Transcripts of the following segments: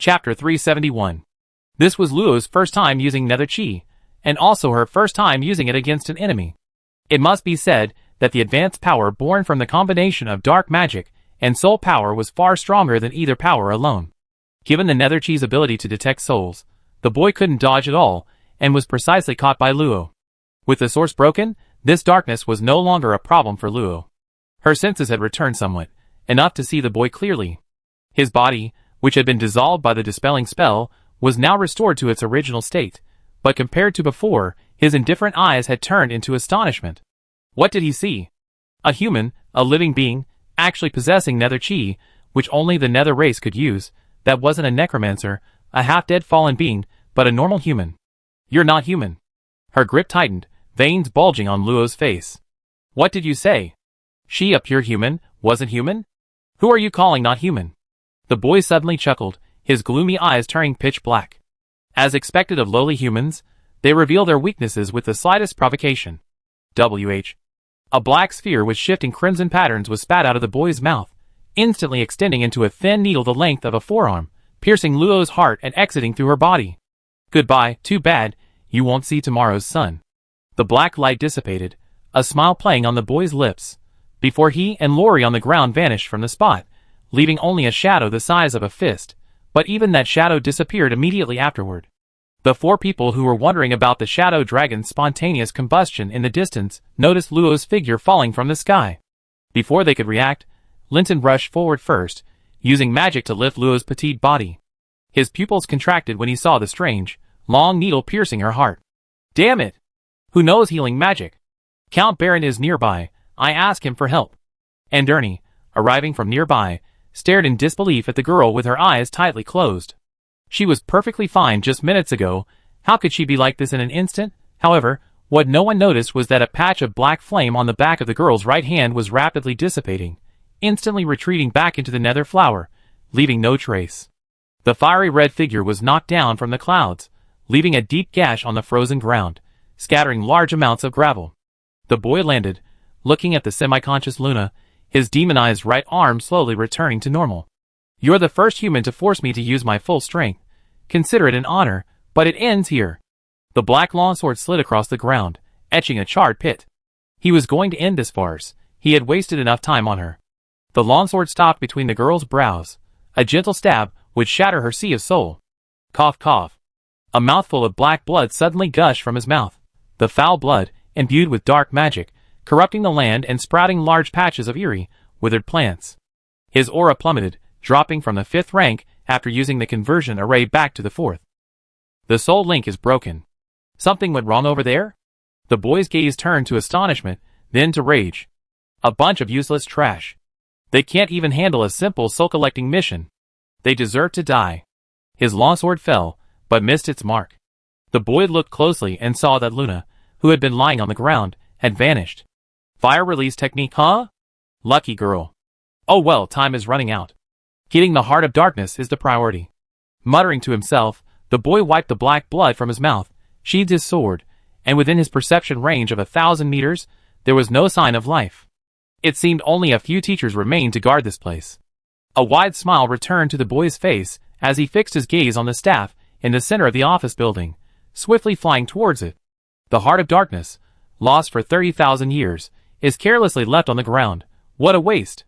Chapter 371. This was Luo's first time using nether chi, and also her first time using it against an enemy. It must be said that the advanced power born from the combination of dark magic and soul power was far stronger than either power alone. Given the nether chi's ability to detect souls, the boy couldn't dodge at all, and was precisely caught by Luo. With the source broken, this darkness was no longer a problem for Luo. Her senses had returned somewhat, enough to see the boy clearly. His body, which had been dissolved by the dispelling spell, was now restored to its original state, but compared to before, his indifferent eyes had turned into astonishment. What did he see? A human, a living being, actually possessing nether chi, which only the nether race could use. That wasn't a necromancer, a half-dead fallen being, but a normal human. You're not human. Her grip tightened, veins bulging on Luo's face. What did you say? She, a pure human, wasn't human? Who are you calling not human? The boy suddenly chuckled, his gloomy eyes turning pitch black. As expected of lowly humans, they reveal their weaknesses with the slightest provocation. WH. A black sphere with shifting crimson patterns was spat out of the boy's mouth, instantly extending into a thin needle the length of a forearm, piercing Luo's heart and exiting through her body. Goodbye, too bad, you won't see tomorrow's sun. The black light dissipated, a smile playing on the boy's lips, before he and Lori on the ground vanished from the spot, leaving only a shadow the size of a fist, but even that shadow disappeared immediately afterward. The four people who were wondering about the shadow dragon's spontaneous combustion in the distance noticed Luo's figure falling from the sky. Before they could react, Linton rushed forward first, using magic to lift Luo's petite body. His pupils contracted when he saw the strange, long needle piercing her heart. Damn it! Who knows healing magic? Count Baron is nearby, I ask him for help. And Ernie, arriving from nearby, stared in disbelief at the girl with her eyes tightly closed. She was perfectly fine just minutes ago, how could she be like this in an instant? However, what no one noticed was that a patch of black flame on the back of the girl's right hand was rapidly dissipating, instantly retreating back into the nether flower, leaving no trace. The fiery red figure was knocked down from the clouds, leaving a deep gash on the frozen ground, scattering large amounts of gravel. The boy landed, looking at the semi-conscious Luna, his demonized right arm slowly returning to normal. You're the first human to force me to use my full strength. Consider it an honor, but it ends here. The black longsword slid across the ground, etching a charred pit. He was going to end this farce. He had wasted enough time on her. The longsword stopped between the girl's brows. A gentle stab would shatter her sea of soul. Cough, cough. A mouthful of black blood suddenly gushed from his mouth. The foul blood, imbued with dark magic, corrupting the land and sprouting large patches of eerie, withered plants. His aura plummeted, dropping from the 5th rank after using the conversion array back to the 4th. The soul link is broken. Something went wrong over there? The boy's gaze turned to astonishment, then to rage. A bunch of useless trash. They can't even handle a simple soul-collecting mission. They deserve to die. His longsword fell, but missed its mark. The boy looked closely and saw that Luna, who had been lying on the ground, had vanished. Fire release technique, huh? Lucky girl. Oh well, time is running out. Getting the heart of darkness is the priority. Muttering to himself, the boy wiped the black blood from his mouth, sheathed his sword, and within his perception range of 1,000 meters, there was no sign of life. It seemed only a few teachers remained to guard this place. A wide smile returned to the boy's face as he fixed his gaze on the staff in the center of the office building, swiftly flying towards it. The heart of darkness, lost for 30,000 years, is carelessly left on the ground. What a waste!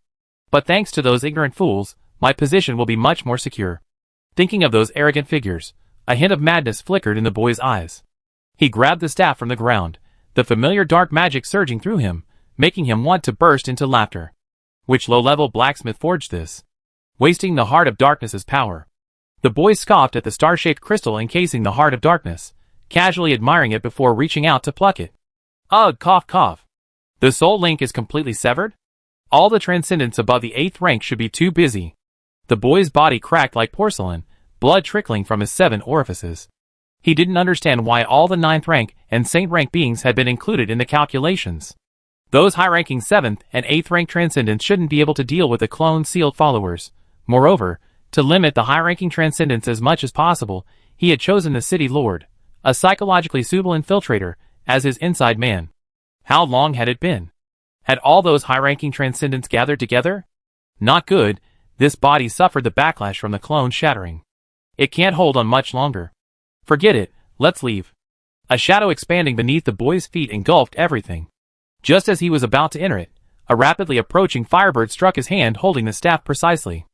But thanks to those ignorant fools, my position will be much more secure. Thinking of those arrogant figures, a hint of madness flickered in the boy's eyes. He grabbed the staff from the ground, the familiar dark magic surging through him, making him want to burst into laughter. Which low-level blacksmith forged this? Wasting the heart of darkness's power. The boy scoffed at the star-shaped crystal encasing the heart of darkness, casually admiring it before reaching out to pluck it. Ugh, cough, cough. The soul link is completely severed? All the transcendents above the 8th rank should be too busy. The boy's body cracked like porcelain, blood trickling from his 7 orifices. He didn't understand why all the 9th rank and saint rank beings had been included in the calculations. Those high-ranking 7th and 8th rank transcendents shouldn't be able to deal with the clone sealed followers. Moreover, to limit the high-ranking transcendents as much as possible, he had chosen the City Lord, a psychologically suitable infiltrator, as his inside man. How long had it been? Had all those high-ranking transcendents gathered together? Not good. This body suffered the backlash from the clone shattering. It can't hold on much longer. Forget it, let's leave. A shadow expanding beneath the boy's feet engulfed everything. Just as he was about to enter it, a rapidly approaching firebird struck his hand holding the staff precisely.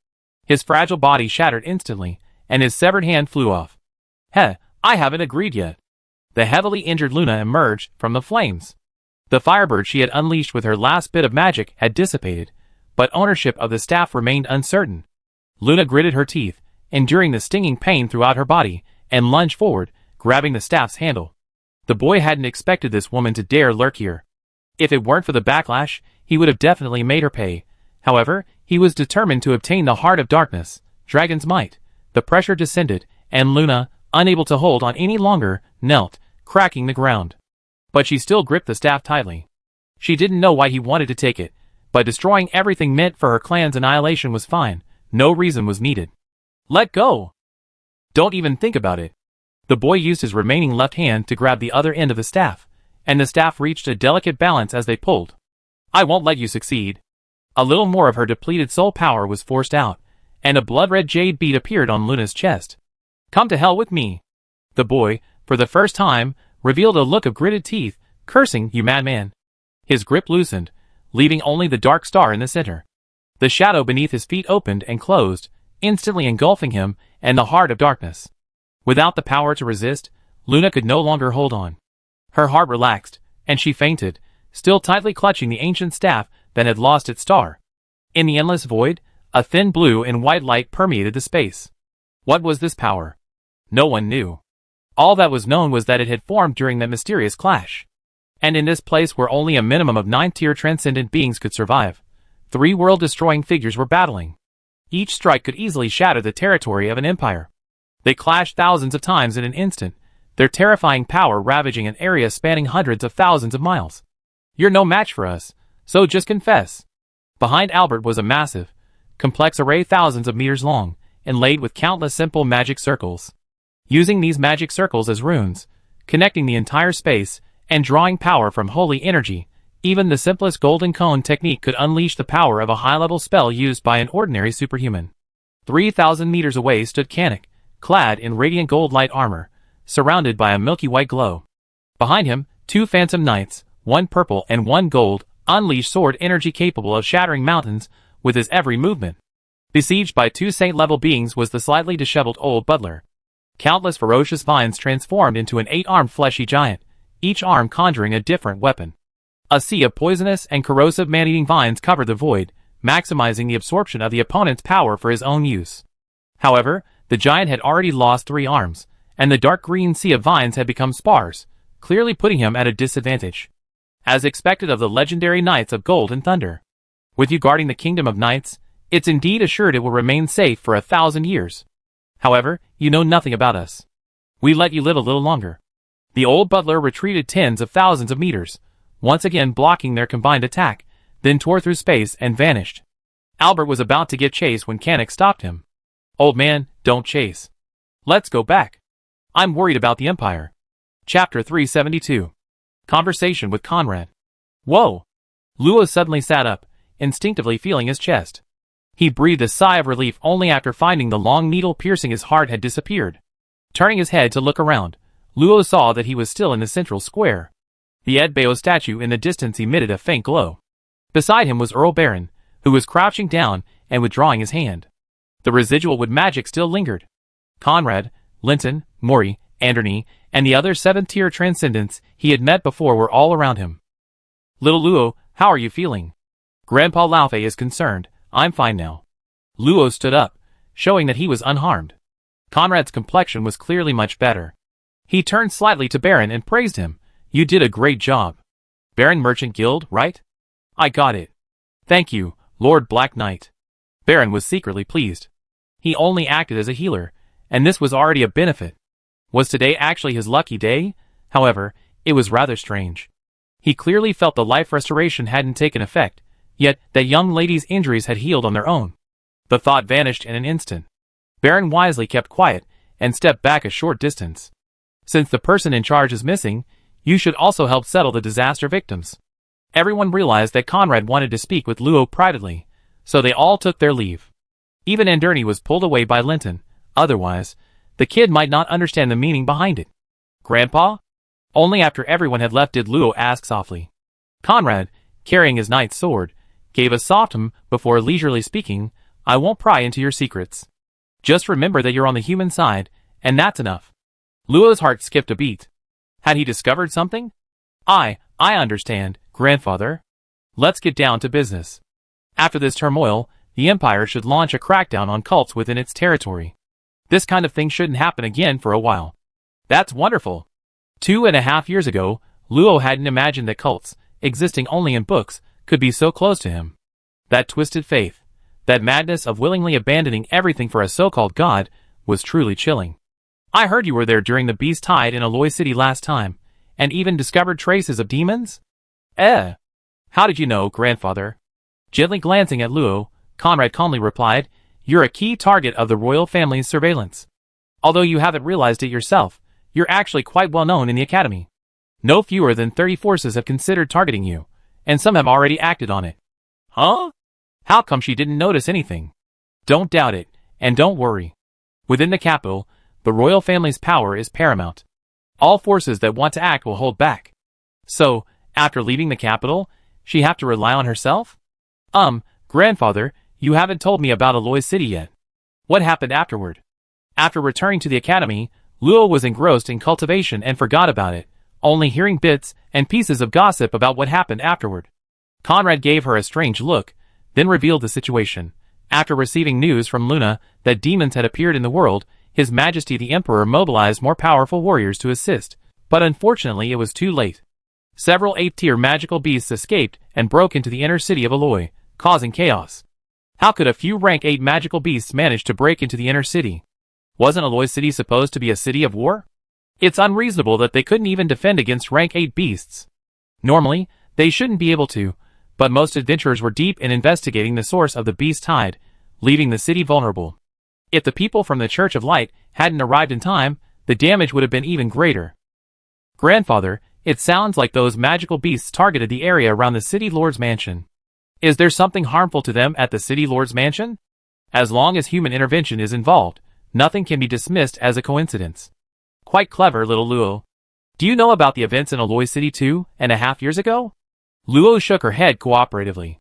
His fragile body shattered instantly, and his severed hand flew off. Heh, I haven't agreed yet. The heavily injured Luna emerged from the flames. The firebird she had unleashed with her last bit of magic had dissipated, but ownership of the staff remained uncertain. Luna gritted her teeth, enduring the stinging pain throughout her body, and lunged forward, grabbing the staff's handle. The boy hadn't expected this woman to dare lurk here. If it weren't for the backlash, he would have definitely made her pay. However, he was determined to obtain the Heart of Darkness, Dragon's Might. The pressure descended, and Luna, unable to hold on any longer, knelt, cracking the ground. But she still gripped the staff tightly. She didn't know why he wanted to take it, but destroying everything meant for her clan's annihilation was fine. No reason was needed. Let go! Don't even think about it. The boy used his remaining left hand to grab the other end of the staff, and the staff reached a delicate balance as they pulled. I won't let you succeed. A little more of her depleted soul power was forced out, and a blood-red jade bead appeared on Luna's chest. Come to hell with me. The boy, for the first time, revealed a look of gritted teeth, cursing, you madman. His grip loosened, leaving only the dark star in the center. The shadow beneath his feet opened and closed, instantly engulfing him and the Heart of Darkness. Without the power to resist, Luna could no longer hold on. Her heart relaxed, and she fainted, still tightly clutching the ancient staff that had lost its star. In the endless void, a thin blue and white light permeated the space. What was this power? No one knew. All that was known was that it had formed during that mysterious clash. And in this place where only a minimum of 9-tier transcendent beings could survive, 3 world-destroying figures were battling. Each strike could easily shatter the territory of an empire. They clashed thousands of times in an instant, their terrifying power ravaging an area spanning hundreds of thousands of miles. You're no match for us, so just confess. Behind Albert was a massive, complex array thousands of meters long, inlaid with countless simple magic circles. Using these magic circles as runes, connecting the entire space, and drawing power from holy energy, even the simplest golden cone technique could unleash the power of a high-level spell used by an ordinary superhuman. 3,000 meters away stood Kanik, clad in radiant gold light armor, surrounded by a milky white glow. Behind him, 2 phantom knights, one purple and one gold, unleashed sword energy capable of shattering mountains with his every movement. Besieged by 2 saint-level beings was the slightly disheveled old butler. Countless ferocious vines transformed into an 8-armed fleshy giant, each arm conjuring a different weapon. A sea of poisonous and corrosive man-eating vines covered the void, maximizing the absorption of the opponent's power for his own use. However, the giant had already lost 3 arms, and the dark green sea of vines had become sparse, clearly putting him at a disadvantage. As expected of the legendary Knights of Gold and Thunder. With you guarding the Kingdom of Knights, it's indeed assured it will remain safe for 1,000 years. However, you know nothing about us. We let you live a little longer. The old butler retreated tens of thousands of meters, once again blocking their combined attack, then tore through space and vanished. Albert was about to give chase when Kanik stopped him. Old man, don't chase. Let's go back. I'm worried about the Empire. Chapter 372. Conversation with Conrad. Whoa! Luo suddenly sat up, instinctively feeling his chest. He breathed a sigh of relief only after finding the long needle piercing his heart had disappeared. Turning his head to look around, Luo saw that he was still in the central square. The Ed Bao statue in the distance emitted a faint glow. Beside him was Earl Baron, who was crouching down and withdrawing his hand. The residual wood magic still lingered. Conrad, Linton, Mori, Anderney, and the other 7th-tier transcendents he had met before were all around him. Little Luo, how are you feeling? Grandpa Laufey is concerned. I'm fine now. Luo stood up, showing that he was unharmed. Conrad's complexion was clearly much better. He turned slightly to Baron and praised him. You did a great job. Baron Merchant Guild, right? I got it. Thank you, Lord Black Knight. Baron was secretly pleased. He only acted as a healer, and this was already a benefit. Was today actually his lucky day? However, it was rather strange. He clearly felt the life restoration hadn't taken effect, yet that young lady's injuries had healed on their own. The thought vanished in an instant. Baron wisely kept quiet and stepped back a short distance. Since the person in charge is missing, you should also help settle the disaster victims. Everyone realized that Conrad wanted to speak with Luo privately, so they all took their leave. Even Anderney was pulled away by Linton. Otherwise, the kid might not understand the meaning behind it. Grandpa? Only after everyone had left did Luo ask softly. Conrad, carrying his knight's sword, gave a soft hum before leisurely speaking, I won't pry into your secrets. Just remember that you're on the human side, and that's enough. Luo's heart skipped a beat. Had he discovered something? I understand, grandfather. Let's get down to business. After this turmoil, the Empire should launch a crackdown on cults within its territory. This kind of thing shouldn't happen again for a while. That's wonderful. 2.5 years ago, Luo hadn't imagined that cults, existing only in books, could be so close to him. That twisted faith, that madness of willingly abandoning everything for a so-called god, was truly chilling. I heard you were there during the beast tide in Aloy City last time, and even discovered traces of demons? How did you know, grandfather? Gently glancing at Luo, Conrad calmly replied, You're a key target of the royal family's surveillance. Although you haven't realized it yourself, you're actually quite well known in the academy. No fewer than 30 forces have considered targeting you, and some have already acted on it. Huh? How come she didn't notice anything? Don't doubt it, and don't worry. Within the capital, the royal family's power is paramount. All forces that want to act will hold back. So, after leaving the capital, she have to rely on herself? Grandfather, you haven't told me about Aloy City yet. What happened afterward? After returning to the academy, Luo was engrossed in cultivation and forgot about it, only hearing bits and pieces of gossip about what happened afterward. Conrad gave her a strange look, then revealed the situation. After receiving news from Luna that demons had appeared in the world, His Majesty the Emperor mobilized more powerful warriors to assist, but unfortunately it was too late. Several 8th-tier magical beasts escaped and broke into the inner city of Aloy, causing chaos. How could a few rank 8 magical beasts manage to break into the inner city? Wasn't Aloy City supposed to be a city of war? It's unreasonable that they couldn't even defend against rank 8 beasts. Normally, they shouldn't be able to, but most adventurers were deep in investigating the source of the beast tide, leaving the city vulnerable. If the people from the Church of Light hadn't arrived in time, the damage would have been even greater. Grandfather, it sounds like those magical beasts targeted the area around the City Lord's mansion. Is there something harmful to them at the City Lord's mansion? As long as human intervention is involved, nothing can be dismissed as a coincidence. Quite clever, little Luo. Do you know about the events in Aloy City 2.5 years ago? Luo shook her head cooperatively.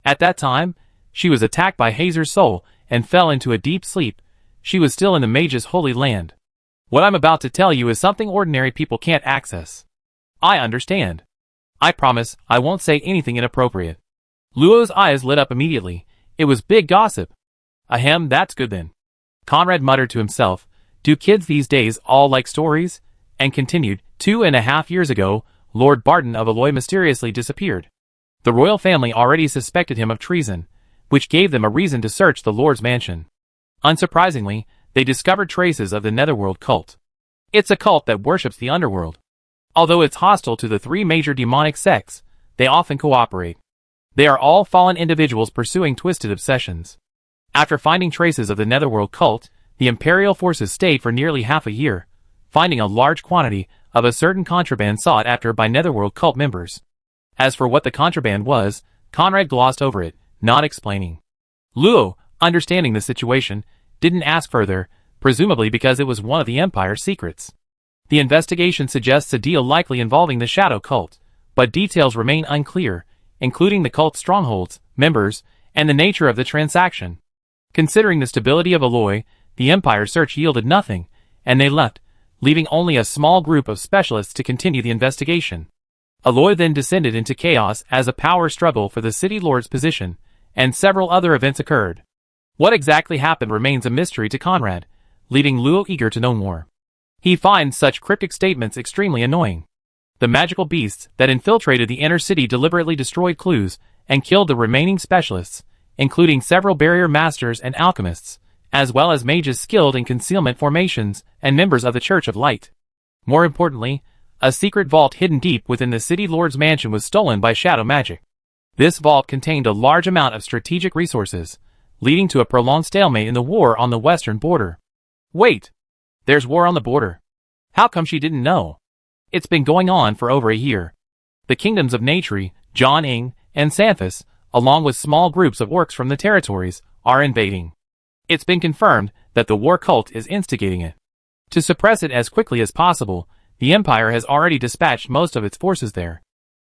At that time, she was attacked by Hazer's soul and fell into a deep sleep. She was still in the mage's holy land. What I'm about to tell you is something ordinary people can't access. I understand. I promise I won't say anything inappropriate. Luo's eyes lit up immediately. It was big gossip. Ahem, that's good then. Conrad muttered to himself, do kids these days all like stories? And continued, 2.5 years ago, Lord Barton of Aloy mysteriously disappeared. The royal family already suspected him of treason, which gave them a reason to search the Lord's mansion. Unsurprisingly, they discovered traces of the Netherworld cult. It's a cult that worships the underworld. Although it's hostile to the 3 major demonic sects, they often cooperate. They are all fallen individuals pursuing twisted obsessions. After finding traces of the Netherworld cult, the Imperial forces stayed for nearly half a year, finding a large quantity of a certain contraband sought after by Netherworld cult members. As for what the contraband was, Conrad glossed over it, not explaining. Luo, understanding the situation, didn't ask further, presumably because it was one of the Empire's secrets. The investigation suggests a deal likely involving the Shadow Cult, but details remain unclear, including the cult's strongholds, members, and the nature of the transaction. Considering the stability of Aloy, the Empire's search yielded nothing, and they left, leaving only a small group of specialists to continue the investigation. Aloy then descended into chaos as a power struggle for the City Lord's position, and several other events occurred. What exactly happened remains a mystery to Conrad, leaving Luo eager to know more. He finds such cryptic statements extremely annoying. The magical beasts that infiltrated the inner city deliberately destroyed clues and killed the remaining specialists, including several barrier masters and alchemists, as well as mages skilled in concealment formations and members of the Church of Light. More importantly, a secret vault hidden deep within the City Lord's mansion was stolen by shadow magic. This vault contained a large amount of strategic resources, leading to a prolonged stalemate in the war on the western border. Wait! There's war on the border. How come she didn't know? It's been going on for over a year. The kingdoms of Natri, Jiangning, and Sanfus, along with small groups of orcs from the territories, are invading. It's been confirmed that the war cult is instigating it. To suppress it as quickly as possible, the Empire has already dispatched most of its forces there.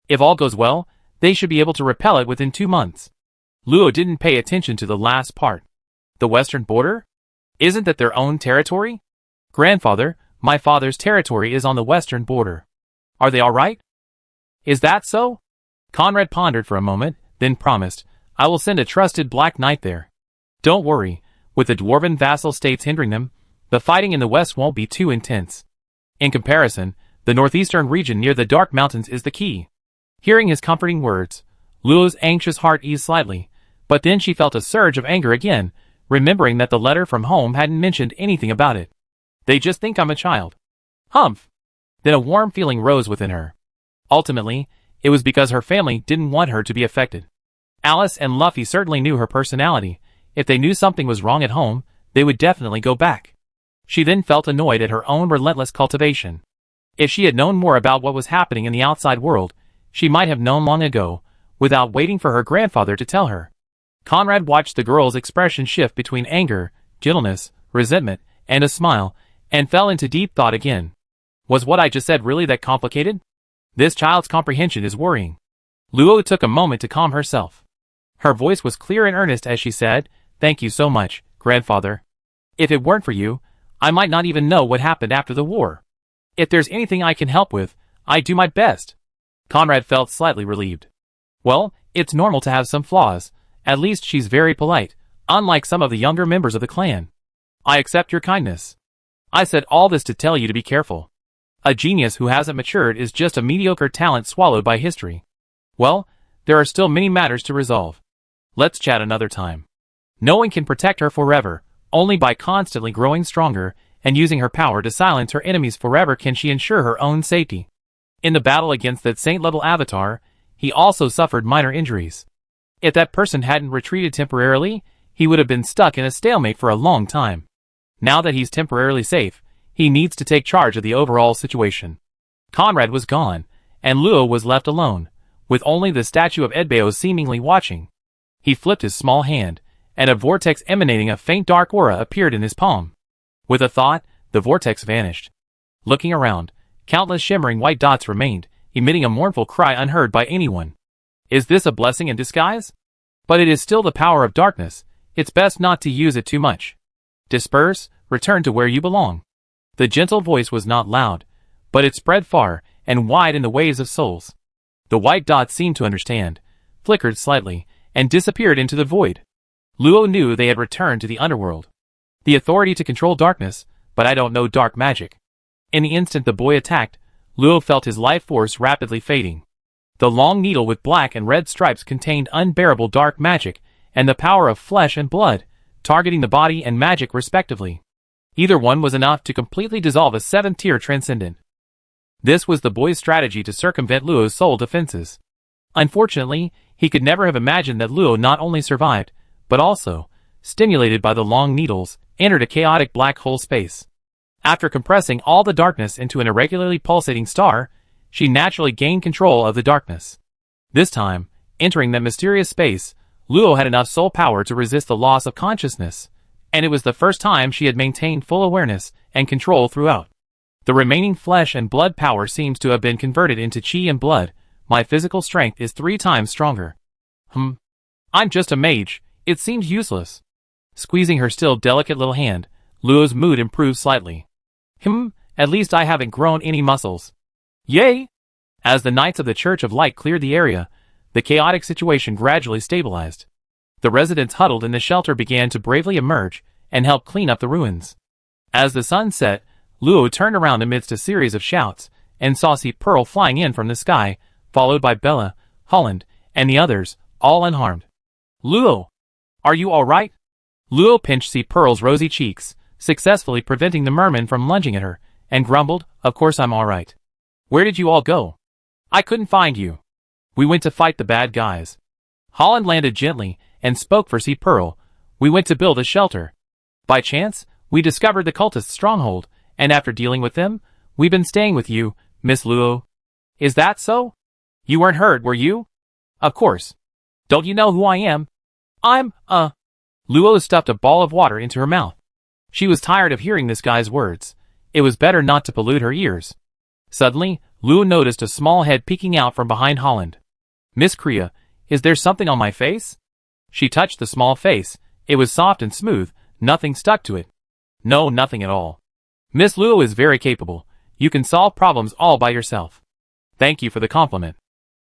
If all goes well, they should be able to repel it within 2 months. Luo didn't pay attention to the last part. The western border? Isn't that their own territory? Grandfather, my father's territory is on the western border. Are they all right? Is that so? Conrad pondered for a moment, then promised, I will send a trusted Black Knight there. Don't worry, with the dwarven vassal states hindering them, the fighting in the west won't be too intense. In comparison, the northeastern region near the Dark Mountains is the key. Hearing his comforting words, Luo's anxious heart eased slightly, but then she felt a surge of anger again, remembering that the letter from home hadn't mentioned anything about it. They just think I'm a child. Humph! Then a warm feeling rose within her. Ultimately, it was because her family didn't want her to be affected. Alice and Luffy certainly knew her personality. If they knew something was wrong at home, they would definitely go back. She then felt annoyed at her own relentless cultivation. If she had known more about what was happening in the outside world, she might have known long ago, without waiting for her grandfather to tell her. Conrad watched the girl's expression shift between anger, gentleness, resentment, and a smile, and fell into deep thought again. Was what I just said really that complicated? This child's comprehension is worrying. Luo took a moment to calm herself. Her voice was clear and earnest as she said, Thank you so much, grandfather. If it weren't for you, I might not even know what happened after the war. If there's anything I can help with, I do my best. Conrad felt slightly relieved. Well, it's normal to have some flaws. At least she's very polite, unlike some of the younger members of the clan. I accept your kindness. I said all this to tell you to be careful. A genius who hasn't matured is just a mediocre talent swallowed by history. Well, there are still many matters to resolve. Let's chat another time. No one can protect her forever. Only by constantly growing stronger and using her power to silence her enemies forever can she ensure her own safety. In the battle against that saint-level avatar, he also suffered minor injuries. If that person hadn't retreated temporarily, he would have been stuck in a stalemate for a long time. Now that he's temporarily safe, he needs to take charge of the overall situation. Conrad was gone, and Luo was left alone, with only the statue of Edbao seemingly watching. He flipped his small hand, and a vortex emanating a faint dark aura appeared in his palm. With a thought, the vortex vanished. Looking around, countless shimmering white dots remained, emitting a mournful cry unheard by anyone. Is this a blessing in disguise? But it is still the power of darkness. It's best not to use it too much. Disperse, return to where you belong. The gentle voice was not loud, but it spread far and wide in the waves of souls. The white dots seemed to understand, flickered slightly, and disappeared into the void. Luo knew they had returned to the underworld. The authority to control darkness, but I don't know dark magic. In the instant the boy attacked, Luo felt his life force rapidly fading. The long needle with black and red stripes contained unbearable dark magic and the power of flesh and blood, targeting the body and magic respectively. Either one was enough to completely dissolve a 7th-tier transcendent. This was the boy's strategy to circumvent Luo's soul defenses. Unfortunately, he could never have imagined that Luo not only survived, but also, stimulated by the long needles, entered a chaotic black hole space. After compressing all the darkness into an irregularly pulsating star, she naturally gained control of the darkness. This time, entering that mysterious space, Luo had enough soul power to resist the loss of consciousness, and it was the first time she had maintained full awareness and control throughout. The remaining flesh and blood power seems to have been converted into chi and blood. My physical strength is 3 times stronger. I'm just a mage. It seems useless. Squeezing her still delicate little hand, Luo's mood improved slightly. At least I haven't grown any muscles. Yay! As the Knights of the Church of Light cleared the area, the chaotic situation gradually stabilized. The residents huddled in the shelter began to bravely emerge and help clean up the ruins. As the sun set, Luo turned around amidst a series of shouts and saw Sea Pearl flying in from the sky, followed by Bella, Holland, and the others, all unharmed. Luo! Are you all right? Luo pinched Sea Pearl's rosy cheeks, successfully preventing the merman from lunging at her, and grumbled, Of course I'm all right. Where did you all go? I couldn't find you. We went to fight the bad guys. Holland landed gently and spoke for Sea Pearl. We went to build a shelter. By chance, we discovered the cultists' stronghold, and after dealing with them, we've been staying with you, Miss Luo. Is that so? You weren't hurt, were you? Of course. Don't you know who I am? Luo stuffed a ball of water into her mouth. She was tired of hearing this guy's words. It was better not to pollute her ears. Suddenly, Luo noticed a small head peeking out from behind Holland. "Miss Kriya, is there something on my face?" She touched the small face. It was soft and smooth, nothing stuck to it. "No, nothing at all. Miss Luo is very capable. You can solve problems all by yourself." "Thank you for the compliment."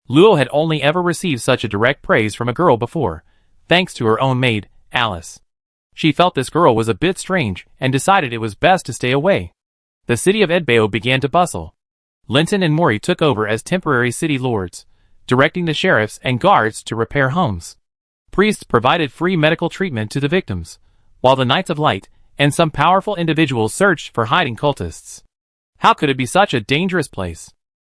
Luo had only ever received such a direct praise from a girl before, thanks to her own maid, Alice. She felt this girl was a bit strange and decided it was best to stay away. The city of Edbao began to bustle. Linton and Mori took over as temporary city lords, directing the sheriffs and guards to repair homes. Priests provided free medical treatment to the victims, while the Knights of Light and some powerful individuals searched for hiding cultists. How could it be such a dangerous place?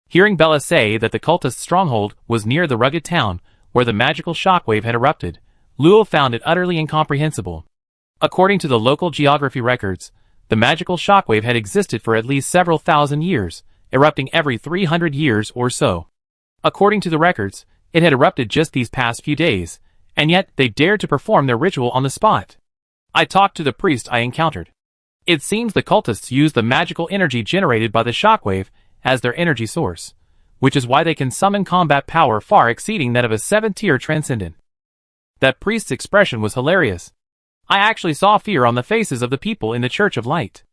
Hearing Bella say that the cultist stronghold was near the rugged town where the magical shockwave had erupted, Luo found it utterly incomprehensible. According to the local geography records, the magical shockwave had existed for at least several thousand years, erupting every 300 years or so. According to the records, it had erupted just these past few days, and yet they dared to perform their ritual on the spot. I talked to the priest I encountered. It seems the cultists use the magical energy generated by the shockwave as their energy source, which is why they can summon combat power far exceeding that of a 7-tier transcendent. That priest's expression was hilarious. I actually saw fear on the faces of the people in the Church of Light.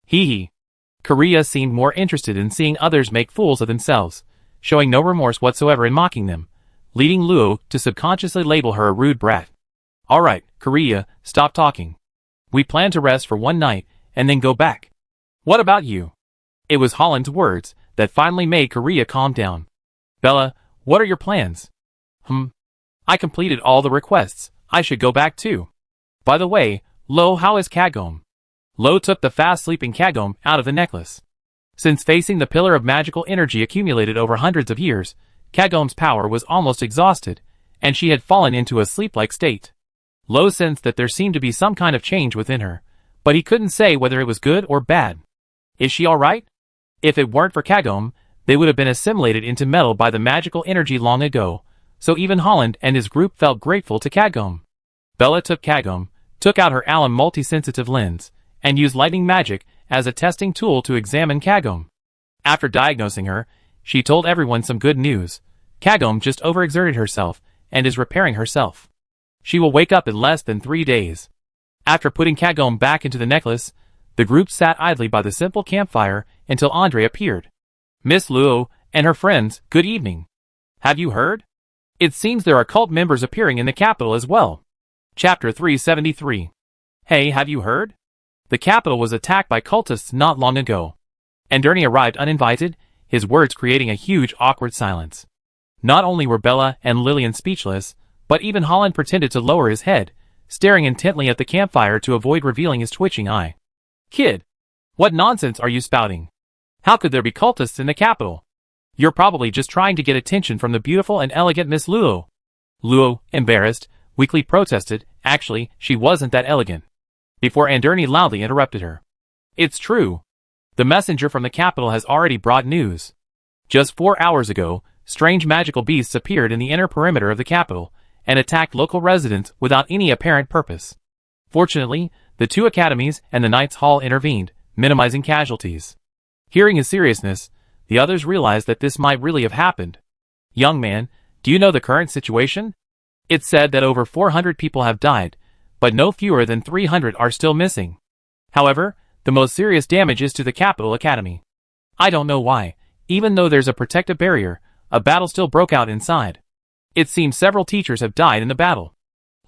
Hee hee. Korea seemed more interested in seeing others make fools of themselves, showing no remorse whatsoever in mocking them, leading Luo to subconsciously label her a rude brat. "Alright, Korea, stop talking. We plan to rest for one night, and then go back. What about you?" It was Holland's words that finally made Korea calm down. "Bella, what are your plans?" I completed all the requests. I should go back too. By the way, Lo, how is Kagome?" Lo took the fast-sleeping Kagome out of the necklace. Since facing the pillar of magical energy accumulated over hundreds of years, Kagome's power was almost exhausted, and she had fallen into a sleep-like state. Lo sensed that there seemed to be some kind of change within her, but he couldn't say whether it was good or bad. Is she alright? If it weren't for Kagome, they would have been assimilated into metal by the magical energy long ago, so even Holland and his group felt grateful to Kagome. Bella took Kagome, took out her alum multi-sensitive lens, and used lightning magic as a testing tool to examine Kagome. After diagnosing her, she told everyone some good news. Kagome just overexerted herself and is repairing herself. She will wake up in less than 3 days. After putting Kagome back into the necklace, the group sat idly by the simple campfire until Andre appeared. "Miss Luo and her friends, good evening. Have you heard? It seems there are cult members appearing in the capital as well." Chapter 373. Hey, have you heard? The capital was attacked by cultists not long ago. Anderney arrived uninvited, his words creating a huge awkward silence. Not only were Bella and Lillian speechless, but even Holland pretended to lower his head, staring intently at the campfire to avoid revealing his twitching eye. "Kid, what nonsense are you spouting? How could there be cultists in the capital? You're probably just trying to get attention from the beautiful and elegant Miss Luo." Luo, embarrassed, weakly protested. Actually, she wasn't that elegant. Before Anderney loudly interrupted her. "It's true. The messenger from the capital has already brought news. Just 4 hours ago, strange magical beasts appeared in the inner perimeter of the capital and attacked local residents without any apparent purpose. Fortunately, the 2 academies and the Knights Hall intervened, minimizing casualties." Hearing his seriousness, the others realized that this might really have happened. "Young man, do you know the current situation? It's said that over 400 people have died, but no fewer than 300 are still missing. However, the most serious damage is to the Capital Academy. I don't know why, even though there's a protective barrier, a battle still broke out inside. It seems several teachers have died in the battle."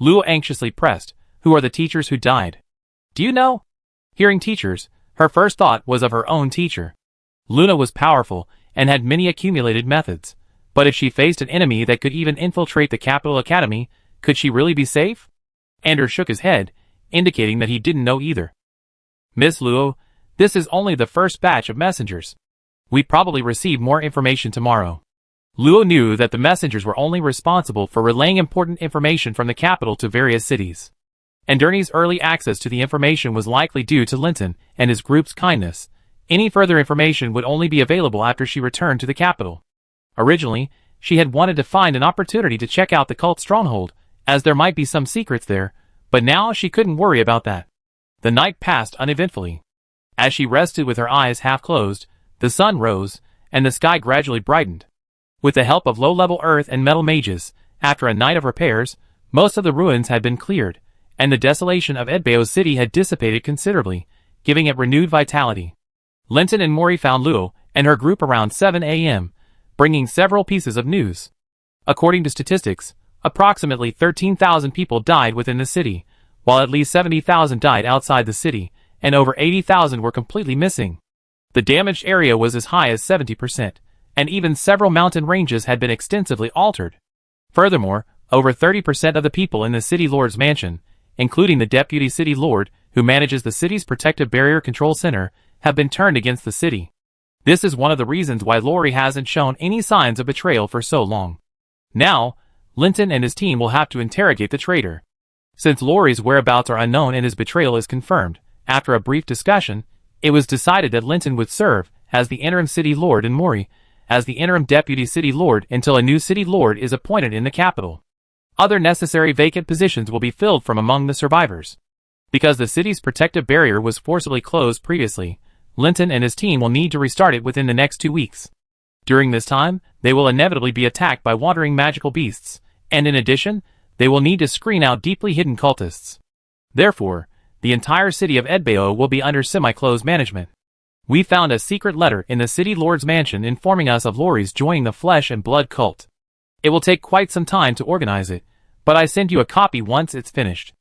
Luo anxiously pressed, "Who are the teachers who died? Do you know?" Hearing teachers, her first thought was of her own teacher. Luna was powerful and had many accumulated methods, but if she faced an enemy that could even infiltrate the Capital Academy, could she really be safe? Ander shook his head, indicating that he didn't know either. "Miss Luo, this is only the first batch of messengers. We probably receive more information tomorrow." Luo knew that the messengers were only responsible for relaying important information from the capital to various cities. Anderney's early access to the information was likely due to Linton and his group's kindness. Any further information would only be available after she returned to the capital. Originally, she had wanted to find an opportunity to check out the cult stronghold, as there might be some secrets there, but now she couldn't worry about that. The night passed uneventfully. As she rested with her eyes half closed, the sun rose, and the sky gradually brightened. With the help of low-level earth and metal mages, after a night of repairs, most of the ruins had been cleared, and the desolation of Edbao City had dissipated considerably, giving it renewed vitality. Linton and Mori found Luo and her group around 7 a.m., bringing several pieces of news. According to statistics, approximately 13,000 people died within the city, while at least 70,000 died outside the city, and over 80,000 were completely missing. The damaged area was as high as 70%, and even several mountain ranges had been extensively altered. Furthermore, over 30% of the people in the city lord's mansion, including the deputy city lord who manages the city's protective barrier control center, have been turned against the city. This is one of the reasons why Lori hasn't shown any signs of betrayal for so long. Now, Linton and his team will have to interrogate the traitor. Since Lori's whereabouts are unknown and his betrayal is confirmed, after a brief discussion, it was decided that Linton would serve as the interim city lord and Mori as the interim deputy city lord until a new city lord is appointed in the capital. Other necessary vacant positions will be filled from among the survivors. Because the city's protective barrier was forcibly closed previously, Linton and his team will need to restart it within the next 2 weeks. During this time, they will inevitably be attacked by wandering magical beasts, and in addition, they will need to screen out deeply hidden cultists. Therefore, the entire city of Edbao will be under semi-closed management. We found a secret letter in the city lord's mansion informing us of Lori's joining the flesh and blood cult. It will take quite some time to organize it, but I send you a copy once it's finished.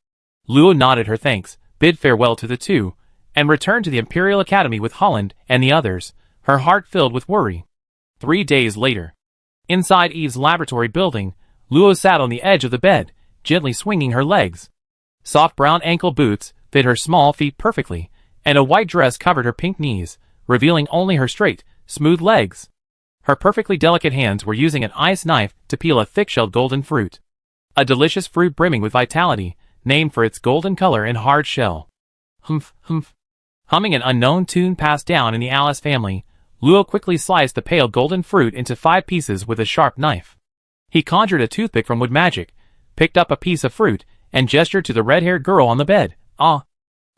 Luo nodded her thanks, bid farewell to the two, and returned to the Imperial Academy with Holland and the others, her heart filled with worry. 3 days later. Inside Eve's laboratory building, Luo sat on the edge of the bed, gently swinging her legs. Soft brown ankle boots fit her small feet perfectly, and a white dress covered her pink knees, revealing only her straight, smooth legs. Her perfectly delicate hands were using an ice knife to peel a thick-shelled golden fruit. A delicious fruit brimming with vitality, named for its golden color and hard shell. Humph, humph. Humming an unknown tune passed down in the Alice family, Luo quickly sliced the pale golden fruit into 5 pieces with a sharp knife. He conjured a toothpick from wood magic, picked up a piece of fruit, and gestured to the red-haired girl on the bed. Ah!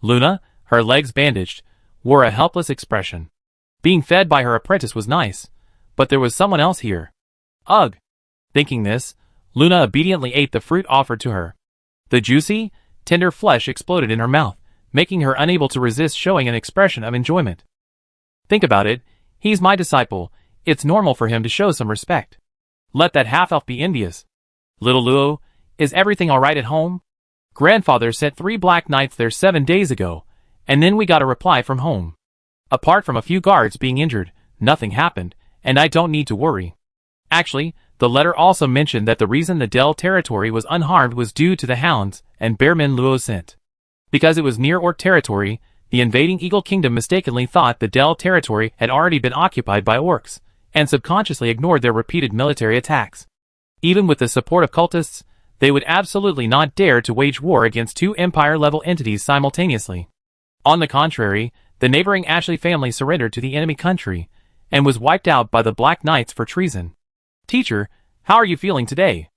Luna, her legs bandaged, wore a helpless expression. Being fed by her apprentice was nice, but there was someone else here. Ugh! Thinking this, Luna obediently ate the fruit offered to her. The juicy, tender flesh exploded in her mouth, making her unable to resist showing an expression of enjoyment. Think about it, he's my disciple, it's normal for him to show some respect. Let that half-elf be envious. Little Luo, is everything alright at home? Grandfather sent 3 black knights there 7 days ago, and then we got a reply from home. Apart from a few guards being injured, nothing happened, and I don't need to worry. Actually, the letter also mentioned that the reason the Del territory was unharmed was due to the hounds and bearmen Luo sent. Because it was near Orc territory, the invading Eagle Kingdom mistakenly thought the Del territory had already been occupied by orcs, and subconsciously ignored their repeated military attacks. Even with the support of cultists, they would absolutely not dare to wage war against 2 Empire-level entities simultaneously. On the contrary, the neighboring Ashley family surrendered to the enemy country, and was wiped out by the Black Knights for treason. Teacher, how are you feeling today?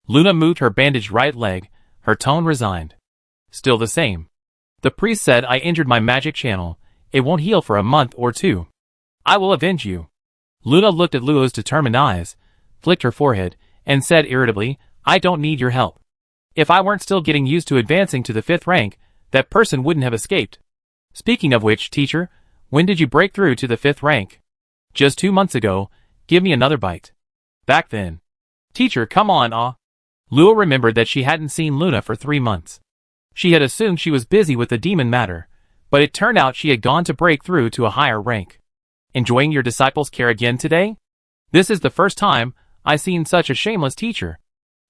Luna moved her bandaged right leg, her tone resigned. Still the same. The priest said I injured my magic channel. It won't heal for a month or 2. I will avenge you. Luna looked at Luo's determined eyes, flicked her forehead, and said irritably, I don't need your help. If I weren't still getting used to advancing to the 5th rank, that person wouldn't have escaped. Speaking of which, teacher, when did you break through to the 5th rank? Just 2 months ago. Give me another bite. Back then. Teacher, come on, Luo remembered that she hadn't seen Luna for 3 months. She had assumed she was busy with the demon matter, but it turned out she had gone to break through to a higher rank. Enjoying your disciple's care again today? This is the first time I've seen such a shameless teacher.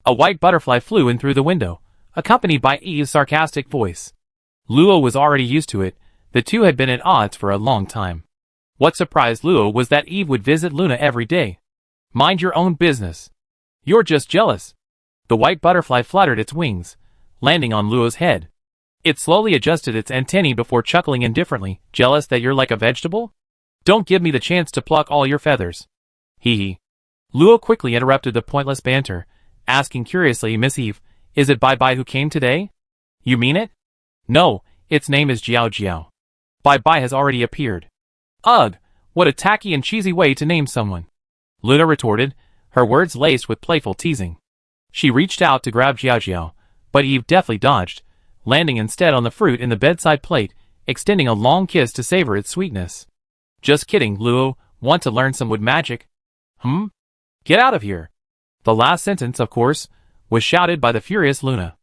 A white butterfly flew in through the window, accompanied by Eve's sarcastic voice. Luo was already used to it. The two had been at odds for a long time. What surprised Luo was that Eve would visit Luna every day. Mind your own business. You're just jealous. The white butterfly fluttered its wings, landing on Luo's head. It slowly adjusted its antennae before chuckling indifferently. Jealous that you're like a vegetable? Don't give me the chance to pluck all your feathers. Hee hee. Luo quickly interrupted the pointless banter, asking curiously, Miss Eve, is it Bai Bai who came today? You mean it? No, its name is Jiao Jiao. Bye-bye has already appeared. Ugh, what a tacky and cheesy way to name someone. Luna retorted, her words laced with playful teasing. She reached out to grab Xiaoxiao, but Eve deftly dodged, landing instead on the fruit in the bedside plate, extending a long kiss to savor its sweetness. Just kidding, Luo, want to learn some wood magic? Get out of here. The last sentence, of course, was shouted by the furious Luna.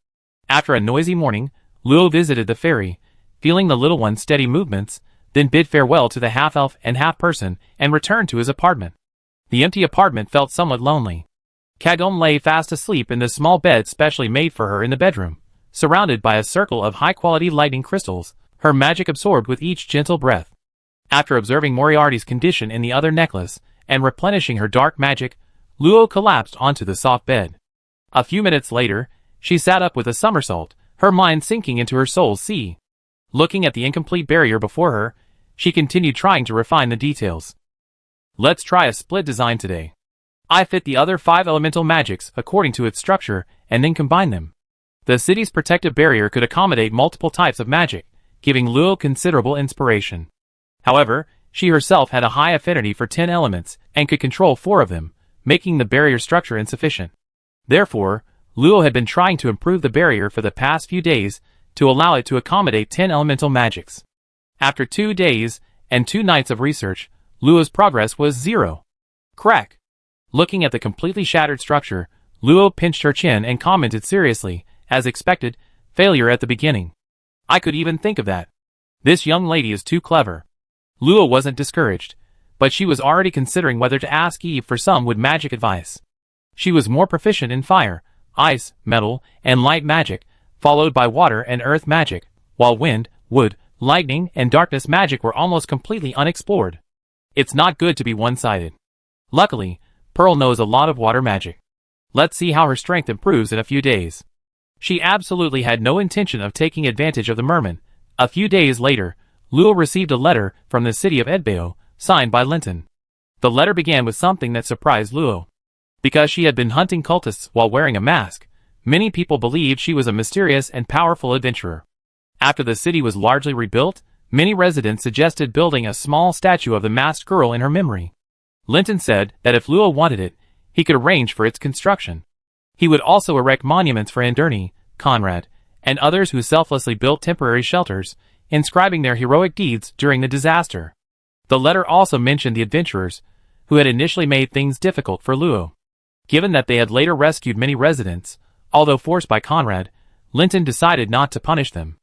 After a noisy morning, Luo visited the fairy, feeling the little one's steady movements, then bid farewell to the half-elf and half-person and returned to his apartment. The empty apartment felt somewhat lonely. Kagome lay fast asleep in the small bed specially made for her in the bedroom, surrounded by a circle of high-quality lightning crystals, her magic absorbed with each gentle breath. After observing Moriarty's condition in the other necklace and replenishing her dark magic, Luo collapsed onto the soft bed. A few minutes later, she sat up with a somersault, her mind sinking into her soul's sea. Looking at the incomplete barrier before her, she continued trying to refine the details. Let's try a split design today. I fit the other 5 elemental magics according to its structure and then combine them. The city's protective barrier could accommodate multiple types of magic, giving Luo considerable inspiration. However, she herself had a high affinity for 10 elements and could control 4 of them, making the barrier structure insufficient. Therefore, Luo had been trying to improve the barrier for the past few days to allow it to accommodate 10 elemental magics. After 2 days and 2 nights of research, Luo's progress was 0. Crack! Looking at the completely shattered structure, Luo pinched her chin and commented seriously, as expected, failure at the beginning. I could even think of that. This young lady is too clever. Luo wasn't discouraged, but she was already considering whether to ask Eve for some wood magic advice. She was more proficient in fire, ice, metal, and light magic, followed by water and earth magic, while wind, wood, lightning, and darkness magic were almost completely unexplored. It's not good to be one-sided. Luckily, Pearl knows a lot of water magic. Let's see how her strength improves in a few days. She absolutely had no intention of taking advantage of the merman. A few days later, Luo received a letter from the city of Edbao, signed by Linton. The letter began with something that surprised Luo. Because she had been hunting cultists while wearing a mask, many people believed she was a mysterious and powerful adventurer. After the city was largely rebuilt, many residents suggested building a small statue of the masked girl in her memory. Linton said that if Luo wanted it, he could arrange for its construction. He would also erect monuments for Andurni, Conrad, and others who selflessly built temporary shelters, inscribing their heroic deeds during the disaster. The letter also mentioned the adventurers, who had initially made things difficult for Luo. Given that they had later rescued many residents, although forced by Conrad, Linton decided not to punish them.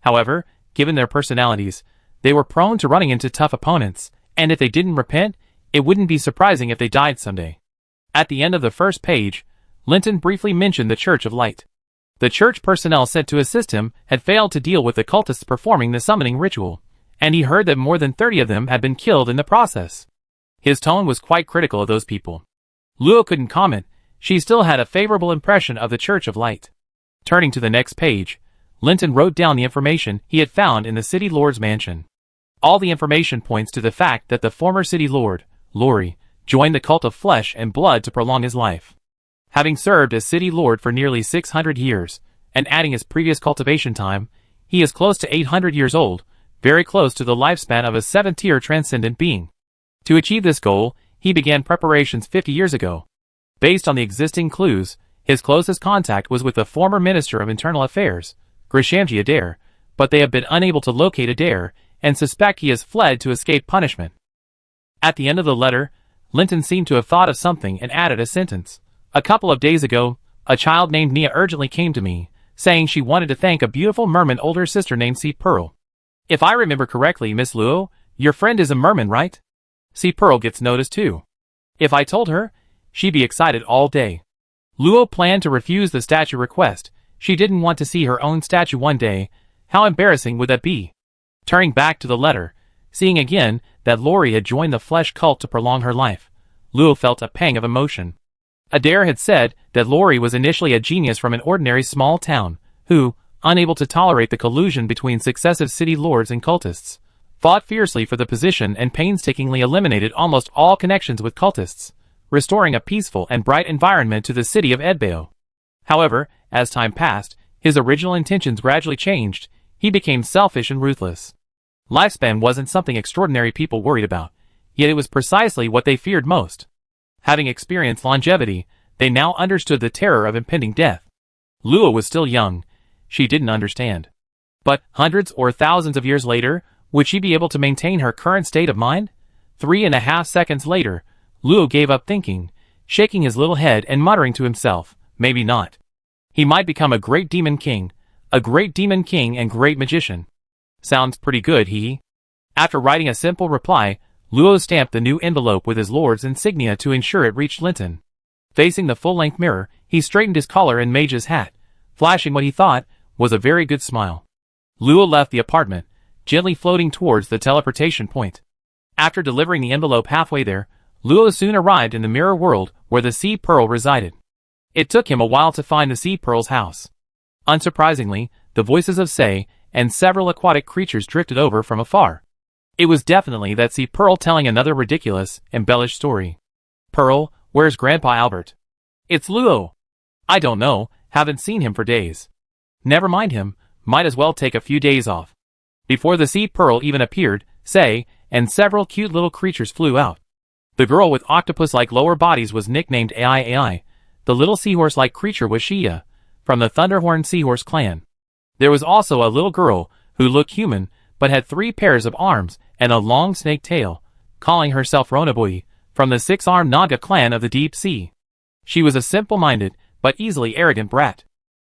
However, given their personalities, they were prone to running into tough opponents, and if they didn't repent, it wouldn't be surprising if they died someday. At the end of the first page, Linton briefly mentioned the Church of Light. The church personnel sent to assist him had failed to deal with the cultists performing the summoning ritual, and he heard that more than 30 of them had been killed in the process. His tone was quite critical of those people. Luo couldn't comment, she still had a favorable impression of the Church of Light. Turning to the next page, Linton wrote down the information he had found in the city lord's mansion. All the information points to the fact that the former city lord, Lori, joined the cult of flesh and blood to prolong his life. Having served as city lord for nearly 600 years, and adding his previous cultivation time, he is close to 800 years old, very close to the lifespan of a 7th-tier transcendent being. To achieve this goal, he began preparations 50 years ago. Based on the existing clues, his closest contact was with the former Minister of Internal Affairs, Grishamji Adair, but they have been unable to locate Adair, and suspect he has fled to escape punishment. At the end of the letter, Linton seemed to have thought of something and added a sentence. A couple of days ago, a child named Nia urgently came to me, saying she wanted to thank a beautiful merman older sister named Sea Pearl. If I remember correctly, Miss Luo, your friend is a merman, right? Sea Pearl gets noticed too. If I told her, she'd be excited all day. Luo planned to refuse the statue request. She didn't want to see her own statue one day. How embarrassing would that be? Turning back to the letter, seeing again that Lori had joined the flesh cult to prolong her life, Luo felt a pang of emotion. Adair had said that Lori was initially a genius from an ordinary small town, who, unable to tolerate the collusion between successive city lords and cultists, fought fiercely for the position and painstakingly eliminated almost all connections with cultists, restoring a peaceful and bright environment to the city of Edbao. However, as time passed, his original intentions gradually changed. He became selfish and ruthless. Lifespan wasn't something extraordinary people worried about, yet it was precisely what they feared most. Having experienced longevity, they now understood the terror of impending death. Luo was still young. She didn't understand. But hundreds or thousands of years later, would she be able to maintain her current state of mind? 3.5 seconds later, Luo gave up thinking, shaking his little head and muttering to himself, maybe not. He might become a great demon king and great magician. Sounds pretty good, hee. After writing a simple reply, Luo stamped the new envelope with his lord's insignia to ensure it reached Linton. Facing the full-length mirror, he straightened his collar and mage's hat, flashing what he thought was a very good smile. Luo left the apartment, gently floating towards the teleportation point. After delivering the envelope halfway there, Luo soon arrived in the mirror world where the sea pearl resided. It took him a while to find the sea pearl's house. Unsurprisingly, the voices of Sei and several aquatic creatures drifted over from afar. It was definitely that sea pearl telling another ridiculous, embellished story. Pearl, where's Grandpa Albert? It's Luo. I don't know, haven't seen him for days. Never mind him, might as well take a few days off. Before the sea pearl even appeared, Sei and several cute little creatures flew out. The girl with octopus-like lower bodies was nicknamed AI. The little seahorse-like creature was Shia, from the Thunderhorn Seahorse clan. There was also a little girl who looked human, but had 3 pairs of arms and a long snake tail, calling herself Ronabui, from the 6-armed Naga clan of the deep sea. She was a simple-minded, but easily arrogant brat.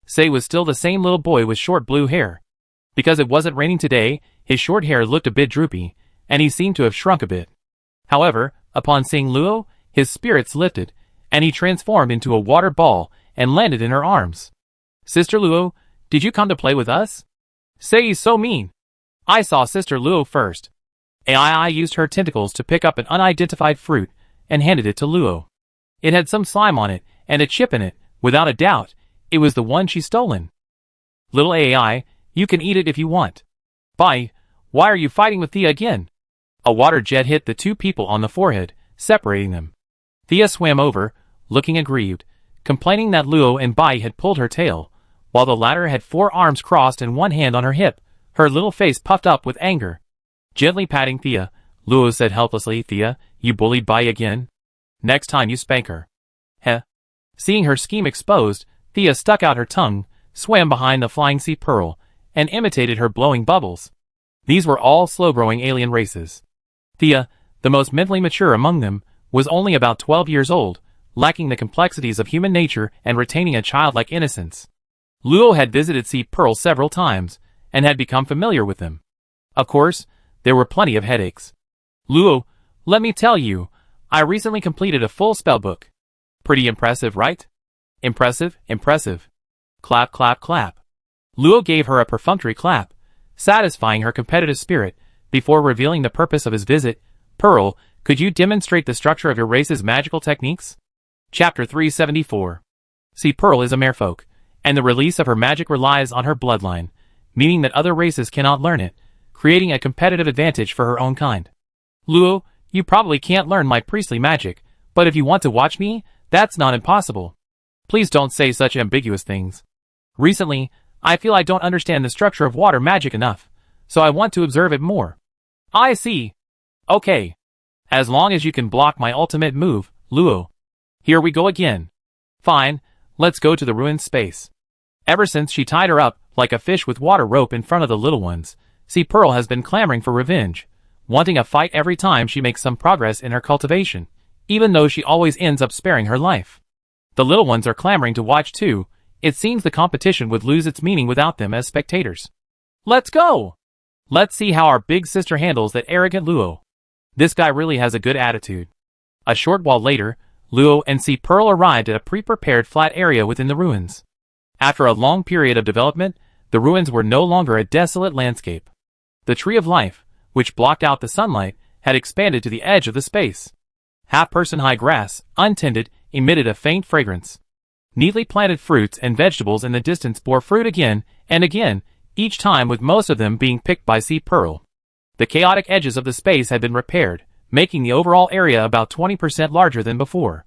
Sei was still the same little boy with short blue hair. Because it wasn't raining today, his short hair looked a bit droopy, and he seemed to have shrunk a bit. However, upon seeing Luo, his spirits lifted, and he transformed into a water ball and landed in her arms. Sister Luo, did you come to play with us? Sei is so mean. I saw Sister Luo first. AI used her tentacles to pick up an unidentified fruit and handed it to Luo. It had some slime on it and a chip in it. Without a doubt, it was the one she'd stolen. Little AI, you can eat it if you want. Bye. Why are you fighting with Thea again? A water jet hit the 2 people on the forehead, separating them. Thea swam over, looking aggrieved, complaining that Luo and Bai had pulled her tail, while the latter had 4 arms crossed and 1 hand on her hip, her little face puffed up with anger. Gently patting Thea, Luo said helplessly, Thea, you bullied Bai again? Next time you spank her. Heh. Seeing her scheme exposed, Thea stuck out her tongue, swam behind the flying sea pearl, and imitated her blowing bubbles. These were all slow-growing alien races. Thea, the most mentally mature among them, was only about 12 years old, lacking the complexities of human nature and retaining a childlike innocence. Luo had visited Sea Pearl several times, and had become familiar with them. Of course, there were plenty of headaches. Luo, let me tell you, I recently completed a full spellbook. Pretty impressive, right? Impressive, impressive. Clap, clap, clap. Luo gave her a perfunctory clap, satisfying her competitive spirit, before revealing the purpose of his visit. Pearl, could you demonstrate the structure of your race's magical techniques? Chapter 374. Sea Pearl is a merfolk, and the release of her magic relies on her bloodline, meaning that other races cannot learn it, creating a competitive advantage for her own kind. Luo, you probably can't learn my priestly magic, but if you want to watch me, that's not impossible. Please don't say such ambiguous things. Recently, I feel I don't understand the structure of water magic enough, so I want to observe it more. I see. Okay. As long as you can block my ultimate move, Luo. Here we go again. Fine, let's go to the ruined space. Ever since she tied her up, like a fish with water rope in front of the little ones, Sea Pearl has been clamoring for revenge, wanting a fight every time she makes some progress in her cultivation, even though she always ends up sparing her life. The little ones are clamoring to watch too. It seems the competition would lose its meaning without them as spectators. Let's go! Let's see how our big sister handles that arrogant Luo. This guy really has a good attitude. A short while later, Luo and Sea Pearl arrived at a pre-prepared flat area within the ruins. After a long period of development, the ruins were no longer a desolate landscape. The Tree of Life, which blocked out the sunlight, had expanded to the edge of the space. Half-person-high grass, untended, emitted a faint fragrance. Neatly planted fruits and vegetables in the distance bore fruit again and again, each time with most of them being picked by Sea Pearl. The chaotic edges of the space had been repaired, making the overall area about 20% larger than before.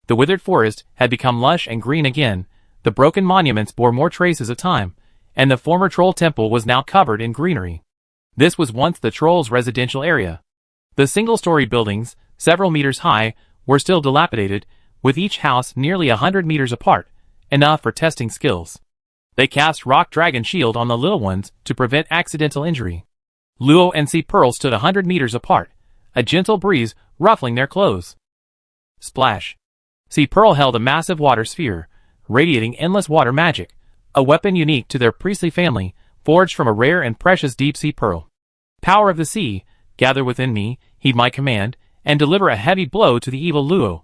The withered forest had become lush and green again, the broken monuments bore more traces of time, and the former troll temple was now covered in greenery. This was once the Troll's residential area. The single-story buildings, several meters high, were still dilapidated, with each house nearly 100 meters apart, enough for testing skills. They cast Rock Dragon Shield on the little ones to prevent accidental injury. Luo and Sea Pearl stood 100 meters apart, a gentle breeze ruffling their clothes. Splash. Sea Pearl held a massive water sphere, radiating endless water magic, a weapon unique to their priestly family, forged from a rare and precious deep-sea pearl. Power of the sea, gather within me, heed my command, and deliver a heavy blow to the evil Luo.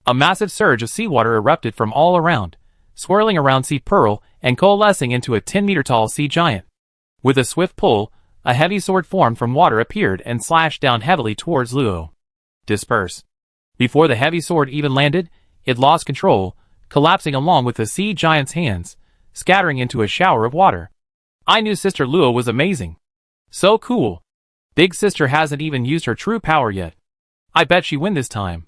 A massive surge of seawater erupted from all around, swirling around Sea Pearl and coalescing into a 10-meter-tall sea giant. With a swift pull, a heavy sword formed from water appeared and slashed down heavily towards Luo. Disperse. Before the heavy sword even landed, it lost control, collapsing along with the sea giant's hands, scattering into a shower of water. I knew Sister Luo was amazing. So cool. Big Sister hasn't even used her true power yet. I bet she win this time.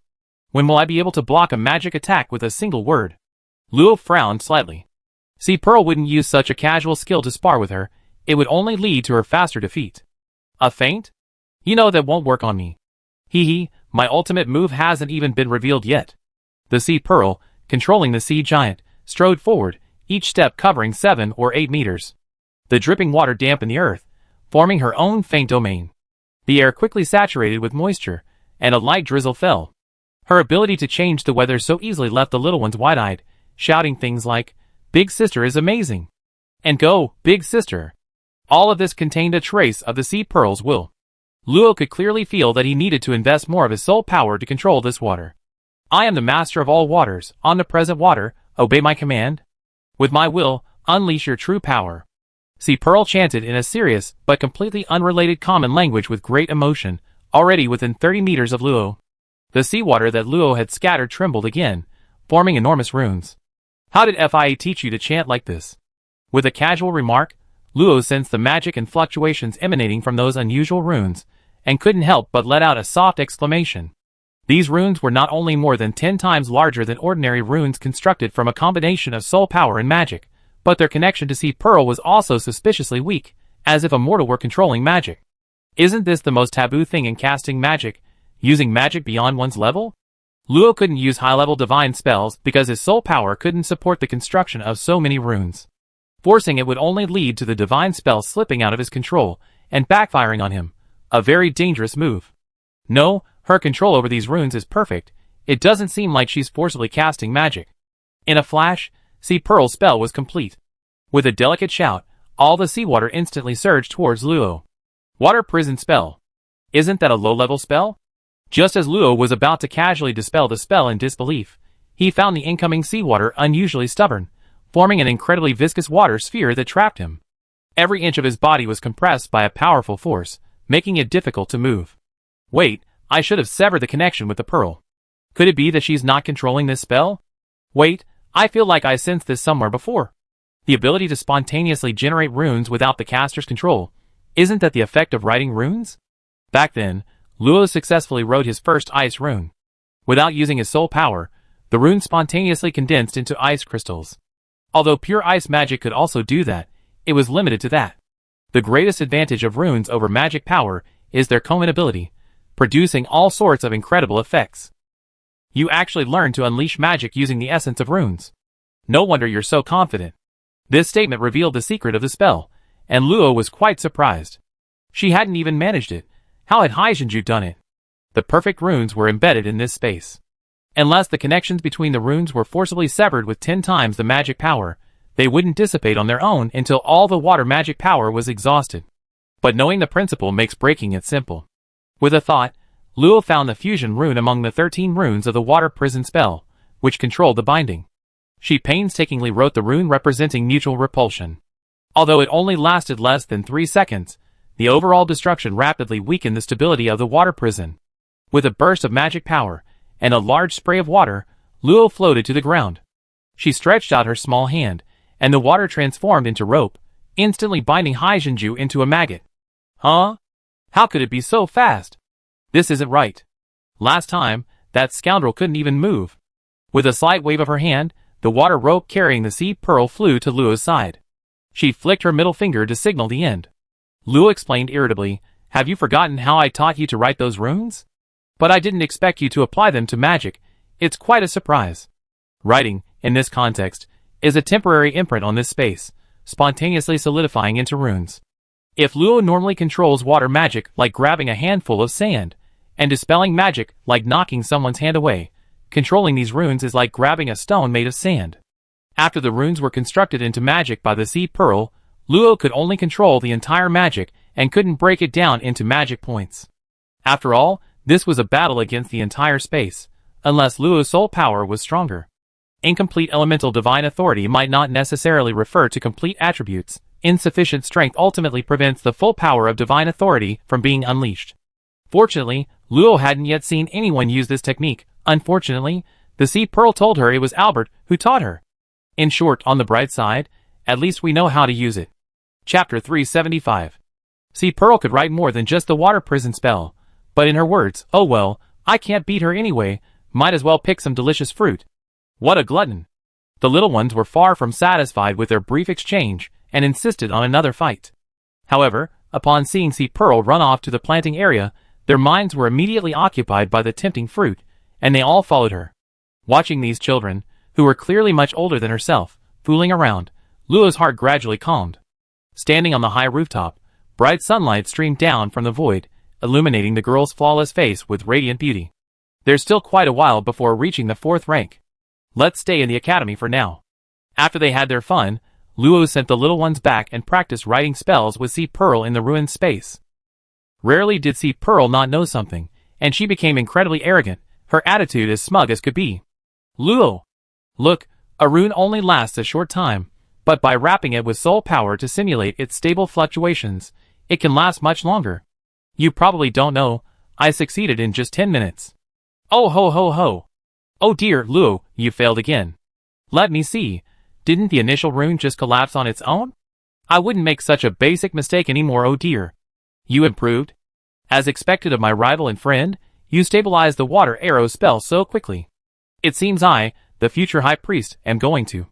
When will I be able to block a magic attack with a single word? Luo frowned slightly. Sea Pearl wouldn't use such a casual skill to spar with her. It would only lead to her faster defeat. A feint? You know that won't work on me. Hee, my ultimate move hasn't even been revealed yet. The Sea Pearl, controlling the sea giant, strode forward, each step covering 7 or 8 meters. The dripping water dampened the earth, forming her own faint domain. The air quickly saturated with moisture, and a light drizzle fell. Her ability to change the weather so easily left the little ones wide-eyed, shouting things like, "Big Sister is amazing!" and "Go, Big Sister!" All of this contained a trace of the Sea Pearl's will. Luo could clearly feel that he needed to invest more of his soul power to control this water. I am the master of all waters, omnipresent water, obey my command. With my will, unleash your true power. Sea Pearl chanted in a serious, but completely unrelated common language with great emotion, already within 30 meters of Luo. The seawater that Luo had scattered trembled again, forming enormous runes. How did Fia teach you to chant like this? With a casual remark, Luo sensed the magic and fluctuations emanating from those unusual runes, and couldn't help but let out a soft exclamation. These runes were not only more than 10 times larger than ordinary runes constructed from a combination of soul power and magic, but their connection to Sea Pearl was also suspiciously weak, as if a mortal were controlling magic. Isn't this the most taboo thing in casting magic, using magic beyond one's level? Luo couldn't use high-level divine spells because his soul power couldn't support the construction of so many runes. Forcing it would only lead to the divine spell slipping out of his control and backfiring on him, a very dangerous move. No, her control over these runes is perfect. It doesn't seem like she's forcibly casting magic. In a flash, Sea Pearl's spell was complete. With a delicate shout, all the seawater instantly surged towards Luo. Water prison spell. Isn't that a low-level spell? Just as Luo was about to casually dispel the spell in disbelief, he found the incoming seawater unusually stubborn, forming an incredibly viscous water sphere that trapped him. Every inch of his body was compressed by a powerful force, making it difficult to move. Wait, I should have severed the connection with the pearl. Could it be that she's not controlling this spell? Wait, I feel like I sensed this somewhere before. The ability to spontaneously generate runes without the caster's control. Isn't that the effect of writing runes? Back then, Luo successfully wrote his first ice rune. Without using his soul power, the rune spontaneously condensed into ice crystals. Although pure ice magic could also do that, it was limited to that. The greatest advantage of runes over magic power is their comminability, producing all sorts of incredible effects. You actually learned to unleash magic using the essence of runes. No wonder you're so confident. This statement revealed the secret of the spell, and Luo was quite surprised. She hadn't even managed it. How had Haijinju done it? The perfect runes were embedded in this space. Unless the connections between the runes were forcibly severed with 10 times the magic power, they wouldn't dissipate on their own until all the water magic power was exhausted. But knowing the principle makes breaking it simple. With a thought, Luo found the fusion rune among the 13 runes of the water prison spell, which controlled the binding. She painstakingly wrote the rune representing mutual repulsion. Although it only lasted less than 3 seconds, the overall destruction rapidly weakened the stability of the water prison. With a burst of magic power, and a large spray of water, Luo floated to the ground. She stretched out her small hand, and the water transformed into rope, instantly binding Haijinju into a maggot. Huh? How could it be so fast? This isn't right. Last time, that scoundrel couldn't even move. With a slight wave of her hand, the water rope carrying the Sea Pearl flew to Luo's side. She flicked her middle finger to signal the end. Luo explained irritably. Have you forgotten how I taught you to write those runes? But I didn't expect you to apply them to magic. It's quite a surprise. Writing, in this context, is a temporary imprint on this space, spontaneously solidifying into runes. If Luo normally controls water magic like grabbing a handful of sand, and dispelling magic like knocking someone's hand away, controlling these runes is like grabbing a stone made of sand. After the runes were constructed into magic by the seed pearl, Luo could only control the entire magic and couldn't break it down into magic points. After all, this was a battle against the entire space, unless Luo's soul power was stronger. Incomplete elemental divine authority might not necessarily refer to complete attributes. Insufficient strength ultimately prevents the full power of divine authority from being unleashed. Fortunately, Luo hadn't yet seen anyone use this technique. Unfortunately, the seed pearl told her it was Albert who taught her. In short, on the bright side, at least we know how to use it. Chapter 375. Seed Pearl could write more than just the water prison spell, but in her words, oh well, I can't beat her anyway, might as well pick some delicious fruit. What a glutton. The little ones were far from satisfied with their brief exchange, and insisted on another fight. However, upon seeing Seed Pearl run off to the planting area, their minds were immediately occupied by the tempting fruit, and they all followed her. Watching these children, who were clearly much older than herself, fooling around, Luo's heart gradually calmed. Standing on the high rooftop, bright sunlight streamed down from the void, illuminating the girl's flawless face with radiant beauty. There's still quite a while before reaching the 4th rank. Let's stay in the academy for now. After they had their fun, Luo sent the little ones back and practiced writing spells with Seed Pearl in the ruined space. Rarely did Seed Pearl not know something, and she became incredibly arrogant, her attitude as smug as could be. Luo! Look, a rune only lasts a short time, but by wrapping it with soul power to simulate its stable fluctuations, it can last much longer. You probably don't know, I succeeded in just 10 minutes. Oh ho ho ho! Oh dear, Luo, you failed again. Let me see. Didn't the initial rune just collapse on its own? I wouldn't make such a basic mistake anymore, oh dear. You improved? As expected of my rival and friend, you stabilized the water arrow spell so quickly. It seems I, the future high priest, am going to.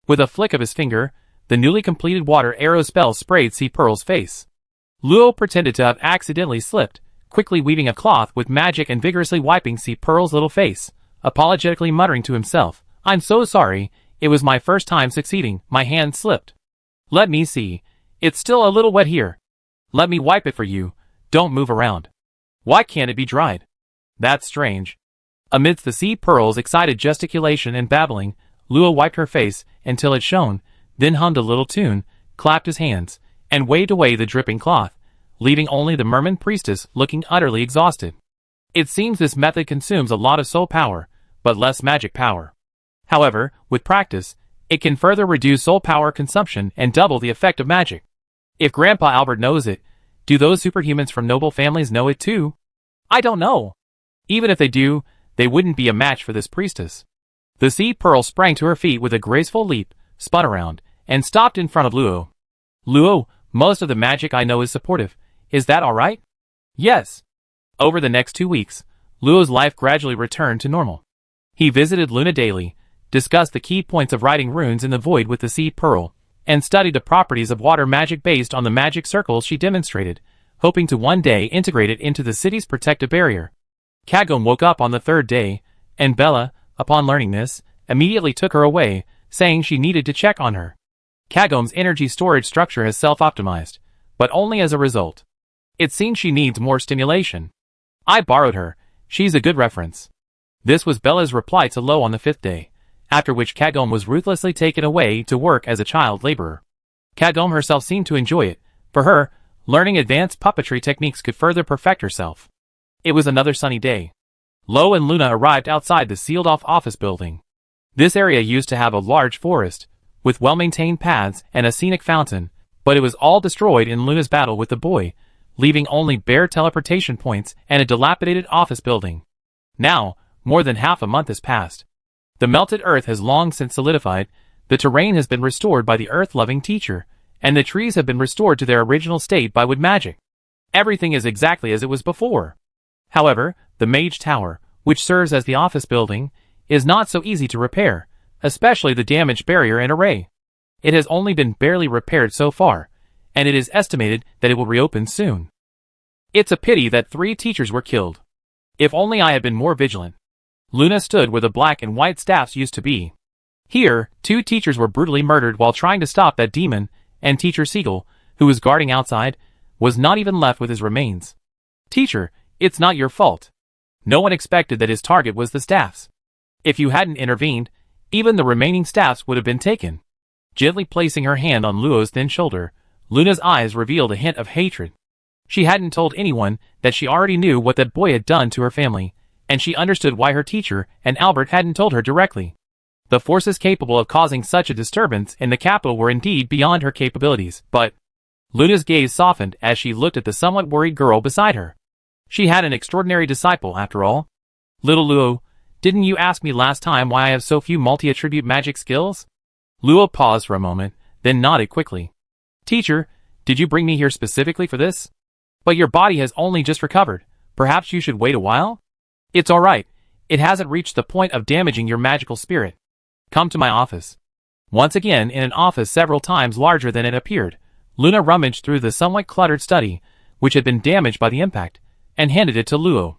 With a flick of his finger, the newly completed water arrow spell sprayed Seed Pearl's face. Luo pretended to have accidentally slipped, quickly weaving a cloth with magic and vigorously wiping Seed Pearl's little face, apologetically muttering to himself, I'm so sorry, it was my first time succeeding, my hand slipped. Let me see, it's still a little wet here. Let me wipe it for you, don't move around. Why can't it be dried? That's strange. Amidst the Seed Pearl's excited gesticulation and babbling, Luo wiped her face until it shone, then hummed a little tune, clapped his hands, and waved away the dripping cloth, leaving only the merman priestess looking utterly exhausted. It seems this method consumes a lot of soul power, but less magic power. However, with practice, it can further reduce soul power consumption and double the effect of magic. If Grandpa Albert knows it, do those superhumans from noble families know it too? I don't know. Even if they do, they wouldn't be a match for this priestess. The Seed Pearl sprang to her feet with a graceful leap, spun around, and stopped in front of Luo. Luo, most of the magic I know is supportive. Is that alright? Yes. Over the next 2 weeks, Luo's life gradually returned to normal. He visited Luna daily, discussed the key points of writing runes in the void with the Seed Pearl, and studied the properties of water magic based on the magic circles she demonstrated, hoping to one day integrate it into the city's protective barrier. Kagome woke up on the 3rd day, and Bella, upon learning this, immediately took her away, saying she needed to check on her. Kagome's energy storage structure has self-optimized, but only as a result. It seems she needs more stimulation. I borrowed her, she's a good reference. This was Bella's reply to Lo on the 5th day, after which Kagome was ruthlessly taken away to work as a child laborer. Kagome herself seemed to enjoy it. For her, learning advanced puppetry techniques could further perfect herself. It was another sunny day. Lo and Luna arrived outside the sealed-off office building. This area used to have a large forest, with well-maintained paths and a scenic fountain, but it was all destroyed in Luna's battle with the boy, leaving only bare teleportation points and a dilapidated office building. Now, more than half a month has passed. The melted earth has long since solidified, the terrain has been restored by the earth-loving teacher, and the trees have been restored to their original state by wood magic. Everything is exactly as it was before. However, the Mage Tower, which serves as the office building, is not so easy to repair, especially the damaged barrier and array. It has only been barely repaired so far, and it is estimated that it will reopen soon. It's a pity that 3 teachers were killed. If only I had been more vigilant. Luna stood where the black and white staffs used to be. Here, 2 teachers were brutally murdered while trying to stop that demon, and Teacher Siegel, who was guarding outside, was not even left with his remains. Teacher, it's not your fault. No one expected that his target was the staffs. If you hadn't intervened, even the remaining staffs would have been taken. Gently placing her hand on Luo's thin shoulder, Luna's eyes revealed a hint of hatred. She hadn't told anyone that she already knew what that boy had done to her family, and she understood why her teacher and Albert hadn't told her directly. The forces capable of causing such a disturbance in the capital were indeed beyond her capabilities, but Luna's gaze softened as she looked at the somewhat worried girl beside her. She had an extraordinary disciple, after all. Little Luo, didn't you ask me last time why I have so few multi-attribute magic skills? Luo paused for a moment, then nodded quickly. Teacher, did you bring me here specifically for this? But your body has only just recovered. Perhaps you should wait a while? It's alright. It hasn't reached the point of damaging your magical spirit. Come to my office. Once again in an office several times larger than it appeared, Luna rummaged through the somewhat cluttered study, which had been damaged by the impact, and handed it to Luo.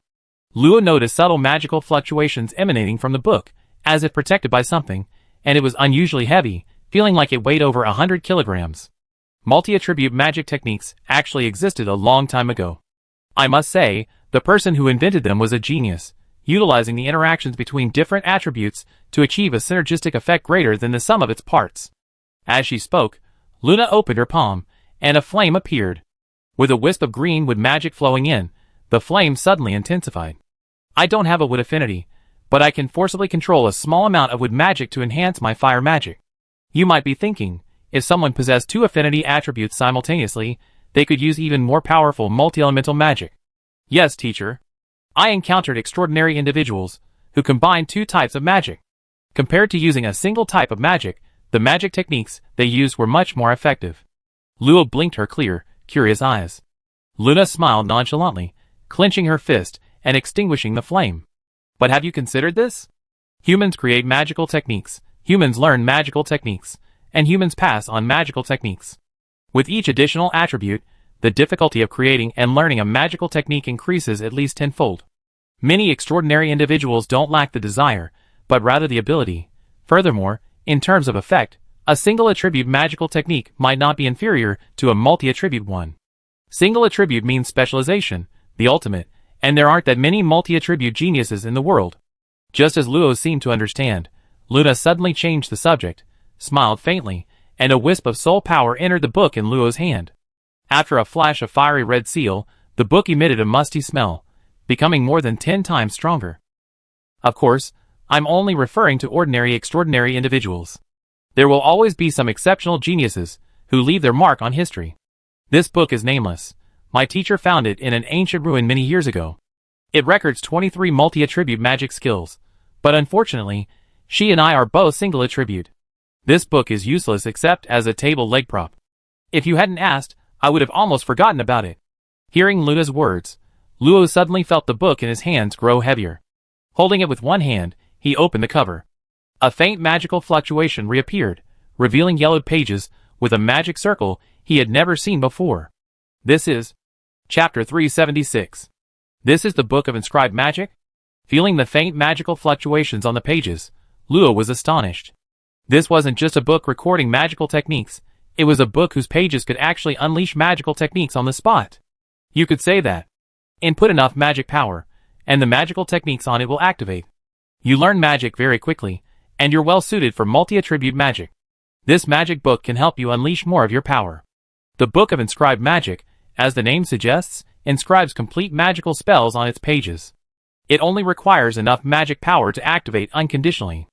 Luo noticed subtle magical fluctuations emanating from the book, as if protected by something, and it was unusually heavy, feeling like it weighed over 100 kilograms. Multi-attribute magic techniques actually existed a long time ago. I must say, the person who invented them was a genius, utilizing the interactions between different attributes to achieve a synergistic effect greater than the sum of its parts. As she spoke, Luna opened her palm, and a flame appeared. With a wisp of green wood magic flowing in, the flame suddenly intensified. I don't have a wood affinity, but I can forcibly control a small amount of wood magic to enhance my fire magic. You might be thinking, if someone possessed 2 affinity attributes simultaneously, they could use even more powerful multi-elemental magic. Yes, teacher. I encountered extraordinary individuals who combined 2 types of magic. Compared to using a single type of magic, the magic techniques they used were much more effective. Luo blinked her clear, curious eyes. Luna smiled nonchalantly, clenching her fist and extinguishing the flame. But have you considered this? Humans create magical techniques, humans learn magical techniques, and humans pass on magical techniques. With each additional attribute, the difficulty of creating and learning a magical technique increases at least tenfold. Many extraordinary individuals don't lack the desire, but rather the ability. Furthermore, in terms of effect, a single attribute magical technique might not be inferior to a multi-attribute one. Single attribute means specialization, the ultimate, and there aren't that many multi-attribute geniuses in the world. Just as Luo seemed to understand, Luna suddenly changed the subject, smiled faintly, and a wisp of soul power entered the book in Luo's hand. After a flash of fiery red seal, the book emitted a musty smell, becoming more than 10 times stronger. Of course, I'm only referring to ordinary extraordinary individuals. There will always be some exceptional geniuses who leave their mark on history. This book is nameless. My teacher found it in an ancient ruin many years ago. It records 23 multi-attribute magic skills, but unfortunately, she and I are both single attribute. This book is useless except as a table leg prop. If you hadn't asked, I would have almost forgotten about it. Hearing Luna's words, Luo suddenly felt the book in his hands grow heavier. Holding it with one hand, he opened the cover. A faint magical fluctuation reappeared, revealing yellowed pages with a magic circle he had never seen before. This is Chapter 376. This is the Book of Inscribed Magic? Feeling the faint magical fluctuations on the pages, Luo was astonished. This wasn't just a book recording magical techniques, it was a book whose pages could actually unleash magical techniques on the spot. You could say that. Input enough magic power, and the magical techniques on it will activate. You learn magic very quickly, and you're well suited for multi-attribute magic. This magic book can help you unleash more of your power. The Book of Inscribed Magic, as the name suggests, inscribes complete magical spells on its pages. It only requires enough magic power to activate unconditionally.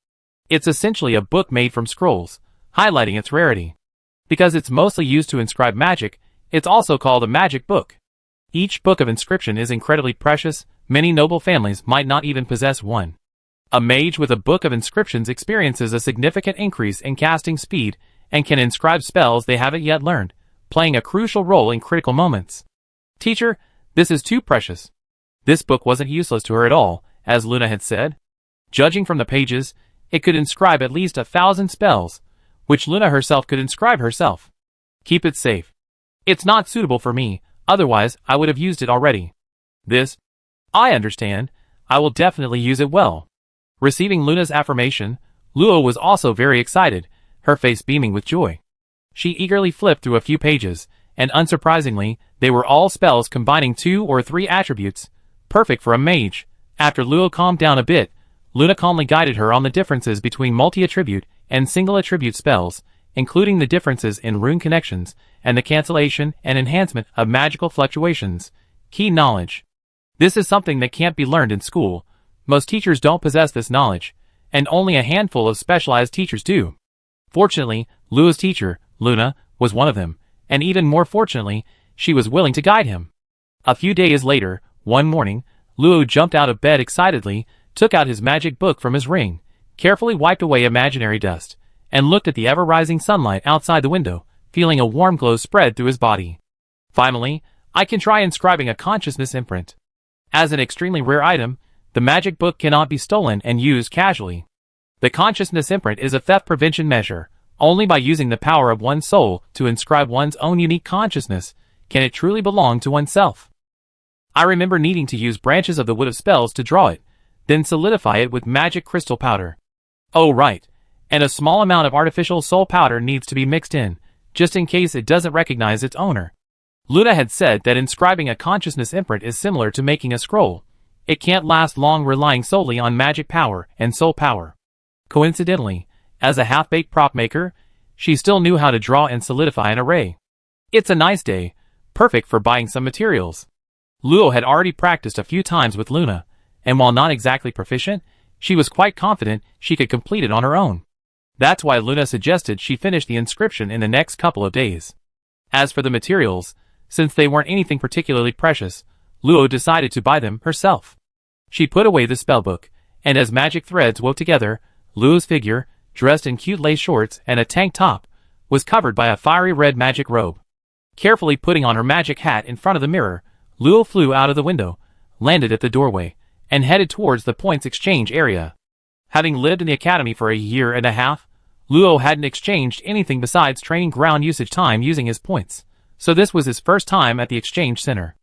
It's essentially a book made from scrolls, highlighting its rarity. Because it's mostly used to inscribe magic, it's also called a magic book. Each book of inscription is incredibly precious, many noble families might not even possess one. A mage with a book of inscriptions experiences a significant increase in casting speed and can inscribe spells they haven't yet learned, playing a crucial role in critical moments. Teacher, this is too precious. This book wasn't useless to her at all, as Luna had said. Judging from the pages, it could inscribe at least 1,000 spells, which Luna herself could inscribe herself. Keep it safe. It's not suitable for me, otherwise I would have used it already. This? I understand. I will definitely use it well. Receiving Luna's affirmation, Luo was also very excited, her face beaming with joy. She eagerly flipped through a few pages, and unsurprisingly, they were all spells combining 2 or 3 attributes, perfect for a mage. After Luo calmed down a bit, Luna calmly guided her on the differences between multi-attribute and single-attribute spells, including the differences in rune connections and the cancellation and enhancement of magical fluctuations. Key knowledge. This is something that can't be learned in school. Most teachers don't possess this knowledge, and only a handful of specialized teachers do. Fortunately, Luo's teacher, Luna, was one of them, and even more fortunately, she was willing to guide him. A few days later, one morning, Luo jumped out of bed excitedly, took out his magic book from his ring, carefully wiped away imaginary dust, and looked at the ever-rising sunlight outside the window, feeling a warm glow spread through his body. Finally, I can try inscribing a consciousness imprint. As an extremely rare item, the magic book cannot be stolen and used casually. The consciousness imprint is a theft prevention measure. Only by using the power of one's soul to inscribe one's own unique consciousness can it truly belong to oneself. I remember needing to use branches of the wood of spells to draw it, then solidify it with magic crystal powder. Oh right, and a small amount of artificial soul powder needs to be mixed in, just in case it doesn't recognize its owner. Luna had said that inscribing a consciousness imprint is similar to making a scroll. It can't last long relying solely on magic power and soul power. Coincidentally, as a half-baked prop maker, she still knew how to draw and solidify an array. It's a nice day, perfect for buying some materials. Luo had already practiced a few times with Luna, and while not exactly proficient, she was quite confident she could complete it on her own. That's why Luna suggested she finish the inscription in the next couple of days. As for the materials, since they weren't anything particularly precious, Luo decided to buy them herself. She put away the spellbook, and as magic threads wove together, Luo's figure, dressed in cute lace shorts and a tank top, was covered by a fiery red magic robe. Carefully putting on her magic hat in front of the mirror, Luo flew out of the window, landed at the doorway, and headed towards the points exchange area. Having lived in the academy for a year and a half, Luo hadn't exchanged anything besides training ground usage time using his points, so this was his first time at the exchange center.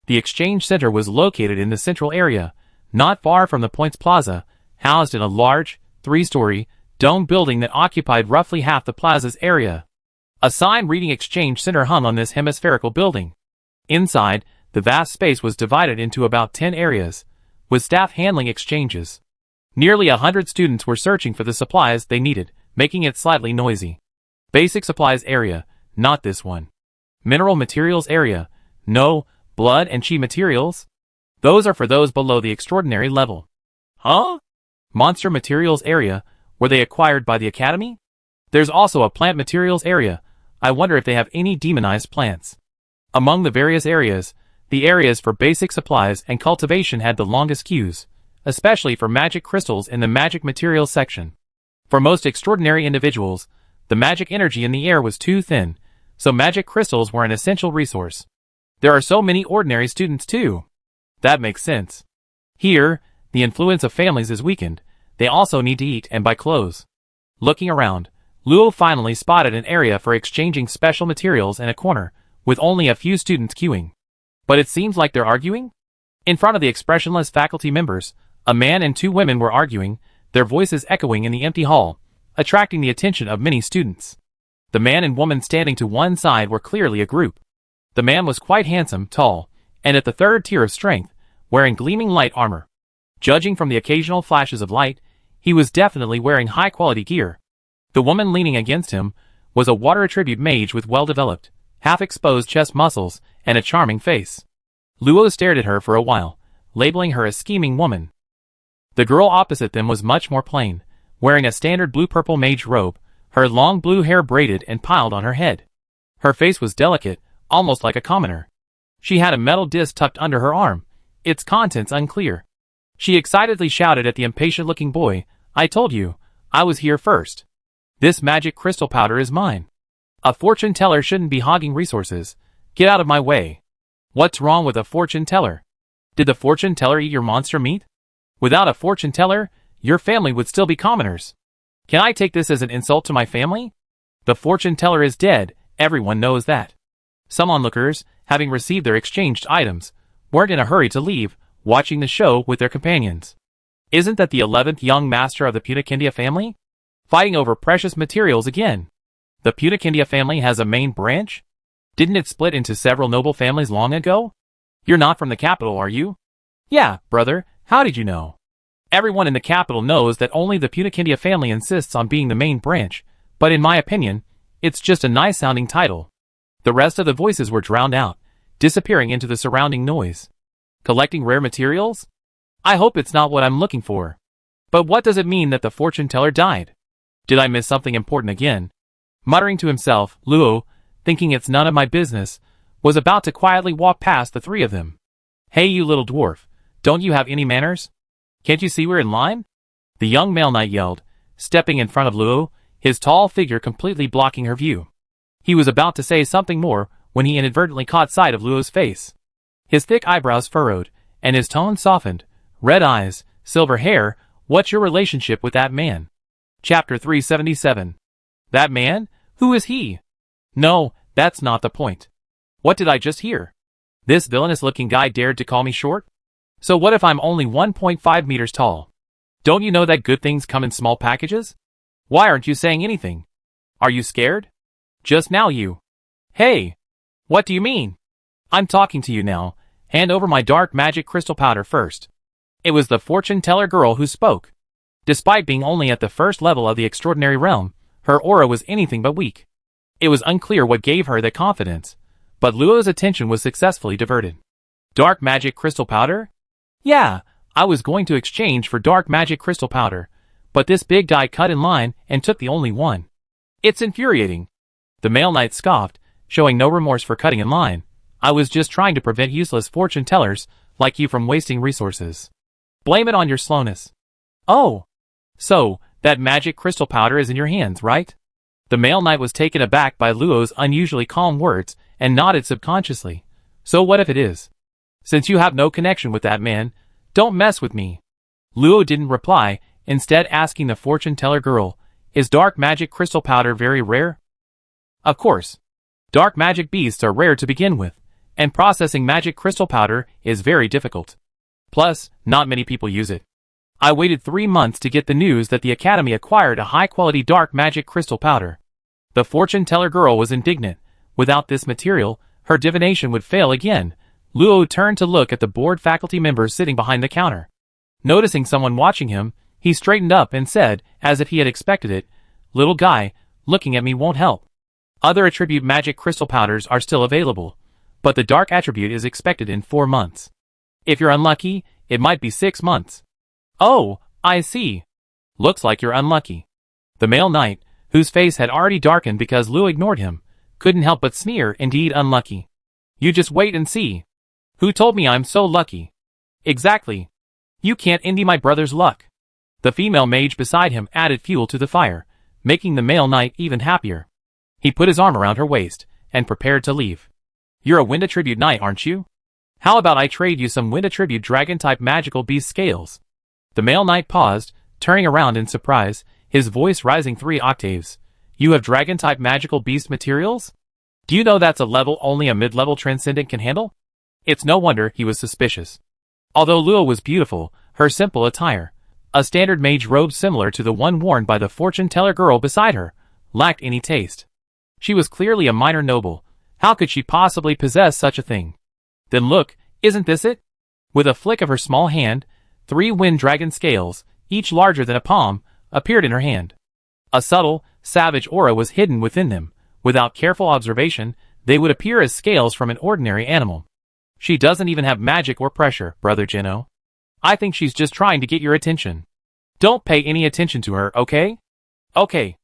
The exchange center was located in the central area, not far from the points plaza, housed in a large, 3-story, domed building that occupied roughly half the plaza's area. A sign reading Exchange Center hung on this hemispherical building. Inside, the vast space was divided into about 10 areas, with staff handling exchanges. Nearly 100 students were searching for the supplies they needed, making it slightly noisy. Basic supplies area, not this one. Mineral materials area, no. Blood and chi materials? Those are for those below the extraordinary level. Huh? Monster materials area, were they acquired by the academy? There's also a plant materials area. I wonder if they have any demonized plants. Among the various areas, the areas for basic supplies and cultivation had the longest queues, especially for magic crystals in the magic materials section. For most extraordinary individuals, the magic energy in the air was too thin, so magic crystals were an essential resource. There are so many ordinary students too. That makes sense. Here, the influence of families is weakened. They also need to eat and buy clothes. Looking around, Luo finally spotted an area for exchanging special materials in a corner, with only a few students queuing. But it seems like they're arguing? In front of the expressionless faculty members, a man and 2 women were arguing, their voices echoing in the empty hall, attracting the attention of many students. The man and woman standing to one side were clearly a group. The man was quite handsome, tall, and at the 3rd tier of strength, wearing gleaming light armor. Judging from the occasional flashes of light, he was definitely wearing high-quality gear. The woman leaning against him was a water attribute mage with well-developed, half-exposed chest muscles and a charming face. Luo stared at her for a while, labeling her a scheming woman. The girl opposite them was much more plain, wearing a standard blue-purple mage robe, her long blue hair braided and piled on her head. Her face was delicate, almost like a commoner. She had a metal disc tucked under her arm, its contents unclear. She excitedly shouted at the impatient-looking boy, "I told you, I was here first. This magic crystal powder is mine. A fortune teller shouldn't be hogging resources. Get out of my way." What's wrong with a fortune teller? Did the fortune teller eat your monster meat? Without a fortune teller, your family would still be commoners. Can I take this as an insult to my family? The fortune teller is dead, everyone knows that. Some onlookers, having received their exchanged items, weren't in a hurry to leave, watching the show with their companions. Isn't that the 11th young master of the Putakindia family? Fighting over precious materials again. The Putakindia family has a main branch? Didn't it split into several noble families long ago? You're not from the capital, are you? Yeah, brother, how did you know? Everyone in the capital knows that only the Putakindia family insists on being the main branch, but in my opinion, it's just a nice-sounding title. The rest of the voices were drowned out, disappearing into the surrounding noise. Collecting rare materials? I hope it's not what I'm looking for. But what does it mean that the fortune teller died? Did I miss something important again? Muttering to himself, Luo, thinking it's none of my business, was about to quietly walk past the three of them. Hey you little dwarf, don't you have any manners? Can't you see we're in line? The young male knight yelled, stepping in front of Luo, his tall figure completely blocking her view. He was about to say something more when he inadvertently caught sight of Luo's face. His thick eyebrows furrowed, and his tone softened. Red eyes, silver hair, what's your relationship with that man? Chapter 377. That man? Who is he? No, that's not the point. What did I just hear? This villainous-looking guy dared to call me short? So what if I'm only 1.5 meters tall? Don't you know that good things come in small packages? Why aren't you saying anything? Are you scared? Just now you. Hey! What do you mean? I'm talking to you now. Hand over my dark magic crystal powder first. It was the fortune teller girl who spoke. Despite being only at the first level of the extraordinary realm, her aura was anything but weak. It was unclear what gave her the confidence, but Luo's attention was successfully diverted. Dark magic crystal powder? Yeah, I was going to exchange for dark magic crystal powder, but this big guy cut in line and took the only one. It's infuriating. The male knight scoffed, showing no remorse for cutting in line. I was just trying to prevent useless fortune tellers like you from wasting resources. Blame it on your slowness. Oh. So, that magic crystal powder is in your hands, right? The male knight was taken aback by Luo's unusually calm words and nodded subconsciously. So what if it is? Since you have no connection with that man, don't mess with me. Luo didn't reply, instead asking the fortune teller girl, is dark magic crystal powder very rare? Of course. Dark magic beasts are rare to begin with, and processing magic crystal powder is very difficult. Plus, not many people use it. I waited 3 months to get the news that the Academy acquired a high-quality dark magic crystal powder. The fortune teller girl was indignant. Without this material, her divination would fail again. Luo turned to look at the bored faculty members sitting behind the counter. Noticing someone watching him, he straightened up and said, as if he had expected it, "Little guy, looking at me won't help. Other attribute magic crystal powders are still available, but the dark attribute is expected in 4 months. If you're unlucky, it might be 6 months. Oh, I see. Looks like you're unlucky." The male knight, whose face had already darkened because Luo ignored him, couldn't help but sneer, indeed unlucky. You just wait and see. Who told me I'm so lucky? Exactly. You can't envy my brother's luck. The female mage beside him added fuel to the fire, making the male knight even happier. He put his arm around her waist, and prepared to leave. You're a wind attribute knight, aren't you? How about I trade you some wind attribute dragon-type magical beast scales? The male knight paused, turning around in surprise, his voice rising 3 octaves. You have dragon-type magical beast materials? Do you know that's a level only a mid-level transcendent can handle? It's no wonder he was suspicious. Although Luo was beautiful, her simple attire, a standard mage robe similar to the one worn by the fortune teller girl beside her, lacked any taste. She was clearly a minor noble. How could she possibly possess such a thing? Then look, isn't this it? With a flick of her small hand, 3 wind dragon scales, each larger than a palm, appeared in her hand. A subtle, savage aura was hidden within them. Without careful observation, they would appear as scales from an ordinary animal. She doesn't even have magic or pressure, Brother Jino. I think she's just trying to get your attention. Don't pay any attention to her, okay? Okay.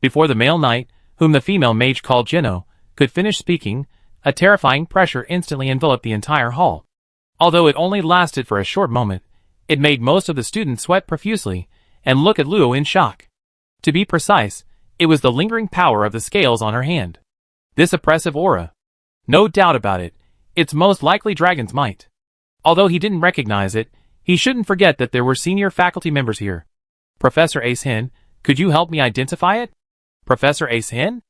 Before the male knight, whom the female mage called Jino, could finish speaking, a terrifying pressure instantly enveloped the entire hall. Although it only lasted for a short moment, it made most of the students sweat profusely and look at Luo in shock. To be precise, it was the lingering power of the scales on her hand. This oppressive aura. No doubt about it, it's most likely dragon's might. Although he didn't recognize it, he shouldn't forget that there were senior faculty members here. Professor Ace Hin, could you help me identify it? Professor Ace Hin?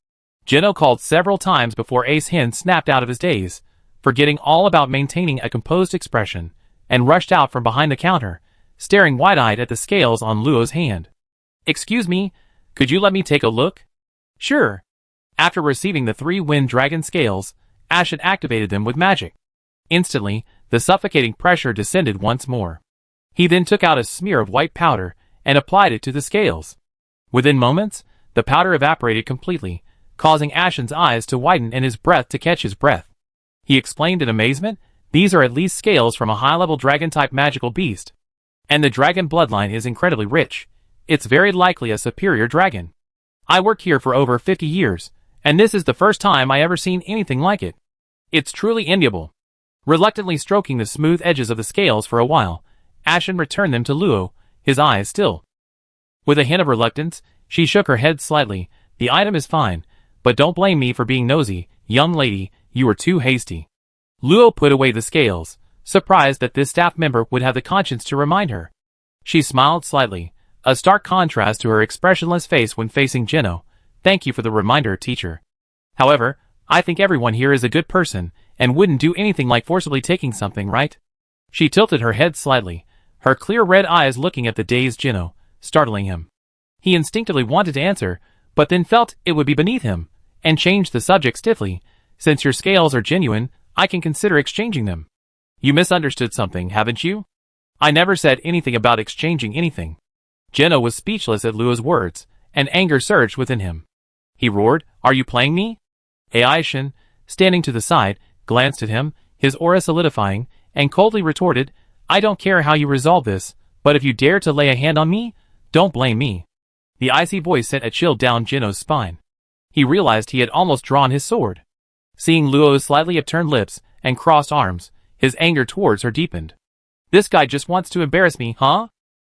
Jino called several times before Ace Hin snapped out of his daze, forgetting all about maintaining a composed expression, and rushed out from behind the counter, staring wide-eyed at the scales on Luo's hand. "Excuse me, could you let me take a look?" "Sure." After receiving the 3 wind dragon scales, Ashen activated them with magic. Instantly, the suffocating pressure descended once more. He then took out a smear of white powder and applied it to the scales. Within moments, the powder evaporated completely, causing Ashen's eyes to widen and his breath to catch his breath. He explained in amazement, "These are at least scales from a high-level dragon-type magical beast. And the dragon bloodline is incredibly rich. It's very likely a superior dragon. I worked here for over 50 years, and this is the first time I ever seen anything like it. It's truly enviable." Reluctantly stroking the smooth edges of the scales for a while, Ashen returned them to Luo, his eyes still. With a hint of reluctance, she shook her head slightly. "The item is fine, but don't blame me for being nosy, young lady, you were too hasty." Luo put away the scales, surprised that this staff member would have the conscience to remind her. She smiled slightly, a stark contrast to her expressionless face when facing Jino. "Thank you for the reminder, teacher. However, I think everyone here is a good person, and wouldn't do anything like forcibly taking something, right?" She tilted her head slightly, her clear red eyes looking at the dazed Jino, startling him. He instinctively wanted to answer, but then felt it would be beneath him, and changed the subject stiffly. "Since your scales are genuine, I can consider exchanging them." "You misunderstood something, haven't you? I never said anything about exchanging anything." Jino was speechless at Luo's words, and anger surged within him. He roared, "Are you playing me?" Aishin, standing to the side, glanced at him, his aura solidifying, and coldly retorted, "I don't care how you resolve this, but if you dare to lay a hand on me, don't blame me." The icy voice sent a chill down Jino's spine. He realized he had almost drawn his sword. Seeing Luo's slightly upturned lips and crossed arms, his anger towards her deepened. "This guy just wants to embarrass me, huh?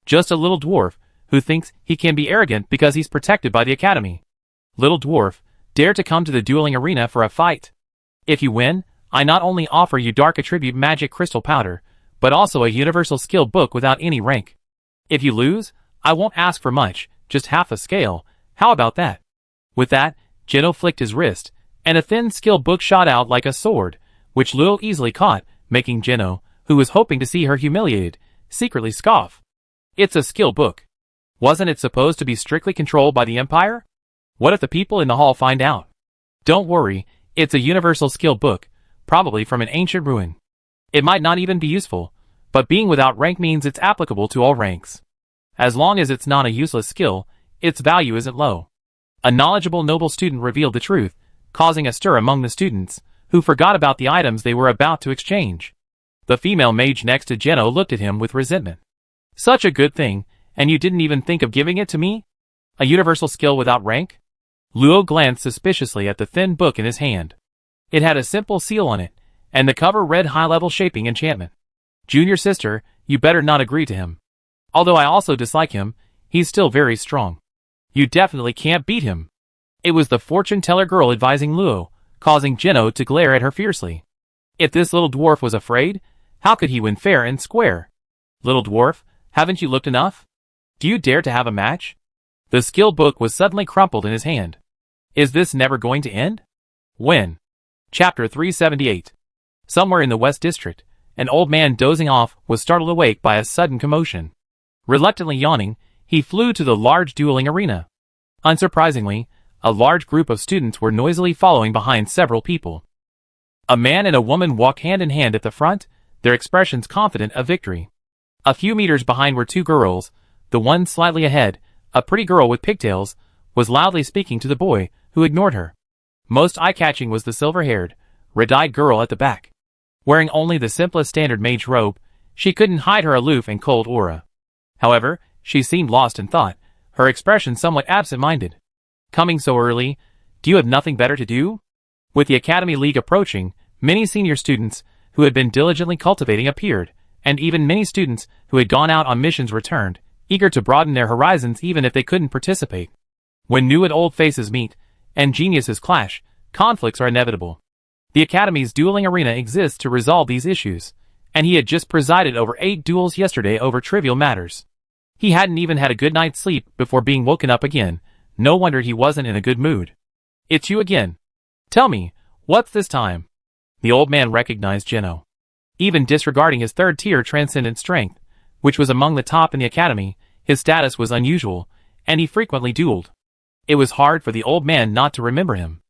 Just a little dwarf, who thinks he can be arrogant because he's protected by the academy. Little dwarf, dare to come to the dueling arena for a fight. If you win, I not only offer you dark attribute magic crystal powder, but also a universal skill book without any rank. If you lose, I won't ask for much, just half a scale. How about that?" With that, Jino flicked his wrist, and a thin skill book shot out like a sword, which Luo easily caught, making Jino, who was hoping to see her humiliated, secretly scoff. "It's a skill book. Wasn't it supposed to be strictly controlled by the Empire? What if the people in the hall find out?" "Don't worry, it's a universal skill book, probably from an ancient ruin. It might not even be useful, but being without rank means it's applicable to all ranks. As long as it's not a useless skill, its value isn't low." A knowledgeable noble student revealed the truth, causing a stir among the students, who forgot about the items they were about to exchange. The female mage next to Jino looked at him with resentment. "Such a good thing, and you didn't even think of giving it to me? A universal skill without rank?" Luo glanced suspiciously at the thin book in his hand. It had a simple seal on it, and the cover read high-level shaping enchantment. "Junior sister, you better not agree to him. Although I also dislike him, he's still very strong. You definitely can't beat him." It was the fortune-teller girl advising Luo, causing Jino to glare at her fiercely. If this little dwarf was afraid, how could he win fair and square? "Little dwarf, haven't you looked enough? Do you dare to have a match?" The skill book was suddenly crumpled in his hand. Is this never going to end? When? Chapter 378. Somewhere in the West District, an old man dozing off was startled awake by a sudden commotion. Reluctantly yawning, he flew to the large dueling arena. Unsurprisingly, a large group of students were noisily following behind several people. A man and a woman walked hand in hand at the front, their expressions confident of victory. A few meters behind were 2 girls. The one slightly ahead, a pretty girl with pigtails, was loudly speaking to the boy, who ignored her. Most eye-catching was the silver-haired, red-eyed girl at the back. Wearing only the simplest standard mage robe, she couldn't hide her aloof and cold aura. However, she seemed lost in thought, her expression somewhat absent-minded. "Coming so early, do you have nothing better to do?" With the Academy League approaching, many senior students, who had been diligently cultivating appeared, and even many students who had gone out on missions returned, eager to broaden their horizons even if they couldn't participate. When new and old faces meet, and geniuses clash, conflicts are inevitable. The Academy's dueling arena exists to resolve these issues, and he had just presided over 8 duels yesterday over trivial matters. He hadn't even had a good night's sleep before being woken up again. No wonder he wasn't in a good mood. It's you again. Tell me, what's this time? The old man recognized Jeno. Even disregarding his third-tier transcendent strength, which was among the top in the academy, his status was unusual, and he frequently dueled. It was hard for the old man not to remember him.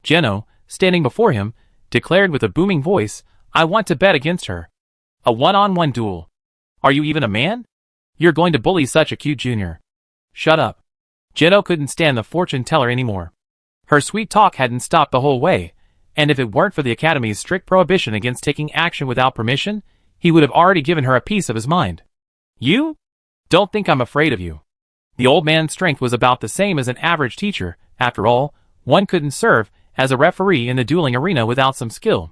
Jeno, standing before him, declared with a booming voice, I want to bet against her. A one-on-one duel. Are you even a man? You're going to bully such a cute junior. Shut up. Jeno couldn't stand the fortune teller anymore. Her sweet talk hadn't stopped the whole way, and if it weren't for the Academy's strict prohibition against taking action without permission, he would have already given her a piece of his mind. You? Don't think I'm afraid of you. The old man's strength was about the same as an average teacher. After all, one couldn't serve as a referee in the dueling arena without some skill.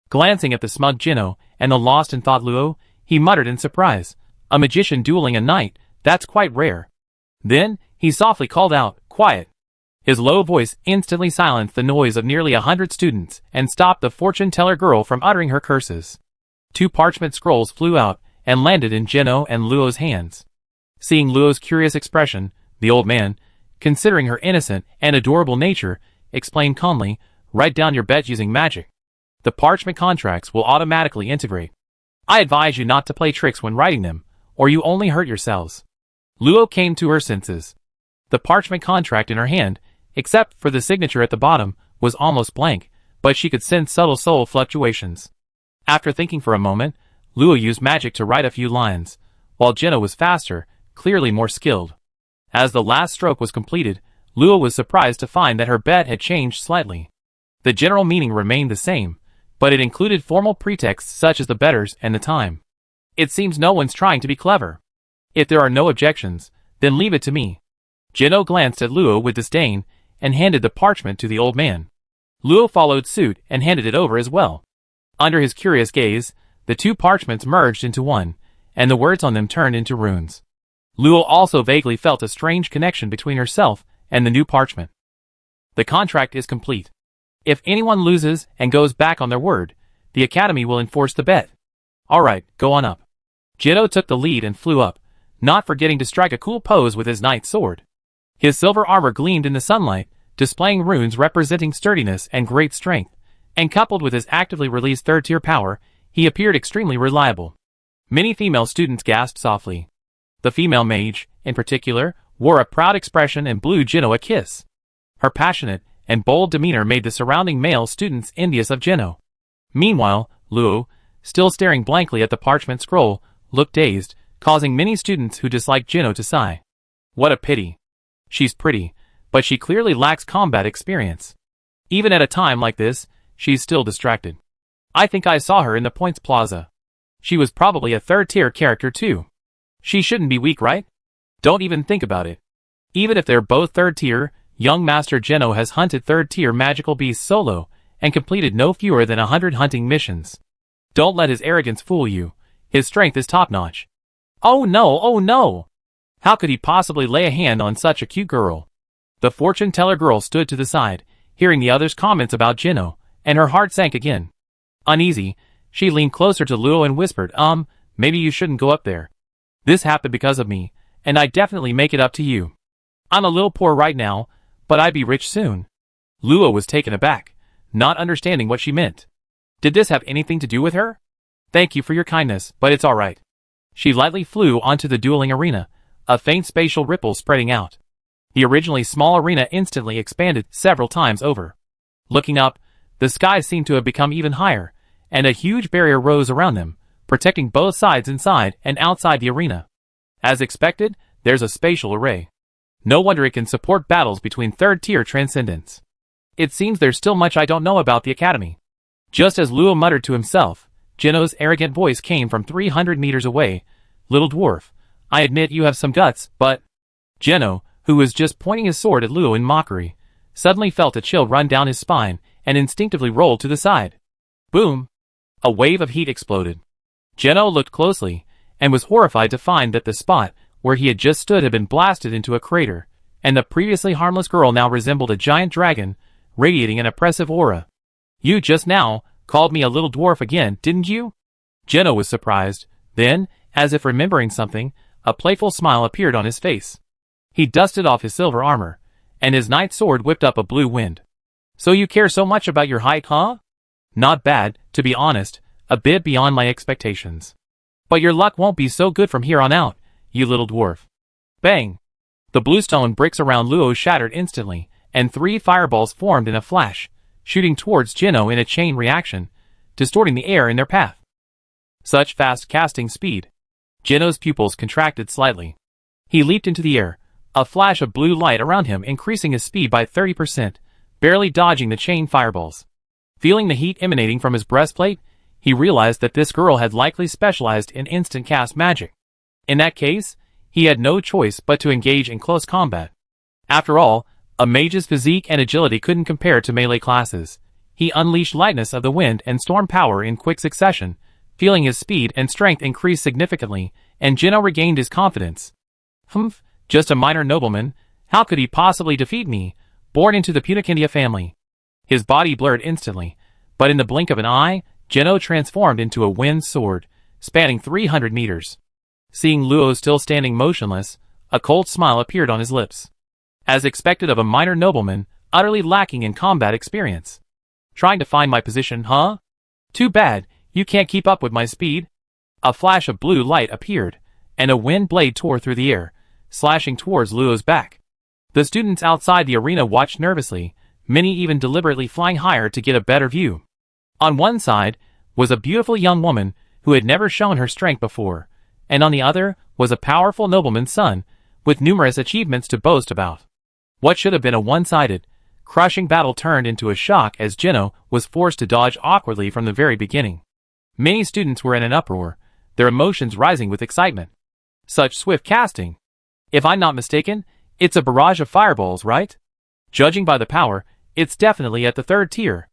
Glancing at the smug Jeno and the lost in thought Luo, he muttered in surprise, a magician dueling a knight, that's quite rare. Then, he softly called out, quiet. His low voice instantly silenced the noise of nearly 100 students and stopped the fortune-teller girl from uttering her curses. 2 parchment scrolls flew out and landed in Jeno and Luo's hands. Seeing Luo's curious expression, the old man, considering her innocent and adorable nature, explained calmly, write down your bet using magic. The parchment contracts will automatically integrate. I advise you not to play tricks when writing them, or you only hurt yourselves. Luo came to her senses. The parchment contract in her hand, except for the signature at the bottom, was almost blank, but she could sense subtle soul fluctuations. After thinking for a moment, Luo used magic to write a few lines, while Jeno was faster, clearly more skilled. As the last stroke was completed, Luo was surprised to find that her bet had changed slightly. The general meaning remained the same, but it included formal pretexts such as the betters and the time. It seems no one's trying to be clever. If there are no objections, then leave it to me. Jeno glanced at Luo with disdain and handed the parchment to the old man. Luo followed suit and handed it over as well. Under his curious gaze, the 2 parchments merged into one, and the words on them turned into runes. Luo also vaguely felt a strange connection between herself and the new parchment. The contract is complete. If anyone loses and goes back on their word, the Academy will enforce the bet. Alright, go on up. Jeno took the lead and flew up, not forgetting to strike a cool pose with his knight's sword. His silver armor gleamed in the sunlight, displaying runes representing sturdiness and great strength, and coupled with his actively released third-tier power, he appeared extremely reliable. Many female students gasped softly. The female mage, in particular, wore a proud expression and blew Jeno a kiss. Her passionate and bold demeanor made the surrounding male students envious of Jeno. Meanwhile, Luo, still staring blankly at the parchment scroll, looked dazed, causing many students who disliked Jeno to sigh. What a pity. She's pretty, but she clearly lacks combat experience. Even at a time like this, she's still distracted. I think I saw her in the Points Plaza. She was probably a third-tier character too. She shouldn't be weak, right? Don't even think about it. Even if they're both third-tier, young Master Jeno has hunted third-tier magical beasts solo and completed no fewer than 100 hunting missions. Don't let his arrogance fool you. His strength is top-notch. Oh no, oh no! How could he possibly lay a hand on such a cute girl? The fortune-teller girl stood to the side, hearing the others' comments about Jeno, and her heart sank again. Uneasy, she leaned closer to Luo and whispered, maybe you shouldn't go up there. This happened because of me, and I'd definitely make it up to you. I'm a little poor right now, but I'd be rich soon. Luo was taken aback, not understanding what she meant. Did this have anything to do with her? Thank you for your kindness, but it's alright. She lightly flew onto the dueling arena, a faint spatial ripple spreading out. The originally small arena instantly expanded several times over. Looking up, the sky seemed to have become even higher, and a huge barrier rose around them, protecting both sides inside and outside the arena. As expected, there's a spatial array. No wonder it can support battles between third-tier transcendents. It seems there's still much I don't know about the Academy. Just as Luo muttered to himself, Jeno's arrogant voice came from 300 meters away. Little dwarf, I admit you have some guts, but... Jeno, who was just pointing his sword at Luo in mockery, suddenly felt a chill run down his spine and instinctively rolled to the side. Boom! A wave of heat exploded. Jeno looked closely, and was horrified to find that the spot where he had just stood had been blasted into a crater, and the previously harmless girl now resembled a giant dragon, radiating an oppressive aura. You just now called me a little dwarf again, didn't you? Jeno was surprised. Then, as if remembering something, a playful smile appeared on his face. He dusted off his silver armor, and his knight's sword whipped up a blue wind. So you care so much about your height, huh? Not bad, to be honest, a bit beyond my expectations. But your luck won't be so good from here on out, you little dwarf. Bang! The bluestone bricks around Luo shattered instantly, and 3 fireballs formed in a flash, shooting towards Jinno in a chain reaction, distorting the air in their path. Such fast casting speed. Jinno's pupils contracted slightly. He leaped into the air, a flash of blue light around him increasing his speed by 30%, barely dodging the chain fireballs. Feeling the heat emanating from his breastplate, he realized that this girl had likely specialized in instant cast magic. In that case, he had no choice but to engage in close combat. After all, a mage's physique and agility couldn't compare to melee classes. He unleashed lightness of the wind and storm power in quick succession, feeling his speed and strength increase significantly, and Jinno regained his confidence. Humph, just a minor nobleman, how could he possibly defeat me, born into the Punikindia family? His body blurred instantly, but in the blink of an eye, Jinno transformed into a wind sword, spanning 300 meters. Seeing Luo still standing motionless, a cold smile appeared on his lips. As expected of a minor nobleman, utterly lacking in combat experience. Trying to find my position, huh? Too bad, you can't keep up with my speed. A flash of blue light appeared, and a wind blade tore through the air, slashing towards Luo's back. The students outside the arena watched nervously, many even deliberately flying higher to get a better view. On one side was a beautiful young woman who had never shown her strength before, and on the other was a powerful nobleman's son, with numerous achievements to boast about. What should have been a one-sided, crushing battle turned into a shock as Jinno was forced to dodge awkwardly from the very beginning. Many students were in an uproar, their emotions rising with excitement. Such swift casting! If I'm not mistaken, it's a barrage of fireballs, right? Judging by the power, it's definitely at the 3rd tier.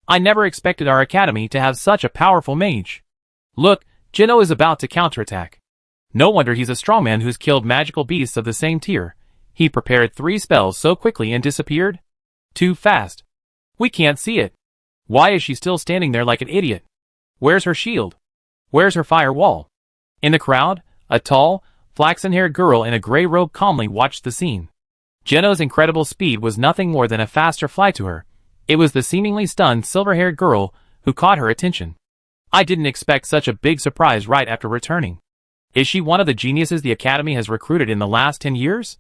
I never expected our academy to have such a powerful mage. Look, Jinno is about to counterattack. No wonder he's a strongman who's killed magical beasts of the same tier. He prepared 3 spells so quickly and disappeared? Too fast. We can't see it. Why is she still standing there like an idiot? Where's her shield? Where's her firewall? In the crowd, a tall, flaxen-haired girl in a gray robe calmly watched the scene. Jinno's incredible speed was nothing more than a faster flight to her. It was the seemingly stunned silver-haired girl who caught her attention. I didn't expect such a big surprise right after returning. Is she one of the geniuses the Academy has recruited in the last 10 years?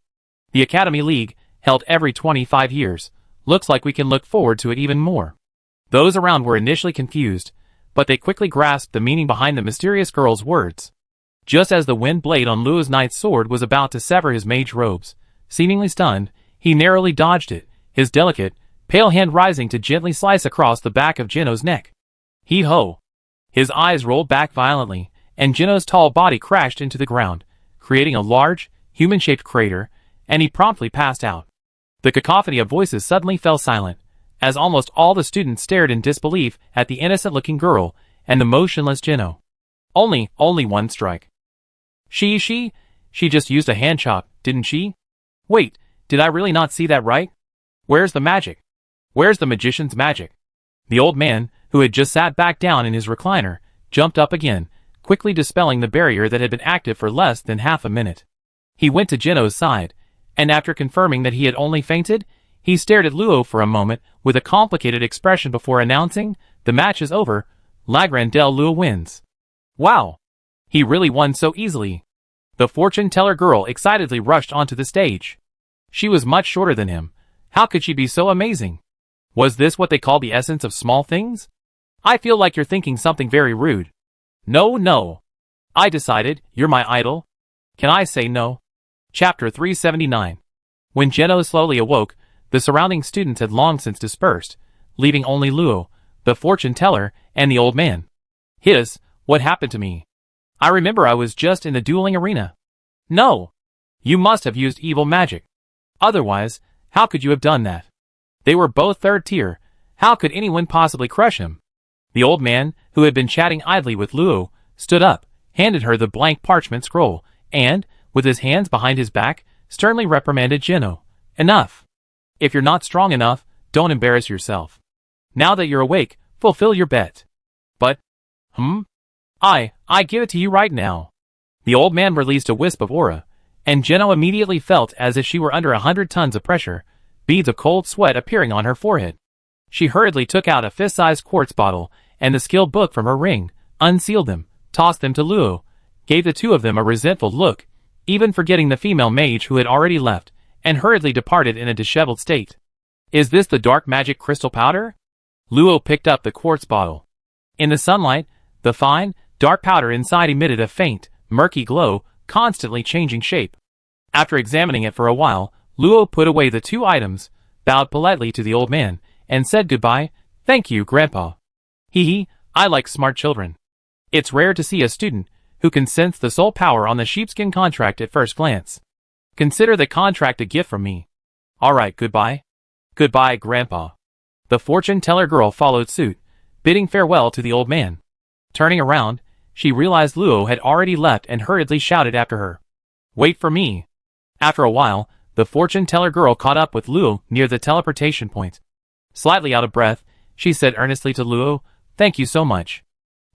The Academy League, held every 25 years, looks like we can look forward to it even more. Those around were initially confused, but they quickly grasped the meaning behind the mysterious girl's words. Just as the wind blade on Luo's knight's sword was about to sever his mage robes, seemingly stunned, he narrowly dodged it, his delicate, pale hand rising to gently slice across the back of Jinno's neck. Hee-ho! His eyes rolled back violently, and Jinno's tall body crashed into the ground, creating a large, human-shaped crater, and he promptly passed out. The cacophony of voices suddenly fell silent, as almost all the students stared in disbelief at the innocent-looking girl and the motionless Jinno. Only one strike. She just used a hand chop, didn't she? Wait, did I really not see that right? Where's the magic? Where's the magician's magic? The old man, who had just sat back down in his recliner, jumped up again, quickly dispelling the barrier that had been active for less than half a minute. He went to Jinno's side, and after confirming that he had only fainted, he stared at Luo for a moment with a complicated expression before announcing, "The match is over, Lagrandel Luo wins." Wow! He really won so easily. The fortune-teller girl excitedly rushed onto the stage. She was much shorter than him. How could she be so amazing? Was this what they call the essence of small things? I feel like you're thinking something very rude. No. I decided, you're my idol. Can I say no? Chapter 379. When Jinno slowly awoke, the surrounding students had long since dispersed, leaving only Luo, the fortune-teller, and the old man. Hiss, what happened to me? I remember I was just in the dueling arena. No! You must have used evil magic. Otherwise, how could you have done that? They were both 3rd tier. How could anyone possibly crush him? The old man, who had been chatting idly with Luo, stood up, handed her the blank parchment scroll, and, with his hands behind his back, sternly reprimanded Jinno. Enough. If you're not strong enough, don't embarrass yourself. Now that you're awake, fulfill your bet. But, I give it to you right now. The old man released a wisp of aura, and Jinno immediately felt as if she were under 100 tons of pressure, beads of cold sweat appearing on her forehead. She hurriedly took out a fist-sized quartz bottle and the skill book from her ring, unsealed them, tossed them to Luo, gave the two of them a resentful look, even forgetting the female mage who had already left, and hurriedly departed in a disheveled state. Is this the dark magic crystal powder? Luo picked up the quartz bottle. In the sunlight, the fine, dark powder inside emitted a faint, murky glow, constantly changing shape. After examining it for a while, Luo put away the two items, bowed politely to the old man, and said goodbye. Thank you, Grandpa. Hee, I like smart children. It's rare to see a student who can sense the soul power on the sheepskin contract at first glance. Consider the contract a gift from me. Alright, goodbye. Goodbye, Grandpa. The fortune teller girl followed suit, bidding farewell to the old man. Turning around, she realized Luo had already left and hurriedly shouted after her. Wait for me. After a while, the fortune teller girl caught up with Luo near the teleportation point. Slightly out of breath, she said earnestly to Luo, Thank you so much.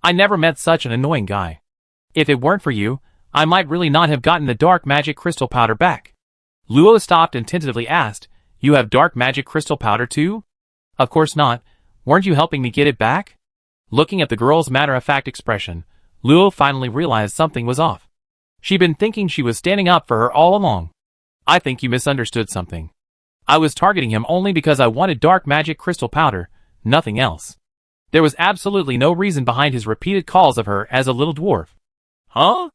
I never met such an annoying guy. If it weren't for you, I might really not have gotten the dark magic crystal powder back. Luo stopped and tentatively asked, You have dark magic crystal powder too? Of course not. Weren't you helping me get it back? Looking at the girl's matter-of-fact expression, Luo finally realized something was off. She'd been thinking she was standing up for her all along. I think you misunderstood something. I was targeting him only because I wanted dark magic crystal powder, nothing else. There was absolutely no reason behind his repeated calls of her as a little dwarf. Huh?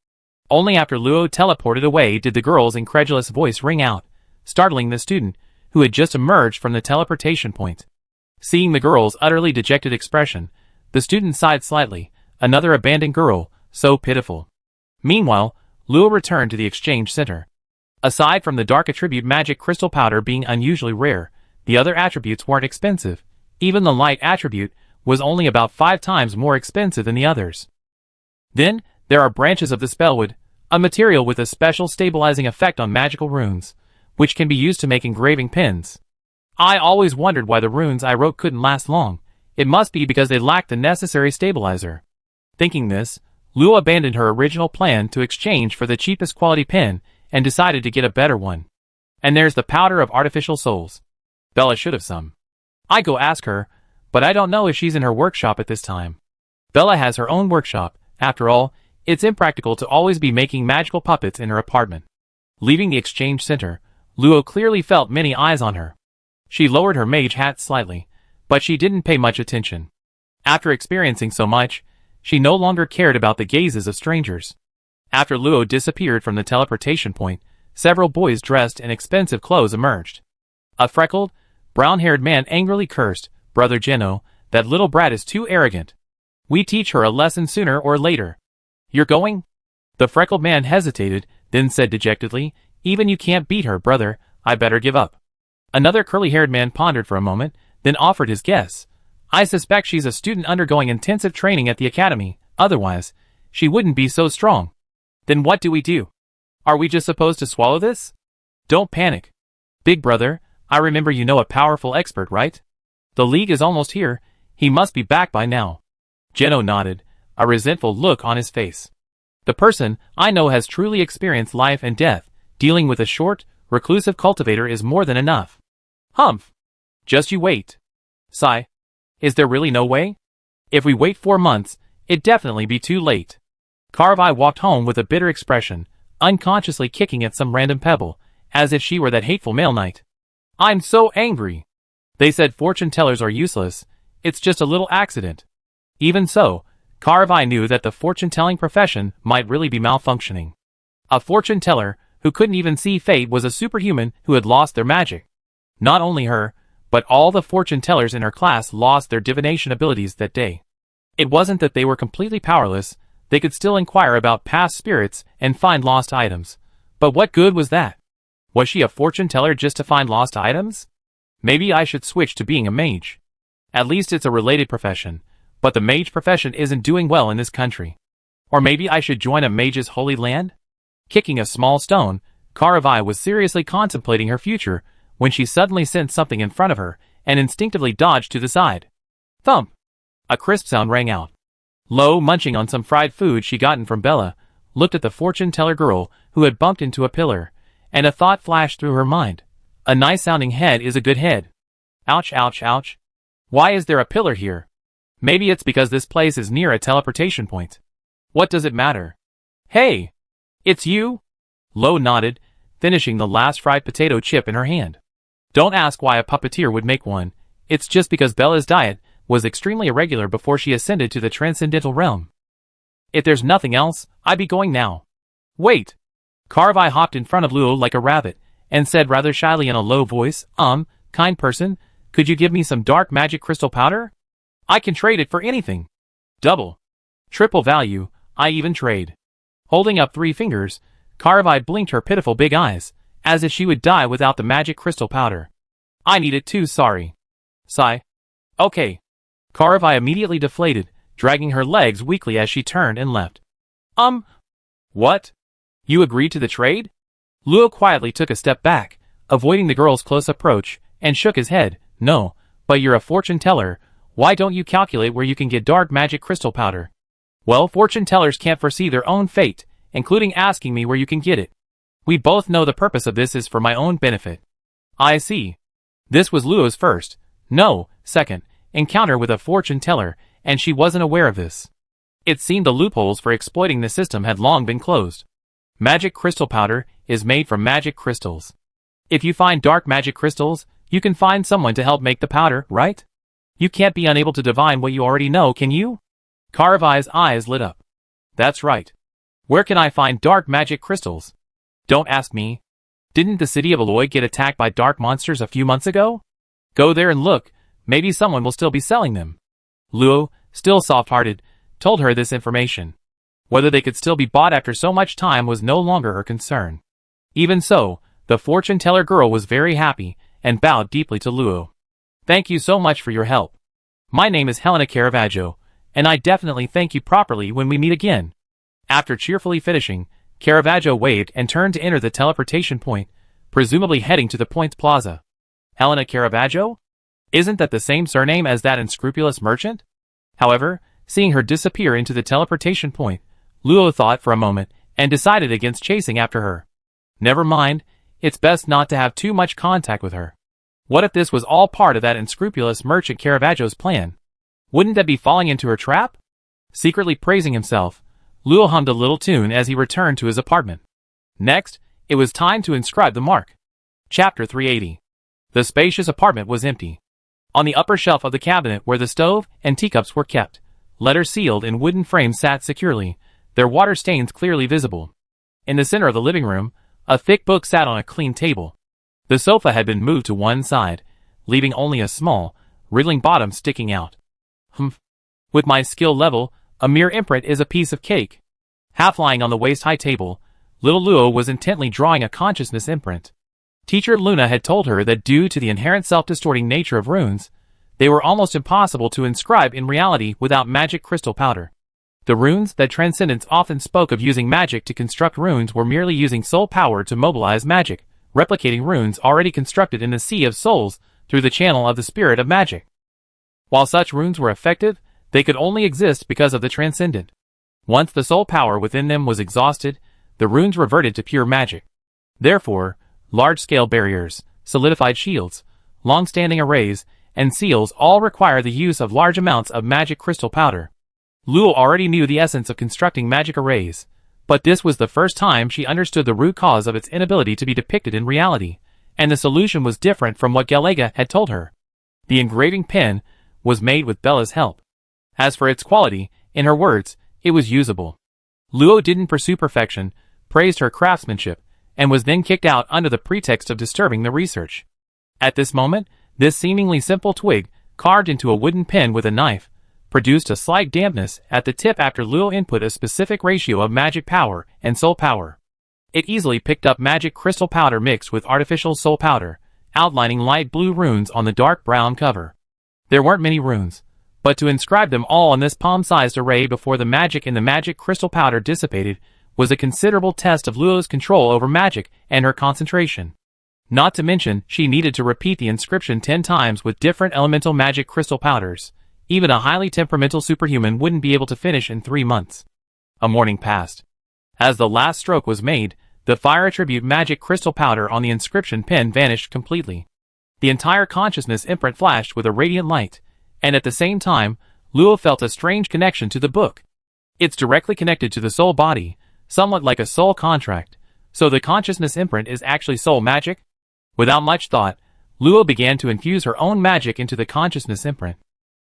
Only after Luo teleported away did the girl's incredulous voice ring out, startling the student, who had just emerged from the teleportation point. Seeing the girl's utterly dejected expression, the student sighed slightly. Another abandoned girl, so pitiful. Meanwhile, Luo returned to the exchange center. Aside from the dark attribute magic crystal powder being unusually rare, the other attributes weren't expensive. Even the light attribute was only about 5 times more expensive than the others. Then, there are branches of the spellwood, a material with a special stabilizing effect on magical runes, which can be used to make engraving pens. I always wondered why the runes I wrote couldn't last long. It must be because they lacked the necessary stabilizer. Thinking this, Luo abandoned her original plan to exchange for the cheapest quality pen and decided to get a better one. And there's the powder of artificial souls. Bella should have some. I go ask her, but I don't know if she's in her workshop at this time. Bella has her own workshop. After all, it's impractical to always be making magical puppets in her apartment. Leaving the exchange center, Luo clearly felt many eyes on her. She lowered her mage hat slightly, but she didn't pay much attention. After experiencing so much, she no longer cared about the gazes of strangers. After Luo disappeared from the teleportation point, several boys dressed in expensive clothes emerged. A freckled, brown-haired man angrily cursed, Brother Geno, that little brat is too arrogant. We teach her a lesson sooner or later. You're going? The freckled man hesitated, then said dejectedly, Even you can't beat her, brother, I better give up. Another curly-haired man pondered for a moment, then offered his guess. I suspect she's a student undergoing intensive training at the academy, otherwise, she wouldn't be so strong. Then what do we do? Are we just supposed to swallow this? Don't panic. Big brother, I remember you know a powerful expert, right? The league is almost here, he must be back by now. Geno nodded, a resentful look on his face. The person I know has truly experienced life and death. Dealing with a short, reclusive cultivator is more than enough. Humph. Just you wait. Sigh. Is there really no way? If we wait 4 months, it'd definitely be too late. Carvi walked home with a bitter expression, unconsciously kicking at some random pebble, as if she were that hateful male knight. I'm so angry. They said fortune tellers are useless, it's just a little accident. Even so, Carvi knew that the fortune-telling profession might really be malfunctioning. A fortune teller who couldn't even see fate was a superhuman who had lost their magic. Not only her, but all the fortune tellers in her class lost their divination abilities that day. It wasn't that they were completely powerless, they could still inquire about past spirits and find lost items. But what good was that? Was she a fortune teller just to find lost items? Maybe I should switch to being a mage. At least it's a related profession, but the mage profession isn't doing well in this country. Or maybe I should join a mage's holy land? Kicking a small stone, Carvi was seriously contemplating her future when she suddenly sensed something in front of her and instinctively dodged to the side. Thump! A crisp sound rang out. Lo, munching on some fried food she'd gotten from Bella, looked at the fortune-teller girl who had bumped into a pillar, and a thought flashed through her mind. A nice-sounding head is a good head. Ouch, ouch, ouch. Why is there a pillar here? Maybe it's because this place is near a teleportation point. What does it matter? Hey! It's you? Lo nodded, finishing the last fried potato chip in her hand. Don't ask why a puppeteer would make one. It's just because Bella's diet was extremely irregular before she ascended to the transcendental realm. If there's nothing else, I'd be going now. Wait! Carvi hopped in front of Luo like a rabbit, and said rather shyly in a low voice, kind person, could you give me some dark magic crystal powder? I can trade it for anything. Double. Triple value, I even trade. Holding up 3 fingers, Carvi blinked her pitiful big eyes, as if she would die without the magic crystal powder. I need it too, sorry. Sigh. Okay. Carvi immediately deflated, dragging her legs weakly as she turned and left. What? You agreed to the trade? Luo quietly took a step back, avoiding the girl's close approach, and shook his head. No, but you're a fortune teller. Why don't you calculate where you can get dark magic crystal powder? Well, fortune tellers can't foresee their own fate, including asking me where you can get it. We both know the purpose of this is for my own benefit. I see. This was Luo's first, no, second, encounter with a fortune teller, and she wasn't aware of this. It seemed the loopholes for exploiting the system had long been closed. Magic crystal powder is made from magic crystals. If you find dark magic crystals, you can find someone to help make the powder, right? You can't be unable to divine what you already know, can you? Carvi's eyes lit up. That's right. Where can I find dark magic crystals? Don't ask me. Didn't the city of Aloy get attacked by dark monsters a few months ago? Go there and look, maybe someone will still be selling them. Luo, still soft-hearted, told her this information. Whether they could still be bought after so much time was no longer her concern. Even so, the fortune teller girl was very happy, and bowed deeply to Luo. Thank you so much for your help. My name is Helena Caravaggio, and I definitely thank you properly when we meet again. After cheerfully finishing, Caravaggio waved and turned to enter the teleportation point, presumably heading to the point's plaza. Helena Caravaggio? Isn't that the same surname as that unscrupulous merchant? However, seeing her disappear into the teleportation point, Luo thought for a moment and decided against chasing after her. Never mind, it's best not to have too much contact with her. What if this was all part of that unscrupulous merchant Caravaggio's plan? Wouldn't that be falling into her trap? Secretly praising himself, Luo hummed a little tune as he returned to his apartment. Next, it was time to inscribe the mark. Chapter 380. The spacious apartment was empty. On the upper shelf of the cabinet where the stove and teacups were kept, letters sealed in wooden frames sat securely, their water stains clearly visible. In the center of the living room, a thick book sat on a clean table. The sofa had been moved to one side, leaving only a small, wriggling bottom sticking out. With my skill level, a mere imprint is a piece of cake. Half lying on the waist-high table, little Luo was intently drawing a consciousness imprint. Teacher Luna had told her that due to the inherent self-distorting nature of runes, they were almost impossible to inscribe in reality without magic crystal powder. The runes that Transcendence often spoke of using magic to construct runes were merely using soul power to mobilize magic, replicating runes already constructed in the Sea of Souls through the channel of the spirit of magic. While such runes were effective, they could only exist because of the Transcendent. Once the soul power within them was exhausted, the runes reverted to pure magic. Therefore, large-scale barriers, solidified shields, long-standing arrays, and seals all require the use of large amounts of magic crystal powder. Luo already knew the essence of constructing magic arrays, but this was the first time she understood the root cause of its inability to be depicted in reality, and the solution was different from what Galega had told her. The engraving pen was made with Bella's help. As for its quality, in her words, it was usable. Luo didn't pursue perfection, praised her craftsmanship, and was then kicked out under the pretext of disturbing the research. At this moment, this seemingly simple twig, carved into a wooden pen with a knife, produced a slight dampness at the tip after Luo input a specific ratio of magic power and soul power. It easily picked up magic crystal powder mixed with artificial soul powder, outlining light blue runes on the dark brown cover. There weren't many runes, but to inscribe them all on this palm-sized array before the magic in the magic crystal powder dissipated was a considerable test of Luo's control over magic and her concentration. Not to mention, she needed to repeat the inscription 10 times with different elemental magic crystal powders. Even a highly temperamental superhuman wouldn't be able to finish in 3 months. A morning passed. As the last stroke was made, the fire attribute magic crystal powder on the inscription pen vanished completely. The entire consciousness imprint flashed with a radiant light, and at the same time, Luo felt a strange connection to the book. It's directly connected to the soul body, somewhat like a soul contract, so the consciousness imprint is actually soul magic? Without much thought, Luo began to infuse her own magic into the consciousness imprint.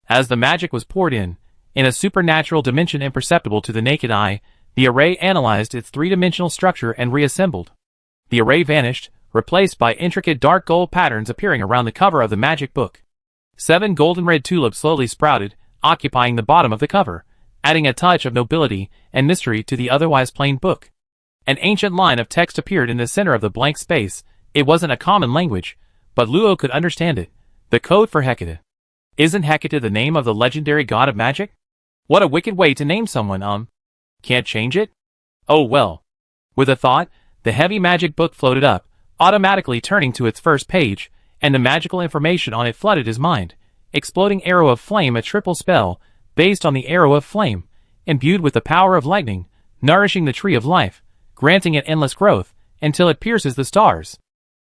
As the magic was poured in a supernatural dimension imperceptible to the naked eye, the array analyzed its three-dimensional structure and reassembled. The array vanished, replaced by intricate dark gold patterns appearing around the cover of the magic book. 7 golden red tulips slowly sprouted, occupying the bottom of the cover, adding a touch of nobility and mystery to the otherwise plain book. An ancient line of text appeared in the center of the blank space. It wasn't a common language, but Luo could understand it. The code for Hecate. Isn't Hecate the name of the legendary god of magic? What a wicked way to name someone, Can't change it? Oh well. With a thought, the heavy magic book floated up, automatically turning to its first page, and the magical information on it flooded his mind. Exploding Arrow of Flame, a triple spell, based on the Arrow of Flame, imbued with the power of lightning, nourishing the tree of life, granting it endless growth, until it pierces the stars.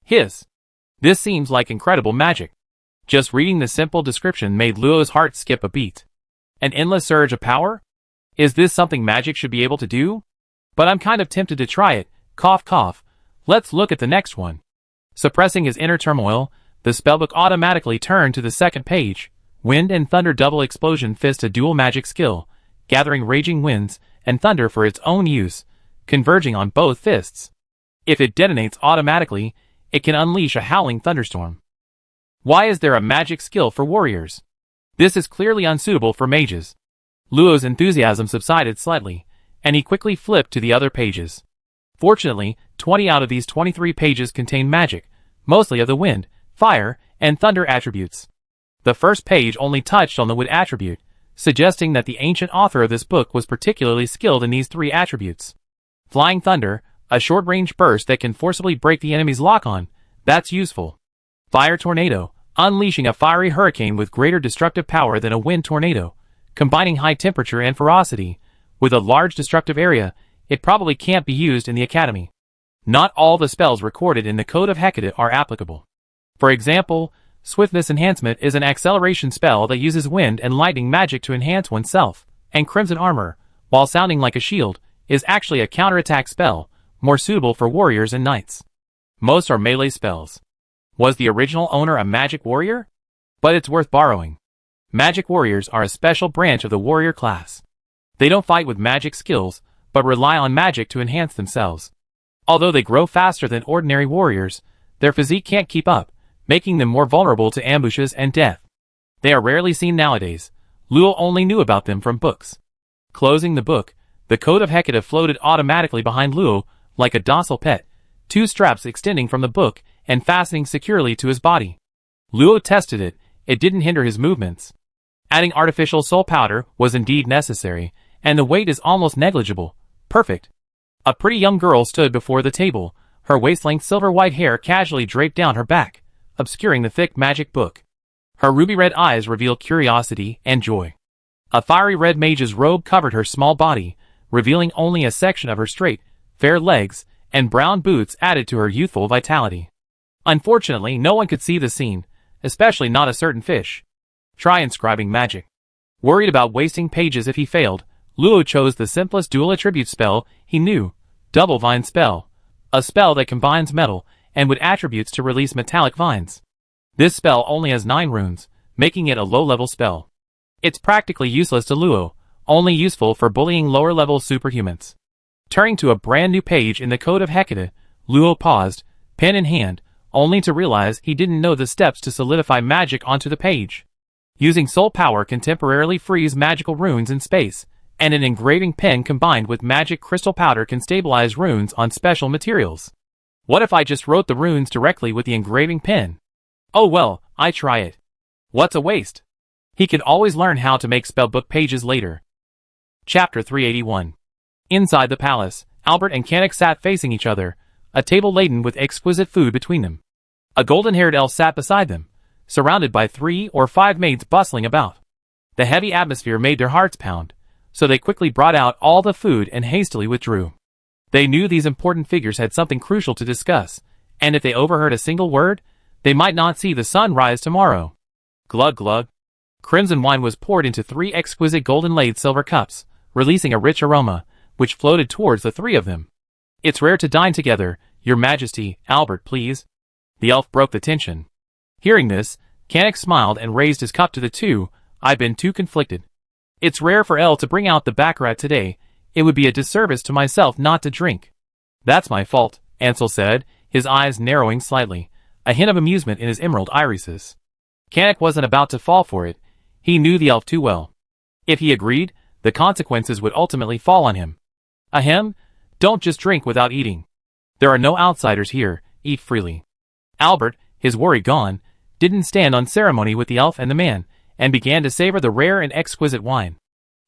This seems like incredible magic. Just reading the simple description made Luo's heart skip a beat. An endless surge of power? Is this something magic should be able to do? But I'm kind of tempted to try it, cough cough. Let's look at the next one. Suppressing his inner turmoil, the spellbook automatically turned to the second page. Wind and Thunder Double Explosion Fist, a dual magic skill, gathering raging winds and thunder for its own use, converging on both fists. If it detonates automatically, it can unleash a howling thunderstorm. Why is there a magic skill for warriors? This is clearly unsuitable for mages. Luo's enthusiasm subsided slightly, and he quickly flipped to the other pages. Fortunately, 20 out of these 23 pages contain magic, mostly of the wind, fire, and thunder attributes. The first page only touched on the wood attribute, suggesting that the ancient author of this book was particularly skilled in these 3 attributes. Flying Thunder, a short-range burst that can forcibly break the enemy's lock-on, that's useful. Fire Tornado, unleashing a fiery hurricane with greater destructive power than a wind tornado, combining high temperature and ferocity. With a large destructive area, it probably can't be used in the academy. Not all the spells recorded in the Code of Hecate are applicable. For example, Swiftness Enhancement is an acceleration spell that uses wind and lightning magic to enhance oneself, and Crimson Armor, while sounding like a shield, is actually a counterattack spell, more suitable for warriors and knights. Most are melee spells. Was the original owner a magic warrior? But it's worth borrowing. Magic warriors are a special branch of the warrior class. They don't fight with magic skills, but rely on magic to enhance themselves. Although they grow faster than ordinary warriors, their physique can't keep up, making them more vulnerable to ambushes and death. They are rarely seen nowadays. Luo only knew about them from books. Closing the book, the Code of Hecate floated automatically behind Luo, like a docile pet, 2 straps extending from the book and fastening securely to his body. Luo tested it. It didn't hinder his movements. Adding artificial soul powder was indeed necessary, and the weight is almost negligible. Perfect. A pretty young girl stood before the table, her waist-length silver-white hair casually draped down her back, obscuring the thick magic book. Her ruby-red eyes revealed curiosity and joy. A fiery red mage's robe covered her small body, revealing only a section of her straight, fair legs, and brown boots added to her youthful vitality. Unfortunately, no one could see the scene, especially not a certain fish. Try inscribing magic. Worried about wasting pages if he failed, Luo chose the simplest dual attribute spell he knew, Double Vine Spell, a spell that combines metal and wood attributes to release metallic vines. This spell only has 9 runes, making it a low-level spell. It's practically useless to Luo, only useful for bullying lower-level superhumans. Turning to a brand new page in the Code of Hecate, Luo paused, pen in hand, only to realize he didn't know the steps to solidify magic onto the page. Using soul power can temporarily freeze magical runes in space, and an engraving pen combined with magic crystal powder can stabilize runes on special materials. What if I just wrote the runes directly with the engraving pen? Oh well, I try it. What's a waste? He could always learn how to make spellbook pages later. Chapter 381. Inside the palace, Albert and Canik sat facing each other, a table laden with exquisite food between them. A golden-haired elf sat beside them, surrounded by 3 or 5 maids bustling about. The heavy atmosphere made their hearts pound, so they quickly brought out all the food and hastily withdrew. They knew these important figures had something crucial to discuss, and if they overheard a single word, they might not see the sun rise tomorrow. Glug glug. Crimson wine was poured into 3 exquisite golden-laid silver cups, releasing a rich aroma, which floated towards the 3 of them. "It's rare to dine together, Your Majesty. Albert, please." The elf broke the tension. Hearing this, Canik smiled and raised his cup to the 2. "I've been too conflicted. It's rare for El to bring out the baccarat today. It would be a disservice to myself not to drink." "That's my fault," Ansel said, his eyes narrowing slightly, a hint of amusement in his emerald irises. Canik wasn't about to fall for it. He knew the elf too well. If he agreed, the consequences would ultimately fall on him. "Ahem, don't just drink without eating. There are no outsiders here, eat freely." Albert, his worry gone, didn't stand on ceremony with the elf and the man, and began to savor the rare and exquisite wine.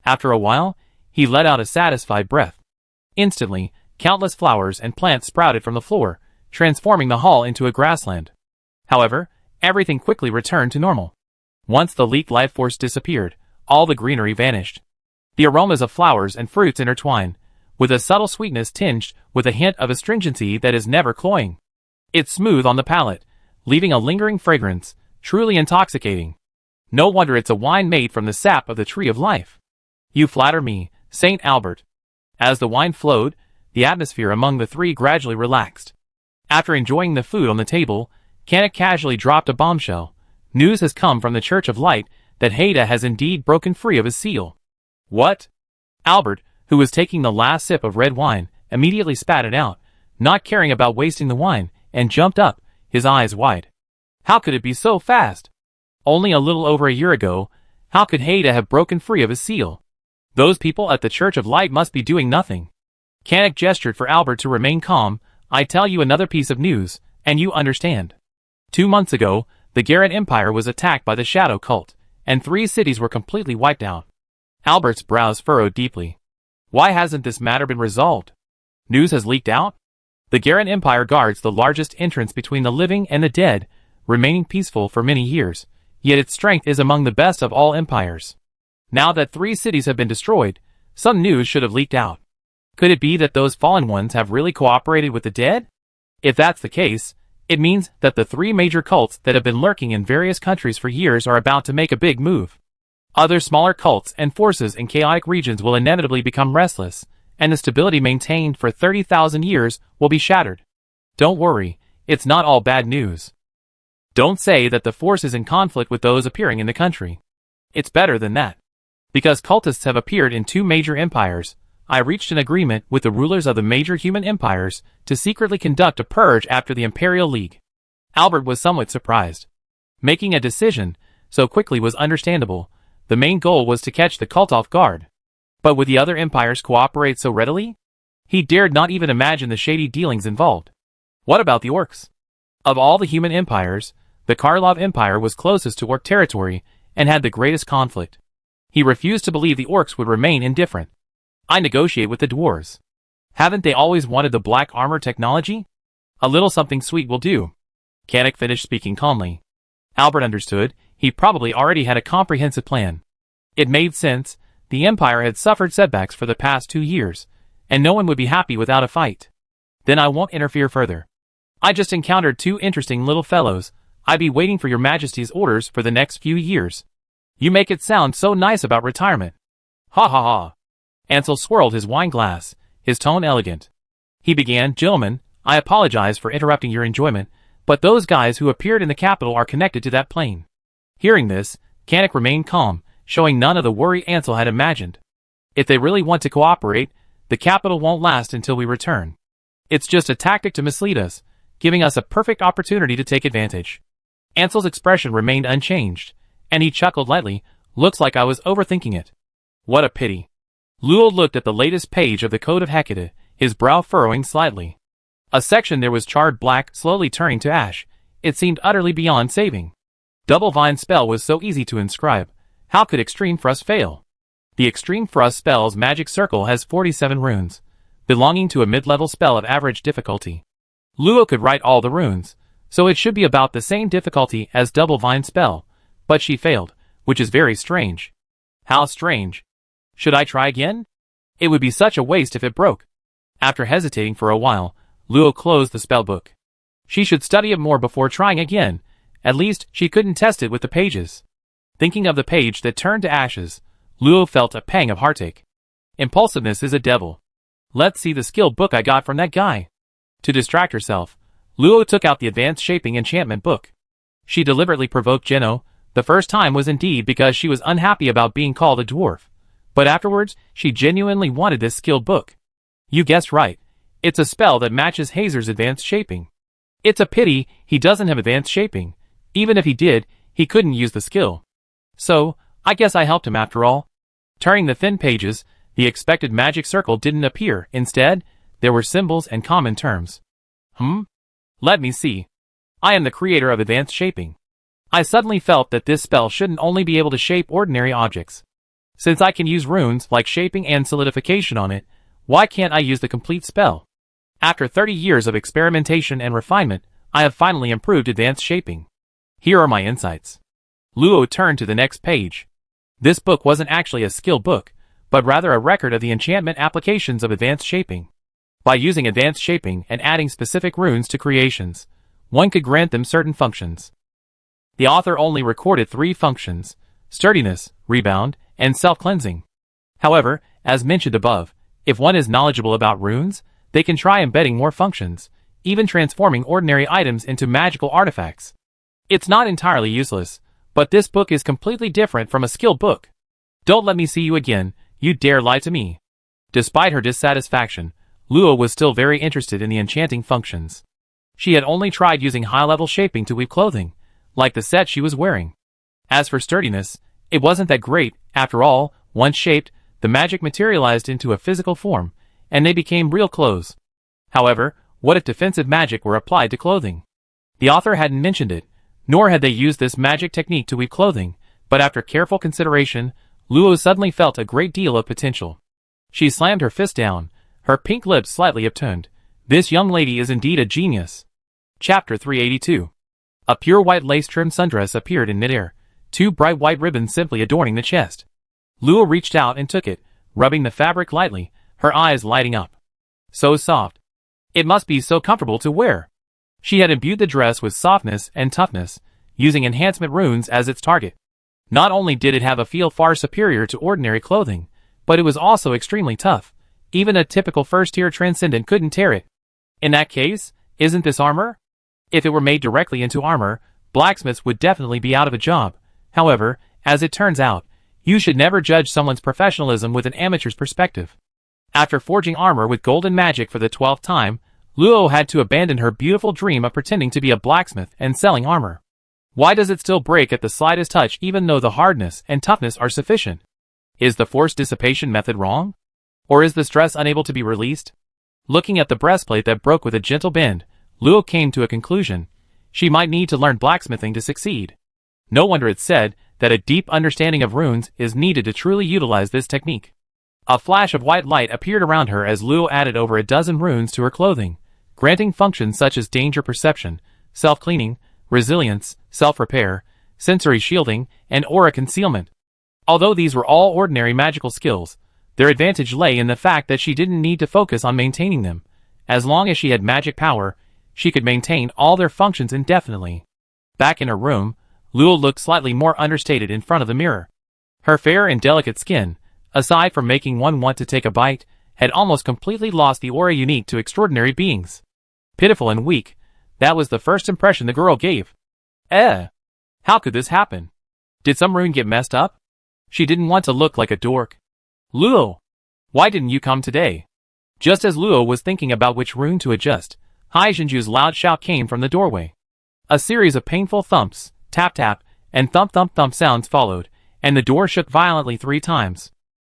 After a while, he let out a satisfied breath. Instantly, countless flowers and plants sprouted from the floor, transforming the hall into a grassland. However, everything quickly returned to normal. Once the leaked life force disappeared, all the greenery vanished. The aromas of flowers and fruits intertwine, with a subtle sweetness tinged with a hint of astringency that is never cloying. It's smooth on the palate, leaving a lingering fragrance, truly intoxicating. No wonder it's a wine made from the sap of the tree of life. "You flatter me, Saint Albert." As the wine flowed, the atmosphere among the 3 gradually relaxed. After enjoying the food on the table, Canik casually dropped a bombshell. "News has come from the Church of Light that Haida has indeed broken free of his seal." "What?" Albert, who was taking the last sip of red wine, immediately spat it out, not caring about wasting the wine, and jumped up, his eyes wide. How could it be so fast? Only a little over a year ago, how could Haida have broken free of his seal? Those people at the Church of Light must be doing nothing. Canik gestured for Albert to remain calm. "I tell you another piece of news, and you understand. 2 months ago, the Garrett Empire was attacked by the Shadow Cult, and 3 cities were completely wiped out." Albert's brows furrowed deeply. Why hasn't this matter been resolved? News has leaked out? The Garrett Empire guards the largest entrance between the living and the dead, remaining peaceful for many years, yet its strength is among the best of all empires. Now that 3 cities have been destroyed, some news should have leaked out. Could it be that those fallen ones have really cooperated with the dead? If that's the case, it means that the 3 major cults that have been lurking in various countries for years are about to make a big move. Other smaller cults and forces in chaotic regions will inevitably become restless, and the stability maintained for 30,000 years will be shattered. Don't worry, it's not all bad news. Don't say that the force is in conflict with those appearing in the country. It's better than that. Because cultists have appeared in 2 major empires, I reached an agreement with the rulers of the major human empires to secretly conduct a purge after the Imperial League. Albert was somewhat surprised. Making a decision so quickly was understandable. The main goal was to catch the cult off guard. But would the other empires cooperate so readily? He dared not even imagine the shady dealings involved. What about the orcs? Of all the human empires, the Karlov Empire was closest to orc territory and had the greatest conflict. He refused to believe the orcs would remain indifferent. I negotiate with the dwarves. Haven't they always wanted the black armor technology? A little something sweet will do. Canik finished speaking calmly. Albert understood. He probably already had a comprehensive plan. It made sense. The Empire had suffered setbacks for the past 2 years, and no one would be happy without a fight. Then I won't interfere further. I just encountered 2 interesting little fellows. I'd be waiting for your Majesty's orders for the next few years. You make it sound so nice about retirement. Ha ha ha. Ansel swirled his wine glass, his tone elegant. He began, "Gentlemen, I apologize for interrupting your enjoyment, but those guys who appeared in the capital are connected to that plane." Hearing this, Canik remained calm, showing none of the worry Ansel had imagined. "If they really want to cooperate, the capital won't last until we return. It's just a tactic to mislead us, giving us a perfect opportunity to take advantage." Ansel's expression remained unchanged, and he chuckled lightly. "Looks like I was overthinking it. What a pity." Luo looked at the latest page of the Code of Hecate, his brow furrowing slightly. A section there was charred black, slowly turning to ash. It seemed utterly beyond saving. Double Vine spell was so easy to inscribe. How could Extreme Thrust fail? The Extreme Thrust spell's magic circle has 47 runes, belonging to a mid-level spell of average difficulty. Luo could write all the runes, so it should be about the same difficulty as Double Vine spell, but she failed, which is very strange. How strange. Should I try again? It would be such a waste if it broke. After hesitating for a while, Luo closed the spellbook. She should study it more before trying again. At least, she couldn't test it with the pages. Thinking of the page that turned to ashes, Luo felt a pang of heartache. Impulsiveness is a devil. Let's see the skill book I got from that guy. To distract herself, Luo took out the Advanced Shaping Enchantment book. She deliberately provoked Geno. The first time was indeed because she was unhappy about being called a dwarf. But afterwards, she genuinely wanted this skill book. You guessed right. It's a spell that matches Hazer's Advanced Shaping. It's a pity he doesn't have Advanced Shaping. Even if he did, he couldn't use the skill. So, I guess I helped him after all. Turning the thin pages, the expected magic circle didn't appear. Instead, there were symbols and common terms. Let me see. I am the creator of Advanced Shaping. I suddenly felt that this spell shouldn't only be able to shape ordinary objects. Since I can use runes like shaping and solidification on it, why can't I use the complete spell? After 30 years of experimentation and refinement, I have finally improved Advanced Shaping. Here are my insights. Luo turned to the next page. This book wasn't actually a skill book, but rather a record of the enchantment applications of Advanced Shaping. By using Advanced Shaping and adding specific runes to creations, one could grant them certain functions. The author only recorded 3 functions: sturdiness, rebound, and self-cleansing. However, as mentioned above, if one is knowledgeable about runes, they can try embedding more functions, even transforming ordinary items into magical artifacts. It's not entirely useless, but this book is completely different from a skill book. Don't let me see you again, you dare lie to me. Despite her dissatisfaction, Luo was still very interested in the enchanting functions. She had only tried using high-level shaping to weave clothing, like the set she was wearing. As for sturdiness, it wasn't that great. After all, once shaped, the magic materialized into a physical form, and they became real clothes. However, what if defensive magic were applied to clothing? The author hadn't mentioned it, nor had they used this magic technique to weave clothing, but after careful consideration, Luo suddenly felt a great deal of potential. She slammed her fist down, her pink lips slightly upturned. This young lady is indeed a genius. Chapter 382. A pure white lace-trimmed sundress appeared in midair, 2 bright white ribbons simply adorning the chest. Luo reached out and took it, rubbing the fabric lightly, her eyes lighting up. So soft. It must be so comfortable to wear. She had imbued the dress with softness and toughness, using enhancement runes as its target. Not only did it have a feel far superior to ordinary clothing, but it was also extremely tough. Even a typical first-tier transcendent couldn't tear it. In that case, isn't this armor? If it were made directly into armor, blacksmiths would definitely be out of a job. However, as it turns out, you should never judge someone's professionalism with an amateur's perspective. After forging armor with golden magic for the 12th time, Luo had to abandon her beautiful dream of pretending to be a blacksmith and selling armor. Why does it still break at the slightest touch even though the hardness and toughness are sufficient? Is the force dissipation method wrong? Or is the stress unable to be released? Looking at the breastplate that broke with a gentle bend, Luo came to a conclusion. She might need to learn blacksmithing to succeed. No wonder it's said that a deep understanding of runes is needed to truly utilize this technique. A flash of white light appeared around her as Luo added over a dozen runes to her clothing, granting functions such as danger perception, self-cleaning, resilience, self-repair, sensory shielding, and aura concealment. Although these were all ordinary magical skills, their advantage lay in the fact that she didn't need to focus on maintaining them. As long as she had magic power, she could maintain all their functions indefinitely. Back in her room, Luo looked slightly more understated in front of the mirror. Her fair and delicate skin, aside from making one want to take a bite, had almost completely lost the aura unique to extraordinary beings. Pitiful and weak, that was the first impression the girl gave. How could this happen? Did some rune get messed up? She didn't want to look like a dork. Luo, why didn't you come today? Just as Luo was thinking about which rune to adjust, Haijinju's loud shout came from the doorway. A series of painful thumps, tap-tap, and thump-thump-thump sounds followed, and the door shook violently 3 times.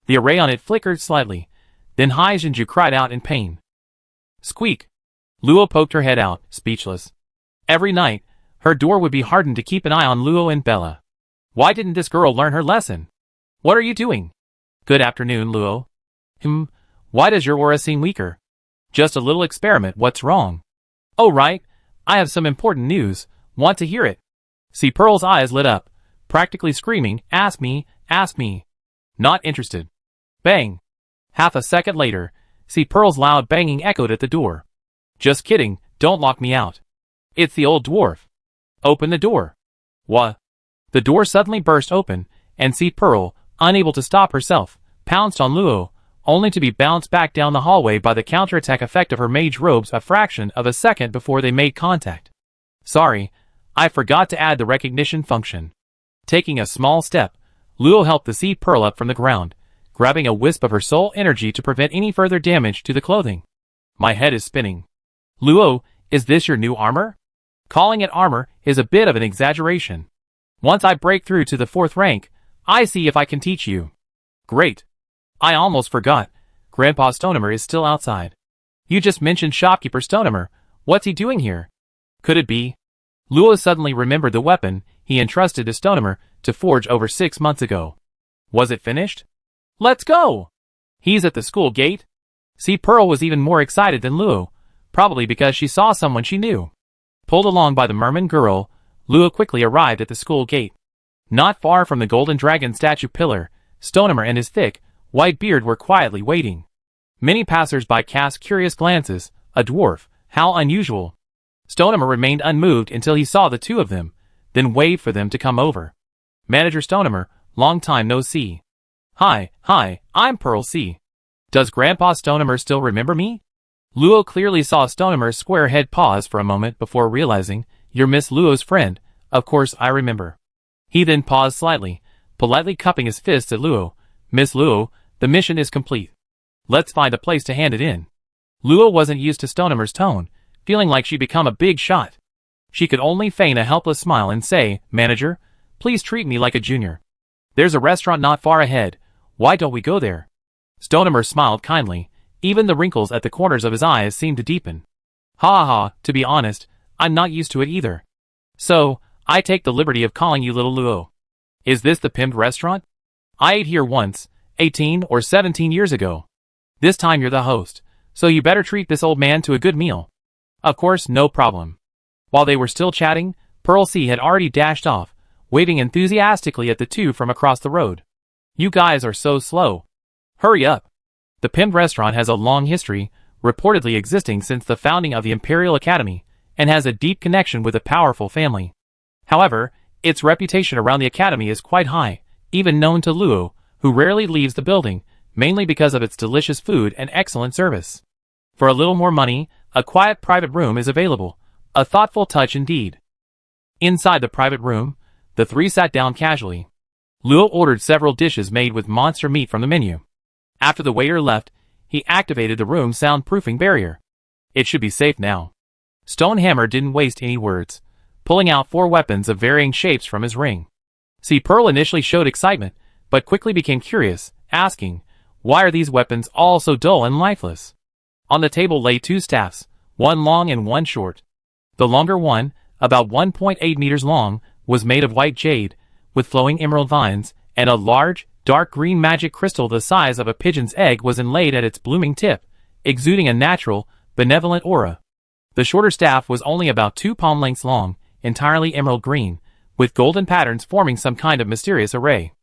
The array on it flickered slightly. Then Haijinju cried out in pain. Squeak! Luo poked her head out, speechless. Every night, her door would be hardened to keep an eye on Luo and Bella. Why didn't this girl learn her lesson? What are you doing? Good afternoon, Luo. Why does your aura seem weaker? Just a little experiment, what's wrong? Oh right, I have some important news, want to hear it. See, Pearl's eyes lit up, practically screaming, ask me, ask me. Not interested. Bang. Half a second later, see Pearl's loud banging echoed at the door. Just kidding, don't lock me out. It's the old dwarf. Open the door. What? The door suddenly burst open, and see Pearl, unable to stop herself, pounced on Luo, only to be bounced back down the hallway by the counterattack effect of her mage robes a fraction of a second before they made contact. Sorry, I forgot to add the recognition function. Taking a small step, Luo helped the sea Pearl up from the ground, grabbing a wisp of her soul energy to prevent any further damage to the clothing. My head is spinning. Luo, is this your new armor? Calling it armor is a bit of an exaggeration. Once I break through to the 4th rank, I see if I can teach you. Great. I almost forgot. Grandpa Stonehammer is still outside. You just mentioned shopkeeper Stonehammer. What's he doing here? Could it be? Luo suddenly remembered the weapon he entrusted to Stonehammer to forge over 6 months ago. Was it finished? Let's go! He's at the school gate. See, Pearl was even more excited than Luo, probably because she saw someone she knew. Pulled along by the merman girl, Luo quickly arrived at the school gate. Not far from the golden dragon statue pillar, Stonehammer and his thick, white beard were quietly waiting. Many passers-by cast curious glances. A dwarf, how unusual. Stonehammer remained unmoved until he saw the two of them, then waved for them to come over. Manager Stonehammer, long time no see. Hi, I'm Pearl C. Does Grandpa Stonehammer still remember me? Luo clearly saw Stonehammer's square head pause for a moment before realizing, you're Miss Luo's friend, of course I remember. He then paused slightly, politely cupping his fists at Luo. Miss Luo, the mission is complete. Let's find a place to hand it in. Luo wasn't used to Stonehammer's tone, feeling like she'd become a big shot. She could only feign a helpless smile and say, Manager, please treat me like a junior. There's a restaurant not far ahead. Why don't we go there? Stonehammer smiled kindly. Even the wrinkles at the corners of his eyes seemed to deepen. Ha, to be honest, I'm not used to it either. So, I take the liberty of calling you Little Luo. Is this the pimped restaurant? I ate here once, 18 or 17 years ago. This time you're the host, so you better treat this old man to a good meal. Of course, no problem. While they were still chatting, Pearl C had already dashed off, waving enthusiastically at the two from across the road. You guys are so slow. Hurry up. The pimped restaurant has a long history, reportedly existing since the founding of the Imperial Academy, and has a deep connection with a powerful family. However, its reputation around the academy is quite high, even known to Luo, who rarely leaves the building, mainly because of its delicious food and excellent service. For a little more money, a quiet private room is available, a thoughtful touch indeed. Inside the private room, the three sat down casually. Luo ordered several dishes made with monster meat from the menu. After the waiter left, he activated the room's soundproofing barrier. It should be safe now. Stonehammer didn't waste any words, pulling out 4 weapons of varying shapes from his ring. See, Pearl initially showed excitement, but quickly became curious, asking, why are these weapons all so dull and lifeless? On the table lay 2 staffs, one long and one short. The longer one, about 1.8 meters long, was made of white jade, with flowing emerald vines, and a large, dark green magic crystal the size of a pigeon's egg was inlaid at its blooming tip, exuding a natural, benevolent aura. The shorter staff was only about 2 palm lengths long, entirely emerald green, with golden patterns forming some kind of mysterious array.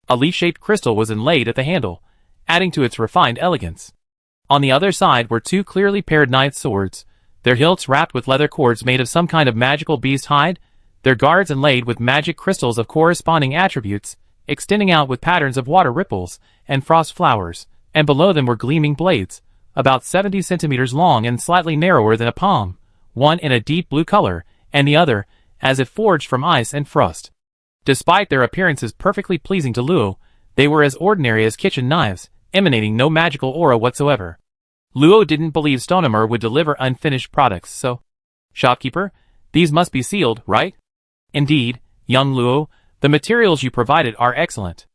A leaf-shaped crystal was inlaid at the handle, adding to its refined elegance. On the other side were 2 clearly paired knight's swords, their hilts wrapped with leather cords made of some kind of magical beast hide, their guards inlaid with magic crystals of corresponding attributes, extending out with patterns of water ripples and frost flowers, and below them were gleaming blades, about 70 centimeters long and slightly narrower than a palm, one in a deep blue color, and the other, as if forged from ice and frost. Despite their appearances perfectly pleasing to Luo, they were as ordinary as kitchen knives, emanating no magical aura whatsoever. Luo didn't believe Stonehammer would deliver unfinished products, so... Shopkeeper, these must be sealed, right? Indeed, young Luo, the materials you provided are excellent.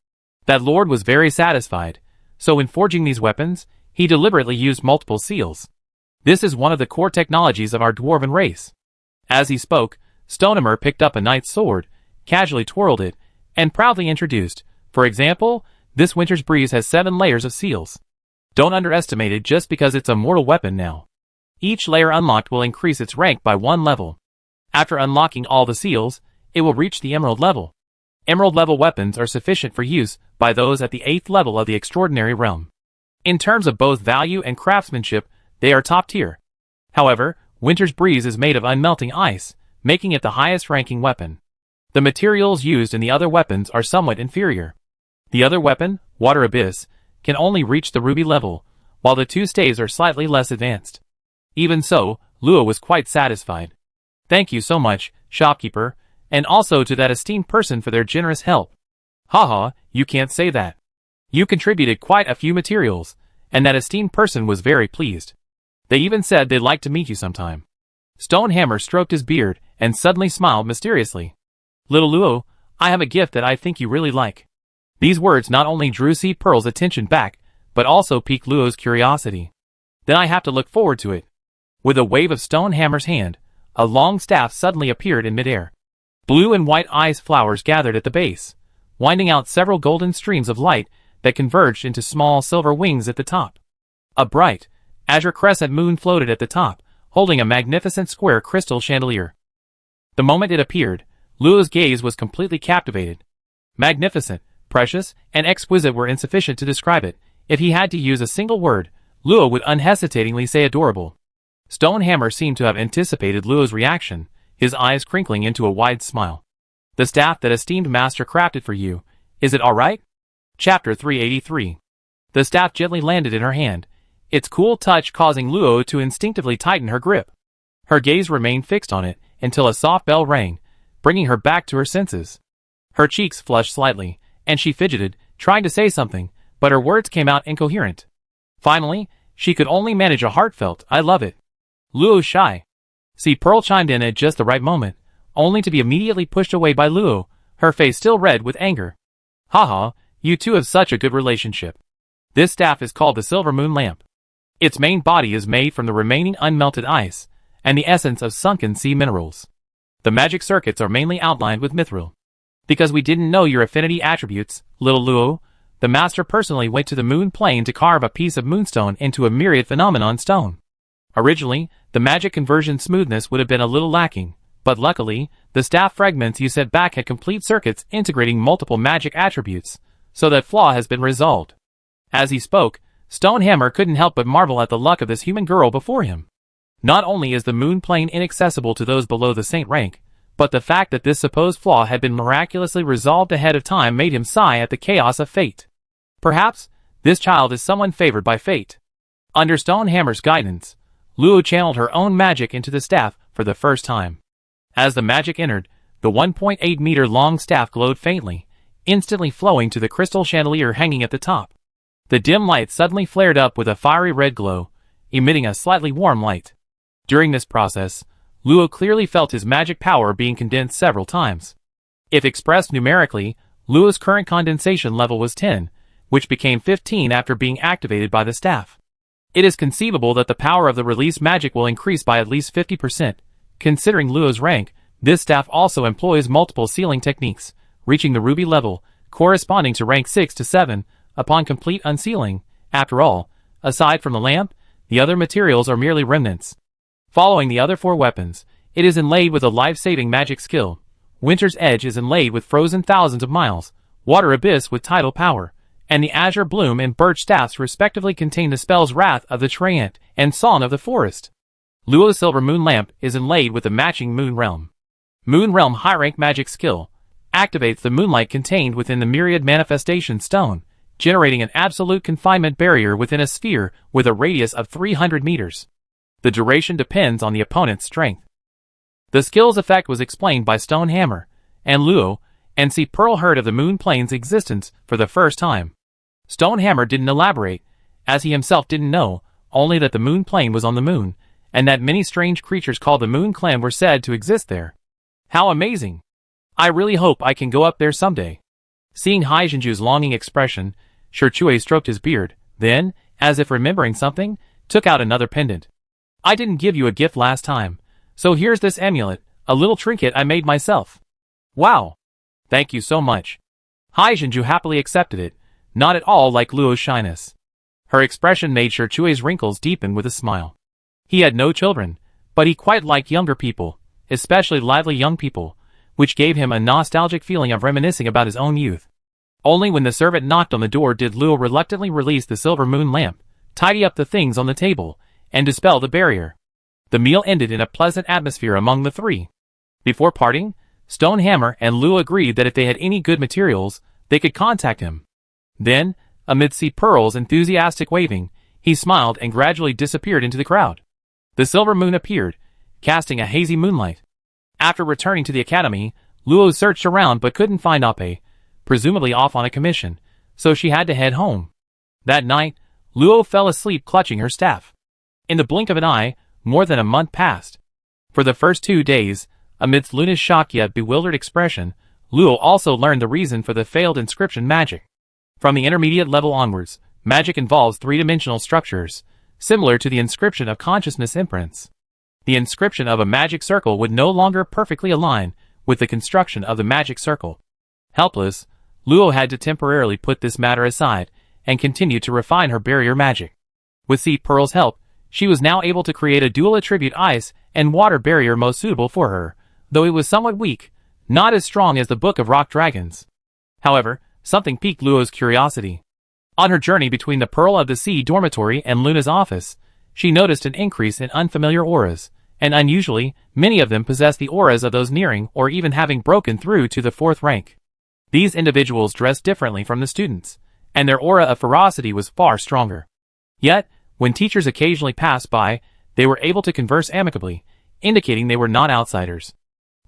That lord was very satisfied, so in forging these weapons, he deliberately used multiple seals. This is one of the core technologies of our dwarven race. As he spoke, Stonehammer picked up a knight's sword, casually twirled it, and proudly introduced, for example, this winter's breeze has 7 layers of seals. Don't underestimate it just because it's a mortal weapon now. Each layer unlocked will increase its rank by 1 level. After unlocking all the seals, it will reach the emerald level. Emerald-level weapons are sufficient for use by those at the 8th level of the extraordinary realm. In terms of both value and craftsmanship, they are top tier. However, Winter's Breeze is made of unmelting ice, making it the highest-ranking weapon. The materials used in the other weapons are somewhat inferior. The other weapon, Water Abyss, can only reach the ruby level, while the two staves are slightly less advanced. Even so, Luo was quite satisfied. Thank you so much, shopkeeper, and also to that esteemed person for their generous help. Haha, you can't say that. You contributed quite a few materials, and that esteemed person was very pleased. They even said they'd like to meet you sometime. Stonehammer stroked his beard and suddenly smiled mysteriously. Little Luo, I have a gift that I think you really like. These words not only drew Seed Pearl's attention back, but also piqued Luo's curiosity. Then I have to look forward to it. With a wave of Stonehammer's hand, a long staff suddenly appeared in midair. Blue and white ice flowers gathered at the base, winding out several golden streams of light that converged into small silver wings at the top. A bright, azure crescent moon floated at the top, holding a magnificent square crystal chandelier. The moment it appeared, Luo's gaze was completely captivated. Magnificent, precious, and exquisite were insufficient to describe it. If he had to use a single word, Luo would unhesitatingly say adorable. Stonehammer seemed to have anticipated Luo's reaction, his eyes crinkling into a wide smile. The staff that esteemed master crafted for you, is it alright? Chapter 383. The staff gently landed in her hand, its cool touch causing Luo to instinctively tighten her grip. Her gaze remained fixed on it until a soft bell rang, bringing her back to her senses. Her cheeks flushed slightly, and she fidgeted, trying to say something, but her words came out incoherent. Finally, she could only manage a heartfelt, I love it. Luo's shy. Seed Pearl chimed in at just the right moment, only to be immediately pushed away by Luo, her face still red with anger. Haha, you two have such a good relationship. This staff is called the Silver Moon Lamp. Its main body is made from the remaining unmelted ice, and the essence of sunken sea minerals. The magic circuits are mainly outlined with mithril. Because we didn't know your affinity attributes, little Luo, the master personally went to the moon plane to carve a piece of moonstone into a myriad phenomenon stone. Originally, the magic conversion smoothness would have been a little lacking, but luckily, the staff fragments you sent back had complete circuits integrating multiple magic attributes, so that flaw has been resolved. As he spoke, Stonehammer couldn't help but marvel at the luck of this human girl before him. Not only is the moon plane inaccessible to those below the saint rank, but the fact that this supposed flaw had been miraculously resolved ahead of time made him sigh at the chaos of fate. Perhaps, this child is someone favored by fate. Under Stonehammer's guidance, Luo channeled her own magic into the staff for the first time. As the magic entered, the 1.8-meter-long staff glowed faintly, instantly flowing to the crystal chandelier hanging at the top. The dim light suddenly flared up with a fiery red glow, emitting a slightly warm light. During this process, Luo clearly felt his magic power being condensed several times. If expressed numerically, Luo's current condensation level was 10, which became 15 after being activated by the staff. It is conceivable that the power of the released magic will increase by at least 50%. Considering Luo's rank, this staff also employs multiple sealing techniques, reaching the ruby level, corresponding to rank 6 to 7, upon complete unsealing. After all, aside from the lamp, the other materials are merely remnants. Following the other four weapons, it is inlaid with a life-saving magic skill. Winter's Edge is inlaid with Frozen Thousands of Miles, Water Abyss with Tidal Power, and the Azure Bloom and Birch Staffs respectively contain the spells Wrath of the Treant and Song of the Forest. Luo's Silver Moon Lamp is inlaid with the matching Moon Realm. Moon Realm high-rank magic skill activates the moonlight contained within the Myriad Manifestation Stone, generating an absolute confinement barrier within a sphere with a radius of 300 meters. The duration depends on the opponent's strength. The skill's effect was explained by Stonehammer, and Luo and Seed Pearl heard of the moon plane's existence for the first time. Stonehammer didn't elaborate, as he himself didn't know, only that the moon plane was on the moon, and that many strange creatures called the Moon Clan were said to exist there. How amazing! I really hope I can go up there someday. Seeing Haijinju's longing expression, Shirchue stroked his beard, then, as if remembering something, took out another pendant. I didn't give you a gift last time, so here's this amulet, a little trinket I made myself. Wow! Thank you so much. Haijinju happily accepted it, not at all like Luo's shyness. Her expression made Shirchue's wrinkles deepen with a smile. He had no children, but he quite liked younger people, especially lively young people, which gave him a nostalgic feeling of reminiscing about his own youth. Only when the servant knocked on the door did Luo reluctantly release the Silver Moon Lamp, tidy up the things on the table, and dispel the barrier. The meal ended in a pleasant atmosphere among the three. Before parting, Stonehammer and Luo agreed that if they had any good materials, they could contact him. Then, amid Sea Pearl's enthusiastic waving, he smiled and gradually disappeared into the crowd. The silver moon appeared, casting a hazy moonlight. After returning to the academy, Luo searched around but couldn't find Ape, presumably off on a commission, so she had to head home. That night, Luo fell asleep clutching her staff. In the blink of an eye, more than a month passed. For the first 2 days, amidst Luna's shocked yet bewildered expression, Luo also learned the reason for the failed inscription magic. From the intermediate level onwards, magic involves three-dimensional structures, similar to the inscription of consciousness imprints. The inscription of a magic circle would no longer perfectly align with the construction of the magic circle. Helpless, Luo had to temporarily put this matter aside and continue to refine her barrier magic. With Sea Pearl's help, she was now able to create a dual-attribute ice and water barrier most suitable for her, though it was somewhat weak, not as strong as the Book of Rock Dragons. However, something piqued Luo's curiosity. On her journey between the Pearl of the Sea dormitory and Luna's office, she noticed an increase in unfamiliar auras, and unusually, many of them possessed the auras of those nearing or even having broken through to the 4th rank. These individuals dressed differently from the students, and their aura of ferocity was far stronger. Yet, when teachers occasionally passed by, they were able to converse amicably, indicating they were not outsiders.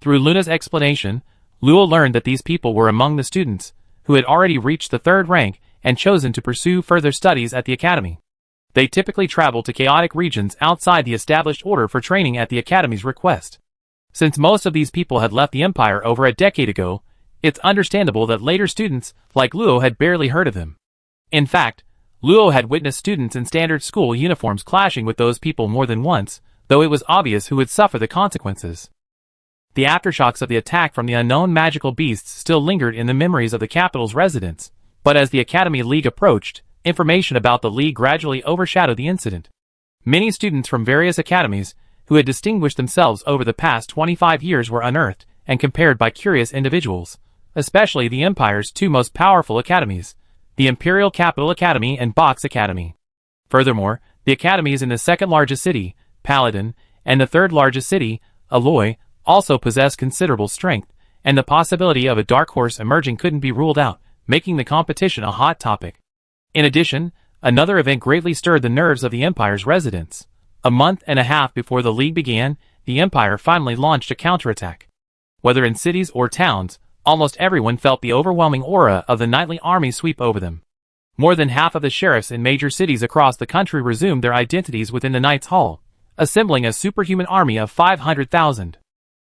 Through Luna's explanation, Luo learned that these people were among the students who had already reached the 3rd rank and chosen to pursue further studies at the academy. They typically traveled to chaotic regions outside the established order for training at the academy's request. Since most of these people had left the empire over a decade ago, it's understandable that later students, like Luo, had barely heard of them. In fact, Luo had witnessed students in standard school uniforms clashing with those people more than once, though it was obvious who would suffer the consequences. The aftershocks of the attack from the unknown magical beasts still lingered in the memories of the capital's residents, but as the Academy League approached, information about the League gradually overshadowed the incident. Many students from various academies, who had distinguished themselves over the past 25 years, were unearthed and compared by curious individuals, especially the Empire's 2 most powerful academies, the Imperial Capital Academy and Box Academy. Furthermore, the academies in the 2nd largest city, Paladin, and the 3rd largest city, Aloy, also possessed considerable strength, and the possibility of a dark horse emerging couldn't be ruled out, making the competition a hot topic. In addition, another event greatly stirred the nerves of the Empire's residents. A month and a half before the League began, the Empire finally launched a counterattack. Whether in cities or towns, almost everyone felt the overwhelming aura of the nightly army sweep over them. More than half of the sheriffs in major cities across the country resumed their identities within the Knights' Hall, assembling a superhuman army of 500,000.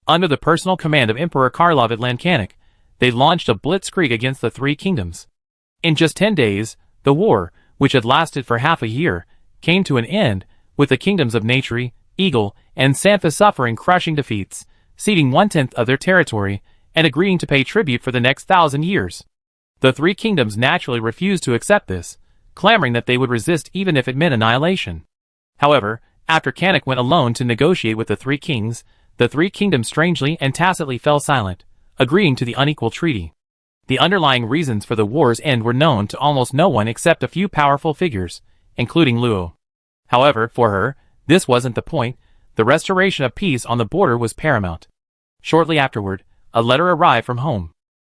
Under the personal command of Emperor Karlov at Lankanic, they launched a blitzkrieg against the 3 kingdoms. In just 10 days, the war, which had lasted for half a year, came to an end, with the kingdoms of Natri, Eagle, and Santha suffering crushing defeats, ceding 1/10 of their territory, and agreeing to pay tribute for the next 1,000 years. The 3 kingdoms naturally refused to accept this, clamoring that they would resist even if it meant annihilation. However, after Kanik went alone to negotiate with the 3 kings, the 3 kingdoms strangely and tacitly fell silent, agreeing to the unequal treaty. The underlying reasons for the war's end were known to almost no one except a few powerful figures, including Luo. However, for her, this wasn't the point. The restoration of peace on the border was paramount. Shortly afterward, a letter arrived from home.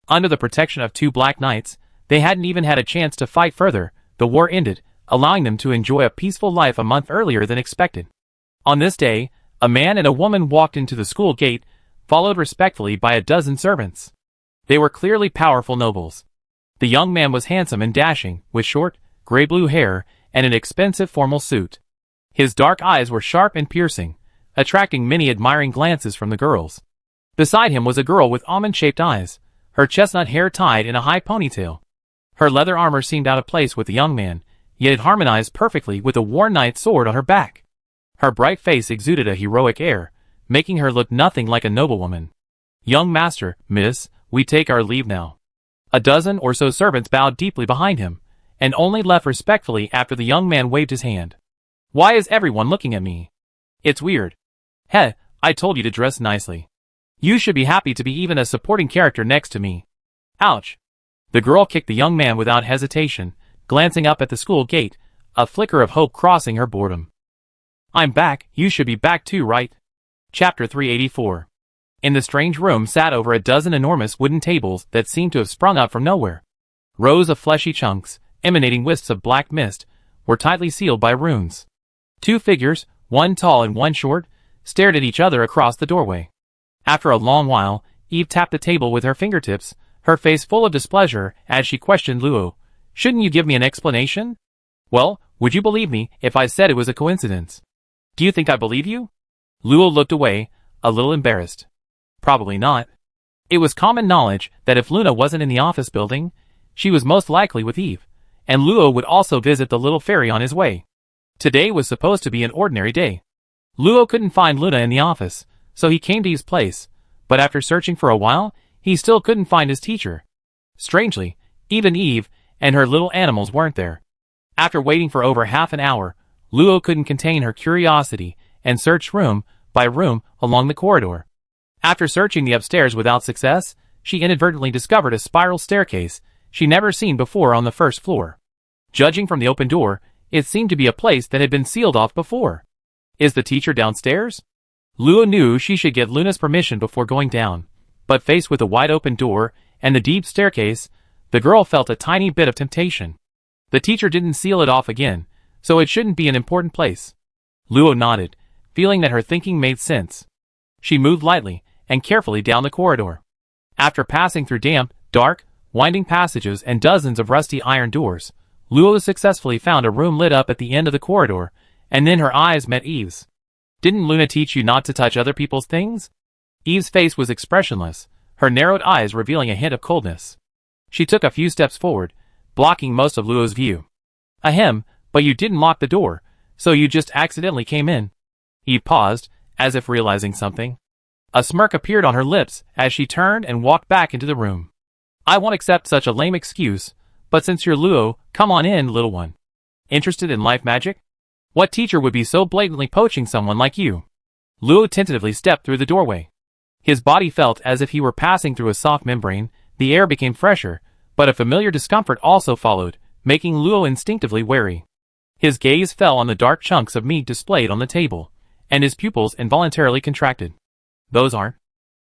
Under the protection of 2 Black Knights, they hadn't even had a chance to fight further. The war ended, allowing them to enjoy a peaceful life a month earlier than expected. On this day, a man and a woman walked into the school gate, followed respectfully by a dozen servants. They were clearly powerful nobles. The young man was handsome and dashing, with short, gray-blue hair and an expensive formal suit. His dark eyes were sharp and piercing, attracting many admiring glances from the girls. Beside him was a girl with almond-shaped eyes, her chestnut hair tied in a high ponytail. Her leather armor seemed out of place with the young man, yet it harmonized perfectly with the worn knight's sword on her back. Her bright face exuded a heroic air, making her look nothing like a noblewoman. "Young master, miss, we take our leave now." A dozen or so servants bowed deeply behind him, and only left respectfully after the young man waved his hand. "Why is everyone looking at me? It's weird. Heh, I told you to dress nicely. You should be happy to be even a supporting character next to me." Ouch. The girl kicked the young man without hesitation, glancing up at the school gate, a flicker of hope crossing her boredom. "I'm back, you should be back too, right?" Chapter 384. In the strange room sat over a dozen enormous wooden tables that seemed to have sprung up from nowhere. Rows of fleshy chunks, emanating wisps of black mist, were tightly sealed by runes. Two figures, one tall and one short, stared at each other across the doorway. After a long while, Eve tapped the table with her fingertips, her face full of displeasure as she questioned Luo. "Shouldn't you give me an explanation? Well, would you believe me if I said it was a coincidence?" "Do you think I believe you?" Luo looked away, a little embarrassed. "Probably not." It was common knowledge that if Luna wasn't in the office building, she was most likely with Eve, and Luo would also visit the little ferry on his way. Today was supposed to be an ordinary day. Luo couldn't find Luna in the office, so he came to Eve's place, but after searching for a while, he still couldn't find his teacher. Strangely, even Eve and her little animals weren't there. After waiting for over half an hour, Luo couldn't contain her curiosity and searched room by room along the corridor. After searching the upstairs without success, she inadvertently discovered a spiral staircase she'd never seen before on the first floor. Judging from the open door, it seemed to be a place that had been sealed off before. Is the teacher downstairs? Luo knew she should get Luna's permission before going down, but faced with the wide-open door and the deep staircase, the girl felt a tiny bit of temptation. The teacher didn't seal it off again, so it shouldn't be an important place. Luo nodded, feeling that her thinking made sense. She moved lightly and carefully down the corridor. After passing through damp, dark, winding passages and dozens of rusty iron doors, Luo successfully found a room lit up at the end of the corridor, and then her eyes met Eve's. "Didn't Luna teach you not to touch other people's things?" Eve's face was expressionless, her narrowed eyes revealing a hint of coldness. She took a few steps forward, blocking most of Luo's view. "Ahem, but you didn't lock the door, so you just accidentally came in." Eve paused, as if realizing something. A smirk appeared on her lips as she turned and walked back into the room. "I won't accept such a lame excuse, but since you're Luo, come on in, little one. Interested in life magic? What teacher would be so blatantly poaching someone like you?" Luo tentatively stepped through the doorway. His body felt as if he were passing through a soft membrane. The air became fresher, but a familiar discomfort also followed, making Luo instinctively wary. His gaze fell on the dark chunks of meat displayed on the table, and his pupils involuntarily contracted. "Those aren't."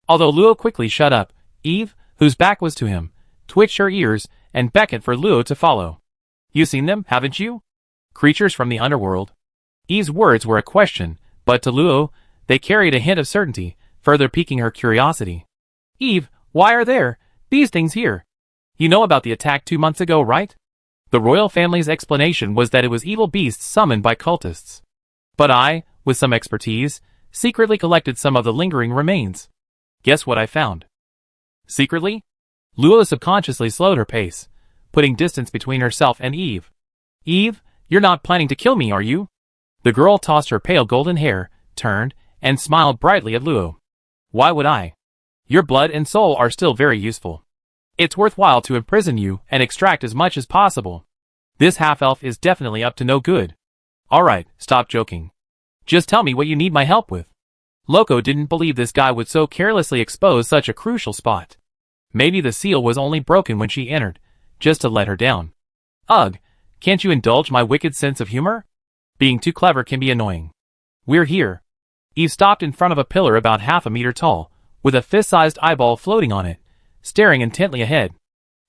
Although Luo quickly shut up, Eve, whose back was to him, twitched her ears and beckoned for Luo to follow. "You've seen them, haven't you? Creatures from the underworld." Eve's words were a question, but to Luo, they carried a hint of certainty, further piquing her curiosity. "Eve, why are there these things here? You know about the attack 2 months ago, right?" The royal family's explanation was that it was evil beasts summoned by cultists. But I, with some expertise, secretly collected some of the lingering remains. Guess what I found? Secretly? Luo subconsciously slowed her pace, putting distance between herself and Eve. "Eve, you're not planning to kill me, are you?" The girl tossed her pale golden hair, turned, and smiled brightly at Luo. "Why would I? Your blood and soul are still very useful. It's worthwhile to imprison you and extract as much as possible. This half-elf is definitely up to no good. Alright, stop joking. Just tell me what you need my help with." Loco didn't believe this guy would so carelessly expose such a crucial spot. Maybe the seal was only broken when she entered, just to let her down. "Ugh, can't you indulge my wicked sense of humor? Being too clever can be annoying. We're here." Eve stopped in front of a pillar about half a meter tall, with a fist-sized eyeball floating on it, staring intently ahead.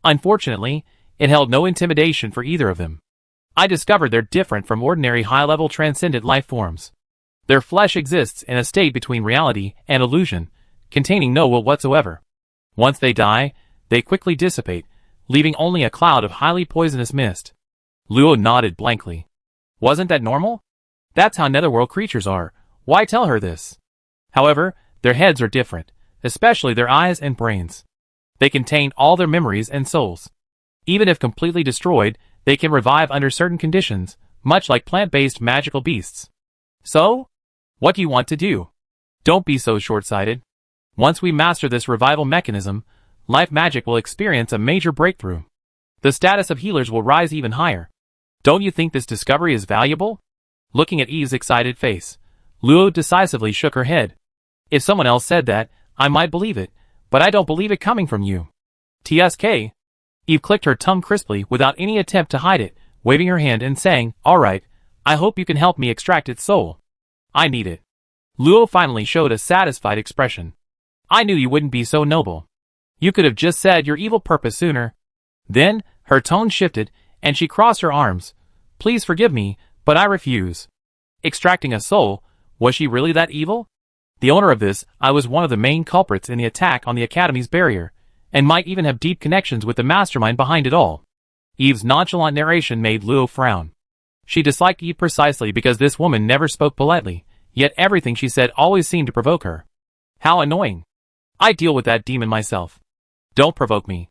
Unfortunately, it held no intimidation for either of them. "I discovered they're different from ordinary high-level transcendent life forms. Their flesh exists in a state between reality and illusion, containing no will whatsoever. Once they die, they quickly dissipate, leaving only a cloud of highly poisonous mist." Luo nodded blankly. Wasn't that normal? That's how netherworld creatures are. Why tell her this? However, their heads are different, especially their eyes and brains. They contain all their memories and souls. Even if completely destroyed, they can revive under certain conditions, much like plant-based magical beasts. "So? What do you want to do?" "Don't be so short-sighted. Once we master this revival mechanism, life magic will experience a major breakthrough. The status of healers will rise even higher. Don't you think this discovery is valuable?" Looking at Eve's excited face, Luo decisively shook her head. "If someone else said that, I might believe it, but I don't believe it coming from you." "TSK?" Eve clicked her tongue crisply without any attempt to hide it, waving her hand and saying, "Alright, I hope you can help me extract its soul. I need it." Luo finally showed a satisfied expression. I knew you wouldn't be so noble. You could have just said your evil purpose sooner. Then, her tone shifted, and she crossed her arms. Please forgive me, but I refuse. Extracting a soul, was she really that evil? The owner of this, I was one of the main culprits in the attack on the Academy's barrier, and might even have deep connections with the mastermind behind it all. Eve's nonchalant narration made Luo frown. She disliked Eve precisely because this woman never spoke politely, yet everything she said always seemed to provoke her. How annoying. I deal with that demon myself. Don't provoke me.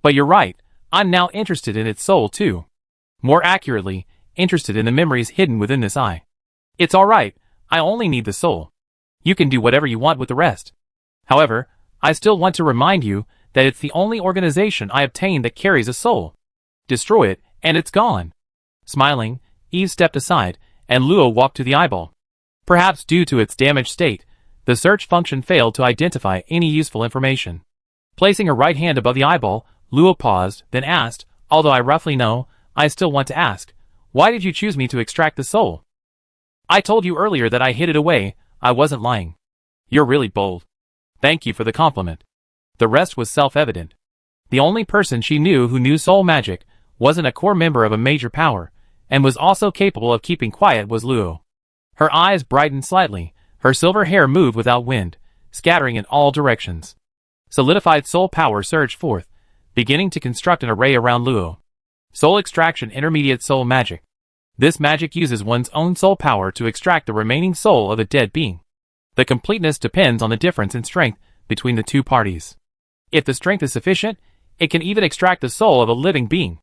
But you're right, I'm now interested in its soul too. More accurately, interested in the memories hidden within this eye. It's alright, I only need the soul. You can do whatever you want with the rest. However, I still want to remind you that it's the only organization I obtained that carries a soul. Destroy it, and it's gone. Smiling, Eve stepped aside, and Luo walked to the eyeball. Perhaps due to its damaged state, the search function failed to identify any useful information. Placing her right hand above the eyeball, Luo paused, then asked, although I roughly know, I still want to ask, why did you choose me to extract the soul? I told you earlier that I hid it away, I wasn't lying. You're really bold. Thank you for the compliment. The rest was self-evident. The only person she knew who knew soul magic wasn't a core member of a major power, and was also capable of keeping quiet was Luo. Her eyes brightened slightly, her silver hair moved without wind, scattering in all directions. Solidified soul power surged forth, beginning to construct an array around Luo. Soul extraction intermediate soul magic. This magic uses one's own soul power to extract the remaining soul of a dead being. The completeness depends on the difference in strength between the two parties. If the strength is sufficient, it can even extract the soul of a living being.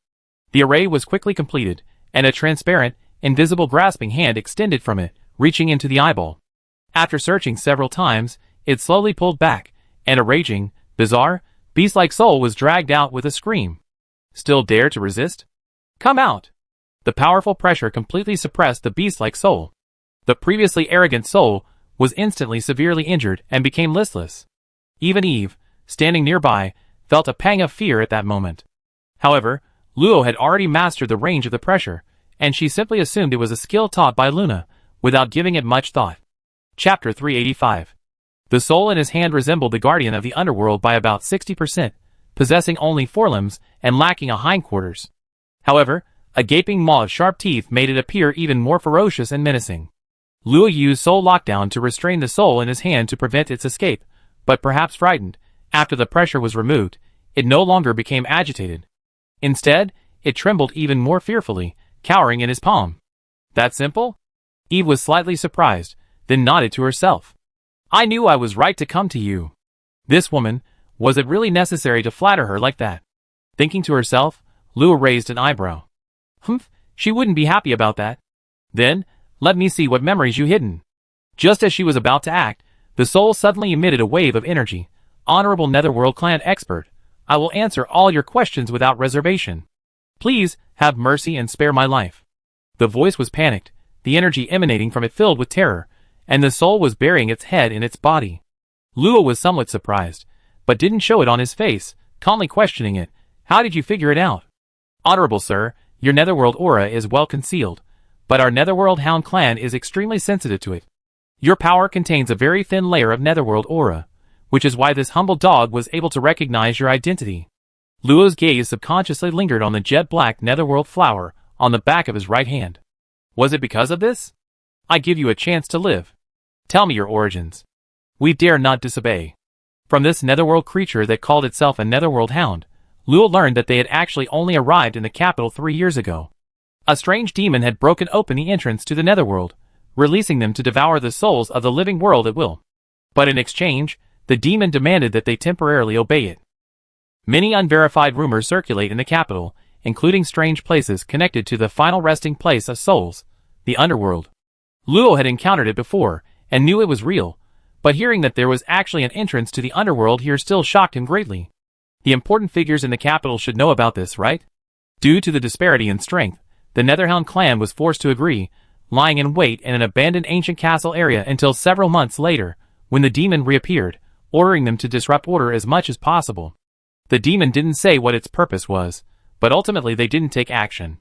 The array was quickly completed, and a transparent, invisible grasping hand extended from it, reaching into the eyeball. After searching several times, it slowly pulled back, and a raging, bizarre, beast-like soul was dragged out with a scream. Still dare to resist? Come out! The powerful pressure completely suppressed the beast-like soul. The previously arrogant soul was instantly severely injured and became listless. Even Eve, standing nearby, felt a pang of fear at that moment. However, Luo had already mastered the range of the pressure, and she simply assumed it was a skill taught by Luna, without giving it much thought. Chapter 385. The soul in his hand resembled the guardian of the underworld by about 60%, possessing only forelimbs and lacking a hindquarters. However, a gaping maw of sharp teeth made it appear even more ferocious and menacing. Luo used soul lockdown to restrain the soul in his hand to prevent its escape, but perhaps frightened, after the pressure was removed, it no longer became agitated. Instead, it trembled even more fearfully, cowering in his palm. That simple? Eve was slightly surprised, then nodded to herself. I knew I was right to come to you. This woman, was it really necessary to flatter her like that? Thinking to herself, Luo raised an eyebrow. Humph, she wouldn't be happy about that. Then, let me see what memories you hidden. Just as she was about to act, the soul suddenly emitted a wave of energy. Honorable Netherworld clan expert, I will answer all your questions without reservation. Please, have mercy and spare my life. The voice was panicked, the energy emanating from it filled with terror, and the soul was burying its head in its body. Luo was somewhat surprised, but didn't show it on his face, calmly questioning it. How did you figure it out? Honorable sir, your Netherworld aura is well concealed, but our Netherworld Hound clan is extremely sensitive to it. Your power contains a very thin layer of Netherworld aura, which is why this humble dog was able to recognize your identity. Luo's gaze subconsciously lingered on the jet-black Netherworld flower on the back of his right hand. Was it because of this? I give you a chance to live. Tell me your origins. We dare not disobey. From this Netherworld creature that called itself a Netherworld Hound, Luo learned that they had actually only arrived in the capital 3 years ago. A strange demon had broken open the entrance to the Netherworld, releasing them to devour the souls of the living world at will. But in exchange, the demon demanded that they temporarily obey it. Many unverified rumors circulate in the capital, including strange places connected to the final resting place of souls, the underworld. Luo had encountered it before, and knew it was real, but hearing that there was actually an entrance to the underworld here still shocked him greatly. The important figures in the capital should know about this, right? Due to the disparity in strength, the Netherhound clan was forced to agree, lying in wait in an abandoned ancient castle area until several months later, when the demon reappeared, ordering them to disrupt order as much as possible. The demon didn't say what its purpose was, but ultimately they didn't take action.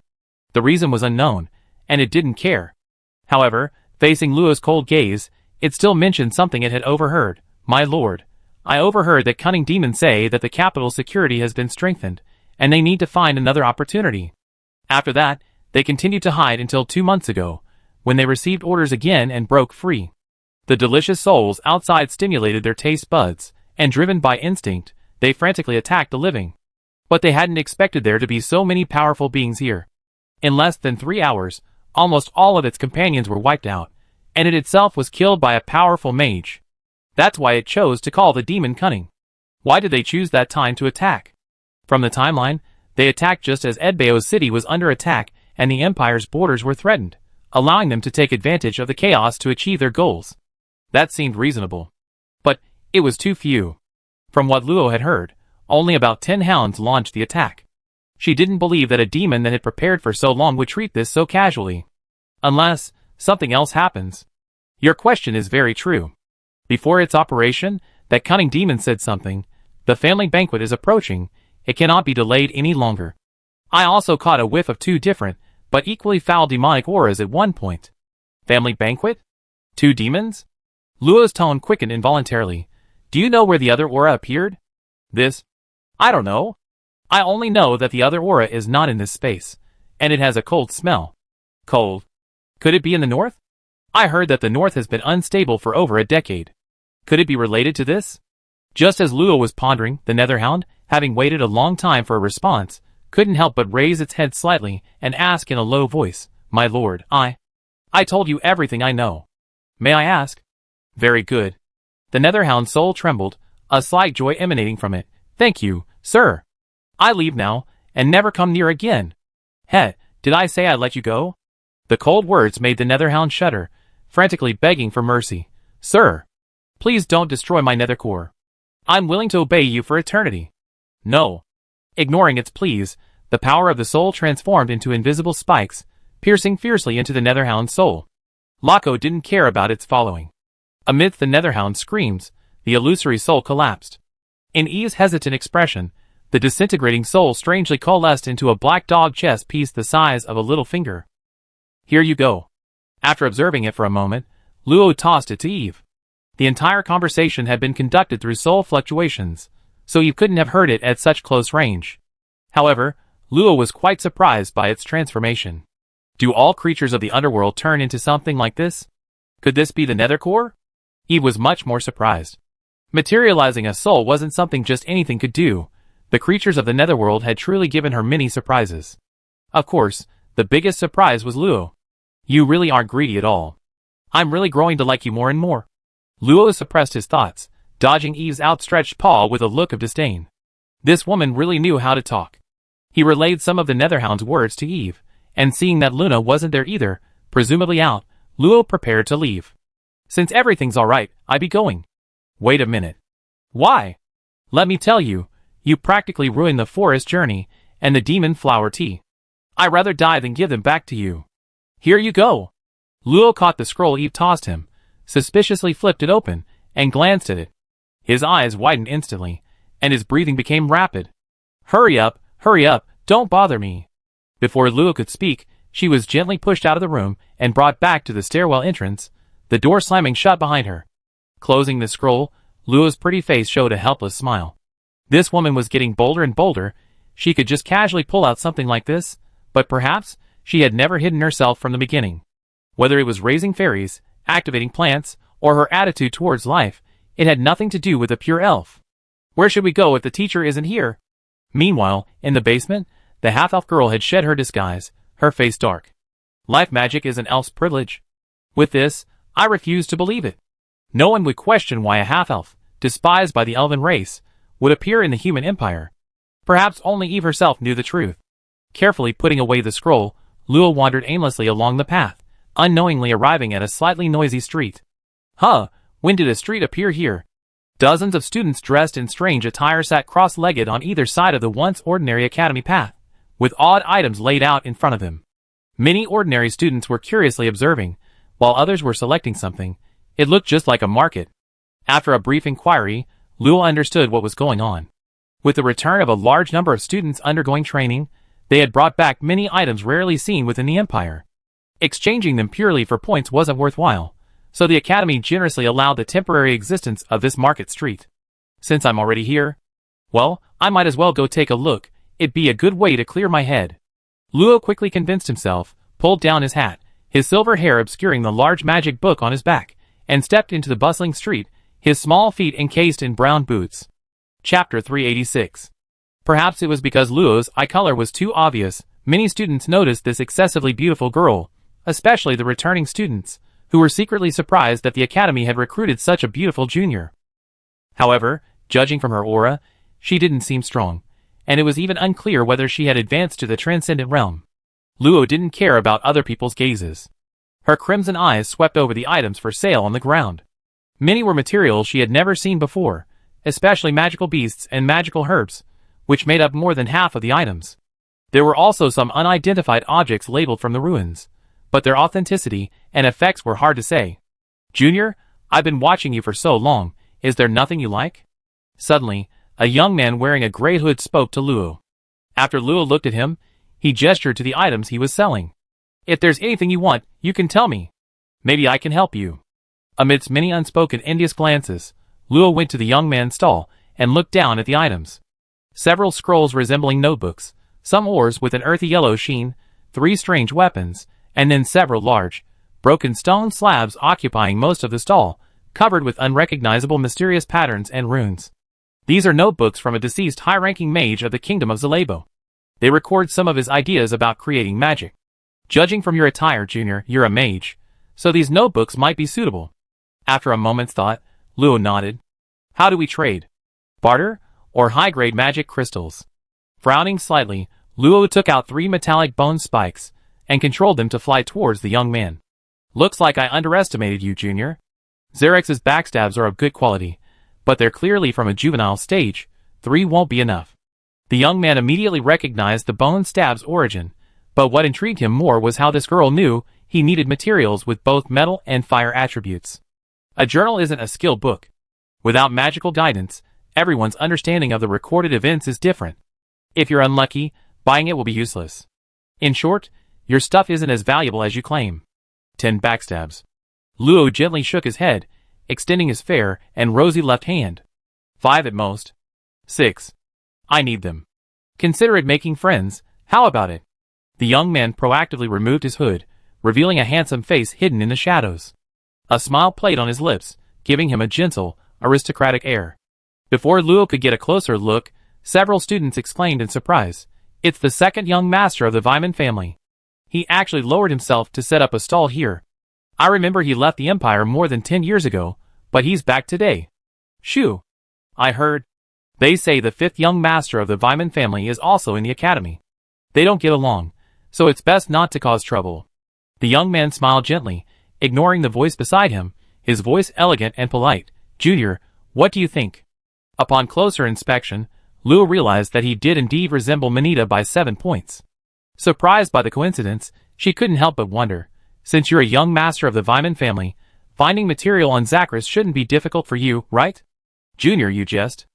The reason was unknown, and it didn't care. However, facing Luo's cold gaze, it still mentioned something it had overheard. My lord, I overheard that cunning demons say that the capital's security has been strengthened, and they need to find another opportunity. After that, they continued to hide until 2 months ago, when they received orders again and broke free. The delicious souls outside stimulated their taste buds, and driven by instinct, they frantically attacked the living. But they hadn't expected there to be so many powerful beings here. In less than 3 hours, almost all of its companions were wiped out, and it itself was killed by a powerful mage. That's why it chose to call the demon cunning. Why did they choose that time to attack? From the timeline, they attacked just as Edbao's city was under attack and the Empire's borders were threatened, allowing them to take advantage of the chaos to achieve their goals. That seemed reasonable. But it was too few. From what Luo had heard, only about 10 hounds launched the attack. She didn't believe that a demon that had prepared for so long would treat this so casually. Unless something else happens. Your question is very true. Before its operation, that cunning demon said something. The family banquet is approaching. It cannot be delayed any longer. I also caught a whiff of 2 different, but equally foul demonic auras at one point. Family banquet? 2 demons? Luo's tone quickened involuntarily. Do you know where the other aura appeared? This? I don't know. I only know that the other aura is not in this space, and it has a cold smell. Cold? Could it be in the north? I heard that the north has been unstable for over a decade. Could it be related to this? Just as Luo was pondering, the Netherhound, having waited a long time for a response, couldn't help but raise its head slightly and ask in a low voice, My lord, I told you everything I know. May I ask? Very good. The Netherhound's soul trembled, a slight joy emanating from it. Thank you, sir. I leave now, and never come near again. Heh, did I say I'd let you go? The cold words made the Netherhound shudder, frantically begging for mercy. Sir, please don't destroy my nether core. I'm willing to obey you for eternity. No. Ignoring its pleas, the power of the soul transformed into invisible spikes, piercing fiercely into the Netherhound's soul. Lako didn't care about its following. Amidst the Netherhound's screams, the illusory soul collapsed. In Eve's hesitant expression, the disintegrating soul strangely coalesced into a black dog chess piece the size of a little finger. Here you go. After observing it for a moment, Luo tossed it to Eve. The entire conversation had been conducted through soul fluctuations, so Eve couldn't have heard it at such close range. However, Luo was quite surprised by its transformation. Do all creatures of the underworld turn into something like this? Could this be the nether core? Eve was much more surprised. Materializing a soul wasn't something just anything could do. The creatures of the netherworld had truly given her many surprises. Of course, the biggest surprise was Luo. You really aren't greedy at all. I'm really growing to like you more and more. Luo suppressed his thoughts, dodging Eve's outstretched paw with a look of disdain. This woman really knew how to talk. He relayed some of the Netherhound's words to Eve, and seeing that Luna wasn't there either, presumably out, Luo prepared to leave. Since everything's alright, I be going. Wait a minute. Why? Let me tell you, you practically ruined the forest journey and the demon flower tea. I'd rather die than give them back to you. Here you go. Luo caught the scroll Eve tossed him, suspiciously flipped it open, and glanced at it. His eyes widened instantly, and his breathing became rapid. Hurry up, don't bother me. Before Luo could speak, she was gently pushed out of the room and brought back to the stairwell entrance, the door slamming shut behind her. Closing the scroll, Luo's pretty face showed a helpless smile. This woman was getting bolder and bolder. She could just casually pull out something like this, but perhaps she had never hidden herself from the beginning. Whether it was raising fairies, activating plants, or her attitude towards life, it had nothing to do with a pure elf. Where should we go if the teacher isn't here? Meanwhile, in the basement, the half-elf girl had shed her disguise, her face dark. Life magic is an elf's privilege. With this, I refuse to believe it. No one would question why a half-elf, despised by the elven race, would appear in the human empire. Perhaps only Eve herself knew the truth. Carefully putting away the scroll, Luo wandered aimlessly along the path, unknowingly arriving at a slightly noisy street. When did a street appear here? Dozens of students dressed in strange attire sat cross-legged on either side of the once ordinary academy path, with odd items laid out in front of them. Many ordinary students were curiously observing, while others were selecting something. It looked just like a market. After a brief inquiry, Luo understood what was going on. With the return of a large number of students undergoing training, they had brought back many items rarely seen within the empire. Exchanging them purely for points wasn't worthwhile, so the academy generously allowed the temporary existence of this market street. Since I'm already here, well, I might as well go take a look. It'd be a good way to clear my head. Luo quickly convinced himself, pulled down his hat, his silver hair obscuring the large magic book on his back, and stepped into the bustling street, his small feet encased in brown boots. Chapter 386. Perhaps it was because Luo's eye color was too obvious. Many students noticed this excessively beautiful girl, especially the returning students, who were secretly surprised that the academy had recruited such a beautiful junior. However, judging from her aura, she didn't seem strong, and it was even unclear whether she had advanced to the transcendent realm. Luo didn't care about other people's gazes. Her crimson eyes swept over the items for sale on the ground. Many were materials she had never seen before, especially magical beasts and magical herbs, which made up more than half of the items. There were also some unidentified objects labeled from the ruins, but their authenticity and effects were hard to say. "Junior, I've been watching you for so long, is there nothing you like?" Suddenly, a young man wearing a gray hood spoke to Luo. After Luo looked at him, he gestured to the items he was selling. "If there's anything you want, you can tell me. Maybe I can help you." Amidst many unspoken envious glances, Luo went to the young man's stall and looked down at the items. Several scrolls resembling notebooks, some ores with an earthy yellow sheen, 3 strange weapons, and then several large, broken stone slabs occupying most of the stall, covered with unrecognizable mysterious patterns and runes. These are notebooks from a deceased high-ranking mage of the Kingdom of Zalebo. They record some of his ideas about creating magic. Judging from your attire, Junior, you're a mage, so these notebooks might be suitable. After a moment's thought, Luo nodded. "How do we trade? Barter, or high-grade magic crystals?" Frowning slightly, Luo took out 3 metallic bone spikes and controlled them to fly towards the young man. "Looks like I underestimated you, Junior. Xerex's backstabs are of good quality, but they're clearly from a juvenile stage. 3 won't be enough." The young man immediately recognized the bone stab's origin, but what intrigued him more was how this girl knew he needed materials with both metal and fire attributes. A journal isn't a skill book. Without magical guidance, everyone's understanding of the recorded events is different. If you're unlucky, buying it will be useless. In short, your stuff isn't as valuable as you claim. 10 backstabs. Luo gently shook his head, extending his fair and rosy left hand. 5 at most. 6. I need them. Consider it making friends, how about it? The young man proactively removed his hood, revealing a handsome face hidden in the shadows. A smile played on his lips, giving him a gentle, aristocratic air. Before Luo could get a closer look, several students exclaimed in surprise, "It's the second young master of the Vyman family. He actually lowered himself to set up a stall here. I remember he left the Empire more than 10 years ago, but he's back today." "Shoo! I heard. They say the 5th young master of the Vyman family is also in the academy. They don't get along, so it's best not to cause trouble." The young man smiled gently, ignoring the voice beside him, his voice elegant and polite. "Junior, what do you think?" Upon closer inspection, Luo realized that he did indeed resemble Manita by 7 points. Surprised by the coincidence, she couldn't help but wonder, since you're a young master of the Vyman family, finding material on Zachris shouldn't be difficult for you, right? "Junior, you jest.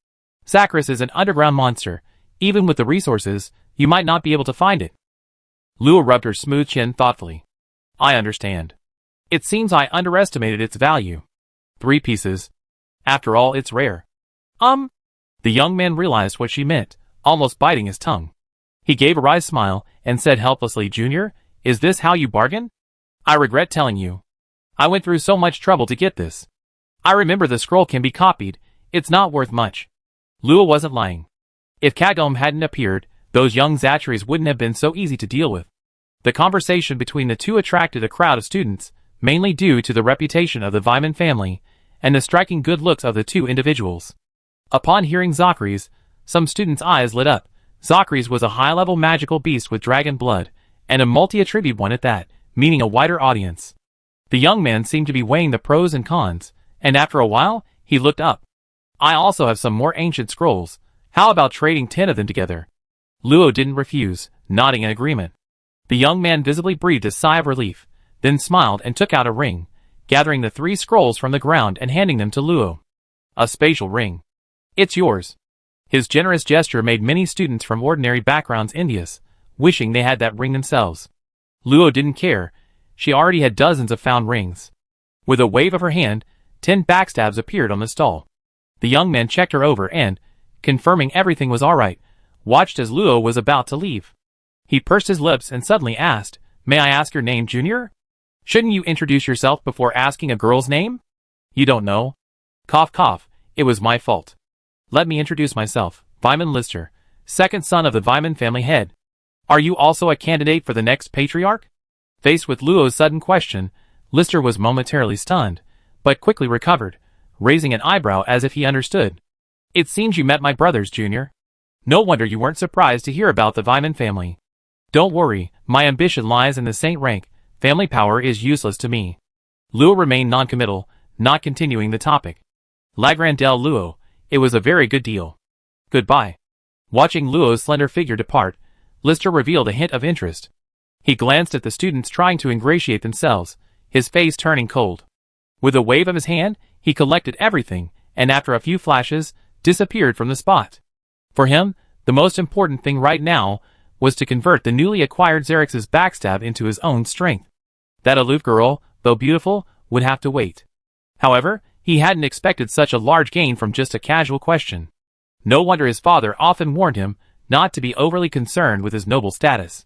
Zachris is an underground monster. Even with the resources, you might not be able to find it." Luo rubbed her smooth chin thoughtfully. "I understand. It seems I underestimated its value. 3 pieces. After all, it's rare." The young man realized what she meant, almost biting his tongue. He gave a wry smile and said helplessly, "Junior, is this how you bargain? I regret telling you. I went through so much trouble to get this. I remember the scroll can be copied. It's not worth much." Luo wasn't lying. If Kagome hadn't appeared, those young Zacharies wouldn't have been so easy to deal with. The conversation between the two attracted a crowd of students, mainly due to the reputation of the Vyman family and the striking good looks of the 2 individuals. Upon hearing Zacharies, some students' eyes lit up. Zacharies was a high-level magical beast with dragon blood, and a multi-attribute one at that, meaning a wider audience. The young man seemed to be weighing the pros and cons, and after a while, he looked up. "I also have some more ancient scrolls. How about trading 10 of them together?" Luo didn't refuse, nodding in agreement. The young man visibly breathed a sigh of relief, then smiled and took out a ring, gathering the 3 scrolls from the ground and handing them to Luo. "A spatial ring. It's yours." His generous gesture made many students from ordinary backgrounds envious, wishing they had that ring themselves. Luo didn't care. She already had dozens of found rings. With a wave of her hand, 10 backstabs appeared on the stall. The young man checked her over and, confirming everything was alright, watched as Luo was about to leave. He pursed his lips and suddenly asked, "May I ask your name, Junior? Shouldn't you introduce yourself before asking a girl's name? You don't know?" Cough cough, it was my fault. Let me introduce myself, Vyman Lister, second son of the Vyman family head. Are you also a candidate for the next patriarch? Faced with Luo's sudden question, Lister was momentarily stunned, but quickly recovered, raising an eyebrow as if he understood. It seems you met my brothers, Junior. No wonder you weren't surprised to hear about the Vyman family. Don't worry, my ambition lies in the saint rank. Family power is useless to me. Luo remained non-committal, not continuing the topic. La Grandelle Luo, it was a very good deal. Goodbye. Watching Luo's slender figure depart, Lister revealed a hint of interest. He glanced at the students trying to ingratiate themselves, his face turning cold. With a wave of his hand, he collected everything, and after a few flashes, disappeared from the spot. For him, the most important thing right now was to convert the newly acquired Xerx's backstab into his own strength. That aloof girl, though beautiful, would have to wait. However, he hadn't expected such a large gain from just a casual question. No wonder his father often warned him not to be overly concerned with his noble status.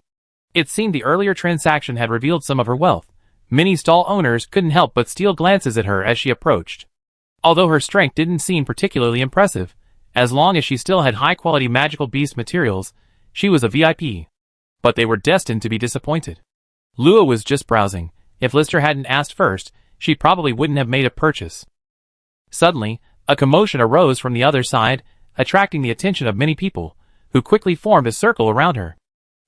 It seemed the earlier transaction had revealed some of her wealth. Many stall owners couldn't help but steal glances at her as she approached. Although her strength didn't seem particularly impressive, as long as she still had high-quality magical beast materials, she was a VIP. But they were destined to be disappointed. Luo was just browsing. If Lister hadn't asked first, she probably wouldn't have made a purchase. Suddenly, a commotion arose from the other side, attracting the attention of many people, who quickly formed a circle around her.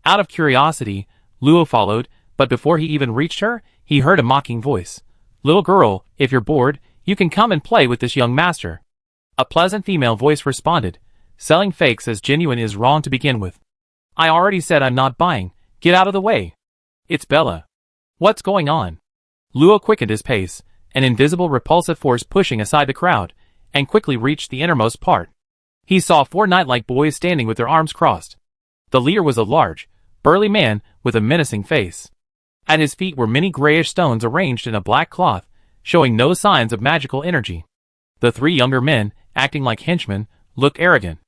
Out of curiosity, Luo followed, but before he even reached her, he heard a mocking voice. "Little girl, if you're bored, you can come and play with this young master." A pleasant female voice responded, "Selling fakes as genuine is wrong to begin with. I already said I'm not buying. Get out of the way." "It's Bella. What's going on?" Luo quickened his pace, an invisible repulsive force pushing aside the crowd, and quickly reached the innermost part. He saw 4 knight-like boys standing with their arms crossed. The leader was a large, burly man with a menacing face. At his feet were many grayish stones arranged in a black cloth, showing no signs of magical energy. The 3 younger men, acting like henchmen, looked arrogant.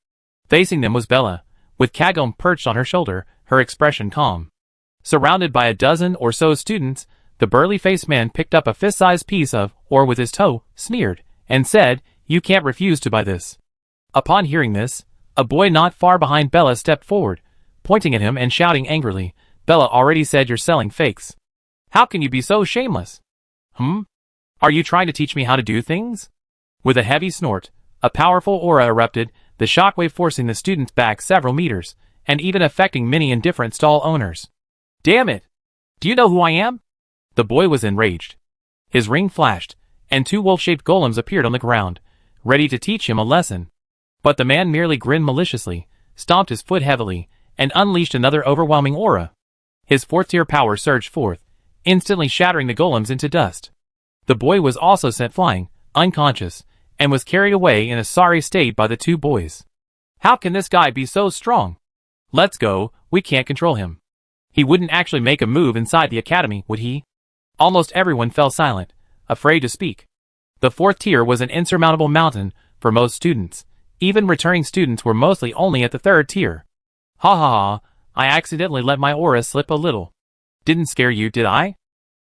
Facing them was Bella, with Kagome perched on her shoulder, her expression calm. Surrounded by a dozen or so students, the burly-faced man picked up a fist-sized piece of, or with his toe, smeared, and said, "You can't refuse to buy this." Upon hearing this, a boy not far behind Bella stepped forward, pointing at him and shouting angrily, "Bella already said you're selling fakes. How can you be so shameless? Are you trying to teach me how to do things?" With a heavy snort, a powerful aura erupted, the shockwave forcing the students back several meters, and even affecting many indifferent stall owners. "Damn it! Do you know who I am?" The boy was enraged. His ring flashed, and 2 wolf-shaped golems appeared on the ground, ready to teach him a lesson. But the man merely grinned maliciously, stomped his foot heavily, and unleashed another overwhelming aura. His 4th-tier power surged forth, instantly shattering the golems into dust. The boy was also sent flying, unconscious, and was carried away in a sorry state by the 2 boys. "How can this guy be so strong? Let's go, we can't control him. He wouldn't actually make a move inside the academy, would he?" Almost everyone fell silent, afraid to speak. The 4th tier was an insurmountable mountain for most students. Even returning students were mostly only at the 3rd tier. "Ha ha ha, I accidentally let my aura slip a little. Didn't scare you, did I?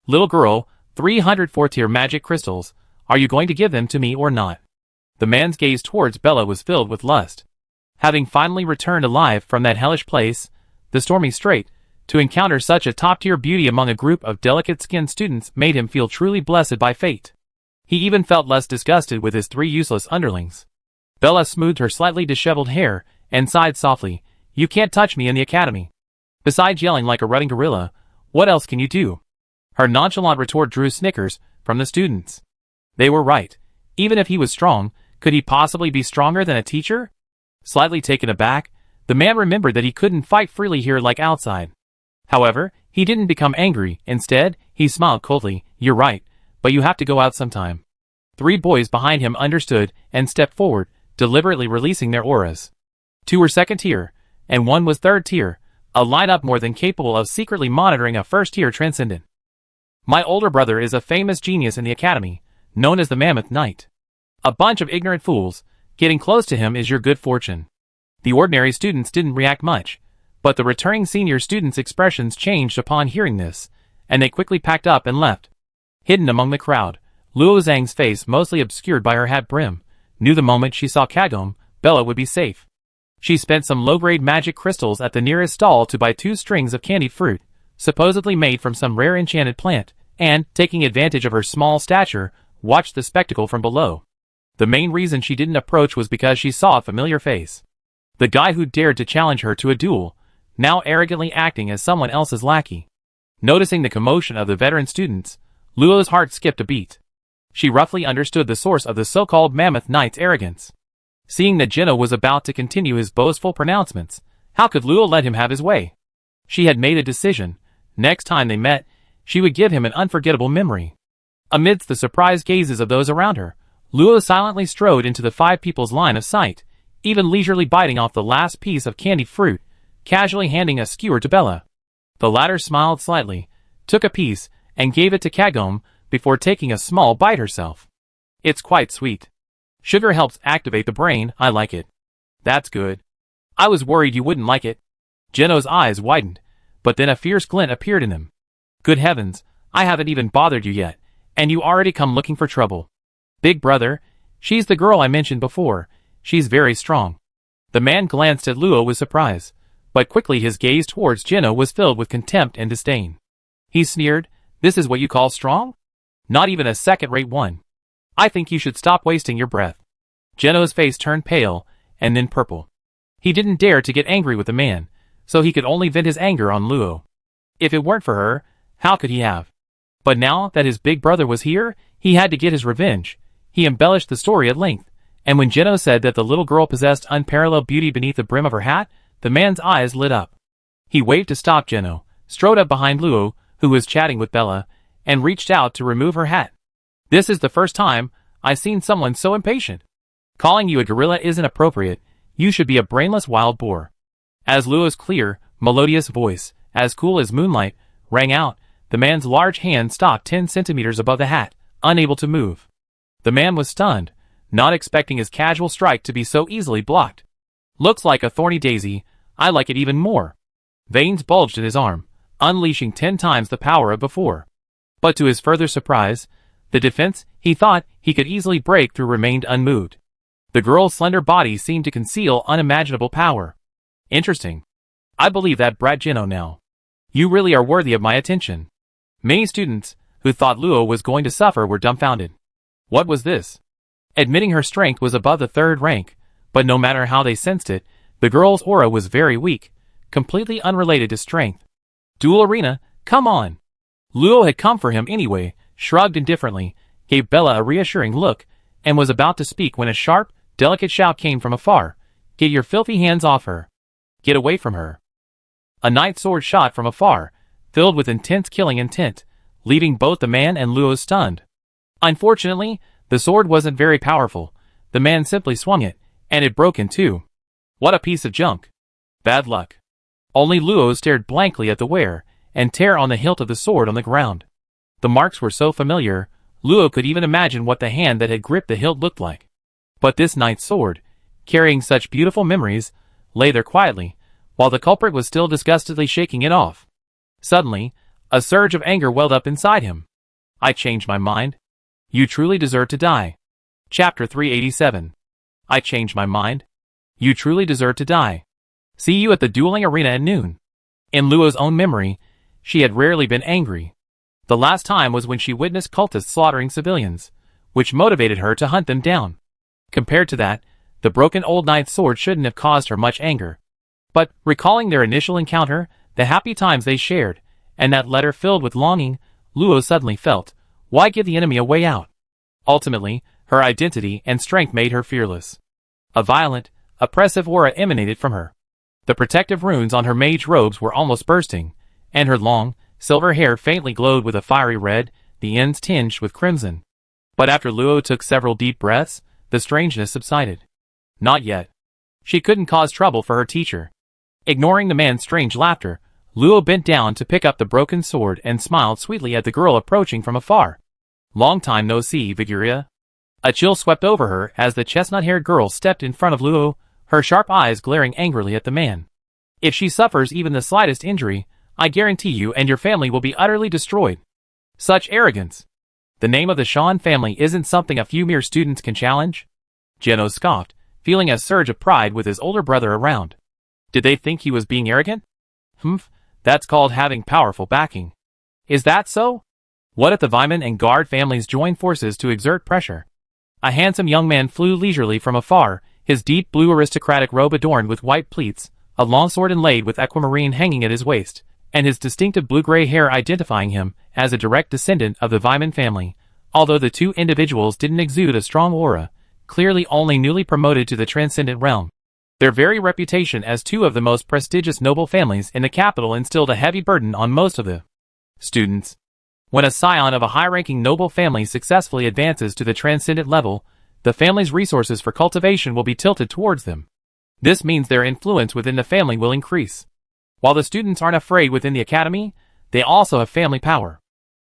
Little girl, 304 tier magic crystals, are you going to give them to me or not?" The man's gaze towards Bella was filled with lust. Having finally returned alive from that hellish place, the stormy strait, to encounter such a top-tier beauty among a group of delicate-skinned students made him feel truly blessed by fate. He even felt less disgusted with his 3 useless underlings. Bella smoothed her slightly disheveled hair and sighed softly, "You can't touch me in the academy. Besides yelling like a rutting gorilla, what else can you do?" Her nonchalant retort drew snickers from the students. They were right. Even if he was strong, could he possibly be stronger than a teacher? Slightly taken aback, the man remembered that he couldn't fight freely here like outside. However, he didn't become angry. Instead, he smiled coldly, "You're right, but you have to go out sometime." 3 boys behind him understood and stepped forward, deliberately releasing their auras. 2 were 2nd tier, and 1 was 3rd tier, a lineup more than capable of secretly monitoring a 1st tier transcendent. "My older brother is a famous genius in the academy, known as the Mammoth Knight. A bunch of ignorant fools Getting close to him is your good fortune. The ordinary students didn't react much, but the returning senior students' expressions changed upon hearing this, and they quickly packed up and left. Hidden among the crowd, Luo Zhang's face, mostly obscured by her hat brim, knew the moment she saw Kagome, Bella would be safe. She spent some low-grade magic crystals at the nearest stall to buy 2 strings of candied fruit, supposedly made from some rare enchanted plant, and, taking advantage of her small stature, watched the spectacle from below. The main reason she didn't approach was because she saw a familiar face. The guy who dared to challenge her to a duel, now arrogantly acting as someone else's lackey. Noticing the commotion of the veteran students, Luo's heart skipped a beat. She roughly understood the source of the so-called Mammoth Knight's arrogance. Seeing that Jinno was about to continue his boastful pronouncements, how could Luo let him have his way? She had made a decision. Next time they met, she would give him an unforgettable memory. Amidst the surprised gazes of those around her, Luo silently strode into the 5 people's line of sight, even leisurely biting off the last piece of candied fruit, casually handing a skewer to Bella. The latter smiled slightly, took a piece, and gave it to Kagome before taking a small bite herself. It's quite sweet. Sugar helps activate the brain, I like it. That's good. I was worried you wouldn't like it. Jinno's eyes widened, but then a fierce glint appeared in them. Good heavens, I haven't even bothered you yet, and you already come looking for trouble. Big brother, she's the girl I mentioned before, she's very strong. The man glanced at Luo with surprise, but quickly his gaze towards Jinno was filled with contempt and disdain. He sneered, this is what you call strong? Not even a second-rate one. I think you should stop wasting your breath. Jinno's face turned pale, and then purple. He didn't dare to get angry with the man, so he could only vent his anger on Luo. If it weren't for her, how could he have? But now that his big brother was here, he had to get his revenge. He embellished the story at length, and when Jinno said that the little girl possessed unparalleled beauty beneath the brim of her hat, the man's eyes lit up. He waved to stop Jinno, strode up behind Luo, who was chatting with Bella, and reached out to remove her hat. This is the first time I've seen someone so impatient. Calling you a gorilla isn't appropriate, you should be a brainless wild boar. As Luo's clear, melodious voice, as cool as moonlight, rang out, the man's large hand stopped 10 centimeters above the hat, unable to move. The man was stunned, not expecting his casual strike to be so easily blocked. Looks like a thorny daisy, I like it even more. Veins bulged in his arm, unleashing 10 times the power of before. But to his further surprise, the defense he thought he could easily break through remained unmoved. The girl's slender body seemed to conceal unimaginable power. Interesting. I believe that brat Jinno now. You really are worthy of my attention. Many students, who thought Luo was going to suffer, were dumbfounded. What was this? Admitting her strength was above the 3rd rank, but no matter how they sensed it, the girl's aura was very weak, completely unrelated to strength. Duel arena, come on. Luo had come for him anyway, shrugged indifferently, gave Bella a reassuring look, and was about to speak when a sharp, delicate shout came from afar. Get your filthy hands off her. Get away from her. A knight's sword shot from afar, filled with intense killing intent, leaving both the man and Luo stunned. Unfortunately, the sword wasn't very powerful. The man simply swung it, and it broke in 2. What a piece of junk. Bad luck. Only Luo stared blankly at the wear and tear on the hilt of the sword on the ground. The marks were so familiar, Luo could even imagine what the hand that had gripped the hilt looked like. But this knight's sword, carrying such beautiful memories, lay there quietly, while the culprit was still disgustedly shaking it off. Suddenly, a surge of anger welled up inside him. I changed my mind. You truly deserve to die. Chapter 387. I changed my mind. You truly deserve to die. See you at the dueling arena at noon. In Luo's own memory, she had rarely been angry. The last time was when she witnessed cultists slaughtering civilians, which motivated her to hunt them down. Compared to that, the broken old knight's sword shouldn't have caused her much anger. But, recalling their initial encounter, the happy times they shared, and that letter filled with longing, Luo suddenly felt, why give the enemy a way out? Ultimately, her identity and strength made her fearless. A violent, oppressive aura emanated from her. The protective runes on her mage robes were almost bursting, and her long, silver hair faintly glowed with a fiery red, the ends tinged with crimson. But after Luo took several deep breaths, the strangeness subsided. Not yet. She couldn't cause trouble for her teacher. Ignoring the man's strange laughter, Luo bent down to pick up the broken sword and smiled sweetly at the girl approaching from afar. Long time no see, Viguria. A chill swept over her as the chestnut-haired girl stepped in front of Luo, her sharp eyes glaring angrily at the man. If she suffers even the slightest injury, I guarantee you and your family will be utterly destroyed. Such arrogance. The name of the Shan family isn't something a few mere students can challenge? Geno scoffed, feeling a surge of pride with his older brother around. Did they think he was being arrogant? Humph, that's called having powerful backing. Is that so? What if the Vyman and Guard families join forces to exert pressure? A handsome young man flew leisurely from afar, his deep blue aristocratic robe adorned with white pleats, a long sword inlaid with aquamarine hanging at his waist, and his distinctive blue-gray hair identifying him as a direct descendant of the Vyman family, although the two individuals didn't exude a strong aura, clearly only newly promoted to the transcendent realm. Their very reputation as two of the most prestigious noble families in the capital instilled a heavy burden on most of the students. When a scion of a high-ranking noble family successfully advances to the transcendent level, the family's resources for cultivation will be tilted towards them. This means their influence within the family will increase. While the students aren't afraid within the academy, they also have family power.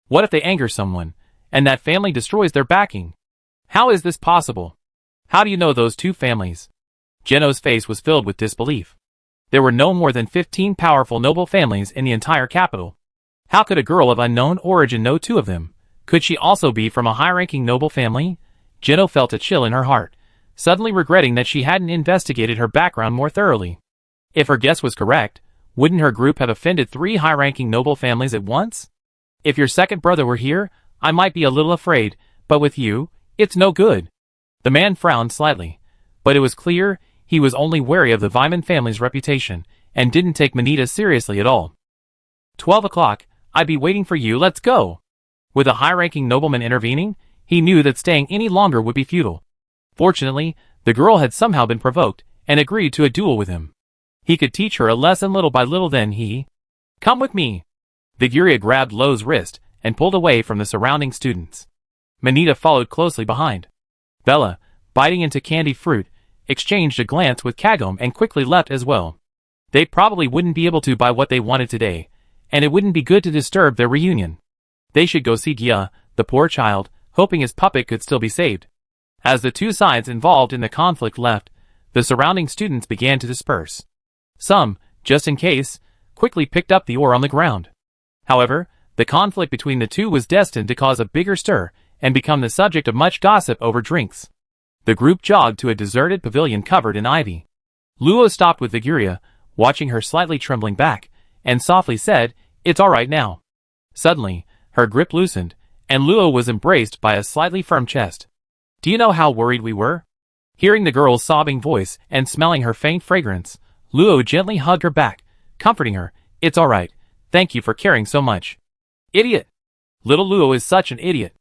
What if they anger someone, and that family destroys their backing? How is this possible? How do you know those two families? Geno's face was filled with disbelief. There were no more than 15 powerful noble families in the entire capital. How could a girl of unknown origin know two of them? Could she also be from a high-ranking noble family? Geno felt a chill in her heart, suddenly regretting that she hadn't investigated her background more thoroughly. If her guess was correct, wouldn't her group have offended 3 high-ranking noble families at once? If your second brother were here, I might be a little afraid, but with you, it's no good. The man frowned slightly, but it was clear he was only wary of the Vyman family's reputation, and didn't take Manita seriously at all. 12 o'clock, I'd be waiting for you, let's go. With a high-ranking nobleman intervening, he knew that staying any longer would be futile. Fortunately, the girl had somehow been provoked, and agreed to a duel with him. He could teach her a lesson little by little then he... Come with me. Viguria grabbed Lo's wrist, and pulled away from the surrounding students. Manita followed closely behind. Bella, biting into candy fruit, exchanged a glance with Kagome and quickly left as well. They probably wouldn't be able to buy what they wanted today, and it wouldn't be good to disturb their reunion. They should go see Gia, the poor child, hoping his puppet could still be saved. As the two sides involved in the conflict left, the surrounding students began to disperse. Some, just in case, quickly picked up the ore on the ground. However, the conflict between the two was destined to cause a bigger stir, and become the subject of much gossip over drinks. The group jogged to a deserted pavilion covered in ivy. Luo stopped with Viguria, watching her slightly trembling back, and softly said, "It's all right now." Suddenly, her grip loosened, and Luo was embraced by a slightly firm chest. "Do you know how worried we were?" Hearing the girl's sobbing voice and smelling her faint fragrance, Luo gently hugged her back, comforting her. "It's all right. Thank you for caring so much." "Idiot! Little Luo is such an idiot."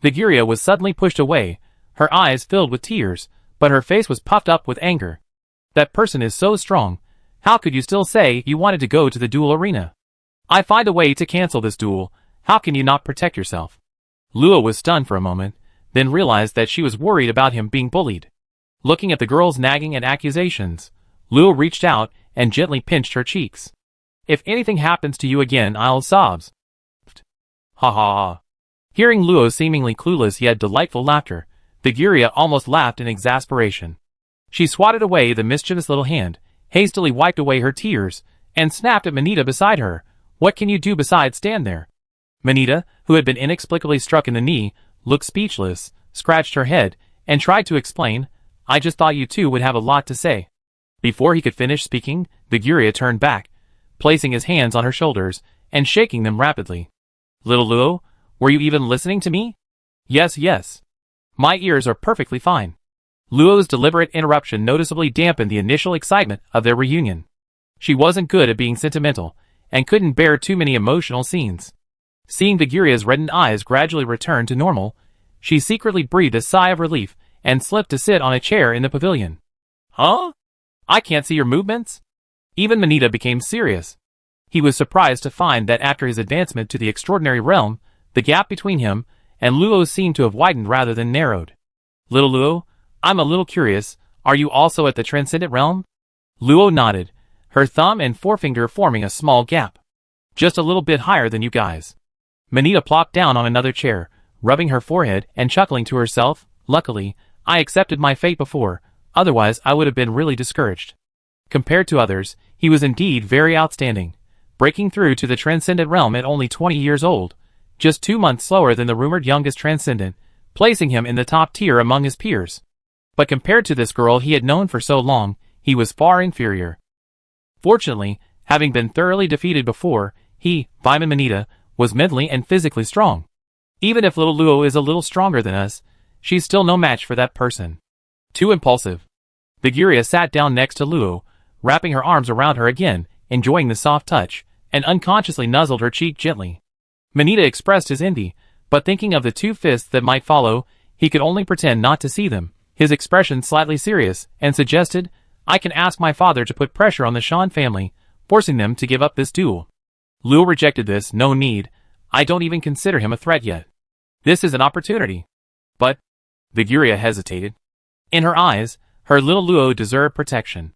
Viguria was suddenly pushed away, her eyes filled with tears, but her face was puffed up with anger. "That person is so strong. How could you still say you wanted to go to the duel arena? I find a way to cancel this duel. How can you not protect yourself?" Luo was stunned for a moment, then realized that she was worried about him being bullied. Looking at the girl's nagging and accusations, Luo reached out and gently pinched her cheeks. "If anything happens to you again, I'll sobs." Ha ha ha. Hearing Luo's seemingly clueless yet delightful laughter, Viguria almost laughed in exasperation. She swatted away the mischievous little hand, hastily wiped away her tears, and snapped at Manita beside her. "What can you do besides stand there?" Manita, who had been inexplicably struck in the knee, looked speechless, scratched her head, and tried to explain, "I just thought you two would have a lot to say." Before he could finish speaking, Viguria turned back, placing his hands on her shoulders, and shaking them rapidly. "Little Luo, were you even listening to me?" "Yes, yes. My ears are perfectly fine." Luo's deliberate interruption noticeably dampened the initial excitement of their reunion. She wasn't good at being sentimental, and couldn't bear too many emotional scenes. Seeing Viguria's reddened eyes gradually return to normal, she secretly breathed a sigh of relief, and slipped to sit on a chair in the pavilion. "Huh? I can't see your movements?" Even Manita became serious. He was surprised to find that after his advancement to the extraordinary realm, the gap between him and Luo seemed to have widened rather than narrowed. "Little Luo, I'm a little curious, are you also at the Transcendent Realm?" Luo nodded, her thumb and forefinger forming a small gap. "Just a little bit higher than you guys." Manita plopped down on another chair, rubbing her forehead and chuckling to herself. Luckily, I accepted my fate before, otherwise I would have been really discouraged. Compared to others, he was indeed very outstanding, breaking through to the transcendent realm at only 20 years old, just 2 months slower than the rumored youngest transcendent, placing him in the top tier among his peers. But compared to this girl he had known for so long, he was far inferior. Fortunately, having been thoroughly defeated before, he, Vaiman Manita, was mentally and physically strong. Even if little Luo is a little stronger than us, she's still no match for that person. Too impulsive. Viguria sat down next to Luo, wrapping her arms around her again, enjoying the soft touch, and unconsciously nuzzled her cheek gently. Manita expressed his envy, but thinking of the 2 fists that might follow, he could only pretend not to see them, his expression slightly serious, and suggested, I can ask my father to put pressure on the Shan family, forcing them to give up this duel. Luo rejected this, no need, I don't even consider him a threat yet. This is an opportunity. But, Viguria hesitated. In her eyes, her little Luo deserved protection.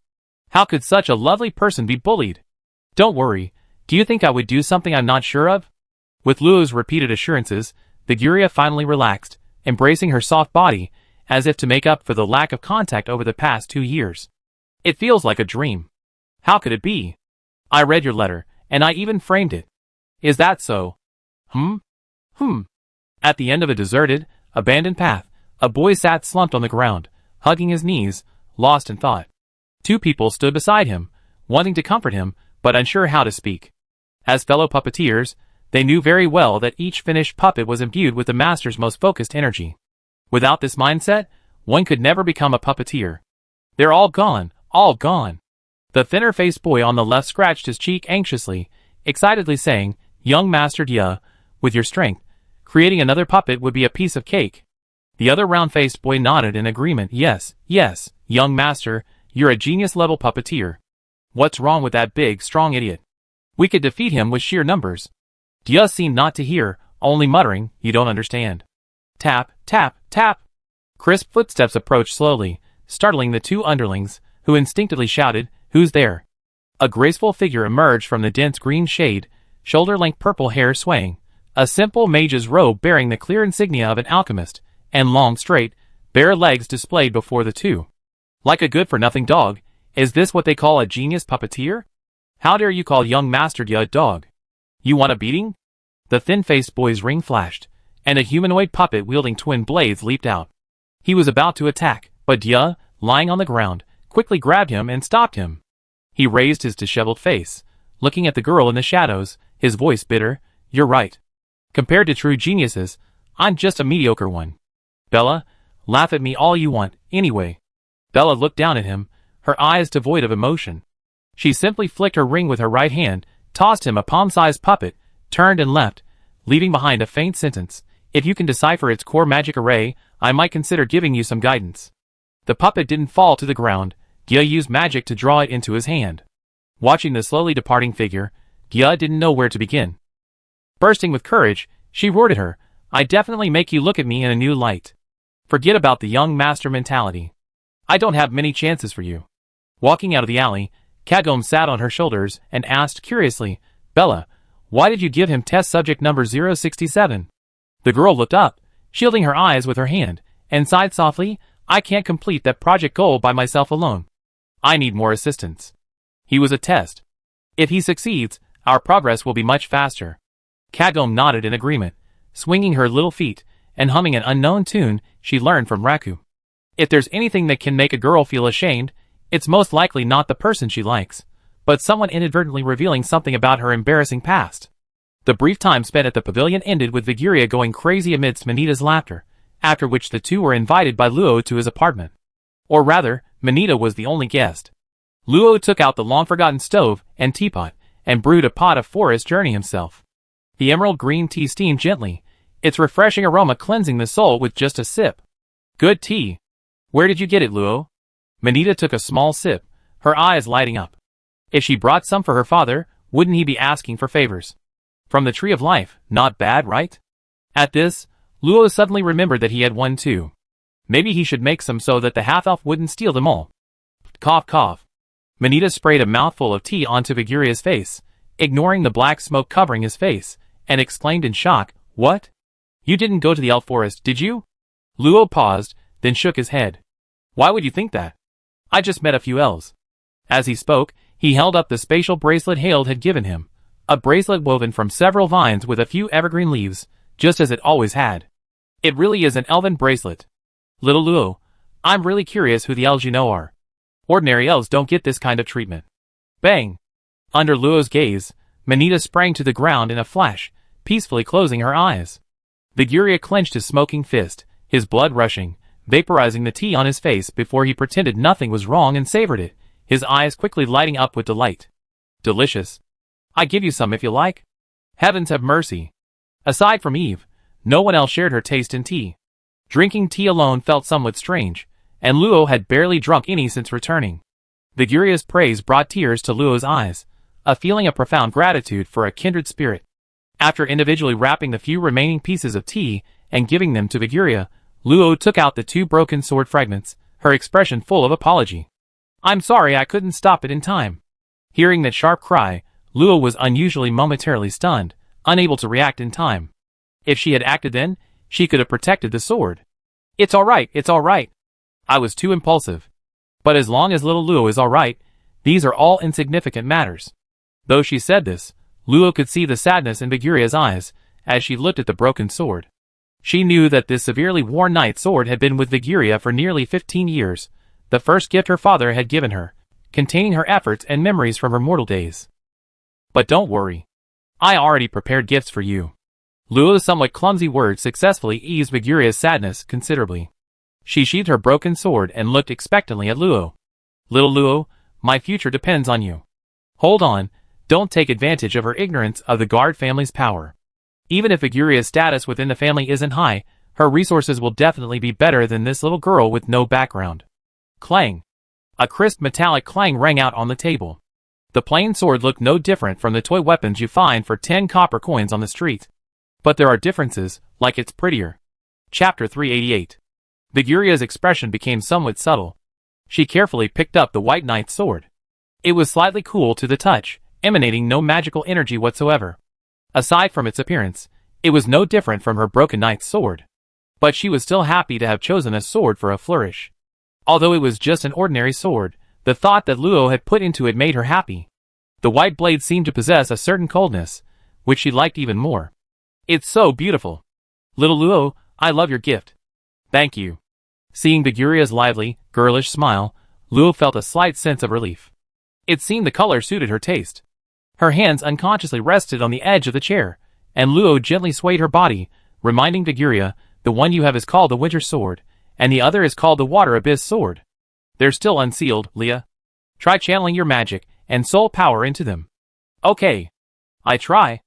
How could such a lovely person be bullied? Don't worry, do you think I would do something I'm not sure of? With Luo's repeated assurances, Viguria finally relaxed, embracing her soft body, as if to make up for the lack of contact over the past 2 years. It feels like a dream. How could it be? I read your letter, and I even framed it. Is that so? At the end of a deserted, abandoned path, a boy sat slumped on the ground, hugging his knees, lost in thought. 2 people stood beside him, wanting to comfort him, but unsure how to speak. As fellow puppeteers, they knew very well that each finished puppet was imbued with the master's most focused energy. Without this mindset, one could never become a puppeteer. They're all gone, all gone. The thinner-faced boy on the left scratched his cheek anxiously, excitedly saying, Young Master Dia, with your strength, creating another puppet would be a piece of cake. The other round-faced boy nodded in agreement. Yes, yes, young master, you're a genius-level puppeteer. What's wrong with that big, strong idiot? We could defeat him with sheer numbers. Dia seemed not to hear, only muttering, you don't understand. Tap, tap, tap. Crisp footsteps approached slowly, startling the 2 underlings, who instinctively shouted, Who's there? A graceful figure emerged from the dense green shade, shoulder-length purple hair swaying, a simple mage's robe bearing the clear insignia of an alchemist, and long straight, bare legs displayed before the 2. Like a good-for-nothing dog, is this what they call a genius puppeteer? How dare you call young Master Dia a dog? You want a beating? The thin-faced boy's ring flashed, and a humanoid puppet wielding twin blades leaped out. He was about to attack, but Dia, lying on the ground, quickly grabbed him and stopped him. He raised his disheveled face, looking at the girl in the shadows, his voice bitter, You're right. Compared to true geniuses, I'm just a mediocre one. Bella, laugh at me all you want, anyway. Bella looked down at him, her eyes devoid of emotion. She simply flicked her ring with her right hand, tossed him a palm-sized puppet, turned and left, leaving behind a faint sentence. If you can decipher its core magic array, I might consider giving you some guidance. The puppet didn't fall to the ground. Gia used magic to draw it into his hand. Watching the slowly departing figure, Gia didn't know where to begin. Bursting with courage, she roared at her, I definitely make you look at me in a new light. Forget about the young master mentality. I don't have many chances for you. Walking out of the alley, Kagome sat on her shoulders and asked curiously, Bella, why did you give him test subject number 067? The girl looked up, shielding her eyes with her hand, and sighed softly, I can't complete that project goal by myself alone. I need more assistance. He was a test. If he succeeds, our progress will be much faster. Kagome nodded in agreement, swinging her little feet, and humming an unknown tune she learned from Raku. If there's anything that can make a girl feel ashamed, it's most likely not the person she likes, but someone inadvertently revealing something about her embarrassing past. The brief time spent at the pavilion ended with Viguria going crazy amidst Manita's laughter, after which the 2 were invited by Luo to his apartment. Or rather, Manita was the only guest. Luo took out the long-forgotten stove and teapot, and brewed a pot of forest journey himself. The emerald green tea steamed gently, its refreshing aroma cleansing the soul with just a sip. Good tea. Where did you get it, Luo? Manita took a small sip, her eyes lighting up. If she brought some for her father, wouldn't he be asking for favors? From the Tree of Life, not bad, right? At this, Luo suddenly remembered that he had one too. Maybe he should make some so that the half-elf wouldn't steal them all. Cough, cough. Manita sprayed a mouthful of tea onto Viguria's face, ignoring the black smoke covering his face, and exclaimed in shock, What? You didn't go to the elf forest, did you? Luo paused, then shook his head. Why would you think that? I just met a few elves. As he spoke, he held up the spatial bracelet Hailed had given him, a bracelet woven from several vines with a few evergreen leaves, just as it always had. It really is an elven bracelet. Little Luo, I'm really curious who the elves you know are. Ordinary elves don't get this kind of treatment. Bang! Under Luo's gaze, Manita sprang to the ground in a flash, peacefully closing her eyes. Viguria clenched his smoking fist, his blood rushing, vaporizing the tea on his face before he pretended nothing was wrong and savored it, his eyes quickly lighting up with delight. Delicious. I give you some if you like. Heavens have mercy. Aside from Eve, no one else shared her taste in tea. Drinking tea alone felt somewhat strange, and Luo had barely drunk any since returning. Viguria's praise brought tears to Luo's eyes, a feeling of profound gratitude for a kindred spirit. After individually wrapping the few remaining pieces of tea and giving them to Viguria, Luo took out the 2 broken sword fragments, her expression full of apology. I'm sorry I couldn't stop it in time. Hearing that sharp cry, Luo was unusually momentarily stunned, unable to react in time. If she had acted then, she could have protected the sword. It's alright, it's alright. I was too impulsive. But as long as little Luo is alright, these are all insignificant matters. Though she said this, Luo could see the sadness in Viguria's eyes as she looked at the broken sword. She knew that this severely worn knight's sword had been with Viguria for nearly 15 years, the first gift her father had given her, containing her efforts and memories from her mortal days. But don't worry. I already prepared gifts for you. Luo's somewhat clumsy words successfully eased Viguria's sadness considerably. She sheathed her broken sword and looked expectantly at Luo. Little Luo, my future depends on you. Hold on, don't take advantage of her ignorance of the Guard family's power. Even if Viguria's status within the family isn't high, her resources will definitely be better than this little girl with no background. Clang. A crisp metallic clang rang out on the table. The plain sword looked no different from the toy weapons you find for 10 copper coins on the street. But there are differences, like it's prettier. Chapter 388. Viguria's expression became somewhat subtle. She carefully picked up the white knight's sword. It was slightly cool to the touch, emanating no magical energy whatsoever. Aside from its appearance, it was no different from her broken knight's sword. But she was still happy to have chosen a sword for a flourish. Although it was just an ordinary sword, the thought that Luo had put into it made her happy. The white blade seemed to possess a certain coldness, which she liked even more. It's so beautiful. Little Luo, I love your gift. Thank you. Seeing Viguria's lively, girlish smile, Luo felt a slight sense of relief. It seemed the color suited her taste. Her hands unconsciously rested on the edge of the chair, and Luo gently swayed her body, reminding Viguria, the one you have is called the Winter Sword, and the other is called the Water Abyss Sword. They're still unsealed, Leah. Try channeling your magic and soul power into them. Okay. I try.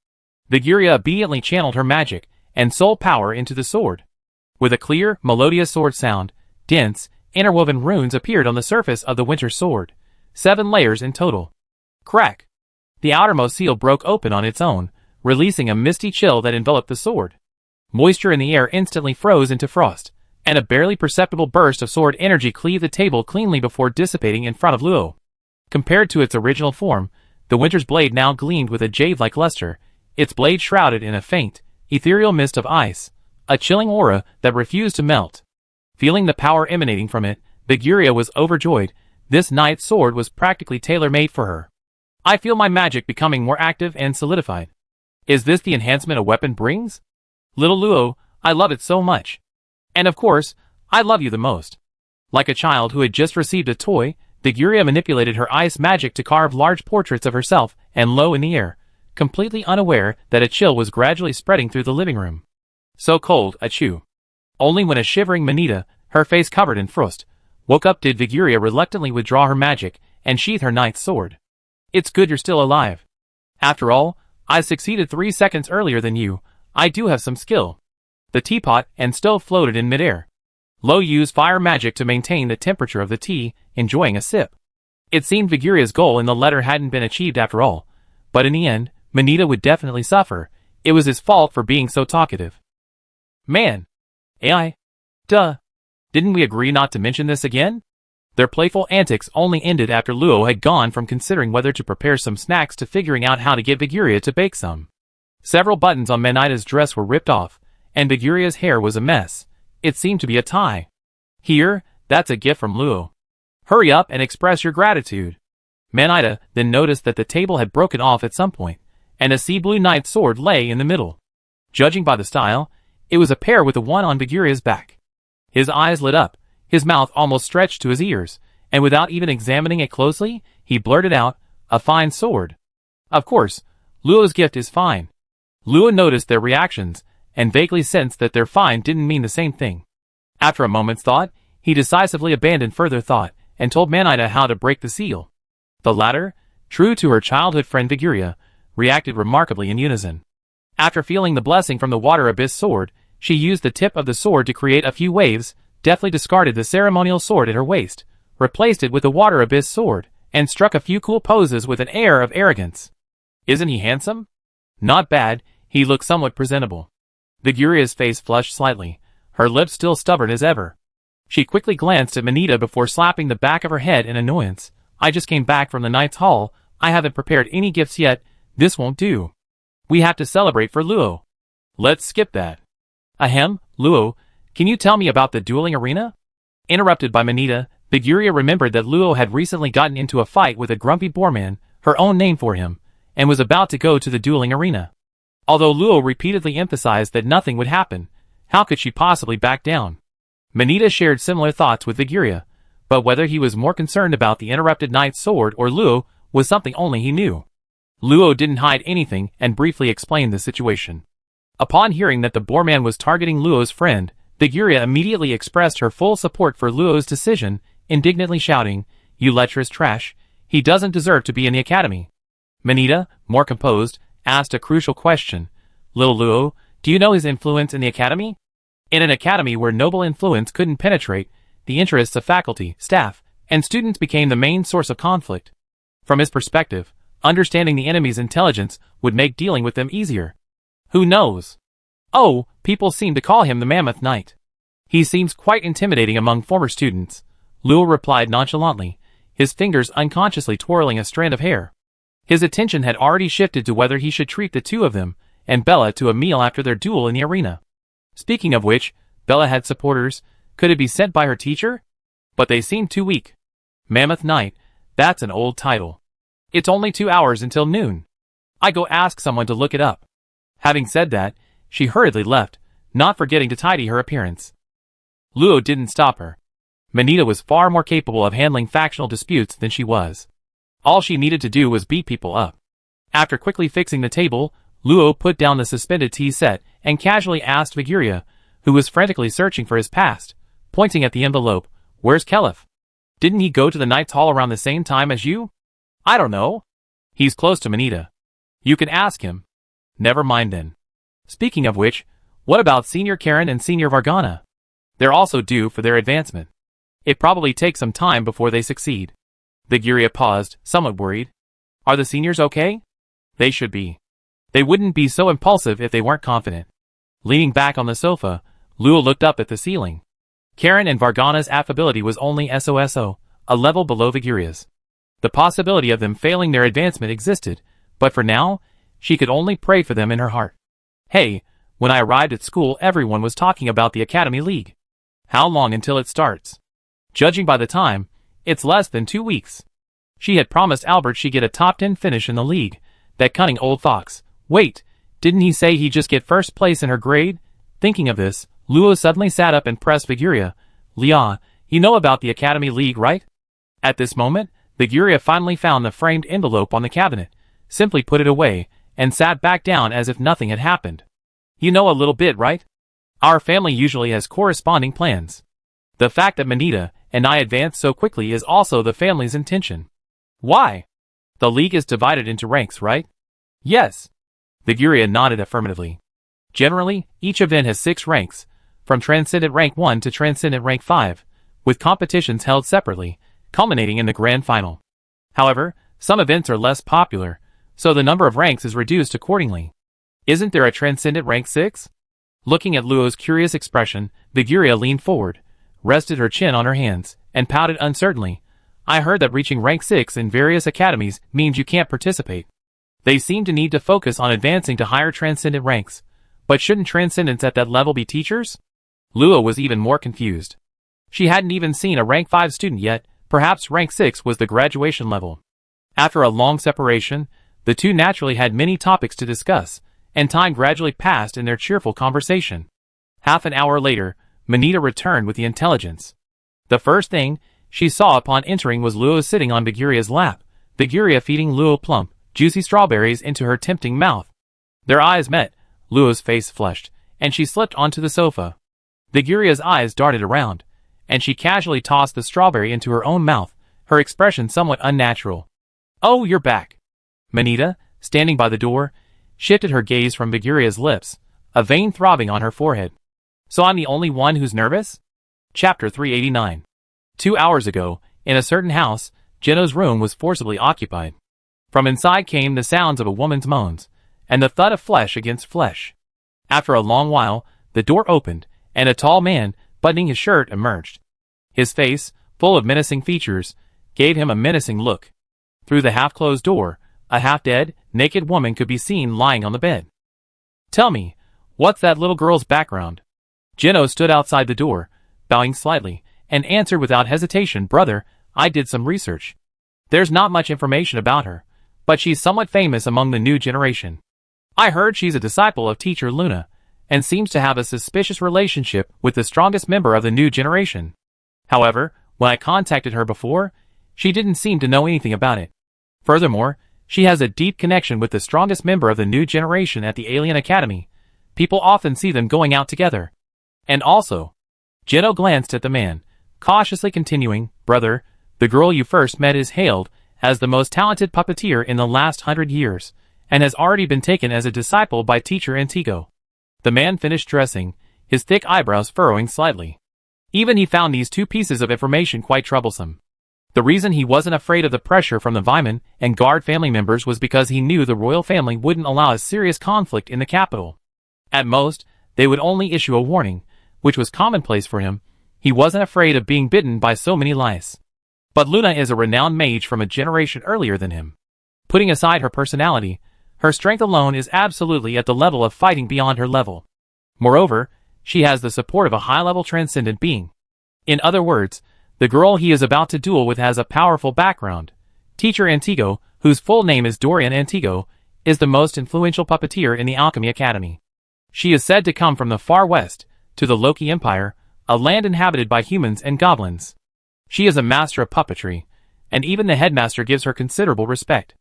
Viguria obediently channeled her magic and soul power into the sword. With a clear, melodious sword sound, dense, interwoven runes appeared on the surface of the Winter Sword, 7 layers in total. Crack! The outermost seal broke open on its own, releasing a misty chill that enveloped the sword. Moisture in the air instantly froze into frost, and a barely perceptible burst of sword energy cleaved the table cleanly before dissipating in front of Luo. Compared to its original form, the Winter's blade now gleamed with a jade-like luster, its blade shrouded in a faint, ethereal mist of ice, a chilling aura that refused to melt. Feeling the power emanating from it, Viguria was overjoyed. This knight's sword was practically tailor-made for her. I feel my magic becoming more active and solidified. Is this the enhancement a weapon brings? Little Luo, I love it so much. And of course, I love you the most. Like a child who had just received a toy, Viguria manipulated her ice magic to carve large portraits of herself and low in the air, completely unaware that a chill was gradually spreading through the living room. So cold, achoo. Only when a shivering Manita, her face covered in frost, woke up did Viguria reluctantly withdraw her magic and sheath her knight's sword. It's good you're still alive. After all, I succeeded 3 seconds earlier than you. I do have some skill. The teapot and stove floated in midair. Lo used fire magic to maintain the temperature of the tea, enjoying a sip. It seemed Viguria's goal in the letter hadn't been achieved after all, but in the end, Manita would definitely suffer. It was his fault for being so talkative. Man. AI. Duh. Didn't we agree not to mention this again? Their playful antics only ended after Luo had gone from considering whether to prepare some snacks to figuring out how to get Viguria to bake some. Several buttons on Manita's dress were ripped off, and Viguria's hair was a mess, It seemed to be a tie. Here, that's a gift from Luo. Hurry up and express your gratitude. Manita then noticed that the table had broken off at some point, and a sea blue knight's sword lay in the middle. Judging by the style, it was a pair with the one on Viguria's back. His eyes lit up, his mouth almost stretched to his ears, and without even examining it closely, he blurted out, "A fine sword." Of course, Luo's gift is fine. Luo noticed their reactions, and vaguely sensed that their fine didn't mean the same thing. After a moment's thought, he decisively abandoned further thought, and told Manita how to break the seal. The latter, true to her childhood friend Viguria, reacted remarkably in unison. After feeling the blessing from the water abyss sword, she used the tip of the sword to create a few waves, deftly discarded the ceremonial sword at her waist, replaced it with the water abyss sword, and struck a few cool poses with an air of arrogance. Isn't he handsome? Not bad, he looked somewhat presentable. Viguria's face flushed slightly, her lips still stubborn as ever. She quickly glanced at Manita before slapping the back of her head in annoyance. I just came back from the Knight's Hall, I haven't prepared any gifts yet, this won't do. We have to celebrate for Luo. Let's skip that. Ahem, Luo, can you tell me about the dueling arena? Interrupted by Manita, Viguria remembered that Luo had recently gotten into a fight with a grumpy boarman, her own name for him, and was about to go to the dueling arena. Although Luo repeatedly emphasized that nothing would happen, how could she possibly back down? Manita shared similar thoughts with Viguria, but whether he was more concerned about the interrupted knight's sword or Luo was something only he knew. Luo didn't hide anything and briefly explained the situation. Upon hearing that the boarman was targeting Luo's friend, Viguria immediately expressed her full support for Luo's decision, indignantly shouting, "You lecherous trash, he doesn't deserve to be in the academy." Manita, more composed, asked a crucial question. "Little Luo, do you know his influence in the academy?" In an academy where noble influence couldn't penetrate, the interests of faculty, staff, and students became the main source of conflict. From his perspective, understanding the enemy's intelligence would make dealing with them easier. Who knows? Oh, people seem to call him the Mammoth Knight. He seems quite intimidating among former students, Luo replied nonchalantly, his fingers unconsciously twirling a strand of hair. His attention had already shifted to whether he should treat the two of them and Bella to a meal after their duel in the arena. Speaking of which, Bella had supporters. Could it be sent by her teacher? But they seemed too weak. Mammoth Knight, that's an old title. It's only 2 hours until noon. I go ask someone to look it up. Having said that, she hurriedly left, not forgetting to tidy her appearance. Luo didn't stop her. Manita was far more capable of handling factional disputes than she was. All she needed to do was beat people up. After quickly fixing the table, Luo put down the suspended tea set and casually asked Viguria, who was frantically searching for his past, pointing at the envelope, "Where's Kelif? Didn't he go to the Knight's Hall around the same time as you?" "I don't know. He's close to Manita. You can ask him." "Never mind then. Speaking of which, what about Senior Karen and Senior Vargana? They're also due for their advancement. It probably takes some time before they succeed." Viguria paused, somewhat worried. "Are the seniors okay?" "They should be. They wouldn't be so impulsive if they weren't confident." Leaning back on the sofa, Luo looked up at the ceiling. Karen and Vargana's affability was only SOSO, a level below Viguria's. The possibility of them failing their advancement existed, but for now, she could only pray for them in her heart. "Hey, when I arrived at school everyone was talking about the Academy League. How long until it starts?" Judging by the time, it's less than 2 weeks. She had promised Albert she'd get a top 10 finish in the league. That cunning old fox. Wait, didn't he say he'd just get first place in her grade? Thinking of this, Luo suddenly sat up and pressed Viguria. "Leon, you know about the Academy League, right?" At this moment, Viguria finally found the framed envelope on the cabinet, simply put it away, and sat back down as if nothing had happened. "You know a little bit, right? Our family usually has corresponding plans. The fact that Manita and I advanced so quickly is also the family's intention." "Why? The league is divided into ranks, right?" "Yes." Viguria nodded affirmatively. "Generally, each event has 6 ranks, from Transcendent Rank 1 to Transcendent Rank 5, with competitions held separately, culminating in the grand final. However, some events are less popular, so the number of ranks is reduced accordingly." "Isn't there a Transcendent Rank 6? Looking at Luo's curious expression, Viguria leaned forward, rested her chin on her hands, and pouted uncertainly. "I heard that reaching rank 6 in various academies means you can't participate. They seem to need to focus on advancing to higher transcendent ranks. But shouldn't transcendents at that level be teachers?" Lua was even more confused. She hadn't even seen a rank 5 student yet, perhaps rank 6 was the graduation level. After a long separation, the two naturally had many topics to discuss, and time gradually passed in their cheerful conversation. Half an hour later, Manita returned with the intelligence. The first thing she saw upon entering was Lua sitting on Baguria's lap, Baguria feeding Lua plump, juicy strawberries into her tempting mouth. Their eyes met, Lua's face flushed, and she slipped onto the sofa. Baguria's eyes darted around, and she casually tossed the strawberry into her own mouth, her expression somewhat unnatural. "Oh, you're back." Manita, standing by the door, shifted her gaze from Baguria's lips, a vein throbbing on her forehead. "So I'm the only one who's nervous?" Chapter 389. 2 hours ago, in a certain house, Geno's room was forcibly occupied. From inside came the sounds of a woman's moans, and the thud of flesh against flesh. After a long while, the door opened, and a tall man, buttoning his shirt, emerged. His face, full of menacing features, gave him a menacing look. Through the half-closed door, a half-dead, naked woman could be seen lying on the bed. "Tell me, what's that little girl's background?" Geno stood outside the door, bowing slightly, and answered without hesitation, "Brother, I did some research. There's not much information about her, but she's somewhat famous among the new generation. I heard she's a disciple of teacher Luna, and seems to have a suspicious relationship with the strongest member of the new generation. However, when I contacted her before, she didn't seem to know anything about it. Furthermore, she has a deep connection with the strongest member of the new generation at the Alien Academy. People often see them going out together. And also," Geno glanced at the man, cautiously continuing, "Brother, the girl you first met is hailed as the most talented puppeteer in the last 100 years, and has already been taken as a disciple by teacher Antigo." The man finished dressing, his thick eyebrows furrowing slightly. Even he found these two pieces of information quite troublesome. The reason he wasn't afraid of the pressure from the Vyman and Guard family members was because he knew the royal family wouldn't allow a serious conflict in the capital. At most, they would only issue a warning, which was commonplace for him. He wasn't afraid of being bitten by so many lice. But Luna is a renowned mage from a generation earlier than him. Putting aside her personality, her strength alone is absolutely at the level of fighting beyond her level. Moreover, she has the support of a high-level transcendent being. In other words, the girl he is about to duel with has a powerful background. Teacher Antigo, whose full name is Dorian Antigo, is the most influential puppeteer in the Alchemy Academy. She is said to come from the far west, to the Loki Empire, a land inhabited by humans and goblins. She is a master of puppetry, and even the headmaster gives her considerable respect.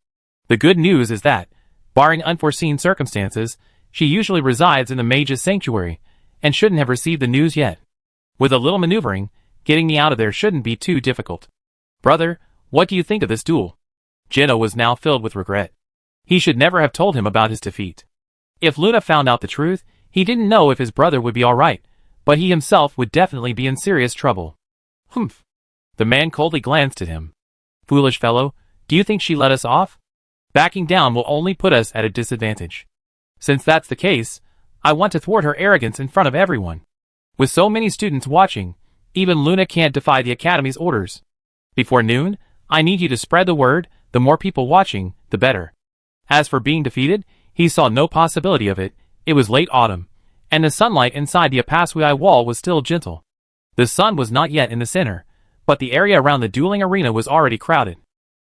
The good news is that, barring unforeseen circumstances, she usually resides in the mage's sanctuary, and shouldn't have received the news yet. With a little maneuvering, getting me out of there shouldn't be too difficult. Brother, what do you think of this duel? Geno was now filled with regret. He should never have told him about his defeat. If Luna found out the truth, he didn't know if his brother would be alright, but he himself would definitely be in serious trouble. Humph. The man coldly glanced at him. Foolish fellow, do you think she let us off? Backing down will only put us at a disadvantage. Since that's the case, I want to thwart her arrogance in front of everyone. With so many students watching, even Luna can't defy the Academy's orders. Before noon, I need you to spread the word. The more people watching, the better. As for being defeated, he saw no possibility of it. It was late autumn, and the sunlight inside the Apasui wall was still gentle. The sun was not yet in the center, but the area around the dueling arena was already crowded.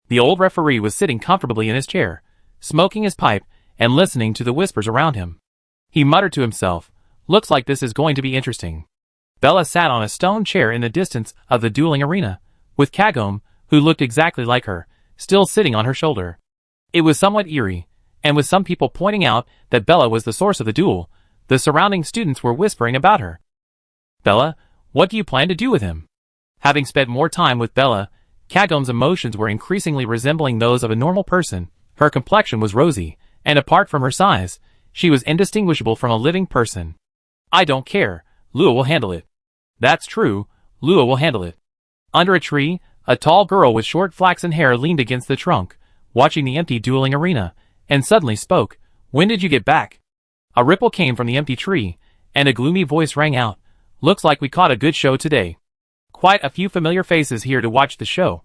The old referee was sitting comfortably in his chair, smoking his pipe and listening to the whispers around him. He muttered to himself, "Looks like this is going to be interesting." Bella sat on a stone chair in the distance of the dueling arena, with Kagome, who looked exactly like her, still sitting on her shoulder. It was somewhat eerie, and with some people pointing out that Bella was the source of the duel, the surrounding students were whispering about her. "Bella, what do you plan to do with him?" Having spent more time with Bella, Kagome's emotions were increasingly resembling those of a normal person. Her complexion was rosy, and apart from her size, she was indistinguishable from a living person. "I don't care, Lua will handle it." "That's true, Lua will handle it." Under a tree, a tall girl with short flaxen hair leaned against the trunk, watching the empty dueling arena, and suddenly spoke. "When did you get back?" A ripple came from the empty tree, and a gloomy voice rang out. "Looks like we caught a good show today. Quite a few familiar faces here to watch the show."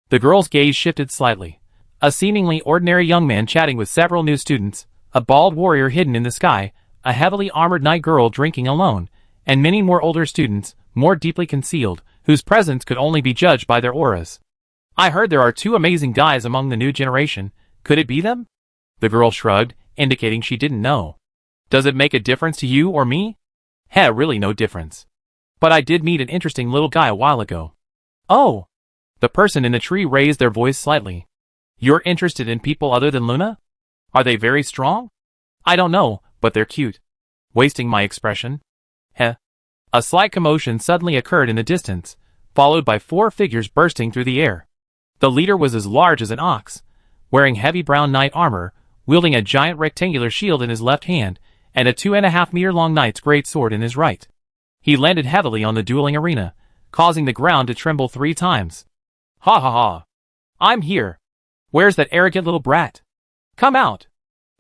The girl's gaze shifted slightly. A seemingly ordinary young man chatting with several new students, a bald warrior hidden in the sky, a heavily armored knight girl drinking alone, and many more older students, more deeply concealed, whose presence could only be judged by their auras. I heard there are 2 amazing guys among the new generation. Could it be them? The girl shrugged, indicating she didn't know. Does it make a difference to you or me? Really no difference. But I did meet an interesting little guy a while ago. Oh! The person in the tree raised their voice slightly. You're interested in people other than Luna? Are they very strong? I don't know, but they're cute. Wasting my expression? A slight commotion suddenly occurred in the distance, followed by 4 figures bursting through the air. The leader was as large as an ox, wearing heavy brown knight armor, wielding a giant rectangular shield in his left hand, and a 2.5-meter-long knight's great sword in his right. He landed heavily on the dueling arena, causing the ground to tremble 3 times. Ha ha ha! I'm here! Where's that arrogant little brat? Come out!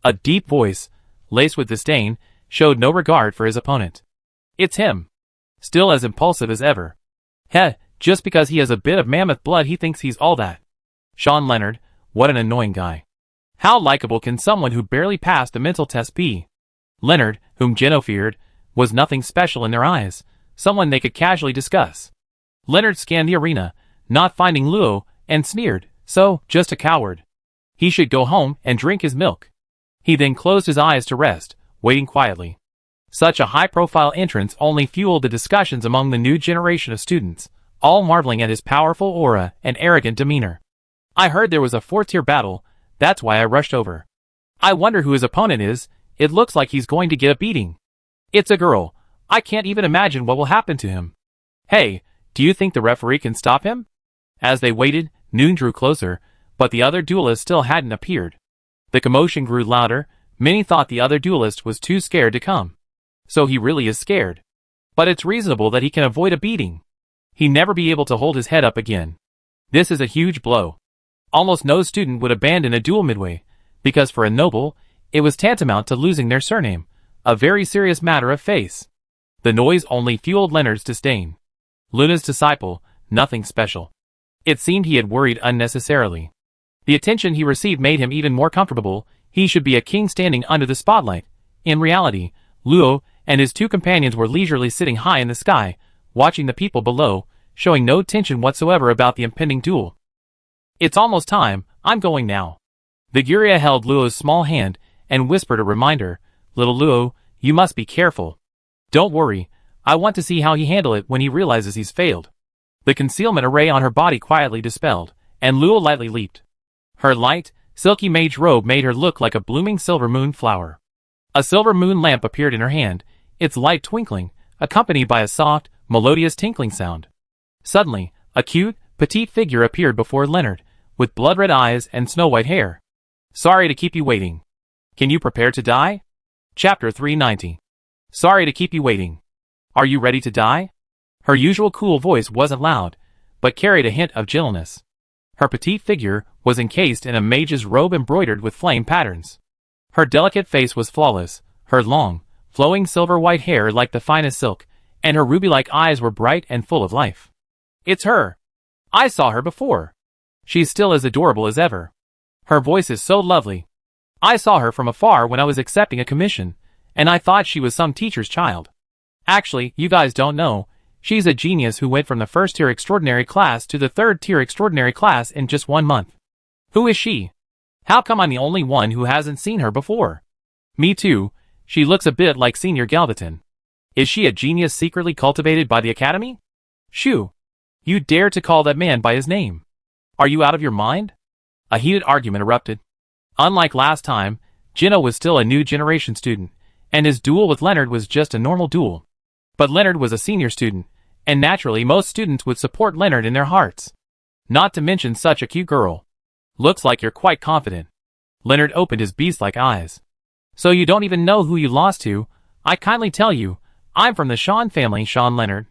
A deep voice, laced with disdain, showed no regard for his opponent. It's him. Still as impulsive as ever. Just because he has a bit of mammoth blood he thinks he's all that. Sean Leonard, what an annoying guy. How likable can someone who barely passed the mental test be? Leonard, whom Geno feared, was nothing special in their eyes, someone they could casually discuss. Leonard scanned the arena, not finding Luo, and sneered, so, just a coward. He should go home and drink his milk. He then closed his eyes to rest, waiting quietly. Such a high-profile entrance only fueled the discussions among the new generation of students, all marveling at his powerful aura and arrogant demeanor. I heard there was a 4th-tier battle, that's why I rushed over. I wonder who his opponent is. It looks like he's going to get a beating. It's a girl. I can't even imagine what will happen to him. Hey, do you think the referee can stop him? As they waited, noon drew closer, but the other duelist still hadn't appeared. The commotion grew louder. Many thought the other duelist was too scared to come. So he really is scared. But it's reasonable that he can avoid a beating. He'd never be able to hold his head up again. This is a huge blow. Almost no student would abandon a duel midway, because for a noble, it was tantamount to losing their surname, a very serious matter of face. The noise only fueled Leonard's disdain. Luna's disciple, nothing special. It seemed he had worried unnecessarily. The attention he received made him even more comfortable. He should be a king standing under the spotlight. In reality, Luo and his 2 companions were leisurely sitting high in the sky, watching the people below, showing no tension whatsoever about the impending duel. It's almost time, I'm going now. Viguria held Luo's small hand and whispered a reminder, Little Luo, you must be careful. Don't worry, I want to see how he handle it when he realizes he's failed. The concealment array on her body quietly dispelled, and Luo lightly leaped. Her light, silky mage robe made her look like a blooming silver moon flower. A silver moon lamp appeared in her hand, its light twinkling, accompanied by a soft, melodious tinkling sound. Suddenly, a cute, petite figure appeared before Leonard, with blood-red eyes and snow-white hair. Sorry to keep you waiting. Can you prepare to die? Chapter 390. Sorry to keep you waiting. Are you ready to die? Her usual cool voice wasn't loud, but carried a hint of gentleness. Her petite figure was encased in a mage's robe embroidered with flame patterns. Her delicate face was flawless, her long, flowing silver-white hair like the finest silk, and her ruby-like eyes were bright and full of life. It's her. I saw her before. She's still as adorable as ever. Her voice is so lovely. I saw her from afar when I was accepting a commission, and I thought she was some teacher's child. Actually, you guys don't know, she's a genius who went from the 1st-tier extraordinary class to the 3rd-tier extraordinary class in just 1 month. Who is she? How come I'm the only one who hasn't seen her before? Me too, she looks a bit like Senior Galbaton. Is she a genius secretly cultivated by the Academy? Shoo! You dare to call that man by his name? Are you out of your mind? A heated argument erupted. Unlike last time, Geno was still a new generation student, and his duel with Leonard was just a normal duel. But Leonard was a senior student, and naturally most students would support Leonard in their hearts. Not to mention such a cute girl. Looks like you're quite confident. Leonard opened his beast-like eyes. So you don't even know who you lost to? I kindly tell you, I'm from the Sean family, Sean Leonard.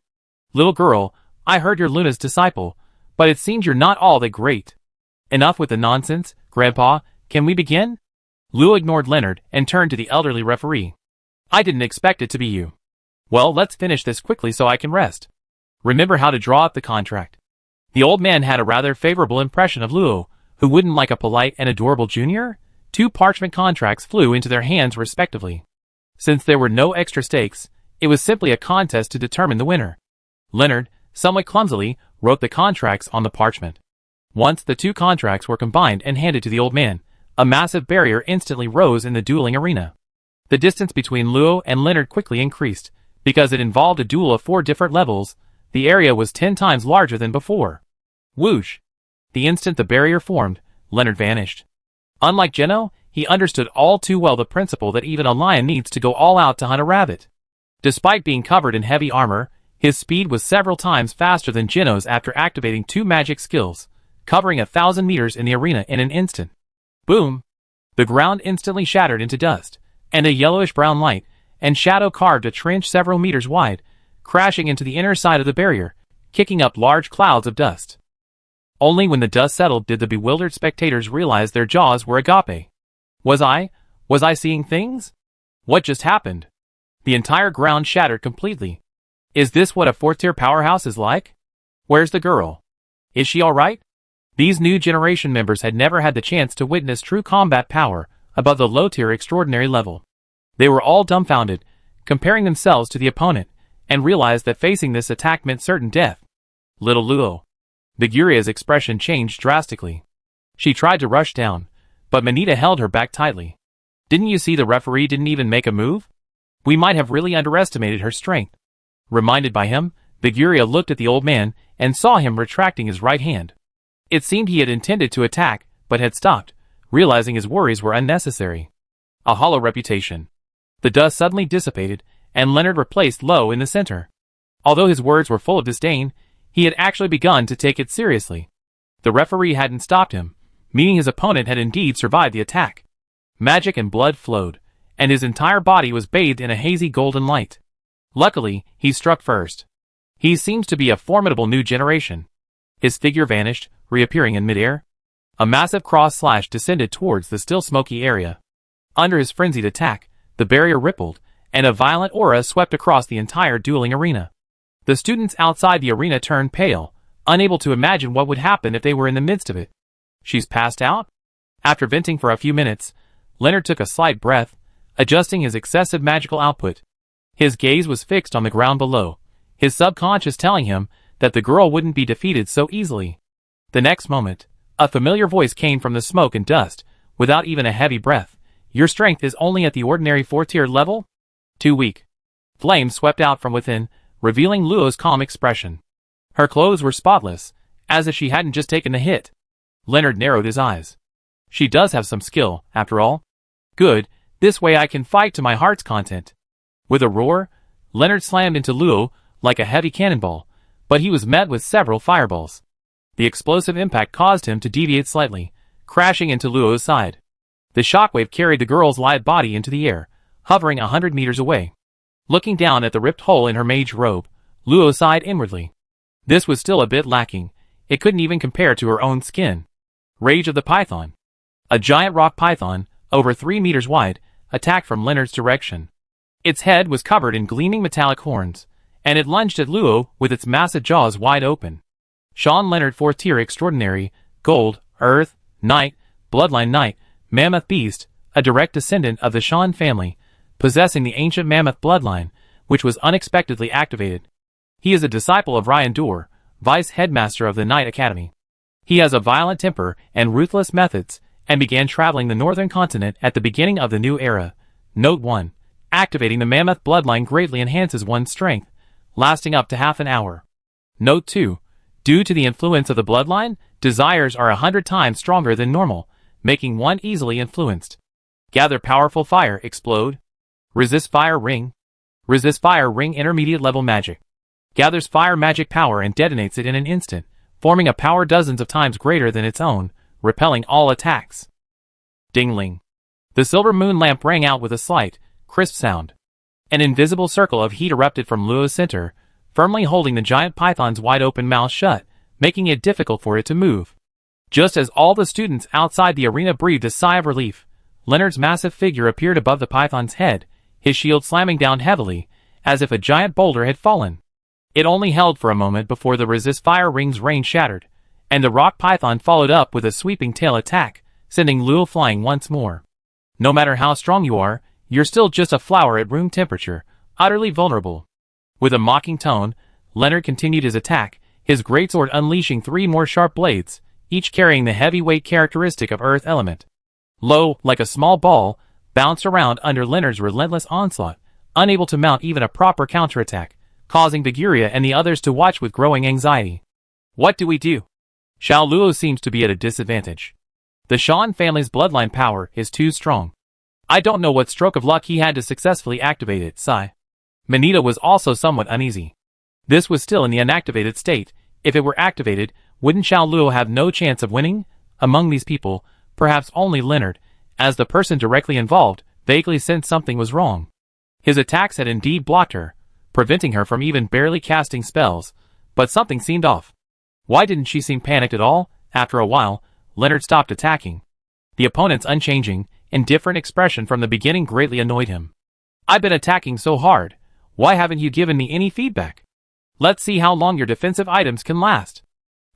Little girl, I heard you're Luna's disciple, but it seems you're not all that great. Enough with the nonsense, Grandpa, can we begin? Luo ignored Leonard and turned to the elderly referee. I didn't expect it to be you. Well, let's finish this quickly so I can rest. Remember how to draw up the contract. The old man had a rather favorable impression of Luo, who wouldn't like a polite and adorable junior? 2 parchment contracts flew into their hands respectively. Since there were no extra stakes, It was simply a contest to determine the winner. Leonard, somewhat clumsily, wrote the contracts on the parchment. Once the two contracts were combined and handed to the old man, a massive barrier instantly rose in the dueling arena. The distance between Luo and Leonard quickly increased. Because it involved a duel of 4 different levels, the area was 10 times larger than before. Whoosh! The instant the barrier formed, Leonard vanished. Unlike Geno, he understood all too well the principle that even a lion needs to go all out to hunt a rabbit. Despite being covered in heavy armor, his speed was several times faster than Geno's after activating 2 magic skills, covering 1,000 meters in the arena in an instant. Boom! The ground instantly shattered into dust, and a yellowish-brown light and shadow carved a trench several meters wide, crashing into the inner side of the barrier, kicking up large clouds of dust. Only when the dust settled did the bewildered spectators realize their jaws were agape. Was I seeing things? What just happened? The entire ground shattered completely. Is this what a 4th-tier powerhouse is like? Where's the girl? Is she alright? These new generation members had never had the chance to witness true combat power above the low-tier extraordinary level. They were all dumbfounded, comparing themselves to the opponent, and realized that facing this attack meant certain death. Little Luo. Viguria's expression changed drastically. She tried to rush down, but Manita held her back tightly. Didn't you see the referee didn't even make a move? We might have really underestimated her strength. Reminded by him, Viguria looked at the old man and saw him retracting his right hand. It seemed he had intended to attack, but had stopped, realizing his worries were unnecessary. A hollow reputation. The dust suddenly dissipated, and Leonard replaced Lo in the center. Although his words were full of disdain, he had actually begun to take it seriously. The referee hadn't stopped him, meaning his opponent had indeed survived the attack. Magic and blood flowed, and his entire body was bathed in a hazy golden light. Luckily, he struck first. He seems to be a formidable new generation. His figure vanished, reappearing in midair. A massive cross slash descended towards the still smoky area. Under his frenzied attack, the barrier rippled, and a violent aura swept across the entire dueling arena. The students outside the arena turned pale, unable to imagine what would happen if they were in the midst of it. She's passed out? After venting for a few minutes, Leonard took a slight breath, adjusting his excessive magical output. His gaze was fixed on the ground below, his subconscious telling him that the girl wouldn't be defeated so easily. The next moment, a familiar voice came from the smoke and dust, without even a heavy breath. Your strength is only at the ordinary 4th-tier level? Too weak. Flames swept out from within, revealing Luo's calm expression. Her clothes were spotless, as if she hadn't just taken a hit. Leonard narrowed his eyes. She does have some skill, after all. Good, this way I can fight to my heart's content. With a roar, Leonard slammed into Luo like a heavy cannonball, but he was met with several fireballs. The explosive impact caused him to deviate slightly, crashing into Luo's side. The shockwave carried the girl's lithe body into the air, hovering 100 meters away. Looking down at the ripped hole in her mage robe, Luo sighed inwardly. This was still a bit lacking. It couldn't even compare to her own skin. Rage of the Python. A giant rock python, over 3 meters wide, attacked from Leonard's direction. Its head was covered in gleaming metallic horns, and it lunged at Luo with its massive jaws wide open. Sean Leonard 4th-tier extraordinary, gold, earth, knight, bloodline knight, mammoth beast, a direct descendant of the Sean family, possessing the ancient mammoth bloodline, which was unexpectedly activated. He is a disciple of Ryan Dorr, vice headmaster of the Knight Academy. He has a violent temper and ruthless methods, and began traveling the northern continent at the beginning of the new era. Note 1. Activating the mammoth bloodline greatly enhances one's strength, lasting up to half an hour. Note 2. Due to the influence of the bloodline, desires are 100 times stronger than normal, making one easily influenced. Gather powerful fire, explode. Resist fire ring. Resist fire ring intermediate level magic. Gathers fire magic power and detonates it in an instant, forming a power dozens of times greater than its own, repelling all attacks. Dingling. The silver moon lamp rang out with a slight, crisp sound. An invisible circle of heat erupted from Luo's center, firmly holding the giant python's wide-open mouth shut, making it difficult for it to move. Just as all the students outside the arena breathed a sigh of relief, Leonard's massive figure appeared above the python's head, his shield slamming down heavily, as if a giant boulder had fallen. It only held for a moment before the resist fire ring's range shattered, and the rock python followed up with a sweeping tail attack, sending Luo flying once more. No matter how strong you are, you're still just a flower at room temperature, utterly vulnerable. With a mocking tone, Leonard continued his attack, his greatsword unleashing 3 more sharp blades, each carrying the heavyweight characteristic of earth element. Lo, like a small ball, bounced around under Leonard's relentless onslaught, unable to mount even a proper counterattack, causing Viguria and the others to watch with growing anxiety. What do we do? Xiao Luo seems to be at a disadvantage. The Shan family's bloodline power is too strong. I don't know what stroke of luck he had to successfully activate it, sigh. Manita was also somewhat uneasy. This was still in the inactivated state. If it were activated, wouldn't Xiao Luo have no chance of winning? Among these people, perhaps only Leonard, as the person directly involved, vaguely sensed something was wrong. His attacks had indeed blocked her, preventing her from even barely casting spells, but something seemed off. Why didn't she seem panicked at all? After a while, Leonard stopped attacking. The opponent's unchanging, indifferent expression from the beginning greatly annoyed him. I've been attacking so hard. Why haven't you given me any feedback? Let's see how long your defensive items can last.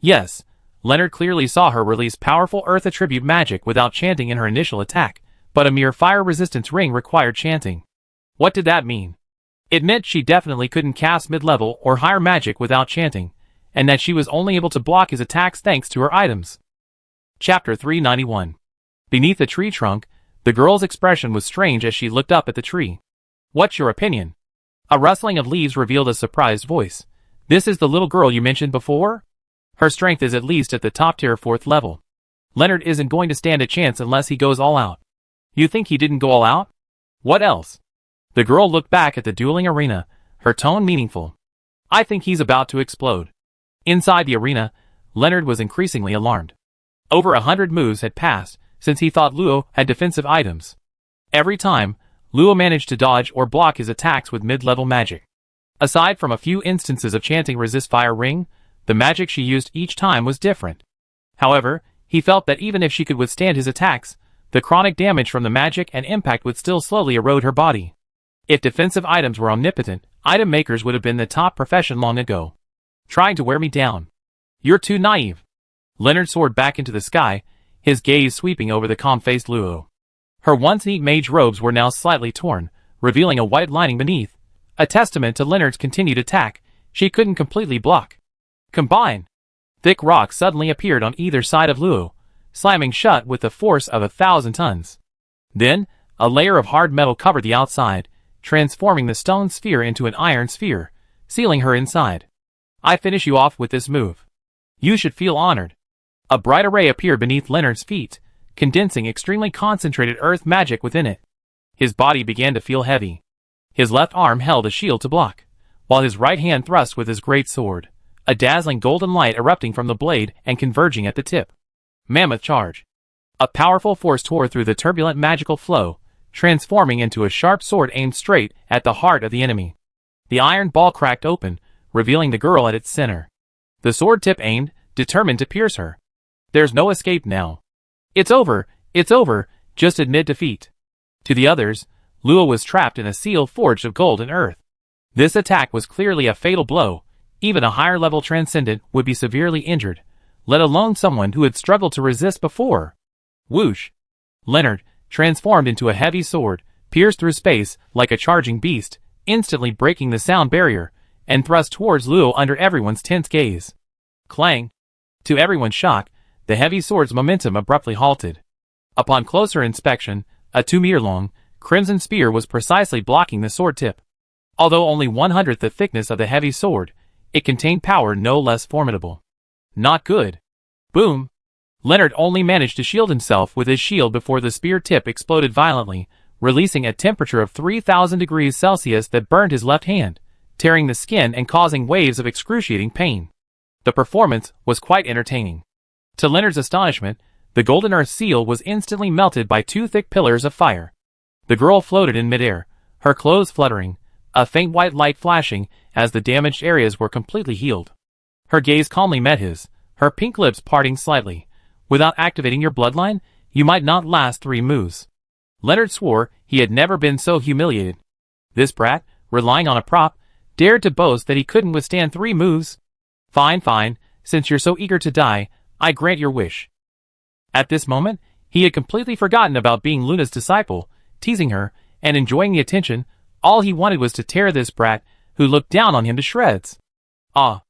Yes, Leonard clearly saw her release powerful earth attribute magic without chanting in her initial attack, but a mere fire resistance ring required chanting. What did that mean? It meant she definitely couldn't cast mid-level or higher magic without chanting, and that she was only able to block his attacks thanks to her items. Chapter 391. Beneath the tree trunk, the girl's expression was strange as she looked up at the tree. What's your opinion? A rustling of leaves revealed a surprised voice. This is the little girl you mentioned before? Her strength is at least at the top tier 4th level. Leonard isn't going to stand a chance unless he goes all out. You think he didn't go all out? What else? The girl looked back at the dueling arena, her tone meaningful. I think he's about to explode. Inside the arena, Leonard was increasingly alarmed. Over 100 moves had passed since he thought Luo had defensive items. Every time, Luo managed to dodge or block his attacks with mid-level magic. Aside from a few instances of chanting Resist Fire Ring, the magic she used each time was different. However, he felt that even if she could withstand his attacks, the chronic damage from the magic and impact would still slowly erode her body. If defensive items were omnipotent, item makers would have been the top profession long ago. Trying to wear me down. You're too naive. Leonard soared back into the sky, his gaze sweeping over the calm-faced Luo. Her once neat mage robes were now slightly torn, revealing a white lining beneath. A testament to Leonard's continued attack, she couldn't completely block. Combine! Thick rocks suddenly appeared on either side of Luo, slamming shut with the force of 1,000 tons. Then, a layer of hard metal covered the outside, transforming the stone sphere into an iron sphere, sealing her inside. I finish you off with this move. You should feel honored. A bright array appeared beneath Leonard's feet, condensing extremely concentrated earth magic within it. His body began to feel heavy. His left arm held a shield to block, while his right hand thrust with his great sword, a dazzling golden light erupting from the blade and converging at the tip. Mammoth charge. A powerful force tore through the turbulent magical flow, transforming into a sharp sword aimed straight at the heart of the enemy. The iron ball cracked open, revealing the girl at its center. The sword tip aimed, determined to pierce her. There's no escape now. It's over, just admit defeat. To the others, Luo was trapped in a seal forged of gold and earth. This attack was clearly a fatal blow. Even a higher level transcendent would be severely injured, let alone someone who had struggled to resist before. Whoosh! Leonard, transformed into a heavy sword, pierced through space like a charging beast, instantly breaking the sound barrier, and thrust towards Luo under everyone's tense gaze. Clang! To everyone's shock, the heavy sword's momentum abruptly halted. Upon closer inspection, a 2-meter-long, crimson spear was precisely blocking the sword tip. Although only 1/100th the thickness of the heavy sword, it contained power no less formidable. Not good. Boom! Leonard only managed to shield himself with his shield before the spear tip exploded violently, releasing a temperature of 3,000 degrees Celsius that burned his left hand, tearing the skin and causing waves of excruciating pain. The performance was quite entertaining. To Leonard's astonishment, the golden earth seal was instantly melted by 2 thick pillars of fire. The girl floated in midair, her clothes fluttering, a faint white light flashing as the damaged areas were completely healed. Her gaze calmly met his, her pink lips parting slightly. Without activating your bloodline, you might not last 3 moves. Leonard swore he had never been so humiliated. This brat, relying on a prop, dared to boast that he couldn't withstand 3 moves. Fine, since you're so eager to die, I grant your wish. At this moment, he had completely forgotten about being Luna's disciple, teasing her, and enjoying the attention, All he wanted was to tear this brat, who looked down on him, to shreds. Ah!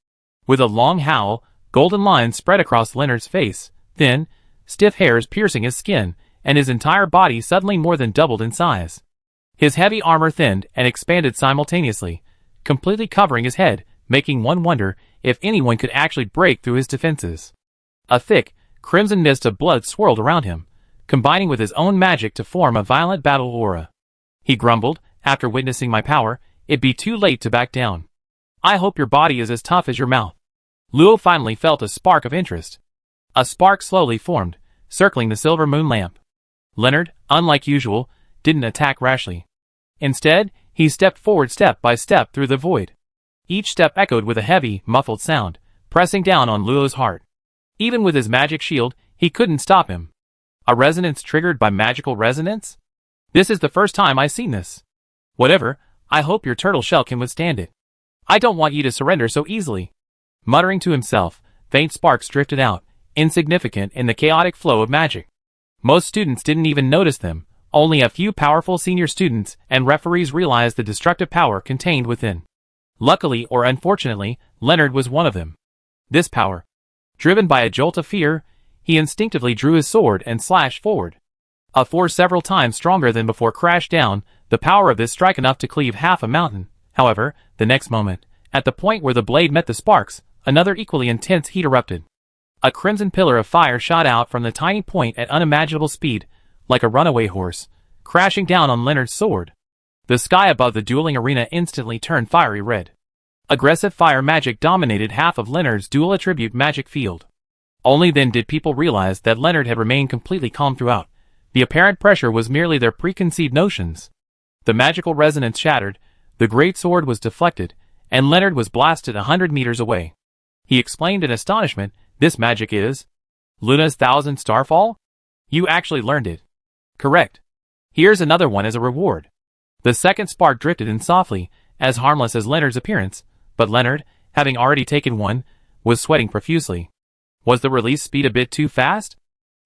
With a long howl, golden lines spread across Leonard's face, thin, stiff hairs piercing his skin, and his entire body suddenly more than doubled in size. His heavy armor thinned and expanded simultaneously, completely covering his head, making one wonder if anyone could actually break through his defenses. A thick, crimson mist of blood swirled around him, combining with his own magic to form a violent battle aura. He grumbled, after witnessing my power, "It'd be too late to back down. I hope your body is as tough as your mouth." Luo finally felt a spark of interest. A spark slowly formed, circling the silver moon lamp. Leonard, unlike usual, didn't attack rashly. Instead, he stepped forward step by step through the void. Each step echoed with a heavy, muffled sound, pressing down on Luo's heart. Even with his magic shield, he couldn't stop him. A resonance triggered by magical resonance? This is the first time I've seen this. Whatever, I hope your turtle shell can withstand it. I don't want you to surrender so easily. Muttering to himself, faint sparks drifted out, insignificant in the chaotic flow of magic. Most students didn't even notice them. Only a few powerful senior students and referees realized the destructive power contained within. Luckily or unfortunately, Leonard was one of them. This power. Driven by a jolt of fear, he instinctively drew his sword and slashed forward. A force several times stronger than before crashed down, the power of this strike enough to cleave half a mountain. However, the next moment, at the point where the blade met the sparks, another equally intense heat erupted. A crimson pillar of fire shot out from the tiny point at unimaginable speed, like a runaway horse, crashing down on Leonard's sword. The sky above the dueling arena instantly turned fiery red. Aggressive fire magic dominated half of Leonard's dual attribute magic field. Only then did people realize that Leonard had remained completely calm throughout. The apparent pressure was merely their preconceived notions. The magical resonance shattered, the great sword was deflected, and Leonard was blasted 100 meters away. He exclaimed in astonishment, "This magic is Luna's Thousand Starfall? You actually learned it." "Correct. Here's another one as a reward." The second spark drifted in softly, as harmless as Leonard's appearance, but Leonard, having already taken one, was sweating profusely. Was the release speed a bit too fast?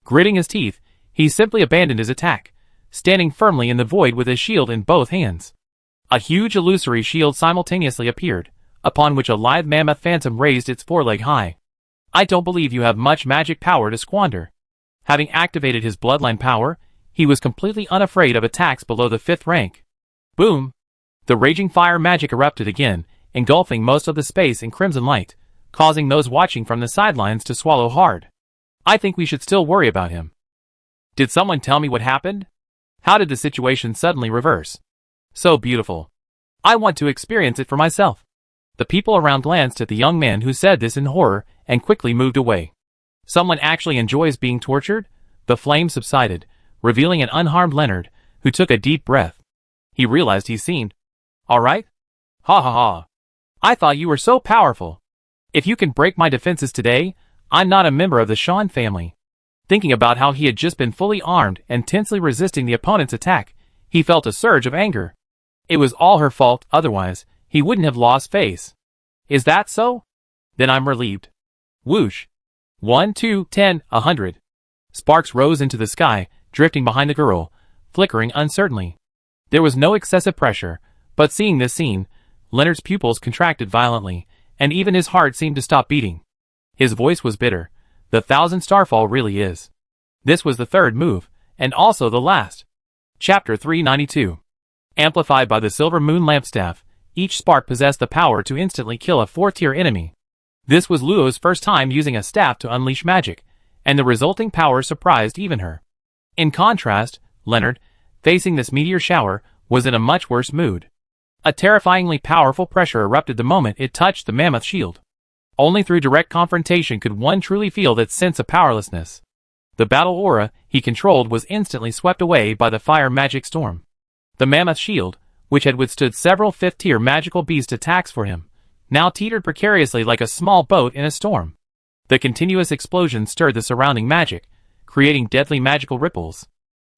Gritting his teeth, he simply abandoned his attack, standing firmly in the void with his shield in both hands. A huge illusory shield simultaneously appeared, upon which a lithe mammoth phantom raised its foreleg high. "I don't believe you have much magic power to squander." Having activated his bloodline power, he was completely unafraid of attacks below the 5th rank. Boom! The raging fire magic erupted again, engulfing most of the space in crimson light, causing those watching from the sidelines to swallow hard. "I think we should still worry about him." Did someone tell me what happened? How did the situation suddenly reverse? So beautiful. I want to experience it for myself. The people around glanced at the young man who said this in horror and quickly moved away. Someone actually enjoys being tortured? The flame subsided, revealing an unharmed Leonard, who took a deep breath. He realized he seemed all right. Ha ha ha. I thought you were so powerful. If you can break my defenses today, I'm not a member of the Sean family. Thinking about how he had just been fully armed and tensely resisting the opponent's attack, he felt a surge of anger. It was all her fault, otherwise, he wouldn't have lost face. Is that so? Then I'm relieved. Whoosh. 1, 2, 10, 100. Sparks rose into the sky, drifting behind the girl, flickering uncertainly. There was no excessive pressure, but seeing this scene, Leonard's pupils contracted violently, and even his heart seemed to stop beating. His voice was bitter. The 1000 Starfall really is. This was the third move, and also the last. Chapter 392. Amplified by the silver moon lampstaff, each spark possessed the power to instantly kill a 4th-tier enemy. This was Luo's first time using a staff to unleash magic, and the resulting power surprised even her. In contrast, Leonard, facing this meteor shower, was in a much worse mood. A terrifyingly powerful pressure erupted the moment it touched the mammoth shield. Only through direct confrontation could one truly feel that sense of powerlessness. The battle aura he controlled was instantly swept away by the fire magic storm. The mammoth shield, which had withstood several 5th-tier magical beast attacks for him, now teetered precariously like a small boat in a storm. The continuous explosion stirred the surrounding magic, creating deadly magical ripples.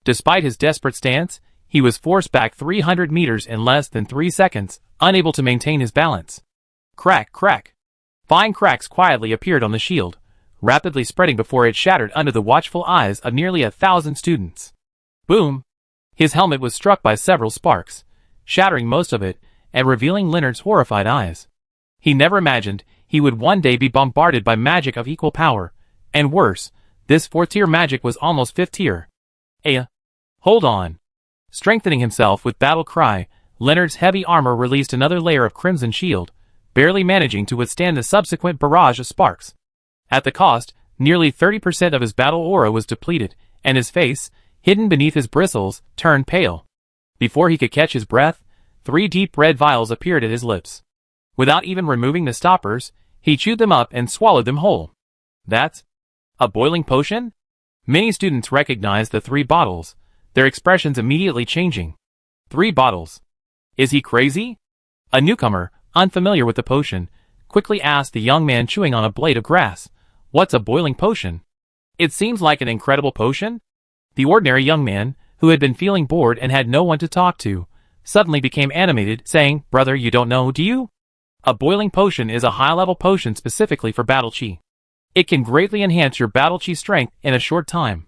Despite his desperate stance, he was forced back 300 meters in less than 3 seconds, unable to maintain his balance. Crack, crack. Fine cracks quietly appeared on the shield, rapidly spreading before it shattered under the watchful eyes of nearly 1,000 students. Boom! His helmet was struck by several sparks, shattering most of it and revealing Leonard's horrified eyes. He never imagined he would one day be bombarded by magic of equal power, and worse, this 4th-tier magic was almost 5th-tier. Hold on. Strengthening himself with battle cry, Leonard's heavy armor released another layer of crimson shield, barely managing to withstand the subsequent barrage of sparks. At the cost, nearly 30% of his battle aura was depleted, and his face, hidden beneath his bristles, turned pale. Before he could catch his breath, 3 deep red vials appeared at his lips. Without even removing the stoppers, he chewed them up and swallowed them whole. That's a boiling potion? Many students recognized the 3 bottles, their expressions immediately changing. 3 bottles. Is he crazy? A newcomer, unfamiliar with the potion, quickly asked the young man chewing on a blade of grass, "What's a boiling potion?" "It seems like an incredible potion." The ordinary young man, who had been feeling bored and had no one to talk to, suddenly became animated, saying, "Brother, you don't know, do you? A boiling potion is a high-level potion specifically for battle chi. It can greatly enhance your battle chi strength in a short time.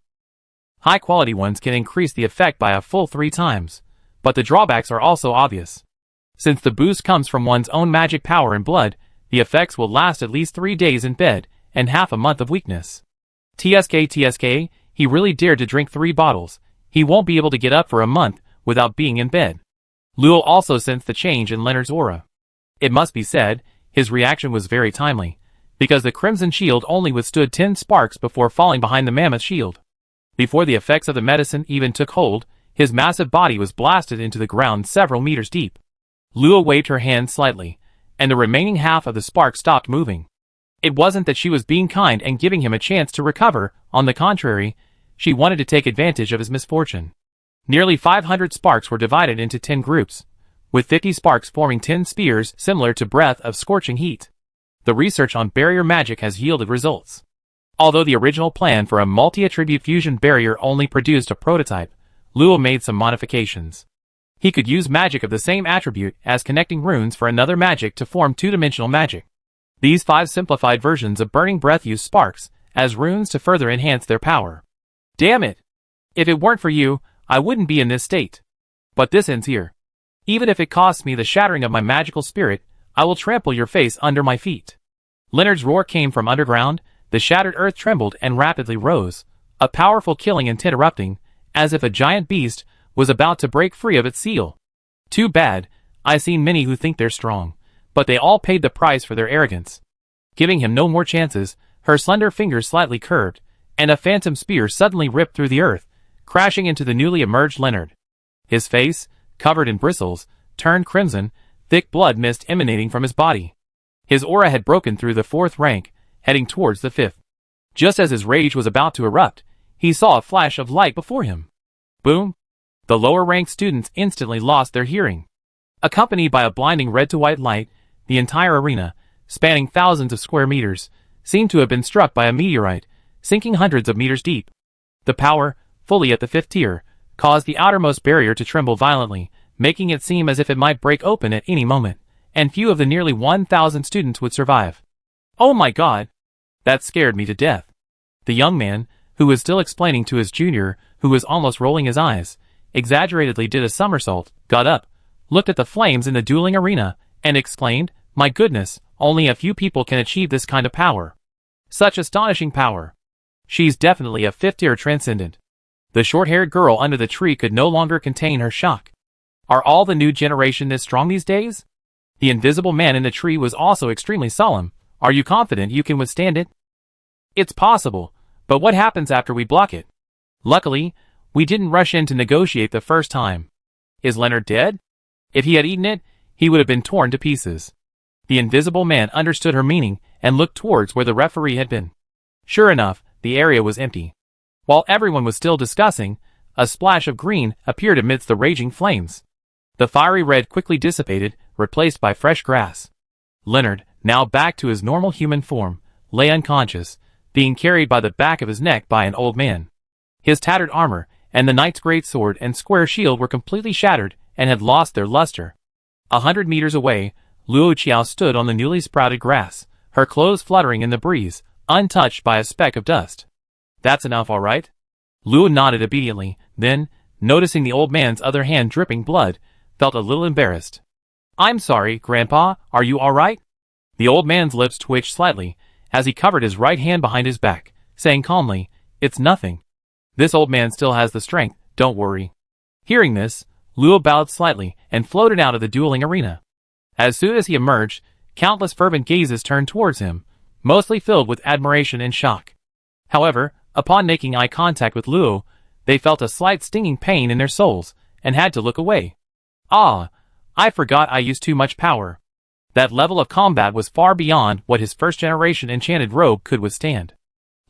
High-quality ones can increase the effect by a full 3 times, but the drawbacks are also obvious. Since the boost comes from one's own magic power and blood, the effects will last at least 3 days in bed and half a month of weakness. TSK, he really dared to drink 3 bottles. He won't be able to get up for a month without being in bed." Luo also sensed the change in Leonard's aura. It must be said, his reaction was very timely, because the crimson shield only withstood 10 sparks before falling behind the mammoth shield. Before the effects of the medicine even took hold, his massive body was blasted into the ground several meters deep. Luo waved her hand slightly, and the remaining half of the spark stopped moving. It wasn't that she was being kind and giving him a chance to recover, on the contrary, she wanted to take advantage of his misfortune. Nearly 500 sparks were divided into 10 groups, with 50 sparks forming 10 spears similar to breath of scorching heat. The research on barrier magic has yielded results. Although the original plan for a multi-attribute fusion barrier only produced a prototype, Luo made some modifications. He could use magic of the same attribute as connecting runes for another magic to form 2-dimensional magic. These 5 simplified versions of Burning Breath use sparks as runes to further enhance their power. Damn it! If it weren't for you, I wouldn't be in this state. But this ends here. Even if it costs me the shattering of my magical spirit, I will trample your face under my feet. Leonard's roar came from underground, the shattered earth trembled and rapidly rose, a powerful killing intent erupting, as if a giant beast was about to break free of its seal. Too bad, I've seen many who think they're strong, but they all paid the price for their arrogance. Giving him no more chances, her slender fingers slightly curved, and a phantom spear suddenly ripped through the earth, crashing into the newly emerged Leonard. His face, covered in bristles, turned crimson, thick blood mist emanating from his body. His aura had broken through the 4th rank, heading towards the 5th. Just as his rage was about to erupt, he saw a flash of light before him. Boom! The lower-ranked students instantly lost their hearing. Accompanied by a blinding red-to-white light, the entire arena, spanning thousands of square meters, seemed to have been struck by a meteorite, sinking hundreds of meters deep. The power, fully at the 5th tier, caused the outermost barrier to tremble violently, making it seem as if it might break open at any moment, and few of the nearly 1,000 students would survive. Oh my god! That scared me to death. The young man, who was still explaining to his junior, who was almost rolling his eyes, exaggeratedly did a somersault, got up, looked at the flames in the dueling arena, and exclaimed, "My goodness, only a few people can achieve this kind of power. Such astonishing power. She's definitely a 5th-tier transcendent." The short-haired girl under the tree could no longer contain her shock. Are all the new generation this strong these days? The invisible man in the tree was also extremely solemn. Are you confident you can withstand it? It's possible, but what happens after we block it? Luckily, we didn't rush in to negotiate the first time. Is Leonard dead? If he had eaten it, he would have been torn to pieces. The invisible man understood her meaning and looked towards where the referee had been. Sure enough, the area was empty. While everyone was still discussing, a splash of green appeared amidst the raging flames. The fiery red quickly dissipated, replaced by fresh grass. Leonard, now back to his normal human form, lay unconscious, being carried by the back of his neck by an old man. His tattered armor, and the knight's great sword and square shield were completely shattered and had lost their luster. 100 meters away, Luo Qiao stood on the newly sprouted grass, her clothes fluttering in the breeze, untouched by a speck of dust. That's enough, all right? Luo nodded obediently, then, noticing the old man's other hand dripping blood, felt a little embarrassed. I'm sorry, Grandpa, are you alright? The old man's lips twitched slightly as he covered his right hand behind his back, saying calmly, It's nothing. This old man still has the strength, don't worry. Hearing this, Luo bowed slightly and floated out of the dueling arena. As soon as he emerged, countless fervent gazes turned towards him, mostly filled with admiration and shock. However, upon making eye contact with Luo, they felt a slight stinging pain in their souls and had to look away. Ah, I forgot I used too much power. That level of combat was far beyond what his first-generation enchanted robe could withstand.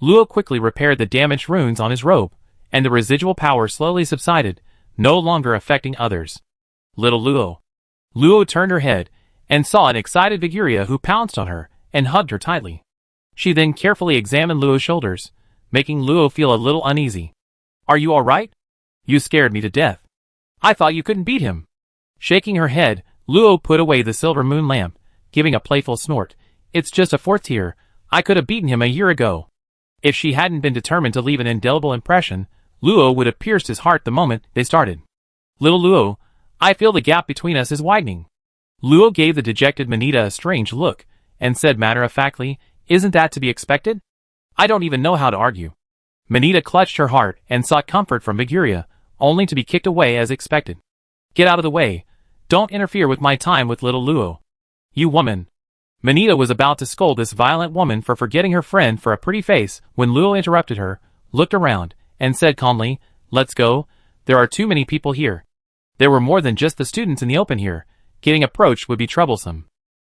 Luo quickly repaired the damaged runes on his robe, and the residual power slowly subsided, no longer affecting others. Little Luo. Luo turned her head and saw an excited Viguria who pounced on her and hugged her tightly. She then carefully examined Luo's shoulders, making Luo feel a little uneasy. Are you alright? You scared me to death. I thought you couldn't beat him. Shaking her head, Luo put away the silver moon lamp, giving a playful snort. It's just a fourth tier. I could have beaten him a year ago. If she hadn't been determined to leave an indelible impression, Luo would have pierced his heart the moment they started. Little Luo, I feel the gap between us is widening. Luo gave the dejected Manita a strange look, and said matter-of-factly, Isn't that to be expected? I don't even know how to argue. Manita clutched her heart and sought comfort from Viguria, only to be kicked away as expected. Get out of the way. Don't interfere with my time with little Luo. You woman. Manita was about to scold this violent woman for forgetting her friend for a pretty face when Luo interrupted her, looked around, and said calmly, Let's go. There are too many people here. There were more than just the students in the open here. Getting approached would be troublesome.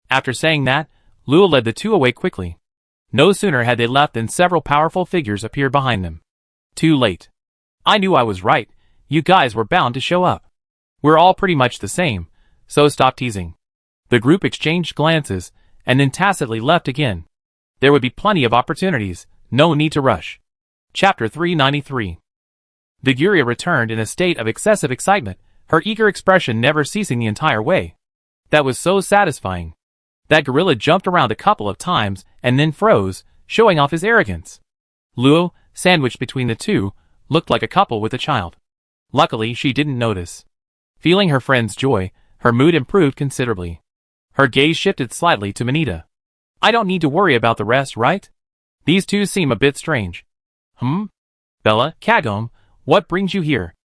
After saying that, Luo led the two away quickly. No sooner had they left than several powerful figures appeared behind them. Too late. I knew I was right. You guys were bound to show up. We're all pretty much the same, so stop teasing. The group exchanged glances, and then tacitly left again. There would be plenty of opportunities, no need to rush. Chapter 393. Viguria returned in a state of excessive excitement, her eager expression never ceasing the entire way. That was so satisfying. That gorilla jumped around a couple of times and then froze, showing off his arrogance. Luo, sandwiched between the two, looked like a couple with a child. Luckily, she didn't notice. Feeling her friend's joy, her mood improved considerably. Her gaze shifted slightly to Manita. I don't need to worry about the rest, right? These two seem a bit strange. Bella, Kagome, what brings you here?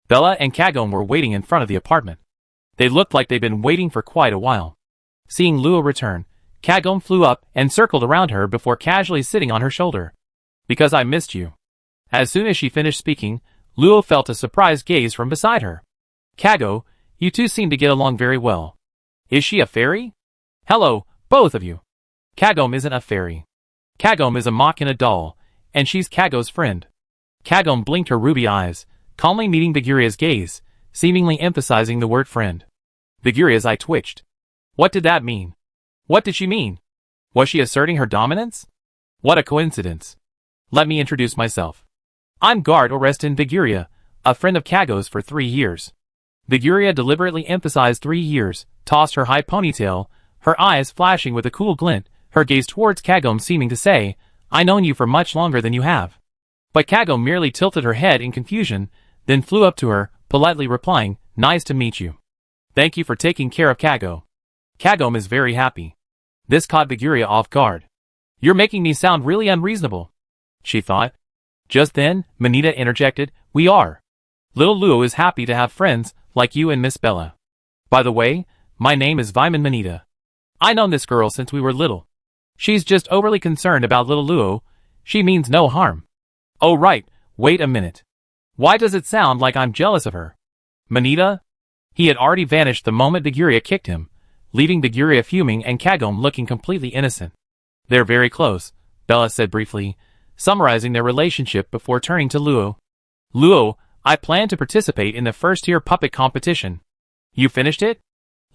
Bella and Kagome were waiting in front of the apartment. They looked like they'd been waiting for quite a while. Seeing Luo return, Kagome flew up and circled around her before casually sitting on her shoulder. Because I missed you. As soon as she finished speaking, Luo felt a surprised gaze from beside her. Kago, you two seem to get along very well. Is she a fairy? Hello, both of you. Kagome isn't a fairy. Kagome is a Machina doll, and she's Kago's friend. Kagome blinked her ruby eyes, calmly meeting Viguria's gaze, seemingly emphasizing the word friend. Viguria's eye twitched. What did that mean? What did she mean? Was she asserting her dominance? What a coincidence. Let me introduce myself. I'm Guard Orestin Viguria, a friend of Kago's for 3 years. Viguria deliberately emphasized 3 years, tossed her high ponytail, her eyes flashing with a cool glint, her gaze towards Kagome seeming to say, I've known you for much longer than you have. But Kagome merely tilted her head in confusion, then flew up to her, politely replying, Nice to meet you. Thank you for taking care of Kago. Kagome is very happy. This caught Viguria off guard. You're making me sound really unreasonable, she thought. Just then, Manita interjected, We are. Little Luo is happy to have friends like you and Miss Bella. By the way, my name is Vyman Manita. I've known this girl since we were little. She's just overly concerned about little Luo. She means no harm. Oh right, wait a minute. Why does it sound like I'm jealous of her? Manita? He had already vanished the moment Viguria kicked him, leaving Viguria fuming and Kagome looking completely innocent. They're very close, Bella said briefly, summarizing their relationship before turning to Luo. Luo, I plan to participate in the first-tier puppet competition. You finished it?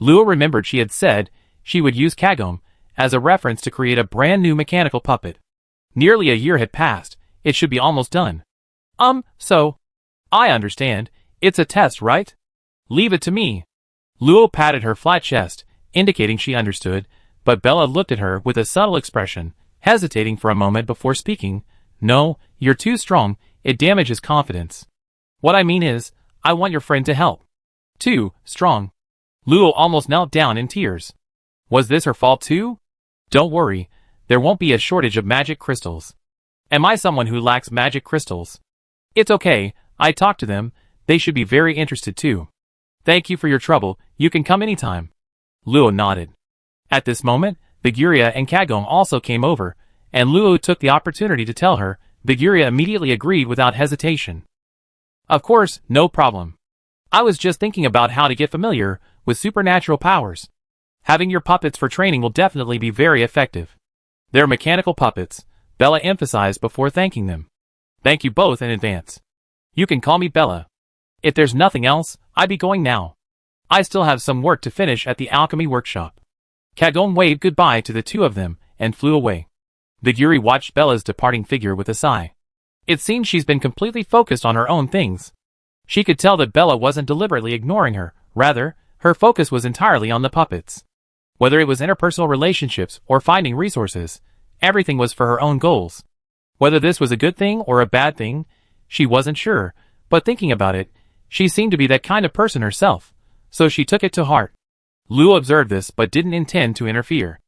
Luo remembered she had said she would use Kagome as a reference to create a brand new mechanical puppet. Nearly a year had passed, it should be almost done. So. I understand, it's a test, right? Leave it to me. Luo patted her flat chest, indicating she understood, but Bella looked at her with a subtle expression, hesitating for a moment before speaking. No, you're too strong, it damages confidence. What I mean is, I want your friend to help. Too strong. Luo almost knelt down in tears. Was this her fault too? Don't worry, there won't be a shortage of magic crystals. Am I someone who lacks magic crystals? It's okay, I talked to them, they should be very interested too. Thank you for your trouble, you can come anytime. Luo nodded. At this moment, Biguria and Kagome also came over, and Luo took the opportunity to tell her. Biguria immediately agreed without hesitation. Of course, no problem. I was just thinking about how to get familiar with supernatural powers. Having your puppets for training will definitely be very effective. They're mechanical puppets, Bella emphasized before thanking them. Thank you both in advance. You can call me Bella. If there's nothing else, I'd be going now. I still have some work to finish at the alchemy workshop. Kagome waved goodbye to the two of them and flew away. Biguria watched Bella's departing figure with a sigh. It seemed she's been completely focused on her own things. She could tell that Bella wasn't deliberately ignoring her, rather, her focus was entirely on the puppets. Whether it was interpersonal relationships or finding resources, everything was for her own goals. Whether this was a good thing or a bad thing, she wasn't sure, but thinking about it, she seemed to be that kind of person herself, so she took it to heart. Luo observed this but didn't intend to interfere.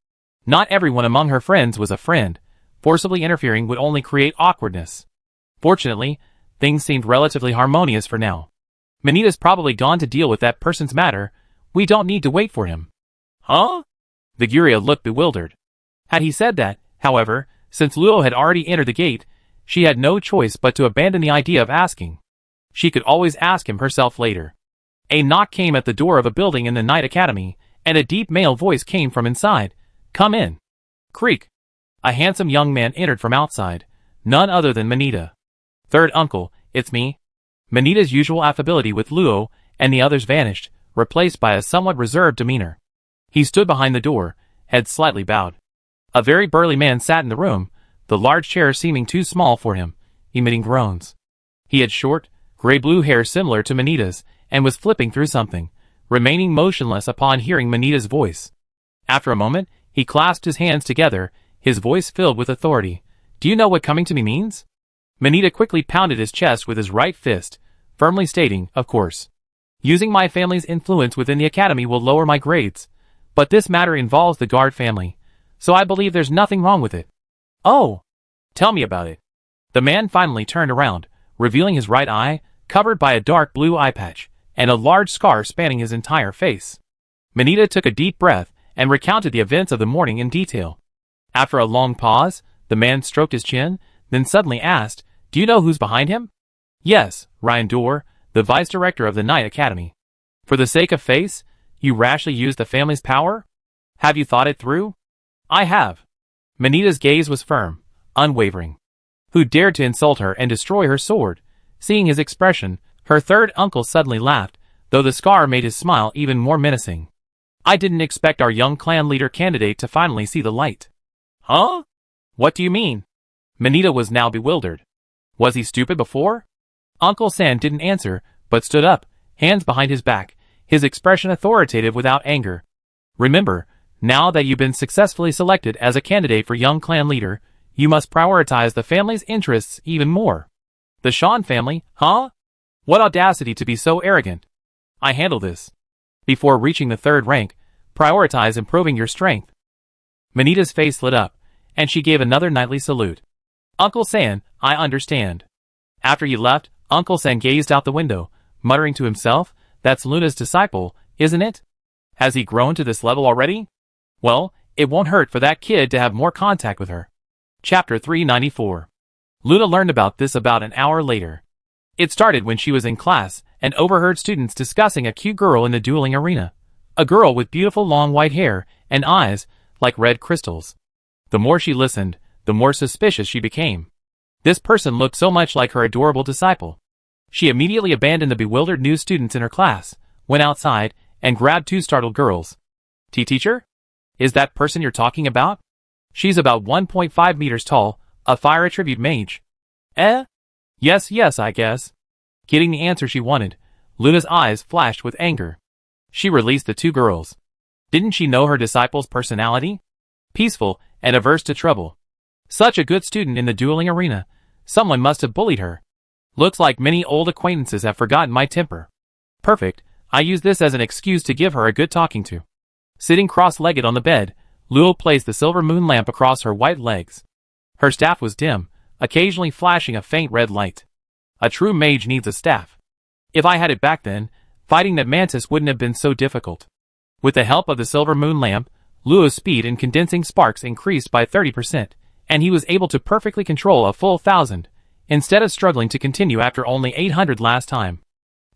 Not everyone among her friends was a friend. Forcibly interfering would only create awkwardness. Fortunately, things seemed relatively harmonious for now. Manita's probably gone to deal with that person's matter, we don't need to wait for him. Huh? Biguria looked bewildered. Had he said that, however, since Luo had already entered the gate, she had no choice but to abandon the idea of asking. She could always ask him herself later. A knock came at the door of a building in the Night Academy, and a deep male voice came from inside. Come in. Creak. A handsome young man entered from outside, none other than Manita. Third uncle, it's me. Manita's usual affability with Luo and the others vanished, replaced by a somewhat reserved demeanor. He stood behind the door, head slightly bowed. A very burly man sat in the room, the large chair seeming too small for him, emitting groans. He had short, gray-blue hair similar to Manita's, and was flipping through something, remaining motionless upon hearing Manita's voice. After a moment, he clasped his hands together, his voice filled with authority. Do you know what coming to me means? Manita quickly pounded his chest with his right fist, firmly stating, of course. Using my family's influence within the academy will lower my grades, but this matter involves the guard family, so I believe there's nothing wrong with it. Oh! Tell me about it. The man finally turned around, revealing his right eye, covered by a dark blue eye patch, and a large scar spanning his entire face. Manita took a deep breath and recounted the events of the morning in detail. After a long pause, the man stroked his chin, then suddenly asked, Do you know who's behind him? Yes, Ryan Dorr, the vice director of the Night Academy. For the sake of face, you rashly used the family's power? Have you thought it through? I have. Manita's gaze was firm, unwavering. Who dared to insult her and destroy her sword? Seeing his expression, her third uncle suddenly laughed, though the scar made his smile even more menacing. I didn't expect our young clan leader candidate to finally see the light. Huh? What do you mean? Manita was now bewildered. Was he stupid before? Uncle San didn't answer, but stood up, hands behind his back, his expression authoritative without anger. Remember, now that you've been successfully selected as a candidate for young clan leader, you must prioritize the family's interests even more. The Shan family, huh? What audacity to be so arrogant. I handle this. Before reaching the third rank, prioritize improving your strength. Manita's face lit up, and she gave another knightly salute. Uncle San, I understand. After you left, Uncle San gazed out the window, muttering to himself, That's Luna's disciple, isn't it? Has he grown to this level already? Well, it won't hurt for that kid to have more contact with her. Chapter 394. Luna learned about this about an hour later. It started when she was in class and overheard students discussing a cute girl in the dueling arena. A girl with beautiful long white hair and eyes like red crystals. The more she listened, the more suspicious she became. This person looked so much like her adorable disciple. She immediately abandoned the bewildered new students in her class, went outside, and grabbed two startled girls. Teacher? Is that person you're talking about? She's about 1.5 meters tall, a fire attribute mage. Yes, I guess. Getting the answer she wanted, Luna's eyes flashed with anger. She released the two girls. Didn't she know her disciple's personality? Peaceful and averse to trouble. Such a good student in the dueling arena. Someone must have bullied her. Looks like many old acquaintances have forgotten my temper. Perfect, I used this as an excuse to give her a good talking to. Sitting cross-legged on the bed, Luo placed the silver moon lamp across her white legs. Her staff was dim, occasionally flashing a faint red light. A true mage needs a staff. If I had it back then, fighting that mantis wouldn't have been so difficult. With the help of the silver moon lamp, Luo's speed in condensing sparks increased by 30%, and he was able to perfectly control a full 1,000, instead of struggling to continue after only 800 last time.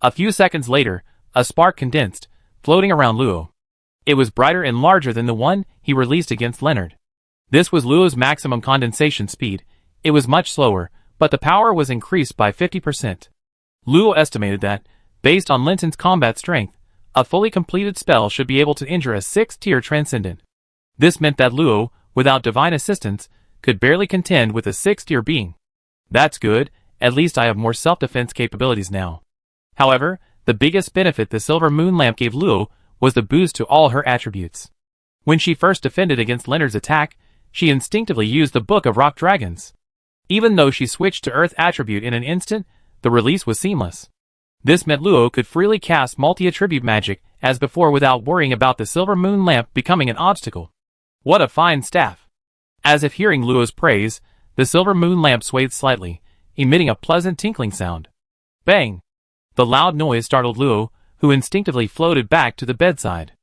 A few seconds later, a spark condensed, floating around Luo. It was brighter and larger than the one he released against Leonard. This was Luo's maximum condensation speed. It was much slower, but the power was increased by 50%. Luo estimated that, based on Linton's combat strength, a fully completed spell should be able to injure a 6th-tier transcendent. This meant that Luo, without divine assistance, could barely contend with a 6th-tier being. That's good, at least I have more self-defense capabilities now. However, the biggest benefit the silver moon lamp gave Luo was the boost to all her attributes. When she first defended against Leonard's attack, she instinctively used the Book of Rock Dragons. Even though she switched to Earth attribute in an instant, the release was seamless. This meant Luo could freely cast multi-attribute magic as before without worrying about the silver moon lamp becoming an obstacle. What a fine staff! As if hearing Luo's praise, the silver moon lamp swayed slightly, emitting a pleasant tinkling sound. Bang! The loud noise startled Luo, who instinctively floated back to the bedside.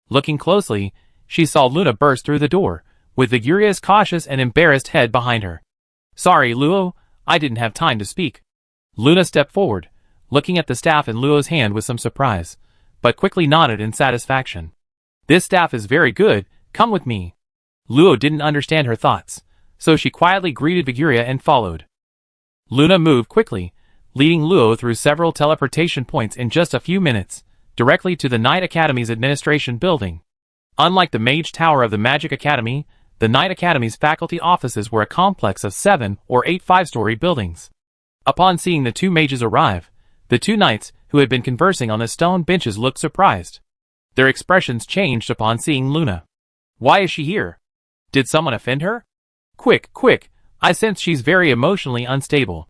Looking closely, she saw Luna burst through the door, with Viguria's cautious and embarrassed head behind her. Sorry, Luo, I didn't have time to speak. Luna stepped forward, looking at the staff in Luo's hand with some surprise, but quickly nodded in satisfaction. This staff is very good, come with me. Luo didn't understand her thoughts, so she quietly greeted Viguria and followed. Luna moved quickly, leading Luo through several teleportation points in just a few minutes, directly to the Knight Academy's administration building. Unlike the Mage Tower of the Magic Academy, the Knight Academy's faculty offices were a complex of 7 or 8 5-story buildings. Upon seeing the two mages arrive, the two knights who had been conversing on the stone benches looked surprised. Their expressions changed upon seeing Luna. Why is she here? Did someone offend her? Quick, I sense she's very emotionally unstable.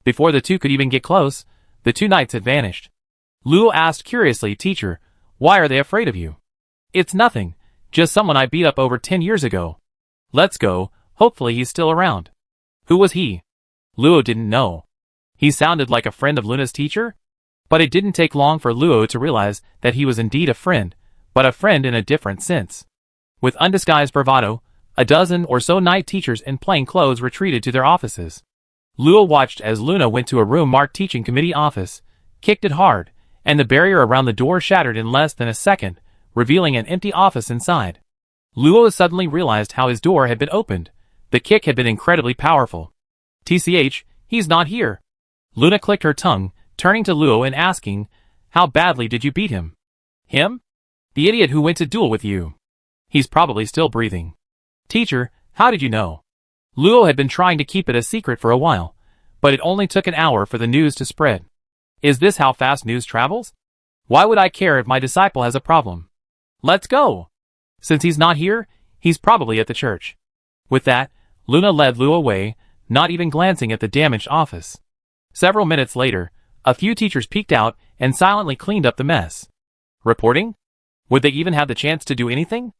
Before the two could even get close, the two knights had vanished. Luo asked curiously, Teacher, why are they afraid of you? It's nothing, just someone I beat up over 10 years ago. Let's go, hopefully he's still around. Who was he? Luo didn't know. He sounded like a friend of Luna's teacher? But it didn't take long for Luo to realize that he was indeed a friend, but a friend in a different sense. With undisguised bravado, a dozen or so knight teachers in plain clothes retreated to their offices. Luo watched as Luna went to a room marked Teaching Committee Office, kicked it hard, and the barrier around the door shattered in less than a second, revealing an empty office inside. Luo suddenly realized how his door had been opened. The kick had been incredibly powerful. TCH, he's not here. Luna clicked her tongue, turning to Luo and asking, how badly did you beat him? Him? The idiot who went to duel with you. He's probably still breathing. Teacher, how did you know? Luo had been trying to keep it a secret for a while, but it only took an hour for the news to spread. Is this how fast news travels? Why would I care if my disciple has a problem? Let's go! Since he's not here, he's probably at the church. With that, Luna led Luo away, not even glancing at the damaged office. Several minutes later, a few teachers peeked out and silently cleaned up the mess. Reporting? Would they even have the chance to do anything?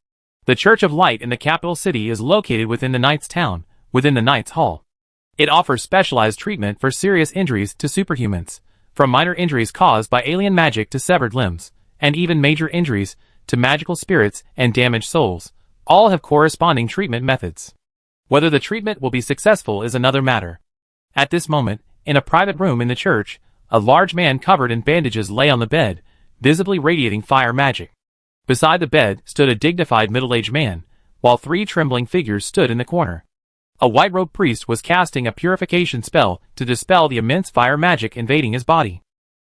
The Church of Light in the capital city is located within the Knight's Town, within the Knight's Hall. It offers specialized treatment for serious injuries to superhumans, from minor injuries caused by alien magic to severed limbs, and even major injuries to magical spirits and damaged souls. All have corresponding treatment methods. Whether the treatment will be successful is another matter. At this moment, in a private room in the church, a large man covered in bandages lay on the bed, visibly radiating fire magic. Beside the bed stood a dignified middle-aged man, while 3 trembling figures stood in the corner. A white-robed priest was casting a purification spell to dispel the immense fire magic invading his body.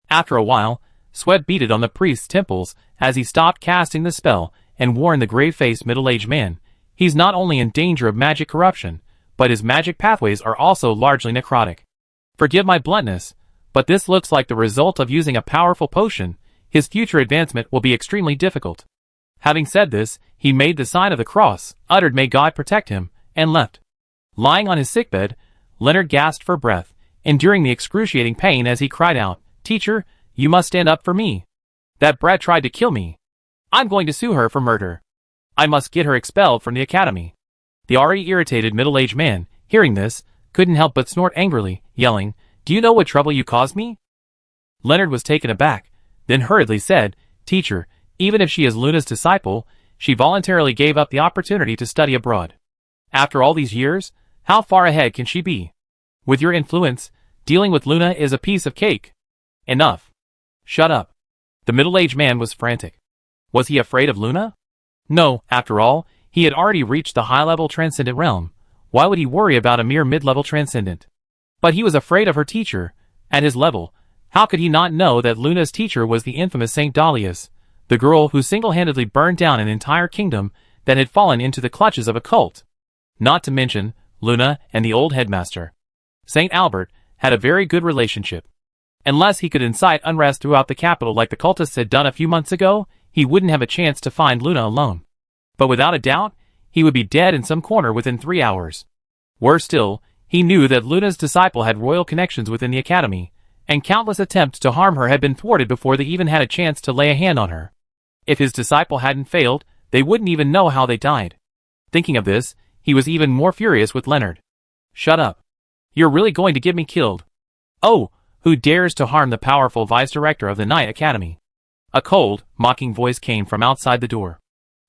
After a while, sweat beaded on the priest's temples as he stopped casting the spell and warned the grave-faced middle-aged man, he's not only in danger of magic corruption, but his magic pathways are also largely necrotic. Forgive my bluntness, but this looks like the result of using a powerful potion. His future advancement will be extremely difficult. Having said this, he made the sign of the cross, uttered may God protect him, and left. Lying on his sickbed, Leonard gasped for breath, enduring the excruciating pain as he cried out, Teacher, you must stand up for me. That brat tried to kill me. I'm going to sue her for murder. I must get her expelled from the academy." The already irritated middle-aged man, hearing this, couldn't help but snort angrily, yelling, "Do you know what trouble you caused me?" Leonard was taken aback, then hurriedly said, "Teacher, even if she is Luna's disciple, she voluntarily gave up the opportunity to study abroad. After all these years, how far ahead can she be? With your influence, dealing with Luna is a piece of cake." "Enough. Shut up." The middle-aged man was frantic. Was he afraid of Luna? No, after all, he had already reached the high-level transcendent realm. Why would he worry about a mere mid-level transcendent? But he was afraid of her teacher. At his level, how could he not know that Luna's teacher was the infamous Saint Dahlias, the girl who single-handedly burned down an entire kingdom that had fallen into the clutches of a cult? Not to mention, Luna and the old headmaster, Saint Albert, had a very good relationship. Unless he could incite unrest throughout the capital like the cultists had done a few months ago, he wouldn't have a chance to find Luna alone. But without a doubt, he would be dead in some corner within 3 hours. Worse still, he knew that Luna's disciple had royal connections within the academy, and countless attempts to harm her had been thwarted before they even had a chance to lay a hand on her. If his disciple hadn't failed, they wouldn't even know how they died. Thinking of this, he was even more furious with Leonard. "Shut up. You're really going to get me killed." "Oh, who dares to harm the powerful vice-director of the Night Academy?" A cold, mocking voice came from outside the door.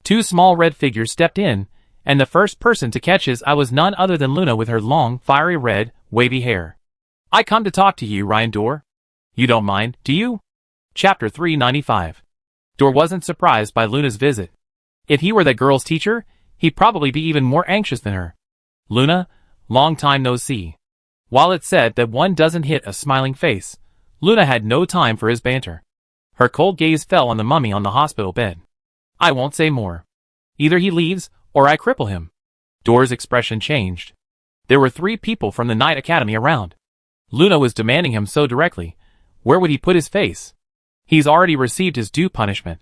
2 small red figures stepped in, and the first person to catch his eye was none other than Luna with her long, fiery red, wavy hair. "I come to talk to you, Ryan Dorr. You don't mind, do you?" Chapter 395. Dorr wasn't surprised by Luna's visit. If he were that girl's teacher, he'd probably be even more anxious than her. "Luna, long time no see." While it's said that one doesn't hit a smiling face, Luna had no time for his banter. Her cold gaze fell on the mummy on the hospital bed. "I won't say more. Either he leaves, or I cripple him." Dorr's expression changed. There were 3 people from the Night Academy around. Luna was demanding him so directly. Where would he put his face? He's already received his due punishment.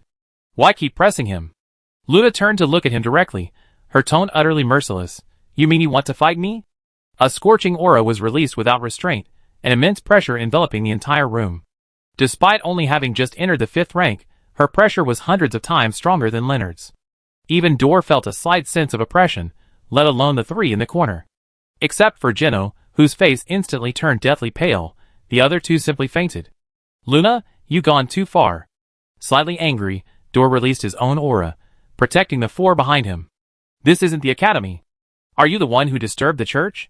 Why keep pressing him? Luna turned to look at him directly, her tone utterly merciless. "You mean you want to fight me?" A scorching aura was released without restraint, an immense pressure enveloping the entire room. Despite only having just entered the 5th rank, her pressure was hundreds of times stronger than Leonard's. Even Dorr felt a slight sense of oppression, let alone the 3 in the corner. Except for Geno, whose face instantly turned deathly pale, the other 2 simply fainted. "Luna, you gone too far." Slightly angry, Dorr released his own aura, protecting the 4 behind him. "This isn't the academy. Are you the one who disturbed the church?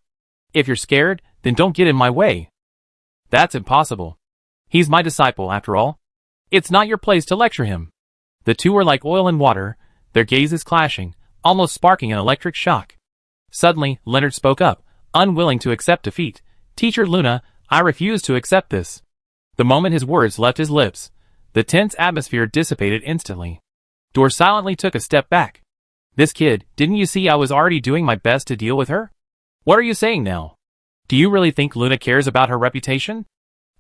If you're scared, then don't get in my way." "That's impossible. He's my disciple, after all. It's not your place to lecture him." The 2 were like oil and water, their gazes clashing, almost sparking an electric shock. Suddenly, Leonard spoke up, unwilling to accept defeat. "Teacher Luna, I refuse to accept this." The moment his words left his lips, the tense atmosphere dissipated instantly. Dorr silently took a step back. "This kid, didn't you see I was already doing my best to deal with her? What are you saying now? Do you really think Luna cares about her reputation?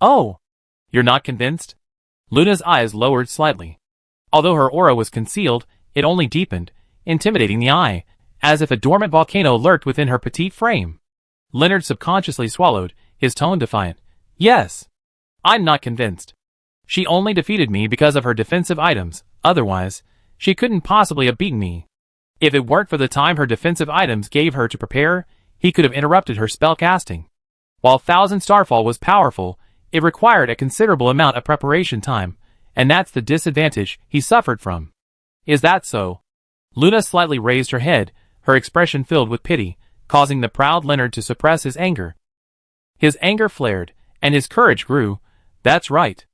Oh, you're not convinced?" Luna's eyes lowered slightly. Although her aura was concealed, it only deepened, intimidating the eye, as if a dormant volcano lurked within her petite frame. Leonard subconsciously swallowed, his tone defiant. "Yes. I'm not convinced. She only defeated me because of her defensive items, otherwise, she couldn't possibly have beaten me. If it weren't for the time her defensive items gave her to prepare, he could have interrupted her spell casting. While Thousand Starfall was powerful, it required a considerable amount of preparation time, and that's the disadvantage he suffered from." "Is that so?" Luna slightly raised her head, her expression filled with pity, causing the proud Leonard to suppress his anger. His anger flared, and his courage grew. "That's right.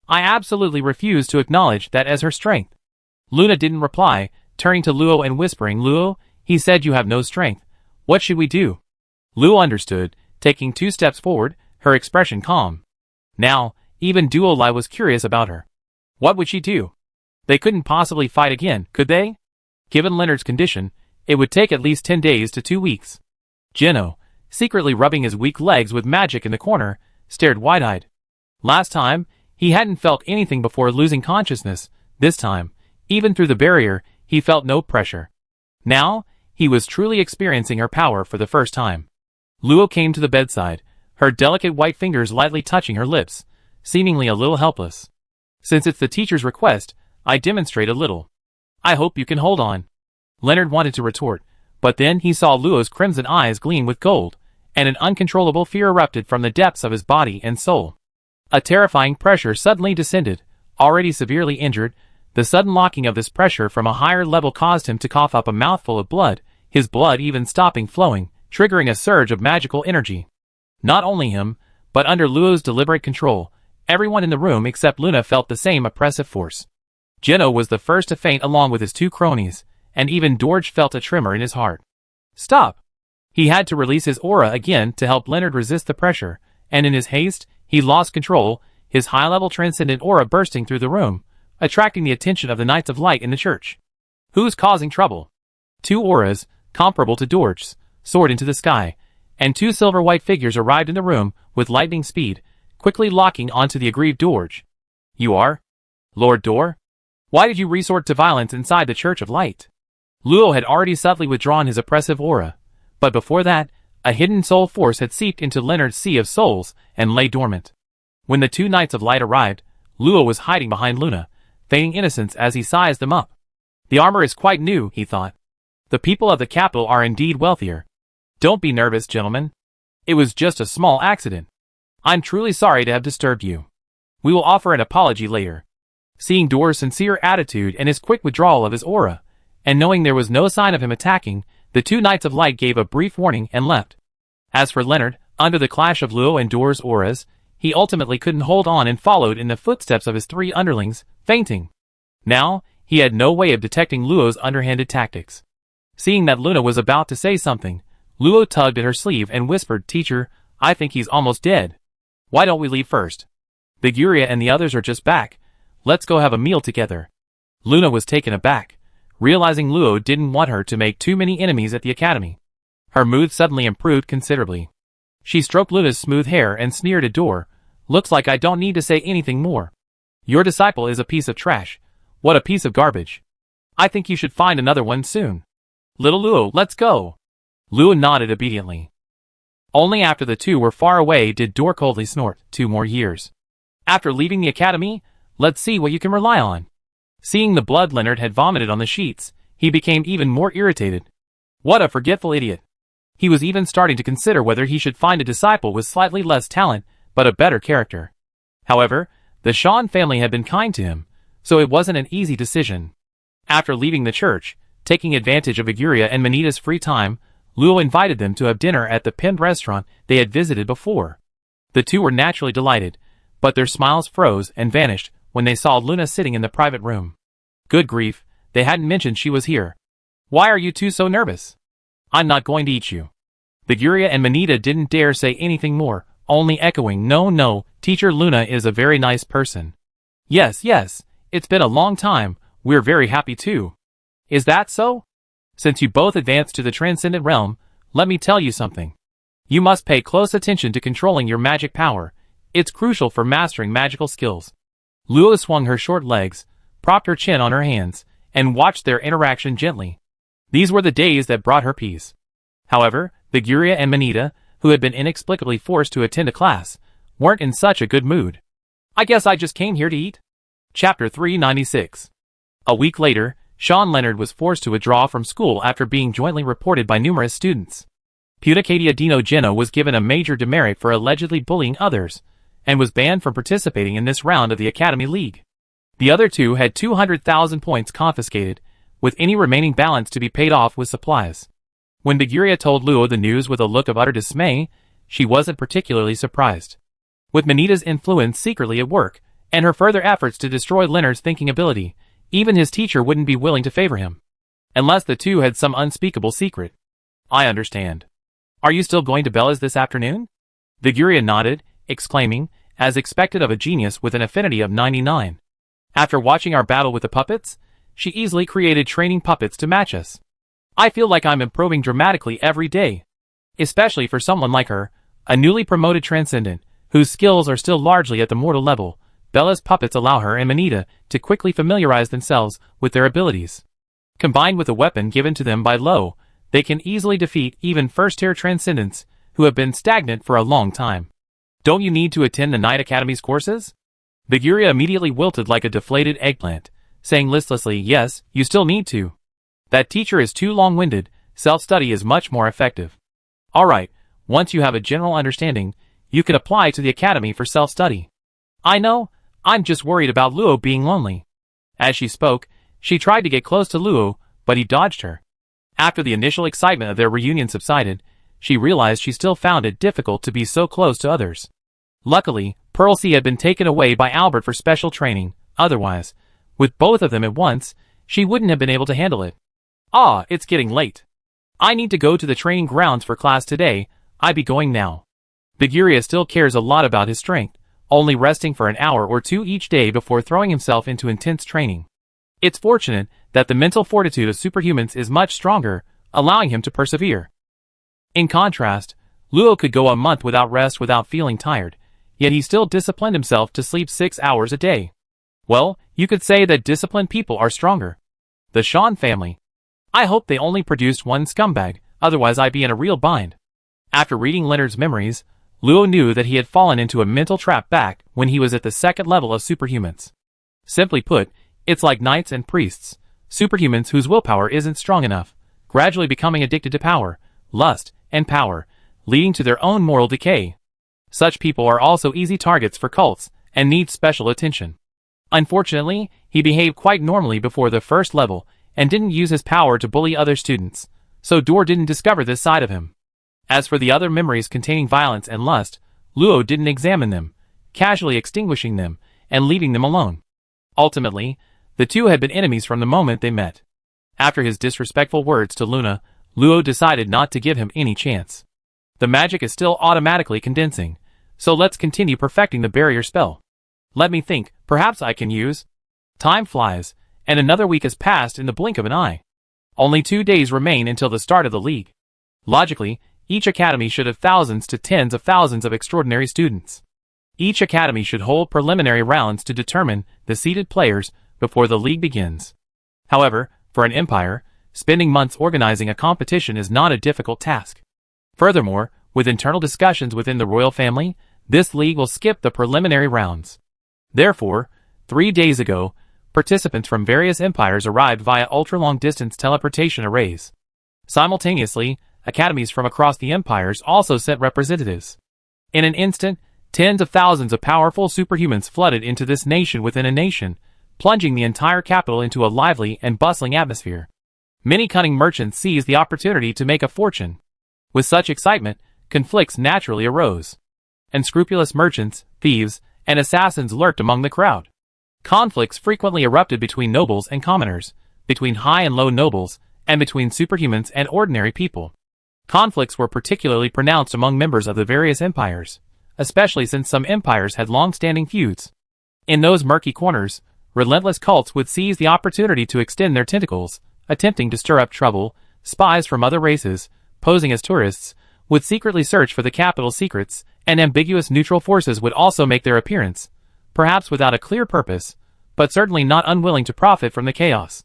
I absolutely refuse to acknowledge that as her strength." Luna didn't reply, turning to Luo and whispering, "Luo, he said you have no strength. What should we do?" Luo understood, taking 2 steps forward, her expression calm. Now, even Duolai was curious about her. What would she do? They couldn't possibly fight again, could they? Given Leonard's condition, it would take at least 10 days to 2 weeks. Geno, secretly rubbing his weak legs with magic in the corner, stared wide-eyed. Last time, he hadn't felt anything before losing consciousness. This time, even through the barrier, he felt no pressure. Now, he was truly experiencing her power for the first time. Luo came to the bedside, her delicate white fingers lightly touching her lips, seemingly a little helpless. Since it's the teacher's request, I demonstrate a little. I hope you can hold on. Leonard wanted to retort, but then he saw Luo's crimson eyes gleam with gold, and an uncontrollable fear erupted from the depths of his body and soul. A terrifying pressure suddenly descended. Already severely injured, the sudden locking of this pressure from a higher level caused him to cough up a mouthful of blood, his blood even stopping flowing, triggering a surge of magical energy. Not only him, but under Luo's deliberate control, everyone in the room except Luna felt the same oppressive force. Geno was the first to faint along with his two cronies, and even Dorge felt a tremor in his heart. Stop! He had to release his aura again to help Leonard resist the pressure, and in his haste, he lost control, his high-level transcendent aura bursting through the room, attracting the attention of the Knights of Light in the church. Who's causing trouble? Two auras, comparable to Dorge's, soared into the sky, and two silver-white figures arrived in the room with lightning speed, quickly locking onto the aggrieved Dorge. You are? Lord Dor? Why did you resort to violence inside the Church of Light? Luo had already subtly withdrawn his oppressive aura, but before that, a hidden soul force had seeped into Leonard's sea of souls and lay dormant. When the two Knights of Light arrived, Luo was hiding behind Luna, feigning innocence as he sized them up. The armor is quite new, he thought. The people of the capital are indeed wealthier. Don't be nervous, gentlemen. It was just a small accident. I'm truly sorry to have disturbed you. We will offer an apology later. Seeing Dor's sincere attitude and his quick withdrawal of his aura, and knowing there was no sign of him attacking, the two Knights of Light gave a brief warning and left. As for Leonard, under the clash of Luo and Dor's auras, he ultimately couldn't hold on and followed in the footsteps of his three underlings, fainting. Now, he had no way of detecting Luo's underhanded tactics. Seeing that Luna was about to say something, Luo tugged at her sleeve and whispered, "Teacher, I think he's almost dead. Why don't we leave first? Biguria and the others are just back. Let's go have a meal together." Luna was taken aback, realizing Luo didn't want her to make too many enemies at the academy. Her mood suddenly improved considerably. She stroked Luna's smooth hair and sneered at Dor, "Looks like I don't need to say anything more. Your disciple is a piece of trash. What a piece of garbage. I think you should find another one soon. Little Luo, let's go." Luo nodded obediently. Only after the two were far away did Dor coldly snort, 2 more years. After leaving the academy, let's see what you can rely on. Seeing the blood Leonard had vomited on the sheets, he became even more irritated. What a forgetful idiot. He was even starting to consider whether he should find a disciple with slightly less talent, but a better character. However, the Shan family had been kind to him, so it wasn't an easy decision. After leaving the church, taking advantage of Iguria and Manita's free time, Luo invited them to have dinner at the pinned restaurant they had visited before. The two were naturally delighted, but their smiles froze and vanished when they saw Luna sitting in the private room. Good grief, they hadn't mentioned she was here. Why are you two so nervous? I'm not going to eat you. Biguria and Manita didn't dare say anything more, only echoing, no, Teacher Luna is a very nice person. Yes, it's been a long time, we're very happy too. Is that so? Since you both advanced to the transcendent realm, let me tell you something. You must pay close attention to controlling your magic power. It's crucial for mastering magical skills. Luo swung her short legs, propped her chin on her hands, and watched their interaction gently. These were the days that brought her peace. However, Biguria and Manita, who had been inexplicably forced to attend a class, weren't in such a good mood. I guess I just came here to eat. Chapter 396. A week later, Sean Leonard was forced to withdraw from school after being jointly reported by numerous students. Punicadia Dino Geno was given a major demerit for allegedly bullying others, and was banned from participating in this round of the Academy League. The other two had 200,000 points confiscated, with any remaining balance to be paid off with supplies. When Biguria told Luo the news with a look of utter dismay, she wasn't particularly surprised. With Manita's influence secretly at work, and her further efforts to destroy Leonard's thinking ability, even his teacher wouldn't be willing to favor him. Unless the two had some unspeakable secret. I understand. Are you still going to Bella's this afternoon? Biguria nodded, exclaiming, as expected of a genius with an affinity of 99. After watching our battle with the puppets, she easily created training puppets to match us. I feel like I'm improving dramatically every day. Especially for someone like her, a newly promoted transcendent, whose skills are still largely at the mortal level. Bella's puppets allow her and Manita to quickly familiarize themselves with their abilities. Combined with a weapon given to them by Lo, they can easily defeat even first-tier transcendents who have been stagnant for a long time. Don't you need to attend the Night Academy's courses? Viguria immediately wilted like a deflated eggplant, saying listlessly, "Yes, you still need to. That teacher is too long-winded, self-study is much more effective. Alright, once you have a general understanding, you can apply to the academy for self-study." "I know, I'm just worried about Luo being lonely." As she spoke, she tried to get close to Luo, but he dodged her. After the initial excitement of their reunion subsided, she realized she still found it difficult to be so close to others. Luckily, Pearl C had been taken away by Albert for special training, otherwise, with both of them at once, she wouldn't have been able to handle it. "Ah, it's getting late. I need to go to the training grounds for class today, I be going now." Viguria still cares a lot about his strength, only resting for an hour or two each day before throwing himself into intense training. It's fortunate that the mental fortitude of superhumans is much stronger, allowing him to persevere. In contrast, Luo could go a month without rest without feeling tired, yet he still disciplined himself to sleep 6 hours a day. Well, you could say that disciplined people are stronger. The Sean family. I hope they only produced one scumbag, otherwise I'd be in a real bind. After reading Leonard's memories, Luo knew that he had fallen into a mental trap back when he was at the second level of superhumans. Simply put, it's like knights and priests, superhumans whose willpower isn't strong enough, gradually becoming addicted to power, lust, and power, leading to their own moral decay. Such people are also easy targets for cults, and need special attention. Unfortunately, he behaved quite normally before the first level, and didn't use his power to bully other students, so Dor didn't discover this side of him. As for the other memories containing violence and lust, Luo didn't examine them, casually extinguishing them, and leaving them alone. Ultimately, the two had been enemies from the moment they met. After his disrespectful words to Luna, Luo decided not to give him any chance. The magic is still automatically condensing, so let's continue perfecting the barrier spell. Let me think, perhaps I can use... Time flies, and another week has passed in the blink of an eye. Only 2 days remain until the start of the league. Logically, each academy should have thousands to tens of thousands of extraordinary students. Each academy should hold preliminary rounds to determine the seeded players before the league begins. However, for an empire, spending months organizing a competition is not a difficult task. Furthermore, with internal discussions within the royal family, this league will skip the preliminary rounds. Therefore, 3 days ago, participants from various empires arrived via ultra-long-distance teleportation arrays. Simultaneously, academies from across the empires also sent representatives. In an instant, tens of thousands of powerful superhumans flooded into this nation within a nation, plunging the entire capital into a lively and bustling atmosphere. Many cunning merchants seized the opportunity to make a fortune. With such excitement, conflicts naturally arose. Unscrupulous merchants, thieves, and assassins lurked among the crowd. Conflicts frequently erupted between nobles and commoners, between high and low nobles, and between superhumans and ordinary people. Conflicts were particularly pronounced among members of the various empires, especially since some empires had long-standing feuds. In those murky corners, relentless cults would seize the opportunity to extend their tentacles, attempting to stir up trouble. Spies from other races, posing as tourists, would secretly search for the capital's secrets, and ambiguous neutral forces would also make their appearance, perhaps without a clear purpose, but certainly not unwilling to profit from the chaos.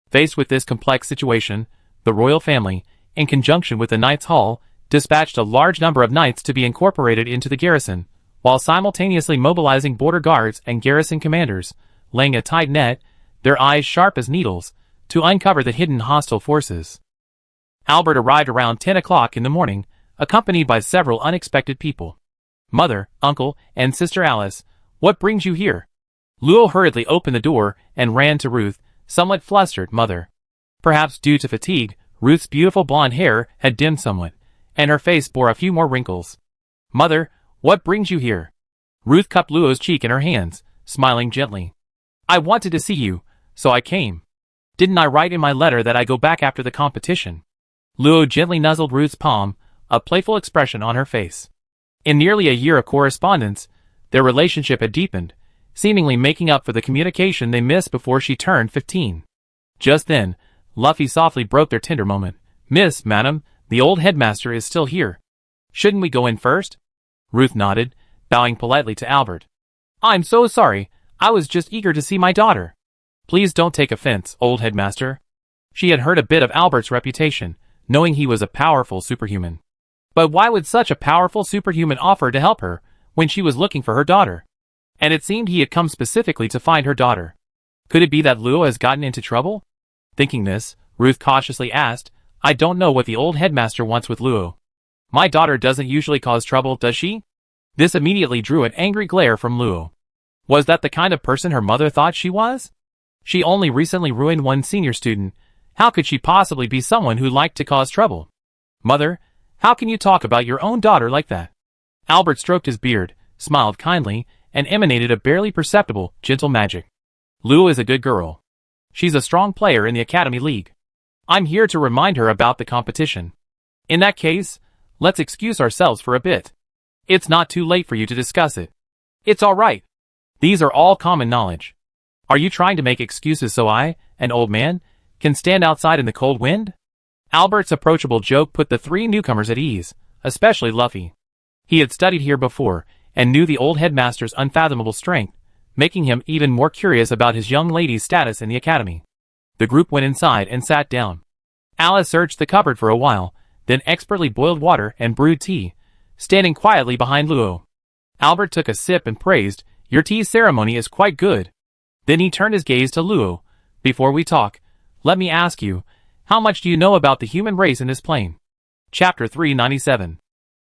Faced with this complex situation, the royal family, in conjunction with the Knights' Hall, dispatched a large number of knights to be incorporated into the garrison, while simultaneously mobilizing border guards and garrison commanders, laying a tight net, their eyes sharp as needles, to uncover the hidden hostile forces. Albert arrived around 10 o'clock in the morning, accompanied by several unexpected people. Mother, uncle, and sister Alice, what brings you here? Luo hurriedly opened the door and ran to Ruth, somewhat flustered. Mother. Perhaps due to fatigue, Ruth's beautiful blonde hair had dimmed somewhat, and her face bore a few more wrinkles. Mother, what brings you here? Ruth cupped Luo's cheek in her hands, smiling gently. I wanted to see you, so I came. Didn't I write in my letter that I go back after the competition? Luo gently nuzzled Ruth's palm, a playful expression on her face. In nearly a year of correspondence, their relationship had deepened, seemingly making up for the communication they missed before she turned 15. Just then, Luffy softly broke their tender moment. Miss, madam, the old headmaster is still here. Shouldn't we go in first? Ruth nodded, bowing politely to Albert. I'm so sorry, I was just eager to see my daughter. Please don't take offense, old headmaster. She had heard a bit of Albert's reputation, knowing he was a powerful superhuman. But why would such a powerful superhuman offer to help her, when she was looking for her daughter? and it seemed he had come specifically to find her daughter. Could it be that Luo has gotten into trouble? Thinking this, Ruth cautiously asked, I don't know what the old headmaster wants with Luo. My daughter doesn't usually cause trouble, does she? This immediately drew an angry glare from Luo. Was that the kind of person her mother thought she was? She only recently ruined one senior student. How could she possibly be someone who liked to cause trouble? Mother, how can you talk about your own daughter like that? Albert stroked his beard, smiled kindly, and emanated a barely perceptible, gentle magic. Luo is a good girl. She's a strong player in the Academy League. I'm here to remind her about the competition. In that case, let's excuse ourselves for a bit. It's not too late for you to discuss it. It's all right. These are all common knowledge. Are you trying to make excuses so I, an old man, can stand outside in the cold wind? Albert's approachable joke put the three newcomers at ease, especially Luffy. He had studied here before, and knew the old headmaster's unfathomable strength, making him even more curious about his young lady's status in the academy. The group went inside and sat down. Alice searched the cupboard for a while, then expertly boiled water and brewed tea, standing quietly behind Luo. Albert took a sip and praised, Your tea ceremony is quite good. Then he turned his gaze to Luo. Before we talk, let me ask you, how much do you know about the human race in this plane? Chapter 397.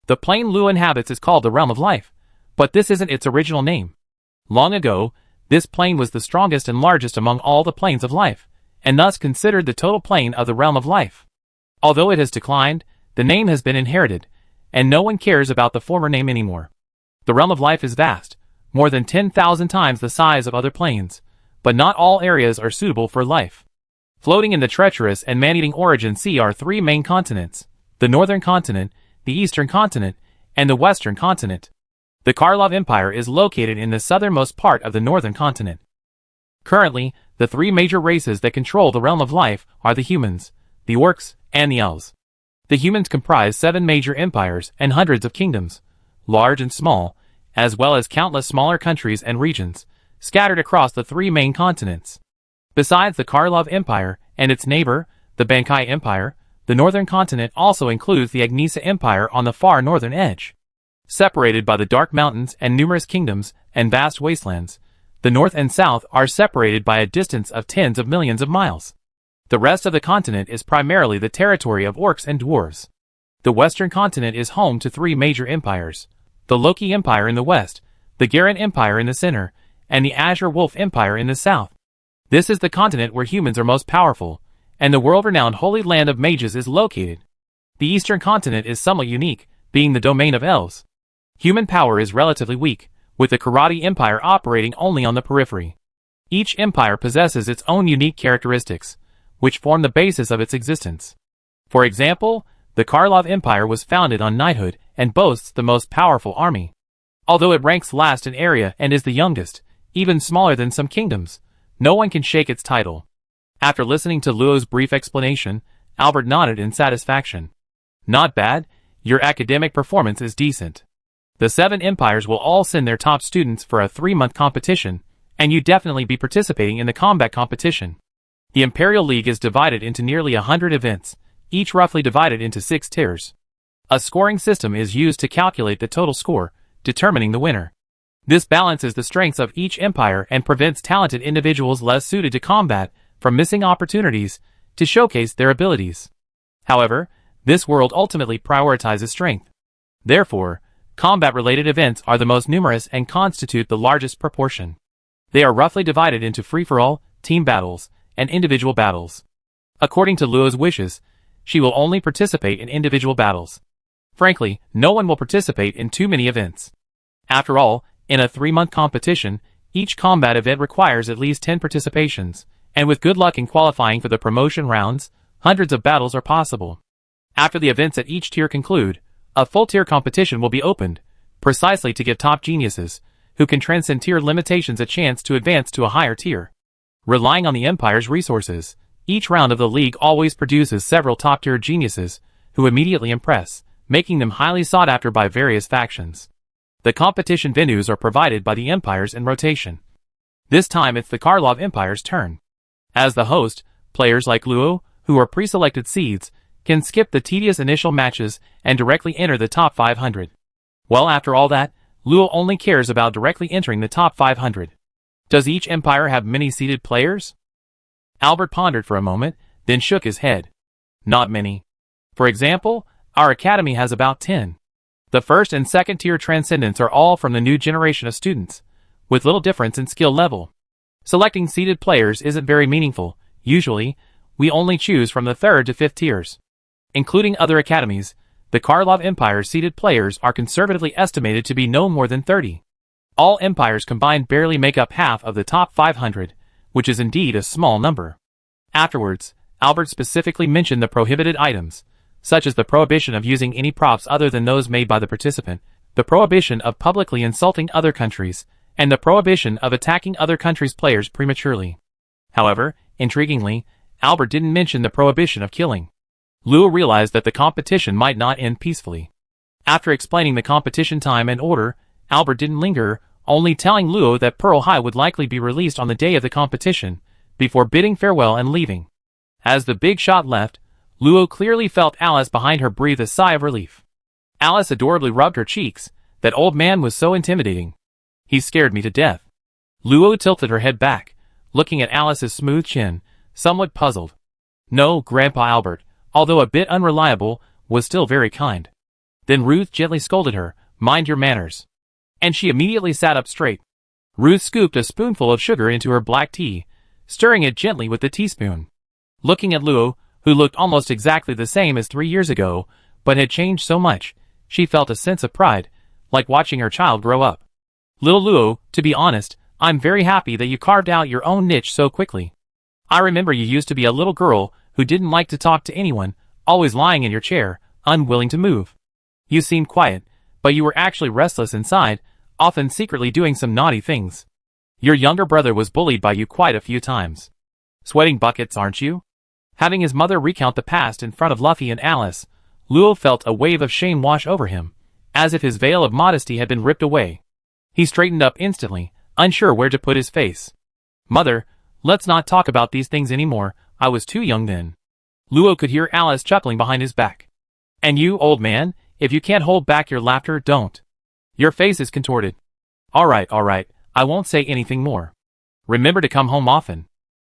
The plane Luo inhabits is called the Realm of Life, but this isn't its original name. Long ago, this plane was the strongest and largest among all the planes of life, and thus considered the total plane of the Realm of Life. Although it has declined, the name has been inherited, and no one cares about the former name anymore. The Realm of Life is vast, more than 10,000 times the size of other planes, but not all areas are suitable for life. Floating in the treacherous and man-eating Origin Sea are three main continents: the Northern Continent, the Eastern Continent, and the Western Continent. The Karlov Empire is located in the southernmost part of the Northern Continent. Currently, the three major races that control the Realm of Life are the humans, the orcs, and the elves. The humans comprise 7 major empires and hundreds of kingdoms, large and small, as well as countless smaller countries and regions, scattered across the three main continents. Besides the Karlov Empire and its neighbor, the Bankai Empire, the Northern Continent also includes the Agnisa Empire on the far northern edge. Separated by the Dark Mountains and numerous kingdoms and vast wastelands, the North and South are separated by a distance of tens of millions of miles. The rest of the continent is primarily the territory of orcs and dwarves. The Western Continent is home to 3 major empires: the Loki Empire in the west, the Garen Empire in the center, and the Azure Wolf Empire in the south. This is the continent where humans are most powerful, and the world-renowned Holy Land of Mages is located. The Eastern Continent is somewhat unique, being the domain of elves. Human power is relatively weak, with the Karate Empire operating only on the periphery. Each empire possesses its own unique characteristics, which form the basis of its existence. For example, the Karlov Empire was founded on knighthood and boasts the most powerful army. Although it ranks last in area and is the youngest, even smaller than some kingdoms, no one can shake its title. After listening to Luo's brief explanation, Albert nodded in satisfaction. Not bad, your academic performance is decent. The 7 empires will all send their top students for a 3-month competition, and you definitely be participating in the combat competition. The Imperial League is divided into nearly 100 events, each roughly divided into 6 tiers. A scoring system is used to calculate the total score, determining the winner. This balances the strengths of each empire and prevents talented individuals less suited to combat from missing opportunities to showcase their abilities. However, this world ultimately prioritizes strength. Therefore, combat-related events are the most numerous and constitute the largest proportion. They are roughly divided into free-for-all, team battles, and individual battles. According to Luo's wishes, she will only participate in individual battles. Frankly, no one will participate in too many events. After all, in a 3-month competition, each combat event requires at least 10 participations, and with good luck in qualifying for the promotion rounds, hundreds of battles are possible. After the events at each tier conclude, a full-tier competition will be opened, precisely to give top geniuses, who can transcend tier limitations, a chance to advance to a higher tier. Relying on the Empire's resources, each round of the League always produces several top-tier geniuses, who immediately impress, making them highly sought after by various factions. The competition venues are provided by the empires in rotation. This time it's the Karlov Empire's turn. As the host, players like Luo, who are pre-selected seeds, can skip the tedious initial matches and directly enter the top 500. Well, after all that, Luo only cares about directly entering the top 500. Does each empire have many seeded players? Albert pondered for a moment, then shook his head. Not many. For example, our academy has about 10. The first and second tier transcendents are all from the new generation of students, with little difference in skill level. Selecting seeded players isn't very meaningful. Usually, we only choose from the third to fifth tiers. Including other academies, the Karlov Empire's seeded players are conservatively estimated to be no more than 30. All empires combined barely make up half of the top 500, which is indeed a small number. Afterwards, Albert specifically mentioned the prohibited items, such as the prohibition of using any props other than those made by the participant, the prohibition of publicly insulting other countries, and the prohibition of attacking other countries' players prematurely. However, intriguingly, Albert didn't mention the prohibition of killing. Luo realized that the competition might not end peacefully. After explaining the competition time and order, Albert didn't linger, only telling Luo that Pearl High would likely be released on the day of the competition, before bidding farewell and leaving. As the big shot left, Luo clearly felt Alice behind her breathe a sigh of relief. Alice adorably rubbed her cheeks. That old man was so intimidating. He scared me to death. Luo tilted her head back, looking at Alice's smooth chin, somewhat puzzled. No, Grandpa Albert, although a bit unreliable, was still very kind. Then Ruth gently scolded her, mind your manners. And she immediately sat up straight. Ruth scooped a spoonful of sugar into her black tea, stirring it gently with the teaspoon. Looking at Luo, who looked almost exactly the same as 3 years ago, but had changed so much, she felt a sense of pride, like watching her child grow up. Little Luo, to be honest, I'm very happy that you carved out your own niche so quickly. I remember you used to be a little girl who didn't like to talk to anyone, always lying in your chair, unwilling to move. You seemed quiet, but you were actually restless inside, often secretly doing some naughty things. Your younger brother was bullied by you quite a few times. Sweating buckets, aren't you? Having his mother recount the past in front of Luffy and Alice, Luo felt a wave of shame wash over him, as if his veil of modesty had been ripped away. He straightened up instantly, unsure where to put his face. Mother, let's not talk about these things anymore, I was too young then. Luo could hear Alice chuckling behind his back. And you, old man, if you can't hold back your laughter, don't. Your face is contorted. All right, I won't say anything more. Remember to come home often.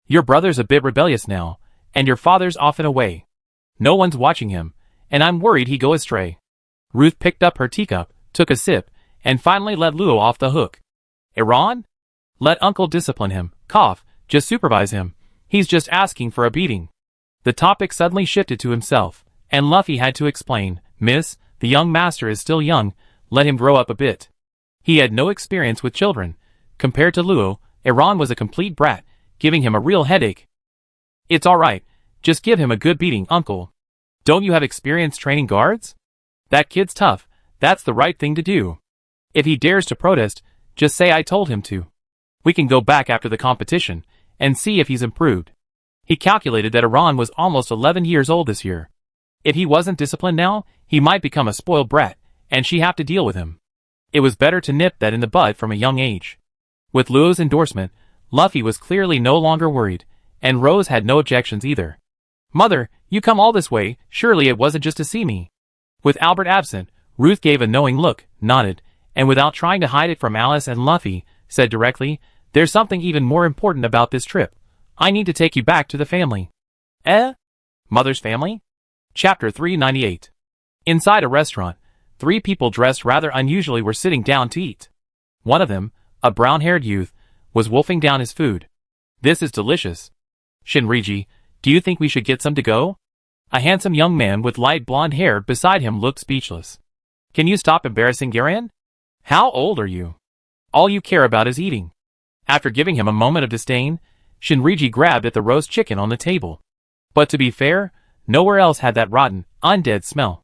Your brother's a bit rebellious now, and your father's often away. No one's watching him, and I'm worried he go astray. Ruth picked up her teacup, took a sip, and finally let Luo off the hook. Iran? Let Uncle discipline him, cough, just supervise him. He's just asking for a beating. The topic suddenly shifted to himself, and Luffy had to explain, Miss, the young master is still young, let him grow up a bit. He had no experience with children. Compared to Luo, Iran was a complete brat, giving him a real headache. It's alright, just give him a good beating, Uncle. Don't you have experience training guards? That kid's tough, that's the right thing to do. If he dares to protest, just say I told him to. We can go back after the competition, and see if he's improved. He calculated that Iran was almost 11 years old this year. If he wasn't disciplined now, he might become a spoiled brat, and she'd have to deal with him. It was better to nip that in the bud from a young age. With Luo's endorsement, Luffy was clearly no longer worried, and Rose had no objections either. Mother, you come all this way, surely it wasn't just to see me. With Albert absent, Ruth gave a knowing look, nodded, and without trying to hide it from Alice and Luffy, said directly, there's something even more important about this trip. I need to take you back to the family. Mother's family? Chapter 398. Inside a restaurant, 3 people dressed rather unusually were sitting down to eat. One of them, a brown-haired youth, was wolfing down his food. This is delicious. Shinriji, do you think we should get some to go? A handsome young man with light blonde hair beside him looked speechless. Can you stop embarrassing Garen? How old are you? All you care about is eating. After giving him a moment of disdain, Shinriji grabbed at the roast chicken on the table. But to be fair, nowhere else had that rotten, undead smell.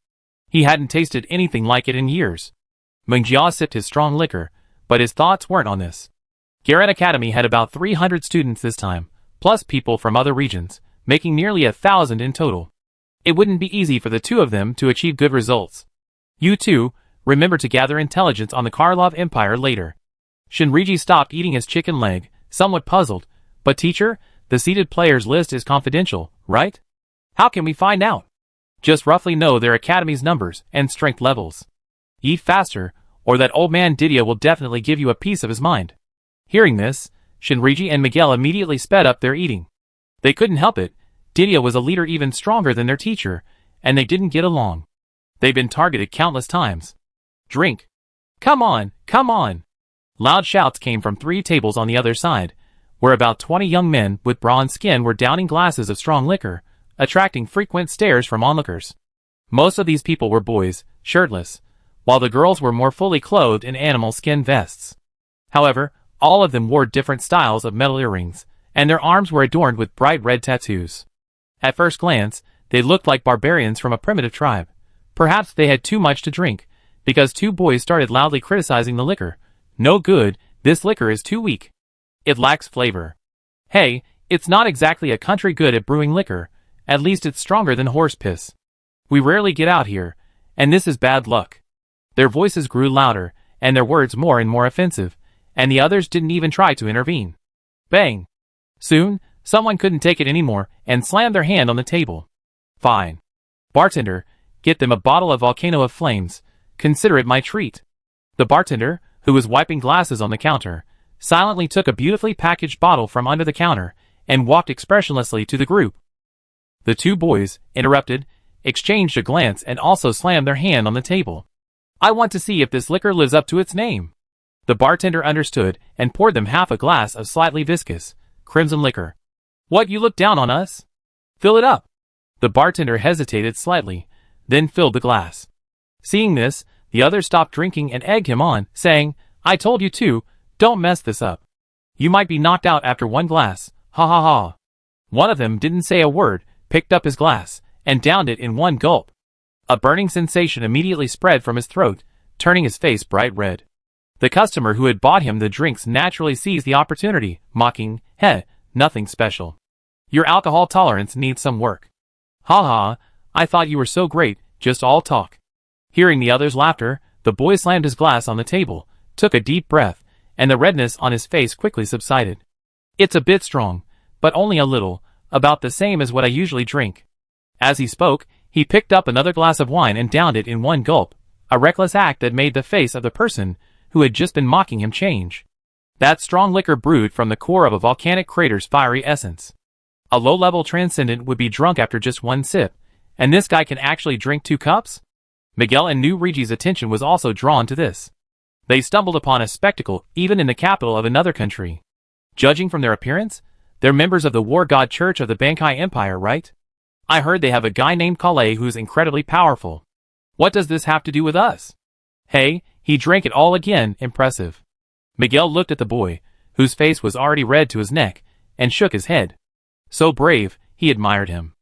He hadn't tasted anything like it in years. Mungjia sipped his strong liquor, but his thoughts weren't on this. Garen Academy had about 300 students this time, plus people from other regions, making nearly 1,000 in total. It wouldn't be easy for the two of them to achieve good results. You two, remember to gather intelligence on the Karlov Empire later. Shinriji stopped eating his chicken leg, somewhat puzzled. But teacher, the seeded players list is confidential, right? How can we find out? Just roughly know their academy's numbers and strength levels. Eat faster, or that old man Didia will definitely give you a piece of his mind." Hearing this, Shinriji and Miguel immediately sped up their eating. They couldn't help it. Didia was a leader even stronger than their teacher, and they didn't get along. They'd been targeted countless times. "Drink. Come on, come on." Loud shouts came from 3 tables on the other side, where about 20 young men with bronze skin were downing glasses of strong liquor, attracting frequent stares from onlookers. Most of these people were boys, shirtless, while the girls were more fully clothed in animal skin vests. However, all of them wore different styles of metal earrings, and their arms were adorned with bright red tattoos. At first glance, they looked like barbarians from a primitive tribe. Perhaps they had too much to drink, because 2 boys started loudly criticizing the liquor. "No good, this liquor is too weak. It lacks flavor. Hey, it's not exactly a country good at brewing liquor, at least it's stronger than horse piss. We rarely get out here, and this is bad luck." Their voices grew louder, and their words more and more offensive, and the others didn't even try to intervene. Bang! Soon, someone couldn't take it anymore and slammed their hand on the table. "Fine. Bartender, get them a bottle of Volcano of Flames. Consider it my treat." The bartender, who was wiping glasses on the counter, silently took a beautifully packaged bottle from under the counter and walked expressionlessly to the group. The 2 boys, interrupted, exchanged a glance and also slammed their hand on the table. "I want to see if this liquor lives up to its name." The bartender understood and poured them half a glass of slightly viscous, crimson liquor. "What, you look down on us? Fill it up." The bartender hesitated slightly, then filled the glass. Seeing this, the others stopped drinking and egged him on, saying, "I told you to, don't mess this up. You might be knocked out after 1 glass, ha ha ha." One of them didn't say a word, picked up his glass, and downed it in 1 gulp. A burning sensation immediately spread from his throat, turning his face bright red. The customer who had bought him the drinks naturally seized the opportunity, mocking, "Heh, nothing special. Your alcohol tolerance needs some work. Ha ha, I thought you were so great, just all talk." Hearing the others' laughter, the boy slammed his glass on the table, took a deep breath, and the redness on his face quickly subsided. "It's a bit strong, but only a little, about the same as what I usually drink." As he spoke, he picked up another glass of wine and downed it in 1 gulp, a reckless act that made the face of the person who had just been mocking him change. That strong liquor brewed from the core of a volcanic crater's fiery essence. A low-level transcendent would be drunk after just 1 sip, and this guy can actually drink 2 cups? Miguel and New Regi's attention was also drawn to this. They stumbled upon a spectacle even in the capital of another country. Judging from their appearance, they're members of the War God Church of the Bankai Empire, right? I heard they have a guy named Kale who's incredibly powerful. What does this have to do with us? Hey, he drank it all again, impressive. Miguel looked at the boy, whose face was already red to his neck, and shook his head. So brave, he admired him.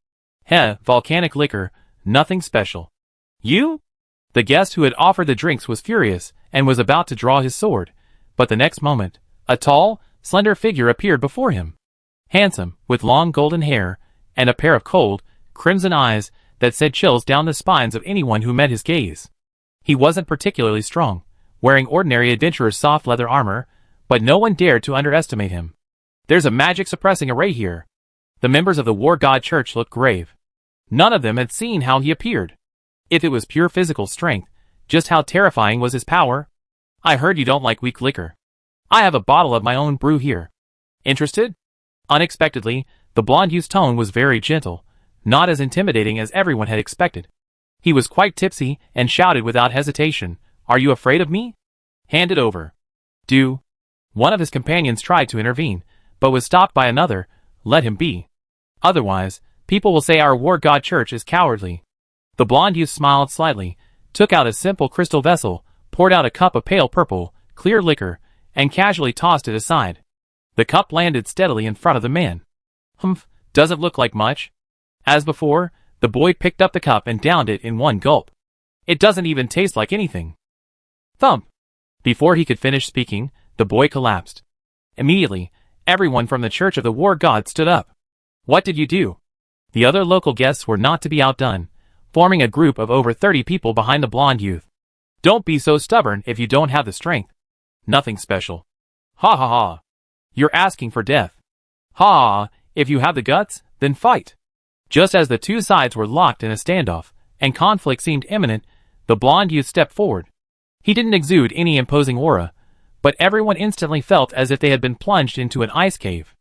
Heh, volcanic liquor, nothing special. You? The guest who had offered the drinks was furious, and was about to draw his sword, but the next moment, a tall, slender figure appeared before him. Handsome, with long golden hair, and a pair of cold, crimson eyes that sent chills down the spines of anyone who met his gaze. He wasn't particularly strong, wearing ordinary adventurer's soft leather armor, but no one dared to underestimate him. There's a magic suppressing array here. The members of the War God Church looked grave. None of them had seen how he appeared. If it was pure physical strength, just how terrifying was his power? I heard you don't like weak liquor. I have a bottle of my own brew here. Interested? Unexpectedly, the blonde youth's tone was very gentle, not as intimidating as everyone had expected. He was quite tipsy and shouted without hesitation, "Are you afraid of me? Hand it over." "Do." One of his companions tried to intervene, but was stopped by another. "Let him be. Otherwise, people will say our War God Church is cowardly." The blonde youth smiled slightly, took out a simple crystal vessel, poured out a cup of pale purple, clear liquor, and casually tossed it aside. The cup landed steadily in front of the man. "Humph, doesn't look like much." As before, the boy picked up the cup and downed it in 1 gulp. "It doesn't even taste like anything." Thump! Before he could finish speaking, the boy collapsed. Immediately, everyone from the Church of the War God stood up. "What did you do?" The other local guests were not to be outdone, forming a group of over 30 people behind the blonde youth. "Don't be so stubborn if you don't have the strength." "Nothing special." "Ha ha ha. You're asking for death." "Ha ha, if you have the guts, then fight." Just as the two sides were locked in a standoff, and conflict seemed imminent, the blonde youth stepped forward. He didn't exude any imposing aura, but everyone instantly felt as if they had been plunged into an ice cave.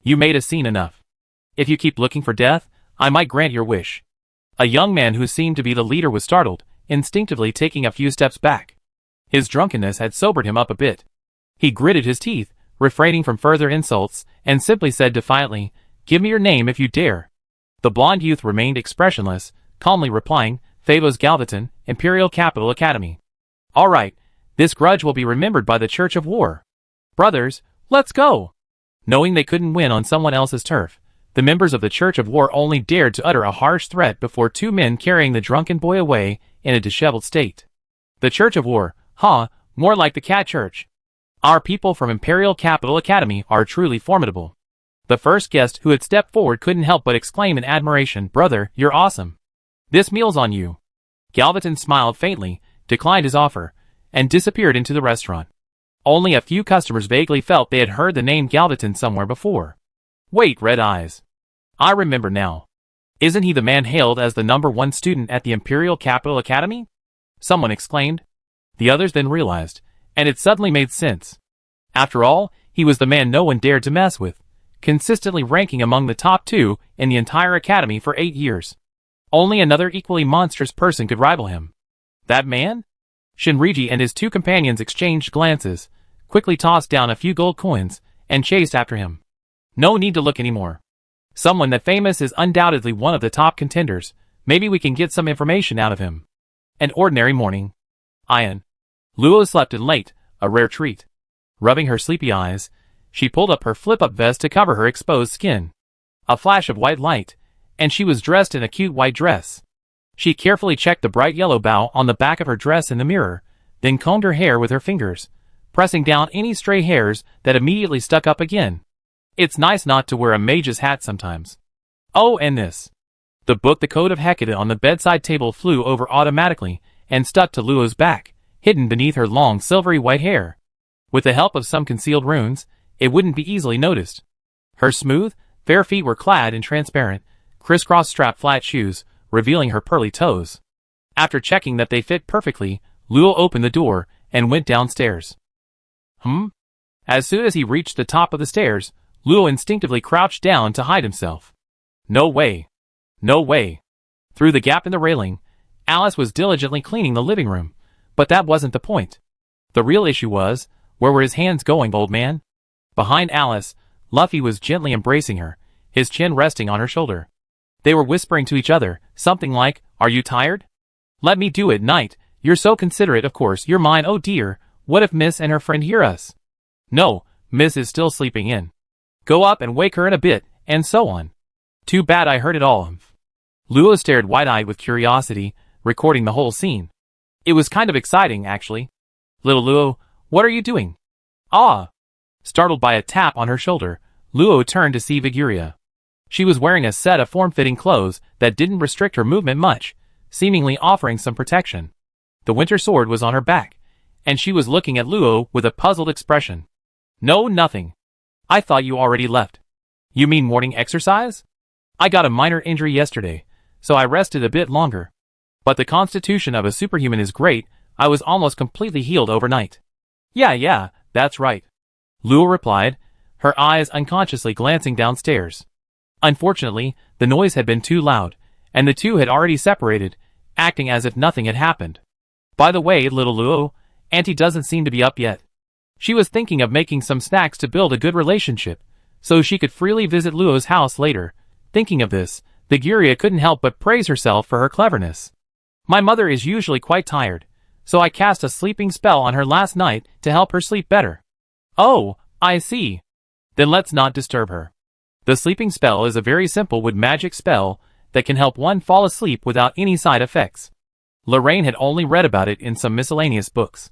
You made a scene enough. If you keep looking for death, I might grant your wish. A young man who seemed to be the leader was startled, instinctively taking a few steps back. His drunkenness had sobered him up a bit. He gritted his teeth, refraining from further insults, and simply said defiantly, "Give me your name if you dare." The blond youth remained expressionless, calmly replying, "Favos Galvaton, Imperial Capital Academy." "All right, this grudge will be remembered by the Church of War. Brothers, let's go!" Knowing they couldn't win on someone else's turf, the members of the Church of War only dared to utter a harsh threat before two men carrying the drunken boy away in a disheveled state. The Church of War, more like the Cat Church. Our people from Imperial Capital Academy are truly formidable. The first guest who had stepped forward couldn't help but exclaim in admiration, "Brother, you're awesome. This meal's on you." Galvaton smiled faintly, declined his offer, and disappeared into the restaurant. Only a few customers vaguely felt they had heard the name Galvaton somewhere before. Wait, Red Eyes. I remember now. Isn't he the man hailed as the #1 student at the Imperial Capital Academy? Someone exclaimed. The others then realized, and it suddenly made sense. After all, he was the man no one dared to mess with, consistently ranking among the top 2 in the entire academy for 8 years. Only another equally monstrous person could rival him. That man? Shinriji and his 2 companions exchanged glances, quickly tossed down a few gold coins, and chased after him. No need to look anymore. Someone that famous is undoubtedly one of the top contenders. Maybe we can get some information out of him. An ordinary morning. Ian. Luo slept in late, a rare treat. Rubbing her sleepy eyes, she pulled up her flip-up vest to cover her exposed skin. A flash of white light, and she was dressed in a cute white dress. She carefully checked the bright yellow bow on the back of her dress in the mirror, then combed her hair with her fingers, pressing down any stray hairs that immediately stuck up again. It's nice not to wear a mage's hat sometimes. Oh, and this. The book The Code of Hecate on the bedside table flew over automatically and stuck to Luo's back, hidden beneath her long silvery white hair. With the help of some concealed runes, it wouldn't be easily noticed. Her smooth, fair feet were clad in transparent, crisscross-strapped flat shoes, revealing her pearly toes. After checking that they fit perfectly, Luo opened the door and went downstairs. As soon as he reached the top of the stairs, Luo instinctively crouched down to hide himself. No way. No way. Through the gap in the railing, Alice was diligently cleaning the living room, but that wasn't the point. The real issue was, where were his hands going, old man? Behind Alice, Luffy was gently embracing her, his chin resting on her shoulder. They were whispering to each other, something like, "Are you tired? Let me do it, Knight. You're so considerate, of course, you're mine. Oh dear, what if Miss and her friend hear us? No, Miss is still sleeping in. Go up and wake her in a bit," and so on. Too bad I heard it all. Luo stared wide-eyed with curiosity, recording the whole scene. It was kind of exciting, actually. Little Luo, what are you doing? Ah! Startled by a tap on her shoulder, Luo turned to see Viguria. She was wearing a set of form-fitting clothes that didn't restrict her movement much, seemingly offering some protection. The winter sword was on her back, and she was looking at Luo with a puzzled expression. No, nothing. I thought you already left. You mean morning exercise? I got a minor injury yesterday, so I rested a bit longer. But the constitution of a superhuman is great. I was almost completely healed overnight. Yeah, that's right. Luo replied, her eyes unconsciously glancing downstairs. Unfortunately, the noise had been too loud, and the two had already separated, acting as if nothing had happened. By the way, little Luo, Auntie doesn't seem to be up yet. She was thinking of making some snacks to build a good relationship, so she could freely visit Luo's house later. Thinking of this, Viguria couldn't help but praise herself for her cleverness. My mother is usually quite tired, so I cast a sleeping spell on her last night to help her sleep better. Oh, I see. Then let's not disturb her. The sleeping spell is a very simple wood magic spell that can help one fall asleep without any side effects. Lorraine had only read about it in some miscellaneous books.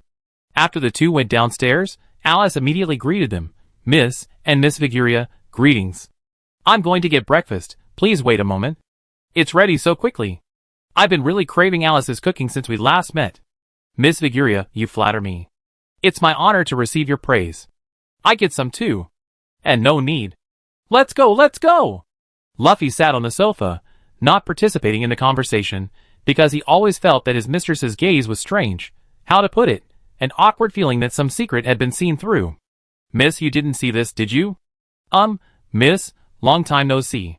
After the two went downstairs, Alice immediately greeted them. Miss and Miss Viguria, greetings. I'm going to get breakfast, please wait a moment. It's ready so quickly. I've been really craving Alice's cooking since we last met. Miss Viguria, you flatter me. It's my honor to receive your praise. I get some too. And no need. Let's go, let's go! Luffy sat on the sofa, not participating in the conversation, because he always felt that his mistress's gaze was strange. How to put it? an awkward feeling that some secret had been seen through. Miss, you didn't see this, did you? Miss, long time no see.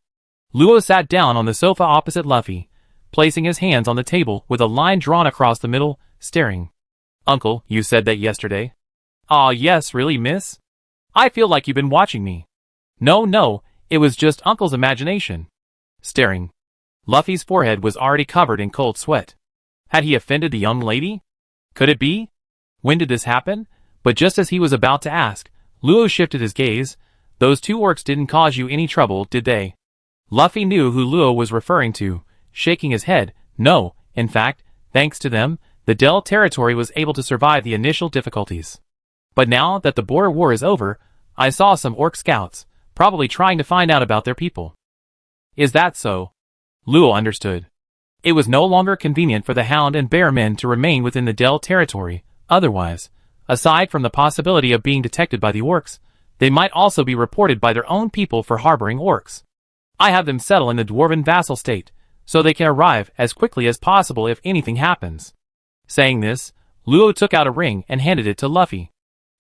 Luo sat down on the sofa opposite Luffy, placing his hands on the table with a line drawn across the middle, staring. Uncle, you said that yesterday? Ah, yes, really, miss? I feel like you've been watching me. No, it was just Uncle's imagination. Staring. Luffy's forehead was already covered in cold sweat. Had he offended the young lady? Could it be? When did this happen? But just as he was about to ask, Luo shifted his gaze. Those two orcs didn't cause you any trouble, did they? Luffy knew who Luo was referring to, shaking his head. No, in fact, thanks to them, the Del territory was able to survive the initial difficulties. But now that the border war is over, I saw some orc scouts, probably trying to find out about their people. Is that so? Luo understood. It was no longer convenient for the Hound and Bear men to remain within the Del territory, otherwise, aside from the possibility of being detected by the orcs, they might also be reported by their own people for harboring orcs. I have them settle in the dwarven vassal state, so they can arrive as quickly as possible if anything happens. Saying this, Luo took out a ring and handed it to Luffy.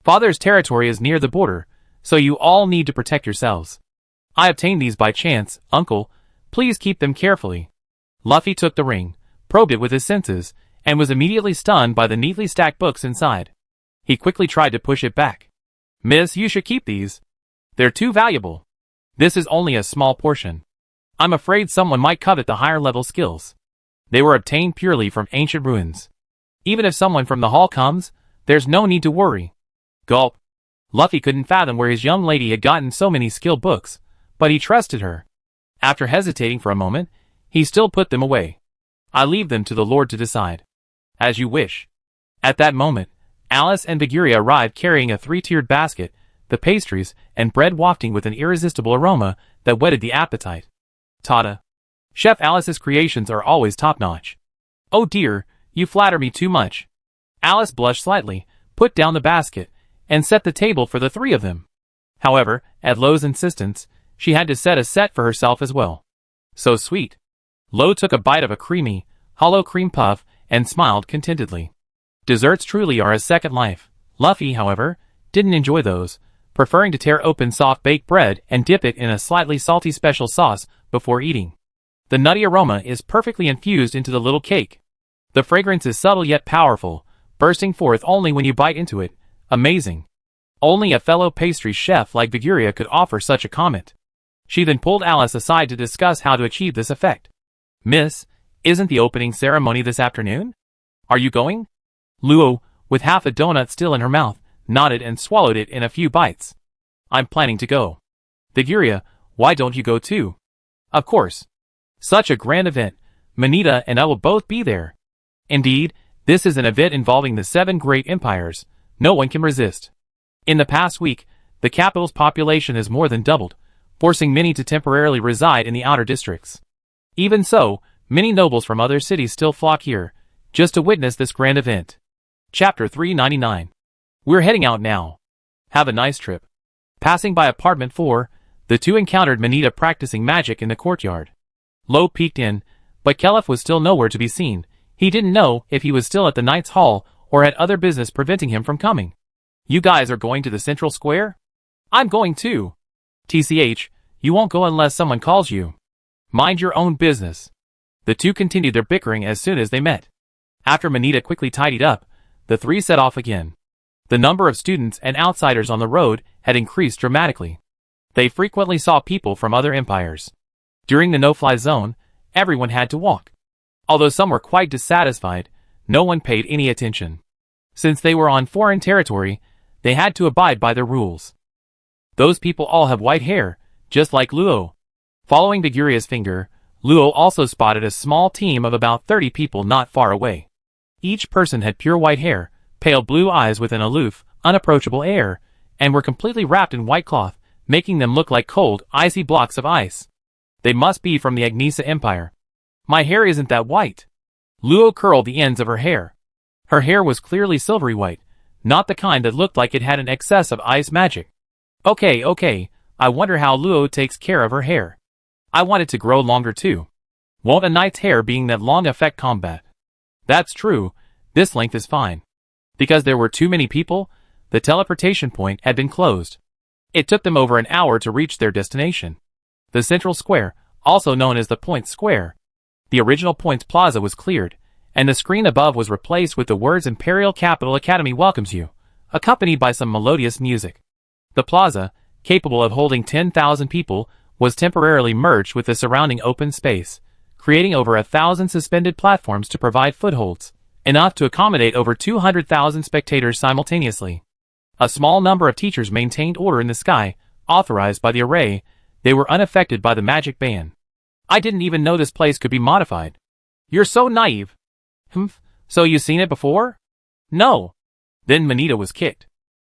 Father's territory is near the border, so you all need to protect yourselves. I obtained these by chance, Uncle. Please keep them carefully. Luffy took the ring, probed it with his senses, and was immediately stunned by the neatly stacked books inside. He quickly tried to push it back. Miss, you should keep these. They're too valuable. This is only a small portion. I'm afraid someone might covet the higher level skills. They were obtained purely from ancient ruins. Even if someone from the hall comes, there's no need to worry. Gulp. Luffy couldn't fathom where his young lady had gotten so many skill books, but he trusted her. After hesitating for a moment, he still put them away. I leave them to the Lord to decide. As you wish. At that moment, Alice and Viguria arrived carrying a three-tiered basket, the pastries and bread wafting with an irresistible aroma that whetted the appetite. Tada. Chef Alice's creations are always top-notch. Oh dear, you flatter me too much. Alice blushed slightly, put down the basket, and set the table for the three of them. However, at Lo's insistence, she had to set a set for herself as well. So sweet. Lo took a bite of a creamy, hollow cream puff and smiled contentedly. Desserts truly are a second life. Luffy, however, didn't enjoy those, preferring to tear open soft baked bread and dip it in a slightly salty special sauce before eating. The nutty aroma is perfectly infused into the little cake. The fragrance is subtle yet powerful, bursting forth only when you bite into it. Amazing. Only a fellow pastry chef like Viguria could offer such a comment. She then pulled Alice aside to discuss how to achieve this effect. Miss, isn't the opening ceremony this afternoon? Are you going? Luo, with half a donut still in her mouth, nodded and swallowed it in a few bites. I'm planning to go. Viguria, why don't you go too? Of course. Such a grand event. Manita and I will both be there. Indeed, this is an event involving the 7 great empires. No one can resist. In the past week, the capital's population has more than doubled, forcing many to temporarily reside in the outer districts. Even so, many nobles from other cities still flock here, just to witness this grand event. Chapter 399. We're heading out now. Have a nice trip. Passing by apartment 4, the two encountered Manita practicing magic in the courtyard. Lo peeked in, but Kelef was still nowhere to be seen. He didn't know if he was still at the Knight's Hall or had other business preventing him from coming. You guys are going to the central square? I'm going too. TCH, you won't go unless someone calls you. Mind your own business. The two continued their bickering as soon as they met. After Manita quickly tidied up, the three set off again. The number of students and outsiders on the road had increased dramatically. They frequently saw people from other empires. During the no-fly zone, everyone had to walk. Although some were quite dissatisfied, no one paid any attention. Since they were on foreign territory, they had to abide by their rules. Those people all have white hair, just like Luo. Following Viguria's finger, Luo also spotted a small team of about 30 people not far away. Each person had pure white hair, pale blue eyes with an aloof, unapproachable air, and were completely wrapped in white cloth, making them look like cold, icy blocks of ice. They must be from the Agnisa Empire. My hair isn't that white. Luo curled the ends of her hair. Her hair was clearly silvery white, not the kind that looked like it had an excess of ice magic. Okay, I wonder how Luo takes care of her hair. I want it to grow longer too. Won't a knight's hair being that long affect combat? That's true, this length is fine. Because there were too many people, the teleportation point had been closed. It took them over an hour to reach their destination. The central square, also known as the Point Square. The original Point Plaza was cleared, and the screen above was replaced with the words Imperial Capital Academy welcomes you, accompanied by some melodious music. The plaza, capable of holding 10,000 people, was temporarily merged with the surrounding open space, creating over 1,000 suspended platforms to provide footholds, enough to accommodate over 200,000 spectators simultaneously. A small number of teachers maintained order in the sky, authorized by the array. They were unaffected by the magic ban. I didn't even know this place could be modified. You're so naive. So you seen it before? No. Then Manita was kicked.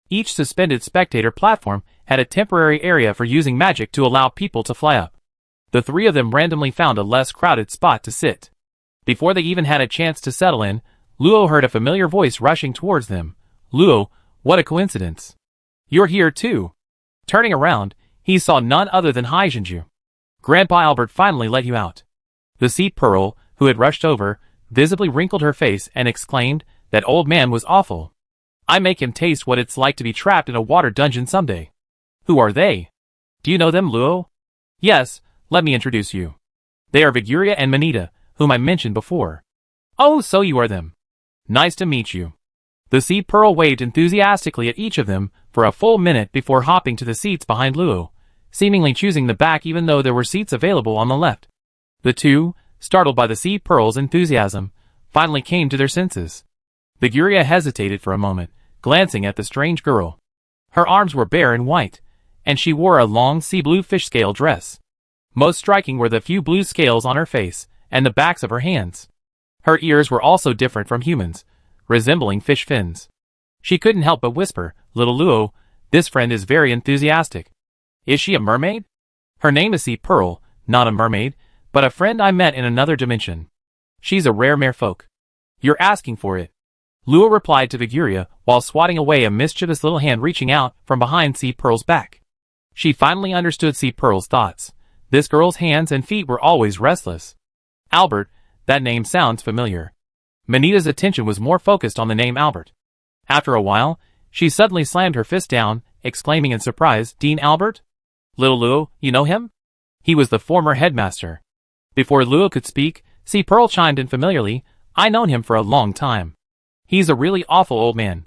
Each suspended spectator platform had a temporary area for using magic to allow people to fly up. The three of them randomly found a less crowded spot to sit. Before they even had a chance to settle in, Luo heard a familiar voice rushing towards them. Luo, what a coincidence. You're here too. Turning around, he saw none other than Haijinju. Grandpa Albert finally let you out. The Seed Pearl, who had rushed over, visibly wrinkled her face and exclaimed, that old man was awful. I make him taste what it's like to be trapped in a water dungeon someday. Who are they? Do you know them, Luo? Yes, let me introduce you. They are Viguria and Manita, whom I mentioned before. Oh, so you are them. Nice to meet you. The Seed Pearl waved enthusiastically at each of them for a full minute before hopping to the seats behind Luo, seemingly choosing the back even though there were seats available on the left. The two, startled by the Seed Pearl's enthusiasm, finally came to their senses. Viguria hesitated for a moment, glancing at the strange girl. Her arms were bare and white, and she wore a long sea blue fish scale dress. Most striking were the few blue scales on her face and the backs of her hands. Her ears were also different from humans, resembling fish fins. She couldn't help but whisper, Little Luo, this friend is very enthusiastic. Is she a mermaid? Her name is Sea Pearl, not a mermaid, but a friend I met in another dimension. She's a rare merfolk. You're asking for it. Luo replied to Viguria while swatting away a mischievous little hand reaching out from behind Sea Pearl's back. She finally understood Sea Pearl's thoughts. This girl's hands and feet were always restless. Albert, that name sounds familiar. Manita's attention was more focused on the name Albert. After a while, she suddenly slammed her fist down, exclaiming in surprise, Dean Albert? Little Luo, you know him? He was the former headmaster. Before Luo could speak, Sea Pearl chimed in familiarly, I known him for a long time. He's a really awful old man.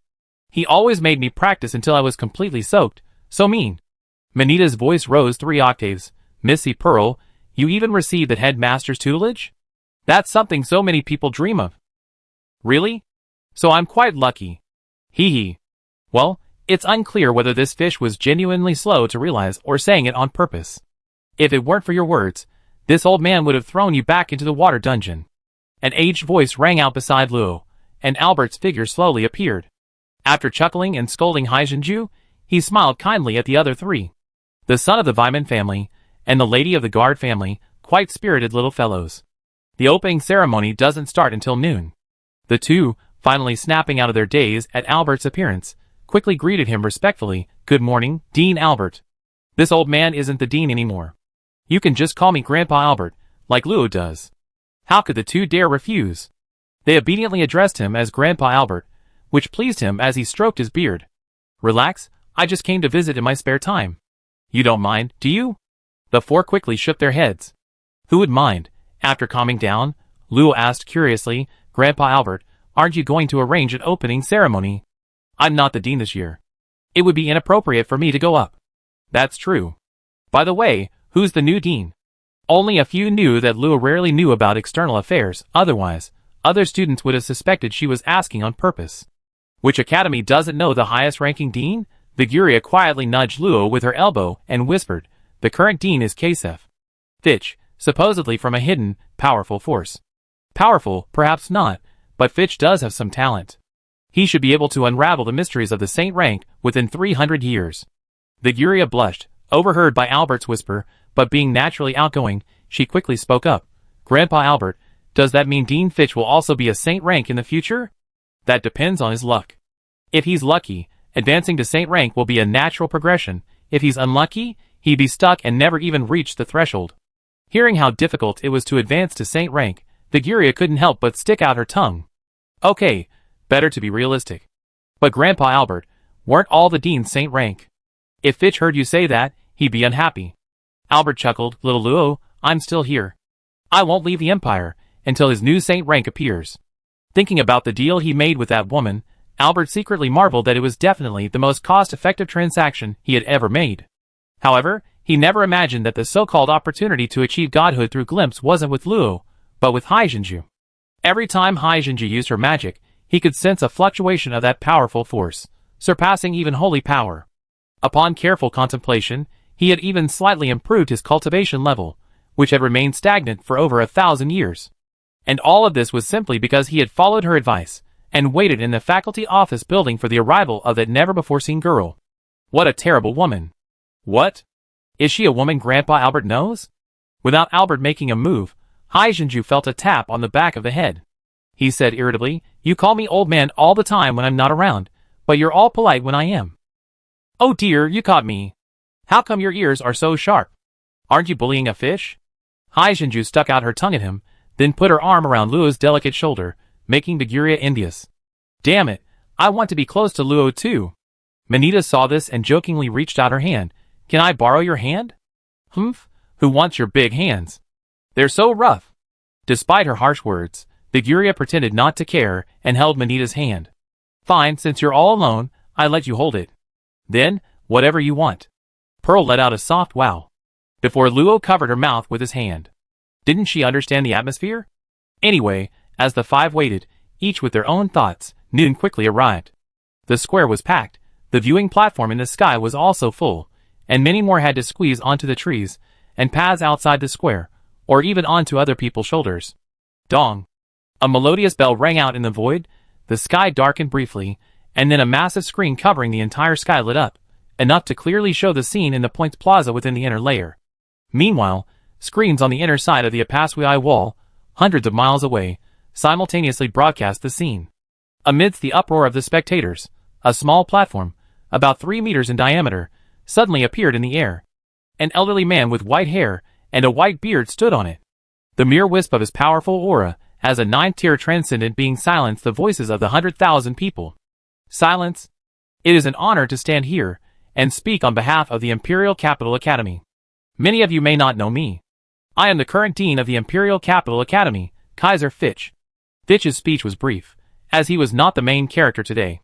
He always made me practice until I was completely soaked, so mean. Manita's voice rose 3 octaves. Miss Sea Pearl, you even received the headmaster's tutelage? That's something so many people dream of. Really? So I'm quite lucky. Hee hee. Well, it's unclear whether this fish was genuinely slow to realize or saying it on purpose. If it weren't for your words, this old man would have thrown you back into the water dungeon. An aged voice rang out beside Luo, and Albert's figure slowly appeared. After chuckling and scolding Haijinju, he smiled kindly at the other three. The son of the Vyman family, and the lady of the guard family, quite spirited little fellows. The opening ceremony doesn't start until noon. The two, finally snapping out of their daze at Albert's appearance, quickly greeted him respectfully, Good morning, Dean Albert. This old man isn't the dean anymore. You can just call me Grandpa Albert, like Luo does. How could the two dare refuse? They obediently addressed him as Grandpa Albert, which pleased him as he stroked his beard. Relax, I just came to visit in my spare time. You don't mind, do you? The four quickly shook their heads. Who would mind? After calming down, Luo asked curiously, Grandpa Albert, aren't you going to arrange an opening ceremony? I'm not the dean this year. It would be inappropriate for me to go up. That's true. By the way, who's the new dean? Only a few knew that Luo rarely knew about external affairs, otherwise, other students would have suspected she was asking on purpose. Which academy doesn't know the highest-ranking dean? Viguria quietly nudged Luo with her elbow and whispered, The current dean is Kasef. Fitch, supposedly from a hidden, powerful force. Powerful, perhaps not, but Fitch does have some talent. He should be able to unravel the mysteries of the saint rank within 300 years. Viguria blushed, overheard by Albert's whisper, but being naturally outgoing, she quickly spoke up. Grandpa Albert, does that mean Dean Fitch will also be a saint rank in the future? That depends on his luck. If he's lucky, advancing to saint rank will be a natural progression. If he's unlucky, he'd be stuck and never even reach the threshold. Hearing how difficult it was to advance to saint rank, Viguria couldn't help but stick out her tongue. Okay, better to be realistic. But Grandpa Albert, weren't all the deans Saint rank? If Fitch heard you say that, he'd be unhappy. Albert chuckled. Little Luo, I'm still here. I won't leave the Empire until his new Saint rank appears. Thinking about the deal he made with that woman, Albert secretly marveled that it was definitely the most cost-effective transaction he had ever made. However, he never imagined that the so-called opportunity to achieve godhood through glimpse wasn't with Luo, but with Haijinju. Every time Haijinju used her magic, he could sense a fluctuation of that powerful force, surpassing even holy power. Upon careful contemplation, he had even slightly improved his cultivation level, which had remained stagnant for over 1,000 years. And all of this was simply because he had followed her advice, and waited in the faculty office building for the arrival of that never-before-seen girl. What a terrible woman. What? Is she a woman Grandpa Albert knows? Without Albert making a move, Haijinju felt a tap on the back of the head. He said irritably, You call me old man all the time when I'm not around, but you're all polite when I am. Oh dear, you caught me. How come your ears are so sharp? Aren't you bullying a fish? Haijinju stuck out her tongue at him, then put her arm around Luo's delicate shoulder, making Daguria envious. Damn it, I want to be close to Luo too. Manita saw this and jokingly reached out her hand. Can I borrow your hand? Humph, who wants your big hands? They're so rough. Despite her harsh words, Daguria pretended not to care and held Manita's hand. Fine, since you're all alone, I let you hold it. Then, whatever you want. Pearl let out a soft wow. Before Luo covered her mouth with his hand. Didn't she understand the atmosphere? Anyway, as the five waited, each with their own thoughts, noon quickly arrived. The square was packed, the viewing platform in the sky was also full, and many more had to squeeze onto the trees, and paths outside the square, or even onto other people's shoulders. Dong! A melodious bell rang out in the void, the sky darkened briefly, and then a massive screen covering the entire sky lit up, enough to clearly show the scene in the point's plaza within the inner layer. Meanwhile, screens on the inner side of the Apasui wall, hundreds of miles away, simultaneously broadcast the scene. Amidst the uproar of the spectators, a small platform, about 3 meters in diameter, suddenly appeared in the air. An elderly man with white hair and a white beard stood on it. The mere wisp of his powerful aura, as a 9th-tier transcendent being silenced the voices of the 100,000 people. Silence. It is an honor to stand here and speak on behalf of the Imperial Capital Academy. Many of you may not know me. I am the current dean of the Imperial Capital Academy, Kaiser Fitch. Fitch's speech was brief, as he was not the main character today.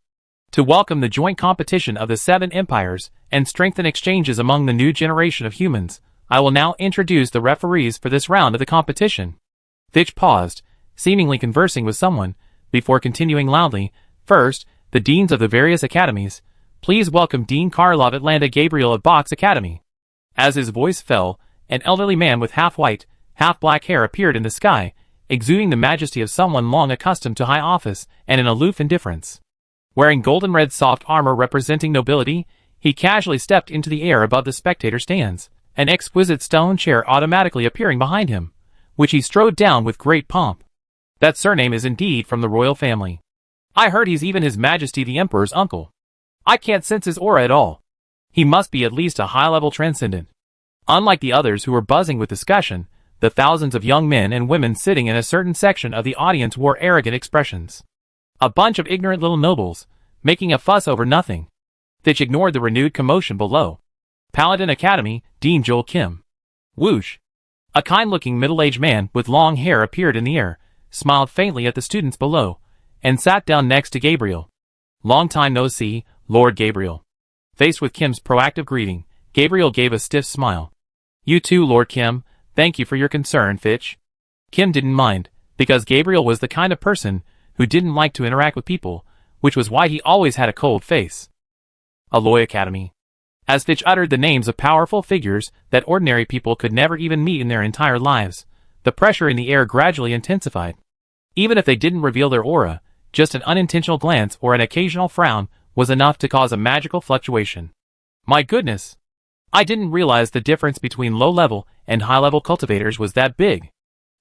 To welcome the joint competition of the 7 empires and strengthen exchanges among the new generation of humans, I will now introduce the referees for this round of the competition. Fitch paused, seemingly conversing with someone, before continuing loudly, First, the deans of the various academies. Please welcome Dean Karlov Atlanta Gabriel of Box Academy. As his voice fell, an elderly man with half-white, half-black hair appeared in the sky, exuding the majesty of someone long accustomed to high office and an aloof indifference. Wearing golden-red soft armor representing nobility, he casually stepped into the air above the spectator stands, an exquisite stone chair automatically appearing behind him, which he strode down with great pomp. That surname is indeed from the royal family. I heard he's even His Majesty the Emperor's uncle. I can't sense his aura at all. He must be at least a high-level transcendent. Unlike the others who were buzzing with discussion, the thousands of young men and women sitting in a certain section of the audience wore arrogant expressions. A bunch of ignorant little nobles, making a fuss over nothing. Fitch ignored the renewed commotion below. Paladin Academy, Dean Joel Kim. Whoosh! A kind-looking middle-aged man with long hair appeared in the air, smiled faintly at the students below, and sat down next to Gabriel. Long time no see, Lord Gabriel. Faced with Kim's proactive greeting, Gabriel gave a stiff smile. You too, Lord Kim, thank you for your concern, Fitch. Kim didn't mind, because Gabriel was the kind of person who didn't like to interact with people, which was why he always had a cold face. Aloy Academy. As Fitch uttered the names of powerful figures that ordinary people could never even meet in their entire lives, the pressure in the air gradually intensified. Even if they didn't reveal their aura, just an unintentional glance or an occasional frown was enough to cause a magical fluctuation. My goodness! I didn't realize the difference between low-level and high-level cultivators was that big.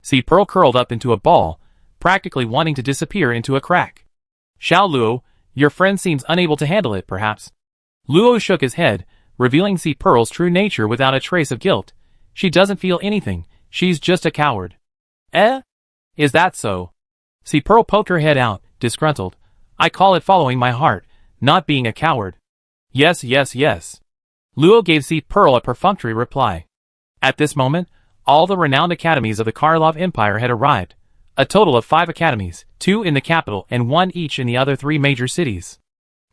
See, Pearl curled up into a ball, practically wanting to disappear into a crack. Xiao Luo, your friend seems unable to handle it, perhaps. Luo shook his head, revealing See Pearl's true nature without a trace of guilt. She doesn't feel anything, she's just a coward. Eh? Is that so? See Pearl poked her head out, disgruntled. I call it following my heart, not being a coward. Yes, yes, yes. Luo gave C. Pearl a perfunctory reply. At this moment, all the renowned academies of the Karlov Empire had arrived, a total of 5 academies, 2 in the capital and 1 each in the other 3 major cities.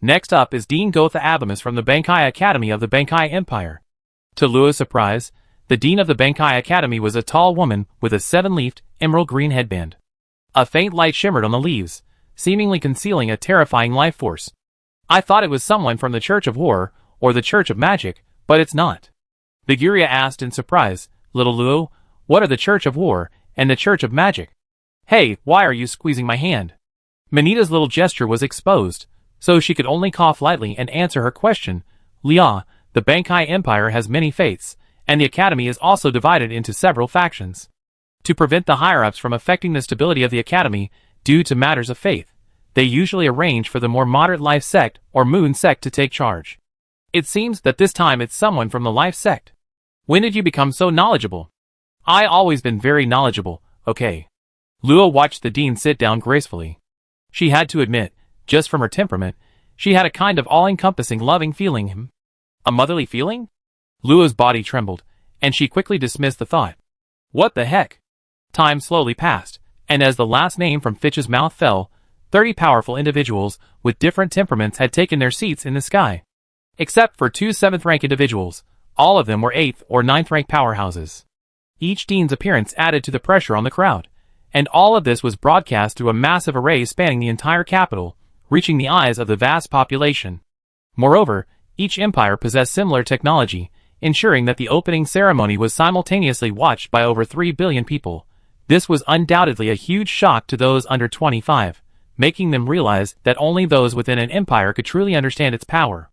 Next up is Dean Gotha Abamus from the Bankai Academy of the Bankai Empire. To Luo's surprise, the dean of the Bankai Academy was a tall woman with a 7-leafed, emerald green headband. A faint light shimmered on the leaves, seemingly concealing a terrifying life force. I thought it was someone from the Church of War, or the Church of Magic, but it's not. Viguria asked in surprise, Little Luo, what are the Church of War, and the Church of Magic? Hey, why are you squeezing my hand? Manita's little gesture was exposed, so she could only cough lightly and answer her question. Lia, the Bankai Empire has many faiths, and the Academy is also divided into several factions. To prevent the higher-ups from affecting the stability of the Academy due to matters of faith, they usually arrange for the more moderate Life Sect or Moon Sect to take charge. It seems that this time it's someone from the Life Sect. When did you become so knowledgeable? I always been very knowledgeable, okay. Luo watched the dean sit down gracefully. She had to admit, just from her temperament, she had a kind of all-encompassing loving feeling. A motherly feeling? Luo's body trembled, and she quickly dismissed the thought. What the heck? Time slowly passed, and as the last name from Fitch's mouth fell, 30 powerful individuals with different temperaments had taken their seats in the sky. Except for 2 7th-rank individuals, all of them were 8th or 9th-rank powerhouses. Each dean's appearance added to the pressure on the crowd, and all of this was broadcast through a massive array spanning the entire capital, reaching the eyes of the vast population. Moreover, each empire possessed similar technology, ensuring that the opening ceremony was simultaneously watched by over 3 billion people. This was undoubtedly a huge shock to those under 25, making them realize that only those within an empire could truly understand its power.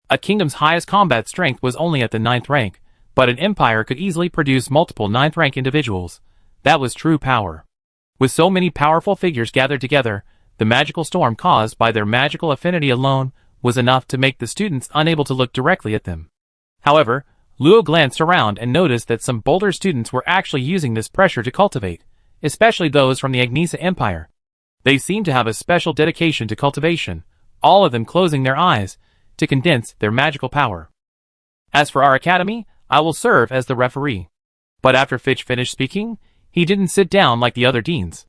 A kingdom's highest combat strength was only at the 9th rank, but an empire could easily produce multiple 9th rank individuals. That was true power. With so many powerful figures gathered together, the magical storm caused by their magical affinity alone was enough to make the students unable to look directly at them. However, Luo glanced around and noticed that some bolder students were actually using this pressure to cultivate, especially those from the Agnesa Empire. They seemed to have a special dedication to cultivation, all of them closing their eyes to condense their magical power. As for our academy, I will serve as the referee. But after Fitch finished speaking, he didn't sit down like the other deans.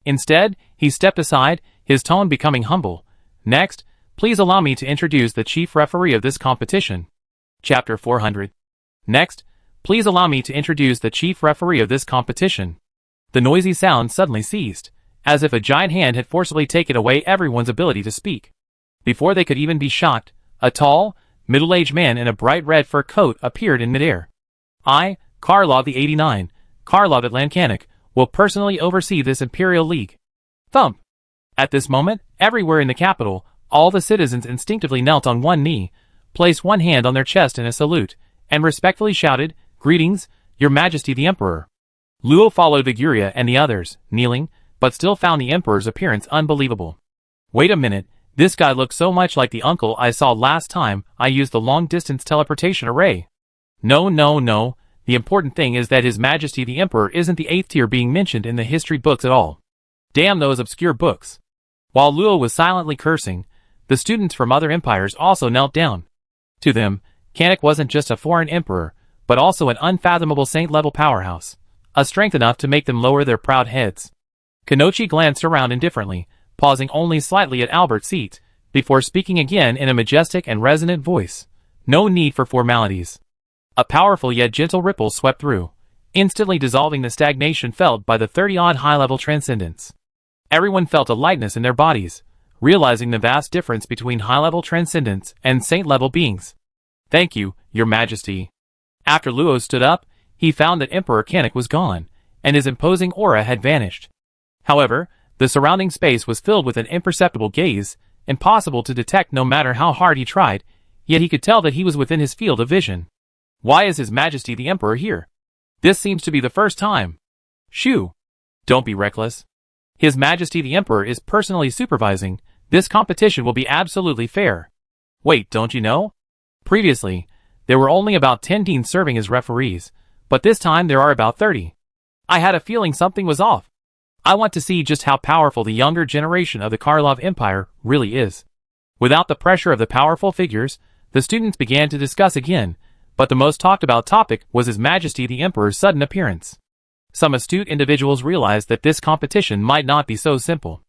Instead, he stepped aside, his tone becoming humble. Next, please allow me to introduce the chief referee of this competition. Chapter 400. Next, please allow me to introduce the chief referee of this competition. The noisy sound suddenly ceased, as if a giant hand had forcibly taken away everyone's ability to speak. Before they could even be shocked, a tall, middle-aged man in a bright red fur coat appeared in midair. I, Karlov the 89, Karlov Atlankanik, will personally oversee this Imperial League. Thump! At this moment, everywhere in the capital, all the citizens instinctively knelt on one knee, placed one hand on their chest in a salute, and respectfully shouted, Greetings, Your Majesty the Emperor. Luo followed Viguria and the others, kneeling, but still found the Emperor's appearance unbelievable. Wait a minute, this guy looked so much like the uncle I saw last time I used the long-distance teleportation array. No, the important thing is that His Majesty the Emperor isn't the 8th tier being mentioned in the history books at all. Damn those obscure books. While Luo was silently cursing, the students from other empires also knelt down. To them, Kanik wasn't just a foreign emperor, but also an unfathomable saint-level powerhouse, a strength enough to make them lower their proud heads. Kanochi glanced around indifferently, pausing only slightly at Albert's seat, before speaking again in a majestic and resonant voice. No need for formalities. A powerful yet gentle ripple swept through, instantly dissolving the stagnation felt by the 30-odd high-level transcendents. Everyone felt a lightness in their bodies, realizing the vast difference between high-level transcendents and saint-level beings. Thank you, Your Majesty. After Luo stood up, he found that Emperor Kanik was gone, and his imposing aura had vanished. However, the surrounding space was filled with an imperceptible gaze, impossible to detect no matter how hard he tried, yet he could tell that he was within his field of vision. Why is His Majesty the Emperor here? This seems to be the first time. Shoo! Don't be reckless. His Majesty the Emperor is personally supervising. This competition will be absolutely fair. Wait, don't you know? Previously, there were only about 10 deans serving as referees, but this time there are about 30. I had a feeling something was off. I want to see just how powerful the younger generation of the Karlov Empire really is. Without the pressure of the powerful figures, the students began to discuss again, but the most talked about topic was His Majesty the Emperor's sudden appearance. Some astute individuals realized that this competition might not be so simple.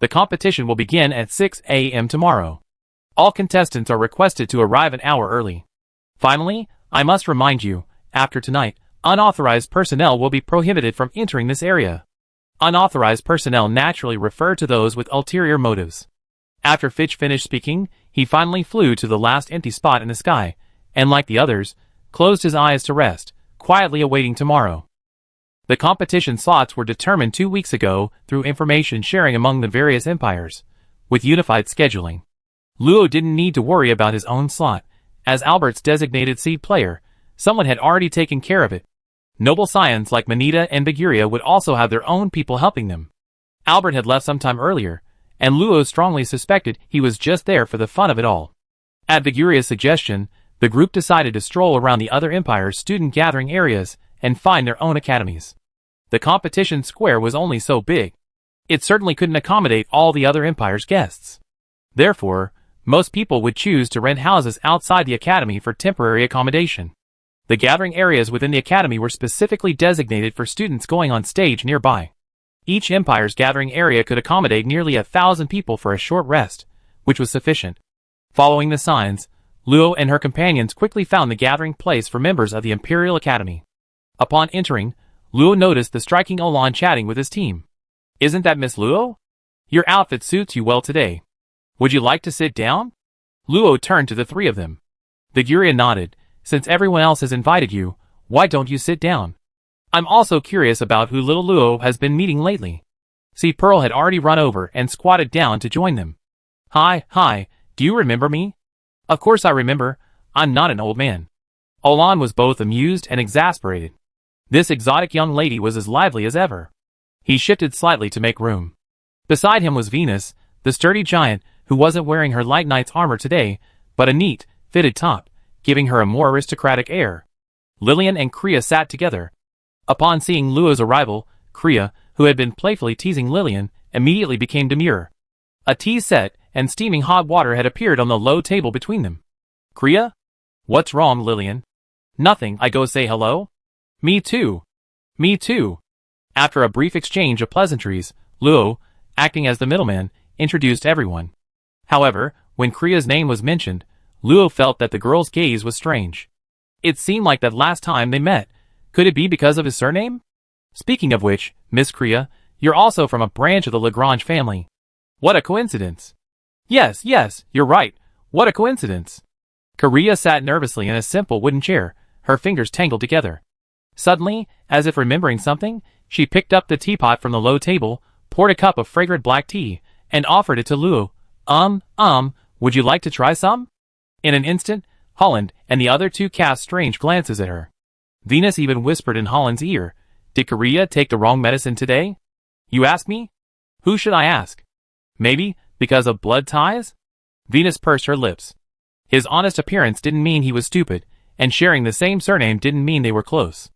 The competition will begin at 6 a.m. tomorrow. All contestants are requested to arrive an hour early. Finally, I must remind you, after tonight, unauthorized personnel will be prohibited from entering this area. Unauthorized personnel naturally refer to those with ulterior motives. After Fitch finished speaking, he finally flew to the last empty spot in the sky, and like the others, closed his eyes to rest, quietly awaiting tomorrow. The competition slots were determined 2 weeks ago through information sharing among the various empires, with unified scheduling. Luo didn't need to worry about his own slot. As Albert's designated seed player, someone had already taken care of it. Noble scions like Manita and Biguria would also have their own people helping them. Albert had left some time earlier, and Luo strongly suspected he was just there for the fun of it all. At Biguria's suggestion, the group decided to stroll around the other empires' student gathering areas and find their own academies. The competition square was only so big. It certainly couldn't accommodate all the other empires' guests. Therefore, most people would choose to rent houses outside the academy for temporary accommodation. The gathering areas within the academy were specifically designated for students going on stage nearby. Each empire's gathering area could accommodate nearly 1,000 people for a short rest, which was sufficient. Following the signs, Luo and her companions quickly found the gathering place for members of the Imperial Academy. Upon entering, Luo noticed the striking Olan chatting with his team. "Isn't that Miss Luo? Your outfit suits you well today. Would you like to sit down?" Luo turned to the three of them. Biguria nodded. "Since everyone else has invited you, why don't you sit down? I'm also curious about who little Luo has been meeting lately." See, Pearl had already run over and squatted down to join them. Hi, do you remember me?" "Of course I remember. I'm not an old man." Olan was both amused and exasperated. This exotic young lady was as lively as ever. He shifted slightly to make room. Beside him was Venus, the sturdy giant, who wasn't wearing her light knight's armor today, but a neat, fitted top, giving her a more aristocratic air. Lillian and Kriya sat together. Upon seeing Luo's arrival, Kriya, who had been playfully teasing Lillian, immediately became demure. A tea set and steaming hot water had appeared on the low table between them. "Kriya? What's wrong, Lillian?" "Nothing, I go say hello." Me too. After a brief exchange of pleasantries, Luo, acting as the middleman, introduced everyone. However, when Kriya's name was mentioned, Luo felt that the girl's gaze was strange. It seemed like that last time they met. Could it be because of his surname? "Speaking of which, Miss Kriya, you're also from a branch of the Lagrange family. What a coincidence." Yes, you're right. What a coincidence." Kriya sat nervously in a simple wooden chair, her fingers tangled together. Suddenly, as if remembering something, she picked up the teapot from the low table, poured a cup of fragrant black tea, and offered it to Luo. Would you like to try some?" In an instant, Holland and the other two cast strange glances at her. Venus even whispered in Holland's ear, "Did Kriya take the wrong medicine today?" "You ask me? Who should I ask? Maybe because of blood ties?" Venus pursed her lips. His honest appearance didn't mean he was stupid, and sharing the same surname didn't mean they were close.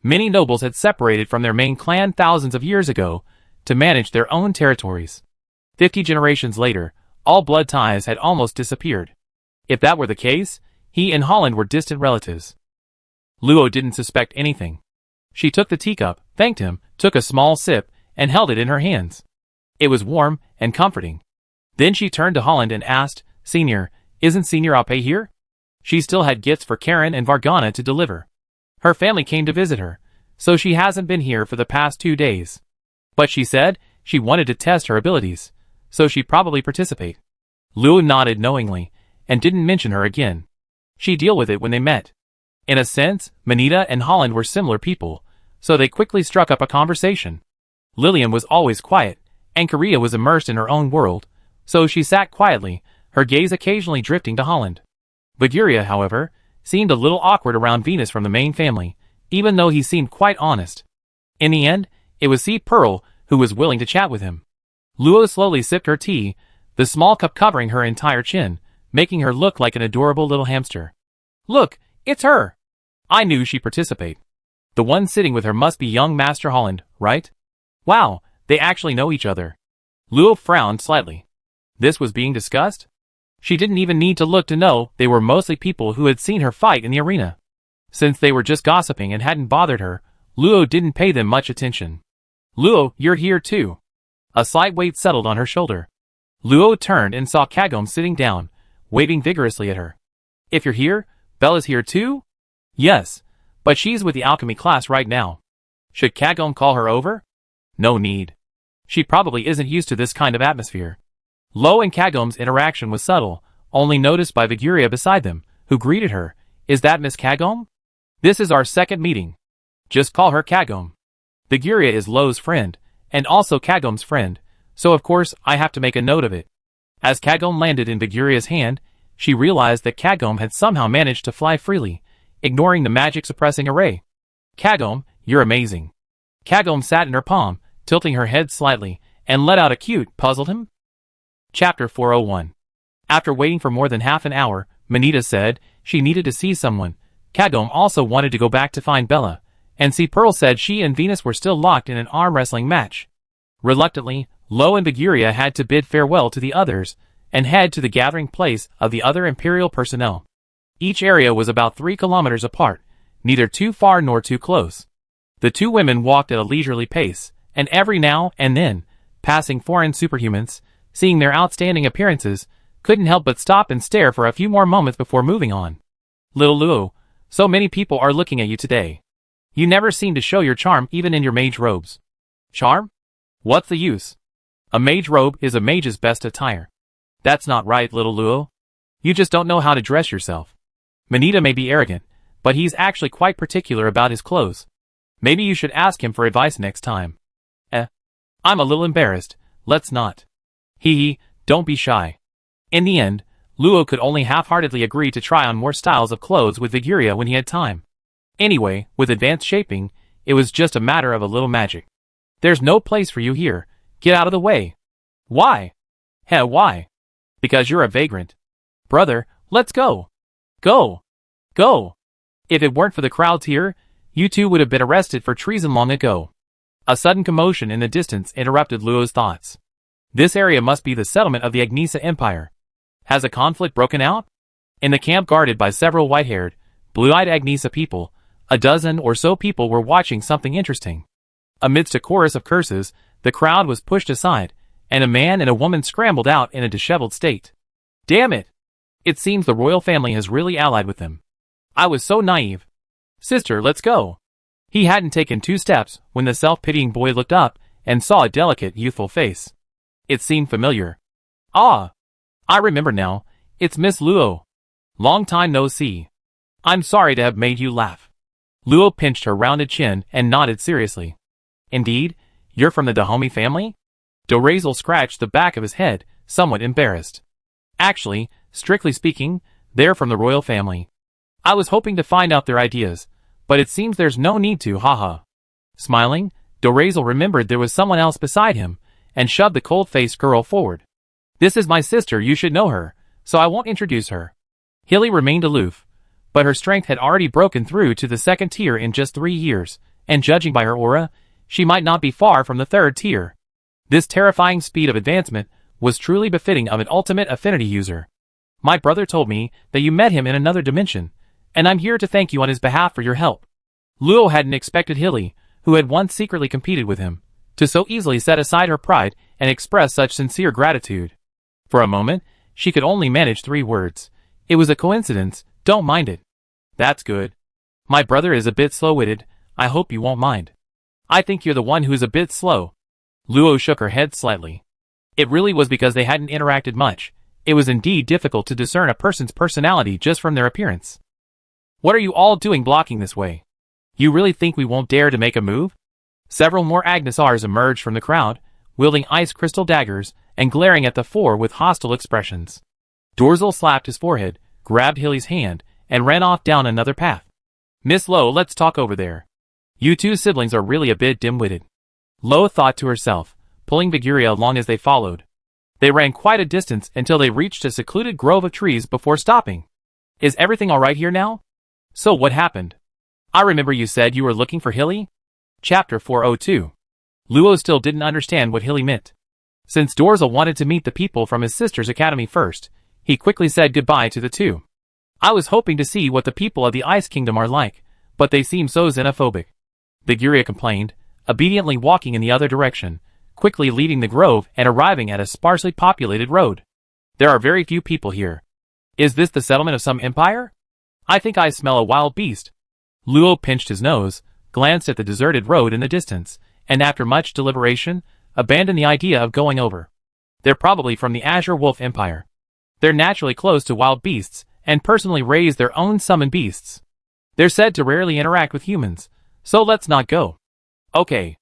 Many nobles had separated from their main clan thousands of years ago to manage their own territories. 50 generations later, all blood ties had almost disappeared. If that were the case, he and Holland were distant relatives. Luo didn't suspect anything. She took the teacup, thanked him, took a small sip, and held it in her hands. It was warm and comforting. Then she turned to Holland and asked, "Senior, isn't Senior Ape here?" She still had gifts for Karen and Vargana to deliver. Her family came to visit her, so she hasn't been here for the past 2 days. But she said she wanted to test her abilities, so she'd probably participate. Luo nodded knowingly, and didn't mention her again. She'd deal with it when they met. In a sense, Manita and Holland were similar people, so they quickly struck up a conversation. Lillian was always quiet, and Kriya was immersed in her own world, so she sat quietly, her gaze occasionally drifting to Holland. Biguria, however, seemed a little awkward around Venus from the main family, even though he seemed quite honest. In the end, it was Pearl who was willing to chat with him. Luo slowly sipped her tea, the small cup covering her entire chin, making her look like an adorable little hamster. "Look, it's her! I knew she'd participate. The one sitting with her must be young Master Holland, right? Wow, they actually know each other." Luo frowned slightly. This was being discussed? She didn't even need to look to know they were mostly people who had seen her fight in the arena. Since they were just gossiping and hadn't bothered her, Luo didn't pay them much attention. Luo, you're here too. A slight weight settled on her shoulder. Luo turned and saw Kagome sitting down, waving vigorously at her. If you're here, Bella's here too? Yes, but she's with the alchemy class right now. Should Kagome call her over? No need. She probably isn't used to this kind of atmosphere. Lo and Kagome's interaction was subtle, only noticed by Viguria beside them, who greeted her. Is that Miss Kagome? This is our second meeting. Just call her Kagome. Viguria is Lo's friend, and also Kagome's friend, so of course I have to make a note of it. As Kagome landed in Viguria's hand, she realized that Kagome had somehow managed to fly freely, ignoring the magic-suppressing array. Kagome, you're amazing. Kagome sat in her palm, tilting her head slightly, and let out a cute, puzzled him. Chapter 401. After waiting for more than half an hour, Manita said she needed to see someone. Kagome also wanted to go back to find Bella, and see Pearl said she and Venus were still locked in an arm wrestling match. Reluctantly, Lo and Viguria had to bid farewell to the others, and head to the gathering place of the other Imperial personnel. Each area was about 3 kilometers apart, neither too far nor too close. The two women walked at a leisurely pace, and every now and then, passing foreign superhumans, seeing their outstanding appearances, couldn't help but stop and stare for a few more moments before moving on. Little Luo, so many people are looking at you today. You never seem to show your charm even in your mage robes. Charm? What's the use? A mage robe is a mage's best attire. That's not right, little Luo. You just don't know how to dress yourself. Manita may be arrogant, but he's actually quite particular about his clothes. Maybe you should ask him for advice next time. I'm a little embarrassed, let's not. Hee, don't be shy. In the end, Luo could only half-heartedly agree to try on more styles of clothes with Viguria when he had time. Anyway, with advanced shaping, it was just a matter of a little magic. There's no place for you here. Get out of the way. Why? Why? Because you're a vagrant. Brother, let's go. Go. Go. If it weren't for the crowds here, you two would have been arrested for treason long ago. A sudden commotion in the distance interrupted Luo's thoughts. This area must be the settlement of the Agnisa Empire. Has a conflict broken out? In the camp guarded by several white-haired, blue-eyed Agnisa people, a dozen or so people were watching something interesting. Amidst a chorus of curses, the crowd was pushed aside, and a man and a woman scrambled out in a disheveled state. Damn it! It seems the royal family has really allied with them. I was so naive. Sister, let's go. He hadn't taken 2 steps when the self-pitying boy looked up and saw a delicate, youthful face. It seemed familiar. Ah! I remember now. It's Miss Luo. Long time no see. I'm sorry to have made you laugh. Luo pinched her rounded chin and nodded seriously. Indeed? You're from the Dahomey family? Dorazel scratched the back of his head, somewhat embarrassed. Actually, strictly speaking, they're from the royal family. I was hoping to find out their ideas, but it seems there's no need to, haha. Smiling, Dorazel remembered there was someone else beside him, and shoved the cold-faced girl forward. This is my sister, you should know her, so I won't introduce her. Hilly remained aloof, but her strength had already broken through to the 2nd tier in just 3 years, and judging by her aura, she might not be far from the 3rd tier. This terrifying speed of advancement was truly befitting of an ultimate affinity user. My brother told me that you met him in another dimension, and I'm here to thank you on his behalf for your help. Luo hadn't expected Hilly, who had once secretly competed with him, to so easily set aside her pride and express such sincere gratitude. For a moment, she could only manage 3 words. It was a coincidence, don't mind it. That's good. My brother is a bit slow-witted, I hope you won't mind. I think you're the one who's a bit slow. Luo shook her head slightly. It really was because they hadn't interacted much. It was indeed difficult to discern a person's personality just from their appearance. What are you all doing blocking this way? You really think we won't dare to make a move? Several more Agnesars emerged from the crowd, wielding ice crystal daggers and glaring at the 4 with hostile expressions. Dorzel slapped his forehead, grabbed Hilly's hand, and ran off down another path. Miss Lo, let's talk over there. You 2 siblings are really a bit dim-witted. Lo thought to herself, pulling Viguria along as they followed. They ran quite a distance until they reached a secluded grove of trees before stopping. Is everything alright here now? So what happened? I remember you said you were looking for Hilly? Chapter 402. Luo still didn't understand what Hilly meant. Since Dorzel wanted to meet the people from his sister's academy first, He quickly said goodbye to the two. I was hoping to see what the people of the Ice Kingdom are like, but they seem so xenophobic. Biguria complained, obediently walking in the other direction, quickly leaving the grove and arriving at a sparsely populated road. There are very few people here. Is this the settlement of some empire? I think I smell a wild beast. Luo pinched his nose, glanced at the deserted road in the distance, and after much deliberation, abandoned the idea of going over. They're probably from the Azure Wolf Empire. They're naturally close to wild beasts, and personally raise their own summoned beasts. They're said to rarely interact with humans, so let's not go. Okay.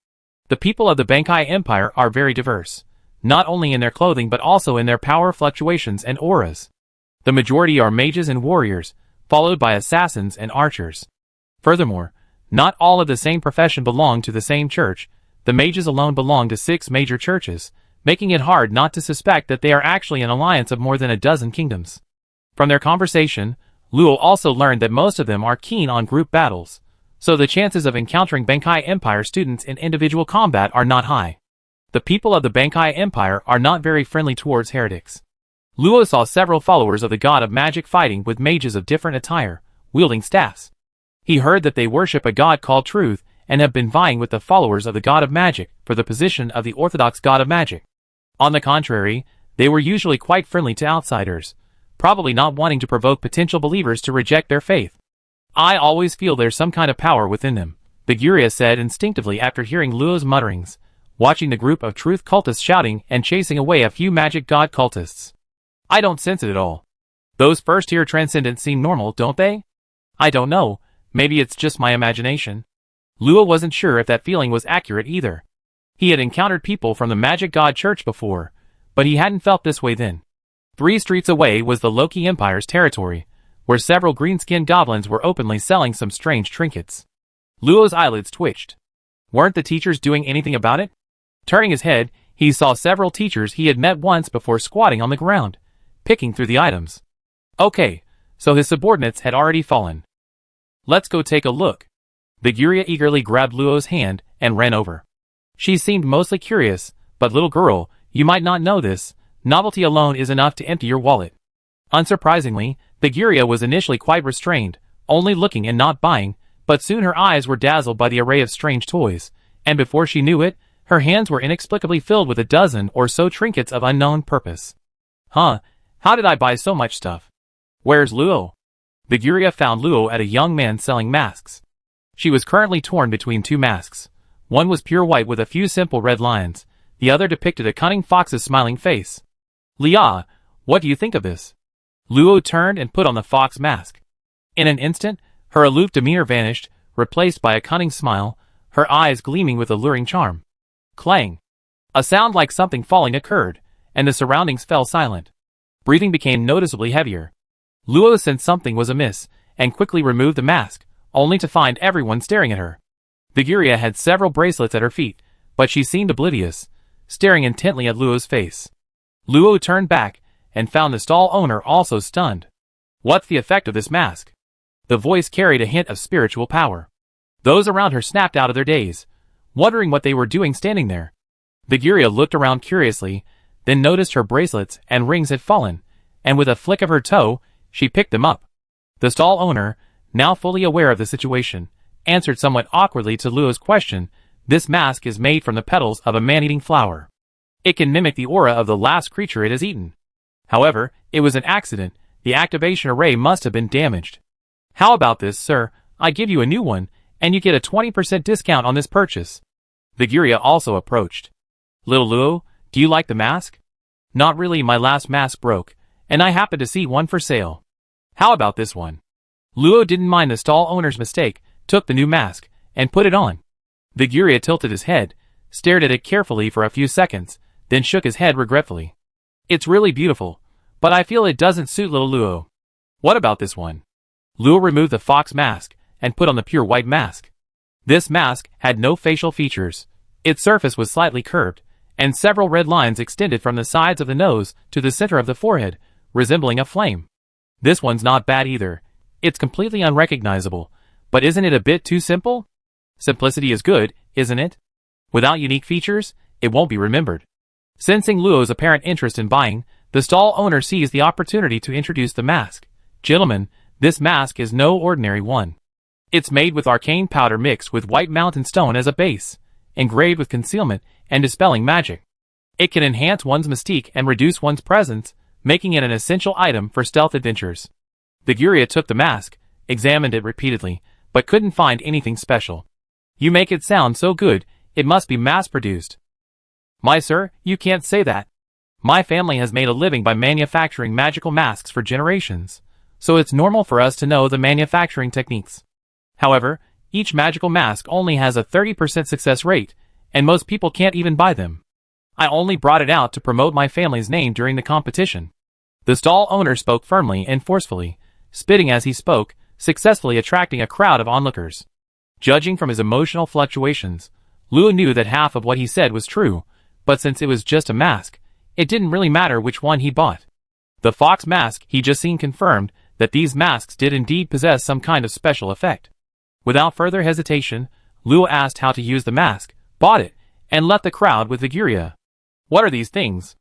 The people of the Bankai Empire are very diverse, not only in their clothing but also in their power fluctuations and auras. The majority are mages and warriors, followed by assassins and archers. Furthermore, not all of the same profession belong to the same church. The mages alone belong to 6 major churches, making it hard not to suspect that they are actually an alliance of more than a dozen kingdoms. From their conversation, Luo also learned that most of them are keen on group battles, so the chances of encountering Bankai Empire students in individual combat are not high. The people of the Bankai Empire are not very friendly towards heretics. Luo saw several followers of the god of magic fighting with mages of different attire, wielding staffs. He heard that they worship a god called Truth and have been vying with the followers of the god of magic for the position of the orthodox god of magic. On the contrary, they were usually quite friendly to outsiders, probably not wanting to provoke potential believers to reject their faith. I always feel there's some kind of power within them, Biguria said instinctively after hearing Luo's mutterings, watching the group of truth cultists shouting and chasing away a few magic god cultists. I don't sense it at all. Those first-tier transcendents seem normal, don't they? I don't know, maybe it's just my imagination. Luo wasn't sure if that feeling was accurate either. He had encountered people from the magic god church before, but he hadn't felt this way then. 3 streets away was the Loki Empire's territory, where several green-skinned goblins were openly selling some strange trinkets. Luo's eyelids twitched. Weren't the teachers doing anything about it? Turning his head, he saw several teachers he had met once before squatting on the ground, picking through the items. Okay, so his subordinates had already fallen. Let's go take a look. Biguria eagerly grabbed Luo's hand and ran over. She seemed mostly curious, but little girl, you might not know this, novelty alone is enough to empty your wallet. Unsurprisingly, Biguria was initially quite restrained, only looking and not buying, but soon her eyes were dazzled by the array of strange toys, and before she knew it, her hands were inexplicably filled with a dozen or so trinkets of unknown purpose. Huh, how did I buy so much stuff? Where's Luo? Biguria found Luo at a young man selling masks. She was currently torn between 2 masks. One was pure white with a few simple red lines, the other depicted a cunning fox's smiling face. Lia, what do you think of this? Luo turned and put on the fox mask. In an instant, her aloof demeanor vanished, replaced by a cunning smile, her eyes gleaming with alluring charm. Clang! A sound like something falling occurred, and the surroundings fell silent. Breathing became noticeably heavier. Luo sensed something was amiss, and quickly removed the mask, only to find everyone staring at her. Biguria had several bracelets at her feet, but she seemed oblivious, staring intently at Luo's face. Luo turned back, and found the stall owner also stunned. What's the effect of this mask? The voice carried a hint of spiritual power. Those around her snapped out of their daze, wondering what they were doing standing there. Biguria looked around curiously, then noticed her bracelets and rings had fallen, and with a flick of her toe, she picked them up. The stall owner, now fully aware of the situation, answered somewhat awkwardly to Luo's question, "This mask is made from the petals of a man-eating flower. It can mimic the aura of the last creature it has eaten. However, it was an accident, the activation array must have been damaged. How about this, sir? I give you a new one, and you get a 20% discount on this purchase." Biguria also approached. "Little Luo, do you like the mask?" "Not really, my last mask broke, and I happened to see one for sale. How about this one?" Luo didn't mind the stall owner's mistake, took the new mask, and put it on. Biguria tilted his head, stared at it carefully for a few seconds, then shook his head regretfully. "It's really beautiful, but I feel it doesn't suit little Luo. What about this one?" Luo removed the fox mask, and put on the pure white mask. This mask had no facial features. Its surface was slightly curved, and several red lines extended from the sides of the nose to the center of the forehead, resembling a flame. "This one's not bad either. It's completely unrecognizable, but isn't it a bit too simple? Simplicity is good, isn't it? Without unique features, it won't be remembered." Sensing Luo's apparent interest in buying, The stall owner seized the opportunity to introduce the mask. Gentlemen, this mask is no ordinary one. It's made with arcane powder mixed with white mountain stone as a base, engraved with concealment and dispelling magic. It can enhance one's mystique and reduce one's presence, making it an essential item for stealth adventures. Viguria took the mask, examined it repeatedly, but couldn't find anything special. You make it sound so good, it must be mass-produced. My sir, you can't say that. My family has made a living by manufacturing magical masks for generations, so it's normal for us to know the manufacturing techniques. However, each magical mask only has a 30% success rate, and most people can't even buy them. I only brought it out to promote my family's name during the competition. The stall owner spoke firmly and forcefully, spitting as he spoke, successfully attracting a crowd of onlookers. Judging from his emotional fluctuations, Luo knew that half of what he said was true, but since it was just a mask, it didn't really matter which one he bought. The fox mask he just seen confirmed that these masks did indeed possess some kind of special effect. Without further hesitation, Luo asked how to use the mask, bought it, and left the crowd with Viguria. What are these things?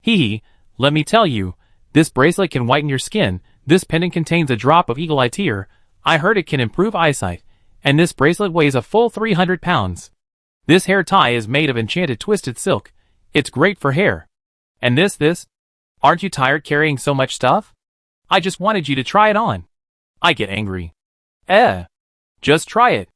Hee, let me tell you, this bracelet can whiten your skin, this pendant contains a drop of eagle eye tear, I heard it can improve eyesight, and this bracelet weighs a full 300 pounds. This hair tie is made of enchanted twisted silk, it's great for hair. And this? Aren't you tired carrying so much stuff? I just wanted you to try it on. I get angry. Just try it.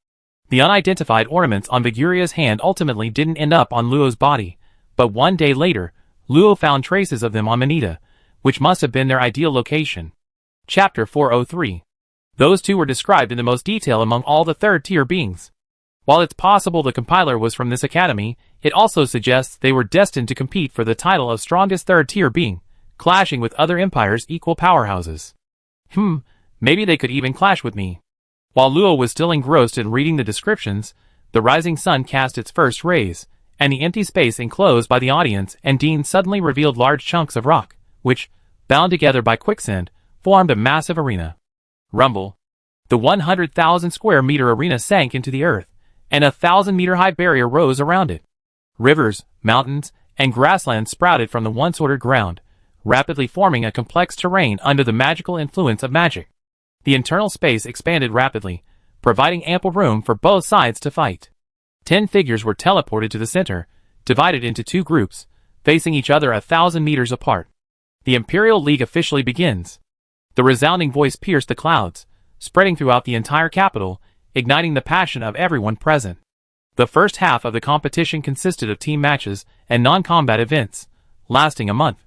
The unidentified ornaments on Viguria's hand ultimately didn't end up on Luo's body, but one day later, Luo found traces of them on Manita, which must have been their ideal location. Chapter 403. Those two were described in the most detail among all the third-tier beings. While it's possible the compiler was from this academy, it also suggests they were destined to compete for the title of strongest third-tier being, clashing with other empires' equal powerhouses. Maybe they could even clash with me. While Luo was still engrossed in reading the descriptions, the rising sun cast its first rays, and the empty space enclosed by the audience and Dean suddenly revealed large chunks of rock, which, bound together by quicksand, formed a massive arena. Rumble. The 100,000 square meter arena sank into the earth, and a 1,000-meter-high barrier rose around it. Rivers, mountains, and grasslands sprouted from the once-ordered ground, rapidly forming a complex terrain under the magical influence of magic. The internal space expanded rapidly, providing ample room for both sides to fight. 10 figures were teleported to the center, divided into two groups, facing each other 1,000 meters apart. The Imperial League officially begins. The resounding voice pierced the clouds, spreading throughout the entire capital, igniting the passion of everyone present. The first half of the competition consisted of team matches and non-combat events, lasting a month.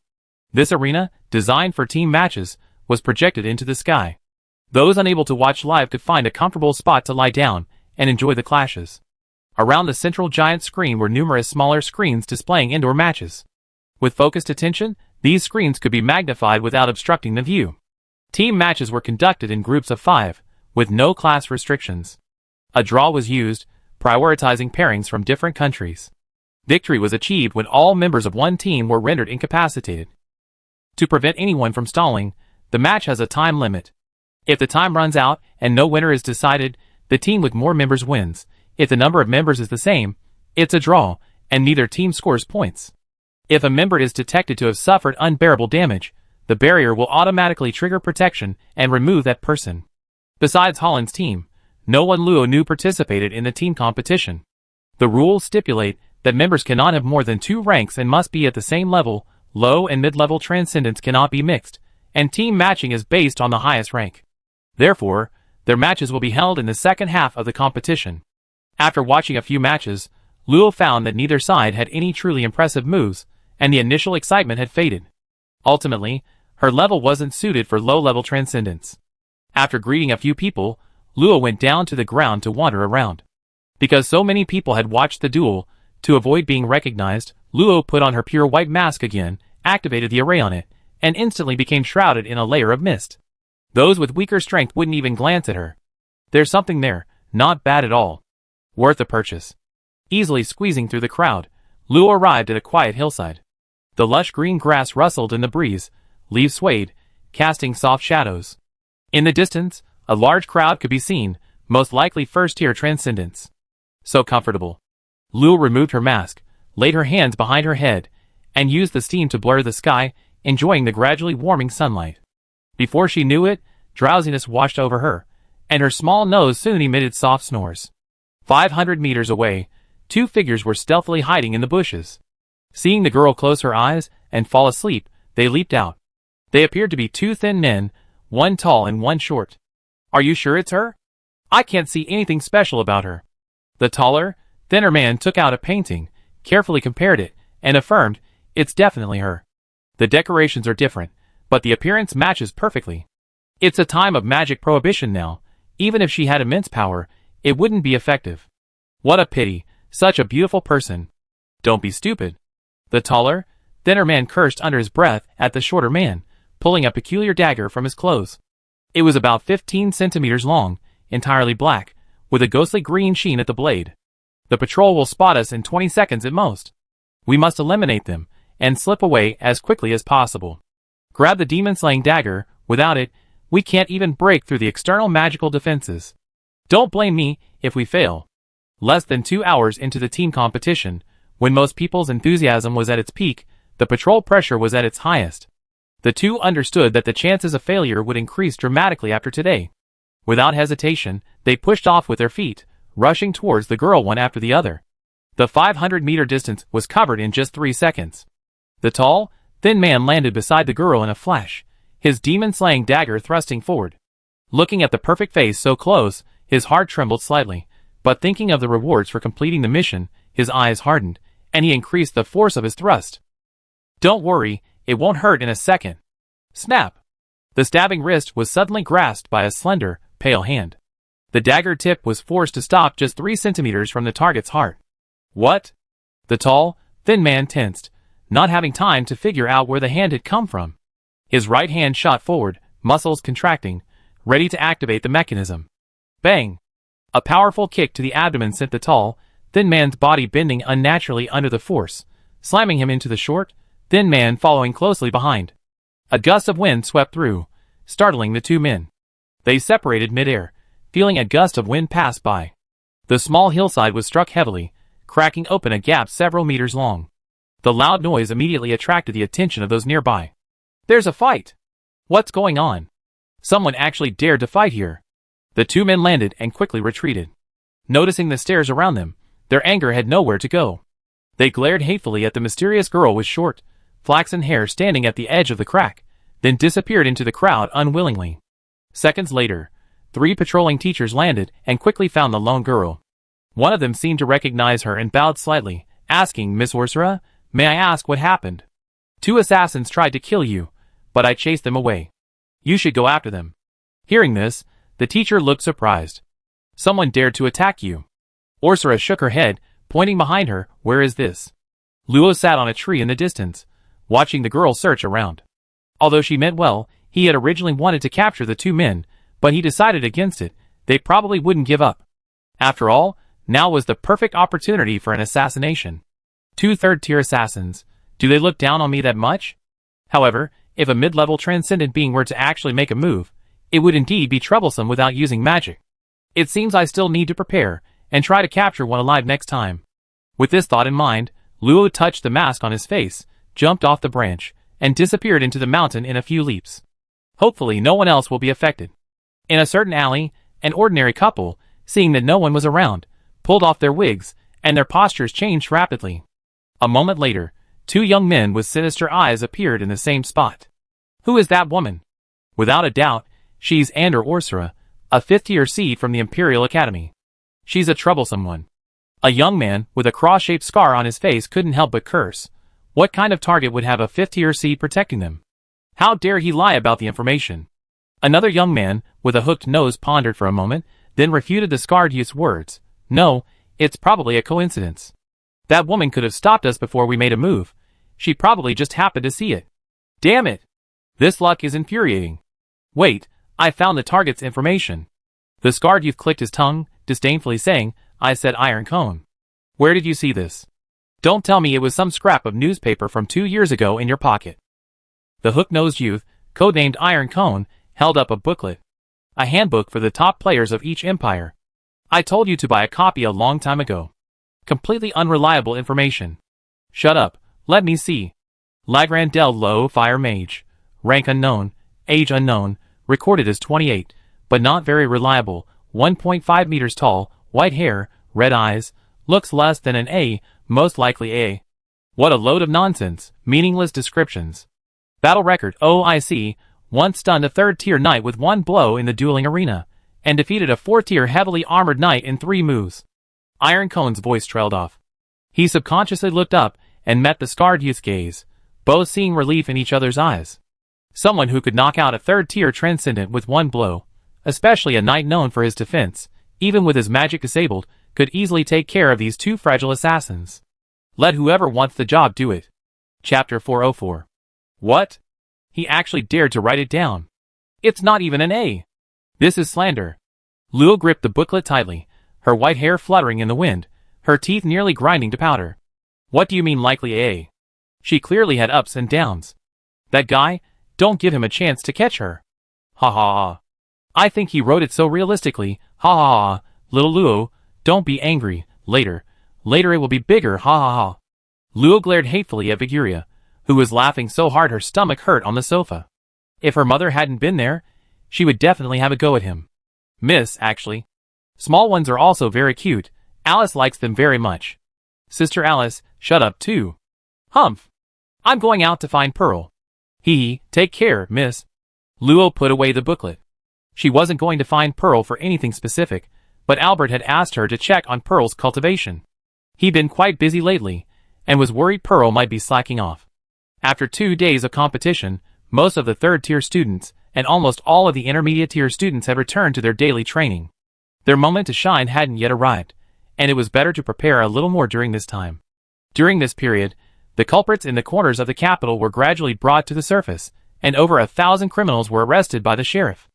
This arena, designed for team matches, was projected into the sky. Those unable to watch live could find a comfortable spot to lie down and enjoy the clashes. Around the central giant screen were numerous smaller screens displaying indoor matches. With focused attention, these screens could be magnified without obstructing the view. Team matches were conducted in groups of 5, with no class restrictions. A draw was used, prioritizing pairings from different countries. Victory was achieved when all members of one team were rendered incapacitated. To prevent anyone from stalling, the match has a time limit. If the time runs out and no winner is decided, the team with more members wins. If the number of members is the same, it's a draw, and neither team scores points. If a member is detected to have suffered unbearable damage, the barrier will automatically trigger protection and remove that person. Besides Holland's team, no one Luo knew participated in the team competition. The rules stipulate that members cannot have more than 2 ranks and must be at the same level, low and mid-level transcendence cannot be mixed, and team matching is based on the highest rank. Therefore, their matches will be held in the second half of the competition. After watching a few matches, Luo found that neither side had any truly impressive moves, and the initial excitement had faded. Ultimately, her level wasn't suited for low-level transcendence. After greeting a few people, Luo went down to the ground to wander around. Because so many people had watched the duel, to avoid being recognized, Luo put on her pure white mask again, activated the array on it, and instantly became shrouded in a layer of mist. Those with weaker strength wouldn't even glance at her. There's something there, not bad at all. Worth a purchase. Easily squeezing through the crowd, Luo arrived at a quiet hillside. The lush green grass rustled in the breeze, leaves swayed, casting soft shadows. In the distance, a large crowd could be seen, most likely first-tier transcendents. So comfortable. Luo removed her mask, laid her hands behind her head, and used the steam to blur the sky, enjoying the gradually warming sunlight. Before she knew it, drowsiness washed over her, and her small nose soon emitted soft snores. 500 meters away, two figures were stealthily hiding in the bushes. Seeing the girl close her eyes and fall asleep, they leaped out. They appeared to be two thin men, one tall and one short. "Are you sure it's her? I can't see anything special about her." The taller, thinner man took out a painting, carefully compared it, and affirmed, "It's definitely her. The decorations are different, but the appearance matches perfectly. It's a time of magic prohibition now. Even if she had immense power, it wouldn't be effective. What a pity, such a beautiful person." "Don't be stupid." The taller, thinner man cursed under his breath at the shorter man, pulling a peculiar dagger from his clothes. It was about 15 centimeters long, entirely black, with a ghostly green sheen at the blade. "The patrol will spot us in 20 seconds at most. We must eliminate them, and slip away as quickly as possible. Grab the demon-slaying dagger. Without it, we can't even break through the external magical defenses. Don't blame me if we fail." Less than 2 hours into the team competition, when most people's enthusiasm was at its peak, the patrol pressure was at its highest. The two understood that the chances of failure would increase dramatically after today. Without hesitation, they pushed off with their feet, rushing towards the girl one after the other. The 500-meter distance was covered in just 3 seconds. The tall, thin man landed beside the girl in a flash, his demon-slaying dagger thrusting forward. Looking at the perfect face so close, his heart trembled slightly, but thinking of the rewards for completing the mission, his eyes hardened, and he increased the force of his thrust. "Don't worry, it won't hurt in a second." Snap! The stabbing wrist was suddenly grasped by a slender, pale hand. The dagger tip was forced to stop just 3 centimeters from the target's heart. "What?" The tall, thin man tensed, not having time to figure out where the hand had come from. His right hand shot forward, muscles contracting, ready to activate the mechanism. Bang! A powerful kick to the abdomen sent the tall, thin man's body bending unnaturally under the force, slamming him into the short, thin man following closely behind. A gust of wind swept through, startling the two men. They separated midair, feeling a gust of wind pass by. The small hillside was struck heavily, cracking open a gap several meters long. The loud noise immediately attracted the attention of those nearby. "There's a fight! What's going on? Someone actually dared to fight here." The two men landed and quickly retreated. Noticing the stares around them, their anger had nowhere to go. They glared hatefully at the mysterious girl with short, flaxen hair standing at the edge of the crack, then disappeared into the crowd unwillingly. Seconds later, 3 patrolling teachers landed and quickly found the lone girl. One of them seemed to recognize her and bowed slightly, asking, "Miss Ursula, may I ask what happened?" "2 assassins tried to kill you, but I chased them away. You should go after them." Hearing this, the teacher looked surprised. "Someone dared to attack you." Ursula shook her head, pointing behind her. "Where is this?" Luo sat on a tree in the distance, watching the girl search around. Although she meant well, he had originally wanted to capture the 2 men, but he decided against it. They probably wouldn't give up. After all, now was the perfect opportunity for an assassination. 2 third-tier assassins. Do they look down on me that much? However, if a mid-level transcendent being were to actually make a move, it would indeed be troublesome without using magic. It seems I still need to prepare, and try to capture one alive next time. With this thought in mind, Luo touched the mask on his face, jumped off the branch, and disappeared into the mountain in a few leaps. Hopefully no one else will be affected. In a certain alley, an ordinary couple, seeing that no one was around, pulled off their wigs, and their postures changed rapidly. A moment later, 2 young men with sinister eyes appeared in the same spot. "Who is that woman?" "Without a doubt, she's Ander Ursula, a 5th-tier seed from the Imperial Academy. She's a troublesome one." A young man with a cross-shaped scar on his face couldn't help but curse. What kind of target would have a 5th-tier seed protecting them? How dare he lie about the information? Another young man with a hooked nose pondered for a moment, then refuted the scarred youth's words. "No, it's probably a coincidence. That woman could have stopped us before we made a move. She probably just happened to see it. Damn it! This luck is infuriating. Wait, I found the target's information." The scarred youth clicked his tongue, disdainfully saying, "I said iron cone. Where did you see this? Don't tell me it was some scrap of newspaper from 2 years ago in your pocket." The hook-nosed youth, codenamed Iron Cone, held up a booklet. "A handbook for the top players of each empire. I told you to buy a copy a long time ago. Completely unreliable information." "Shut up, let me see." Lagran del Low Fire Mage. Rank unknown, age unknown, recorded as 28, but not very reliable, 1.5 meters tall, white hair, red eyes, looks less than an A, most likely A. What a load of nonsense, meaningless descriptions. Battle record OIC, once stunned a 3rd-tier knight with 1 blow in the dueling arena, and defeated a 4th-tier heavily armored knight in 3 moves. Iron Cone's voice trailed off. He subconsciously looked up and met the scarred youth's gaze, both seeing relief in each other's eyes. Someone who could knock out a 3rd-tier transcendent with 1 blow, especially a knight known for his defense, even with his magic disabled, could easily take care of these 2 fragile assassins. Let whoever wants the job do it. Chapter 404. What? He actually dared to write it down. It's not even an A. This is slander. Luo gripped the booklet tightly, her white hair fluttering in the wind, her teeth nearly grinding to powder. What do you mean likely A? She clearly had ups and downs. That guy, don't give him a chance to catch her. Ha ha ha. I think he wrote it so realistically, ha ha ha. Little Luo, don't be angry, later it will be bigger, ha ha ha. Luo glared hatefully at Viguria, who was laughing so hard her stomach hurt on the sofa. If her mother hadn't been there, she would definitely have a go at him. Miss, actually. Small ones are also very cute, Alice likes them very much. Sister Alice, shut up too. Humph. I'm going out to find Pearl. Hee, take care, miss. Luo put away the booklet. She wasn't going to find Pearl for anything specific, but Albert had asked her to check on Pearl's cultivation. He'd been quite busy lately, and was worried Pearl might be slacking off. After 2 days of competition, most of the 3rd-tier students, and almost all of the intermediate-tier students had returned to their daily training. Their moment to shine hadn't yet arrived, and it was better to prepare a little more during this time. During this period, the culprits in the corners of the capital were gradually brought to the surface, and over 1,000 criminals were arrested by the sheriff.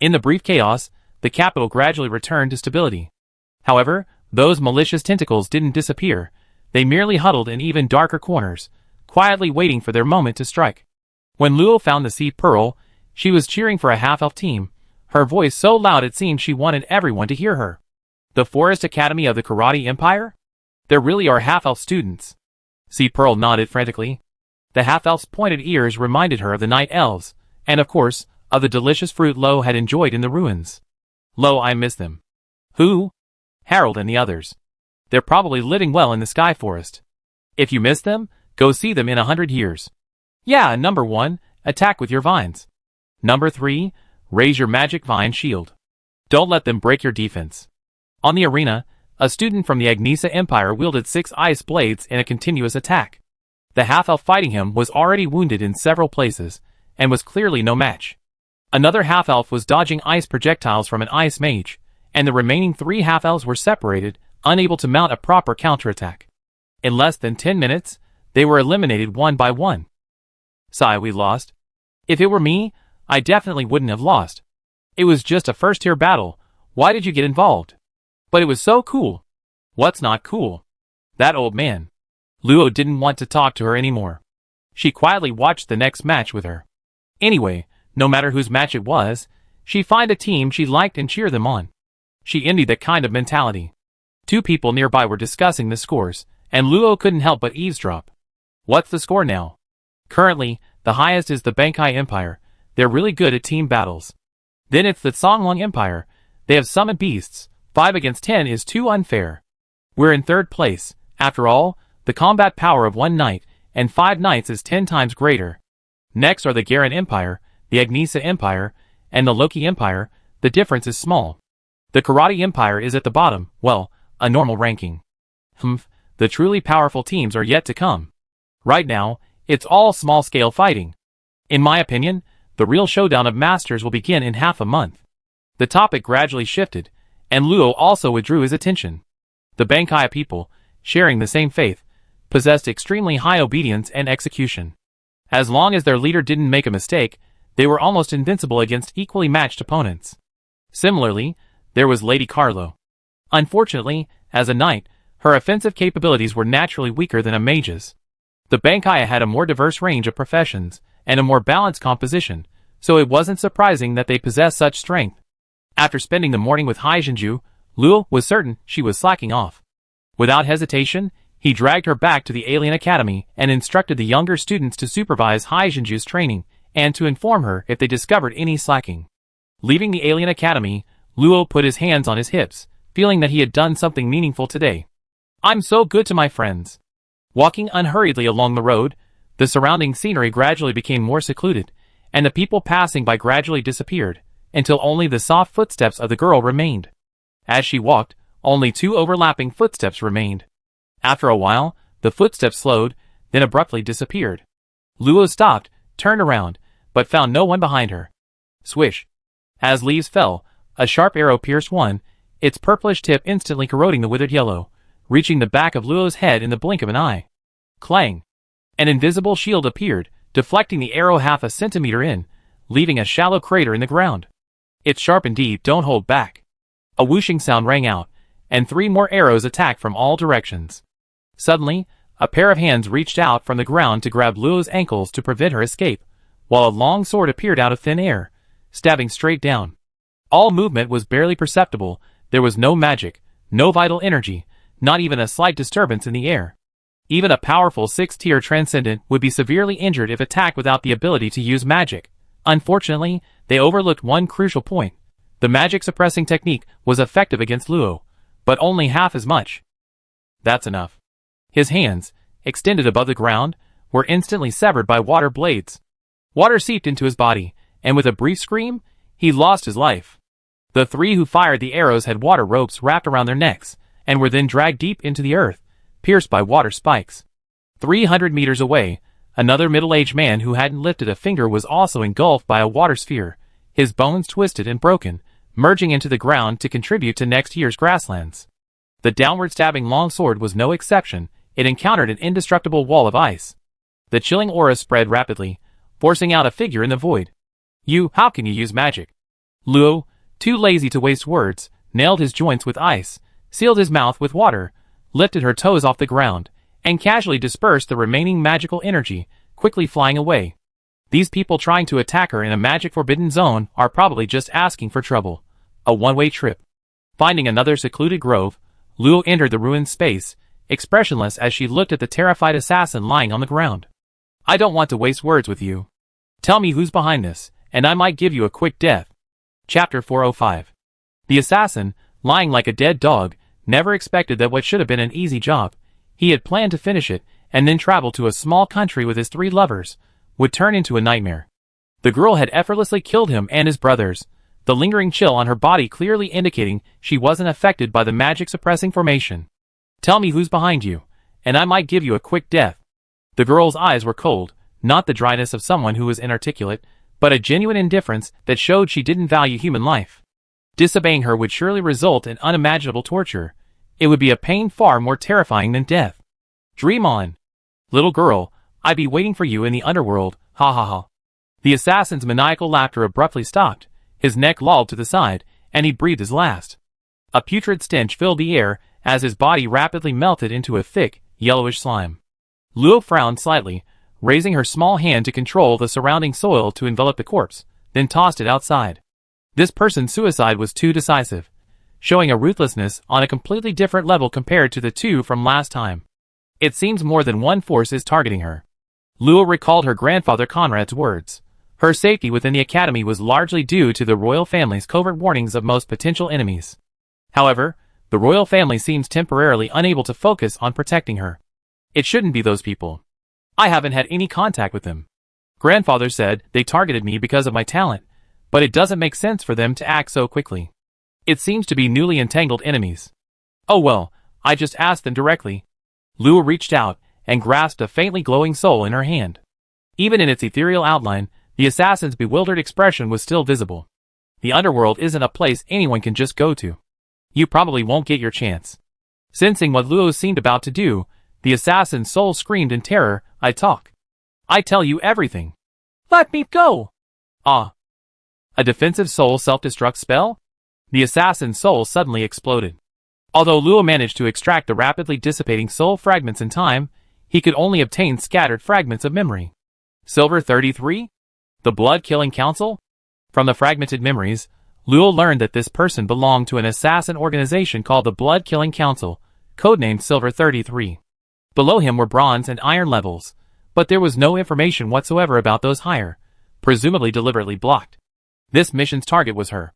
In the brief chaos, the capital gradually returned to stability. However, those malicious tentacles didn't disappear, they merely huddled in even darker corners, quietly waiting for their moment to strike. When Luo found the Sea Pearl, she was cheering for a half-elf team, her voice so loud it seemed she wanted everyone to hear her. The Forest Academy of the Karate Empire? There really are half-elf students. Sea Pearl nodded frantically. The half-elf's pointed ears reminded her of the night elves, and of course, of the delicious fruit Lo had enjoyed in the ruins. Lo, I miss them. Who? Harold and the others. They're probably living well in the Sky Forest. If you miss them, go see them in 100 years. Yeah, number 1, attack with your vines. Number 3, raise your magic vine shield. Don't let them break your defense. On the arena, a student from the Agnesa Empire wielded 6 ice blades in a continuous attack. The half-elf fighting him was already wounded in several places, and was clearly no match. Another half-elf was dodging ice projectiles from an ice mage, and the remaining 3 half-elves were separated, unable to mount a proper counterattack. In less than 10 minutes, they were eliminated one by one. Sigh, we lost. If it were me, I definitely wouldn't have lost. It was just a first-tier battle, why did you get involved? But it was so cool. What's not cool? That old man. Luo didn't want to talk to her anymore. She quietly watched the next match with her. Anyway, no matter whose match it was, she'd find a team she liked and cheer them on. She envied that kind of mentality. 2 people nearby were discussing the scores, and Luo couldn't help but eavesdrop. What's the score now? Currently, the highest is the Bankai Empire. They're really good at team battles. Then it's the Songlong Empire. They have summoned beasts. 5 against 10 is too unfair. We're in 3rd place. After all, the combat power of 1 knight and 5 knights is 10 times greater. Next are the Garen Empire, the Agnesa Empire, and the Loki Empire. The difference is small. The Karate Empire is at the bottom, well, a normal ranking. The truly powerful teams are yet to come. Right now, it's all small-scale fighting. In my opinion, the real showdown of masters will begin in half a month. The topic gradually shifted, and Luo also withdrew his attention. The Bankaya people, sharing the same faith, possessed extremely high obedience and execution. As long as their leader didn't make a mistake, they were almost invincible against equally matched opponents. Similarly, there was Lady Carlo. Unfortunately, as a knight, her offensive capabilities were naturally weaker than a mage's. The Bankaya had a more diverse range of professions, and a more balanced composition, so it wasn't surprising that they possessed such strength. After spending the morning with Haijinju, Luo was certain she was slacking off. Without hesitation, He dragged her back to the alien academy and instructed the younger students to supervise Haijinju's training and to inform her if they discovered any slacking. Leaving the alien academy, Luo put his hands on his hips, feeling that he had done something meaningful today. I'm so good to my friends. Walking unhurriedly along the road, the surrounding scenery gradually became more secluded, and the people passing by gradually disappeared, until only the soft footsteps of the girl remained. As she walked, only 2 overlapping footsteps remained. After a while, the footsteps slowed, then abruptly disappeared. Luo stopped, turned around, but found no one behind her. Swish. As leaves fell, a sharp arrow pierced one, its purplish tip instantly corroding the withered yellow, reaching the back of Luo's head in the blink of an eye. Clang! An invisible shield appeared, deflecting the arrow half a centimeter in, leaving a shallow crater in the ground. It's sharp indeed, don't hold back. A whooshing sound rang out, and 3 more arrows attacked from all directions. Suddenly, a pair of hands reached out from the ground to grab Luo's ankles to prevent her escape, while a long sword appeared out of thin air, stabbing straight down. All movement was barely perceptible, there was no magic, no vital energy, not even a slight disturbance in the air. Even a powerful 6th-tier transcendent would be severely injured if attacked without the ability to use magic. Unfortunately, they overlooked one crucial point. The magic suppressing technique was effective against Luo, but only half as much. That's enough. His hands, extended above the ground, were instantly severed by water blades. Water seeped into his body, and with a brief scream, he lost his life. The 3 who fired the arrows had water ropes wrapped around their necks, and were then dragged deep into the earth, pierced by water spikes. 300 meters away, another middle-aged man who hadn't lifted a finger was also engulfed by a water sphere, his bones twisted and broken, merging into the ground to contribute to next year's grasslands. The downward stabbing longsword was no exception, it encountered an indestructible wall of ice. The chilling aura spread rapidly, forcing out a figure in the void. How can you use magic? Luo, too lazy to waste words, nailed his joints with ice, sealed his mouth with water, lifted her toes off the ground, and casually dispersed the remaining magical energy, quickly flying away. These people trying to attack her in a magic-forbidden zone are probably just asking for trouble. A one-way trip. Finding another secluded grove, Luo entered the ruined space, expressionless as she looked at the terrified assassin lying on the ground. I don't want to waste words with you. Tell me who's behind this, and I might give you a quick death. Chapter 405. The assassin, lying like a dead dog, never expected that what should have been an easy job, he had planned to finish it, and then travel to a small country with his 3 lovers, would turn into a nightmare. The girl had effortlessly killed him and his brothers, the lingering chill on her body clearly indicating she wasn't affected by the magic-suppressing formation. Tell me who's behind you, and I might give you a quick death. The girl's eyes were cold, not the dryness of someone who was inarticulate, but a genuine indifference that showed she didn't value human life. Disobeying her would surely result in unimaginable torture. It would be a pain far more terrifying than death. Dream on. Little girl, I'd be waiting for you in the underworld, ha ha ha. The assassin's maniacal laughter abruptly stopped, his neck lolled to the side, and he breathed his last. A putrid stench filled the air as his body rapidly melted into a thick, yellowish slime. Luo frowned slightly, raising her small hand to control the surrounding soil to envelop the corpse, then tossed it outside. This person's suicide was too decisive, showing a ruthlessness on a completely different level compared to the 2 from last time. It seems more than one force is targeting her. Luo recalled her grandfather Conrad's words. Her safety within the academy was largely due to the royal family's covert warnings of most potential enemies. However, the royal family seems temporarily unable to focus on protecting her. It shouldn't be those people. I haven't had any contact with them. Grandfather said they targeted me because of my talent, but it doesn't make sense for them to act so quickly. It seems to be newly entangled enemies. Oh well, I just asked them directly. Luo reached out and grasped a faintly glowing soul in her hand. Even in its ethereal outline, the assassin's bewildered expression was still visible. The underworld isn't a place anyone can just go to. You probably won't get your chance. Sensing what Luo seemed about to do, the assassin's soul screamed in terror, I talk. I tell you everything. Let me go! Ah. A defensive soul self-destruct spell? The assassin's soul suddenly exploded. Although Luo managed to extract the rapidly dissipating soul fragments in time, he could only obtain scattered fragments of memory. Silver 33? The Blood-Killing Council? From the fragmented memories, Luo learned that this person belonged to an assassin organization called the Blood-Killing Council, codenamed Silver 33. Below him were bronze and iron levels, but there was no information whatsoever about those higher, presumably deliberately blocked. This mission's target was her.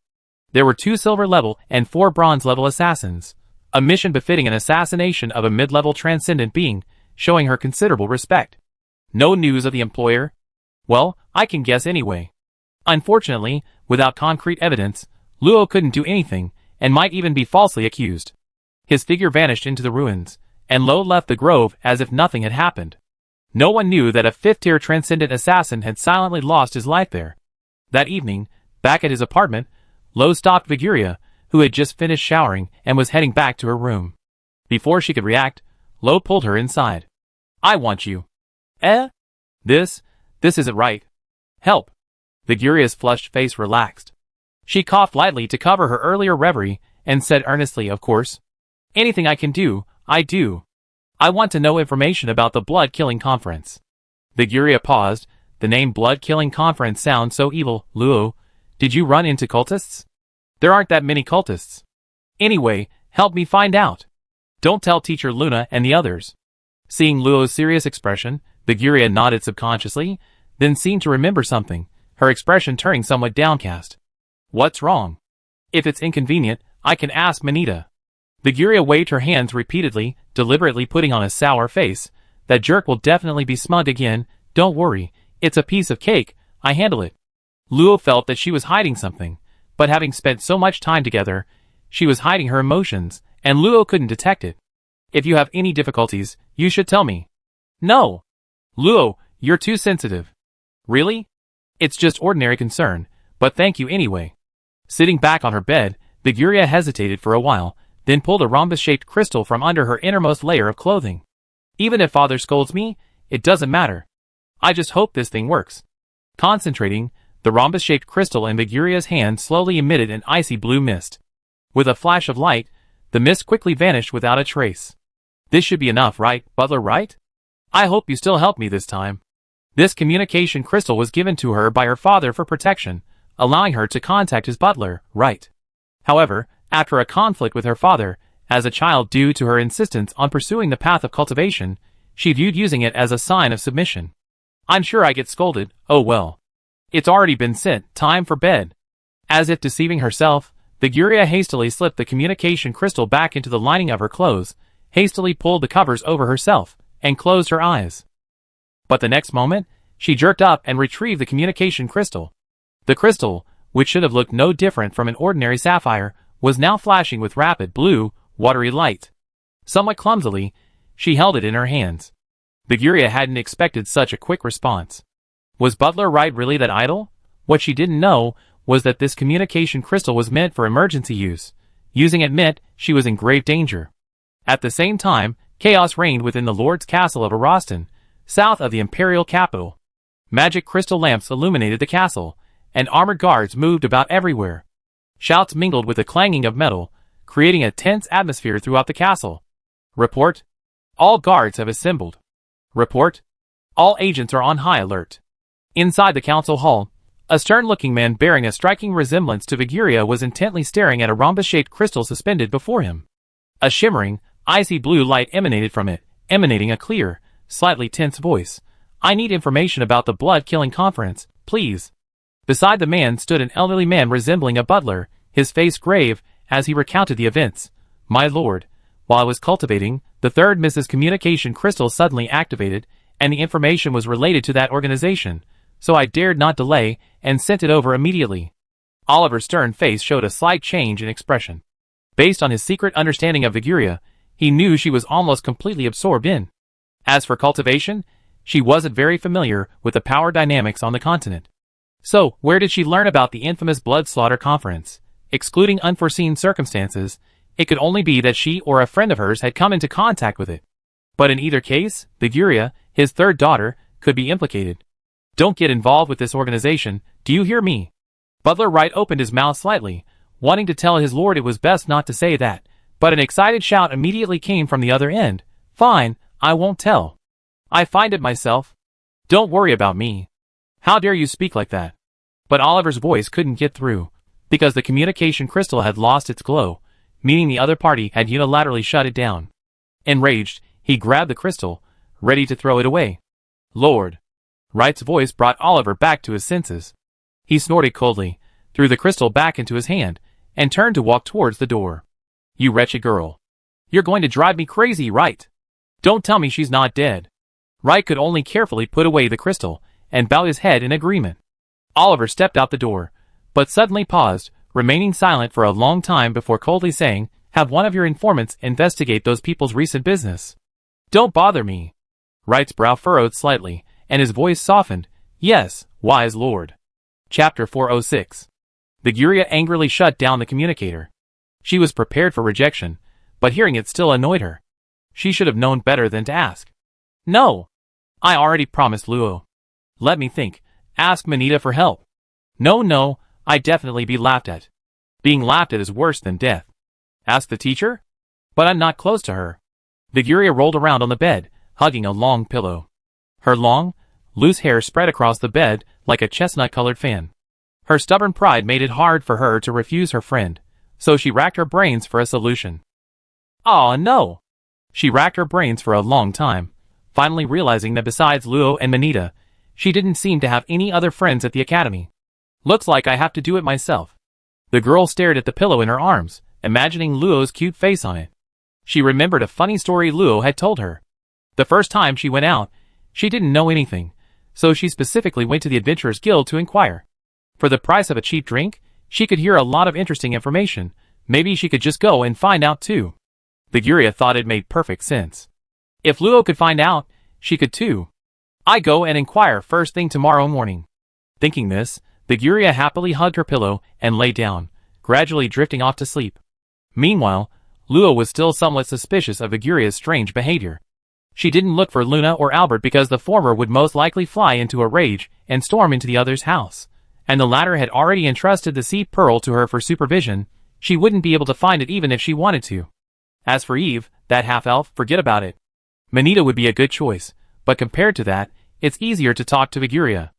There were 2 silver level and 4 bronze level assassins, a mission befitting an assassination of a mid-level transcendent being, showing her considerable respect. No news of the employer? Well, I can guess anyway. Unfortunately, without concrete evidence, Luo couldn't do anything, and might even be falsely accused. His figure vanished into the ruins, and Luo left the grove as if nothing had happened. No one knew that a 5th-tier transcendent assassin had silently lost his life there. That evening, back at his apartment, Luo stopped Viguria, who had just finished showering and was heading back to her room. Before she could react, Luo pulled her inside. I want you. Eh? This isn't right. Help. Viguria's flushed face relaxed. She coughed lightly to cover her earlier reverie and said earnestly, of course. Anything I can do, I do. I want to know information about the Blood Killing Conference. Viguria paused. The name Blood Killing Conference sounds so evil. Luo, did you run into cultists? There aren't that many cultists. Anyway, help me find out. Don't tell Teacher Luna and the others. Seeing Luo's serious expression, Viguria nodded subconsciously, then seemed to remember something, her expression turning somewhat downcast. What's wrong? If it's inconvenient, I can ask Manita. Viguria waved her hands repeatedly, deliberately putting on a sour face. That jerk will definitely be smug again. Don't worry, it's a piece of cake, I handle it. Luo felt that she was hiding something, but having spent so much time together, she was hiding her emotions, and Luo couldn't detect it. If you have any difficulties, you should tell me. No. Luo, you're too sensitive. Really? It's just ordinary concern, but thank you anyway. Sitting back on her bed, Viguria hesitated for a while, then pulled a rhombus-shaped crystal from under her innermost layer of clothing. Even if Father scolds me, it doesn't matter. I just hope this thing works. Concentrating, the rhombus-shaped crystal in Viguria's hand slowly emitted an icy blue mist. With a flash of light, the mist quickly vanished without a trace. This should be enough, right, Butler, right? I hope you still help me this time. This communication crystal was given to her by her father for protection, allowing her to contact his butler, right? However, after a conflict with her father, as a child due to her insistence on pursuing the path of cultivation, she viewed using it as a sign of submission. I'm sure I get scolded, oh well. It's already been sent, time for bed. As if deceiving herself, Viguria hastily slipped the communication crystal back into the lining of her clothes, hastily pulled the covers over herself, and closed her eyes. But the next moment, she jerked up and retrieved the communication crystal. The crystal, which should have looked no different from an ordinary sapphire, was now flashing with rapid blue, watery light. Somewhat clumsily, she held it in her hands. Viguria hadn't expected such a quick response. Was Butler Wright really that idle? What she didn't know was that this communication crystal was meant for emergency use. Using it meant she was in grave danger. At the same time, chaos reigned within the Lord's castle of Arostan, south of the imperial capital. Magic crystal lamps illuminated the castle, and armored guards moved about everywhere. Shouts mingled with the clanging of metal, creating a tense atmosphere throughout the castle. Report. All guards have assembled. Report. All agents are on high alert. Inside the council hall, a stern-looking man bearing a striking resemblance to Viguria was intently staring at a rhombus-shaped crystal suspended before him. A shimmering, icy blue light emanated from it, emanating a clear, slightly tense voice. I need information about the Blood Killing Conference, please. Beside the man stood an elderly man resembling a butler, his face grave, as he recounted the events. My lord, while I was cultivating, the third Mrs. Communication crystal suddenly activated, and the information was related to that organization, so I dared not delay, and sent it over immediately. Oliver's stern face showed a slight change in expression. Based on his secret understanding of Viguria, he knew she was almost completely absorbed in. As for cultivation, she wasn't very familiar with the power dynamics on the continent. So, where did she learn about the infamous Blood Slaughter Conference? Excluding unforeseen circumstances, it could only be that she or a friend of hers had come into contact with it. But in either case, Viguria, his third daughter, could be implicated. Don't get involved with this organization, do you hear me? Butler Wright opened his mouth slightly, wanting to tell his lord it was best not to say that, but an excited shout immediately came from the other end. Fine, I won't tell. I find it myself. Don't worry about me. How dare you speak like that? But Oliver's voice couldn't get through, because the communication crystal had lost its glow, meaning the other party had unilaterally shut it down. Enraged, He grabbed the crystal, ready to throw it away. Lord! Wright's voice brought Oliver back to his senses. He snorted coldly, threw the crystal back into his hand, and turned to walk towards the door. You wretched girl. You're going to drive me crazy, Wright. Don't tell me she's not dead. Wright could only carefully put away the crystal, and bow his head in agreement. Oliver stepped out the door, but suddenly paused, remaining silent for a long time before coldly saying, have one of your informants investigate those people's recent business. Don't bother me. Wright's brow furrowed slightly, and his voice softened. Yes, wise lord. Chapter 406. Viguria angrily shut down the communicator. She was prepared for rejection, but hearing it still annoyed her. She should have known better than to ask. No. I already promised Luo. Let me think. Ask Manita for help. No, I'd definitely be laughed at. Being laughed at is worse than death. Ask the teacher? But I'm not close to her. Viguria rolled around on the bed, hugging a long pillow. Her long, loose hair spread across the bed like a chestnut-colored fan. Her stubborn pride made it hard for her to refuse her friend, so she racked her brains for a solution. Aw, no! She racked her brains for a long time, finally realizing that besides Luo and Manita, she didn't seem to have any other friends at the academy. Looks like I have to do it myself. The girl stared at the pillow in her arms, imagining Luo's cute face on it. She remembered a funny story Luo had told her. The first time she went out, she didn't know anything, so she specifically went to the Adventurers Guild to inquire. For the price of a cheap drink, she could hear a lot of interesting information. Maybe she could just go and find out too. Viguria thought it made perfect sense. If Luo could find out, she could too. I go and inquire first thing tomorrow morning. Thinking this, Viguria happily hugged her pillow and lay down, gradually drifting off to sleep. Meanwhile, Luo was still somewhat suspicious of Viguria's strange behavior. She didn't look for Luna or Albert because the former would most likely fly into a rage and storm into the other's house, and the latter had already entrusted the seed pearl to her for supervision. She wouldn't be able to find it even if she wanted to. As for Eve, that half-elf, forget about it. Manita would be a good choice, but compared to that, it's easier to talk to Viguria.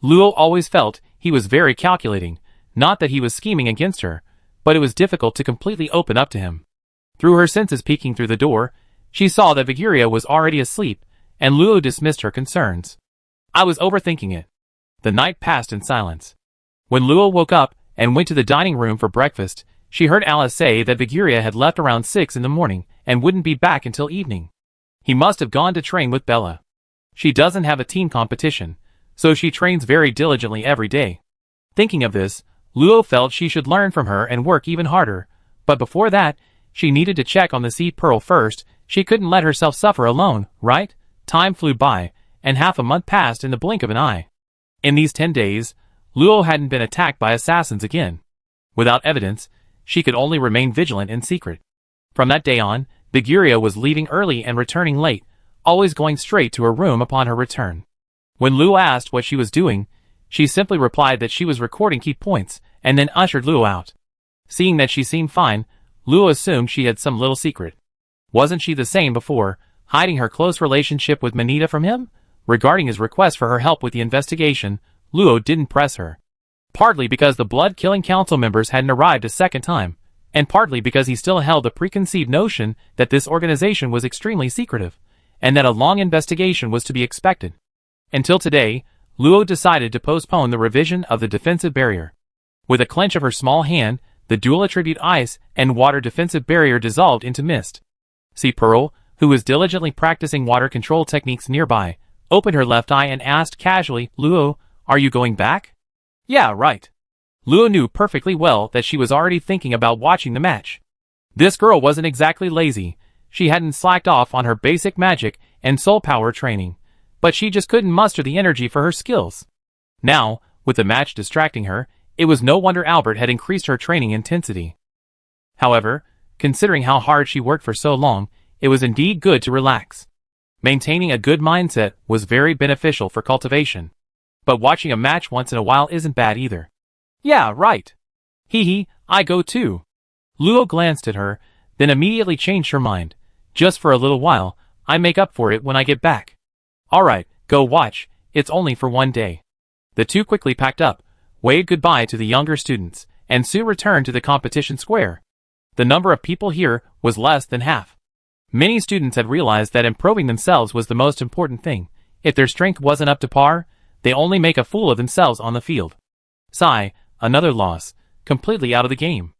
Luo always felt he was very calculating, not that he was scheming against her, but it was difficult to completely open up to him. Through her senses peeking through the door, she saw that Viguria was already asleep, and Luo dismissed her concerns. I was overthinking it. The night passed in silence. When Luo woke up and went to the dining room for breakfast, she heard Alice say that Viguria had left around 6 in the morning and wouldn't be back until evening. He must have gone to train with Bella. She doesn't have a team competition, so she trains very diligently every day. Thinking of this, Luo felt she should learn from her and work even harder, but before that, she needed to check on the seed pearl first. She couldn't let herself suffer alone, right? Time flew by, and half a month passed in the blink of an eye. In these 10 days, Luo hadn't been attacked by assassins again. Without evidence, she could only remain vigilant in secret. From that day on, Viguria was leaving early and returning late, always going straight to her room upon her return. When Luo asked what she was doing, she simply replied that she was recording key points, and then ushered Luo out. Seeing that she seemed fine, Luo assumed she had some little secret. Wasn't she the same before, hiding her close relationship with Manita from him? Regarding his request for her help with the investigation, Luo didn't press her. Partly because the blood-killing council members hadn't arrived a second time, and partly because he still held the preconceived notion that this organization was extremely secretive, and that a long investigation was to be expected. Until today, Luo decided to postpone the revision of the defensive barrier. With a clench of her small hand, the dual-attribute ice and water defensive barrier dissolved into mist. See Pearl, who was diligently practicing water control techniques nearby, opened her left eye and asked casually, Luo, are you going back? Yeah, right. Luo knew perfectly well that she was already thinking about watching the match. This girl wasn't exactly lazy. She hadn't slacked off on her basic magic and soul power training, but she just couldn't muster the energy for her skills. Now, with the match distracting her, it was no wonder Albert had increased her training intensity. However, considering how hard she worked for so long, it was indeed good to relax. Maintaining a good mindset was very beneficial for cultivation. But watching a match once in a while isn't bad either. Yeah, right. Hee, I go too. Luo glanced at her, then immediately changed her mind. Just for a little while, I make up for it when I get back. Alright, go watch, it's only for one day. The two quickly packed up, waved goodbye to the younger students, and soon returned to the competition square. The number of people here was less than half. Many students had realized that improving themselves was the most important thing. If their strength wasn't up to par, they only make a fool of themselves on the field. Sigh, another loss, completely out of the game.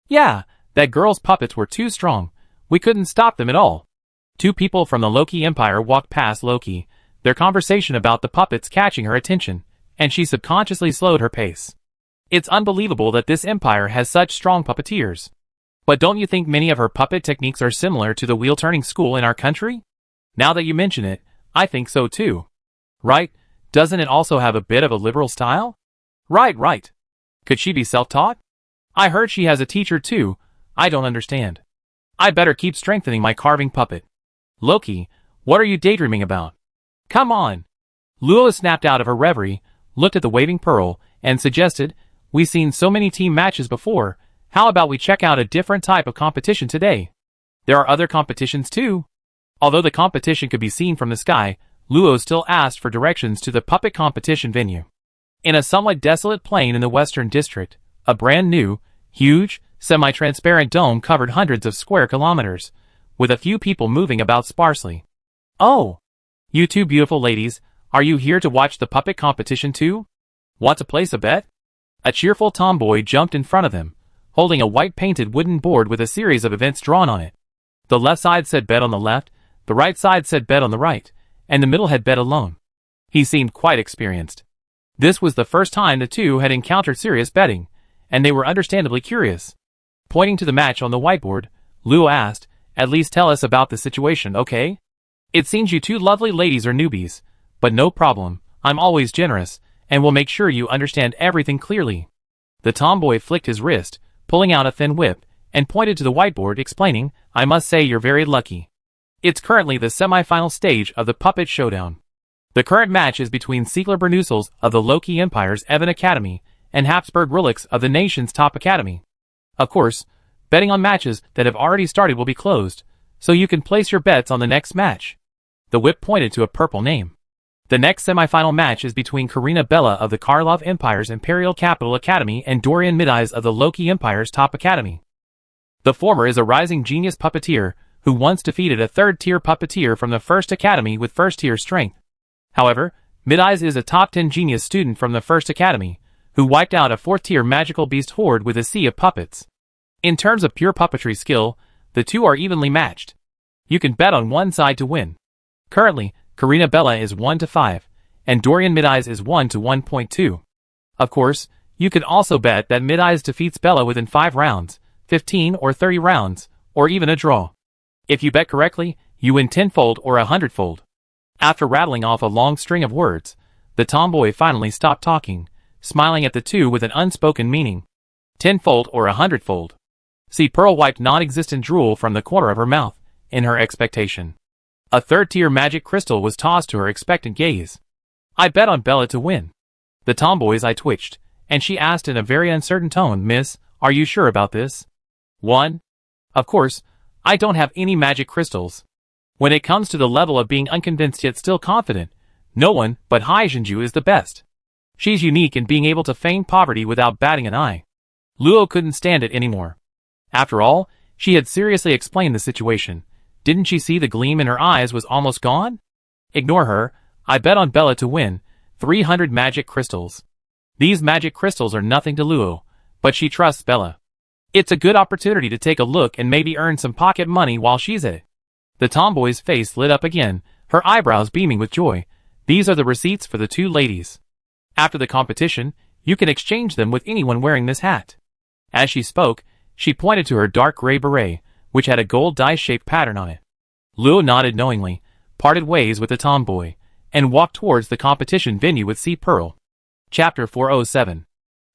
Yeah, that girl's puppets were too strong. We couldn't stop them at all. Two people from the Loki Empire walked past Loki, their conversation about the puppets catching her attention, and she subconsciously slowed her pace. It's unbelievable that this empire has such strong puppeteers. But don't you think many of her puppet techniques are similar to the wheel-turning school in our country? Now that you mention it, I think so too. Right? Doesn't it also have a bit of a liberal style? Right. Could she be self-taught? I heard she has a teacher too. I don't understand. I better keep strengthening my carving puppet. Loki, what are you daydreaming about? Come on. Luo snapped out of her reverie, looked at the waving pearl, and suggested, we've seen so many team matches before, how about we check out a different type of competition today? There are other competitions too. Although the competition could be seen from the sky, Luo still asked for directions to the puppet competition venue. In a somewhat desolate plain in the Western District, a brand new, huge, semi-transparent dome covered hundreds of square kilometers, with a few people moving about sparsely. Oh! You two beautiful ladies, are you here to watch the puppet competition too? Want to place a bet? A cheerful tomboy jumped in front of them, holding a white-painted wooden board with a series of events drawn on it. The left side said bet on the left, the right side said bet on the right, and the middle had bet alone. He seemed quite experienced. This was the first time the two had encountered serious betting, and they were understandably curious. Pointing to the match on the whiteboard, Luo asked, at least tell us about the situation, okay? It seems you two lovely ladies are newbies, but no problem, I'm always generous, and will make sure you understand everything clearly. The tomboy flicked his wrist, pulling out a thin whip, and pointed to the whiteboard, explaining, I must say you're very lucky. It's currently the semi-final stage of the Puppet Showdown. The current match is between Siegler Bernusels of the Loki Empire's Evan Academy and Habsburg Rulix of the nation's top academy. Of course, betting on matches that have already started will be closed, so you can place your bets on the next match. The whip pointed to a purple name. The next semi-final match is between Karina Bella of the Karlov Empire's Imperial Capital Academy and Dorian Mideyes of the Loki Empire's top academy. The former is a rising genius puppeteer who once defeated a third-tier puppeteer from the first academy with first-tier strength. However, Mideyes is a top 10 genius student from the first academy, who wiped out a fourth-tier magical beast horde with a sea of puppets. In terms of pure puppetry skill, the two are evenly matched. You can bet on one side to win. Currently, Karina Bella is 1-5, and Dorian Mideyes is 1-1.2. Of course, you can also bet that Mideyes defeats Bella within 5 rounds, 15 or 30 rounds, or even a draw. If you bet correctly, you win 10-fold or 100-fold. After rattling off a long string of words, the tomboy finally stopped talking, smiling at the two with an unspoken meaning. 10-fold or 100-fold. See, Pearl wiped non-existent drool from the corner of her mouth, in her expectation. A third-tier magic crystal was tossed to her expectant gaze. I bet on Bella to win. The tomboy's eye twitched, and she asked in a very uncertain tone, Miss, are you sure about this? 1. Of course, I don't have any magic crystals. When it comes to the level of being unconvinced yet still confident, no one but Haijinju is the best. She's unique in being able to feign poverty without batting an eye. Luo couldn't stand it anymore. After all, she had seriously explained the situation. Didn't she see the gleam in her eyes was almost gone? Ignore her. I bet on Bella to win. 300 magic crystals. These magic crystals are nothing to Luo, but she trusts Bella. It's a good opportunity to take a look and maybe earn some pocket money while she's at it. The tomboy's face lit up again, her eyebrows beaming with joy. These are the receipts for the two ladies. After the competition, you can exchange them with anyone wearing this hat. As she spoke, she pointed to her dark gray beret, which had a gold dice-shaped pattern on it. Luo nodded knowingly, parted ways with the tomboy, and walked towards the competition venue with C. Pearl. Chapter 407.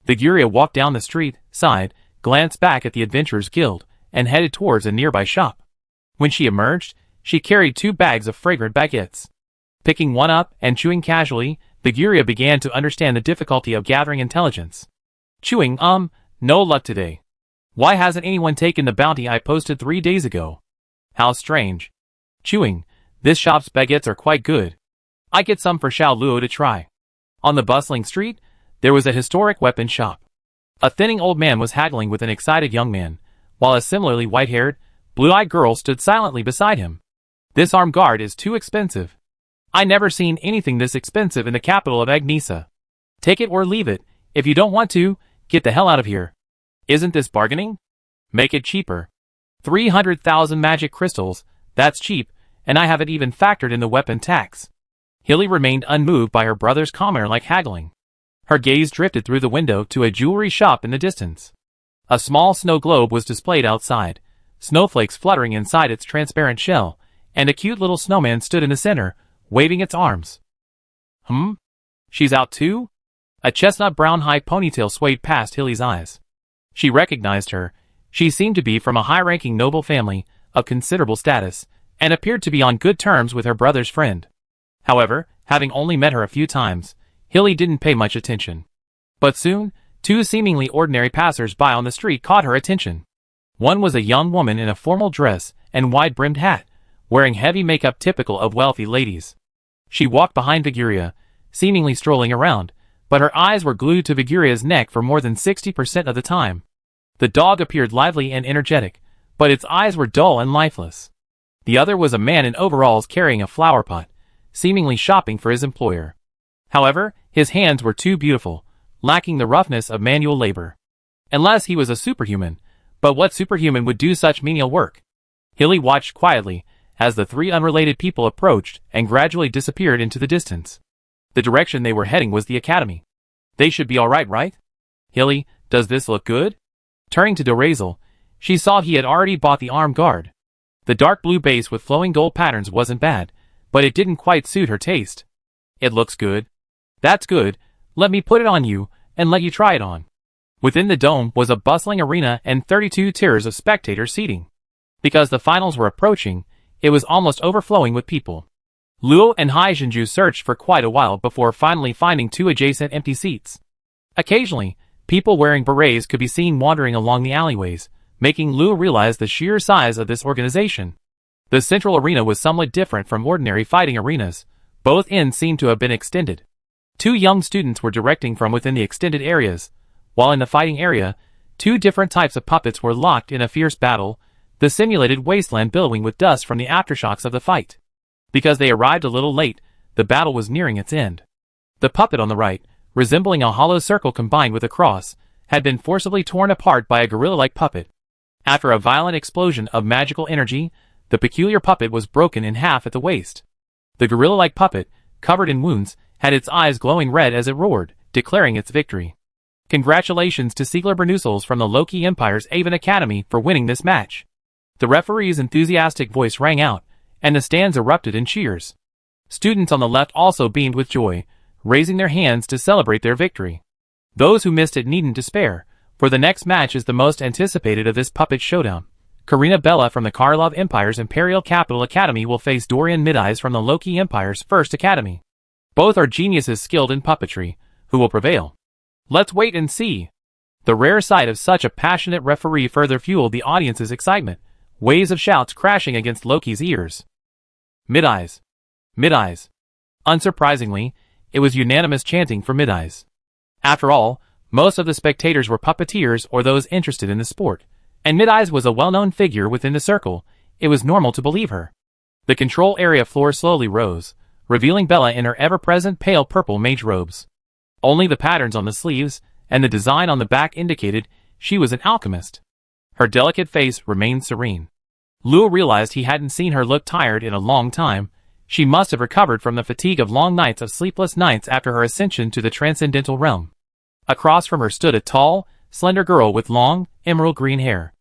The Guria walked down the street, sighed, glanced back at the Adventurers Guild, and headed towards a nearby shop. When she emerged, she carried 2 bags of fragrant baguettes. Picking one up and chewing casually, the Guria began to understand the difficulty of gathering intelligence. Chewing, no luck today. Why hasn't anyone taken the bounty I posted 3 days ago? How strange. Chewing, this shop's baguettes are quite good. I get some for Xiao Luo to try. On the bustling street, there was a historic weapon shop. A thinning old man was haggling with an excited young man, while a similarly white-haired, Blue-eyed girl stood silently beside him. This armed guard is too expensive. I never seen anything this expensive in the capital of Agnesa. Take it or leave it. If you don't want to, get the hell out of here. Isn't this bargaining? Make it cheaper. 300,000 magic crystals, that's cheap, and I haven't even factored in the weapon tax. Hilly remained unmoved by her brother's comment-like haggling. Her gaze drifted through the window to a jewelry shop in the distance. A small snow globe was displayed outside, snowflakes fluttering inside its transparent shell, and a cute little snowman stood in the center, waving its arms. She's out too? A chestnut-brown high ponytail swayed past Hilly's eyes. She recognized her. She seemed to be from a high-ranking noble family, of considerable status, and appeared to be on good terms with her brother's friend. However, having only met her a few times, Hilly didn't pay much attention. But soon, two seemingly ordinary passers-by on the street caught her attention. One was a young woman in a formal dress and wide-brimmed hat, wearing heavy makeup typical of wealthy ladies. She walked behind Viguria, seemingly strolling around, but her eyes were glued to Viguria's neck for more than 60% of the time. The dog appeared lively and energetic, but its eyes were dull and lifeless. The other was a man in overalls carrying a flower pot, seemingly shopping for his employer. However, his hands were too beautiful, lacking the roughness of manual labor. Unless he was a superhuman, but what superhuman would do such menial work? Hilly watched quietly as the three unrelated people approached and gradually disappeared into the distance. The direction they were heading was the academy. They should be alright, right? Hilly, does this look good? Turning to Dorazel, she saw he had already bought the armed guard. The dark blue base with flowing gold patterns wasn't bad, but it didn't quite suit her taste. It looks good. That's good, let me put it on you, and let you try it on. Within the dome was a bustling arena and 32 tiers of spectator seating. Because the finals were approaching, it was almost overflowing with people. Luo and Haijinju searched for quite a while before finally finding two adjacent empty seats. Occasionally, people wearing berets could be seen wandering along the alleyways, making Luo realize the sheer size of this organization. The central arena was somewhat different from ordinary fighting arenas. Both ends seemed to have been extended. Two young students were directing from within the extended areas, while in the fighting area, two different types of puppets were locked in a fierce battle, the simulated wasteland billowing with dust from the aftershocks of the fight. Because they arrived a little late, the battle was nearing its end. The puppet on the right, resembling a hollow circle combined with a cross, had been forcibly torn apart by a gorilla-like puppet. After a violent explosion of magical energy, the peculiar puppet was broken in half at the waist. The gorilla-like puppet, covered in wounds, had its eyes glowing red as it roared, declaring its victory. Congratulations to Siegler Bernusels from the Loki Empire's Avon Academy for winning this match. The referee's enthusiastic voice rang out, and the stands erupted in cheers. Students on the left also beamed with joy, raising their hands to celebrate their victory. Those who missed it needn't despair, for the next match is the most anticipated of this puppet showdown. Karina Bella from the Karlov Empire's Imperial Capital Academy will face Dorian Mideyes from the Loki Empire's First Academy. Both are geniuses skilled in puppetry. Who will prevail? Let's wait and see. The rare sight of such a passionate referee further fueled the audience's excitement, waves of shouts crashing against Loki's ears. Mideyes. Mideyes. Unsurprisingly, it was unanimous chanting for Mideyes. After all, most of the spectators were puppeteers or those interested in the sport, and Mideyes was a well-known figure within the circle. It was normal to believe her. The control area floor slowly rose, revealing Bella in her ever-present pale purple mage robes. Only the patterns on the sleeves and the design on the back indicated she was an alchemist. Her delicate face remained serene. Luo realized he hadn't seen her look tired in a long time. She must have recovered from the fatigue of long nights of sleepless nights after her ascension to the transcendental realm. Across from her stood a tall, slender girl with long, emerald green hair.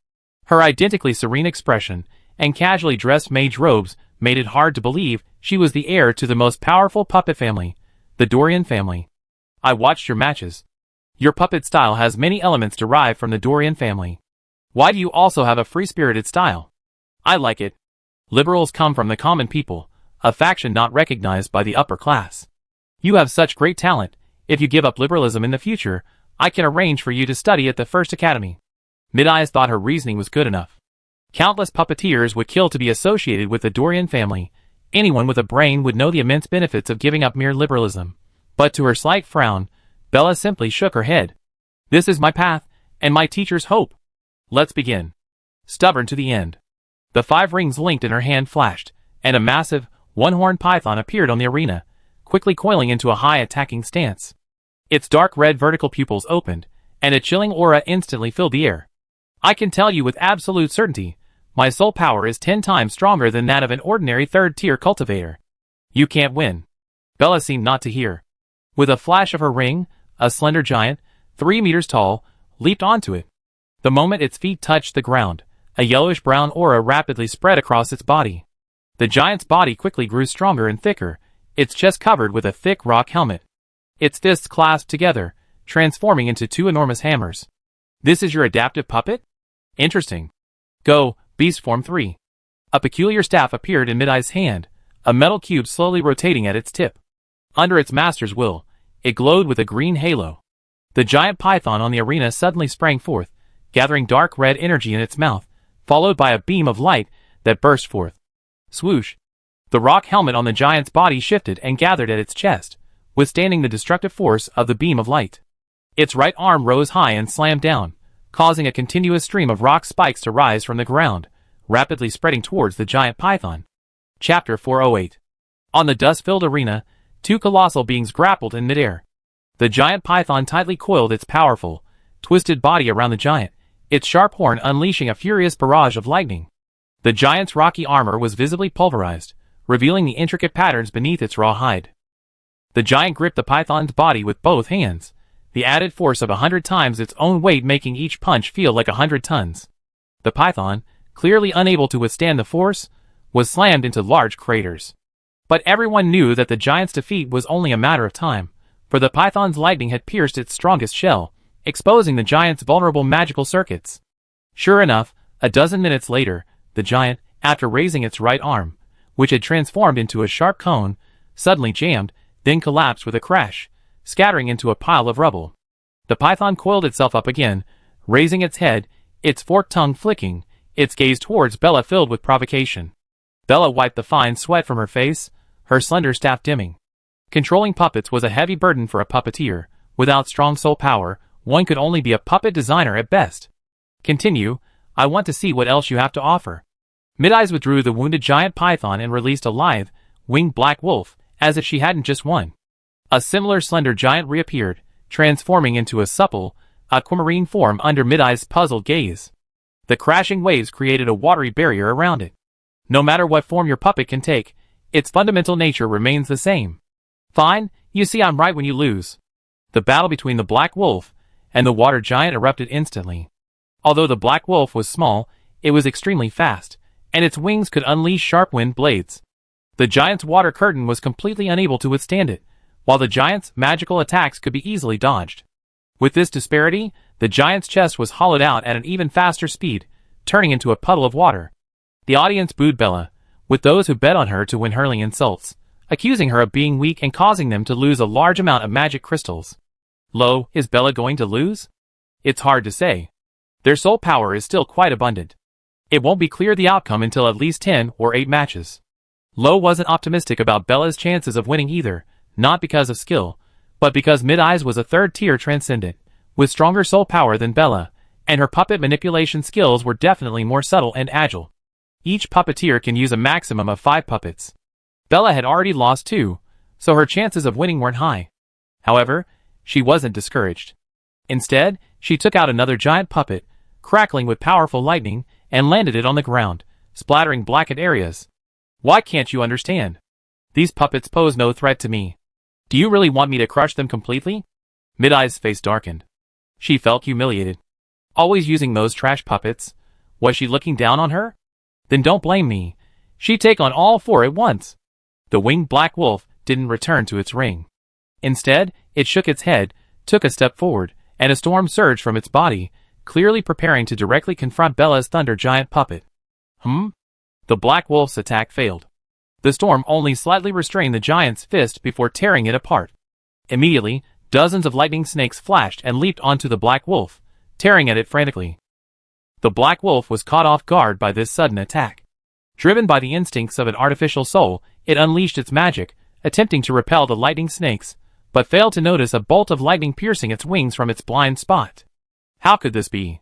Her identically serene expression and casually dressed mage robes made it hard to believe she was the heir to the most powerful puppet family, the Dorian family. I watched your matches. Your puppet style has many elements derived from the Dorian family. Why do you also have a free-spirited style? I like it. Liberals come from the common people, a faction not recognized by the upper class. You have such great talent. If you give up liberalism in the future, I can arrange for you to study at the First Academy. Mideyes thought her reasoning was good enough. Countless puppeteers would kill to be associated with the Dorian family. Anyone with a brain would know the immense benefits of giving up mere liberalism. But to her slight frown, Bella simply shook her head. This is my path, and my teacher's hope. Let's begin. Stubborn to the end. The 5 rings linked in her hand flashed, and a massive, one-horned python appeared on the arena, quickly coiling into a high attacking stance. Its dark red vertical pupils opened, and a chilling aura instantly filled the air. I can tell you with absolute certainty, my soul power is 10 times stronger than that of an ordinary third-tier cultivator. You can't win. Bella seemed not to hear. With a flash of her ring, a slender giant, 3 meters tall, leaped onto it. The moment its feet touched the ground, a yellowish-brown aura rapidly spread across its body. The giant's body quickly grew stronger and thicker, its chest covered with a thick rock helmet. Its fists clasped together, transforming into 2 enormous hammers. This is your adaptive puppet? Interesting. Go, Beast Form 3. A peculiar staff appeared in Mid-Eye's hand, a metal cube slowly rotating at its tip. Under its master's will, it glowed with a green halo. The giant python on the arena suddenly sprang forth, gathering dark red energy in its mouth, followed by a beam of light that burst forth. Swoosh! The rock helmet on the giant's body shifted and gathered at its chest, withstanding the destructive force of the beam of light. Its right arm rose high and slammed down, causing a continuous stream of rock spikes to rise from the ground, rapidly spreading towards the giant python. Chapter 408. On the dust-filled arena, 2 colossal beings grappled in midair. The giant python tightly coiled its powerful, twisted body around the giant, its sharp horn unleashing a furious barrage of lightning. The giant's rocky armor was visibly pulverized, revealing the intricate patterns beneath its raw hide. The giant gripped the python's body with both hands, the added force of 100 times its own weight making each punch feel like 100 tons. The python, clearly unable to withstand the force, was slammed into large craters. But everyone knew that the giant's defeat was only a matter of time, for the python's lightning had pierced its strongest shell, exposing the giant's vulnerable magical circuits. Sure enough, a dozen minutes later, the giant, after raising its right arm, which had transformed into a sharp cone, suddenly jammed, then collapsed with a crash, scattering into a pile of rubble. The python coiled itself up again, raising its head, its forked tongue flicking, its gaze towards Bella filled with provocation. Bella wiped the fine sweat from her face, her slender staff dimming. Controlling puppets was a heavy burden for a puppeteer. Without strong soul power, one could only be a puppet designer at best. Continue, I want to see what else you have to offer. Mid-Eyes withdrew the wounded giant python and released a lithe, winged black wolf, as if she hadn't just won. A similar slender giant reappeared, transforming into a supple, aquamarine form under Mid-Eye's puzzled gaze. The crashing waves created a watery barrier around it. No matter what form your puppet can take, its fundamental nature remains the same. Fine, you see I'm right when you lose. The battle between the black wolf and the water giant erupted instantly. Although the black wolf was small, it was extremely fast, and its wings could unleash sharp wind blades. The giant's water curtain was completely unable to withstand it, while the giant's magical attacks could be easily dodged. With this disparity, the giant's chest was hollowed out at an even faster speed, turning into a puddle of water. The audience booed Bella, with those who bet on her to win hurling insults, accusing her of being weak and causing them to lose a large amount of magic crystals. Lo, is Bella going to lose? It's hard to say. Their soul power is still quite abundant. It won't be clear the outcome until at least 10 or 8 matches. Lo wasn't optimistic about Bella's chances of winning either, not because of skill, but because Mid-Eyes was a third-tier transcendent, with stronger soul power than Bella, and her puppet manipulation skills were definitely more subtle and agile. Each puppeteer can use a maximum of 5 puppets. Bella had already lost 2, so her chances of winning weren't high. However, she wasn't discouraged. Instead, she took out another giant puppet, crackling with powerful lightning, and landed it on the ground, splattering blackened areas. Why can't you understand? These puppets pose no threat to me. Do you really want me to crush them completely? Mid-Eye's face darkened. She felt humiliated. Always using those trash puppets. Was she looking down on her? Then don't blame me. She'd take on all 4 at once. The winged black wolf didn't return to its ring. Instead, it shook its head, took a step forward, and a storm surged from its body, clearly preparing to directly confront Bella's thunder giant puppet. The black wolf's attack failed. The storm only slightly restrained the giant's fist before tearing it apart. Immediately, dozens of lightning snakes flashed and leaped onto the black wolf, tearing at it frantically. The black wolf was caught off guard by this sudden attack. Driven by the instincts of an artificial soul, it unleashed its magic, attempting to repel the lightning snakes, but failed to notice a bolt of lightning piercing its wings from its blind spot. How could this be?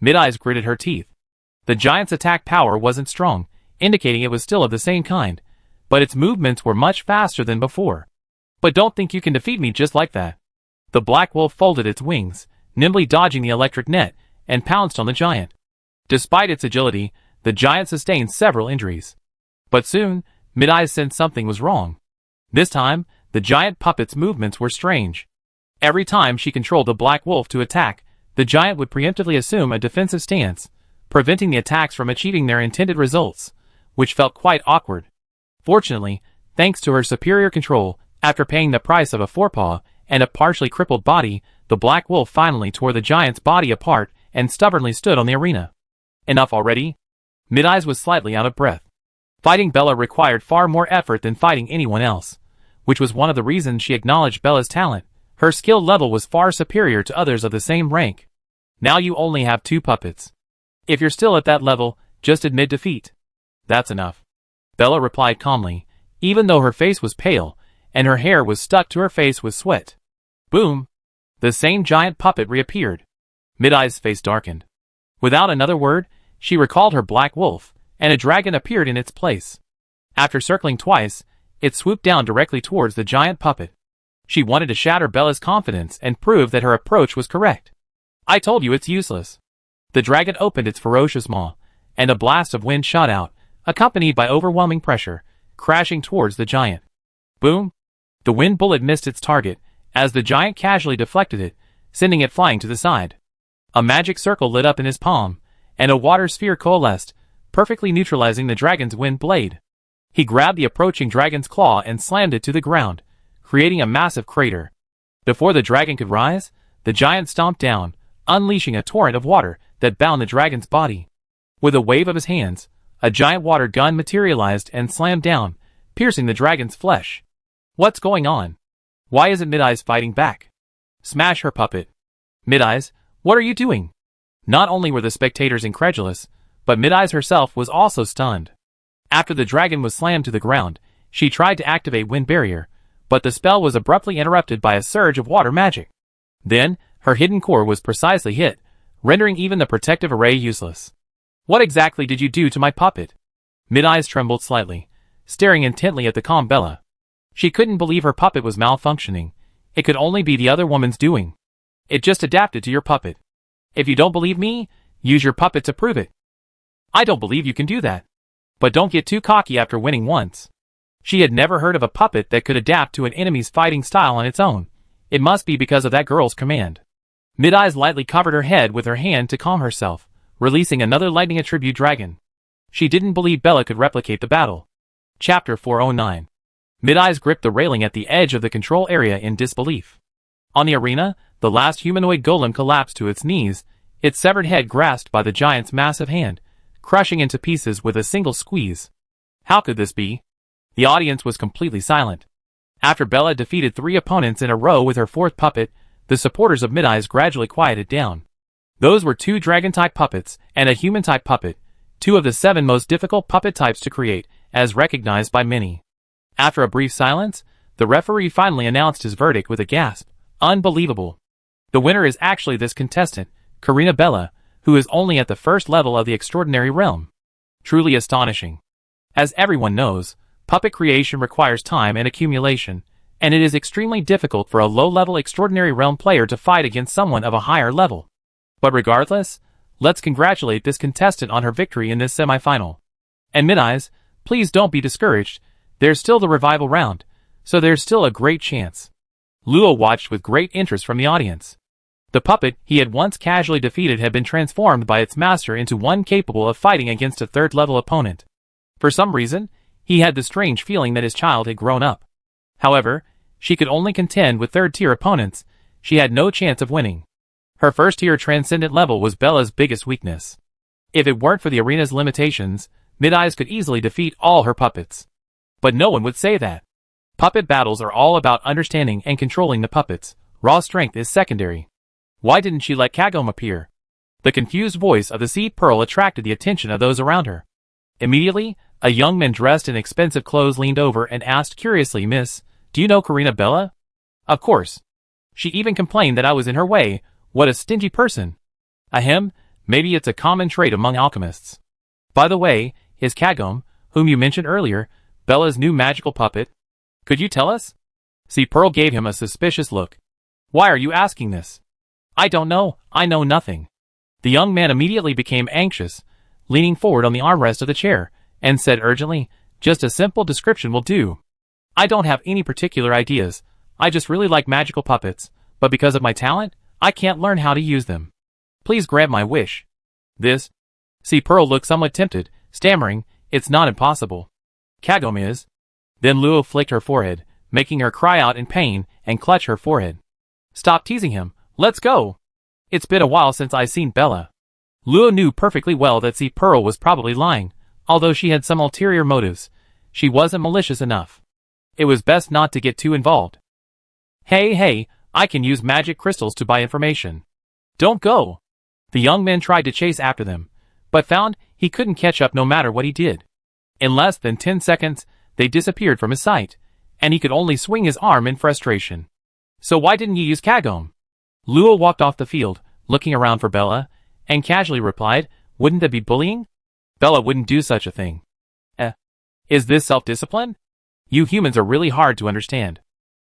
Mid-Eyes gritted her teeth. The giant's attack power wasn't strong, indicating it was still of the same kind, but its movements were much faster than before. But don't think you can defeat me just like that. The black wolf folded its wings, nimbly dodging the electric net, and pounced on the giant. Despite its agility, the giant sustained several injuries. But soon, Mid-Eyes sensed something was wrong. This time, the giant puppet's movements were strange. Every time she controlled the black wolf to attack, the giant would preemptively assume a defensive stance, preventing the attacks from achieving their intended results, which felt quite awkward. Fortunately, thanks to her superior control, after paying the price of a forepaw and a partially crippled body, the black wolf finally tore the giant's body apart and stubbornly stood on the arena. Enough already? Mid-Eyes was slightly out of breath. Fighting Bella required far more effort than fighting anyone else, which was one of the reasons she acknowledged Bella's talent. Her skill level was far superior to others of the same rank. Now you only have 2 puppets. If you're still at that level, just admit defeat. That's enough. Bella replied calmly, even though her face was pale, and her hair was stuck to her face with sweat. Boom! The same giant puppet reappeared. Mid-Eyes' face darkened. Without another word, she recalled her black wolf, and a dragon appeared in its place. After circling twice, it swooped down directly towards the giant puppet. She wanted to shatter Bella's confidence and prove that her approach was correct. I told you it's useless. The dragon opened its ferocious maw, and a blast of wind shot out, accompanied by overwhelming pressure, crashing towards the giant. Boom! The wind bullet missed its target, as the giant casually deflected it, sending it flying to the side. A magic circle lit up in his palm, and a water sphere coalesced, perfectly neutralizing the dragon's wind blade. He grabbed the approaching dragon's claw and slammed it to the ground, creating a massive crater. Before the dragon could rise, the giant stomped down, unleashing a torrent of water that bound the dragon's body. With a wave of his hands, a giant water gun materialized and slammed down, piercing the dragon's flesh. What's going on? Why isn't Mid-Eyes fighting back? Smash her puppet. Mid-Eyes, what are you doing? Not only were the spectators incredulous, but Mid-Eyes herself was also stunned. After the dragon was slammed to the ground, she tried to activate Wind Barrier, but the spell was abruptly interrupted by a surge of water magic. Then, her hidden core was precisely hit, rendering even the protective array useless. What exactly did you do to my puppet? Mid-Eyes trembled slightly, staring intently at the calm Bella. She couldn't believe her puppet was malfunctioning. It could only be the other woman's doing. It just adapted to your puppet. If you don't believe me, use your puppet to prove it. I don't believe you can do that. But don't get too cocky after winning once. She had never heard of a puppet that could adapt to an enemy's fighting style on its own. It must be because of that girl's command. Mid-Eyes lightly covered her head with her hand to calm herself, releasing another lightning attribute dragon. She didn't believe Bella could replicate the battle. Chapter 409. Mid-Eyes gripped the railing at the edge of the control area in disbelief. On the arena, the last humanoid golem collapsed to its knees, its severed head grasped by the giant's massive hand, crushing into pieces with a single squeeze. How could this be? The audience was completely silent. After Bella defeated 3 opponents in a row with her 4th puppet, the supporters of Mid-Eyes gradually quieted down. Those were 2 dragon-type puppets and a human-type puppet, 2 of the 7 most difficult puppet types to create, as recognized by many. After a brief silence, the referee finally announced his verdict with a gasp. Unbelievable. The winner is actually this contestant, Karina Bella, who is only at the 1st level of the extraordinary realm. Truly astonishing. As everyone knows, puppet creation requires time and accumulation, and it is extremely difficult for a low-level extraordinary realm player to fight against someone of a higher level. But regardless, let's congratulate this contestant on her victory in this semi-final. And Mid-Eyes, please don't be discouraged. There's still the revival round, so there's still a great chance. Luo watched with great interest from the audience. The puppet he had once casually defeated had been transformed by its master into one capable of fighting against a 3rd-level opponent. For some reason, he had the strange feeling that his child had grown up. However, she could only contend with 3rd-tier opponents. She had no chance of winning. Her 1st-tier transcendent level was Bella's biggest weakness. If it weren't for the arena's limitations, Mid-Eyes could easily defeat all her puppets. But no one would say that. Puppet battles are all about understanding and controlling the puppets. Raw strength is secondary. Why didn't she let Kagome appear? The confused voice of the Seed Pearl attracted the attention of those around her. Immediately, a young man dressed in expensive clothes leaned over and asked curiously, "Miss, do you know Karina Bella?" "Of course. She even complained that I was in her way. What a stingy person." Ahem, Maybe it's a common trait among alchemists. By the way, is Kagome, whom you mentioned earlier, Bella's new magical puppet? Could you tell us? See, Pearl gave him a suspicious look. Why are you asking this? I don't know, I know nothing. The young man immediately became anxious, leaning forward on the armrest of the chair, and said urgently, just a simple description will do. I don't have any particular ideas, I just really like magical puppets, but because of my talent, I can't learn how to use them. Please grant my wish. This? See, Pearl looked somewhat tempted, stammering, it's not impossible. Kagome is. Then Luo flicked her forehead, making her cry out in pain and clutch her forehead. Stop teasing him, let's go. It's been a while since I've seen Bella. Luo knew perfectly well that see Pearl was probably lying, although she had some ulterior motives. She wasn't malicious enough. It was best not to get too involved. Hey, I can use magic crystals to buy information. Don't go. The young man tried to chase after them, but found he couldn't catch up no matter what he did. In less than 10 seconds, they disappeared from his sight, and he could only swing his arm in frustration. So why didn't you use Kagome? Luo walked off the field, looking around for Bella, and casually replied, wouldn't that be bullying? Bella wouldn't do such a thing. Is this self-discipline? You humans are really hard to understand.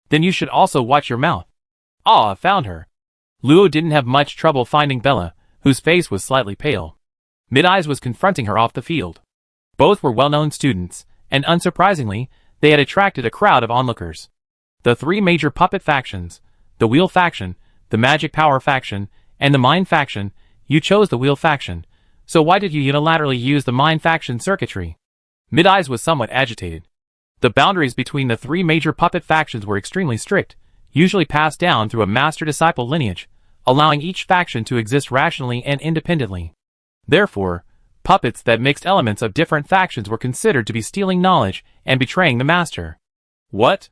Then you should also watch your mouth. Ah, found her. Luo didn't have much trouble finding Bella, whose face was slightly pale. Mid-Eyes was confronting her off the field. Both were well-known students, and unsurprisingly, they had attracted a crowd of onlookers. The three major puppet factions, the Wheel faction, the Magic Power faction, and the Mind faction, you chose the Wheel faction, so why did you unilaterally use the Mind faction circuitry? Mid-Eyes was somewhat agitated. The boundaries between the three major puppet factions were extremely strict, usually passed down through a master-disciple lineage, allowing each faction to exist rationally and independently. Therefore, puppets that mixed elements of different factions were considered to be stealing knowledge and betraying the master. What?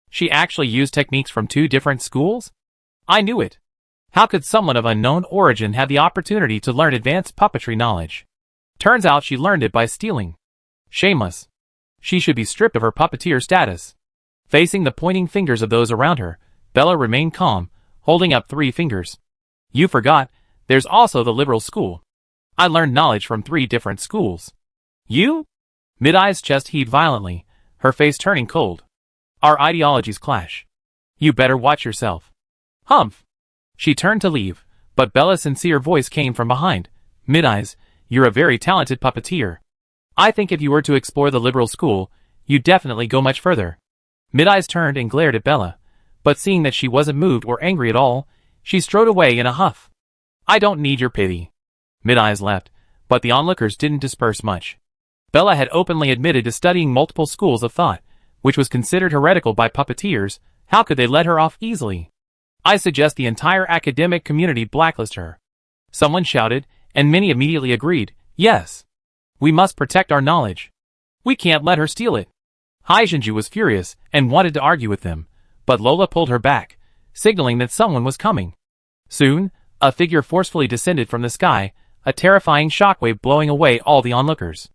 She actually used techniques from two different schools? I knew it. How could someone of unknown origin have the opportunity to learn advanced puppetry knowledge? Turns out she learned it by stealing. Shameless. She should be stripped of her puppeteer status. Facing the pointing fingers of those around her, Bella remained calm, holding up 3 fingers. You forgot, there's also the liberal school. I learned knowledge from 3 different schools. You? Mid-Eye's chest heaved violently, her face turning cold. Our ideologies clash. You better watch yourself. Humph. She turned to leave, but Bella's sincere voice came from behind. Mid-Eyes, you're a very talented puppeteer. I think if you were to explore the liberal school, you'd definitely go much further. Mid-Eyes turned and glared at Bella, but seeing that she wasn't moved or angry at all, she strode away in a huff. I don't need your pity. Mid-Eyes left, but the onlookers didn't disperse much. Bella had openly admitted to studying multiple schools of thought, which was considered heretical by puppeteers. How could they let her off easily? I suggest the entire academic community blacklist her. Someone shouted, and many immediately agreed, yes. We must protect our knowledge. We can't let her steal it. Haijinju was furious and wanted to argue with them, but Lola pulled her back, signaling that someone was coming. Soon, a figure forcefully descended from the sky, a terrifying shockwave blowing away all the onlookers.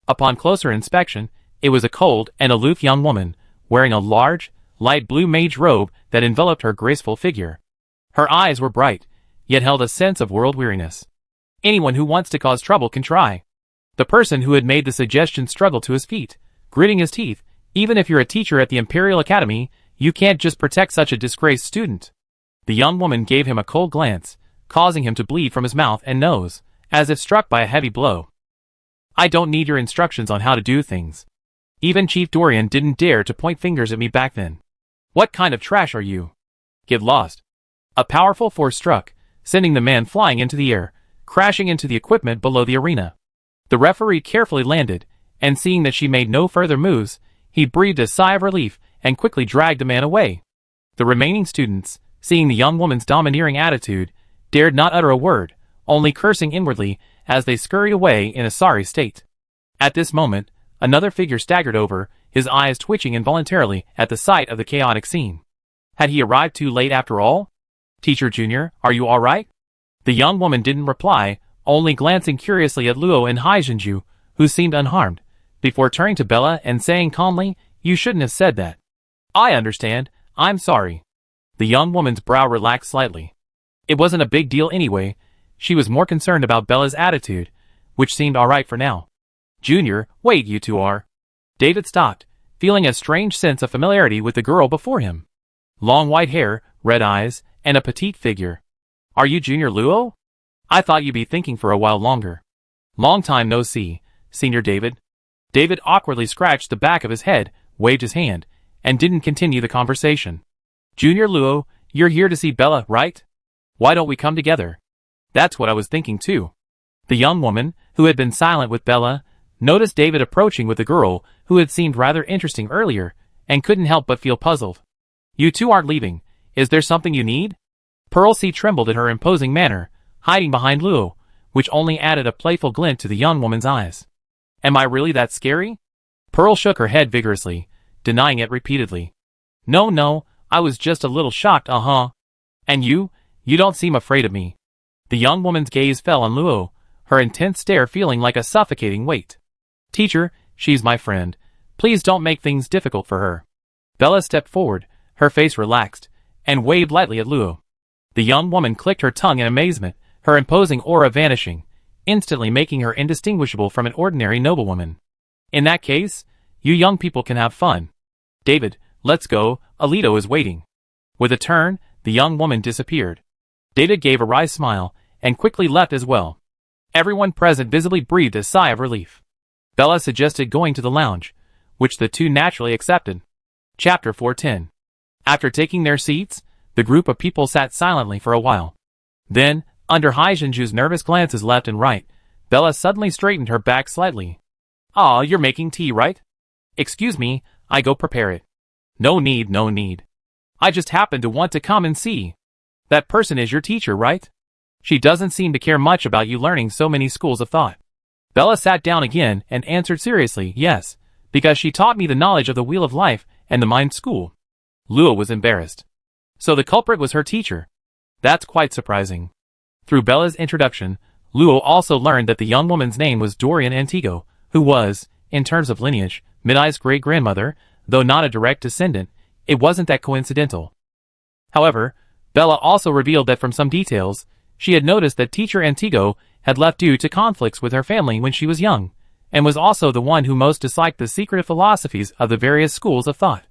Upon closer inspection, it was a cold and aloof young woman, wearing a large, light blue mage robe that enveloped her graceful figure. Her eyes were bright, yet held a sense of world weariness. Anyone who wants to cause trouble can try. The person who had made the suggestion struggled to his feet, gritting his teeth. Even if you're a teacher at the Imperial Academy, you can't just protect such a disgraced student. The young woman gave him a cold glance, causing him to bleed from his mouth and nose, as if struck by a heavy blow. I don't need your instructions on how to do things. Even Chief Dorian didn't dare to point fingers at me back then. What kind of trash are you? Get lost. A powerful force struck, sending the man flying into the air, crashing into the equipment below the arena. The referee carefully landed, and seeing that she made no further moves, he breathed a sigh of relief and quickly dragged the man away. The remaining students, seeing the young woman's domineering attitude, dared not utter a word, only cursing inwardly as they scurried away in a sorry state. At this moment, another figure staggered over, his eyes twitching involuntarily at the sight of the chaotic scene. Had he arrived too late after all? Teacher Junior, are you all right? The young woman didn't reply, only glancing curiously at Luo and Haijinju, who seemed unharmed, before turning to Bella and saying calmly, you shouldn't have said that. I understand, I'm sorry. The young woman's brow relaxed slightly. It wasn't a big deal anyway, She was more concerned about Bella's attitude, which seemed alright for now. Junior, wait, you two are. David stopped, feeling a strange sense of familiarity with the girl before him. Long white hair, red eyes, and a petite figure. Are you Junior Luo? I thought you'd be thinking for a while longer. Long time no see, Senior David. David awkwardly scratched the back of his head, waved his hand, and didn't continue the conversation. Junior Luo, you're here to see Bella, right? Why don't we come together? That's what I was thinking too. The young woman, who had been silent with Bella, noticed David approaching with the girl who had seemed rather interesting earlier, and couldn't help but feel puzzled. You two aren't leaving. Is there something you need? Pearl C trembled at her imposing manner, hiding behind Luo, which only added a playful glint to the young woman's eyes. Am I really that scary? Pearl shook her head vigorously, denying it repeatedly. No, I was just a little shocked, And you don't seem afraid of me. The young woman's gaze fell on Luo, her intense stare feeling like a suffocating weight. Teacher, she's my friend. Please don't make things difficult for her. Bella stepped forward, her face relaxed, and waved lightly at Luo. The young woman clicked her tongue in amazement, her imposing aura vanishing, instantly making her indistinguishable from an ordinary noblewoman. In that case, you young people can have fun. David, let's go, Alito is waiting. With a turn, the young woman disappeared. David gave a wry smile, and quickly left as well. Everyone present visibly breathed a sigh of relief. Bella suggested going to the lounge, which the two naturally accepted. Chapter 410. After taking their seats, the group of people sat silently for a while. Then, under Hai Jinju's nervous glances left and right, Bella suddenly straightened her back slightly. Ah, you're making tea, right? Excuse me, I go prepare it. No need. I just happened to want to come and see. That person is your teacher, right? She doesn't seem to care much about you learning so many schools of thought. Bella sat down again and answered seriously, yes, because she taught me the knowledge of the Wheel of Life and the Mind School. Luo was embarrassed. So the culprit was her teacher. That's quite surprising. Through Bella's introduction, Luo also learned that the young woman's name was Dorian Antigo, who was, in terms of lineage, Midai's great-grandmother, though not a direct descendant. It wasn't that coincidental. However, Bella also revealed that from some details, she had noticed that teacher Antigo had left due to conflicts with her family when she was young, and was also the one who most disliked the secretive philosophies of the various schools of thought.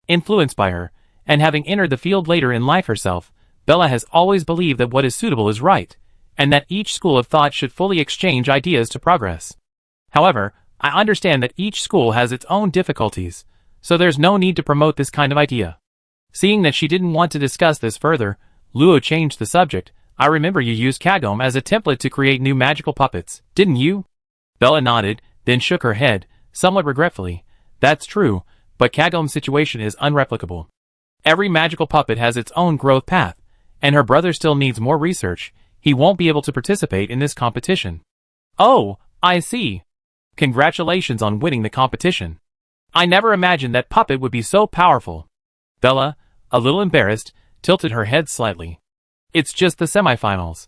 Influenced by her, and having entered the field later in life herself, Bella has always believed that what is suitable is right, and that each school of thought should fully exchange ideas to progress. However, I understand that each school has its own difficulties, so there's no need to promote this kind of idea. Seeing that she didn't want to discuss this further, Luo changed the subject. I remember you used Kagome as a template to create new magical puppets, didn't you? Bella nodded, then shook her head, somewhat regretfully. That's true, but Kagome's situation is unreplicable. Every magical puppet has its own growth path, and her brother still needs more research. He won't be able to participate in this competition. Oh, I see. Congratulations on winning the competition. I never imagined that puppet would be so powerful. Bella, a little embarrassed, tilted her head slightly. It's just the semifinals.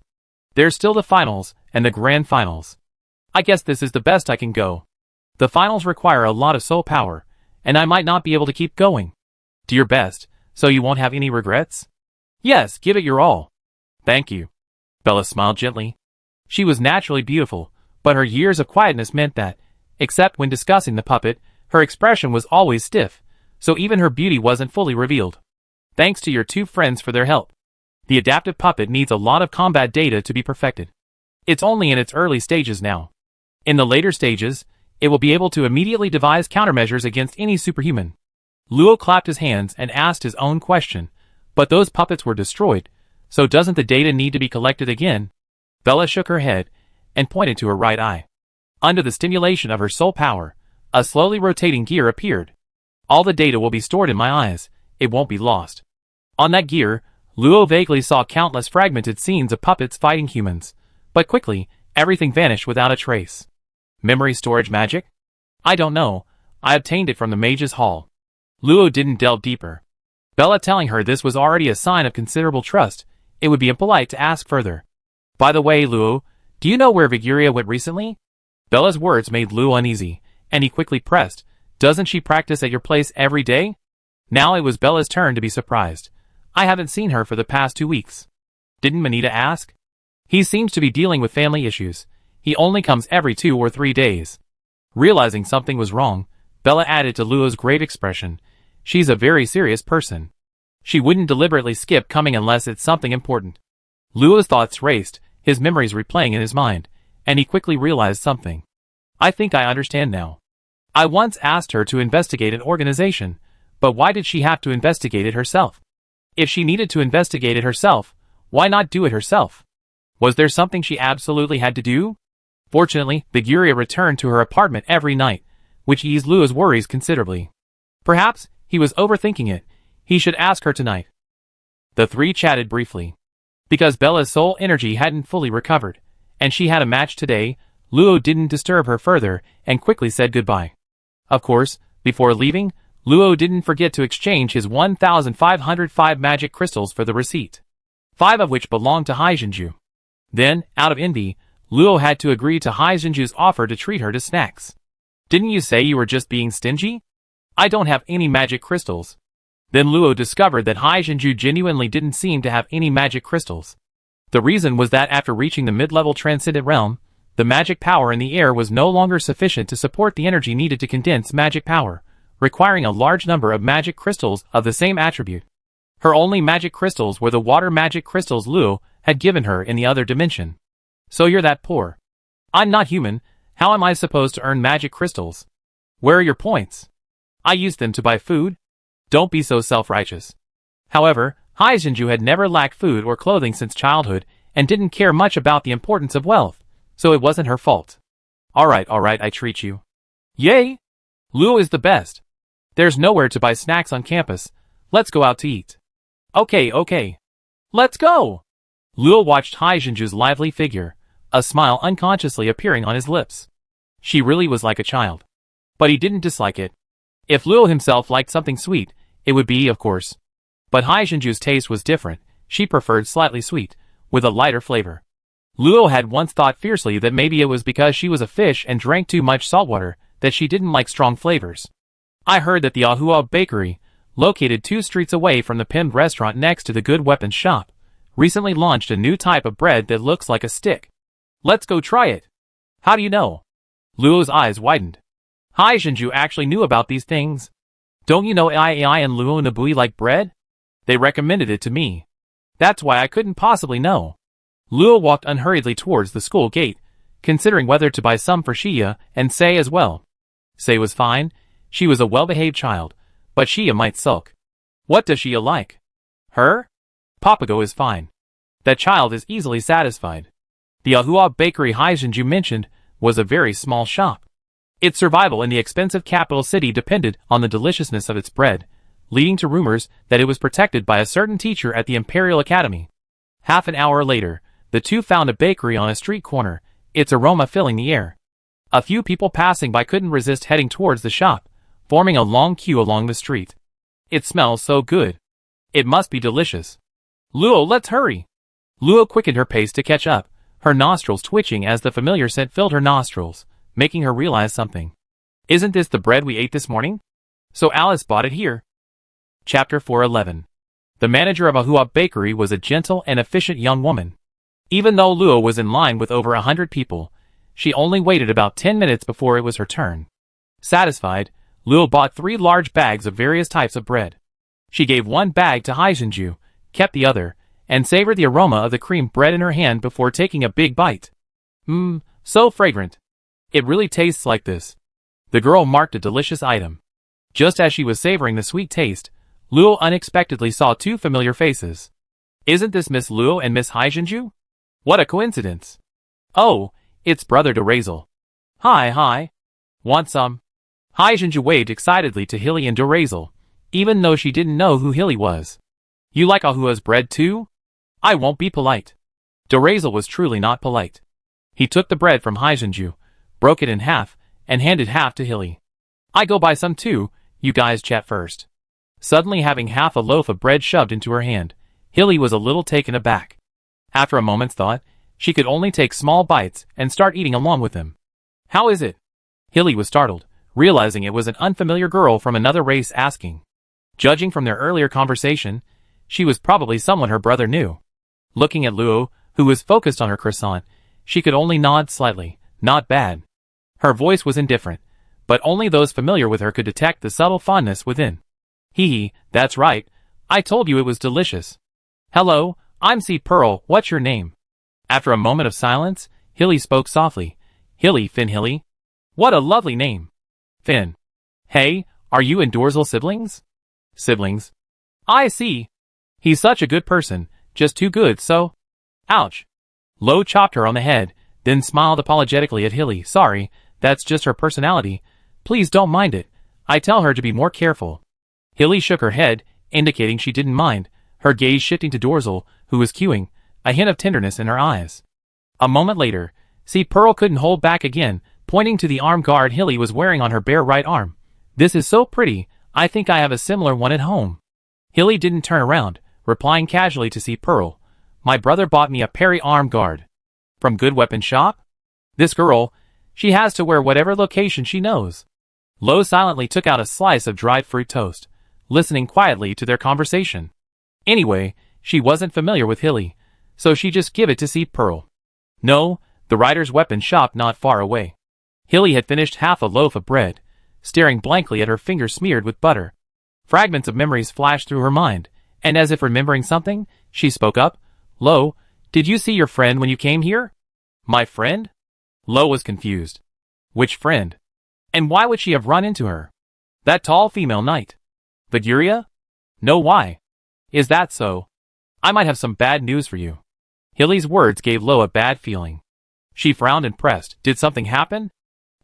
There's still the finals, and the grand finals. I guess this is the best I can go. The finals require a lot of soul power, and I might not be able to keep going. Do your best, so you won't have any regrets? Yes, give it your all. Thank you. Bella smiled gently. She was naturally beautiful, but her years of quietness meant that, except when discussing the puppet, her expression was always stiff, so even her beauty wasn't fully revealed. Thanks to your two friends for their help. The adaptive puppet needs a lot of combat data to be perfected. It's only in its early stages now. In the later stages, it will be able to immediately devise countermeasures against any superhuman. Luo clapped his hands and asked his own question, but those puppets were destroyed, so doesn't the data need to be collected again? Bella shook her head and pointed to her right eye. Under the stimulation of her soul power, a slowly rotating gear appeared. All the data will be stored in my eyes, it won't be lost. On that gear, Luo vaguely saw countless fragmented scenes of puppets fighting humans, but quickly, everything vanished without a trace. Memory storage magic? I don't know, I obtained it from the Mage's Hall. Luo didn't delve deeper. Bella telling her this was already a sign of considerable trust, it would be impolite to ask further. By the way, Luo, do you know where Viguria went recently? Bella's words made Luo uneasy, and he quickly pressed, doesn't she practice at your place every day? Now it was Bella's turn to be surprised. I haven't seen her for the past 2 weeks. Didn't Manita ask? He seems to be dealing with family issues. He only comes every 2 or 3 days. Realizing something was wrong, Bella added to Luo's grave expression. She's a very serious person. She wouldn't deliberately skip coming unless it's something important. Luo's thoughts raced, his memories replaying in his mind, and he quickly realized something. I think I understand now. I once asked her to investigate an organization, but why did she have to investigate it herself? If she needed to investigate it herself, why not do it herself? Was there something she absolutely had to do? Fortunately, Biguria returned to her apartment every night, which eased Luo's worries considerably. Perhaps he was overthinking it. He should ask her tonight. The three chatted briefly. Because Bella's soul energy hadn't fully recovered, and she had a match today, Luo didn't disturb her further and quickly said goodbye. Of course, before leaving, Luo didn't forget to exchange his 1,505 magic crystals for the receipt, 5 of which belonged to Haijinju. Then, out of envy, Luo had to agree to Haijinju's offer to treat her to snacks. Didn't you say you were just being stingy? I don't have any magic crystals. Then Luo discovered that Haijinju genuinely didn't seem to have any magic crystals. The reason was that after reaching the mid-level transcendent realm, the magic power in the air was no longer sufficient to support the energy needed to condense magic power, requiring a large number of magic crystals of the same attribute. Her only magic crystals were the water magic crystals Luo had given her in the other dimension. So you're that poor. I'm not human. How am I supposed to earn magic crystals? Where are your points? I used them to buy food. Don't be so self-righteous. However, Haijinju had never lacked food or clothing since childhood and didn't care much about the importance of wealth, so it wasn't her fault. Alright, I treat you. Yay! Luo is the best. There's nowhere to buy snacks on campus. Let's go out to eat. Okay. Let's go! Luo watched Haijinju's lively figure, a smile unconsciously appearing on his lips. She really was like a child. But he didn't dislike it. If Luo himself liked something sweet, it would be, of course. But Haijinju's taste was different. She preferred slightly sweet, with a lighter flavor. Luo had once thought fiercely that maybe it was because she was a fish and drank too much saltwater that she didn't like strong flavors. I heard that the Ahua Bakery, located 2 streets away from the pinned restaurant next to the Good Weapons shop, recently launched a new type of bread that looks like a stick. Let's go try it. How do you know? Luo's eyes widened. Haijinju actually knew about these things. Don't you know Ai and Luo Nabui like bread? They recommended it to me. That's why I couldn't possibly know. Luo walked unhurriedly towards the school gate, considering whether to buy some for Shia and Sei as well. Sei was fine. She was a well-behaved child, but Shia might sulk. What does Shia like? Her? Papago is fine. That child is easily satisfied. The Ahua Bakery Haijinju mentioned was a very small shop. Its survival in the expensive capital city depended on the deliciousness of its bread, leading to rumors that it was protected by a certain teacher at the Imperial Academy. Half an hour later, the two found a bakery on a street corner, its aroma filling the air. A few people passing by couldn't resist heading towards the shop, forming a long queue along the street. It smells so good. It must be delicious. Luo, let's hurry. Luo quickened her pace to catch up, her nostrils twitching as the familiar scent filled her nostrils, making her realize something. Isn't this the bread we ate this morning? So Alice bought it here. Chapter 411. The manager of Ahua Bakery was a gentle and efficient young woman. Even though Luo was in line with over 100 people, she only waited about 10 minutes before it was her turn. Satisfied, Luo bought 3 large bags of various types of bread. She gave 1 bag to Haijinju, kept the other, and savored the aroma of the cream bread in her hand before taking a big bite. So fragrant. It really tastes like this. The girl marked a delicious item. Just as she was savoring the sweet taste, Luo unexpectedly saw 2 familiar faces. Isn't this Miss Luo and Miss Haijinju? What a coincidence. Oh, it's Brother Dorazel. Hi. Want some? Haijinju waved excitedly to Hilly and Dorazel, even though she didn't know who Hilly was. You like Ahua's bread too? I won't be polite. Dorazel was truly not polite. He took the bread from Haijinju, broke it in half, and handed half to Hilly. I go buy some too, you guys chat first. Suddenly having half a loaf of bread shoved into her hand, Hilly was a little taken aback. After a moment's thought, she could only take small bites and start eating along with him. How is it? Hilly was startled, realizing it was an unfamiliar girl from another race asking. Judging from their earlier conversation, she was probably someone her brother knew. Looking at Luo, who was focused on her croissant, she could only nod slightly. Not bad. Her voice was indifferent, but only those familiar with her could detect the subtle fondness within. Hee, that's right. I told you it was delicious. Hello, I'm C. Pearl, what's your name? After a moment of silence, Hilly spoke softly. Hilly, Finn Hilly. What a lovely name. Finn. Hey, are you and Dorsal siblings? Siblings. I see. He's such a good person, just too good, so. Ouch. Lo chopped her on the head, then smiled apologetically at Hilly. Sorry, that's just her personality. Please don't mind it. I tell her to be more careful. Hilly shook her head, indicating she didn't mind, her gaze shifting to Dorsal, who was queuing, a hint of tenderness in her eyes. A moment later, C. Pearl couldn't hold back again, pointing to the arm guard Hilly was wearing on her bare right arm. This is so pretty, I think I have a similar one at home. Hilly didn't turn around, replying casually to C. Pearl. My brother bought me a Perry arm guard. From Good Weapon Shop? This girl, she has to wear whatever location she knows. Lo silently took out a slice of dried fruit toast, listening quietly to their conversation. Anyway, she wasn't familiar with Hilly, so she just give it to C. Pearl. No, the writer's weapon shop not far away. Hilly had finished half a loaf of bread, staring blankly at her fingers smeared with butter. Fragments of memories flashed through her mind, and as if remembering something, she spoke up. Lo, did you see your friend when you came here? My friend? Lo was confused. Which friend? And why would she have run into her? That tall female knight. Viguria? No, why? Is that so? I might have some bad news for you. Hilly's words gave Lo a bad feeling. She frowned and pressed. Did something happen?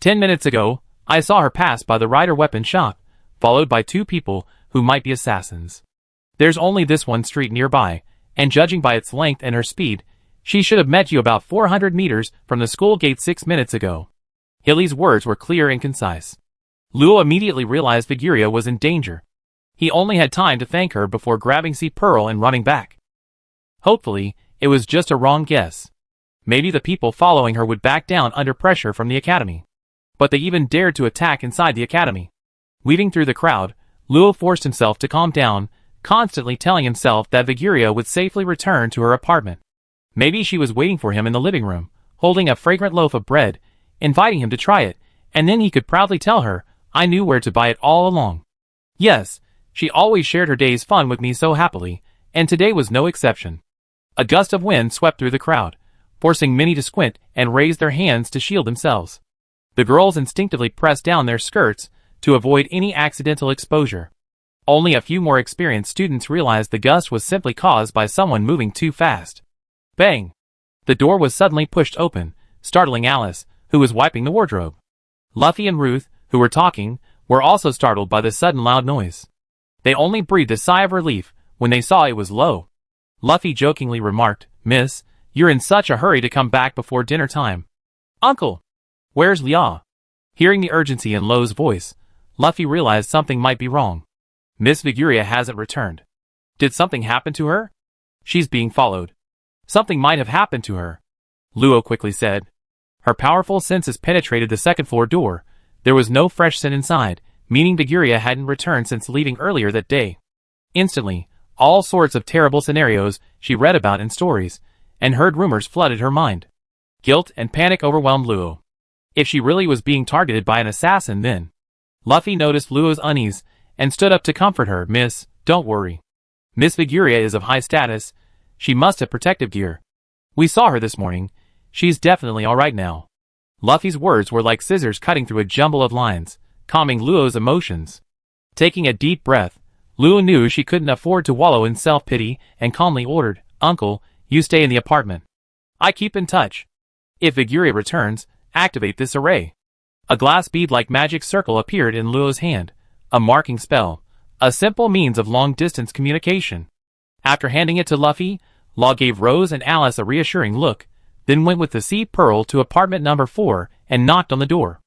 10 minutes ago, I saw her pass by the Rider weapon shop, followed by 2 people who might be assassins. There's only this one street nearby, and judging by its length and her speed, she should have met you about 400 meters from the school gate 6 minutes ago. Hilly's words were clear and concise. Luo immediately realized Viguria was in danger. He only had time to thank her before grabbing C. Pearl and running back. Hopefully, it was just a wrong guess. Maybe the people following her would back down under pressure from the academy. But they even dared to attack inside the academy. Weaving through the crowd, Luo forced himself to calm down, constantly telling himself that Viguria would safely return to her apartment. Maybe she was waiting for him in the living room, holding a fragrant loaf of bread, inviting him to try it, and then he could proudly tell her, I knew where to buy it all along. Yes, she always shared her day's fun with me so happily, and today was no exception. A gust of wind swept through the crowd, forcing many to squint and raise their hands to shield themselves. The girls instinctively pressed down their skirts to avoid any accidental exposure. Only a few more experienced students realized the gust was simply caused by someone moving too fast. Bang! The door was suddenly pushed open, startling Alice, who was wiping the wardrobe. Luffy and Ruth, who were talking, were also startled by the sudden loud noise. They only breathed a sigh of relief when they saw it was Lo. Luffy jokingly remarked, Miss, you're in such a hurry to come back before dinner time. Uncle! Where's Lia? Hearing the urgency in Lo's voice, Luffy realized something might be wrong. Miss Viguria hasn't returned. Did something happen to her? She's being followed. Something might have happened to her, Luo quickly said. Her powerful senses penetrated the second-floor door. There was no fresh scent inside, meaning Viguria hadn't returned since leaving earlier that day. Instantly, all sorts of terrible scenarios she read about in stories and heard rumors flooded her mind. Guilt and panic overwhelmed Luo. If she really was being targeted by an assassin then. Luffy noticed Luo's unease and stood up to comfort her. Miss, don't worry. Miss Viguria is of high status. She must have protective gear. We saw her this morning. She's definitely alright now. Luffy's words were like scissors cutting through a jumble of lines, calming Luo's emotions. Taking a deep breath, Luo knew she couldn't afford to wallow in self-pity and calmly ordered, Uncle, you stay in the apartment. I keep in touch. If Viguria returns, activate this array. A glass bead-like magic circle appeared in Luo's hand, a marking spell, a simple means of long-distance communication. After handing it to Luffy, Law gave Rose and Alice a reassuring look, then went with the C. Pearl to apartment number 4 and knocked on the door.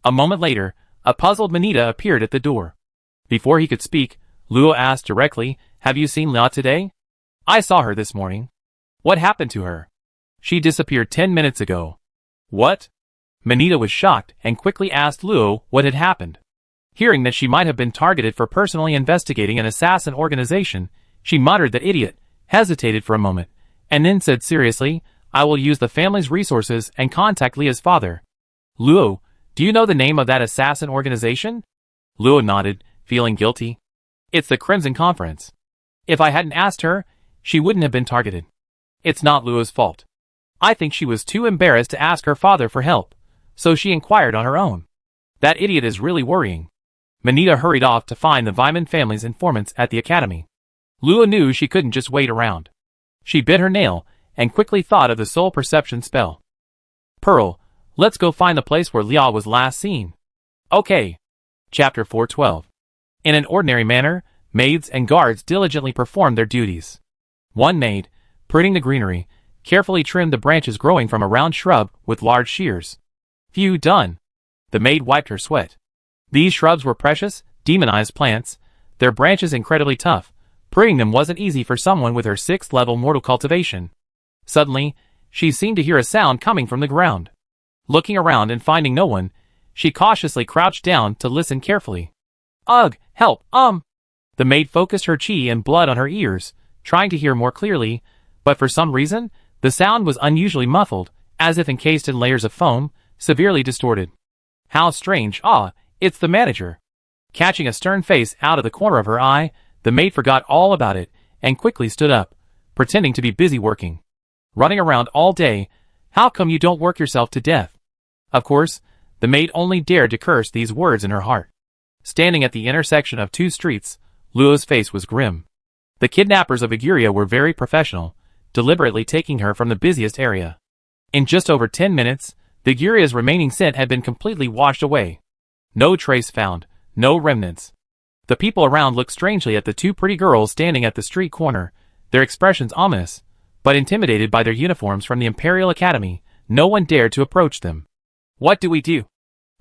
A moment later, a puzzled Manita appeared at the door. Before he could speak, Luo asked directly, Have you seen Lia today? I saw her this morning. What happened to her? She disappeared 10 minutes ago. What? Manita was shocked and quickly asked Luo what had happened. Hearing that she might have been targeted for personally investigating an assassin organization, she muttered that idiot, hesitated for a moment, and then said seriously, I will use the family's resources and contact Leah's father. Luo, do you know the name of that assassin organization? Luo nodded, feeling guilty. It's the Crimson Conference. If I hadn't asked her, she wouldn't have been targeted. It's not Luo's fault. I think she was too embarrassed to ask her father for help, so she inquired on her own. That idiot is really worrying. Manita hurried off to find the Vyman family's informants at the academy. Luo knew she couldn't just wait around. She bit her nail and quickly thought of the soul perception spell. Pearl, let's go find the place where Lia was last seen. Okay. Chapter 412. In an ordinary manner, maids and guards diligently performed their duties. One maid, pruning the greenery, carefully trimmed the branches growing from a round shrub with large shears. Phew, done. The maid wiped her sweat. These shrubs were precious, demonized plants, their branches incredibly tough. Pruning them wasn't easy for someone with her 6th level mortal cultivation. Suddenly, she seemed to hear a sound coming from the ground. Looking around and finding no one, she cautiously crouched down to listen carefully. Ugh, help, The maid focused her chi and blood on her ears, trying to hear more clearly, but for some reason, the sound was unusually muffled, as if encased in layers of foam, severely distorted. How strange, it's the manager. Catching a stern face out of the corner of her eye, the maid forgot all about it, and quickly stood up, pretending to be busy working. Running around all day, how come you don't work yourself to death? Of course, the maid only dared to curse these words in her heart. Standing at the intersection of 2 streets, Luo's face was grim. The kidnappers of Iguria were very professional, deliberately taking her from the busiest area. In just over 10 minutes, the Iguria's remaining scent had been completely washed away. No trace found, no remnants. The people around looked strangely at the 2 pretty girls standing at the street corner, their expressions ominous, but intimidated by their uniforms from the Imperial Academy, no one dared to approach them. What do we do?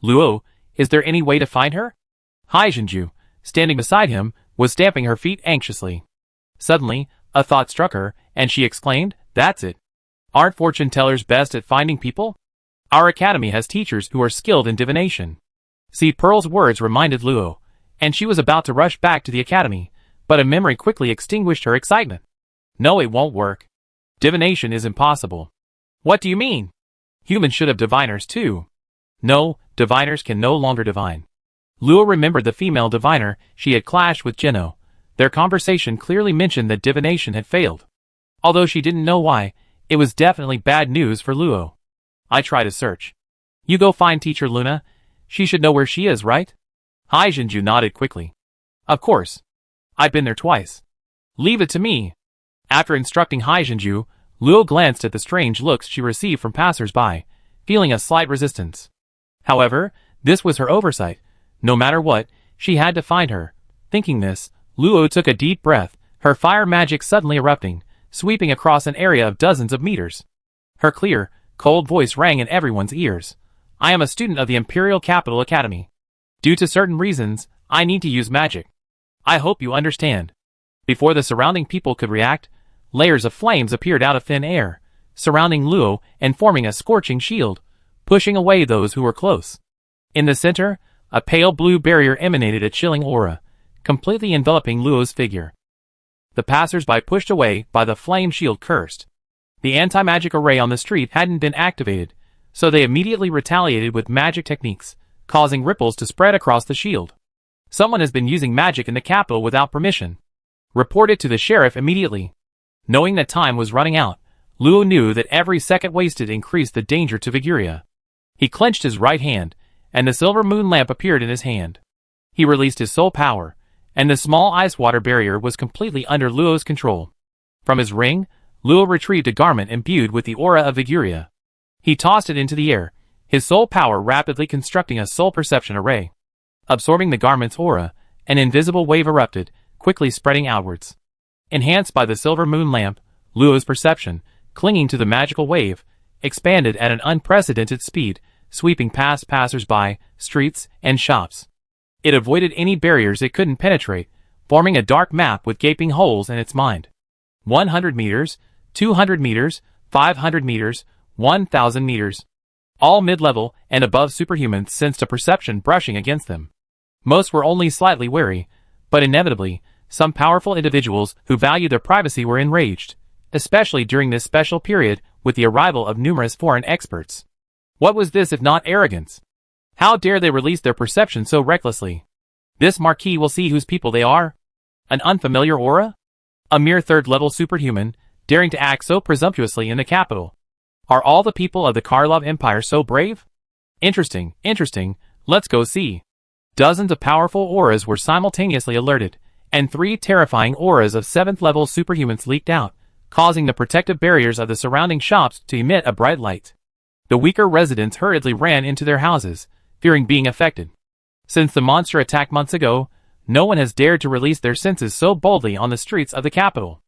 Luo, is there any way to find her? Haijinju, standing beside him, was stamping her feet anxiously. Suddenly, a thought struck her, and she exclaimed, that's it. Aren't fortune tellers best at finding people? Our academy has teachers who are skilled in divination. See, Pearl's words reminded Luo, and she was about to rush back to the academy, but a memory quickly extinguished her excitement. No, it won't work. Divination is impossible. What do you mean? Humans should have diviners too. No, diviners can no longer divine. Luo remembered the female diviner she had clashed with Jeno. Their conversation clearly mentioned that divination had failed. Although she didn't know why, it was definitely bad news for Luo. I try to search. You go find Teacher Luna. She should know where she is, right? Haijinju nodded quickly. Of course. I've been there twice. Leave it to me. After instructing Haijinju, Luo glanced at the strange looks she received from passers-by, feeling a slight resistance. However, this was her oversight. No matter what, she had to find her. Thinking this, Luo took a deep breath, her fire magic suddenly erupting, sweeping across an area of dozens of meters. Her clear, cold voice rang in everyone's ears. I am a student of the Imperial Capital Academy. Due to certain reasons, I need to use magic. I hope you understand. Before the surrounding people could react, layers of flames appeared out of thin air, surrounding Luo and forming a scorching shield, pushing away those who were close. In the center, a pale blue barrier emanated a chilling aura, completely enveloping Luo's figure. The passers-by pushed away by the flame shield cursed. The anti-magic array on the street hadn't been activated, so they immediately retaliated with magic techniques, causing ripples to spread across the shield. Someone has been using magic in the capital without permission. Report it to the sheriff immediately. Knowing that time was running out, Luo knew that every second wasted increased the danger to Viguria. He clenched his right hand, and the silver moon lamp appeared in his hand. He released his soul power, and the small ice water barrier was completely under Luo's control. From his ring, Luo retrieved a garment imbued with the aura of Viguria. He tossed it into the air, his soul power rapidly constructing a soul perception array. Absorbing the garment's aura, an invisible wave erupted, quickly spreading outwards. Enhanced by the silver moon lamp, Luo's perception, clinging to the magical wave, expanded at an unprecedented speed, sweeping past passers-by, streets, and shops. It avoided any barriers it couldn't penetrate, forming a dark map with gaping holes in its mind. 100 meters, 200 meters, 500 meters, 1,000 meters. All mid-level and above superhumans sensed a perception brushing against them. Most were only slightly wary, but inevitably, some powerful individuals who valued their privacy were enraged, especially during this special period with the arrival of numerous foreign experts. What was this if not arrogance? How dare they release their perception so recklessly? This marquis will see whose people they are? An unfamiliar aura? A mere third-level superhuman, daring to act so presumptuously in the capital. Are all the people of the Karlov Empire so brave? Interesting, let's go see. Dozens of powerful auras were simultaneously alerted, and 3 terrifying auras of 7th-level superhumans leaked out, causing the protective barriers of the surrounding shops to emit a bright light. The weaker residents hurriedly ran into their houses, fearing being affected. Since the monster attack months ago, no one has dared to release their senses so boldly on the streets of the capital.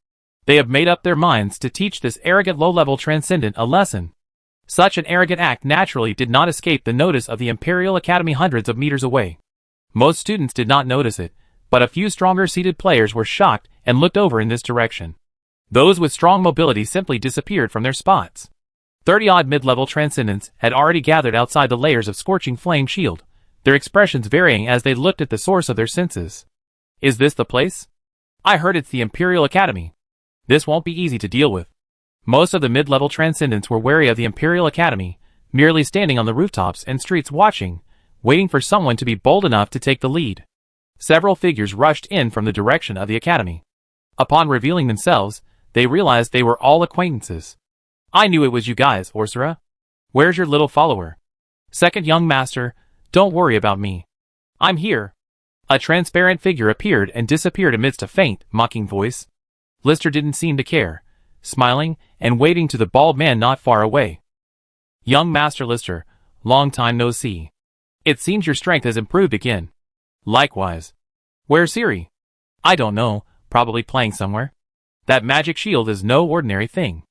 They have made up their minds to teach this arrogant low-level transcendent a lesson. Such an arrogant act naturally did not escape the notice of the Imperial Academy hundreds of meters away. Most students did not notice it, but a few stronger-seated players were shocked and looked over in this direction. Those with strong mobility simply disappeared from their spots. 30-odd mid-level transcendents had already gathered outside the layers of scorching flame shield, their expressions varying as they looked at the source of their senses. Is this the place? I heard it's the Imperial Academy. This won't be easy to deal with. Most of the mid-level transcendents were wary of the Imperial Academy, merely standing on the rooftops and streets watching, waiting for someone to be bold enough to take the lead. Several figures rushed in from the direction of the Academy. Upon revealing themselves, they realized they were all acquaintances. I knew it was you guys, Orsera. Where's your little follower? Second young master, don't worry about me. I'm here. A transparent figure appeared and disappeared amidst a faint, mocking voice. Lister didn't seem to care, smiling and waving to the bald man not far away. Young Master Lister, long time no see. It seems your strength has improved again. Likewise. Where's Siri? I don't know, probably playing somewhere. That magic shield is no ordinary thing.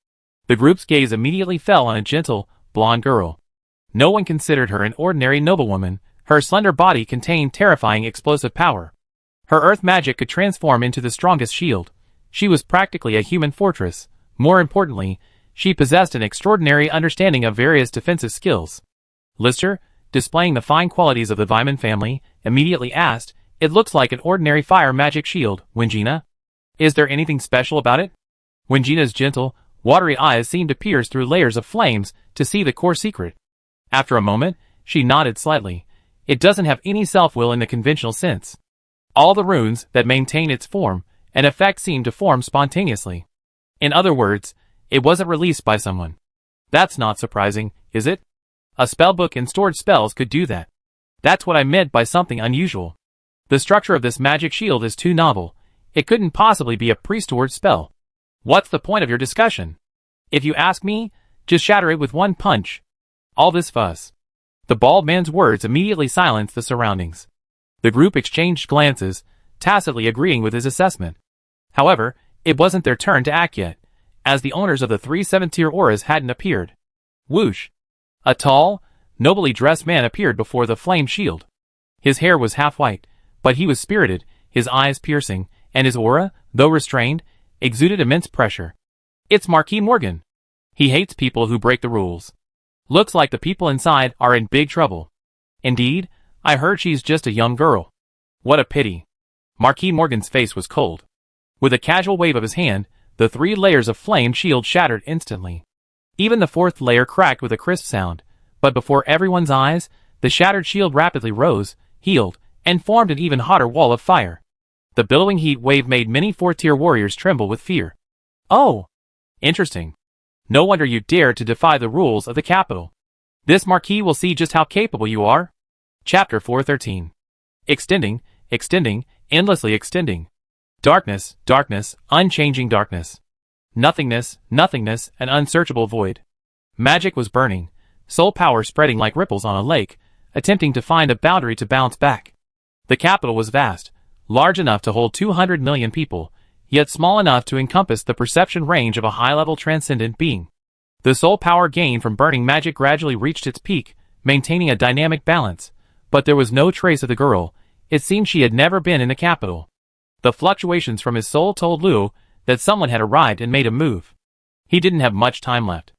The group's gaze immediately fell on a gentle, blonde girl. No one considered her an ordinary noblewoman. Her slender body contained terrifying explosive power. Her earth magic could transform into the strongest shield. She was practically a human fortress. More importantly, she possessed an extraordinary understanding of various defensive skills. Lister, displaying the fine qualities of the Vyman family, immediately asked, "It looks like an ordinary fire magic shield, Wingina. Is there anything special about it?" Wingina's gentle, watery eyes seemed to pierce through layers of flames to see the core secret. After a moment, she nodded slightly. It doesn't have any self-will in the conventional sense. All the runes that maintain its form and effect seem to form spontaneously. In other words, it wasn't released by someone. That's not surprising, is it? A spellbook and stored spells could do that. That's what I meant by something unusual. The structure of this magic shield is too novel. It couldn't possibly be a pre-stored spell. What's the point of your discussion? If you ask me, just shatter it with one punch. All this fuss. The bald man's words immediately silenced the surroundings. The group exchanged glances, tacitly agreeing with his assessment. However, it wasn't their turn to act yet, as the owners of the 3 7th-tier auras hadn't appeared. Whoosh! A tall, nobly dressed man appeared before the flame shield. His hair was half white, but he was spirited, his eyes piercing, and his aura, though restrained, exuded immense pressure. It's Marquis Morgan. He hates people who break the rules. Looks like the people inside are in big trouble. Indeed, I heard she's just a young girl. What a pity. Marquis Morgan's face was cold. With a casual wave of his hand, the 3 layers of flame shield shattered instantly. Even the 4th layer cracked with a crisp sound, but before everyone's eyes, the shattered shield rapidly rose, healed, and formed an even hotter wall of fire. The billowing heat wave made many 4th-tier warriors tremble with fear. Oh! Interesting. No wonder you dare to defy the rules of the capital. This marquis will see just how capable you are. Chapter 413. Extending, endlessly extending. Darkness, unchanging darkness. Nothingness, an unsearchable void. Magic was burning, soul power spreading like ripples on a lake, attempting to find a boundary to bounce back. The capital was vast, large enough to hold 200 million people, yet small enough to encompass the perception range of a high-level transcendent being. The soul power gained from burning magic gradually reached its peak, maintaining a dynamic balance, but there was no trace of the girl. It seemed she had never been in the capital. The fluctuations from his soul told Luo that someone had arrived and made a move. He didn't have much time left.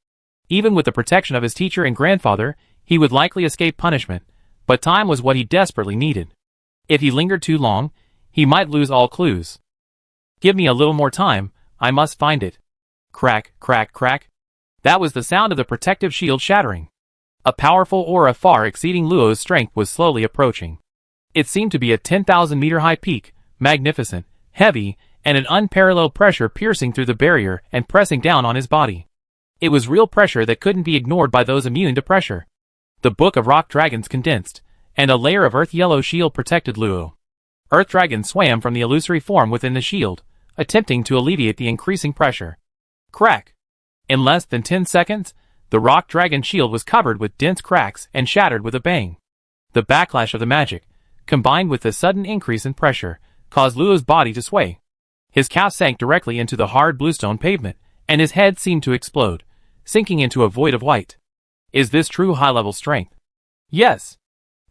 Even with the protection of his teacher and grandfather, he would likely escape punishment, but time was what he desperately needed. If he lingered too long, he might lose all clues. Give me a little more time, I must find it. Crack, crack, crack. That was the sound of the protective shield shattering. A powerful aura far exceeding Luo's strength was slowly approaching. It seemed to be a 10,000-meter high peak, magnificent, heavy, and an unparalleled pressure piercing through the barrier and pressing down on his body. It was real pressure that couldn't be ignored by those immune to pressure. The Book of Rock Dragons condensed, and a layer of earth-yellow shield protected Luo. Earth dragons swam from the illusory form within the shield, attempting to alleviate the increasing pressure. Crack! In less than 10 seconds, the rock dragon shield was covered with dense cracks and shattered with a bang. The backlash of the magic, combined with the sudden increase in pressure, caused Luo's body to sway. His calf sank directly into the hard bluestone pavement, and his head seemed to explode, sinking into a void of white. Is this true high-level strength? Yes.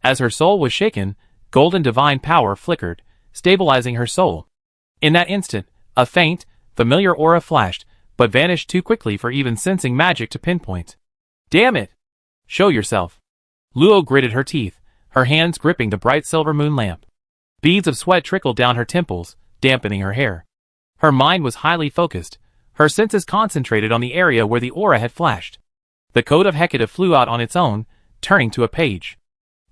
As her soul was shaken, golden divine power flickered, stabilizing her soul. In that instant, a faint, familiar aura flashed, but vanished too quickly for even sensing magic to pinpoint. Damn it! Show yourself. Luo gritted her teeth, her hands gripping the bright silver moon lamp. Beads of sweat trickled down her temples, dampening her hair. Her mind was highly focused, her senses concentrated on the area where the aura had flashed. The Code of Hecate flew out on its own, turning to a page.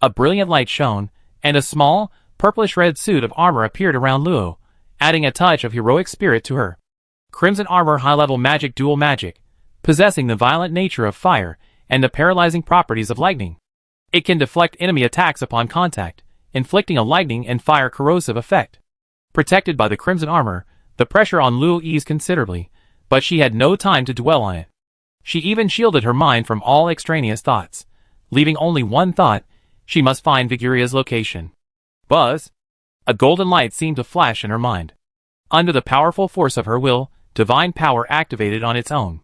A brilliant light shone, and a small, purplish-red suit of armor appeared around Luo, adding a touch of heroic spirit to her. Crimson armor high-level magic dual magic, possessing the violent nature of fire and the paralyzing properties of lightning. It can deflect enemy attacks upon contact, inflicting a lightning and fire corrosive effect. Protected by the crimson armor, the pressure on Luo eased considerably, but she had no time to dwell on it. She even shielded her mind from all extraneous thoughts, leaving only one thought: she must find Viguria's location. Buzz! A golden light seemed to flash in her mind. Under the powerful force of her will, divine power activated on its own.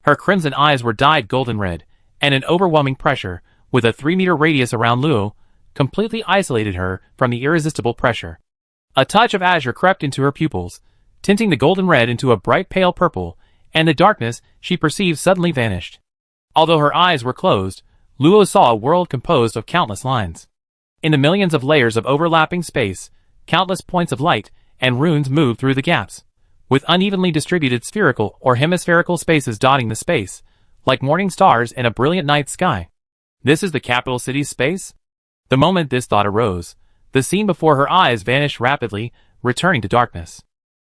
Her crimson eyes were dyed golden red, and an overwhelming pressure, with a 3-meter radius around Luo, completely isolated her from the irresistible pressure. A touch of azure crept into her pupils, tinting the golden red into a bright pale purple, and the darkness she perceived suddenly vanished. Although her eyes were closed, Luo saw a world composed of countless lines. In the millions of layers of overlapping space, countless points of light and runes moved through the gaps, with unevenly distributed spherical or hemispherical spaces dotting the space, like morning stars in a brilliant night sky. This is the capital city's space? The moment this thought arose, the scene before her eyes vanished rapidly, returning to darkness.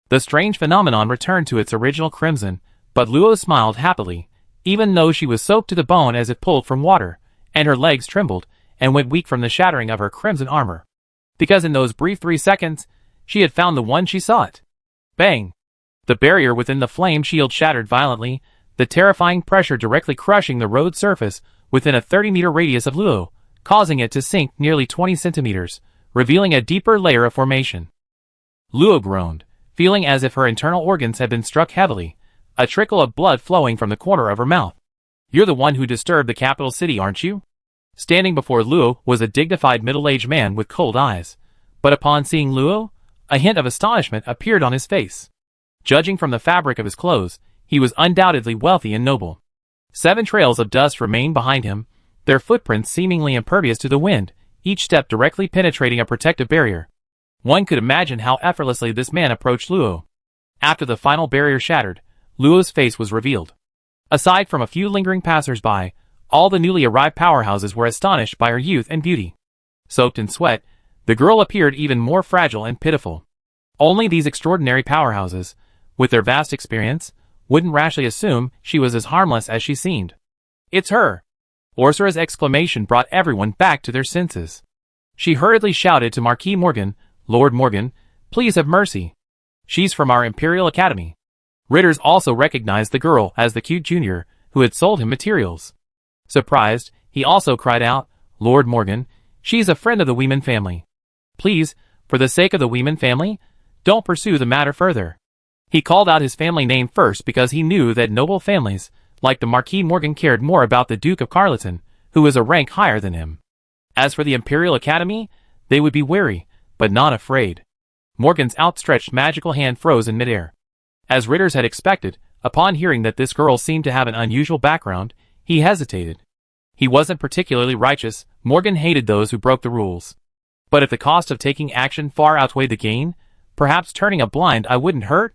The strange phenomenon returned to its original crimson, but Luo smiled happily, even though she was soaked to the bone as if pulled from water, and her legs trembled and went weak from the shattering of her crimson armor. Because in those brief 3 seconds, she had found the one she sought. Bang! The barrier within the flame shield shattered violently, the terrifying pressure directly crushing the road surface within a 30-meter radius of Luo, causing it to sink nearly 20 centimeters, revealing a deeper layer of formation. Luo groaned, feeling as if her internal organs had been struck heavily, a trickle of blood flowing from the corner of her mouth. You're the one who disturbed the capital city, aren't you? Standing before Luo was a dignified middle-aged man with cold eyes, but upon seeing Luo, a hint of astonishment appeared on his face. Judging from the fabric of his clothes, he was undoubtedly wealthy and noble. 7 trails of dust remained behind him, their footprints seemingly impervious to the wind, each step directly penetrating a protective barrier. One could imagine how effortlessly this man approached Luo. After the final barrier shattered, Luo's face was revealed. Aside from a few lingering passers-by, all the newly arrived powerhouses were astonished by her youth and beauty. Soaked in sweat, the girl appeared even more fragile and pitiful. Only these extraordinary powerhouses, with their vast experience, wouldn't rashly assume she was as harmless as she seemed. It's her! Orsura's exclamation brought everyone back to their senses. She hurriedly shouted to Marquis Morgan, Lord Morgan, please have mercy. She's from our Imperial Academy. Ritters also recognized the girl as the cute junior who had sold him materials. Surprised, he also cried out, Lord Morgan, she's a friend of the Weeman family. Please, for the sake of the Weeman family, don't pursue the matter further. He called out his family name first because he knew that noble families, like the Marquis Morgan, cared more about the Duke of Carleton, who was a rank higher than him. As for the Imperial Academy, they would be wary, but not afraid. Morgan's outstretched magical hand froze in midair. As Ritters had expected, upon hearing that this girl seemed to have an unusual background, he hesitated. He wasn't particularly righteous. Morgan hated those who broke the rules. But if the cost of taking action far outweighed the gain, perhaps turning a blind eye wouldn't hurt?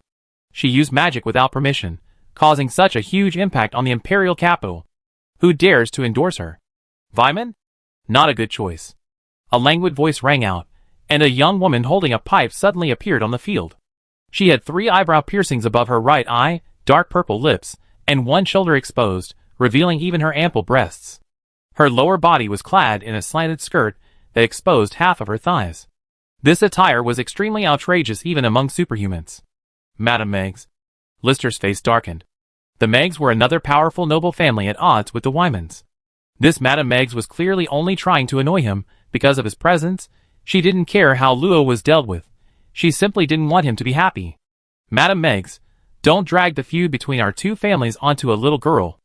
She used magic without permission, causing such a huge impact on the imperial capital. Who dares to endorse her? Vyman? Not a good choice. A languid voice rang out, and a young woman holding a pipe suddenly appeared on the field. She had 3 eyebrow piercings above her right eye, dark purple lips, and 1 shoulder exposed, revealing even her ample breasts. Her lower body was clad in a slanted skirt that exposed half of her thighs. This attire was extremely outrageous even among superhumans. Madame Meggs. Lister's face darkened. The Meggs were another powerful noble family at odds with the Wymans. This Madame Meggs was clearly only trying to annoy him because of his presence. She didn't care how Luo was dealt with. She simply didn't want him to be happy. Madame Meggs, don't drag the feud between our 2 families onto a little girl.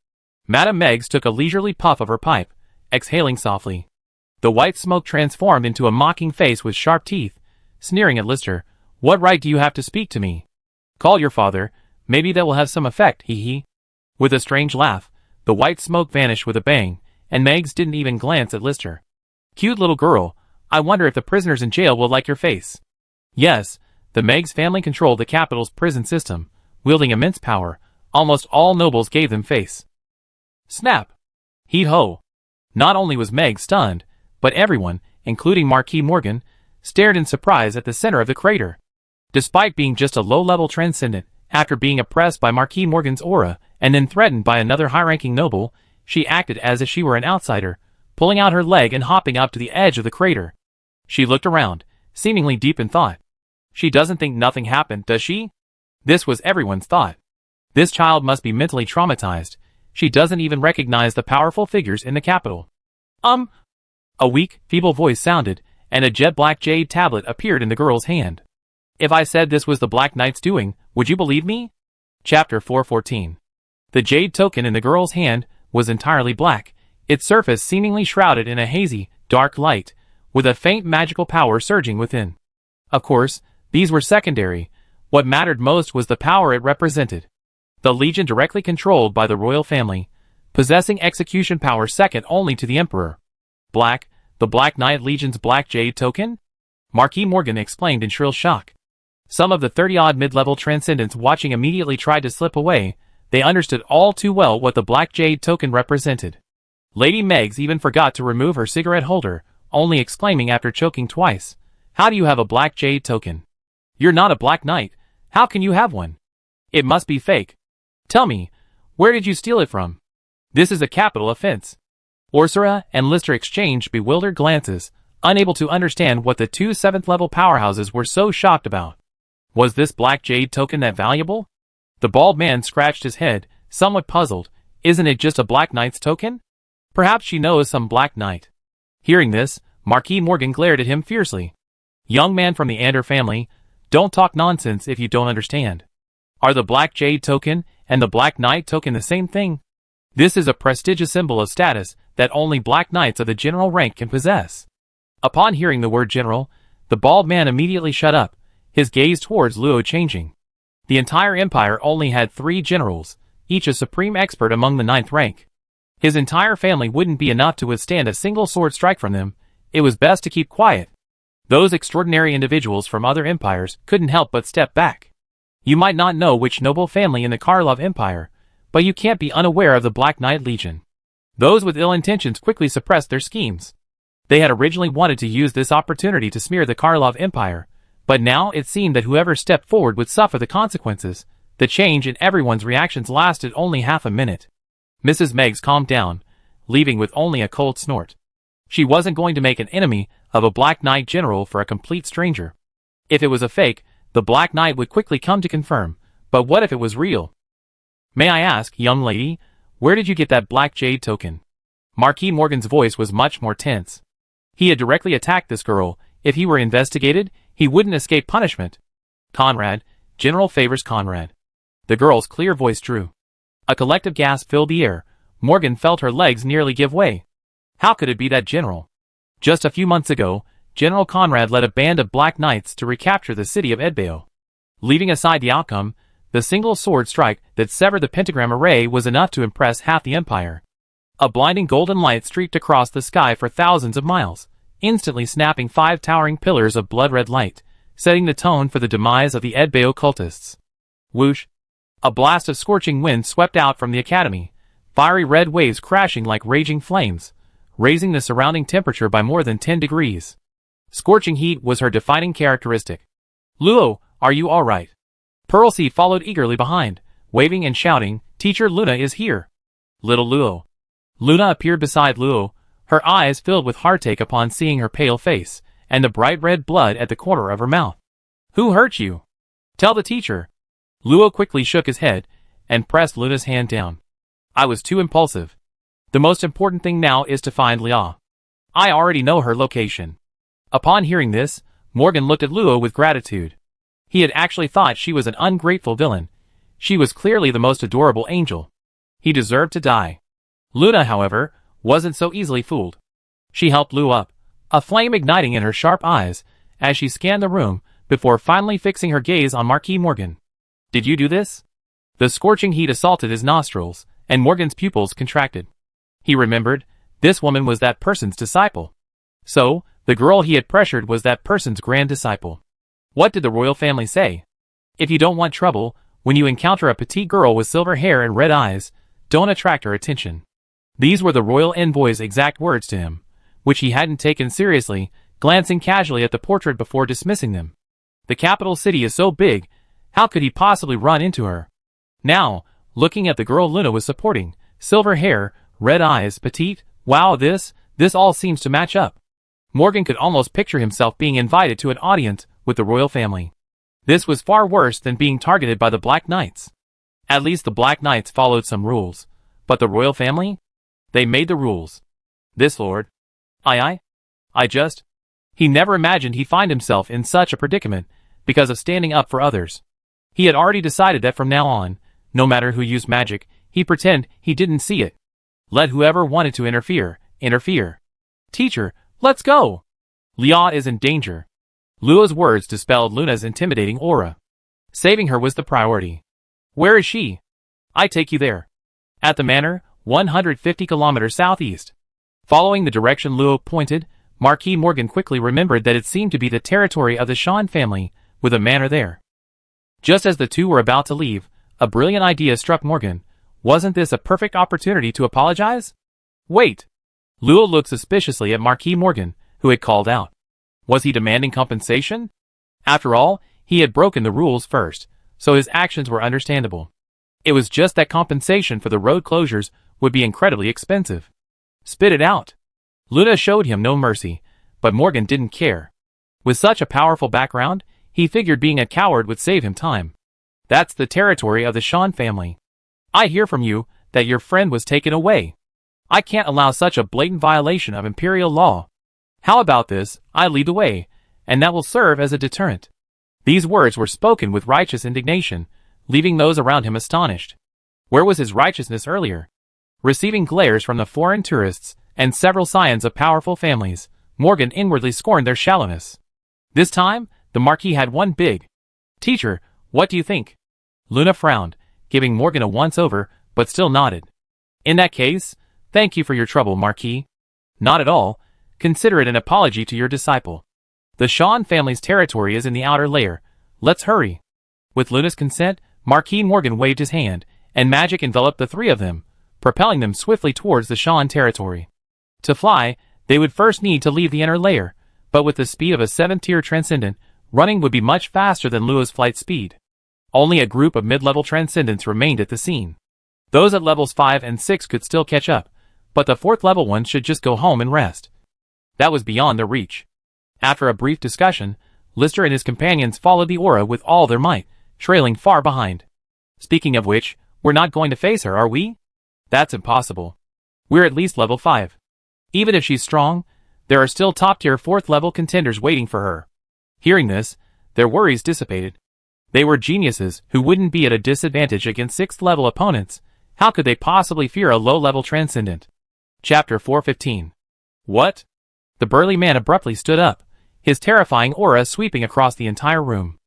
Madame Meggs took a leisurely puff of her pipe, exhaling softly. The white smoke transformed into a mocking face with sharp teeth, sneering at Lister. What right do you have to speak to me? Call your father, maybe that will have some effect, hee. With a strange laugh, the white smoke vanished with a bang, and Meggs didn't even glance at Lister. Cute little girl, I wonder if the prisoners in jail will like your face. Yes, the Meggs family controlled the capital's prison system, wielding immense power. Almost all nobles gave them face. Snap! Heat-ho! Not only was Meggs stunned, but everyone, including Marquis Morgan, stared in surprise at the center of the crater. Despite being just a low-level transcendent, after being oppressed by Marquis Morgan's aura and then threatened by another high-ranking noble, she acted as if she were an outsider, pulling out her leg and hopping up to the edge of the crater. She looked around, seemingly deep in thought. She doesn't think nothing happened, does she? This was everyone's thought. This child must be mentally traumatized. She doesn't even recognize the powerful figures in the capital. A weak, feeble voice sounded, and a jet-black jade tablet appeared in the girl's hand. If I said this was the Black Knight's doing, would you believe me? Chapter 414. The jade token in the girl's hand was entirely black, its surface seemingly shrouded in a hazy, dark light, with a faint magical power surging within. Of course, these were secondary. What mattered most was the power it represented. The Legion directly controlled by the royal family, possessing execution power second only to the Emperor. Black, the Black Knight Legion's black jade token? Marquis Morgan explained in shrill shock. Some of the 30-odd mid-level transcendents watching immediately tried to slip away. They understood all too well what the black jade token represented. Lady Meggs even forgot to remove her cigarette holder, only exclaiming after choking twice, "How do you have a black jade token? You're not a Black Knight. How can you have one? It must be fake. Tell me, where did you steal it from? This is a capital offense." Orsara and Lister exchanged bewildered glances, unable to understand what the 2 7th-level powerhouses were so shocked about. Was this black jade token that valuable? The bald man scratched his head, somewhat puzzled. Isn't it just a Black Knight's token? Perhaps she knows some Black Knight. Hearing this, Marquis Morgan glared at him fiercely. Young man from the Ander family, don't talk nonsense if you don't understand. Are the black jade token and the Black Knight token the same thing? This is a prestigious symbol of status that only Black Knights of the general rank can possess. Upon hearing the word general, the bald man immediately shut up, his gaze towards Luo changing. The entire empire only had 3 generals, each a supreme expert among the 9th rank. His entire family wouldn't be enough to withstand a single sword strike from them. It was best to keep quiet. Those extraordinary individuals from other empires couldn't help but step back. You might not know which noble family in the Karlov Empire, but you can't be unaware of the Black Knight Legion. Those with ill intentions quickly suppressed their schemes. They had originally wanted to use this opportunity to smear the Karlov Empire, but now it seemed that whoever stepped forward would suffer the consequences. The change in everyone's reactions lasted only half a minute. Mrs. Meggs calmed down, leaving with only a cold snort. She wasn't going to make an enemy of a Black Knight general for a complete stranger. If it was a fake, the Black Knight would quickly come to confirm, but what if it was real? May I ask, young lady, where did you get that black jade token? Marquis Morgan's voice was much more tense. He had directly attacked this girl. If he were investigated, he wouldn't escape punishment. Conrad, General favors Conrad. The girl's clear voice drew. A collective gasp filled the air. Morgan felt her legs nearly give way. How could it be that general? Just a few months ago, General Conrad led a band of Black Knights to recapture the city of Edbao. Leaving aside the outcome, the single sword strike that severed the pentagram array was enough to impress half the empire. A blinding golden light streaked across the sky for thousands of miles, instantly snapping 5 towering pillars of blood-red light, setting the tone for the demise of the Edbao cultists. Whoosh! A blast of scorching wind swept out from the academy, fiery red waves crashing like raging flames, raising the surrounding temperature by more than 10 degrees. Scorching heat was her defining characteristic. "Luo, are you all right?" Pearlsea followed eagerly behind, waving and shouting, "Teacher Luna is here." Little Luo. Luna appeared beside Luo, her eyes filled with heartache upon seeing her pale face, and the bright red blood at the corner of her mouth. "Who hurt you? Tell the teacher." Luo quickly shook his head, and pressed Luna's hand down. "I was too impulsive. The most important thing now is to find Lia. I already know her location." Upon hearing this, Morgan looked at Luo with gratitude. He had actually thought she was an ungrateful villain. She was clearly the most adorable angel. He deserved to die. Luna, however, wasn't so easily fooled. She helped Luo up, a flame igniting in her sharp eyes, as she scanned the room, before finally fixing her gaze on Marquis Morgan. "Did you do this?" The scorching heat assaulted his nostrils, and Morgan's pupils contracted. He remembered, this woman was that person's disciple. So, the girl he had pressured was that person's grand disciple. What did the royal family say? If you don't want trouble, when you encounter a petite girl with silver hair and red eyes, don't attract her attention. These were the royal envoy's exact words to him, which he hadn't taken seriously, glancing casually at the portrait before dismissing them. The capital city is so big, how could he possibly run into her? Now, looking at the girl Luna was supporting, silver hair, red eyes, petite, wow, this all seems to match up. Morgan could almost picture himself being invited to an audience with the royal family. This was far worse than being targeted by the Black Knights. At least the Black Knights followed some rules, but the royal family? They made the rules. This lord. He never imagined he'd find himself in such a predicament because of standing up for others. He had already decided that from now on, no matter who used magic, he'd pretend he didn't see it. Let whoever wanted to interfere. "Teacher, let's go! Lia is in danger." Luo's words dispelled Luna's intimidating aura. Saving her was the priority. "Where is she?" "I take you there." "At the manor, 150 kilometers southeast." Following the direction Luo pointed, Marquis Morgan quickly remembered that it seemed to be the territory of the Shan family, with a manor there. Just as the two were about to leave, a brilliant idea struck Morgan. Wasn't this a perfect opportunity to apologize? Wait! Luo looked suspiciously at Marquis Morgan, who had called out. Was he demanding compensation? After all, he had broken the rules first, so his actions were understandable. It was just that compensation for the road closures would be incredibly expensive. Spit it out. Luna showed him no mercy, but Morgan didn't care. With such a powerful background, he figured being a coward would save him time. That's the territory of the Shan family. I hear from you that your friend was taken away. I can't allow such a blatant violation of imperial law. How about this, I lead the way, and that will serve as a deterrent. These words were spoken with righteous indignation, leaving those around him astonished. Where was his righteousness earlier? Receiving glares from the foreign tourists, and several scions of powerful families, Morgan inwardly scorned their shallowness. This time, the Marquis had one big. Teacher, what do you think? Luna frowned, giving Morgan a once-over, but still nodded. In that case, thank you for your trouble, Marquis. Not at all. Consider it an apology to your disciple. The Shan family's territory is in the outer layer. Let's hurry. With Luna's consent, Marquis Morgan waved his hand, and magic enveloped the three of them, propelling them swiftly towards the Shan territory. To fly, they would first need to leave the inner layer, but with the speed of a 7th-tier transcendent, running would be much faster than Luo's flight speed. Only a group of mid-level transcendents remained at the scene. Those at levels 5 and 6 could still catch up, but the 4th-level ones should just go home and rest. That was beyond their reach. After a brief discussion, Lister and his companions followed the aura with all their might, trailing far behind. Speaking of which, we're not going to face her, are we? That's impossible. We're at least level 5. Even if she's strong, there are still top-tier 4th-level contenders waiting for her. Hearing this, their worries dissipated. They were geniuses who wouldn't be at a disadvantage against 6th-level opponents. How could they possibly fear a low-level transcendent? Chapter 415. What? The burly man abruptly stood up, his terrifying aura sweeping across the entire room.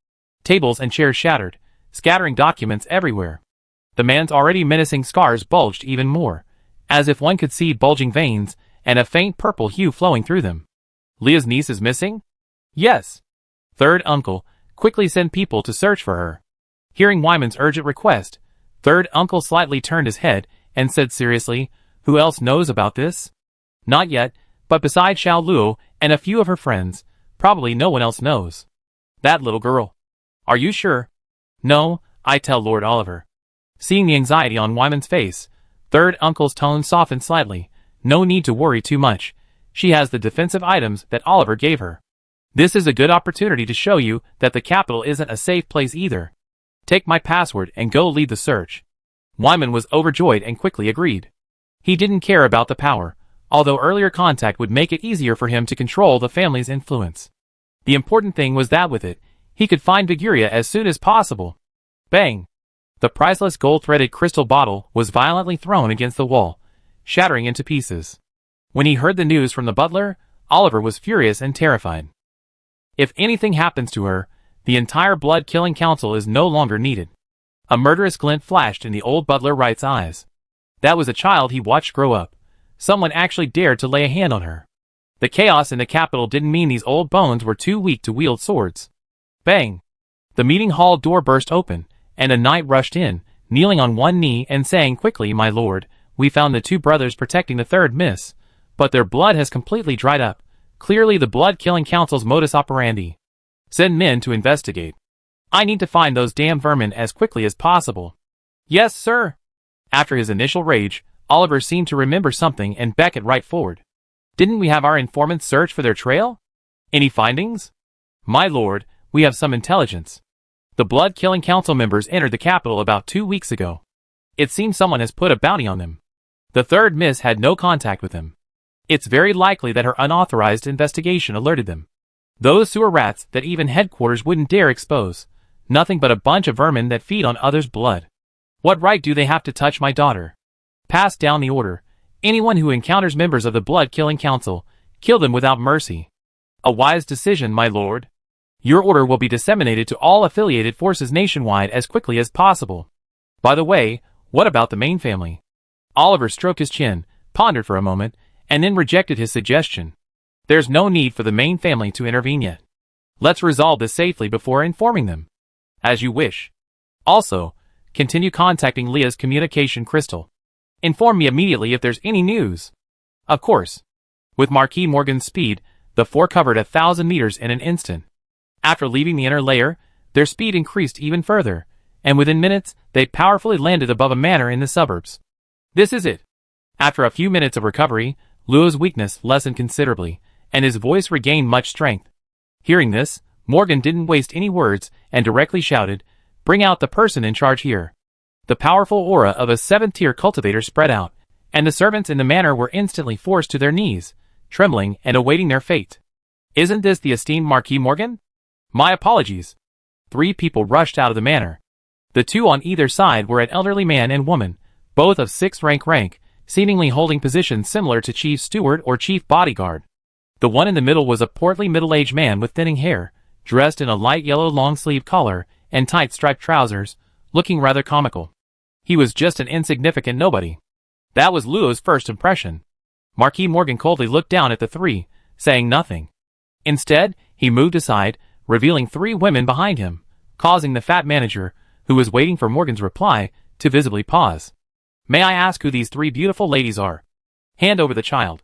Tables and chairs shattered, scattering documents everywhere. The man's already menacing scars bulged even more, as if one could see bulging veins and a faint purple hue flowing through them. Leah's niece is missing? Yes. Third uncle, quickly send people to search for her. Hearing Wyman's urgent request, Third uncle slightly turned his head and said seriously, "Who else knows about this?" "Not yet, but besides Xiao Luo and a few of her friends, probably no one else knows." "That little girl." "Are you sure?" "No, I tell Lord Oliver." Seeing the anxiety on Wyman's face, third uncle's tone softened slightly. "No need to worry too much. She has the defensive items that Oliver gave her. This is a good opportunity to show you that the capital isn't a safe place either. Take my password and go lead the search." Wyman was overjoyed and quickly agreed. He didn't care about the power, although earlier contact would make it easier for him to control the family's influence. The important thing was that with it, he could find Viguria as soon as possible. Bang! The priceless gold-threaded crystal bottle was violently thrown against the wall, shattering into pieces. When he heard the news from the butler, Oliver was furious and terrified. If anything happens to her, the entire blood-killing council is no longer needed. A murderous glint flashed in the old butler Wright's eyes. That was a child he watched grow up. Someone actually dared to lay a hand on her. The chaos in the capital didn't mean these old bones were too weak to wield swords. Bang! The meeting hall door burst open, and a knight rushed in, kneeling on one knee and saying quickly, "My lord, we found the two brothers protecting the third miss, but their blood has completely dried up. Clearly the blood-killing council's modus operandi. Send men to investigate. I need to find those damn vermin as quickly as possible." "Yes, sir." After his initial rage, Oliver seemed to remember something and beckoned right forward. "Didn't we have our informants search for their trail? Any findings?" "My lord, we have some intelligence. The blood-killing council members entered the capital about 2 weeks ago. It seems someone has put a bounty on them. The third miss had no contact with them. It's very likely that her unauthorized investigation alerted them. Those sewer rats that even headquarters wouldn't dare expose. Nothing but a bunch of vermin that feed on others' blood. What right do they have to touch my daughter? Pass down the order. Anyone who encounters members of the blood-killing council, kill them without mercy." "A wise decision, my lord. Your order will be disseminated to all affiliated forces nationwide as quickly as possible. By the way, what about the main family?" Oliver stroked his chin, pondered for a moment, and then rejected his suggestion. "There's no need for the main family to intervene yet. Let's resolve this safely before informing them." "As you wish. Also, continue contacting Leah's communication crystal. Inform me immediately if there's any news." "Of course." With Marquis Morgan's speed, the four covered 1,000 meters in an instant. After leaving the inner layer, their speed increased even further, and within minutes, they powerfully landed above a manor in the suburbs. "This is it." After a few minutes of recovery, Luo's weakness lessened considerably, and his voice regained much strength. Hearing this, Morgan didn't waste any words and directly shouted, "Bring out the person in charge here." The powerful aura of a 7th-tier cultivator spread out, and the servants in the manor were instantly forced to their knees, trembling and awaiting their fate. "Isn't this the esteemed Marquis Morgan? My apologies." 3 people rushed out of the manor. The 2 on either side were an elderly man and woman, both of 6th rank, seemingly holding positions similar to chief steward or chief bodyguard. The one in the middle was a portly middle-aged man with thinning hair, dressed in a light yellow long-sleeve collar and tight striped trousers, looking rather comical. He was just an insignificant nobody. That was Luo's first impression. Marquis Morgan coldly looked down at the 3, saying nothing. Instead, he moved aside, revealing 3 women behind him, causing the fat manager, who was waiting for Morgan's reply, to visibly pause. "May I ask who these 3 beautiful ladies are?" "Hand over the child."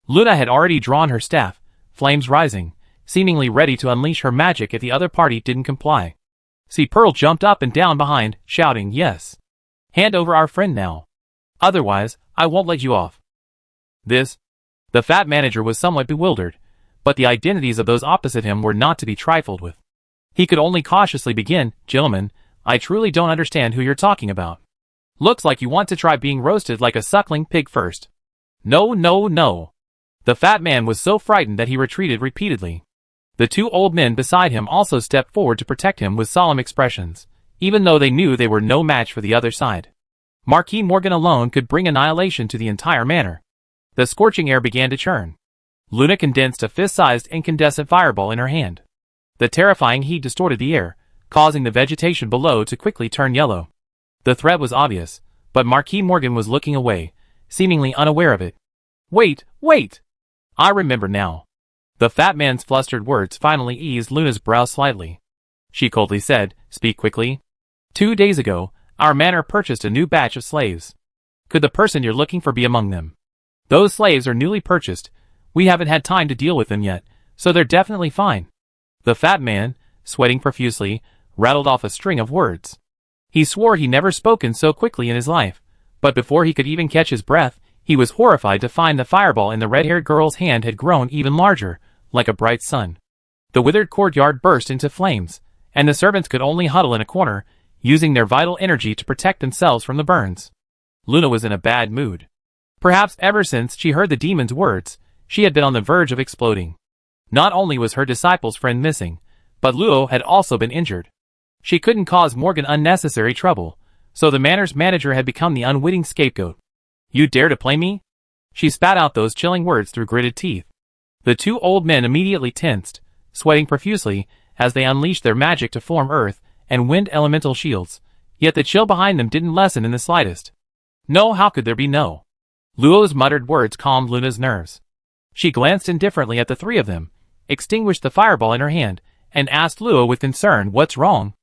Luna had already drawn her staff, flames rising, seemingly ready to unleash her magic if the other party didn't comply. See, Pearl jumped up and down behind, shouting, "Yes. Hand over our friend now. Otherwise, I won't let you off." The fat manager was somewhat bewildered, but the identities of those opposite him were not to be trifled with. He could only cautiously begin, "Gentlemen, I truly don't understand who you're talking about. Looks like you want to try being roasted like a suckling pig first." "No, no, no." The fat man was so frightened that he retreated repeatedly. The 2 old men beside him also stepped forward to protect him with solemn expressions, even though they knew they were no match for the other side. Marquis Morgan alone could bring annihilation to the entire manor. The scorching air began to churn. Luna condensed a fist-sized incandescent fireball in her hand. The terrifying heat distorted the air, causing the vegetation below to quickly turn yellow. The threat was obvious, but Marquis Morgan was looking away, seemingly unaware of it. "Wait, wait! I remember now." The fat man's flustered words finally eased Luna's brow slightly. She coldly said, "Speak quickly." 2 days ago, Our manor purchased a new batch of slaves. Could the person you're looking for be among them? Those slaves are newly purchased. We haven't had time to deal with them yet, so they're definitely fine. The fat man, sweating profusely, rattled off a string of words. He swore he'd never spoken so quickly in his life, but before he could even catch his breath, he was horrified to find the fireball in the red-haired girl's hand had grown even larger, like a bright sun. The withered courtyard burst into flames, and the servants could only huddle in a corner, using their vital energy to protect themselves from the burns. Luna was in a bad mood. Perhaps ever since she heard the demon's words, she had been on the verge of exploding. Not only was her disciple's friend missing, but Luo had also been injured. She couldn't cause Morgan unnecessary trouble, so the manor's manager had become the unwitting scapegoat. You dare to play me? She spat out those chilling words through gritted teeth. The two old men immediately tensed, sweating profusely as they unleashed their magic to form earth and wind elemental shields, yet the chill behind them didn't lessen in the slightest. No, how could there be no? Luo's muttered words calmed Luna's nerves. She glanced indifferently at the three of them, extinguished the fireball in her hand, and asked Luo with concern, "What's wrong?"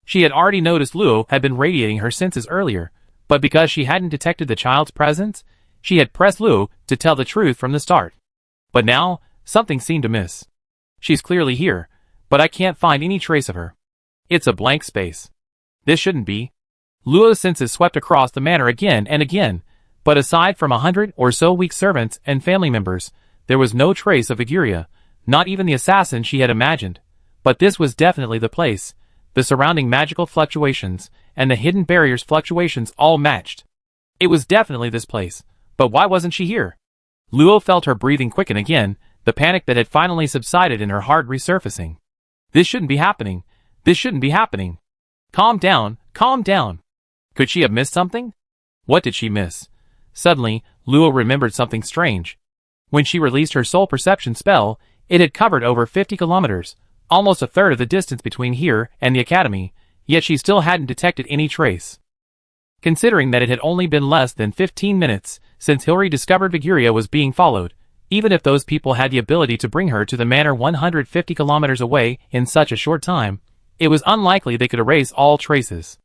She had already noticed Luo had been radiating her senses earlier, but because she hadn't detected the child's presence, she had pressed Luo to tell the truth from the start. But now, something seemed amiss. She's clearly here, but I can't find any trace of her. It's a blank space. This shouldn't be. Luo's senses swept across the manor again and again, but aside from 100 or so weak servants and family members, there was no trace of Viguria, not even the assassin she had imagined. But this was definitely the place. The surrounding magical fluctuations and the hidden barriers fluctuations all matched. It was definitely this place, but why wasn't she here? Luo felt her breathing quicken again, the panic that had finally subsided in her heart resurfacing. This shouldn't be happening. This shouldn't be happening. Calm down, calm down. Could she have missed something? What did she miss? Suddenly, Luo remembered something strange. When she released her soul perception spell, it had covered over 50 kilometers, almost a third of the distance between here and the academy, yet she still hadn't detected any trace. Considering that it had only been less than 15 minutes since Hilary discovered Viguria was being followed, even if those people had the ability to bring her to the manor 150 kilometers away in such a short time, it was unlikely they could erase all traces.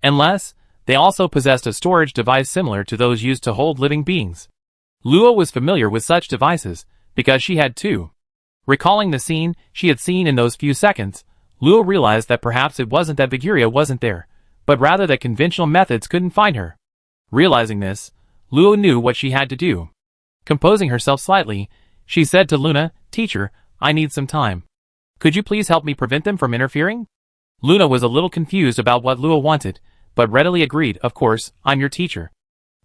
Unless, they also possessed a storage device similar to those used to hold living beings. Luo was familiar with such devices, because she had too. Recalling the scene she had seen in those few seconds, Luo realized that perhaps it wasn't that Viguria wasn't there, but rather that conventional methods couldn't find her. Realizing this, Luo knew what she had to do. Composing herself slightly, she said to Luna, "Teacher, I need some time. Could you please help me prevent them from interfering?" Luna was a little confused about what Luo wanted, but readily agreed, "Of course, I'm your teacher.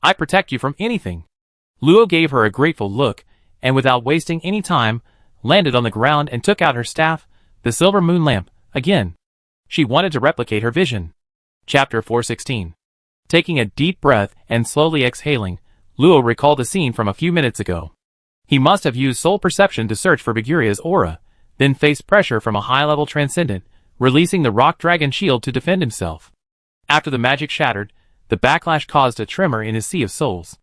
I protect you from anything." Luo gave her a grateful look, and without wasting any time, landed on the ground and took out her staff, the silver moon lamp, again. She wanted to replicate her vision. Chapter 416. Taking a deep breath and slowly exhaling, Luo recalled the scene from a few minutes ago. He must have used soul perception to search for Viguria's aura, then faced pressure from a high-level transcendent, releasing the rock dragon shield to defend himself. After the magic shattered, the backlash caused a tremor in his sea of souls.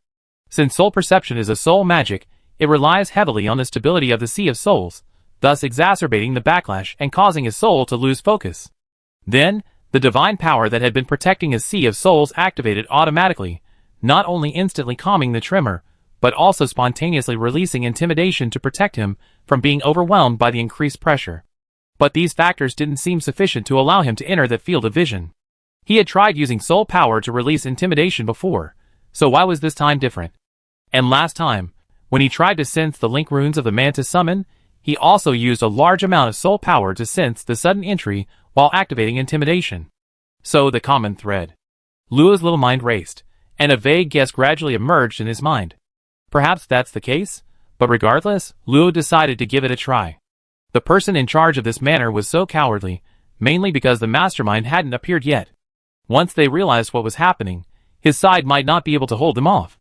Since soul perception is a soul magic, it relies heavily on the stability of the sea of souls, thus exacerbating the backlash and causing his soul to lose focus. Then, the divine power that had been protecting his sea of souls activated automatically, not only instantly calming the tremor, but also spontaneously releasing intimidation to protect him from being overwhelmed by the increased pressure. But these factors didn't seem sufficient to allow him to enter that field of vision. He had tried using soul power to release intimidation before, so why was this time different? And last time, when he tried to sense the link runes of the mantis summon, he also used a large amount of soul power to sense the sudden entry while activating intimidation. So the common thread. Luo's little mind raced, and a vague guess gradually emerged in his mind. Perhaps that's the case, but regardless, Luo decided to give it a try. The person in charge of this manor was so cowardly, mainly because the mastermind hadn't appeared yet. Once they realized what was happening, his side might not be able to hold them off.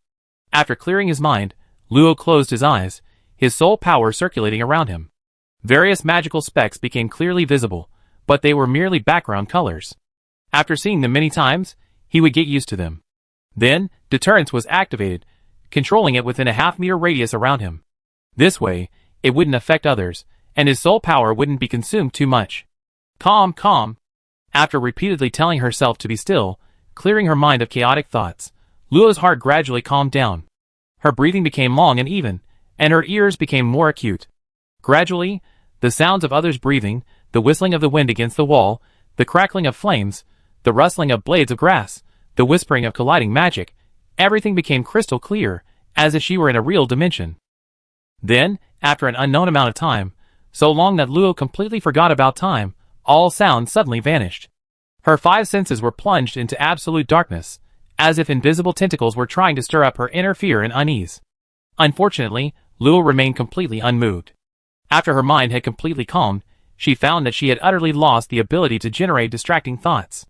After clearing his mind, Luo closed his eyes, his soul power circulating around him. Various magical specks became clearly visible, but they were merely background colors. After seeing them many times, he would get used to them. Then, deterrence was activated, controlling it within a half-meter radius around him. This way, it wouldn't affect others, and his soul power wouldn't be consumed too much. Calm, calm. After repeatedly telling herself to be still, clearing her mind of chaotic thoughts, Luo's heart gradually calmed down. Her breathing became long and even, and her ears became more acute. Gradually, the sounds of others breathing, the whistling of the wind against the wall, the crackling of flames, the rustling of blades of grass, the whispering of colliding magic, everything became crystal clear, as if she were in a real dimension. Then, after an unknown amount of time, so long that Luo completely forgot about time, all sound suddenly vanished. Her 5 senses were plunged into absolute darkness, as if invisible tentacles were trying to stir up her inner fear and unease. Unfortunately, Luo remained completely unmoved. After her mind had completely calmed, she found that she had utterly lost the ability to generate distracting thoughts.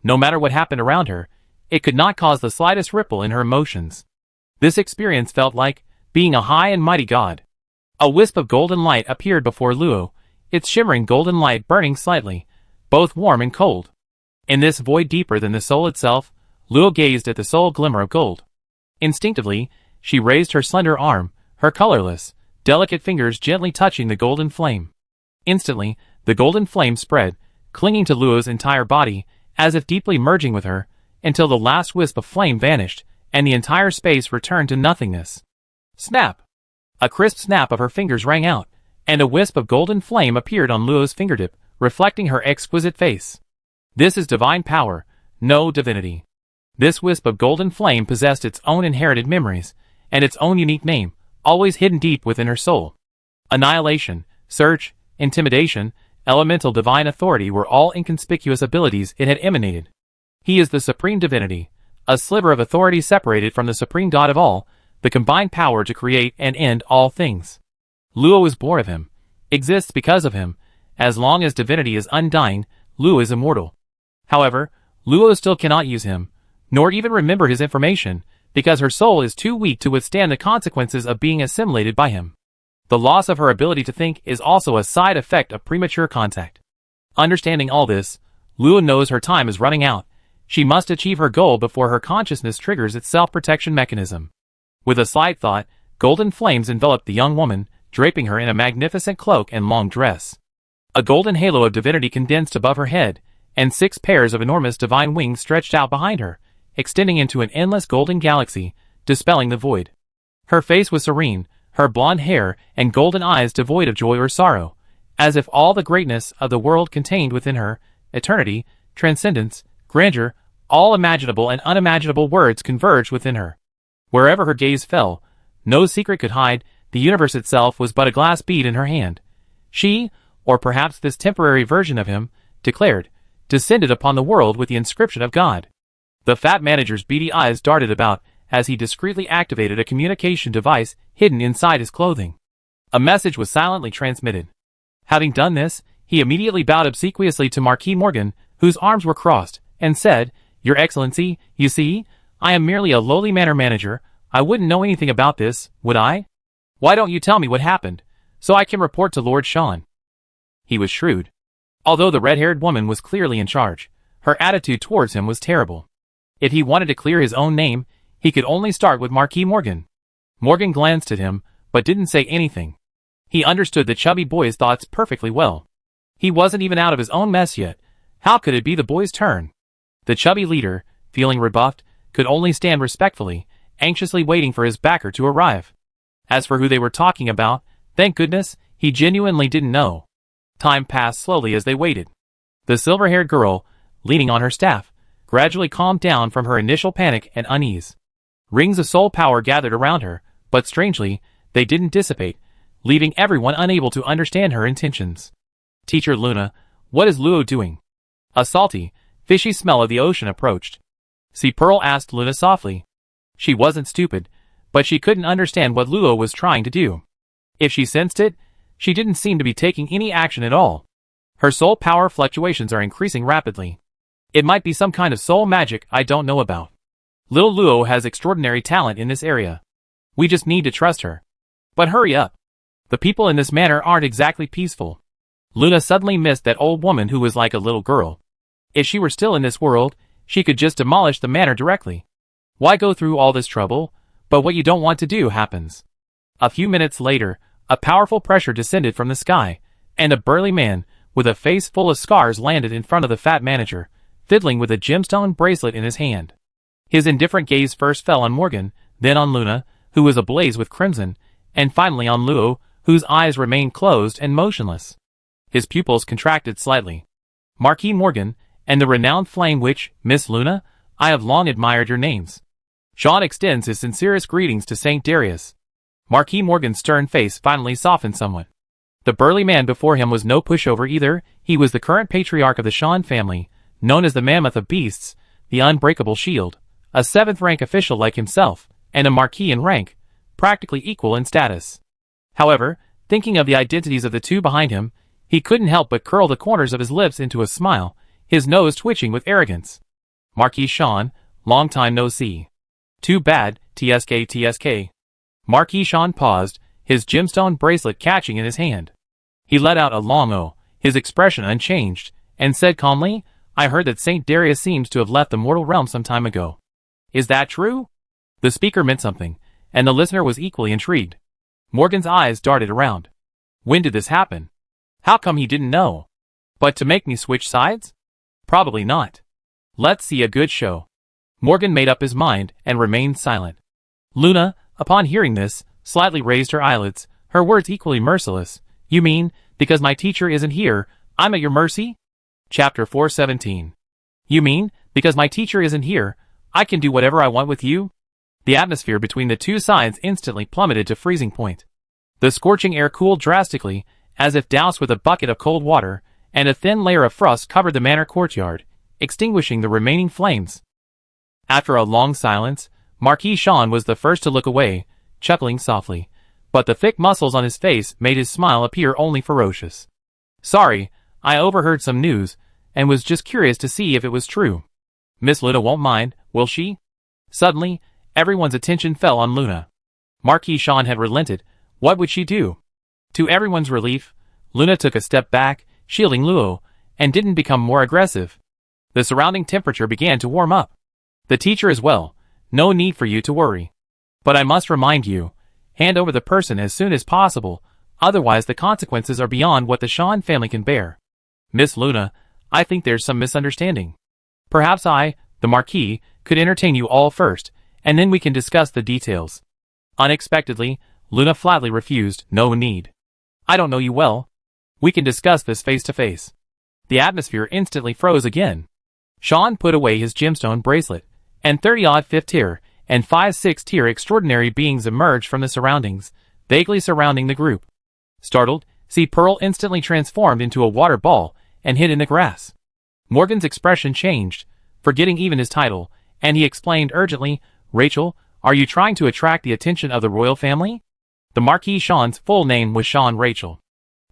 No matter what happened around her, it could not cause the slightest ripple in her emotions. This experience felt like being a high and mighty god. A wisp of golden light appeared before Luo, its shimmering golden light burning slightly, both warm and cold. In this void deeper than the soul itself, Luo gazed at the soul glimmer of gold. Instinctively, she raised her slender arm, her colorless, delicate fingers gently touching the golden flame. Instantly, the golden flame spread, clinging to Luo's entire body, as if deeply merging with her, until the last wisp of flame vanished, and the entire space returned to nothingness. Snap! A crisp snap of her fingers rang out, and a wisp of golden flame appeared on Luo's fingertip, reflecting her exquisite face. This is divine power, no divinity. This wisp of golden flame possessed its own inherited memories, and its own unique name, always hidden deep within her soul. Annihilation, search, intimidation, elemental divine authority were all inconspicuous abilities it had emanated. He is the supreme divinity, a sliver of authority separated from the supreme god of all, the combined power to create and end all things. Luo is born of him, exists because of him. As long as divinity is undying, Luo is immortal. However, Luo still cannot use him, nor even remember his information, because her soul is too weak to withstand the consequences of being assimilated by him. The loss of her ability to think is also a side effect of premature contact. Understanding all this, Luo knows her time is running out. She must achieve her goal before her consciousness triggers its self-protection mechanism. With a slight thought, golden flames enveloped the young woman, draping her in a magnificent cloak and long dress. A golden halo of divinity condensed above her head, and 6 pairs of enormous divine wings stretched out behind her, extending into an endless golden galaxy, dispelling the void. Her face was serene, her blonde hair and golden eyes devoid of joy or sorrow, as if all the greatness of the world contained within her, eternity, transcendence, grandeur, all imaginable and unimaginable words converged within her. Wherever her gaze fell, no secret could hide, the universe itself was but a glass bead in her hand. She, or perhaps this temporary version of him, declared, descended upon the world with the inscription of God. The fat manager's beady eyes darted about, as he discreetly activated a communication device hidden inside his clothing. A message was silently transmitted. Having done this, he immediately bowed obsequiously to Marquis Morgan, whose arms were crossed, and said, "Your Excellency, you see, I am merely a lowly manor manager. I wouldn't know anything about this, would I? Why don't you tell me what happened, so I can report to Lord Sean?" He was shrewd. Although the red-haired woman was clearly in charge, her attitude towards him was terrible. If he wanted to clear his own name, he could only start with Marquis Morgan. Morgan glanced at him, but didn't say anything. He understood the chubby boy's thoughts perfectly well. He wasn't even out of his own mess yet. How could it be the boy's turn? The chubby leader, feeling rebuffed, could only stand respectfully, anxiously waiting for his backer to arrive. As for who they were talking about, thank goodness, he genuinely didn't know. Time passed slowly as they waited. The silver-haired girl, leaning on her staff, gradually calmed down from her initial panic and unease. Rings of soul power gathered around her, but strangely, they didn't dissipate, leaving everyone unable to understand her intentions. "Teacher Luna, what is Luo doing?" A salty, fishy smell of the ocean approached. "See Pearl?" asked Luna softly. She wasn't stupid, but she couldn't understand what Luo was trying to do. If she sensed it, she didn't seem to be taking any action at all. Her soul power fluctuations are increasing rapidly. It might be some kind of soul magic I don't know about. Little Luo has extraordinary talent in this area. We just need to trust her. But hurry up. The people in this manor aren't exactly peaceful. Luna suddenly missed that old woman who was like a little girl. If she were still in this world, she could just demolish the manor directly. Why go through all this trouble? But what you don't want to do happens. A few minutes later, a powerful pressure descended from the sky, and a burly man, with a face full of scars landed in front of the fat manager, fiddling with a gemstone bracelet in his hand. His indifferent gaze first fell on Morgan, then on Luna, who was ablaze with crimson, and finally on Luo, whose eyes remained closed and motionless. His pupils contracted slightly. "Marquis Morgan, and the renowned flame witch, Miss Luna, I have long admired your names." Sean extends his sincerest greetings to Saint Darius. Marquis Morgan's stern face finally softened somewhat. The burly man before him was no pushover either. He was the current patriarch of the Sean family, known as the Mammoth of Beasts, the Unbreakable Shield, a 7th-rank official like himself, and a marquis in rank, practically equal in status. However, thinking of the identities of the two behind him, he couldn't help but curl the corners of his lips into a smile, his nose twitching with arrogance. "Marquis Sean, long time no see." "Too bad, TSK." Marquis Sean paused, his gemstone bracelet catching in his hand. He let out a long "oh," his expression unchanged, and said calmly, "I heard that Saint Darius seems to have left the mortal realm some time ago. Is that true?" The speaker meant something, and the listener was equally intrigued. Morgan's eyes darted around. When did this happen? How come he didn't know? But to make me switch sides? Probably not. Let's see a good show. Morgan made up his mind and remained silent. Luna, upon hearing this, slightly raised her eyelids, her words equally merciless. "You mean, because my teacher isn't here, I'm at your mercy?" Chapter 417. "You mean, because my teacher isn't here, I can do whatever I want with you?" The atmosphere between the two sides instantly plummeted to freezing point. The scorching air cooled drastically, as if doused with a bucket of cold water, and a thin layer of frost covered the manor courtyard, extinguishing the remaining flames. After a long silence, Marquis Sean was the first to look away, chuckling softly, but the thick muscles on his face made his smile appear only ferocious. "Sorry, I overheard some news, and was just curious to see if it was true. Miss Luna won't mind, will she?" Suddenly, everyone's attention fell on Luna. Marquis Sean had relented. What would she do? To everyone's relief, Luna took a step back, shielding Luo, and didn't become more aggressive. The surrounding temperature began to warm up. "The teacher is well. No need for you to worry. But I must remind you, hand over the person as soon as possible, otherwise the consequences are beyond what the Sean family can bear." "Miss Luna, I think there's some misunderstanding. Perhaps I, the Marquis, could entertain you all first, and then we can discuss the details." Unexpectedly, Luna flatly refused. "No need. I don't know you well. We can discuss this face to face." The atmosphere instantly froze again. Sean put away his gemstone bracelet, and 30-odd 5th tier and 5 6th tier extraordinary beings emerged from the surroundings, vaguely surrounding the group. Startled, Pearl instantly transformed into a water ball and hid in the grass. Morgan's expression changed, forgetting even his title, and he explained urgently, "Rachel, are you trying to attract the attention of the royal family?" The Marquis Sean's full name was Sean Rachel.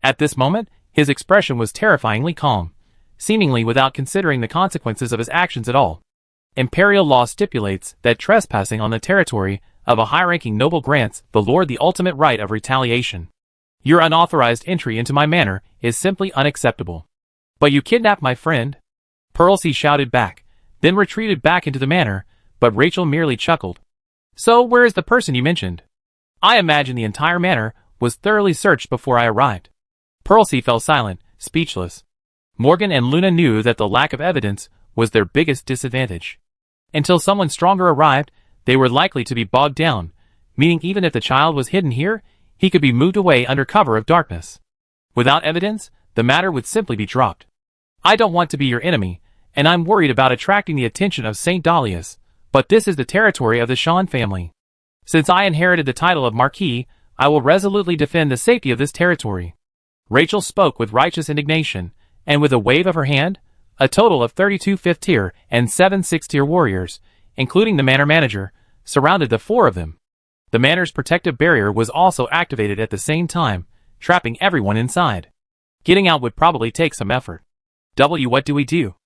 At this moment, his expression was terrifyingly calm, seemingly without considering the consequences of his actions at all. Imperial law stipulates that trespassing on the territory of a high-ranking noble grants the lord the ultimate right of retaliation. Your unauthorized entry into my manor is simply unacceptable. "But you kidnapped my friend?" Pearl shouted back, then retreated back into the manor, but Rachel merely chuckled. "So where is the person you mentioned? I imagine the entire manor was thoroughly searched before I arrived." Pearl fell silent, speechless. Morgan and Luna knew that the lack of evidence was their biggest disadvantage. Until someone stronger arrived, they were likely to be bogged down, meaning even if the child was hidden here, he could be moved away under cover of darkness. Without evidence, the matter would simply be dropped. "I don't want to be your enemy, and I'm worried about attracting the attention of St. Dalius, but this is the territory of the Sean family. Since I inherited the title of Marquis, I will resolutely defend the safety of this territory." Rachel spoke with righteous indignation, and with a wave of her hand, a total of 32 5th tier and 7 6th tier warriors, including the manor manager, surrounded the four of them. The manor's protective barrier was also activated at the same time, trapping everyone inside. Getting out would probably take some effort. What do we do?"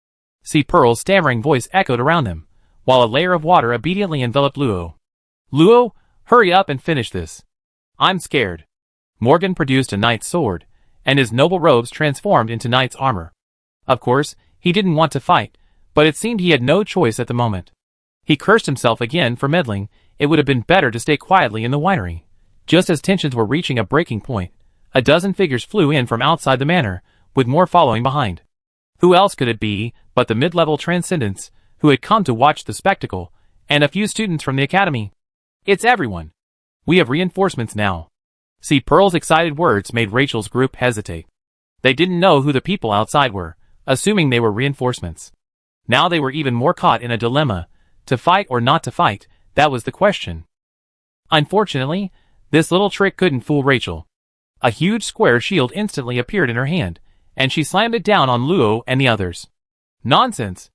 Pearl's stammering voice echoed around them, while a layer of water obediently enveloped Luo. "Luo, hurry up and finish this. I'm scared." Morgan produced a knight's sword, and his noble robes transformed into knight's armor. Of course, he didn't want to fight, but it seemed he had no choice at the moment. He cursed himself again for meddling. It would have been better to stay quietly in the winery. Just as tensions were reaching a breaking point, a dozen figures flew in from outside the manor, with more following behind. Who else could it be but the mid-level transcendents who had come to watch the spectacle, and a few students from the academy? It's everyone. We have reinforcements now. See, Pearl's excited words made Rachel's group hesitate. They didn't know who the people outside were, assuming they were reinforcements. Now they were even more caught in a dilemma. To fight or not to fight, that was the question. Unfortunately, this little trick couldn't fool Rachel. A huge square shield instantly appeared in her hand, and she slammed it down on Luo and the others. Nonsense!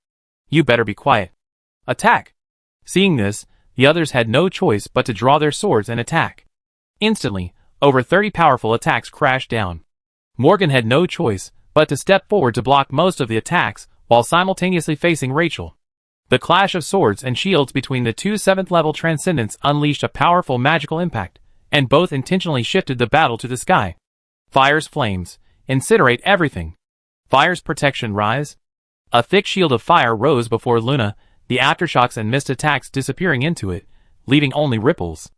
You better be quiet. Attack! Seeing this, the others had no choice but to draw their swords and attack. Instantly, over 30 powerful attacks crashed down. Morgan had no choice but to step forward to block most of the attacks while simultaneously facing Rachel. The clash of swords and shields between the two 7th-level transcendents unleashed a powerful magical impact, and both intentionally shifted the battle to the sky. Fire's flames incinerate everything. Fire's protection rise. A thick shield of fire rose before Luna, the aftershocks and missed attacks disappearing into it, leaving only ripples.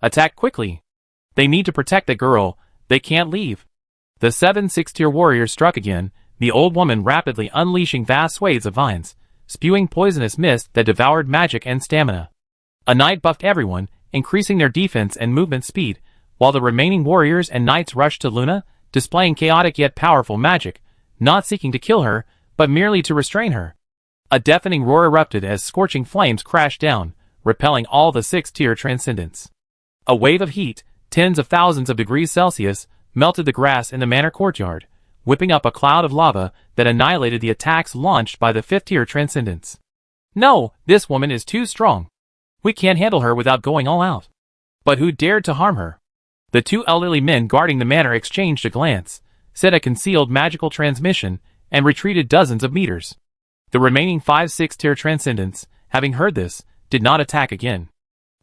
Attack quickly. They need to protect the girl. They can't leave. The 7 6-tier warriors struck again, the old woman rapidly unleashing vast swathes of vines, spewing poisonous mist that devoured magic and stamina. A knight buffed everyone, increasing their defense and movement speed, while the remaining warriors and knights rushed to Luna, displaying chaotic yet powerful magic, not seeking to kill her, but merely to restrain her. A deafening roar erupted as scorching flames crashed down, repelling all the 6-tier transcendents. A wave of heat, tens of thousands of degrees Celsius, melted the grass in the manor courtyard, whipping up a cloud of lava that annihilated the attacks launched by the 5th-tier transcendents. No, this woman is too strong. We can't handle her without going all out. But who dared to harm her? The 2 elderly men guarding the manor exchanged a glance, set a concealed magical transmission, and retreated dozens of meters. The remaining 5 6-tier transcendents, having heard this, did not attack again.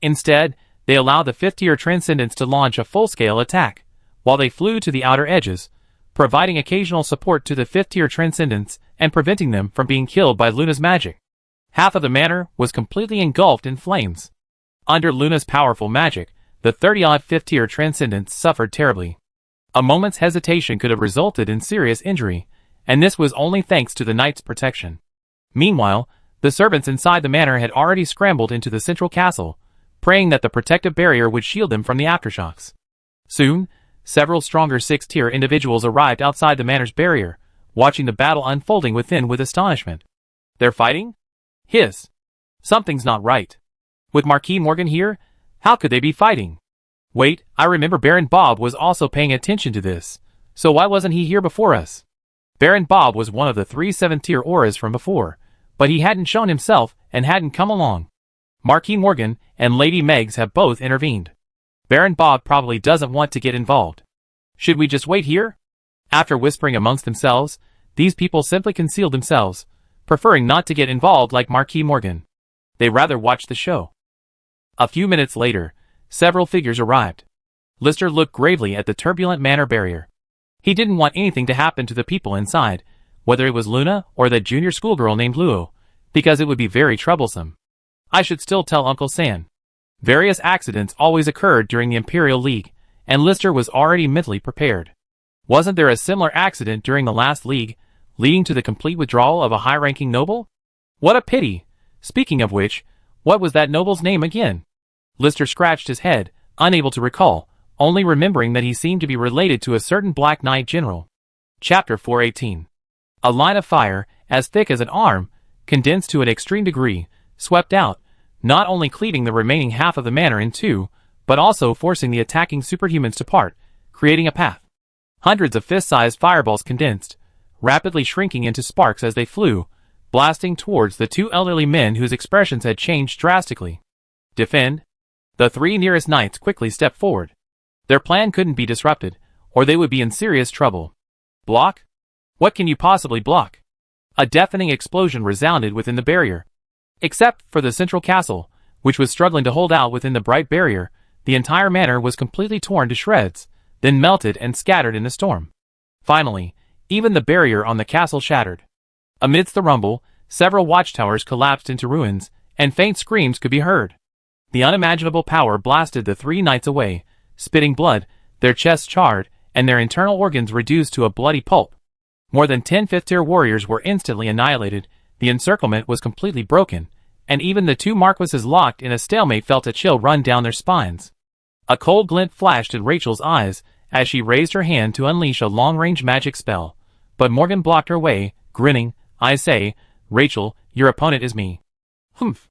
Instead, they allowed the 5th-tier transcendents to launch a full-scale attack, while they flew to the outer edges, providing occasional support to the 5th-tier transcendents and preventing them from being killed by Luna's magic. Half of the manor was completely engulfed in flames. Under Luna's powerful magic, the 30-odd 5th-tier transcendents suffered terribly. A moment's hesitation could have resulted in serious injury, and this was only thanks to the knight's protection. Meanwhile, the servants inside the manor had already scrambled into the central castle, praying that the protective barrier would shield them from the aftershocks. Soon, several stronger 6-tier individuals arrived outside the manor's barrier, watching the battle unfolding within with astonishment. They're fighting? Hiss. Something's not right. With Marquis Morgan here, how could they be fighting? Wait, I remember Baron Bob was also paying attention to this, so why wasn't he here before us? Baron Bob was one of the 3 7th-tier auras from before, but he hadn't shown himself and hadn't come along. Marquis Morgan and Lady Meggs have both intervened. Baron Bob probably doesn't want to get involved. Should we just wait here? After whispering amongst themselves, these people simply concealed themselves, preferring not to get involved like Marquis Morgan. They rather watched the show. A few minutes later, several figures arrived. Lister looked gravely at the turbulent manor barrier. He didn't want anything to happen to the people inside, whether it was Luna or that junior schoolgirl named Luo, because it would be very troublesome. I should still tell Uncle San. Various accidents always occurred during the Imperial League, and Lister was already mentally prepared. Wasn't there a similar accident during the last league, leading to the complete withdrawal of a high-ranking noble? What a pity! Speaking of which, what was that noble's name again? Lister scratched his head, unable to recall, only remembering that he seemed to be related to a certain Black Knight general. Chapter 418. A line of fire, as thick as an arm, condensed to an extreme degree, swept out, not only cleaving the remaining half of the manor in two, but also forcing the attacking superhumans to part, creating a path. Hundreds of fist-sized fireballs condensed, rapidly shrinking into sparks as they flew, blasting towards the 2 elderly men whose expressions had changed drastically. Defend? The 3 nearest knights quickly stepped forward. Their plan couldn't be disrupted, or they would be in serious trouble. Block? What can you possibly block? A deafening explosion resounded within the barrier. Except for the central castle, which was struggling to hold out within the bright barrier, the entire manor was completely torn to shreds, then melted and scattered in the storm. Finally, even the barrier on the castle shattered. Amidst the rumble, several watchtowers collapsed into ruins, and faint screams could be heard. The unimaginable power blasted the 3 knights away, spitting blood, their chests charred, and their internal organs reduced to a bloody pulp. More than 10 fifth-tier warriors were instantly annihilated, the encirclement was completely broken, and even the two marquises locked in a stalemate felt a chill run down their spines. A cold glint flashed in Rachel's eyes as she raised her hand to unleash a long-range magic spell, but Morgan blocked her way, grinning. "I say, Rachel, your opponent is me." "Humph.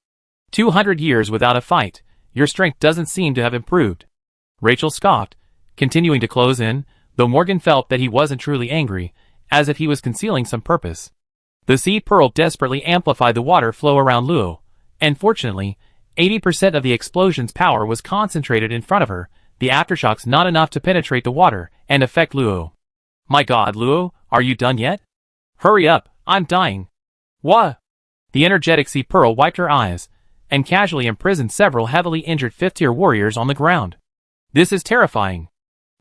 200 years without a fight, your strength doesn't seem to have improved." Rachel scoffed, continuing to close in, though Morgan felt that he wasn't truly angry, as if he was concealing some purpose. The seed pearl desperately amplified the water flow around Luo, and fortunately, 80% of the explosion's power was concentrated in front of her, the aftershocks not enough to penetrate the water and affect Luo. "My god, Luo, are you done yet? Hurry up, I'm dying." "What?" The energetic sea pearl wiped her eyes, and casually imprisoned several heavily injured fifth-tier warriors on the ground. "This is terrifying.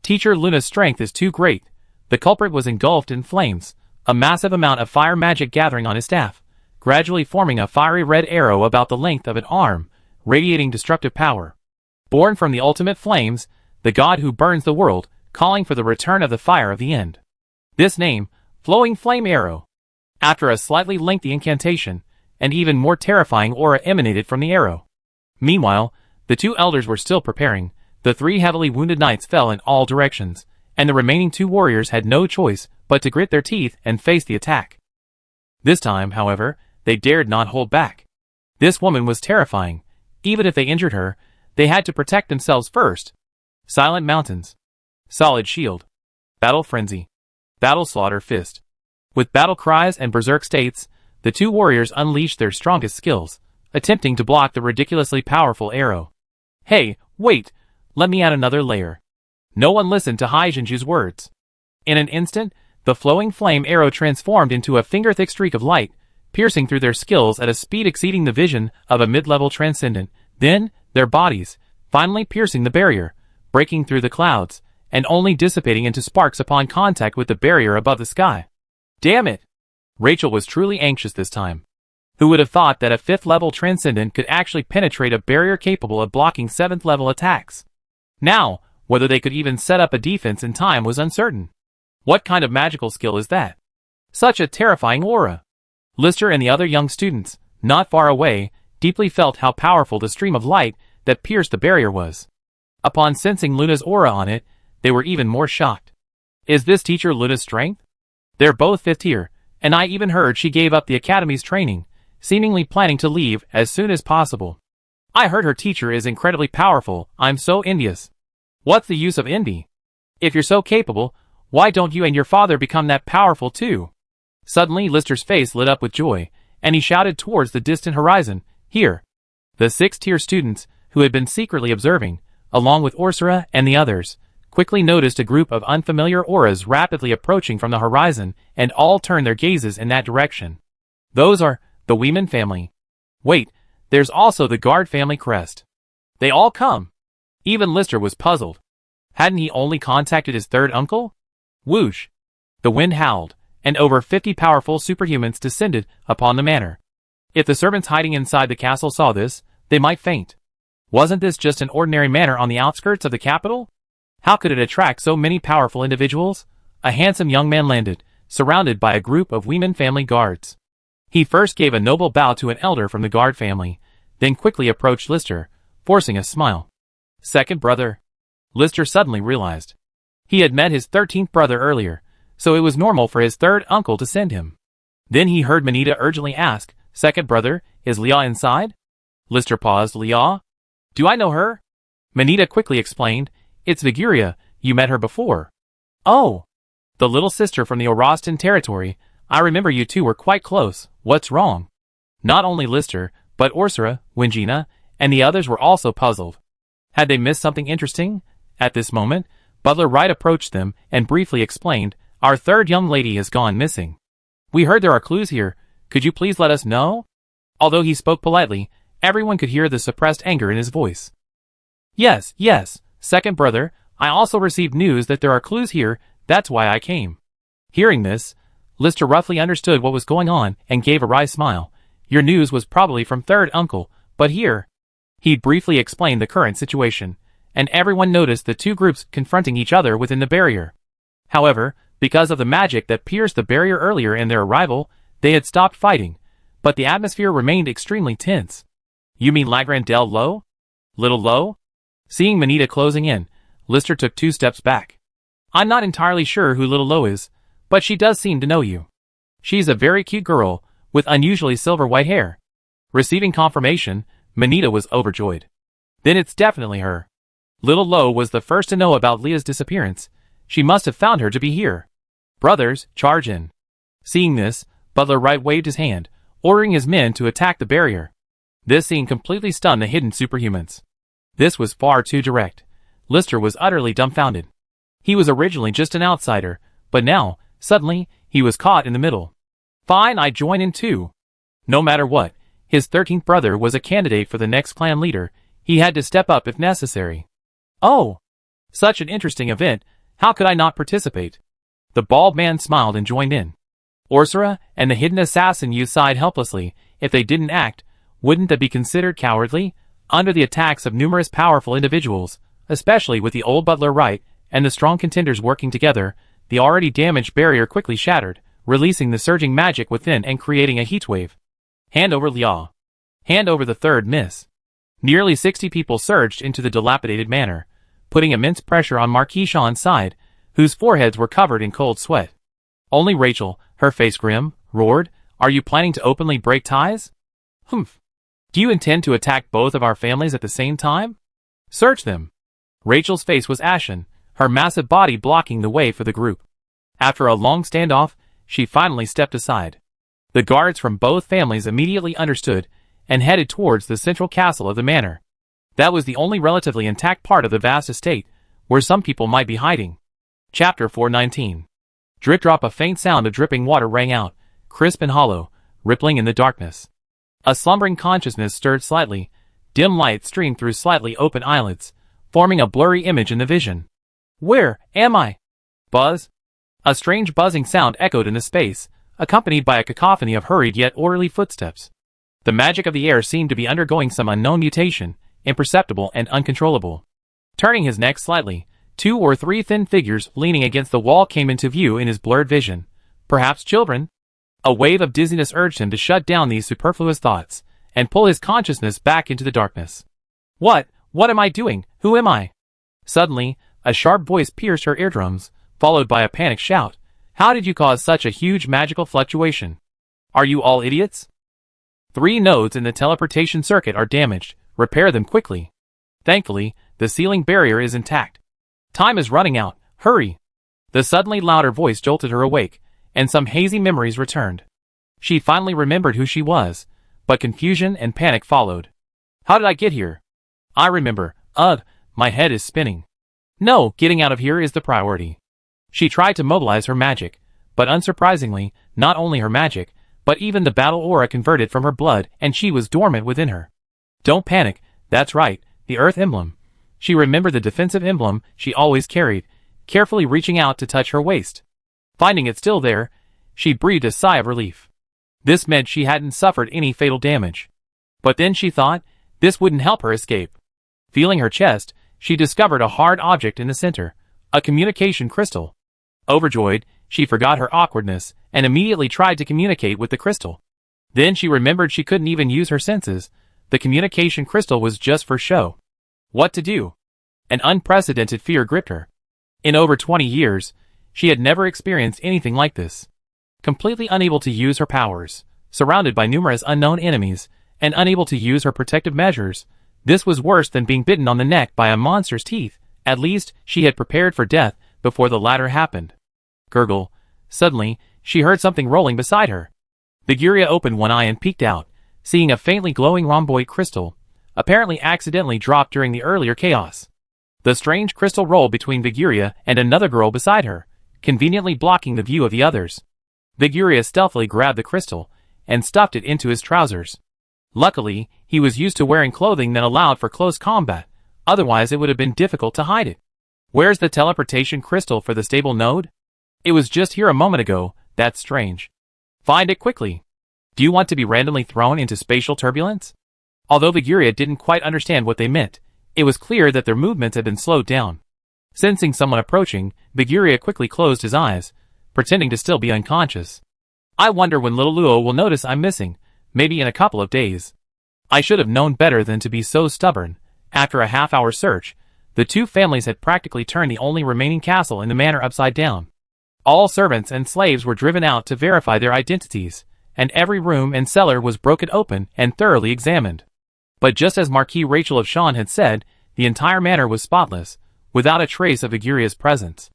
Teacher Luna's strength is too great." The culprit was engulfed in flames, a massive amount of fire magic gathering on his staff, gradually forming a fiery red arrow about the length of an arm, radiating destructive power. Born from the ultimate flames, the god who burns the world, calling for the return of the fire of the end. This name, Flowing Flame Arrow. After a slightly lengthy incantation, an even more terrifying aura emanated from the arrow. Meanwhile, the two elders were still preparing. The three heavily wounded knights fell in all directions, and the remaining two warriors had no choice but to grit their teeth and face the attack. This time, however, they dared not hold back. This woman was terrifying. Even if they injured her, they had to protect themselves first. Silent mountains. Solid shield. Battle frenzy. Battle slaughter fist. With battle cries and berserk states, the two warriors unleashed their strongest skills, attempting to block the ridiculously powerful arrow. "Hey, wait! Let me add another layer." No one listened to Haijinju's words. In an instant, the flowing flame arrow transformed into a finger-thick streak of light, piercing through their skills at a speed exceeding the vision of a mid-level transcendent. Then, their bodies, finally piercing the barrier, breaking through the clouds, and only dissipating into sparks upon contact with the barrier above the sky. Damn it! Rachel was truly anxious this time. Who would have thought that a 5th-level transcendent could actually penetrate a barrier capable of blocking 7th-level attacks? Now, whether they could even set up a defense in time was uncertain. What kind of magical skill is that? Such a terrifying aura. Lister and the other young students, not far away, deeply felt how powerful the stream of light that pierced the barrier was. Upon sensing Luna's aura on it, they were even more shocked. Is this teacher Luna's strength? They're both 5th tier, and I even heard she gave up the academy's training, seemingly planning to leave as soon as possible. I heard her teacher is incredibly powerful. I'm so envious. What's the use of envy? If you're so capable, why don't you and your father become that powerful too? Suddenly Lister's face lit up with joy, and he shouted towards the distant horizon, "Here!" The 6th-tier students, who had been secretly observing, along with Orsara and the others, quickly noticed a group of unfamiliar auras rapidly approaching from the horizon, and all turned their gazes in that direction. Those are the Weeman family. Wait, there's also the Guard family crest. They all come. Even Lister was puzzled. Hadn't he only contacted his third uncle? Whoosh! The wind howled, and over 50 powerful superhumans descended upon the manor. If the servants hiding inside the castle saw this, they might faint. Wasn't this just an ordinary manor on the outskirts of the capital? How could it attract so many powerful individuals? A handsome young man landed, surrounded by a group of Weeman family guards. He first gave a noble bow to an elder from the Guard family, then quickly approached Lister, forcing a smile. Second brother. Lister suddenly realized. He had met his 13th brother earlier, so it was normal for his third uncle to send him. Then he heard Manita urgently ask, "Second brother, is Lia inside?" Lister paused. "Lia? Do I know her?" Manita quickly explained, "It's Viguria, you met her before." "Oh, the little sister from the Orostan territory. I remember you two were quite close. What's wrong?" Not only Lister, but Orsara, Wingina, and the others were also puzzled. Had they missed something interesting? At this moment, Butler Wright approached them and briefly explained, "Our third young lady has gone missing. We heard there are clues here. Could you please let us know?" Although he spoke politely, everyone could hear the suppressed anger in his voice. Yes, second brother, I also received news that there are clues here, that's why I came." Hearing this, Lister roughly understood what was going on and gave a wry smile. "Your news was probably from third uncle, but here..." He briefly explained the current situation, and everyone noticed the two groups confronting each other within the barrier. However, Because of the magic that pierced the barrier earlier in their arrival, they had stopped fighting, but the atmosphere remained extremely tense. You mean Lagrandel Low? Little Low? Seeing Manita closing in, Lister took 2 steps back. I'm not entirely sure who Little Low is, but she does seem to know you. She's a very cute girl, with unusually silver white hair. Receiving confirmation, Manita was overjoyed. Then it's definitely her. Little Low was the first to know about Leah's disappearance. She must have found her to be here. Brothers, charge in. Seeing this, Butler Wright waved his hand, ordering his men to attack the barrier. This scene completely stunned the hidden superhumans. This was far too direct. Lister was utterly dumbfounded. He was originally just an outsider, but now, suddenly, he was caught in the middle. Fine, I join in too. No matter what, his 13th brother was a candidate for the next clan leader. He had to step up if necessary. Oh! Such an interesting event, how could I not participate? The bald man smiled and joined in. Orsara and the hidden assassin youth sighed helplessly. If they didn't act, wouldn't that be considered cowardly? Under the attacks of numerous powerful individuals, especially with the old Butler Wright and the strong contenders working together, the already damaged barrier quickly shattered, releasing the surging magic within and creating a heatwave. Hand over Liao. Hand over the third miss. Nearly 60 people surged into the dilapidated manor, putting immense pressure on Marquis Sean's side, whose foreheads were covered in cold sweat. Only Rachel, her face grim, roared, "Are you planning to openly break ties? Humph. Do you intend to attack both of our families at the same time? Search them." Rachel's face was ashen, her massive body blocking the way for the group. After a long standoff, she finally stepped aside. The guards from both families immediately understood and headed towards the central castle of the manor. That was the only relatively intact part of the vast estate, where some people might be hiding. Chapter 419. Drip drop. A faint sound of dripping water rang out, crisp and hollow, rippling in the darkness. A slumbering consciousness stirred slightly. Dim light streamed through slightly open eyelids, forming a blurry image in the vision. Where am I? Buzz? A strange buzzing sound echoed in the space, accompanied by a cacophony of hurried yet orderly footsteps. The magic of the air seemed to be undergoing some unknown mutation, imperceptible and uncontrollable. Turning his neck slightly, 2 or 3 thin figures leaning against the wall came into view in his blurred vision. Perhaps children? A wave of dizziness urged him to shut down these superfluous thoughts, and pull his consciousness back into the darkness. What am I doing? Who am I? Suddenly, a sharp voice pierced her eardrums, followed by a panicked shout. How did you cause such a huge magical fluctuation? Are you all idiots? 3 nodes in the teleportation circuit are damaged. Repair them quickly. Thankfully, the ceiling barrier is intact. Time is running out. Hurry! The suddenly louder voice jolted her awake, and some hazy memories returned. She finally remembered who she was, but confusion and panic followed. How did I get here? I remember. Ugh, my head is spinning. No, getting out of here is the priority. She tried to mobilize her magic, but unsurprisingly, not only her magic, but even the battle aura converted from her blood, and she was dormant within her. Don't panic, that's right, the Earth emblem. She remembered the defensive emblem she always carried, carefully reaching out to touch her waist. Finding it still there, she breathed a sigh of relief. This meant she hadn't suffered any fatal damage. But then she thought, this wouldn't help her escape. Feeling her chest, she discovered a hard object in the center, a communication crystal. Overjoyed, she forgot her awkwardness, and immediately tried to communicate with the crystal. Then she remembered she couldn't even use her senses. The communication crystal was just for show. What to do? An unprecedented fear gripped her. In over 20 years, she had never experienced anything like this. Completely unable to use her powers, surrounded by numerous unknown enemies, and unable to use her protective measures, this was worse than being bitten on the neck by a monster's teeth. At least, she had prepared for death before the latter happened. Gurgle. Suddenly, she heard something rolling beside her. Viguria opened one eye and peeked out, seeing a faintly glowing rhomboid crystal, apparently accidentally dropped during the earlier chaos. The strange crystal rolled between Viguria and another girl beside her, conveniently blocking the view of the others. Viguria stealthily grabbed the crystal and stuffed it into his trousers. Luckily, he was used to wearing clothing that allowed for close combat, otherwise it would have been difficult to hide it. Where's the teleportation crystal for the stable node? It was just here a moment ago. That's strange. Find it quickly. Do you want to be randomly thrown into spatial turbulence? Although Viguria didn't quite understand what they meant, it was clear that their movements had been slowed down. Sensing someone approaching, Viguria quickly closed his eyes, pretending to still be unconscious. I wonder when little Luo will notice I'm missing, maybe in a couple of days. I should have known better than to be so stubborn. After a half-hour search, the two families had practically turned the only remaining castle in the manor upside down. All servants and slaves were driven out to verify their identities, and every room and cellar was broken open and thoroughly examined. But just as Marquis Rachel of Shan had said, the entire manor was spotless, without a trace of Aguria's presence.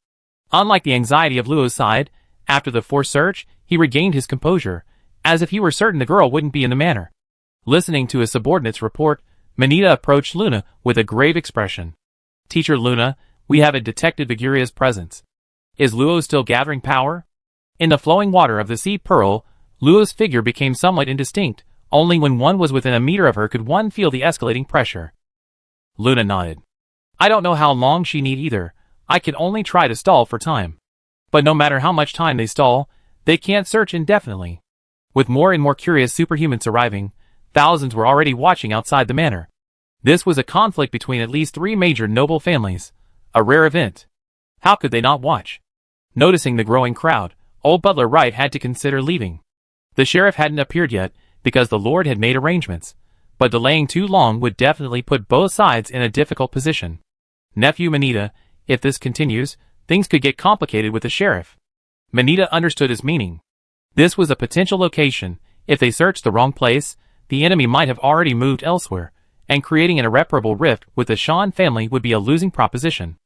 Unlike the anxiety of Luo's side, after the forced search, he regained his composure, as if he were certain the girl wouldn't be in the manor. Listening to his subordinate's report, Manita approached Luna with a grave expression. "Teacher Luna, we haven't detected Aguria's presence. Is Luo still gathering power?" In the flowing water of the sea pearl, Luo's figure became somewhat indistinct. Only when one was within a meter of her could one feel the escalating pressure. Luna nodded. "I don't know how long she need either. I can only try to stall for time. But no matter how much time they stall, they can't search indefinitely." With more and more curious superhumans arriving, thousands were already watching outside the manor. This was a conflict between at least 3 major noble families, a rare event. How could they not watch? Noticing the growing crowd, old Butler Wright had to consider leaving. The sheriff hadn't appeared yet, because the Lord had made arrangements, but delaying too long would definitely put both sides in a difficult position. "Nephew Manita, if this continues, things could get complicated with the sheriff." Manita understood his meaning. This was a potential location. If they searched the wrong place, the enemy might have already moved elsewhere, and creating an irreparable rift with the Shan family would be a losing proposition.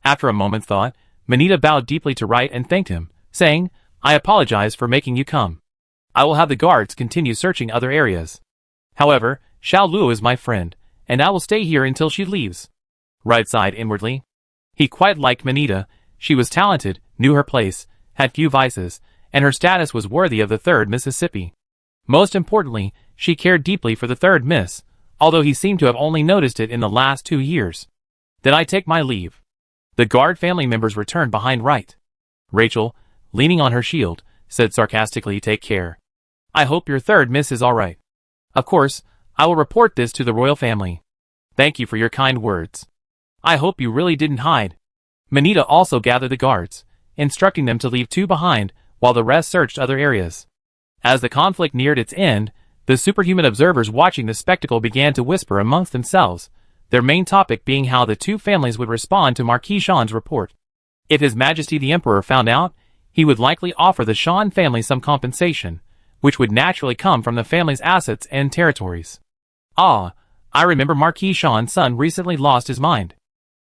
After a moment's thought, Manita bowed deeply to Wright and thanked him, saying, "I apologize for making you come. I will have the guards continue searching other areas. However, Xiao Luo is my friend, and I will stay here until she leaves." Wright sighed inwardly. He quite liked Manita. She was talented, knew her place, had few vices, and her status was worthy of the 3rd Mississippi. Most importantly, she cared deeply for the 3rd Miss, although he seemed to have only noticed it in the last 2 years. "Then I take my leave." The guard family members returned behind Wright. Rachel, leaning on her shield, said sarcastically, "Take care. I hope your 3rd Miss is all right. Of course, I will report this to the royal family. Thank you for your kind words. I hope you really didn't hide." Manita also gathered the guards, instructing them to leave 2 behind, while the rest searched other areas. As the conflict neared its end, the superhuman observers watching the spectacle began to whisper amongst themselves, their main topic being how the 2 families would respond to Marquis Shan's report. If His Majesty the Emperor found out, he would likely offer the Shan family some compensation, which would naturally come from the family's assets and territories. "Ah, I remember Marquis Shan's son recently lost his mind.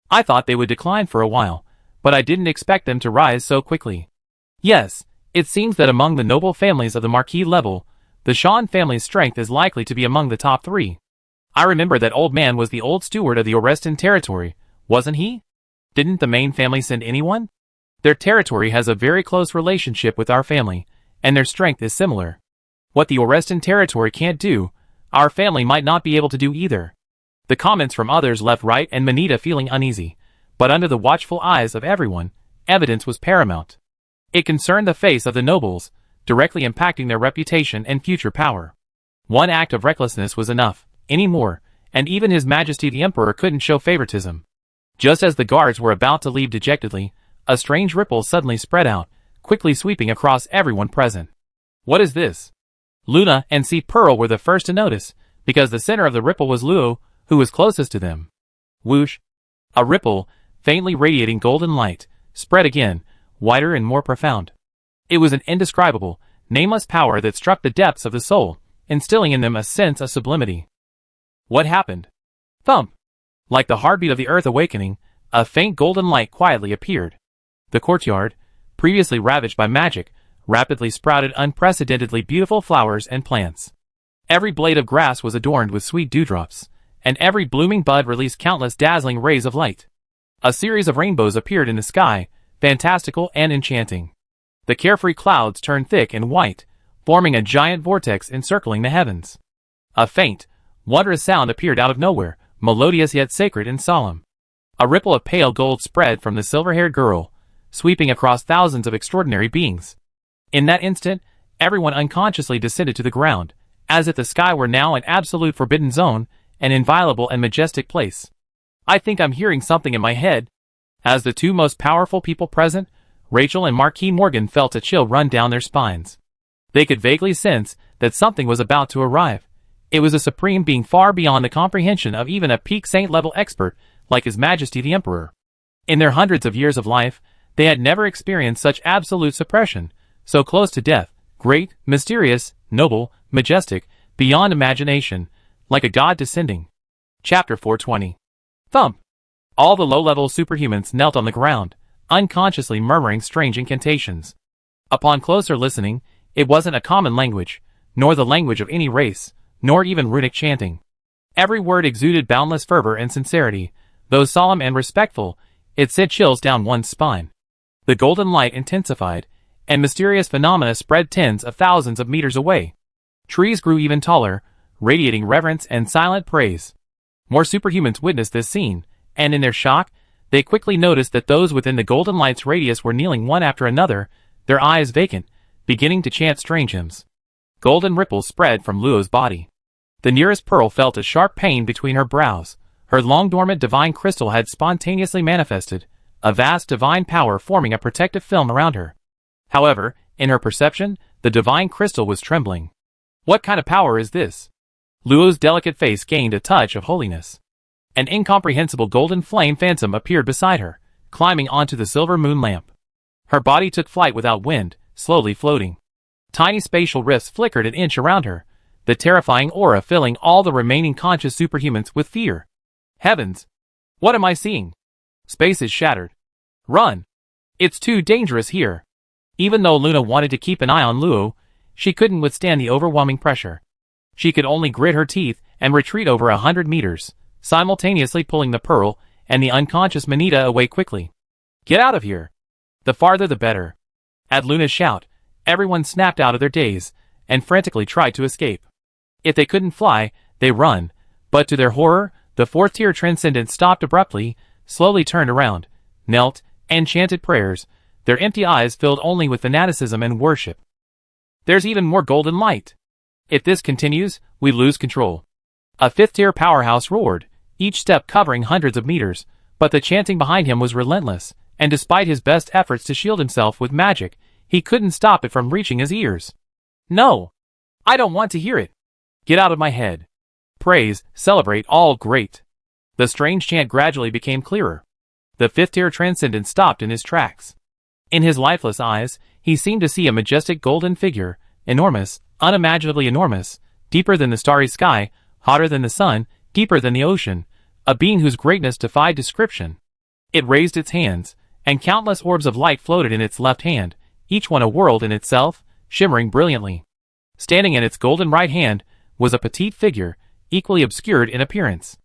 I thought they would decline for a while, but I didn't expect them to rise so quickly. Yes, it seems that among the noble families of the Marquis level, the Shan family's strength is likely to be among the top 3. I remember that old man was the old steward of the Oreston territory, wasn't he? Didn't the main family send anyone? Their territory has a very close relationship with our family, and their strength is similar. What the Oreston territory can't do, our family might not be able to do either." The comments from others left Wright and Manita feeling uneasy, but under the watchful eyes of everyone, evidence was paramount. It concerned the face of the nobles, directly impacting their reputation and future power. One act of recklessness was enough, any more, and even His Majesty the Emperor couldn't show favoritism. Just as the guards were about to leave dejectedly, a strange ripple suddenly spread out, quickly sweeping across everyone present. "What is this?" Luna and Sea Pearl were the first to notice, because the center of the ripple was Luo, who was closest to them. Whoosh! A ripple, faintly radiating golden light, spread again, wider and more profound. It was an indescribable, nameless power that struck the depths of the soul, instilling in them a sense of sublimity. What happened? Thump! Like the heartbeat of the earth awakening, a faint golden light quietly appeared. The courtyard, previously ravaged by magic, rapidly sprouted unprecedentedly beautiful flowers and plants. Every blade of grass was adorned with sweet dewdrops, and every blooming bud released countless dazzling rays of light. A series of rainbows appeared in the sky, fantastical and enchanting. The carefree clouds turned thick and white, forming a giant vortex encircling the heavens. A faint, wondrous sound appeared out of nowhere, melodious yet sacred and solemn. A ripple of pale gold spread from the silver-haired girl, sweeping across thousands of extraordinary beings. In that instant, everyone unconsciously descended to the ground, as if the sky were now an absolute forbidden zone, an inviolable and majestic place. "I think I'm hearing something in my head." As the 2 most powerful people present, Rachel and Marquis Morgan felt a chill run down their spines. They could vaguely sense that something was about to arrive. It was a supreme being far beyond the comprehension of even a peak saint-level expert like His Majesty the Emperor. In their hundreds of years of life, they had never experienced such absolute suppression, so close to death, great, mysterious, noble, majestic, beyond imagination, like a god descending. Chapter 420. Thump! All the low-level superhumans knelt on the ground, unconsciously murmuring strange incantations. Upon closer listening, it wasn't a common language, nor the language of any race, nor even runic chanting. Every word exuded boundless fervor and sincerity, though solemn and respectful. It sent chills down one's spine. The golden light intensified, and mysterious phenomena spread tens of thousands of meters away. Trees grew even taller, radiating reverence and silent praise. More superhumans witnessed this scene, and in their shock, they quickly noticed that those within the golden light's radius were kneeling one after another, their eyes vacant, beginning to chant strange hymns. Golden ripples spread from Luo's body. The nearest pearl felt a sharp pain between her brows. Her long-dormant divine crystal had spontaneously manifested, a vast divine power forming a protective film around her. However, in her perception, the divine crystal was trembling. What kind of power is this? Luo's delicate face gained a touch of holiness. An incomprehensible golden flame phantom appeared beside her, climbing onto the silver moon lamp. Her body took flight without wind, slowly floating. Tiny spatial rifts flickered an inch around her, the terrifying aura filling all the remaining conscious superhumans with fear. Heavens! What am I seeing? Space is shattered. Run! It's too dangerous here. Even though Luna wanted to keep an eye on Luo, she couldn't withstand the overwhelming pressure. She could only grit her teeth and retreat over 100 meters, simultaneously pulling the pearl and the unconscious Manita away quickly. Get out of here! The farther the better. At Luna's shout, everyone snapped out of their daze and frantically tried to escape. If they couldn't fly, they run, but to their horror, the fourth-tier transcendent stopped abruptly, slowly turned around, knelt, and chanted prayers, their empty eyes filled only with fanaticism and worship. There's even more golden light. If this continues, we lose control. A fifth-tier powerhouse roared, each step covering hundreds of meters, but the chanting behind him was relentless, and despite his best efforts to shield himself with magic, he couldn't stop it from reaching his ears. No! I don't want to hear it. Get out of my head. Praise, celebrate, all great. The strange chant gradually became clearer. The fifth-tier transcendent stopped in his tracks. In his lifeless eyes, he seemed to see a majestic golden figure, enormous, unimaginably enormous, deeper than the starry sky, hotter than the sun, deeper than the ocean, a being whose greatness defied description. It raised its hands, and countless orbs of light floated in its left hand, each one a world in itself, shimmering brilliantly. Standing in its golden right hand was a petite figure, equally obscured in appearance.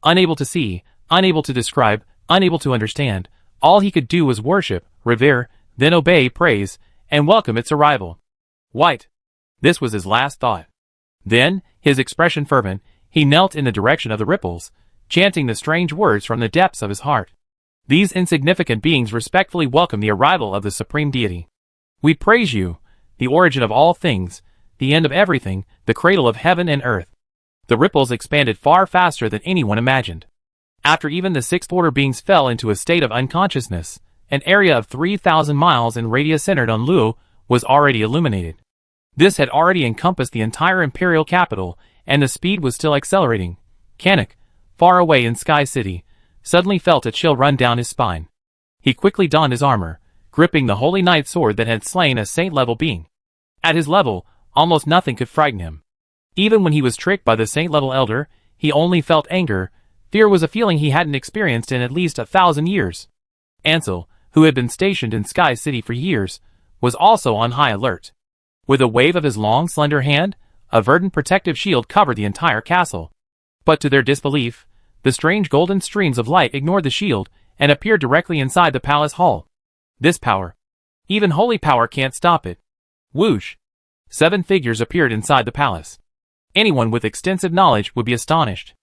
Unable to see, unable to describe, unable to understand, all he could do was worship, revere, then obey, praise, and welcome its arrival. White. This was his last thought. Then, his expression fervent, he knelt in the direction of the ripples, chanting the strange words from the depths of his heart. These insignificant beings respectfully welcome the arrival of the supreme deity. We praise you, the origin of all things, the end of everything, the cradle of heaven and earth. The ripples expanded far faster than anyone imagined. After even the sixth-order beings fell into a state of unconsciousness, an area of 3,000 miles in radius centered on Luo was already illuminated. This had already encompassed the entire imperial capital, and the speed was still accelerating. Kanik, far away in Sky City, suddenly felt a chill run down his spine. He quickly donned his armor, gripping the holy knight sword that had slain a saint-level being. At his level, almost nothing could frighten him. Even when he was tricked by the saint-level elder, he only felt anger. Fear was a feeling he hadn't experienced in at least 1,000 years. Ansel, who had been stationed in Sky City for years, was also on high alert. With a wave of his long, slender hand, a verdant protective shield covered the entire castle. But to their disbelief, the strange golden streams of light ignored the shield and appeared directly inside the palace hall. This power. Even holy power can't stop it. Whoosh! 7 figures appeared inside the palace. Anyone with extensive knowledge would be astonished.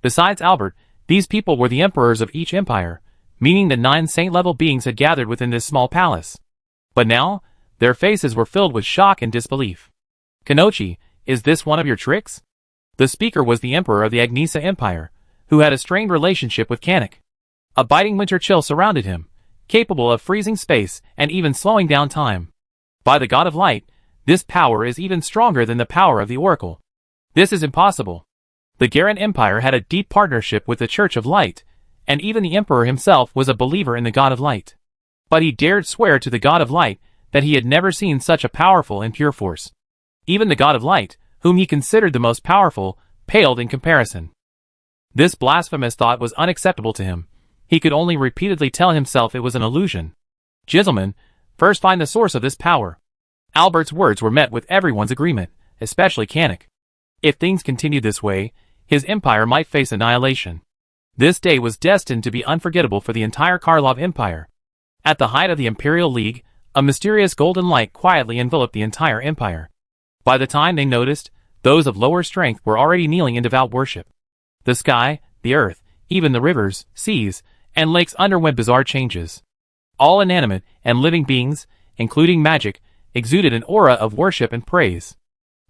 Besides Albert, these people were the emperors of each empire, meaning that 9 saint-level beings had gathered within this small palace. But now, their faces were filled with shock and disbelief. Kanochi, is this one of your tricks? The speaker was the emperor of the Agnesa Empire, who had a strained relationship with Kanik. A biting winter chill surrounded him, capable of freezing space and even slowing down time. By the God of Light, this power is even stronger than the power of the Oracle. This is impossible. The Garen Empire had a deep partnership with the Church of Light, and even the Emperor himself was a believer in the God of Light. But he dared swear to the God of Light that he had never seen such a powerful and pure force. Even the God of Light, whom he considered the most powerful, paled in comparison. This blasphemous thought was unacceptable to him. He could only repeatedly tell himself it was an illusion. Gentlemen, first find the source of this power. Albert's words were met with everyone's agreement, especially Kanik. If things continued this way, his empire might face annihilation. This day was destined to be unforgettable for the entire Karlov Empire. At the height of the Imperial League, a mysterious golden light quietly enveloped the entire empire. By the time they noticed, those of lower strength were already kneeling in devout worship. The sky, the earth, even the rivers, seas, and lakes underwent bizarre changes. All inanimate and living beings, including magic, exuded an aura of worship and praise.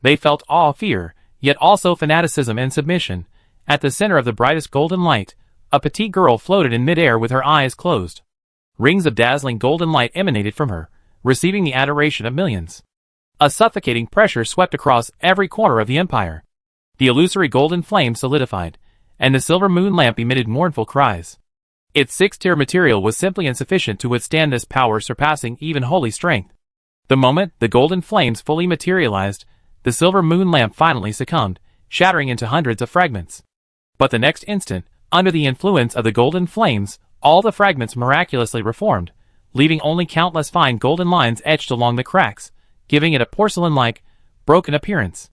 They felt awe, fear, yet also fanaticism and submission. At the center of the brightest golden light, a petite girl floated in midair with her eyes closed. Rings of dazzling golden light emanated from her, receiving the adoration of millions. A suffocating pressure swept across every corner of the empire. The illusory golden flame solidified, and the silver moon lamp emitted mournful cries. Its six-tier material was simply insufficient to withstand this power, surpassing even holy strength. The moment the golden flames fully materialized, the silver moon lamp finally succumbed, shattering into hundreds of fragments. But the next instant, under the influence of the golden flames, all the fragments miraculously reformed, leaving only countless fine golden lines etched along the cracks, giving it a porcelain-like, broken appearance.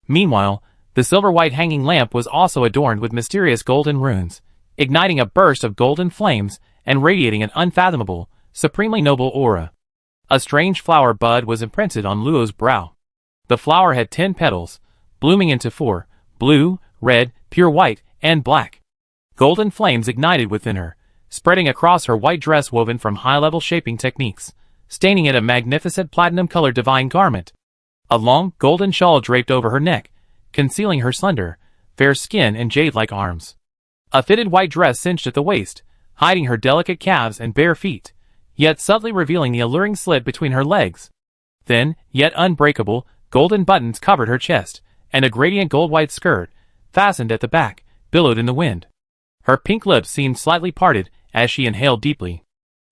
Meanwhile, the silver-white hanging lamp was also adorned with mysterious golden runes, igniting a burst of golden flames and radiating an unfathomable, supremely noble aura. A strange flower bud was imprinted on Luo's brow. The flower had 10 petals, blooming into 4, blue, red, pure white, and black. Golden flames ignited within her, spreading across her white dress woven from high-level shaping techniques, staining it a magnificent platinum-colored divine garment. A long, golden shawl draped over her neck, concealing her slender, fair skin and jade-like arms. A fitted white dress cinched at the waist, hiding her delicate calves and bare feet, yet subtly revealing the alluring slit between her legs. Thin, yet unbreakable, golden buttons covered her chest, and a gradient gold-white skirt, fastened at the back, billowed in the wind. Her pink lips seemed slightly parted as she inhaled deeply.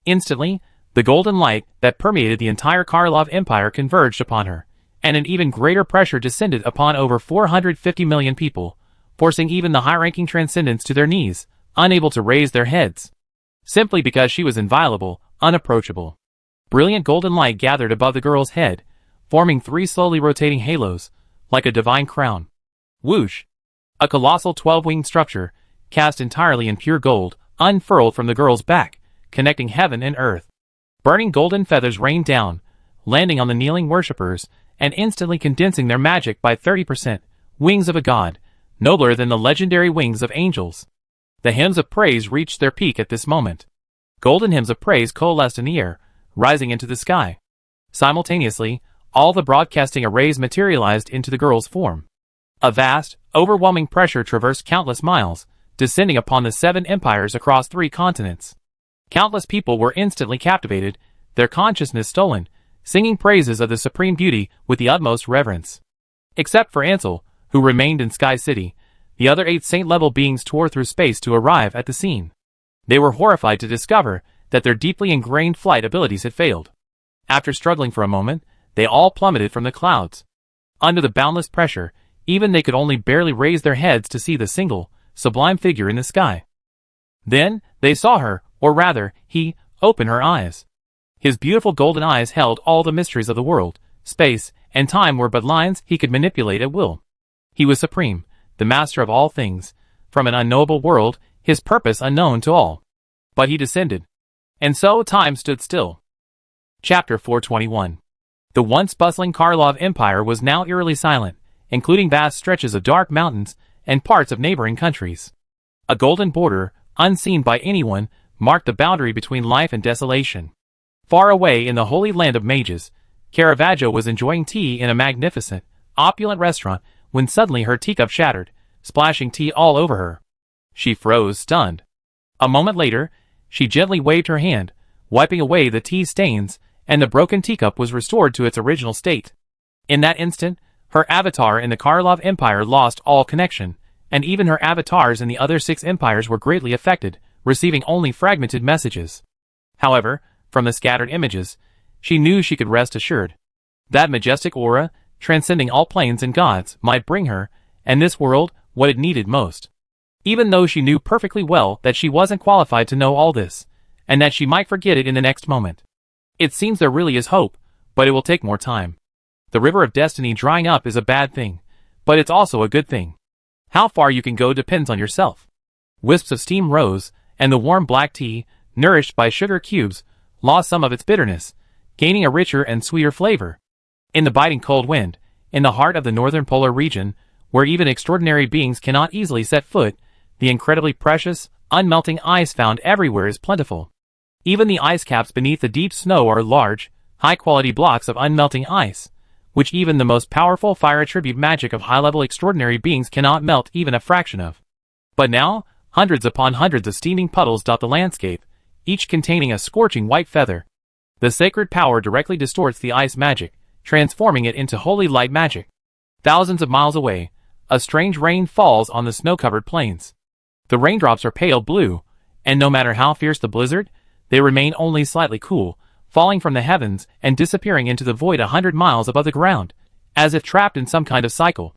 Instantly, the golden light that permeated the entire Karlov Empire converged upon her, and an even greater pressure descended upon over 450 million people, forcing even the high-ranking transcendents to their knees, unable to raise their heads. Simply because she was inviolable, unapproachable. Brilliant golden light gathered above the girl's head, forming 3 slowly rotating halos, like a divine crown. Whoosh! A colossal 12-winged structure, cast entirely in pure gold, unfurled from the girl's back, connecting heaven and earth. Burning golden feathers rained down, landing on the kneeling worshippers, and instantly condensing their magic by 30%, wings of a god, nobler than the legendary wings of angels. The hymns of praise reached their peak at this moment. Golden hymns of praise coalesced in the air, rising into the sky. Simultaneously, all the broadcasting arrays materialized into the girl's form. A vast, overwhelming pressure traversed countless miles, descending upon the 7 empires across 3 continents. Countless people were instantly captivated, their consciousness stolen, singing praises of the supreme beauty with the utmost reverence. Except for Ansel, who remained in Sky City, the other 8 saint-level beings tore through space to arrive at the scene. They were horrified to discover that their deeply ingrained flight abilities had failed. After struggling for a moment, they all plummeted from the clouds. Under the boundless pressure, even they could only barely raise their heads to see the single, sublime figure in the sky. Then, they saw her, or rather, he, open her eyes. His beautiful golden eyes held all the mysteries of the world. Space and time were but lines he could manipulate at will. He was supreme, the master of all things, from an unknowable world, his purpose unknown to all. But he descended. And so time stood still. Chapter 421. The once bustling Karlov Empire was now eerily silent, including vast stretches of dark mountains and parts of neighboring countries. A golden border, unseen by anyone, marked the boundary between life and desolation. Far away in the holy land of mages, Caravaggio was enjoying tea in a magnificent, opulent restaurant when suddenly her teacup shattered, splashing tea all over her. She froze, stunned. A moment later, she gently waved her hand, wiping away the tea stains, and the broken teacup was restored to its original state. In that instant, her avatar in the Karlov Empire lost all connection, and even her avatars in the other 6 empires were greatly affected, receiving only fragmented messages. However, from the scattered images, she knew she could rest assured. That majestic aura, transcending all planes and gods, might bring her, and this world, what it needed most. Even though she knew perfectly well that she wasn't qualified to know all this, and that she might forget it in the next moment. It seems there really is hope, but it will take more time. The river of destiny drying up is a bad thing, but it's also a good thing. How far you can go depends on yourself. Wisps of steam rose, and the warm black tea, nourished by sugar cubes, lost some of its bitterness, gaining a richer and sweeter flavor. In the biting cold wind, in the heart of the northern polar region, where even extraordinary beings cannot easily set foot, the incredibly precious, unmelting ice found everywhere is plentiful. Even the ice caps beneath the deep snow are large, high-quality blocks of unmelting ice, which even the most powerful fire attribute magic of high-level extraordinary beings cannot melt even a fraction of. But now, hundreds upon hundreds of steaming puddles dot the landscape, each containing a scorching white feather. The sacred power directly distorts the ice magic, transforming it into holy light magic. Thousands of miles away, a strange rain falls on the snow-covered plains. The raindrops are pale blue, and no matter how fierce the blizzard, they remain only slightly cool, falling from the heavens and disappearing into the void 100 miles above the ground, as if trapped in some kind of cycle.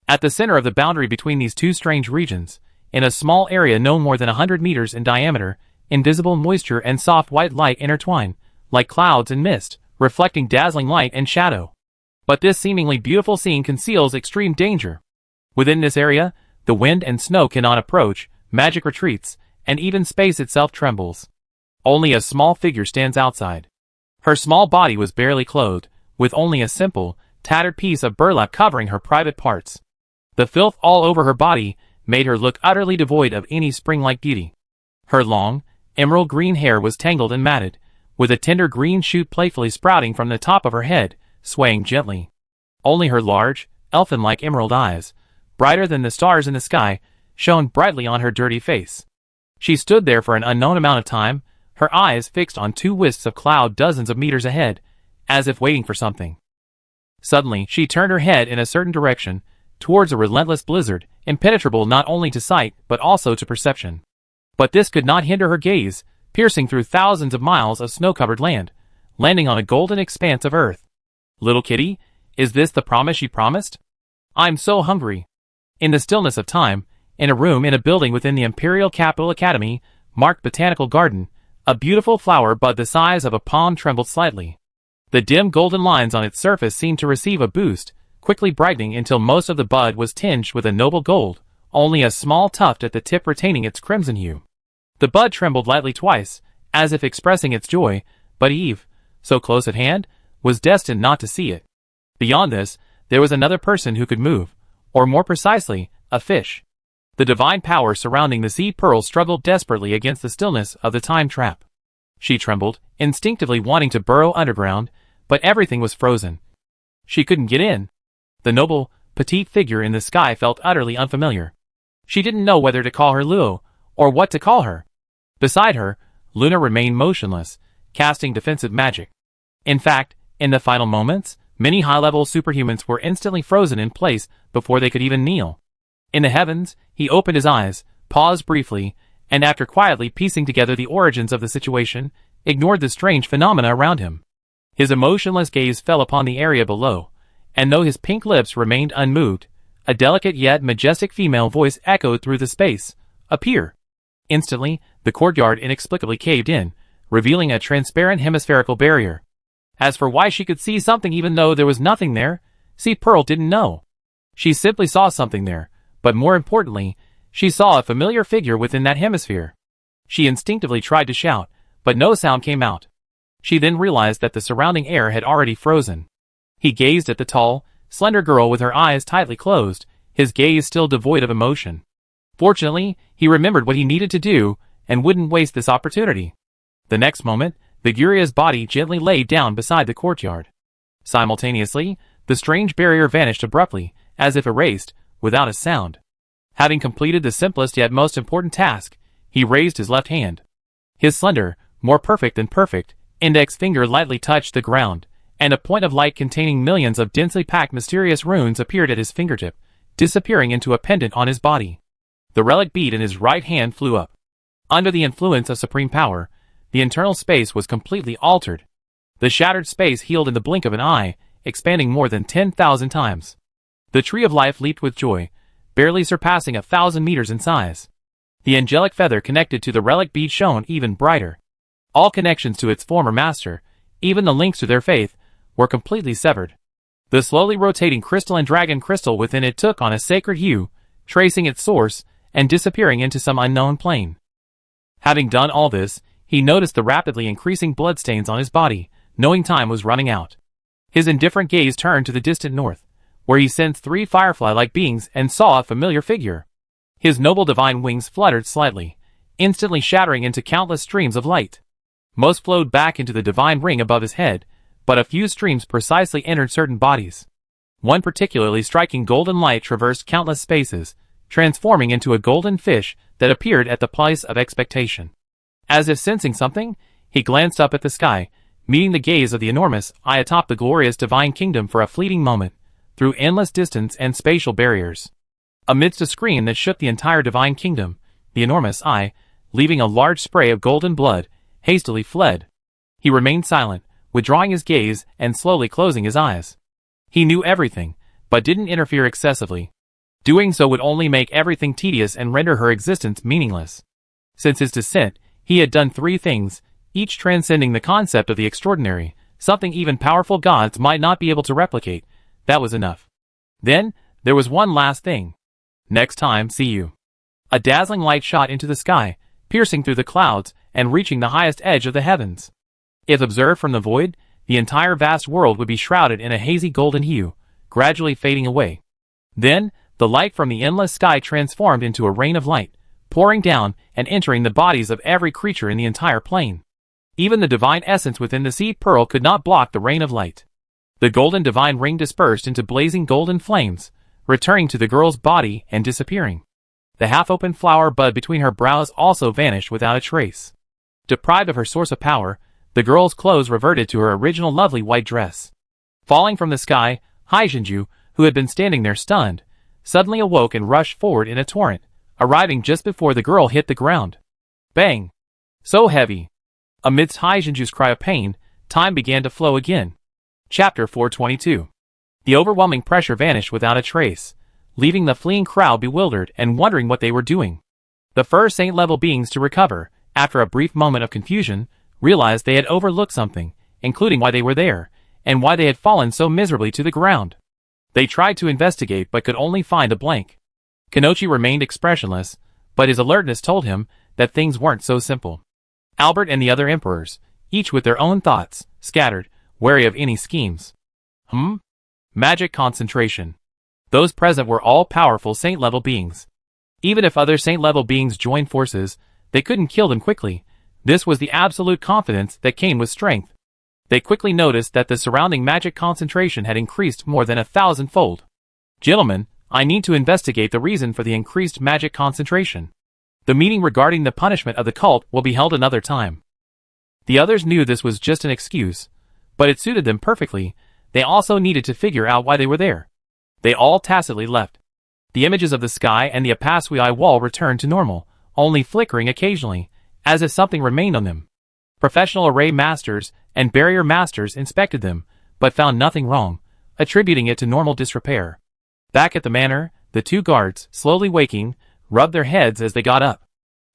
At the center of the boundary between these two strange regions, in a small area no more than 100 meters in diameter, invisible moisture and soft white light intertwine, like clouds and mist, reflecting dazzling light and shadow. But this seemingly beautiful scene conceals extreme danger. Within this area, the wind and snow cannot approach, magic retreats, and even space itself trembles. Only a small figure stands outside. Her small body was barely clothed, with only a simple, tattered piece of burlap covering her private parts. The filth all over her body made her look utterly devoid of any spring-like beauty. Her long, emerald green hair was tangled and matted, with a tender green shoot playfully sprouting from the top of her head, swaying gently. Only her large, elfin-like emerald eyes, brighter than the stars in the sky, shone brightly on her dirty face. She stood there for an unknown amount of time, her eyes fixed on 2 wisps of cloud dozens of meters ahead, as if waiting for something. Suddenly, she turned her head in a certain direction, towards a relentless blizzard, impenetrable not only to sight but also to perception. But this could not hinder her gaze, piercing through thousands of miles of snow-covered land, landing on a golden expanse of earth. Little kitty, is this the promise you promised? I'm so hungry. In the stillness of time, in a room in a building within the Imperial Capital Academy, marked Botanical Garden, a beautiful flower bud the size of a palm trembled slightly. The dim golden lines on its surface seemed to receive a boost, quickly brightening until most of the bud was tinged with a noble gold, only a small tuft at the tip retaining its crimson hue. The bud trembled lightly twice, as if expressing its joy, but Eve, so close at hand, was destined not to see it. Beyond this, there was another person who could move, or more precisely, a fish. The divine power surrounding the seed pearl struggled desperately against the stillness of the time trap. She trembled, instinctively wanting to burrow underground, but everything was frozen. She couldn't get in. The noble, petite figure in the sky felt utterly unfamiliar. She didn't know whether to call her Luo, or what to call her. Beside her, Luna remained motionless, casting defensive magic. In fact, in the final moments, many high-level superhumans were instantly frozen in place before they could even kneel. In the heavens, he opened his eyes, paused briefly, and after quietly piecing together the origins of the situation, ignored the strange phenomena around him. His emotionless gaze fell upon the area below, and though his pink lips remained unmoved, a delicate yet majestic female voice echoed through the space, "Appear." Instantly, the courtyard inexplicably caved in, revealing a transparent hemispherical barrier. As for why she could see something even though there was nothing there, Seed Pearl didn't know. She simply saw something there, but more importantly, she saw a familiar figure within that hemisphere. She instinctively tried to shout, but no sound came out. She then realized that the surrounding air had already frozen. He gazed at the tall, slender girl with her eyes tightly closed, his gaze still devoid of emotion. Fortunately, he remembered what he needed to do, and wouldn't waste this opportunity. The next moment, Viguria's body gently lay down beside the courtyard. Simultaneously, the strange barrier vanished abruptly, as if erased, without a sound. Having completed the simplest yet most important task, he raised his left hand. His slender, more perfect than perfect, index finger lightly touched the ground, and a point of light containing millions of densely packed mysterious runes appeared at his fingertip, disappearing into a pendant on his body. The relic bead in his right hand flew up. Under the influence of supreme power, the internal space was completely altered. The shattered space healed in the blink of an eye, expanding more than 10,000 times. The tree of life leaped with joy, barely surpassing 1,000 meters in size. The angelic feather connected to the relic bead shone even brighter. All connections to its former master, even the links to their faith, were completely severed. The slowly rotating crystalline dragon crystal within it took on a sacred hue, tracing its source and disappearing into some unknown plane. Having done all this, he noticed the rapidly increasing bloodstains on his body, knowing time was running out. His indifferent gaze turned to the distant north, where he sensed 3 firefly-like beings and saw a familiar figure. His noble divine wings fluttered slightly, instantly shattering into countless streams of light. Most flowed back into the divine ring above his head, but a few streams precisely entered certain bodies. One particularly striking golden light traversed countless spaces, transforming into a golden fish that appeared at the place of expectation. As if sensing something, he glanced up at the sky, meeting the gaze of the enormous eye atop the glorious divine kingdom for a fleeting moment, through endless distance and spatial barriers. Amidst a scream that shook the entire divine kingdom, the enormous eye, leaving a large spray of golden blood, hastily fled. He remained silent, withdrawing his gaze and slowly closing his eyes. He knew everything, but didn't interfere excessively. Doing so would only make everything tedious and render her existence meaningless. Since his descent, he had done 3 things, each transcending the concept of the extraordinary, something even powerful gods might not be able to replicate. That was enough. Then, there was one last thing. Next time, see you. A dazzling light shot into the sky, piercing through the clouds and reaching the highest edge of the heavens. If observed from the void, the entire vast world would be shrouded in a hazy golden hue, gradually fading away. Then, the light from the endless sky transformed into a rain of light, pouring down and entering the bodies of every creature in the entire plane. Even the divine essence within the seed pearl could not block the rain of light. The golden divine ring dispersed into blazing golden flames, returning to the girl's body and disappearing. The half-open flower bud between her brows also vanished without a trace. Deprived of her source of power, the girl's clothes reverted to her original lovely white dress. Falling from the sky, Haijinju, who had been standing there stunned, suddenly awoke and rushed forward in a torrent, arriving just before the girl hit the ground. Bang! So heavy! Amidst Haijinju's cry of pain, time began to flow again. Chapter 422. The overwhelming pressure vanished without a trace, leaving the fleeing crowd bewildered and wondering what they were doing. The first saint-level beings to recover, after a brief moment of confusion, realized they had overlooked something, including why they were there, and why they had fallen so miserably to the ground. They tried to investigate but could only find a blank. Kanochi remained expressionless, but his alertness told him that things weren't so simple. Albert and the other emperors, each with their own thoughts, scattered, wary of any schemes. Magic concentration. Those present were all powerful saint-level beings. Even if other saint-level beings joined forces, they couldn't kill them quickly. This was the absolute confidence that came with strength. They quickly noticed that the surrounding magic concentration had increased more than 1,000-fold. Gentlemen, I need to investigate the reason for the increased magic concentration. The meeting regarding the punishment of the cult will be held another time. The others knew this was just an excuse, but it suited them perfectly. They also needed to figure out why they were there. They all tacitly left. The images of the sky and the Apasui wall returned to normal, only flickering occasionally, as if something remained on them. Professional array masters and barrier masters inspected them, but found nothing wrong, attributing it to normal disrepair. Back at the manor, the 2 guards, slowly waking, rubbed their heads as they got up.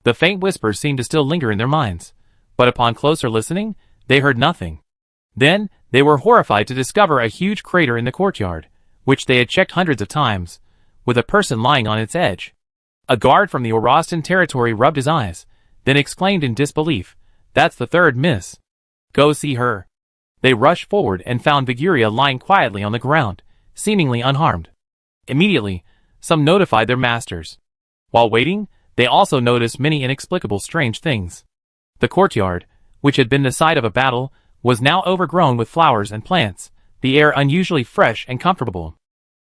The faint whispers seemed to still linger in their minds, but upon closer listening, they heard nothing. Then, they were horrified to discover a huge crater in the courtyard, which they had checked hundreds of times, with a person lying on its edge. A guard from the Orostan territory rubbed his eyes, then exclaimed in disbelief, "That's the 3rd miss. Go see her." They rushed forward and found Viguria lying quietly on the ground, seemingly unharmed. Immediately, some notified their masters. While waiting, they also noticed many inexplicable strange things. The courtyard, which had been the site of a battle, was now overgrown with flowers and plants, the air unusually fresh and comfortable.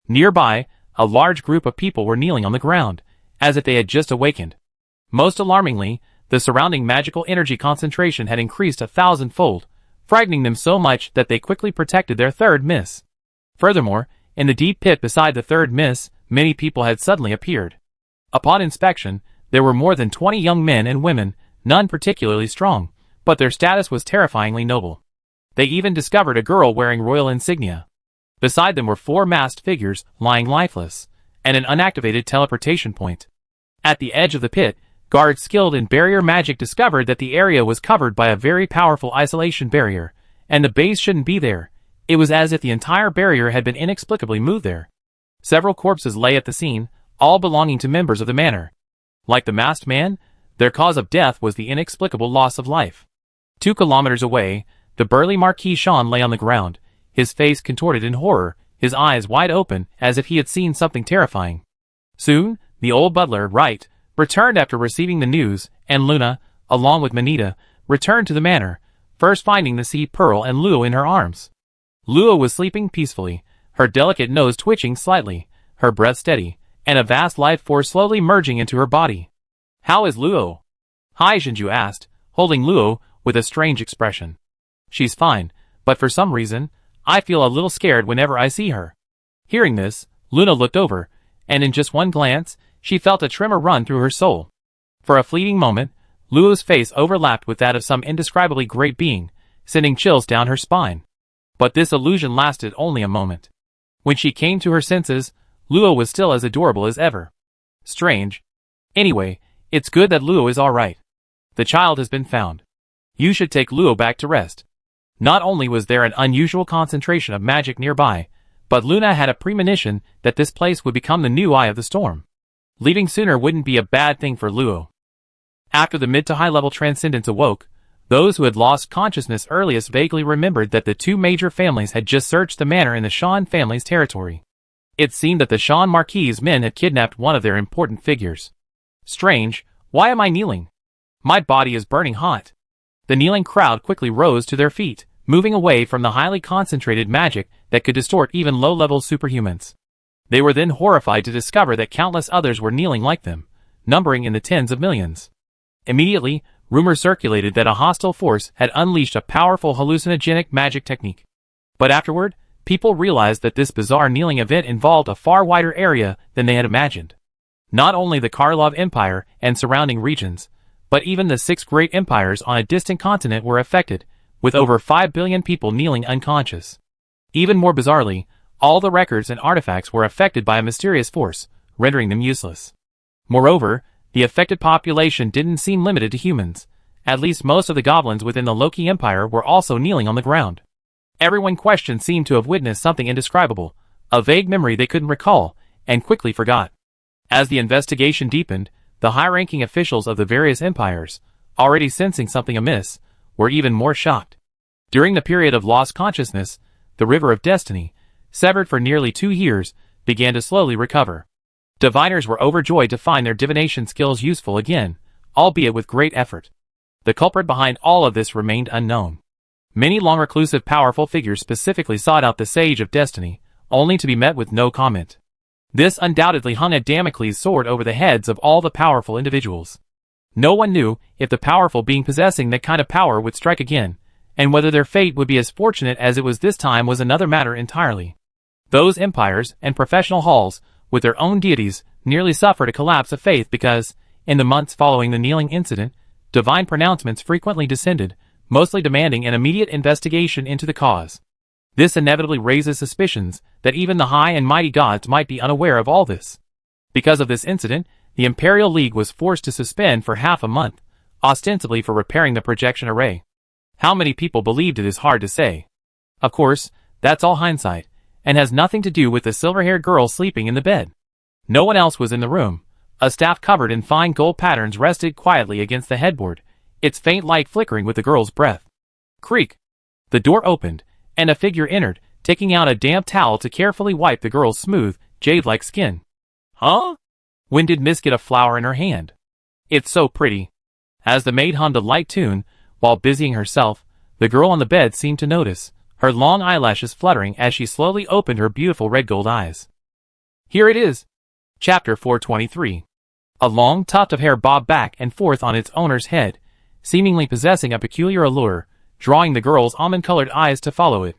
Nearby, a large group of people were kneeling on the ground, as if they had just awakened. Most alarmingly, The surrounding magical energy concentration had increased 1,000-fold, frightening them so much that they quickly protected their third miss. Furthermore, in the deep pit beside the third miss, many people had suddenly appeared. Upon inspection, there were more than 20 young men and women, none particularly strong, but their status was terrifyingly noble. They even discovered a girl wearing royal insignia. Beside them were 4 masked figures lying lifeless, and an unactivated teleportation point. At the edge of the pit, guards skilled in barrier magic discovered that the area was covered by a very powerful isolation barrier, and the base shouldn't be there. It was as if the entire barrier had been inexplicably moved there. Several corpses lay at the scene, all belonging to members of the manor. Like the masked man, their cause of death was the inexplicable loss of life. 2 kilometers away, the burly Marquis Sean lay on the ground, his face contorted in horror, his eyes wide open as if he had seen something terrifying. Soon, the old butler, Wright, returned after receiving the news, and Luna, along with Manita, returned to the manor, first finding the sea Pearl and Luo in her arms. Luo was sleeping peacefully, her delicate nose twitching slightly, her breath steady, and a vast life force slowly merging into her body. "How is Luo?" Hai Zhenju asked, holding Luo with a strange expression. "She's fine, but for some reason, I feel a little scared whenever I see her." Hearing this, Luna looked over, and in just one glance, she felt a tremor run through her soul. For a fleeting moment, Luo's face overlapped with that of some indescribably great being, sending chills down her spine. But this illusion lasted only a moment. When she came to her senses, Luo was still as adorable as ever. Strange. Anyway, it's good that Luo is alright. The child has been found. You should take Luo back to rest. Not only was there an unusual concentration of magic nearby, but Luna had a premonition that this place would become the new Eye of the Storm. Leaving sooner wouldn't be a bad thing for Luo. After the mid to high level transcendents awoke, those who had lost consciousness earliest vaguely remembered that the 2 major families had just searched the manor in the Shan family's territory. It seemed that the Shan Marquis' men had kidnapped one of their important figures. Strange, why am I kneeling? My body is burning hot. The kneeling crowd quickly rose to their feet, moving away from the highly concentrated magic that could distort even low-level superhumans. They were then horrified to discover that countless others were kneeling like them, numbering in the tens of millions. Immediately, rumors circulated that a hostile force had unleashed a powerful hallucinogenic magic technique. But afterward, people realized that this bizarre kneeling event involved a far wider area than they had imagined. Not only the Karlov Empire and surrounding regions, but even the 6 great empires on a distant continent were affected, with over 5 billion people kneeling unconscious. Even more bizarrely, all the records and artifacts were affected by a mysterious force, rendering them useless. Moreover, the affected population didn't seem limited to humans. At least most of the goblins within the Loki Empire were also kneeling on the ground. Everyone questioned seemed to have witnessed something indescribable, a vague memory they couldn't recall, and quickly forgot. As the investigation deepened, the high-ranking officials of the various empires, already sensing something amiss, were even more shocked. During the period of lost consciousness, the River of Destiny, severed for nearly 2 years, began to slowly recover. Diviners were overjoyed to find their divination skills useful again, albeit with great effort. The culprit behind all of this remained unknown. Many long-reclusive powerful figures specifically sought out the Sage of Destiny, only to be met with no comment. This undoubtedly hung a Damocles sword over the heads of all the powerful individuals. No one knew if the powerful being possessing that kind of power would strike again, and whether their fate would be as fortunate as it was this time was another matter entirely. Those empires and professional halls, with their own deities, nearly suffered a collapse of faith because, in the months following the kneeling incident, divine pronouncements frequently descended, mostly demanding an immediate investigation into the cause. This inevitably raises suspicions that even the high and mighty gods might be unaware of all this. Because of this incident, the Imperial League was forced to suspend for half a month, ostensibly for repairing the projection array. How many people believed it is hard to say. Of course, that's all hindsight, and has nothing to do with the silver-haired girl sleeping in the bed. No one else was in the room. A staff covered in fine gold patterns rested quietly against the headboard, its faint light flickering with the girl's breath. Creak! The door opened, and a figure entered, taking out a damp towel to carefully wipe the girl's smooth, jade-like skin. Huh? When did Miss get a flower in her hand? It's so pretty. As the maid hummed a light tune, while busying herself, the girl on the bed seemed to notice, her long eyelashes fluttering as she slowly opened her beautiful red gold eyes. Here it is. Chapter 423. A long tuft of hair bobbed back and forth on its owner's head, seemingly possessing a peculiar allure, drawing the girl's almond-colored eyes to follow it.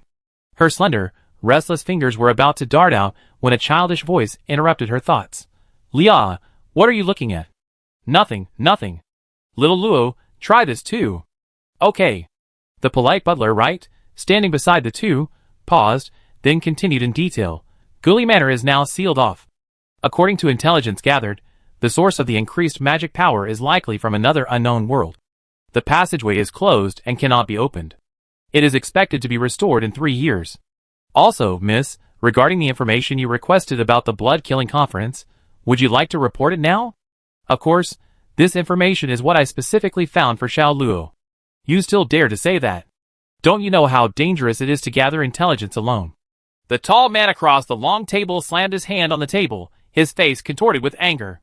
Her slender, restless fingers were about to dart out when a childish voice interrupted her thoughts. "Leah, what are you looking at?" "Nothing, nothing. Little Luo, try this too." "Okay." The polite butler, right, standing beside the two, paused, then continued in detail. "Gully Manor is now sealed off. According to intelligence gathered, the source of the increased magic power is likely from another unknown world. The passageway is closed and cannot be opened. It is expected to be restored in 3 years. Also, miss, regarding the information you requested about the blood-killing conference, would you like to report it now? Of course, this information is what I specifically found for Xiao Luo. You still dare to say that? Don't you know how dangerous it is to gather intelligence alone?" The tall man across the long table slammed his hand on the table, his face contorted with anger.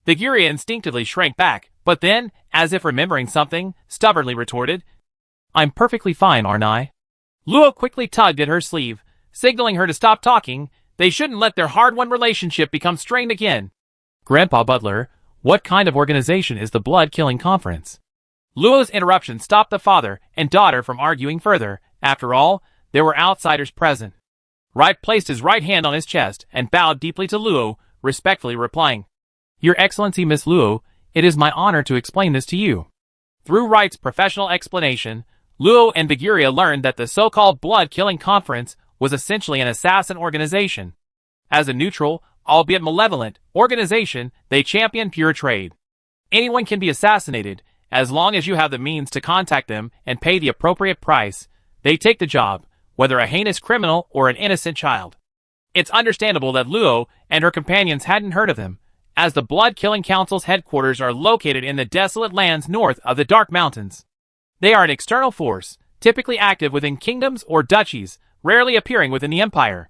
Viguria instinctively shrank back, but then, as if remembering something, stubbornly retorted, "I'm perfectly fine, aren't I?" Luo quickly tugged at her sleeve, signaling her to stop talking. They shouldn't let their hard-won relationship become strained again. "Grandpa Butler, what kind of organization is the blood-killing conference?" Luo's interruption stopped the father and daughter from arguing further. After all, there were outsiders present. Wright placed his right hand on his chest and bowed deeply to Luo, respectfully replying, "Your Excellency Miss Luo, it is my honor to explain this to you." Through Wright's professional explanation, Luo and Viguria learned that the so-called blood-killing conference was essentially an assassin organization. As a neutral, albeit malevolent, organization, they champion pure trade. Anyone can be assassinated, as long as you have the means to contact them and pay the appropriate price. They take the job, whether a heinous criminal or an innocent child. It's understandable that Luo and her companions hadn't heard of them, as the Blood-Killing Council's headquarters are located in the desolate lands north of the Dark Mountains. They are an external force, typically active within kingdoms or duchies, rarely appearing within the empire.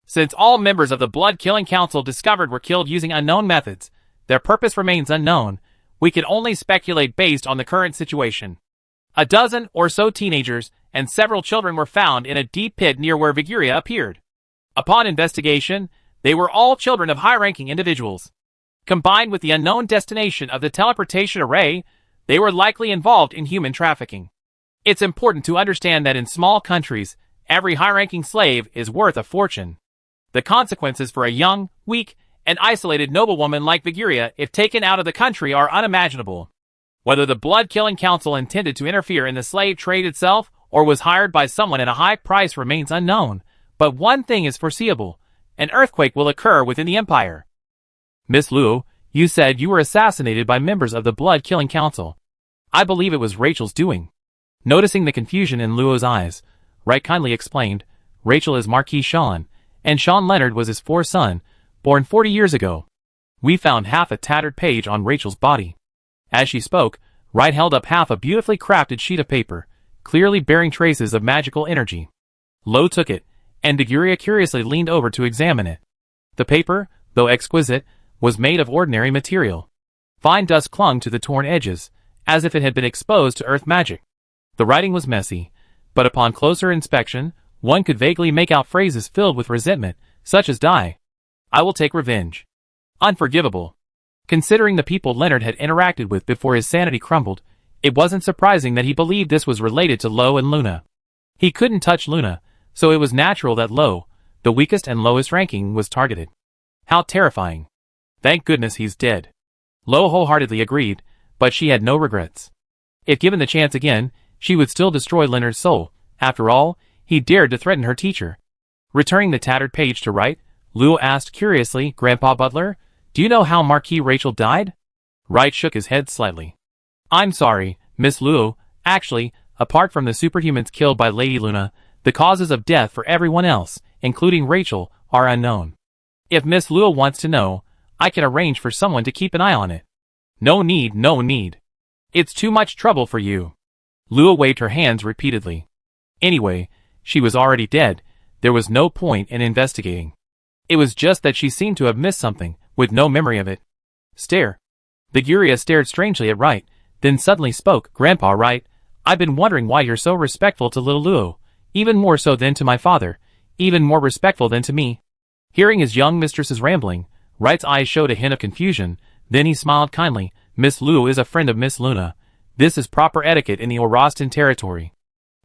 Since all members of the Blood-Killing Council discovered were killed using unknown methods, their purpose remains unknown. We can only speculate based on the current situation. A dozen or so teenagers and several children were found in a deep pit near where Viguria appeared. Upon investigation, they were all children of high-ranking individuals. Combined with the unknown destination of the teleportation array, they were likely involved in human trafficking. It's important to understand that in small countries, every high-ranking slave is worth a fortune. The consequences for a young, weak, and isolated noblewoman like Viguria if taken out of the country are unimaginable. Whether the Blood-Killing Council intended to interfere in the slave trade itself or was hired by someone at a high price remains unknown, but one thing is foreseeable: an earthquake will occur within the empire. "Miss Luo, you said you were assassinated by members of the Blood-Killing Council. I believe it was Rachel's doing." Noticing the confusion in Luo's eyes, Wright kindly explained, "Rachel is Marquis Sean, and Sean Leonard was his fourth son, born 40 years ago. We found half a tattered page on Rachel's body." As she spoke, Wright held up half a beautifully crafted sheet of paper, clearly bearing traces of magical energy. Lo took it, and Viguria curiously leaned over to examine it. The paper, though exquisite, was made of ordinary material. Fine dust clung to the torn edges, as if it had been exposed to earth magic. The writing was messy, but upon closer inspection, one could vaguely make out phrases filled with resentment, such as "Die. I will take revenge. Unforgivable." Considering the people Leonard had interacted with before his sanity crumbled, it wasn't surprising that he believed this was related to Lo and Luna. He couldn't touch Luna, so it was natural that Lo, the weakest and lowest ranking, was targeted. How terrifying. Thank goodness he's dead. Lo wholeheartedly agreed, but she had no regrets. If given the chance again, she would still destroy Leonard's soul. After all, he dared to threaten her teacher. Returning the tattered page to Wright, Luo asked curiously, "Grandpa Butler, do you know how Marquis Rachel died?" Wright shook his head slightly. "I'm sorry, Miss Luo. Actually, apart from the superhumans killed by Lady Luna, the causes of death for everyone else, including Rachel, are unknown. If Miss Luo wants to know, I can arrange for someone to keep an eye on it." "No need, no need. It's too much trouble for you." Luo waved her hands repeatedly. Anyway, she was already dead. There was no point in investigating. It was just that she seemed to have missed something, with no memory of it. Stare. Viguria stared strangely at Wright, then suddenly spoke. "Grandpa Wright, I've been wondering why you're so respectful to little Luo, even more so than to my father, even more respectful than to me." Hearing his young mistress's rambling, Wright's eyes showed a hint of confusion, Then he smiled kindly. Miss Luo is a friend of Miss Luna. This is proper etiquette in the Orostan territory.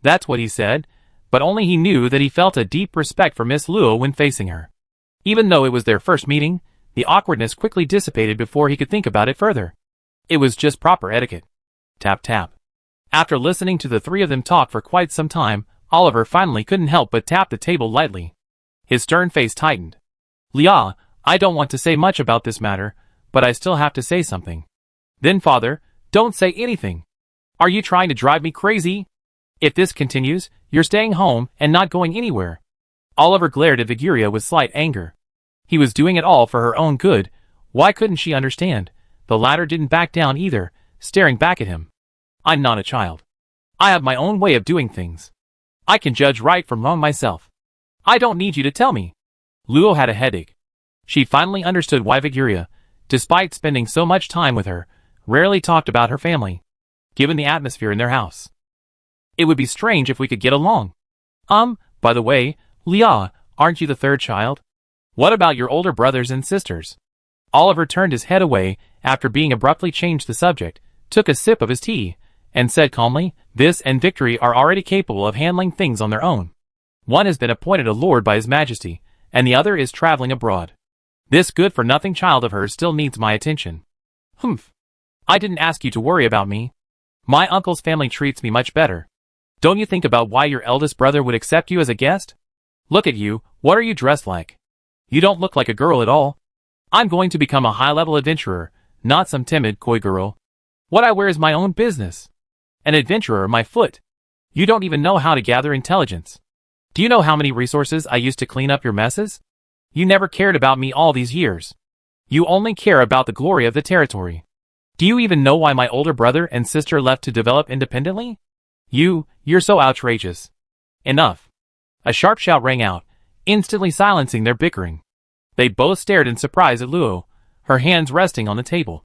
That's what he said, but only he knew that he felt a deep respect for Miss Luo when facing her. Even though it was their first meeting, the awkwardness quickly dissipated before he could think about it further. It was just proper etiquette. Tap tap. After listening to the three of them talk for quite some time, Oliver finally couldn't help but tap the table lightly. His stern face tightened. Lia, I don't want to say much about this matter, but I still have to say something. Then father, don't say anything. Are you trying to drive me crazy? If this continues, you're staying home and not going anywhere. Oliver glared at Viguria with slight anger. He was doing it all for her own good. Why couldn't she understand? The latter didn't back down either, staring back at him. I'm not a child. I have my own way of doing things. I can judge right from wrong myself. I don't need you to tell me. Luo had a headache. She finally understood why Viguria, despite spending so much time with her, rarely talked about her family, given the atmosphere in their house. It would be strange if we could get along. By the way, Lia, aren't you the third child? What about your older brothers and sisters? Oliver turned his head away after being abruptly changed the subject, took a sip of his tea, and said calmly, This and Victory are already capable of handling things on their own. One has been appointed a lord by His Majesty, and the other is traveling abroad. This good-for-nothing child of hers still needs my attention. Humph. I didn't ask you to worry about me. My uncle's family treats me much better. Don't you think about why your eldest brother would accept you as a guest? Look at you, what are you dressed like? You don't look like a girl at all. I'm going to become a high-level adventurer, not some timid, coy girl. What I wear is my own business. An adventurer, my foot. You don't even know how to gather intelligence. Do you know how many resources I used to clean up your messes? You never cared about me all these years. You only care about the glory of the territory. Do you even know why my older brother and sister left to develop independently? You're so outrageous. Enough. A sharp shout rang out, instantly silencing their bickering. They both stared in surprise at Luo, her hands resting on the table.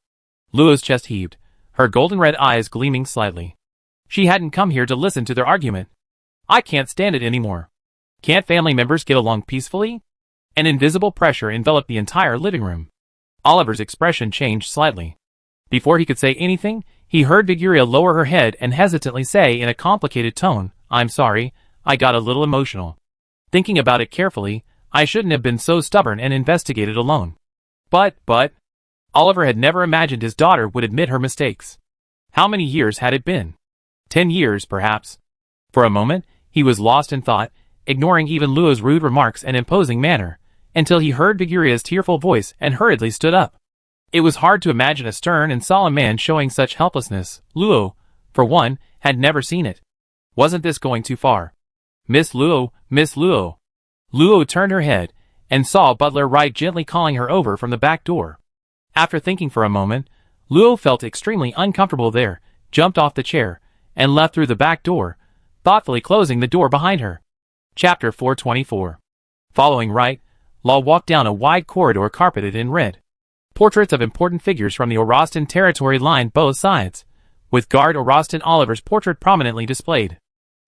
Luo's chest heaved, her golden-red eyes gleaming slightly. She hadn't come here to listen to their argument. I can't stand it anymore. Can't family members get along peacefully? An invisible pressure enveloped the entire living room. Oliver's expression changed slightly. Before he could say anything, he heard Viguria lower her head and hesitantly say in a complicated tone, I'm sorry, I got a little emotional. Thinking about it carefully, I shouldn't have been so stubborn and investigated alone. But, Oliver had never imagined his daughter would admit her mistakes. How many years had it been? 10 years, perhaps. For a moment, he was lost in thought, ignoring even Luo's rude remarks and imposing manner, until he heard Viguria's tearful voice and hurriedly stood up. It was hard to imagine a stern and solemn man showing such helplessness. Luo, for one, had never seen it. Wasn't this going too far? Miss Luo, Miss Luo. Luo turned her head, and saw Butler Wright gently calling her over from the back door. After thinking for a moment, Luo felt extremely uncomfortable there, jumped off the chair, and left through the back door, thoughtfully closing the door behind her. Chapter 424. Following Wright, Law walked down a wide corridor carpeted in red. Portraits of important figures from the Orostan territory lined both sides, with Guard Orostan Oliver's portrait prominently displayed.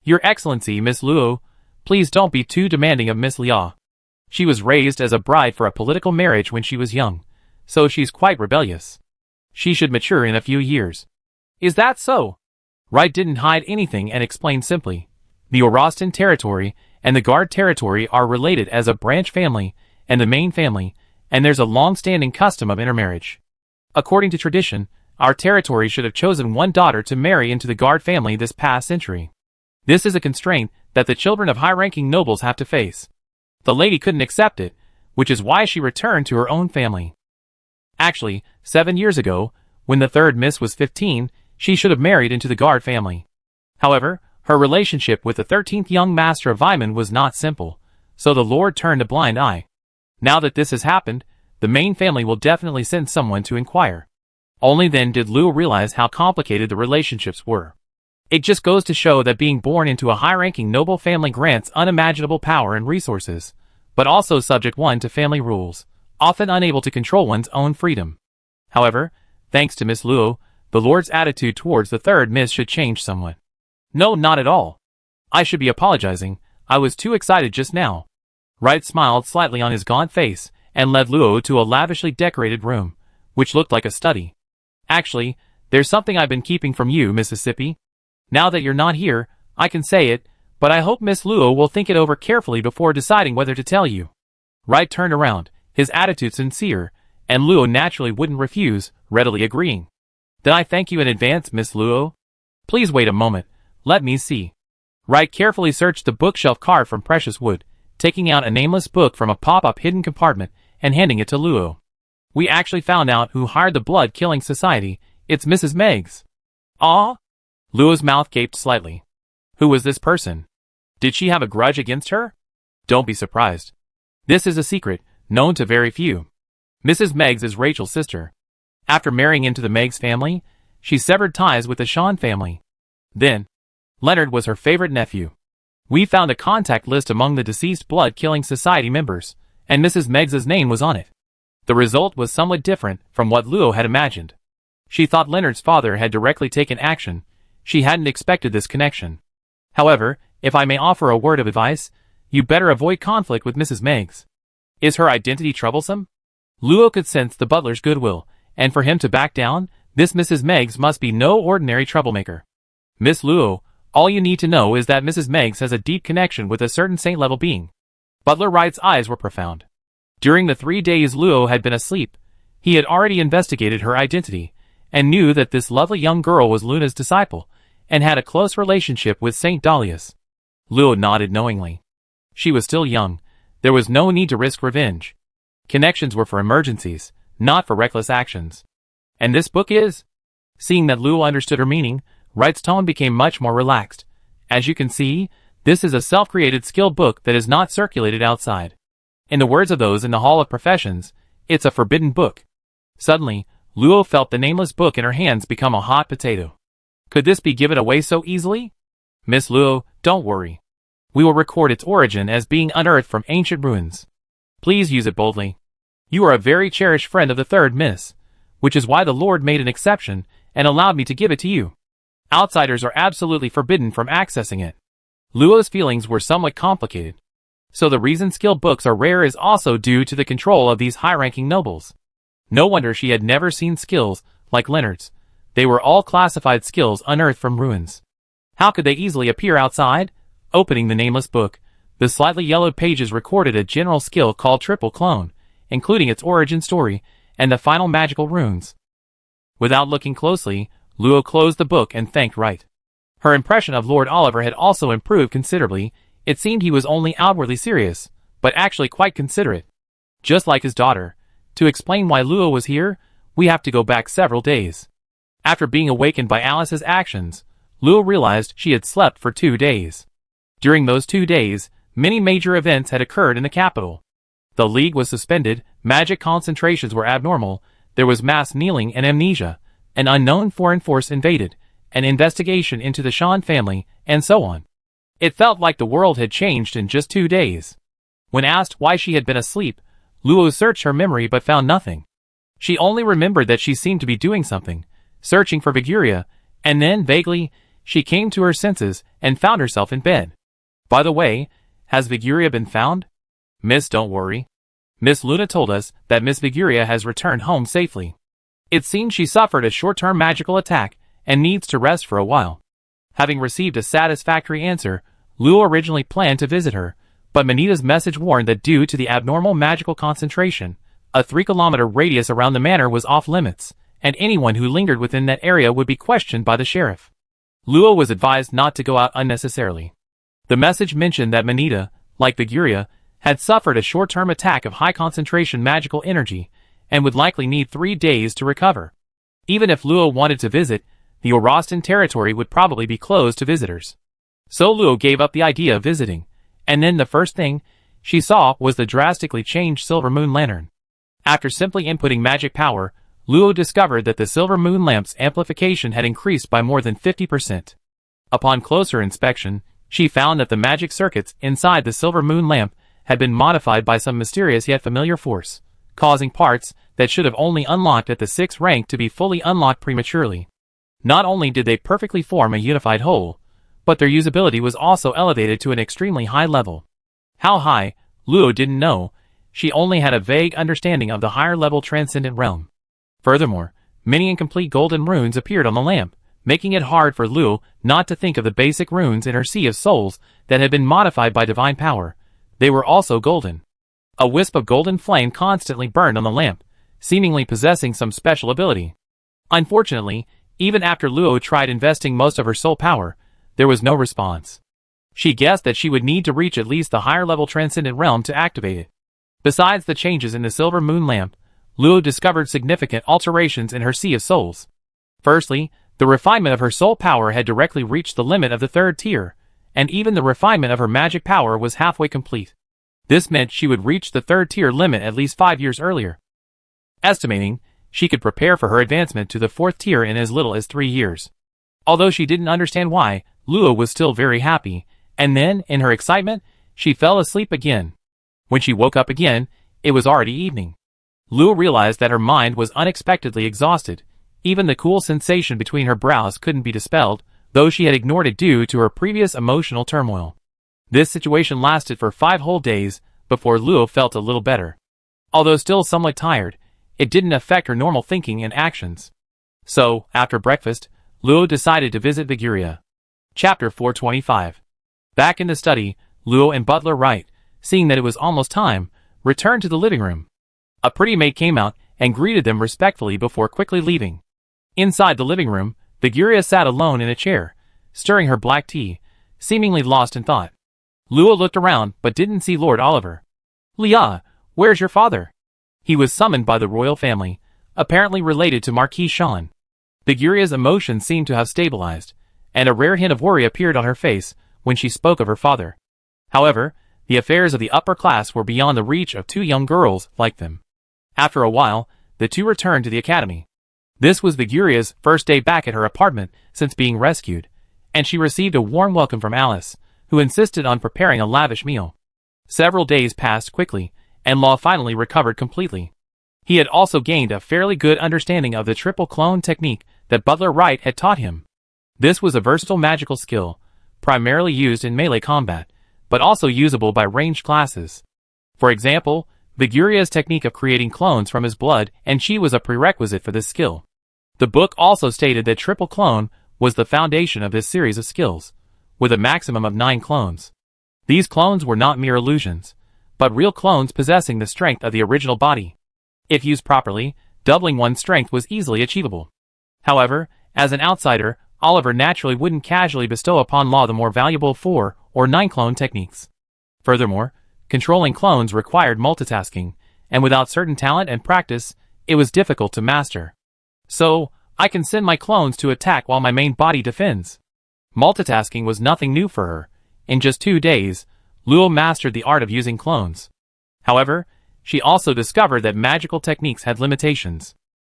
Your Excellency, Miss Luo, please don't be too demanding of Miss Lia. She was raised as a bride for a political marriage when she was young, so she's quite rebellious. She should mature in a few years. Is that so? Wright didn't hide anything and explained simply. The Orostan territory and the Guard territory are related as a branch family and the main family, and there's a long-standing custom of intermarriage. According to tradition, our territory should have chosen one daughter to marry into the Guard family this past century. This is a constraint that the children of high-ranking nobles have to face. The lady couldn't accept it, which is why she returned to her own family. Actually, 7 years ago, when the third miss was 15, she should have married into the Guard family. However, her relationship with the 13th young master of Vyman was not simple, so the Lord turned a blind eye. Now that this has happened, the main family will definitely send someone to inquire. Only then did Luo realize how complicated the relationships were. It just goes to show that being born into a high-ranking noble family grants unimaginable power and resources, but also subject one to family rules, often unable to control one's own freedom. However, thanks to Miss Luo, the Lord's attitude towards the third miss should change somewhat. No, not at all. I should be apologizing, I was too excited just now. Wright smiled slightly on his gaunt face, and led Luo to a lavishly decorated room, which looked like a study. Actually, there's something I've been keeping from you, Mississippi. Now that you're not here, I can say it, but I hope Miss Luo will think it over carefully before deciding whether to tell you. Wright turned around, his attitude sincere, and Luo naturally wouldn't refuse, readily agreeing. Then I thank you in advance, Miss Luo. Please wait a moment, let me see. Wright carefully searched the bookshelf carved from precious wood, taking out a nameless book from a pop-up hidden compartment and handing it to Luo. We actually found out who hired the blood-killing society. It's Mrs. Meggs. Ah? Luo's mouth gaped slightly. Who was this person? Did she have a grudge against her? Don't be surprised. This is a secret, known to very few. Mrs. Meggs is Rachel's sister. After marrying into the Meggs family, she severed ties with the Sean family. Then, Leonard was her favorite nephew. We found a contact list among the deceased blood-killing society members, and Mrs. Meggs's name was on it. The result was somewhat different from what Luo had imagined. She thought Leonard's father had directly taken action. She hadn't expected this connection. However, if I may offer a word of advice, you better avoid conflict with Mrs. Meggs. Is her identity troublesome? Luo could sense the butler's goodwill, and for him to back down, this Mrs. Meggs must be no ordinary troublemaker. Miss Luo, all you need to know is that Mrs. Meggs has a deep connection with a certain saint-level being. Butler Wright's eyes were profound. During the 3 days Luo had been asleep, he had already investigated her identity, and knew that this lovely young girl was Luna's disciple, and had a close relationship with Saint Dahlias. Luo nodded knowingly. She was still young. There was no need to risk revenge. Connections were for emergencies, not for reckless actions. And this book is? Seeing that Luo understood her meaning, Wright's tone became much more relaxed. As you can see, this is a self-created skill book that is not circulated outside. In the words of those in the Hall of Professions, it's a forbidden book. Suddenly, Luo felt the nameless book in her hands become a hot potato. Could this be given away so easily? Miss Luo, don't worry. We will record its origin as being unearthed from ancient ruins. Please use it boldly. You are a very cherished friend of the third Miss, which is why the Lord made an exception and allowed me to give it to you. Outsiders are absolutely forbidden from accessing it. Luo's feelings were somewhat complicated. So the reason skill books are rare is also due to the control of these high-ranking nobles. No wonder she had never seen skills like Leonard's. They were all classified skills unearthed from ruins. How could they easily appear outside? Opening the nameless book, the slightly yellowed pages recorded a general skill called Triple Clone, including its origin story and the final magical runes. Without looking closely, Luo closed the book and thanked Wright. Her impression of Lord Oliver had also improved considerably. It seemed he was only outwardly serious, but actually quite considerate. Just like his daughter. To explain why Luo was here, we have to go back several days. After being awakened by Alice's actions, Luo realized she had slept for 2 days. During those 2 days, many major events had occurred in the capital. The League was suspended, magic concentrations were abnormal, there was mass kneeling and amnesia, an unknown foreign force invaded, an investigation into the Sean family, and so on. It felt like the world had changed in just 2 days. When asked why she had been asleep, Luo searched her memory but found nothing. She only remembered that she seemed to be doing something, searching for Viguria, and then, vaguely, she came to her senses and found herself in bed. By the way, has Viguria been found? Miss, don't worry. Miss Luna told us that Miss Viguria has returned home safely. It seems she suffered a short-term magical attack and needs to rest for a while. Having received a satisfactory answer, Luo originally planned to visit her, but Manita's message warned that due to the abnormal magical concentration, a 3-kilometer radius around the manor was off limits, and anyone who lingered within that area would be questioned by the sheriff. Luo was advised not to go out unnecessarily. The message mentioned that Manita, like Viguria, had suffered a short-term attack of high-concentration magical energy and would likely need 3 days to recover. Even if Luo wanted to visit, the Orostan territory would probably be closed to visitors. So Luo gave up the idea of visiting, and then the first thing she saw was the drastically changed Silver Moon Lantern. After simply inputting magic power, Luo discovered that the Silver Moon lamp's amplification had increased by more than 50%. Upon closer inspection, she found that the magic circuits inside the Silver Moon lamp had been modified by some mysterious yet familiar force, causing parts that should have only unlocked at the 6th rank to be fully unlocked prematurely. Not only did they perfectly form a unified whole, but their usability was also elevated to an extremely high level. How high, Luo didn't know. She only had a vague understanding of the higher level transcendent realm. Furthermore, many incomplete golden runes appeared on the lamp, making it hard for Luo not to think of the basic runes in her Sea of Souls that had been modified by divine power. They were also golden. A wisp of golden flame constantly burned on the lamp, seemingly possessing some special ability. Unfortunately, even after Luo tried investing most of her soul power, there was no response. She guessed that she would need to reach at least the higher-level transcendent realm to activate it. Besides the changes in the silver moon lamp, Luo discovered significant alterations in her Sea of Souls. Firstly, the refinement of her soul power had directly reached the limit of the third tier, and even the refinement of her magic power was halfway complete. This meant she would reach the third tier limit at least 5 years earlier. Estimating, she could prepare for her advancement to the fourth tier in as little as 3 years. Although she didn't understand why, Luo was still very happy, and then, in her excitement, she fell asleep again. When she woke up again, it was already evening. Luo realized that her mind was unexpectedly exhausted. Even the cool sensation between her brows couldn't be dispelled, though she had ignored it due to her previous emotional turmoil. This situation lasted for 5 whole days before Luo felt a little better. Although still somewhat tired, it didn't affect her normal thinking and actions. So, after breakfast, Luo decided to visit Viguria. Chapter 425. Back in the study, Luo and Butler Wright, seeing that it was almost time, returned to the living room. A pretty maid came out and greeted them respectfully before quickly leaving. Inside the living room, Viguria sat alone in a chair, stirring her black tea, seemingly lost in thought. Luo looked around but didn't see Lord Oliver. "Lia, where's your father?" He was summoned by the royal family, apparently related to Marquis Sean. Viguria's emotions seemed to have stabilized, and a rare hint of worry appeared on her face when she spoke of her father. However, the affairs of the upper class were beyond the reach of 2 young girls like them. After a while, the 2 returned to the academy. This was Viguria's first day back at her apartment since being rescued, and she received a warm welcome from Alice, who insisted on preparing a lavish meal. Several days passed quickly, and Law finally recovered completely. He had also gained a fairly good understanding of the triple clone technique that Butler Wright had taught him. This was a versatile magical skill, primarily used in melee combat, but also usable by ranged classes. For example, Viguria's technique of creating clones from his blood and chi was a prerequisite for this skill. The book also stated that triple clone was the foundation of this series of skills, with a maximum of 9 clones. These clones were not mere illusions, but real clones possessing the strength of the original body. If used properly, doubling one's strength was easily achievable. However, as an outsider, Oliver naturally wouldn't casually bestow upon Law the more valuable 4 or 9 clone techniques. Furthermore, controlling clones required multitasking, and without certain talent and practice, it was difficult to master. "So, I can send my clones to attack while my main body defends." Multitasking was nothing new for her. In just 2 days, Luo mastered the art of using clones. However, she also discovered that magical techniques had limitations.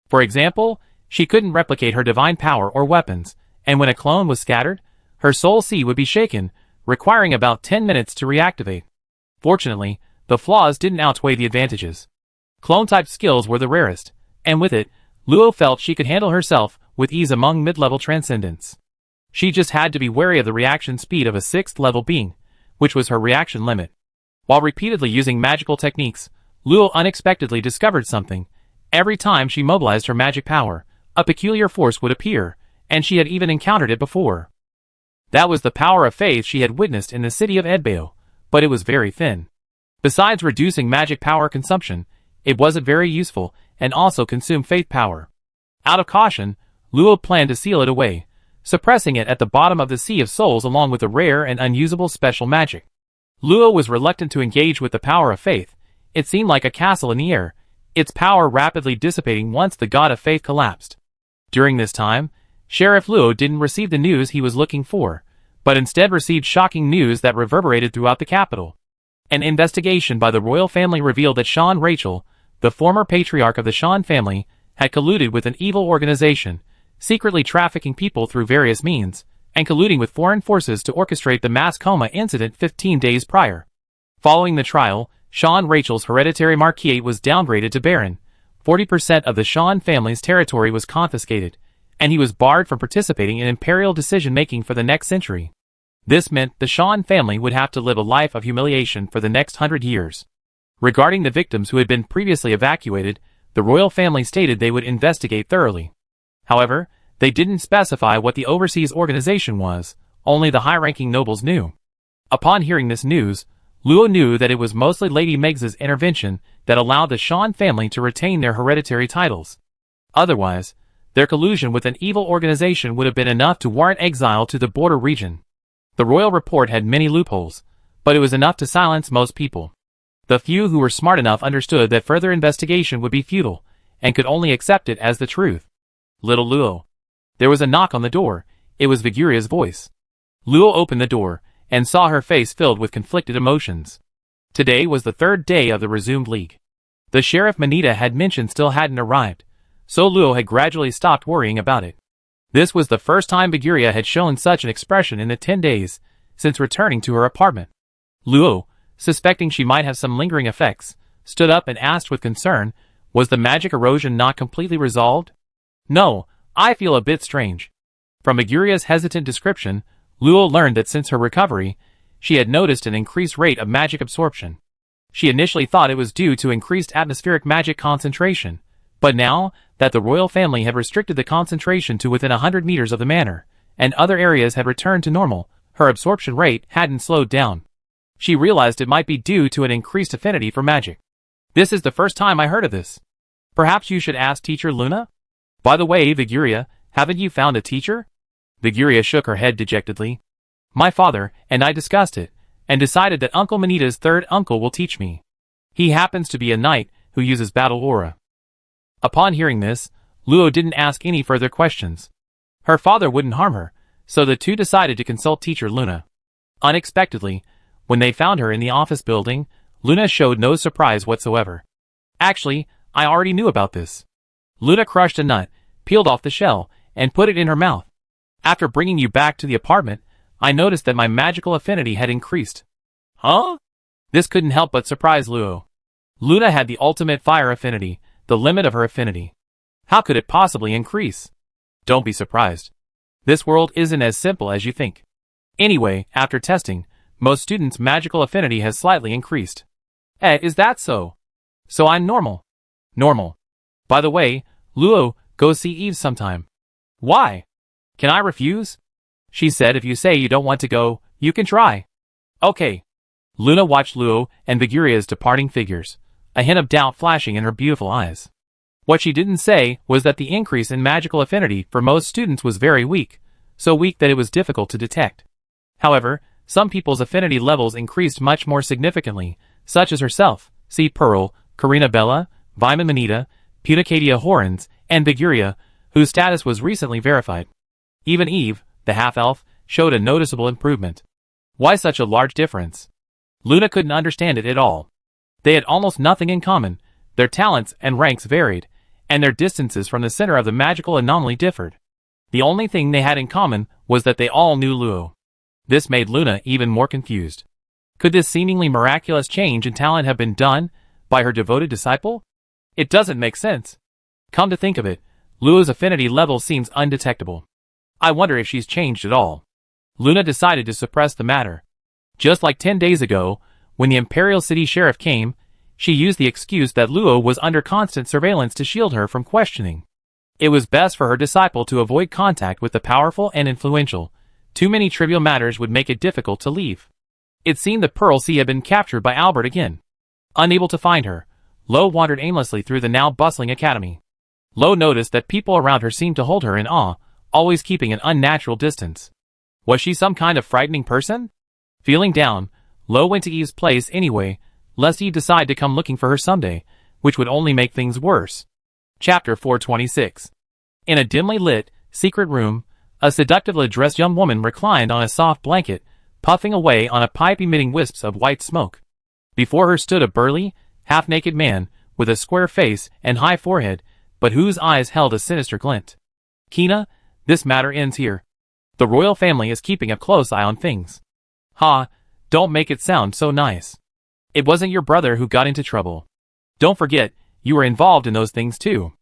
For example, she couldn't replicate her divine power or weapons, and when a clone was scattered, her soul sea would be shaken, requiring about 10 minutes to reactivate. Fortunately, the flaws didn't outweigh the advantages. Clone-type skills were the rarest, and with it, Luo felt she could handle herself with ease among mid-level transcendents. She just had to be wary of the reaction speed of a 6th-level being, which was her reaction limit. While repeatedly using magical techniques, Luo unexpectedly discovered something. Every time she mobilized her magic power, a peculiar force would appear, and she had even encountered it before. That was the power of faith she had witnessed in the city of Edbao, but it was very thin. Besides reducing magic power consumption, it wasn't very useful and also consumed faith power. Out of caution, Luo planned to seal it away, suppressing it at the bottom of the Sea of Souls along with the rare and unusable special magic. Luo was reluctant to engage with the power of faith. It seemed like a castle in the air, its power rapidly dissipating once the god of faith collapsed. During this time, Sheriff Luo didn't receive the news he was looking for, but instead received shocking news that reverberated throughout the capital. An investigation by the royal family revealed that Sean Rachel, the former patriarch of the Sean family, had colluded with an evil organization, secretly trafficking people through various means, and colluding with foreign forces to orchestrate the mass coma incident 15 days prior. Following the trial, Sean Rachel's hereditary marquisate was downgraded to baron, 40% of the Sean family's territory was confiscated, and he was barred from participating in imperial decision-making for the next century. This meant the Sean family would have to live a life of humiliation for the next 100 years. Regarding the victims who had been previously evacuated, The royal family stated they would investigate thoroughly. However, they didn't specify what the overseas organization was, only the high-ranking nobles knew. Upon hearing this news, Luo knew that it was mostly Lady Meg's intervention that allowed the Shan family to retain their hereditary titles. Otherwise, their collusion with an evil organization would have been enough to warrant exile to the border region. The royal report had many loopholes, but it was enough to silence most people. The few who were smart enough understood that further investigation would be futile, and could only accept it as the truth. Little Luo. There was a knock on the door. It was Viguria's voice. Luo opened the door, and saw her face filled with conflicted emotions. Today was the third day of the resumed league. The sheriff Manita had mentioned still hadn't arrived, so Luo had gradually stopped worrying about it. This was the first time Viguria had shown such an expression in the 10 days since returning to her apartment. Luo, suspecting she might have some lingering effects, stood up and asked with concern, was the magic erosion not completely resolved? No, I feel a bit strange. From Viguria's hesitant description, Luo learned that since her recovery, she had noticed an increased rate of magic absorption. She initially thought it was due to increased atmospheric magic concentration, but now that the royal family had restricted the concentration to within 100 meters of the manor, and other areas had returned to normal, her absorption rate hadn't slowed down. She realized it might be due to an increased affinity for magic. This is the first time I heard of this. Perhaps you should ask Teacher Luna? By the way, Viguria, haven't you found a teacher? Viguria shook her head dejectedly. My father and I discussed it, and decided that Uncle Manita's third uncle will teach me. He happens to be a knight who uses battle aura. Upon hearing this, Luo didn't ask any further questions. Her father wouldn't harm her, so the two decided to consult Teacher Luna. Unexpectedly, when they found her in the office building, Luna showed no surprise whatsoever. Actually, I already knew about this. Luna crushed a nut, peeled off the shell, and put it in her mouth. After bringing you back to the apartment, I noticed that my magical affinity had increased. Huh? This couldn't help but surprise Luo. Luna had the ultimate fire affinity, the limit of her affinity. How could it possibly increase? Don't be surprised. This world isn't as simple as you think. Anyway, after testing, most students' magical affinity has slightly increased. Is that so? So I'm normal. Normal. By the way, Luo, go see Eve sometime. Why? Can I refuse? She said if you say you don't want to go, you can try. Okay. Luna watched Luo and Viguria's departing figures, a hint of doubt flashing in her beautiful eyes. What she didn't say was that the increase in magical affinity for most students was very weak, so weak that it was difficult to detect. However, some people's affinity levels increased much more significantly, such as herself, see Pearl, Karina Bella, Vyman Manita, Putacadia Horens, and Viguria, whose status was recently verified. Even Eve, the half-elf, showed a noticeable improvement. Why such a large difference? Luna couldn't understand it at all. They had almost nothing in common, their talents and ranks varied, and their distances from the center of the magical anomaly differed. The only thing they had in common was that they all knew Luo. This made Luna even more confused. Could this seemingly miraculous change in talent have been done by her devoted disciple? It doesn't make sense. Come to think of it, Luo's affinity level seems undetectable. I wonder if she's changed at all. Luna decided to suppress the matter. Just like 10 days ago, when the Imperial City Sheriff came, she used the excuse that Luo was under constant surveillance to shield her from questioning. It was best for her disciple to avoid contact with the powerful and influential. Too many trivial matters would make it difficult to leave. It seemed that Pearl C had been captured by Albert again. Unable to find her, Lo wandered aimlessly through the now bustling academy. Lo noticed that people around her seemed to hold her in awe, always keeping an unnatural distance. Was she some kind of frightening person? Feeling down, Lo went to Eve's place anyway, lest Eve decide to come looking for her someday, which would only make things worse. Chapter 426. In a dimly lit, secret room, a seductively dressed young woman reclined on a soft blanket, puffing away on a pipe emitting wisps of white smoke. Before her stood a burly, half-naked man, with a square face and high forehead, but whose eyes held a sinister glint. Kina, this matter ends here. The royal family is keeping a close eye on things. Ha, don't make it sound so nice. It wasn't your brother who got into trouble. Don't forget, you were involved in those things too.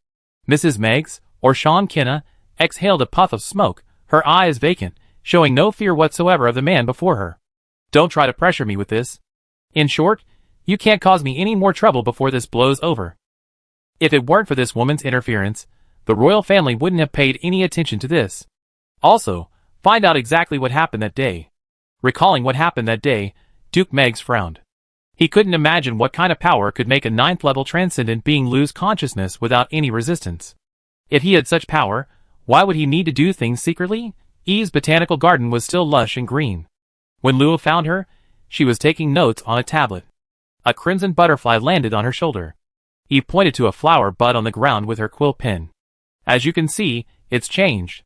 Mrs. Meggs, or Sean Kina, exhaled a puff of smoke, her eyes vacant, showing no fear whatsoever of the man before her. Don't try to pressure me with this. In short, you can't cause me any more trouble before this blows over. If it weren't for this woman's interference, the royal family wouldn't have paid any attention to this. Also, find out exactly what happened that day. Recalling what happened that day, Duke Meggs frowned. He couldn't imagine what kind of power could make a 9th-level transcendent being lose consciousness without any resistance. If he had such power, why would he need to do things secretly? Eve's botanical garden was still lush and green. When Luo found her, she was taking notes on a tablet. A crimson butterfly landed on her shoulder. Eve pointed to a flower bud on the ground with her quill pen. As you can see, it's changed.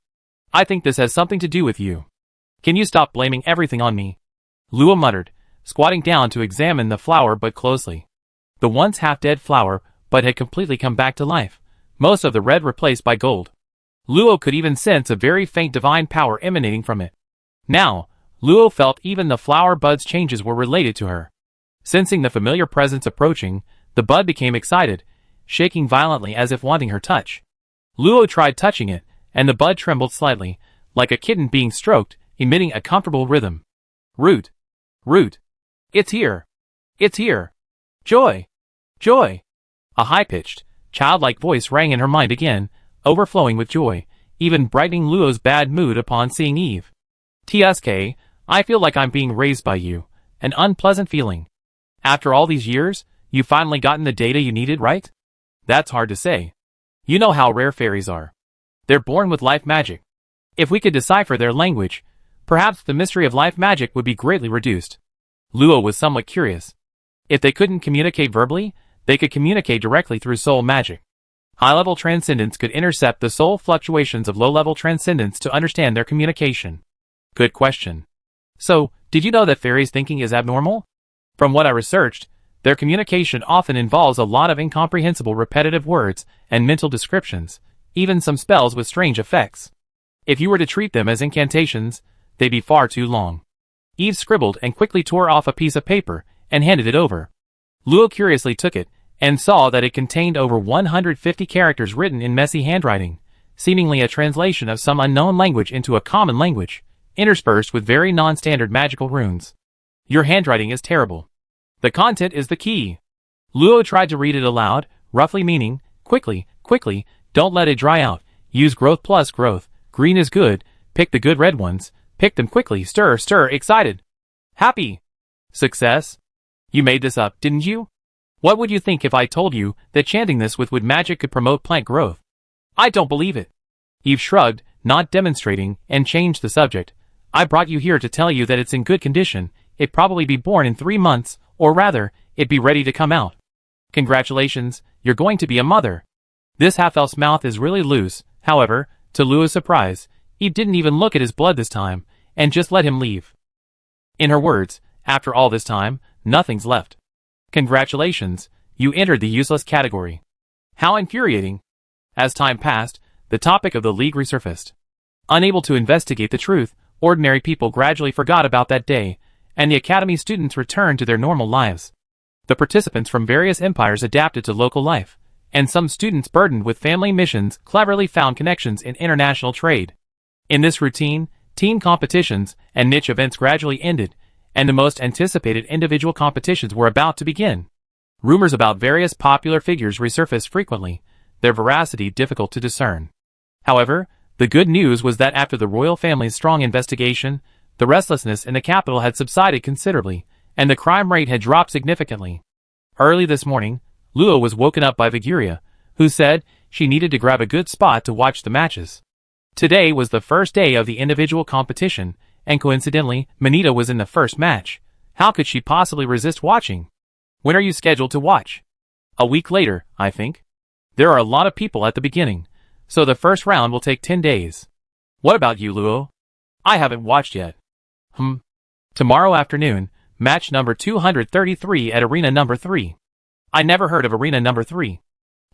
I think this has something to do with you. Can you stop blaming everything on me? Luo muttered, squatting down to examine the flower bud closely. The once half-dead flower bud had completely come back to life, most of the red replaced by gold. Luo could even sense a very faint divine power emanating from it. Now, Luo felt even the flower bud's changes were related to her. Sensing the familiar presence approaching, the bud became excited, shaking violently as if wanting her touch. Luo tried touching it, and the bud trembled slightly, like a kitten being stroked, emitting a comfortable rhythm. Root! Root! It's here! It's here! Joy! Joy! A high-pitched, childlike voice rang in her mind again, overflowing with joy, even brightening Luo's bad mood upon seeing Eve. TSK, I feel like I'm being raised by you, an unpleasant feeling. After all these years, you've finally gotten the data you needed, right? That's hard to say. You know how rare fairies are. They're born with life magic. If we could decipher their language, perhaps the mystery of life magic would be greatly reduced. Luo was somewhat curious. If they couldn't communicate verbally, they could communicate directly through soul magic. High-level transcendents could intercept the soul fluctuations of low-level transcendents to understand their communication. Good question. So, did you know that fairies' thinking is abnormal? From what I researched, their communication often involves a lot of incomprehensible repetitive words and mental descriptions, even some spells with strange effects. If you were to treat them as incantations, they'd be far too long. Eve scribbled and quickly tore off a piece of paper and handed it over. Luo curiously took it and saw that it contained over 150 characters written in messy handwriting, seemingly a translation of some unknown language into a common language, interspersed with very non-standard magical runes. Your handwriting is terrible. The content is the key. Luo tried to read it aloud, roughly meaning, quickly, quickly, don't let it dry out, use growth plus growth, green is good, pick the good red ones, pick them quickly, stir, stir, excited. Happy. Success? You made this up, didn't you? What would you think if I told you that chanting this with wood magic could promote plant growth? I don't believe it. Eve shrugged, not demonstrating, and changed the subject. I brought you here to tell you that it's in good condition, it'd probably be born in 3 months, or rather, it'd be ready to come out. Congratulations, you're going to be a mother. This half-elf's mouth is really loose, however, to Luo's surprise, Eve didn't even look at his blood this time, and just let him leave. In her words, after all this time, nothing's left. Congratulations, you entered the useless category. How infuriating. As time passed, the topic of the League resurfaced. Unable to investigate the truth, ordinary people gradually forgot about that day, and the Academy students returned to their normal lives. The participants from various empires adapted to local life, and some students burdened with family missions cleverly found connections in international trade. In this routine, team competitions and niche events gradually ended, and the most anticipated individual competitions were about to begin. Rumors about various popular figures resurfaced frequently, their veracity difficult to discern. However, the good news was that after the royal family's strong investigation, the restlessness in the capital had subsided considerably, and the crime rate had dropped significantly. Early this morning, Luo was woken up by Viguria, who said she needed to grab a good spot to watch the matches. Today was the first day of the individual competition, and coincidentally, Manita was in the first match. How could she possibly resist watching? When are you scheduled to watch? A week later, I think. There are a lot of people at the beginning, so the first round will take 10 days. What about you, Luo? I haven't watched yet. Tomorrow afternoon, match number 233 at arena number 3. I never heard of arena number 3.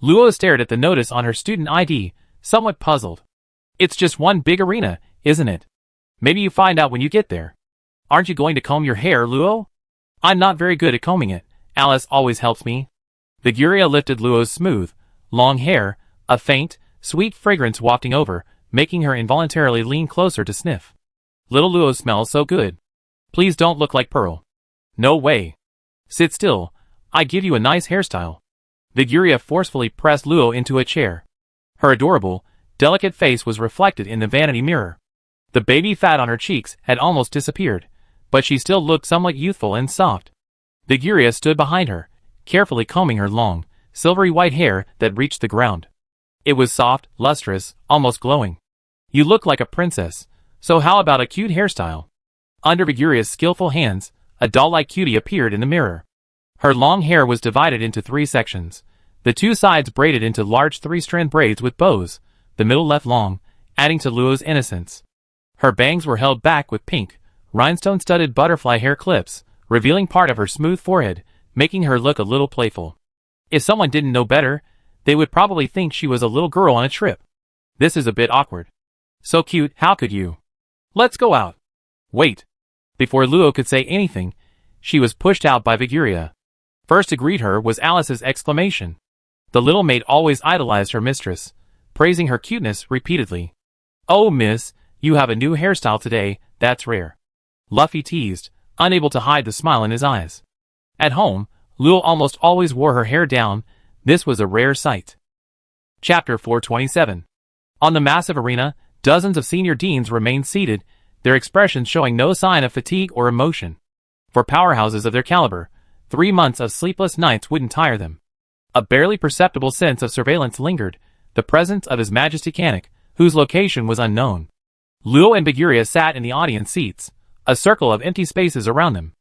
Luo stared at the notice on her student ID, somewhat puzzled. It's just one big arena, isn't it? Maybe you find out when you get there. Aren't you going to comb your hair, Luo? I'm not very good at combing it. Alice always helps me. Viguria lifted Luo's smooth, long hair, a faint, sweet fragrance wafting over, making her involuntarily lean closer to sniff. Little Luo smells so good. Please don't look like Pearl. No way. Sit still. I give you a nice hairstyle. Viguria forcefully pressed Luo into a chair. Her adorable, delicate face was reflected in the vanity mirror. The baby fat on her cheeks had almost disappeared, but she still looked somewhat youthful and soft. Viguria stood behind her, carefully combing her long, silvery white hair that reached the ground. It was soft, lustrous, almost glowing. You look like a princess, so how about a cute hairstyle? Under Viguria's skillful hands, a doll-like cutie appeared in the mirror. Her long hair was divided into 3 sections, the 2 sides braided into large 3-strand braids with bows, the middle left long, adding to Luo's innocence. Her bangs were held back with pink, rhinestone-studded butterfly hair clips, revealing part of her smooth forehead, making her look a little playful. If someone didn't know better, they would probably think she was a little girl on a trip. This is a bit awkward. So cute, how could you? Let's go out. Wait. Before Luo could say anything, she was pushed out by Viguria. First to greet her was Alice's exclamation. The little maid always idolized her mistress, praising her cuteness repeatedly. Oh miss, you have a new hairstyle today, that's rare. Luffy teased, unable to hide the smile in his eyes. At home, Luo almost always wore her hair down. This was a rare sight. Chapter 427. On the massive arena, dozens of senior deans remained seated, their expressions showing no sign of fatigue or emotion. For powerhouses of their caliber, 3 months of sleepless nights wouldn't tire them. A barely perceptible sense of surveillance lingered, the presence of His Majesty Kanik, whose location was unknown. Luo and Viguria sat in the audience seats, a circle of empty spaces around them.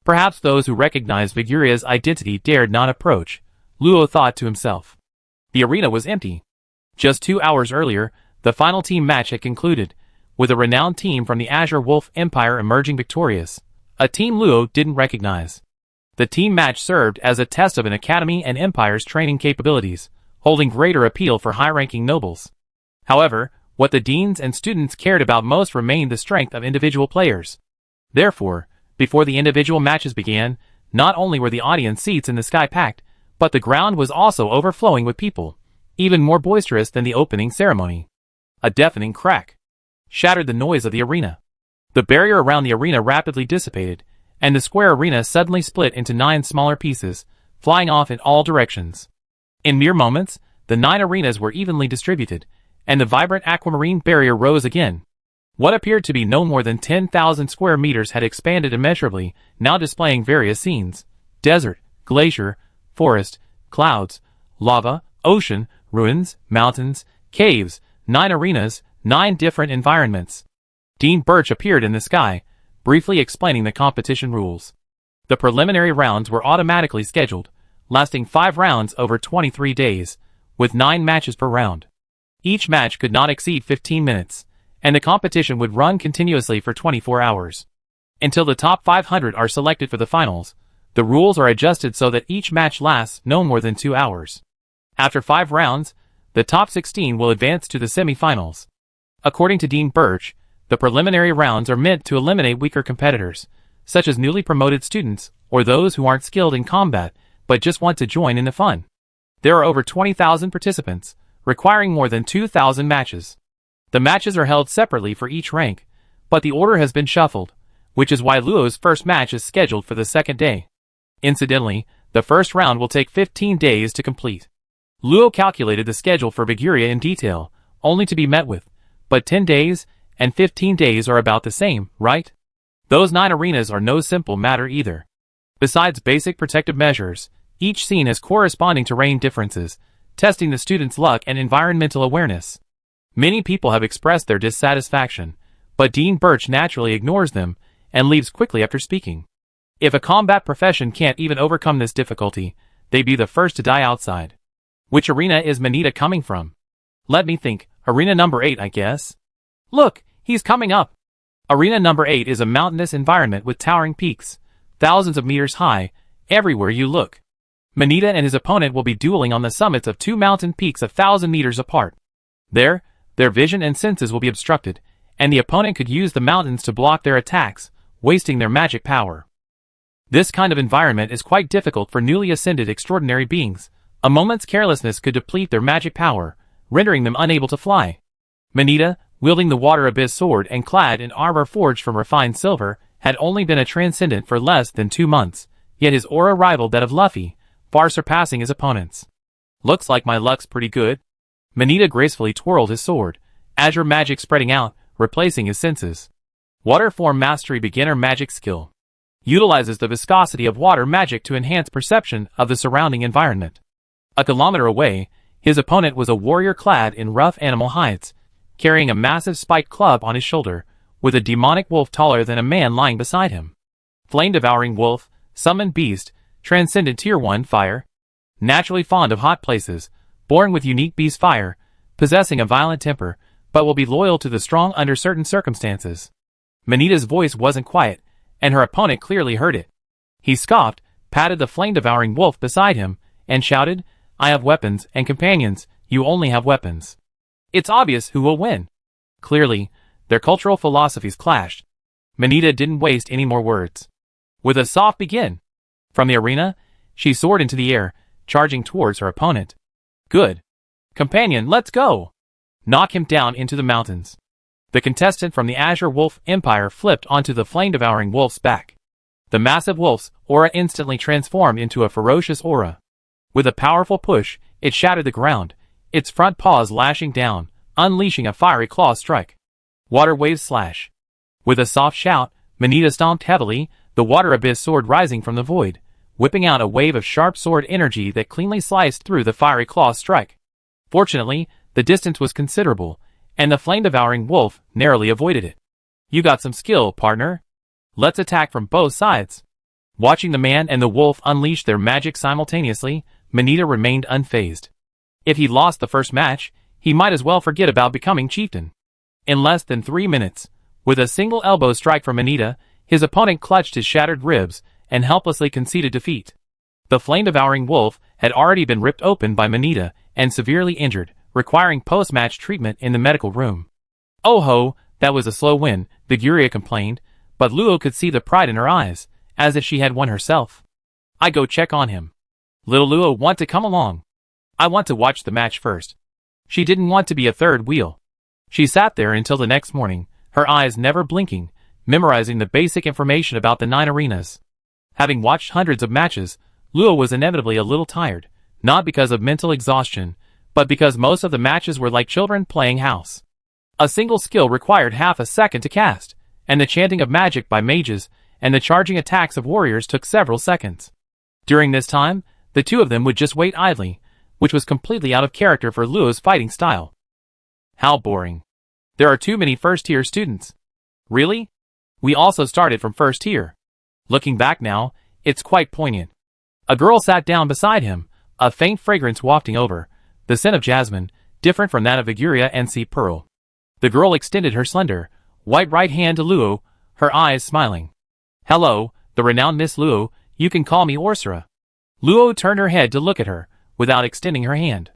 Perhaps those who recognized Viguria's identity dared not approach, Luo thought to himself. The arena was empty. Just 2 hours earlier, the final team match had concluded, with a renowned team from the Azure Wolf Empire emerging victorious, a team Luo didn't recognize. The team match served as a test of an academy and empire's training capabilities, holding greater appeal for high-ranking nobles. However, what the deans and students cared about most remained the strength of individual players. Therefore, before the individual matches began, not only were the audience seats in the sky packed, but the ground was also overflowing with people, even more boisterous than the opening ceremony. A deafening crack shattered the noise of the arena. The barrier around the arena rapidly dissipated, and the square arena suddenly split into 9 smaller pieces, flying off in all directions. In mere moments, the 9 arenas were evenly distributed, and the vibrant aquamarine barrier rose again. What appeared to be no more than 10,000 square meters had expanded immeasurably, now displaying various scenes: desert, glacier, forest, clouds, lava, ocean, ruins, mountains, caves, 9 arenas, 9 different environments. Dean Birch appeared in the sky, briefly explaining the competition rules. The preliminary rounds were automatically scheduled, lasting 5 rounds over 23 days, with 9 matches per round. Each match could not exceed 15 minutes, and the competition would run continuously for 24 hours. Until the top 500 are selected for the finals, the rules are adjusted so that each match lasts no more than 2 hours. After 5 rounds, the top 16 will advance to the semi-finals. According to Dean Birch, the preliminary rounds are meant to eliminate weaker competitors, such as newly promoted students or those who aren't skilled in combat but just want to join in the fun. There are over 20,000 participants, requiring more than 2,000 matches. The matches are held separately for each rank, but the order has been shuffled, which is why Luo's first match is scheduled for the second day. Incidentally, the first round will take 15 days to complete. Luo calculated the schedule for Viguria in detail, only to be met with, but 10 days and 15 days are about the same, right? Those 9 arenas are no simple matter either. Besides basic protective measures, each scene has corresponding terrain differences, testing the students' luck and environmental awareness. Many people have expressed their dissatisfaction, but Dean Birch naturally ignores them and leaves quickly after speaking. If a combat profession can't even overcome this difficulty, they'd be the first to die outside. Which arena is Manita coming from? Let me think, arena number 8 I guess. Look, he's coming up. Arena number 8 is a mountainous environment with towering peaks, thousands of meters high, everywhere you look. Manita and his opponent will be dueling on the summits of 2 mountain peaks 1,000 meters apart. There, their vision and senses will be obstructed, and the opponent could use the mountains to block their attacks, wasting their magic power. This kind of environment is quite difficult for newly ascended extraordinary beings. A moment's carelessness could deplete their magic power, rendering them unable to fly. Manita, wielding the water abyss sword and clad in armor forged from refined silver, had only been a transcendent for less than 2 months, yet his aura rivaled that of Luffy, far surpassing his opponents. Looks like my luck's pretty good. Manita gracefully twirled his sword, azure magic spreading out, replacing his senses. Water Form Mastery Beginner Magic Skill. Utilizes the viscosity of water magic to enhance perception of the surrounding environment. A kilometer away, his opponent was a warrior clad in rough animal hides, carrying a massive spiked club on his shoulder, with a demonic wolf taller than a man lying beside him. Flame-devouring wolf, summoned beast, transcendent Tier 1 fire. Naturally fond of hot places, born with unique beast fire, possessing a violent temper, but will be loyal to the strong under certain circumstances. Manita's voice wasn't quiet, and her opponent clearly heard it. He scoffed, patted the flame-devouring wolf beside him, and shouted, "I have weapons and companions, you only have weapons." It's obvious who will win. Clearly, their cultural philosophies clashed. Manita didn't waste any more words. With a soft begin, from the arena, she soared into the air, charging towards her opponent. Good. Companion, let's go! Knock him down into the mountains. The contestant from the Azure Wolf Empire flipped onto the flame-devouring wolf's back. The massive wolf's aura instantly transformed into a ferocious aura. With a powerful push, it shattered the ground, its front paws lashing down, unleashing a fiery claw strike. Water wave slash. With a soft shout, Manita stomped heavily, the water abyss sword rising from the void, whipping out a wave of sharp sword energy that cleanly sliced through the fiery claw strike. Fortunately, the distance was considerable, and the flame-devouring wolf narrowly avoided it. You got some skill, partner. Let's attack from both sides. Watching the man and the wolf unleash their magic simultaneously, Manita remained unfazed. If he lost the first match, he might as well forget about becoming chieftain. In less than 3 minutes, with a single elbow strike from Manita, his opponent clutched his shattered ribs and helplessly conceded defeat. The flame-devouring wolf had already been ripped open by Manita and severely injured, requiring post-match treatment in the medical room. "Oh ho, that was a slow win," Viguria complained, but Luo could see the pride in her eyes, as if she had won herself. "I go check on him. Little Luo want to come along? I want to watch the match first." She didn't want to be a third wheel. She sat there until the next morning, her eyes never blinking, memorizing the basic information about the 9 arenas. Having watched hundreds of matches, Luo was inevitably a little tired, not because of mental exhaustion, but because most of the matches were like children playing house. A single skill required half a second to cast, and the chanting of magic by mages and the charging attacks of warriors took several seconds. During this time, the two of them would just wait idly, which was completely out of character for Luo's fighting style. How boring. There are too many first-tier students. Really? We also started from first tier. Looking back now, it's quite poignant. A girl sat down beside him, a faint fragrance wafting over, the scent of jasmine, different from that of Viguria and sea pearl. The girl extended her slender, white right hand to Luo, her eyes smiling. "Hello, the renowned Miss Luo, you can call me Orsura." Luo turned her head to look at her, without extending her hand.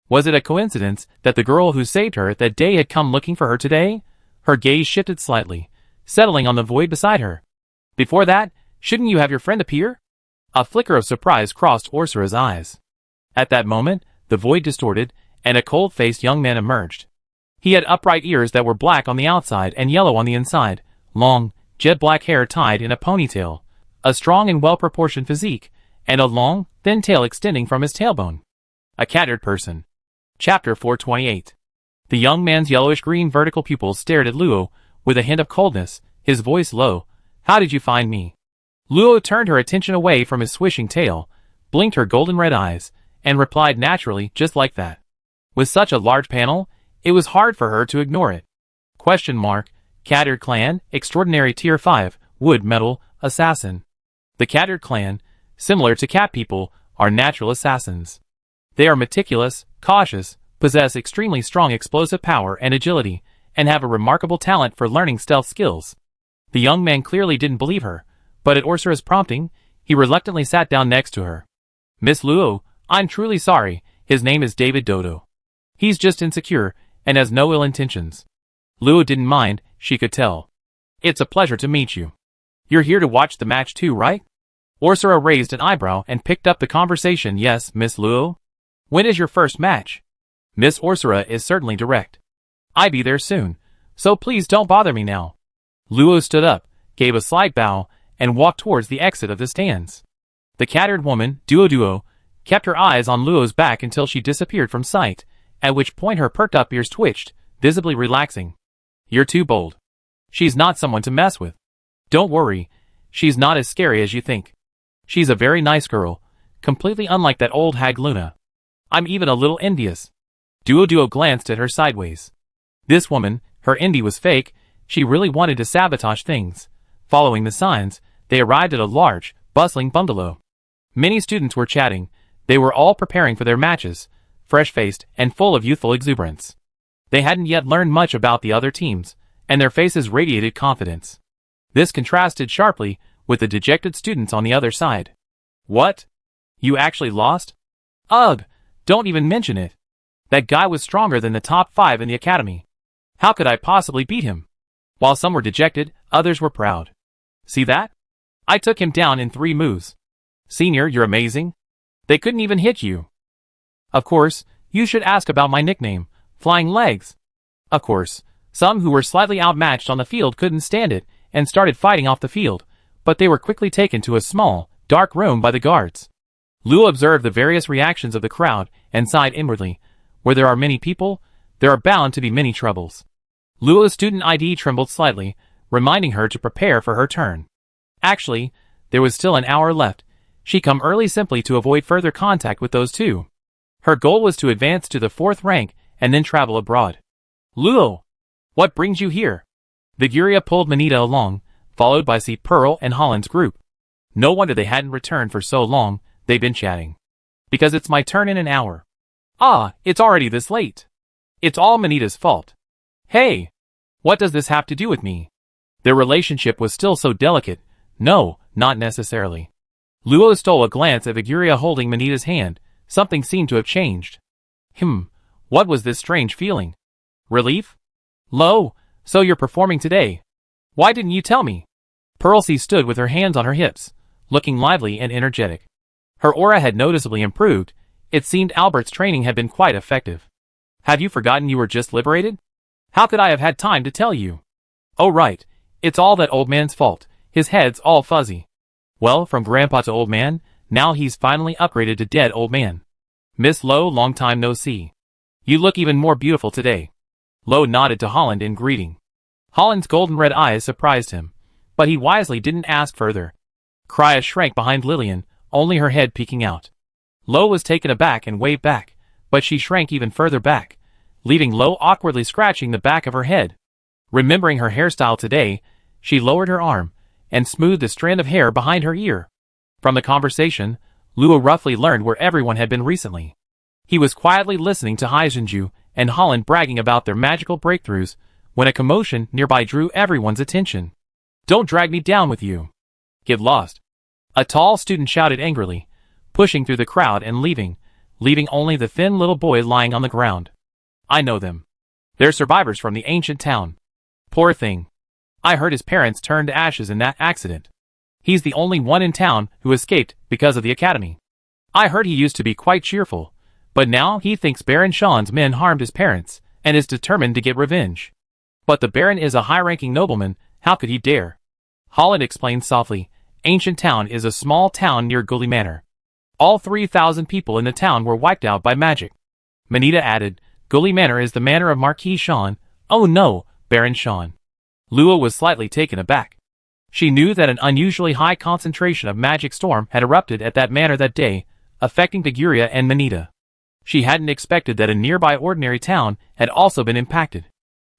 Was it a coincidence that the girl who saved her that day had come looking for her today? Her gaze shifted slightly, settling on the void beside her. "Before that, shouldn't you have your friend appear?" A flicker of surprise crossed Orsura's eyes. At that moment, the void distorted, and a cold-faced young man emerged. He had upright ears that were black on the outside and yellow on the inside, long, jet-black hair tied in a ponytail, a strong and well-proportioned physique, and a long, thin tail extending from his tailbone. A cattered person. Chapter 428. The young man's yellowish-green vertical pupils stared at Luo, with a hint of coldness, his voice low. "How did you find me?" Luo turned her attention away from his swishing tail, blinked her golden red eyes, and replied naturally, just like that. With such a large panel, it was hard for her to ignore it. Question mark, Cattered Clan, Extraordinary Tier 5, Wood Metal, Assassin. The Cattered Clan, similar to cat people, are natural assassins. They are meticulous, cautious, possess extremely strong explosive power and agility, and have a remarkable talent for learning stealth skills. The young man clearly didn't believe her, but at Orsura's prompting, he reluctantly sat down next to her. "Miss Luo, I'm truly sorry, his name is David Dodo. He's just insecure, and has no ill intentions." Luo didn't mind, she could tell. "It's a pleasure to meet you. You're here to watch the match too, right?" Orsura raised an eyebrow and picked up the conversation. "Yes, Miss Luo. When is your first match?" Miss Orsura is certainly direct. "I be there soon, so please don't bother me now." Luo stood up, gave a slight bow, and walked towards the exit of the stands. The cattered woman, Duo, kept her eyes on Luo's back until she disappeared from sight, at which point her perked-up ears twitched, visibly relaxing. "You're too bold. She's not someone to mess with. Don't worry, she's not as scary as you think. She's a very nice girl, completely unlike that old hag Luna. I'm even a little envious." Duo glanced at her sideways. This woman, her envy was fake. She really wanted to sabotage things. Following the signs, they arrived at a large, bustling bungalow. Many students were chatting. They were all preparing for their matches, fresh-faced and full of youthful exuberance. They hadn't yet learned much about the other teams, and their faces radiated confidence. This contrasted sharply with the dejected students on the other side. "What? You actually lost? Ugh, don't even mention it. That guy was stronger than the top 5 in the academy. How could I possibly beat him?" While some were dejected, others were proud. "See that? I took him down in 3 moves. Senior, you're amazing. They couldn't even hit you." "Of course, you should ask about my nickname, Flying Legs." Of course, some who were slightly outmatched on the field couldn't stand it and started fighting off the field, but they were quickly taken to a small, dark room by the guards. Luo observed the various reactions of the crowd and sighed inwardly. Where there are many people, there are bound to be many troubles. Luo's student ID trembled slightly, reminding her to prepare for her turn. Actually, there was still an hour left. She'd come early simply to avoid further contact with those two. Her goal was to advance to the 4th rank and then travel abroad. "Luo, what brings you here?" Viguria pulled Manita along, followed by C. Pearl and Holland's group. No wonder they hadn't returned for so long. They'd been chatting. "Because it's my turn in an hour." "Ah, it's already this late." "It's all Manita's fault." "Hey, what does this have to do with me?" Their relationship was still so delicate. No, not necessarily. Luo stole a glance at Viguria holding Manita's hand. Something seemed to have changed. What was this strange feeling? Relief? "Lo, so you're performing today. Why didn't you tell me?" Pearl C stood with her hands on her hips, looking lively and energetic. Her aura had noticeably improved. It seemed Albert's training had been quite effective. "Have you forgotten you were just liberated? How could I have had time to tell you?" "Oh right, it's all that old man's fault. His head's all fuzzy." "Well, from grandpa to old man, now he's finally upgraded to dead old man." "Miss Lo, long time no see. You look even more beautiful today." Lo nodded to Holland in greeting. Holland's golden red eyes surprised him, but he wisely didn't ask further. Krya shrank behind Lillian, only her head peeking out. Lo was taken aback and waved back, but she shrank even further back, leaving Lo awkwardly scratching the back of her head. Remembering her hairstyle today, she lowered her arm and smoothed a strand of hair behind her ear. From the conversation, Luo roughly learned where everyone had been recently. He was quietly listening to Haijinju and Holland bragging about their magical breakthroughs when a commotion nearby drew everyone's attention. "Don't drag me down with you. Get lost." A tall student shouted angrily, pushing through the crowd and leaving only the thin little boy lying on the ground. "I know them. They're survivors from the ancient town. Poor thing. I heard his parents turned to ashes in that accident. He's the only one in town who escaped because of the academy. I heard he used to be quite cheerful, but now he thinks Baron Sean's men harmed his parents and is determined to get revenge. But the Baron is a high-ranking nobleman, how could he dare?" Holland explained softly, "Ancient Town is a small town near Gully Manor. All 3,000 people in the town were wiped out by magic." Manita added, "Gully Manor is the manor of Marquis Sean." "Oh no, Baron Sean." Luo was slightly taken aback. She knew that an unusually high concentration of magic storm had erupted at that manor that day, affecting Viguria and Manita. She hadn't expected that a nearby ordinary town had also been impacted.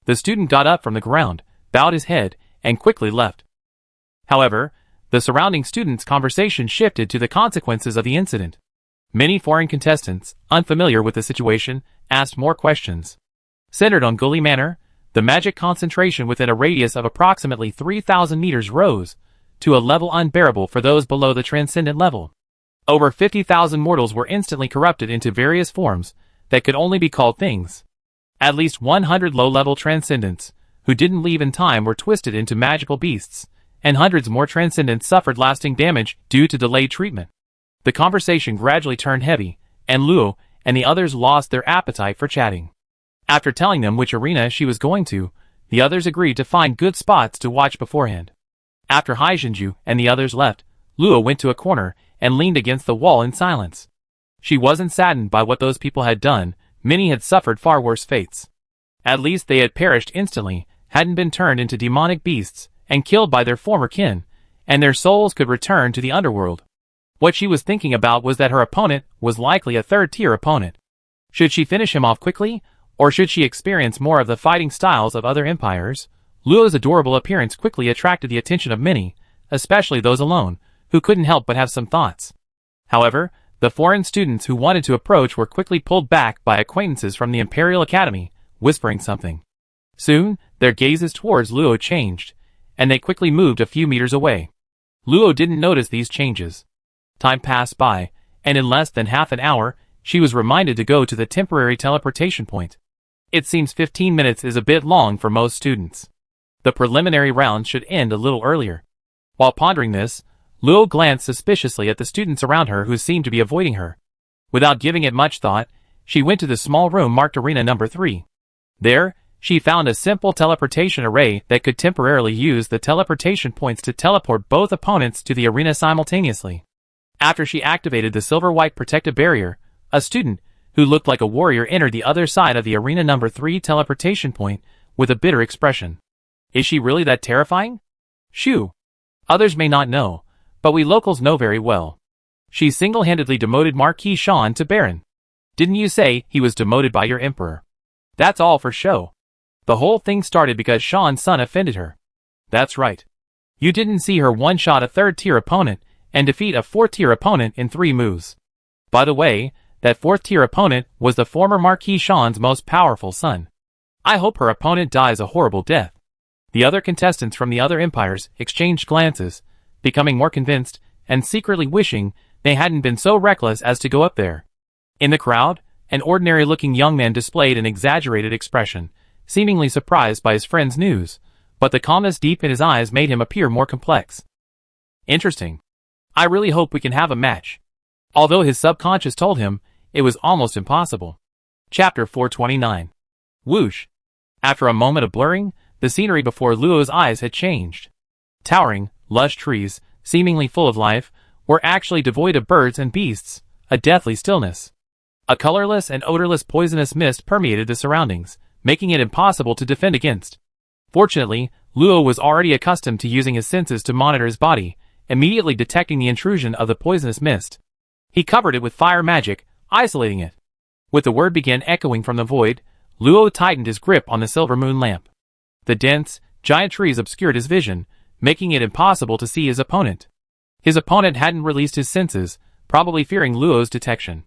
The student got up from the ground, bowed his head, and quickly left. However, the surrounding students' conversation shifted to the consequences of the incident. Many foreign contestants, unfamiliar with the situation, asked more questions. Centered on Gully Manor, the magic concentration within a radius of approximately 3,000 meters rose to a level unbearable for those below the transcendent level. Over 50,000 mortals were instantly corrupted into various forms that could only be called things. At least 100 low-level transcendents, who didn't leave in time, were twisted into magical beasts, and hundreds more transcendents suffered lasting damage due to delayed treatment. The conversation gradually turned heavy, and Luo and the others lost their appetite for chatting. After telling them which arena she was going to, the others agreed to find good spots to watch beforehand. After Haijinju and the others left, Luo went to a corner and leaned against the wall in silence. She wasn't saddened by what those people had done. Many had suffered far worse fates. At least they had perished instantly, hadn't been turned into demonic beasts, and killed by their former kin, and their souls could return to the underworld. What she was thinking about was that her opponent was likely a third-tier opponent. Should she finish him off quickly, or should she experience more of the fighting styles of other empires? Luo's adorable appearance quickly attracted the attention of many, especially those alone, who couldn't help but have some thoughts. However, the foreign students who wanted to approach were quickly pulled back by acquaintances from the Imperial Academy, whispering something. Soon, their gazes towards Luo changed, and they quickly moved a few meters away. Luo didn't notice these changes. Time passed by, and in less than half an hour, she was reminded to go to the temporary teleportation point. It seems 15 minutes is a bit long for most students. The preliminary round should end a little earlier. While pondering this, Luo glanced suspiciously at the students around her who seemed to be avoiding her. Without giving it much thought, she went to the small room marked Arena Number 3. There, she found a simple teleportation array that could temporarily use the teleportation points to teleport both opponents to the arena simultaneously. After she activated the silver-white protective barrier, a student, who looked like a warrior, entered the other side of the Arena Number 3 teleportation point with a bitter expression. Is she really that terrifying? Shoo! Others may not know, but we locals know very well. She single-handedly demoted Marquis Shan to Baron. Didn't you say he was demoted by your emperor? That's all for show. The whole thing started because Shan's son offended her. That's right. You didn't see her one-shot a third-tier opponent and defeat a fourth-tier opponent in 3 moves. By the way, that fourth-tier opponent was the former Marquis Shan's most powerful son. I hope her opponent dies a horrible death. The other contestants from the other empires exchanged glances, becoming more convinced and secretly wishing they hadn't been so reckless as to go up there. In the crowd, an ordinary-looking young man displayed an exaggerated expression, seemingly surprised by his friend's news, but the calmness deep in his eyes made him appear more complex. Interesting. I really hope we can have a match. Although his subconscious told him it was almost impossible. Chapter 429. Whoosh. After a moment of blurring, the scenery before Luo's eyes had changed. Towering, lush trees, seemingly full of life, were actually devoid of birds and beasts, a deathly stillness. A colorless and odorless poisonous mist permeated the surroundings, making it impossible to defend against. Fortunately, Luo was already accustomed to using his senses to monitor his body, immediately detecting the intrusion of the poisonous mist. He covered it with fire magic, isolating it. With the word began echoing from the void, Luo tightened his grip on the silver moon lamp. The dense, giant trees obscured his vision, making it impossible to see his opponent. His opponent hadn't released his senses, probably fearing Luo's detection.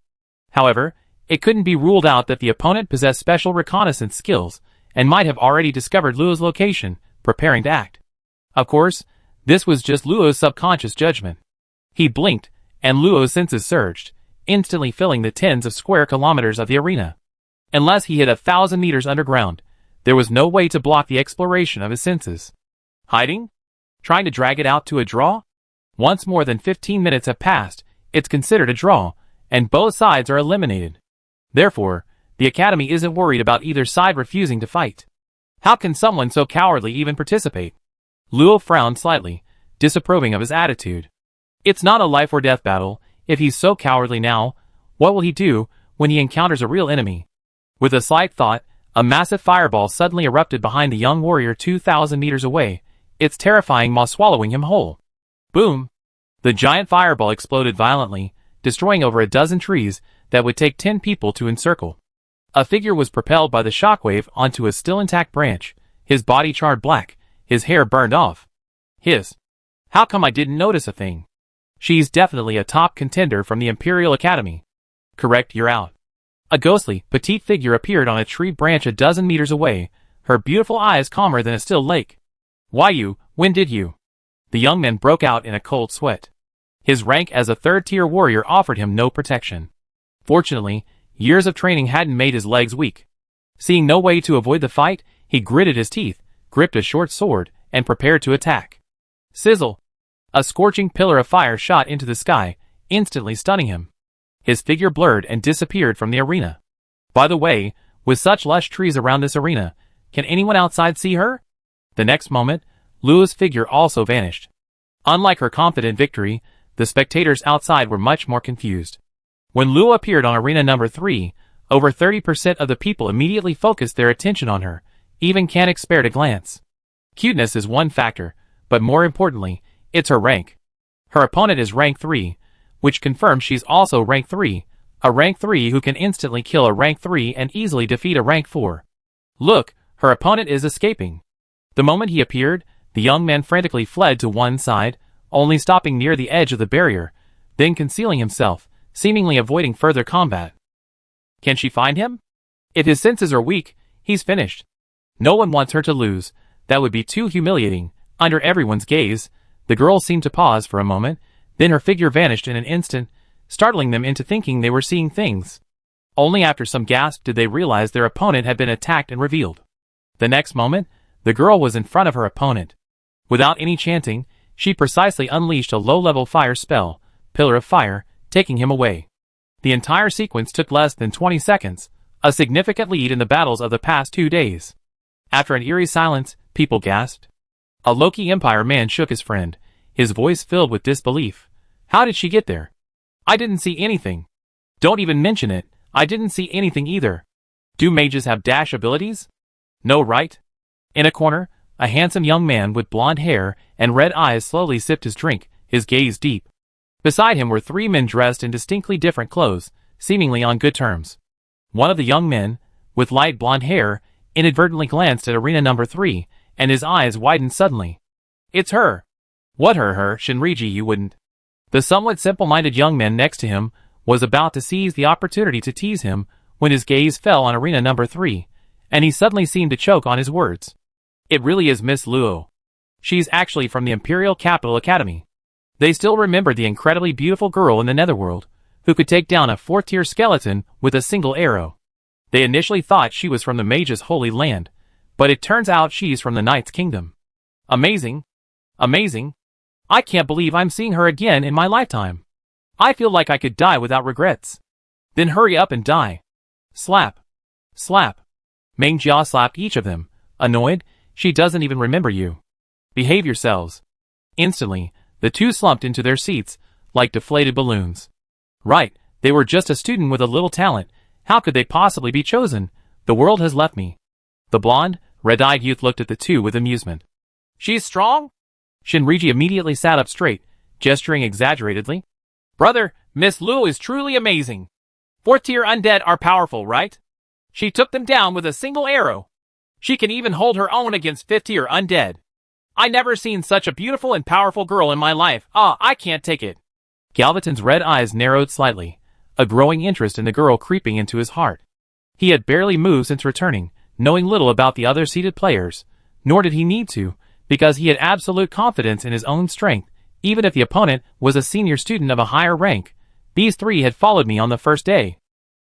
However, it couldn't be ruled out that the opponent possessed special reconnaissance skills, and might have already discovered Luo's location, preparing to act. Of course, this was just Luo's subconscious judgment. He blinked, and Luo's senses surged, instantly filling the tens of square kilometers of the arena. Unless he hid 1,000 meters underground, there was no way to block the exploration of his senses. Hiding? Trying to drag it out to a draw? Once more than 15 minutes have passed, it's considered a draw, and both sides are eliminated. Therefore, the Academy isn't worried about either side refusing to fight. How can someone so cowardly even participate? Luo frowned slightly, disapproving of his attitude. It's not a life or death battle. If he's so cowardly now, what will he do when he encounters a real enemy? With a slight thought, a massive fireball suddenly erupted behind the young warrior 2,000 meters away, its terrifying maw swallowing him whole. Boom! The giant fireball exploded violently, destroying over a dozen trees that would take 10 people to encircle. A figure was propelled by the shockwave onto a still intact branch, his body charred black, his hair burned off. How come I didn't notice a thing? She's definitely a top contender from the Imperial Academy. Correct, you're out. A ghostly, petite figure appeared on a tree branch a dozen meters away, her beautiful eyes calmer than a still lake. Why you? When did you? The young man broke out in a cold sweat. His rank as a third-tier warrior offered him no protection. Fortunately, years of training hadn't made his legs weak. Seeing no way to avoid the fight, he gritted his teeth, gripped a short sword, and prepared to attack. Sizzle! A scorching pillar of fire shot into the sky, instantly stunning him. His figure blurred and disappeared from the arena. By the way, with such lush trees around this arena, can anyone outside see her? The next moment, Luo's figure also vanished. Unlike her confident victory, the spectators outside were much more confused. When Luo appeared on arena number 3, over 30% of the people immediately focused their attention on her, even Canik spared a glance. Cuteness is one factor, but more importantly, it's her rank. Her opponent is rank 3, which confirms she's also rank 3, a rank 3 who can instantly kill a rank 3 and easily defeat a rank 4. Look, her opponent is escaping. The moment he appeared, the young man frantically fled to one side, only stopping near the edge of the barrier, then concealing himself, seemingly avoiding further combat. Can she find him? If his senses are weak, he's finished. No one wants her to lose. That would be too humiliating. Under everyone's gaze, the girl seemed to pause for a moment, then her figure vanished in an instant, startling them into thinking they were seeing things. Only after some gasp did they realize their opponent had been attacked and revealed. The next moment, the girl was in front of her opponent. Without any chanting, she precisely unleashed a low-level fire spell, Pillar of Fire, taking him away. The entire sequence took less than 20 seconds, a significant lead in the battles of the past 2 days. After an eerie silence, people gasped. A Loki Empire man shook his friend, his voice filled with disbelief. How did she get there? I didn't see anything. Don't even mention it, I didn't see anything either. Do mages have dash abilities? No, right? In a corner, a handsome young man with blonde hair and red eyes slowly sipped his drink, his gaze deep. Beside him were 3 men dressed in distinctly different clothes, seemingly on good terms. One of the young men, with light blonde hair, inadvertently glanced at arena number 3, and his eyes widened suddenly. It's her. What her, Shinriji, you wouldn't. The somewhat simple-minded young man next to him was about to seize the opportunity to tease him when his gaze fell on arena number 3, and he suddenly seemed to choke on his words. It really is Miss Luo. She's actually from the Imperial Capital Academy. They still remembered the incredibly beautiful girl in the Netherworld, who could take down a 4-tier skeleton with a single arrow. They initially thought she was from the Mage's Holy Land, but it turns out she's from the Knight's Kingdom. Amazing. Amazing. I can't believe I'm seeing her again in my lifetime. I feel like I could die without regrets. Then hurry up and die. Slap. Slap. Meng Jia slapped each of them. Annoyed, she doesn't even remember you. Behave yourselves. Instantly, the 2 slumped into their seats, like deflated balloons. Right, they were just a student with a little talent. How could they possibly be chosen? The world has left me. The blonde, red-eyed youth looked at the 2 with amusement. She's strong? Shinriji immediately sat up straight, gesturing exaggeratedly. Brother, Miss Luo is truly amazing. 4th-tier undead are powerful, right? She took them down with a single arrow. She can even hold her own against 5th-tier undead. I never seen such a beautiful and powerful girl in my life. I can't take it. Galvaton's red eyes narrowed slightly, a growing interest in the girl creeping into his heart. He had barely moved since returning, knowing little about the other seated players, nor did he need to, because he had absolute confidence in his own strength. Even if the opponent was a senior student of a higher rank, these 3 had followed me on the first day.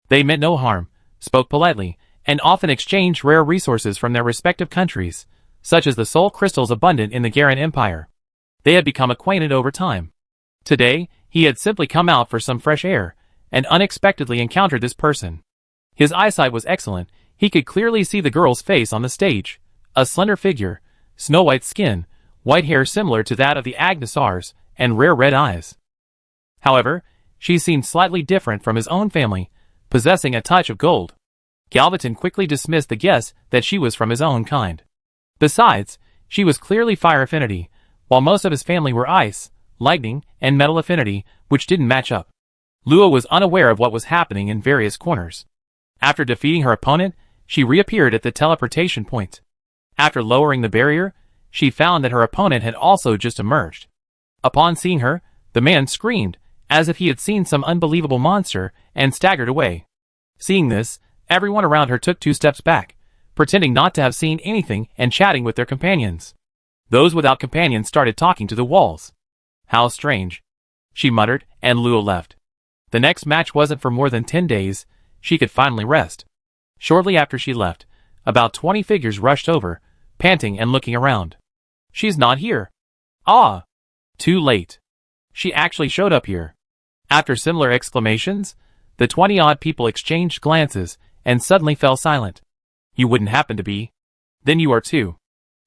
They meant no harm, spoke politely, and often exchanged rare resources from their respective countries, such as the soul crystals abundant in the Garen Empire. They had become acquainted over time. Today, he had simply come out for some fresh air, and unexpectedly encountered this person. His eyesight was excellent. He could clearly see the girl's face on the stage. A slender figure, snow-white skin, white hair similar to that of the Agnesars, and rare red eyes. However, she seemed slightly different from his own family, possessing a touch of gold. Galvaton quickly dismissed the guess that she was from his own kind. Besides, she was clearly fire affinity, while most of his family were ice, lightning, and metal affinity, which didn't match up. Luo was unaware of what was happening in various corners. After defeating her opponent, she reappeared at the teleportation point. After lowering the barrier, she found that her opponent had also just emerged. Upon seeing her, the man screamed, as if he had seen some unbelievable monster, and staggered away. Seeing this, everyone around her took 2 steps back, pretending not to have seen anything and chatting with their companions. Those without companions started talking to the walls. How strange, she muttered, and Luo left. The next match wasn't for more than 10 days. She could finally rest. Shortly after she left, about 20 figures rushed over, panting and looking around. She's not here. Ah! Too late. She actually showed up here. After similar exclamations, the 20-odd people exchanged glances and suddenly fell silent. You wouldn't happen to be. Then you are too.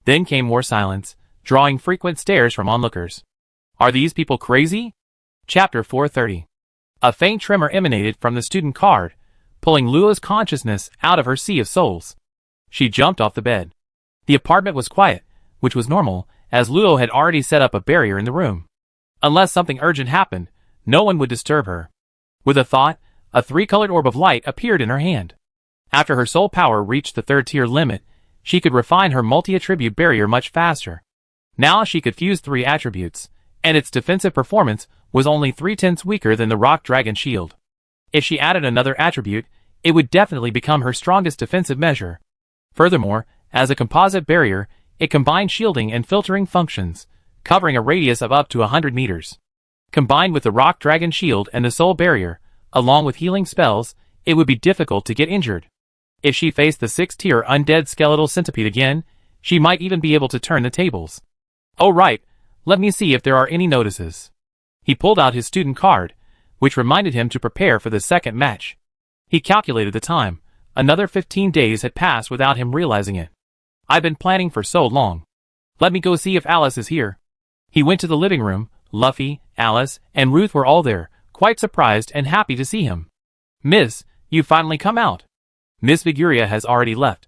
Then came more silence, drawing frequent stares from onlookers. Are these people crazy? Chapter 430. A faint tremor emanated from the student card, pulling Luo's consciousness out of her sea of souls. She jumped off the bed. The apartment was quiet, which was normal, as Luo had already set up a barrier in the room. Unless something urgent happened, no one would disturb her. With a thought, a three-colored orb of light appeared in her hand. After her soul power reached the third-tier limit, she could refine her multi-attribute barrier much faster. Now she could fuse 3 attributes, and its defensive performance was only 3/10 weaker than the Rock Dragon Shield. If she added another attribute, it would definitely become her strongest defensive measure. Furthermore, as a composite barrier, it combined shielding and filtering functions, covering a radius of up to 100 meters. Combined with the Rock Dragon Shield and the Soul Barrier, along with healing spells, it would be difficult to get injured. If she faced the 6th-tier undead skeletal centipede again, she might even be able to turn the tables. Oh right, let me see if there are any notices. He pulled out his student card, which reminded him to prepare for the second match. He calculated the time. Another 15 days had passed without him realizing it. I've been planning for so long. Let me go see if Alice is here. He went to the living room. Luffy, Alice, and Ruth were all there, quite surprised and happy to see him. Miss, you've finally come out. Miss Viguria has already left.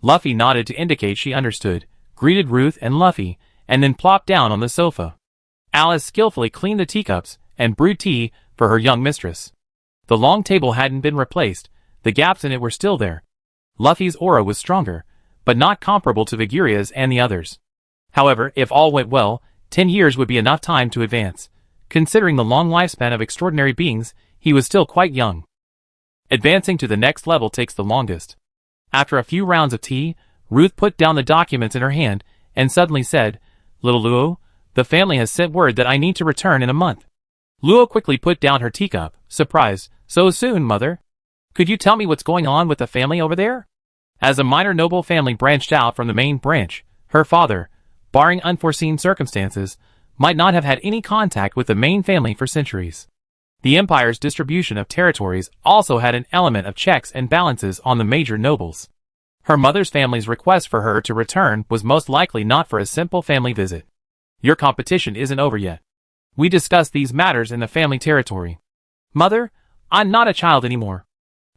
Luffy nodded to indicate she understood, greeted Ruth and Luffy, and then plopped down on the sofa. Alice skillfully cleaned the teacups and brewed tea for her young mistress. The long table hadn't been replaced, the gaps in it were still there. Luffy's aura was stronger, but not comparable to Viguria's and the others. However, if all went well, 10 years would be enough time to advance. Considering the long lifespan of extraordinary beings, he was still quite young. Advancing to the next level takes the longest. After a few rounds of tea, Ruth put down the documents in her hand and suddenly said, Little Luo, the family has sent word that I need to return in a month. Luo quickly put down her teacup, surprised. So soon, mother? Could you tell me what's going on with the family over there? As a minor noble family branched out from the main branch, her father, barring unforeseen circumstances, might not have had any contact with the main family for centuries. The empire's distribution of territories also had an element of checks and balances on the major nobles. Her mother's family's request for her to return was most likely not for a simple family visit. Your competition isn't over yet. We discussed these matters in the family territory. Mother, I'm not a child anymore.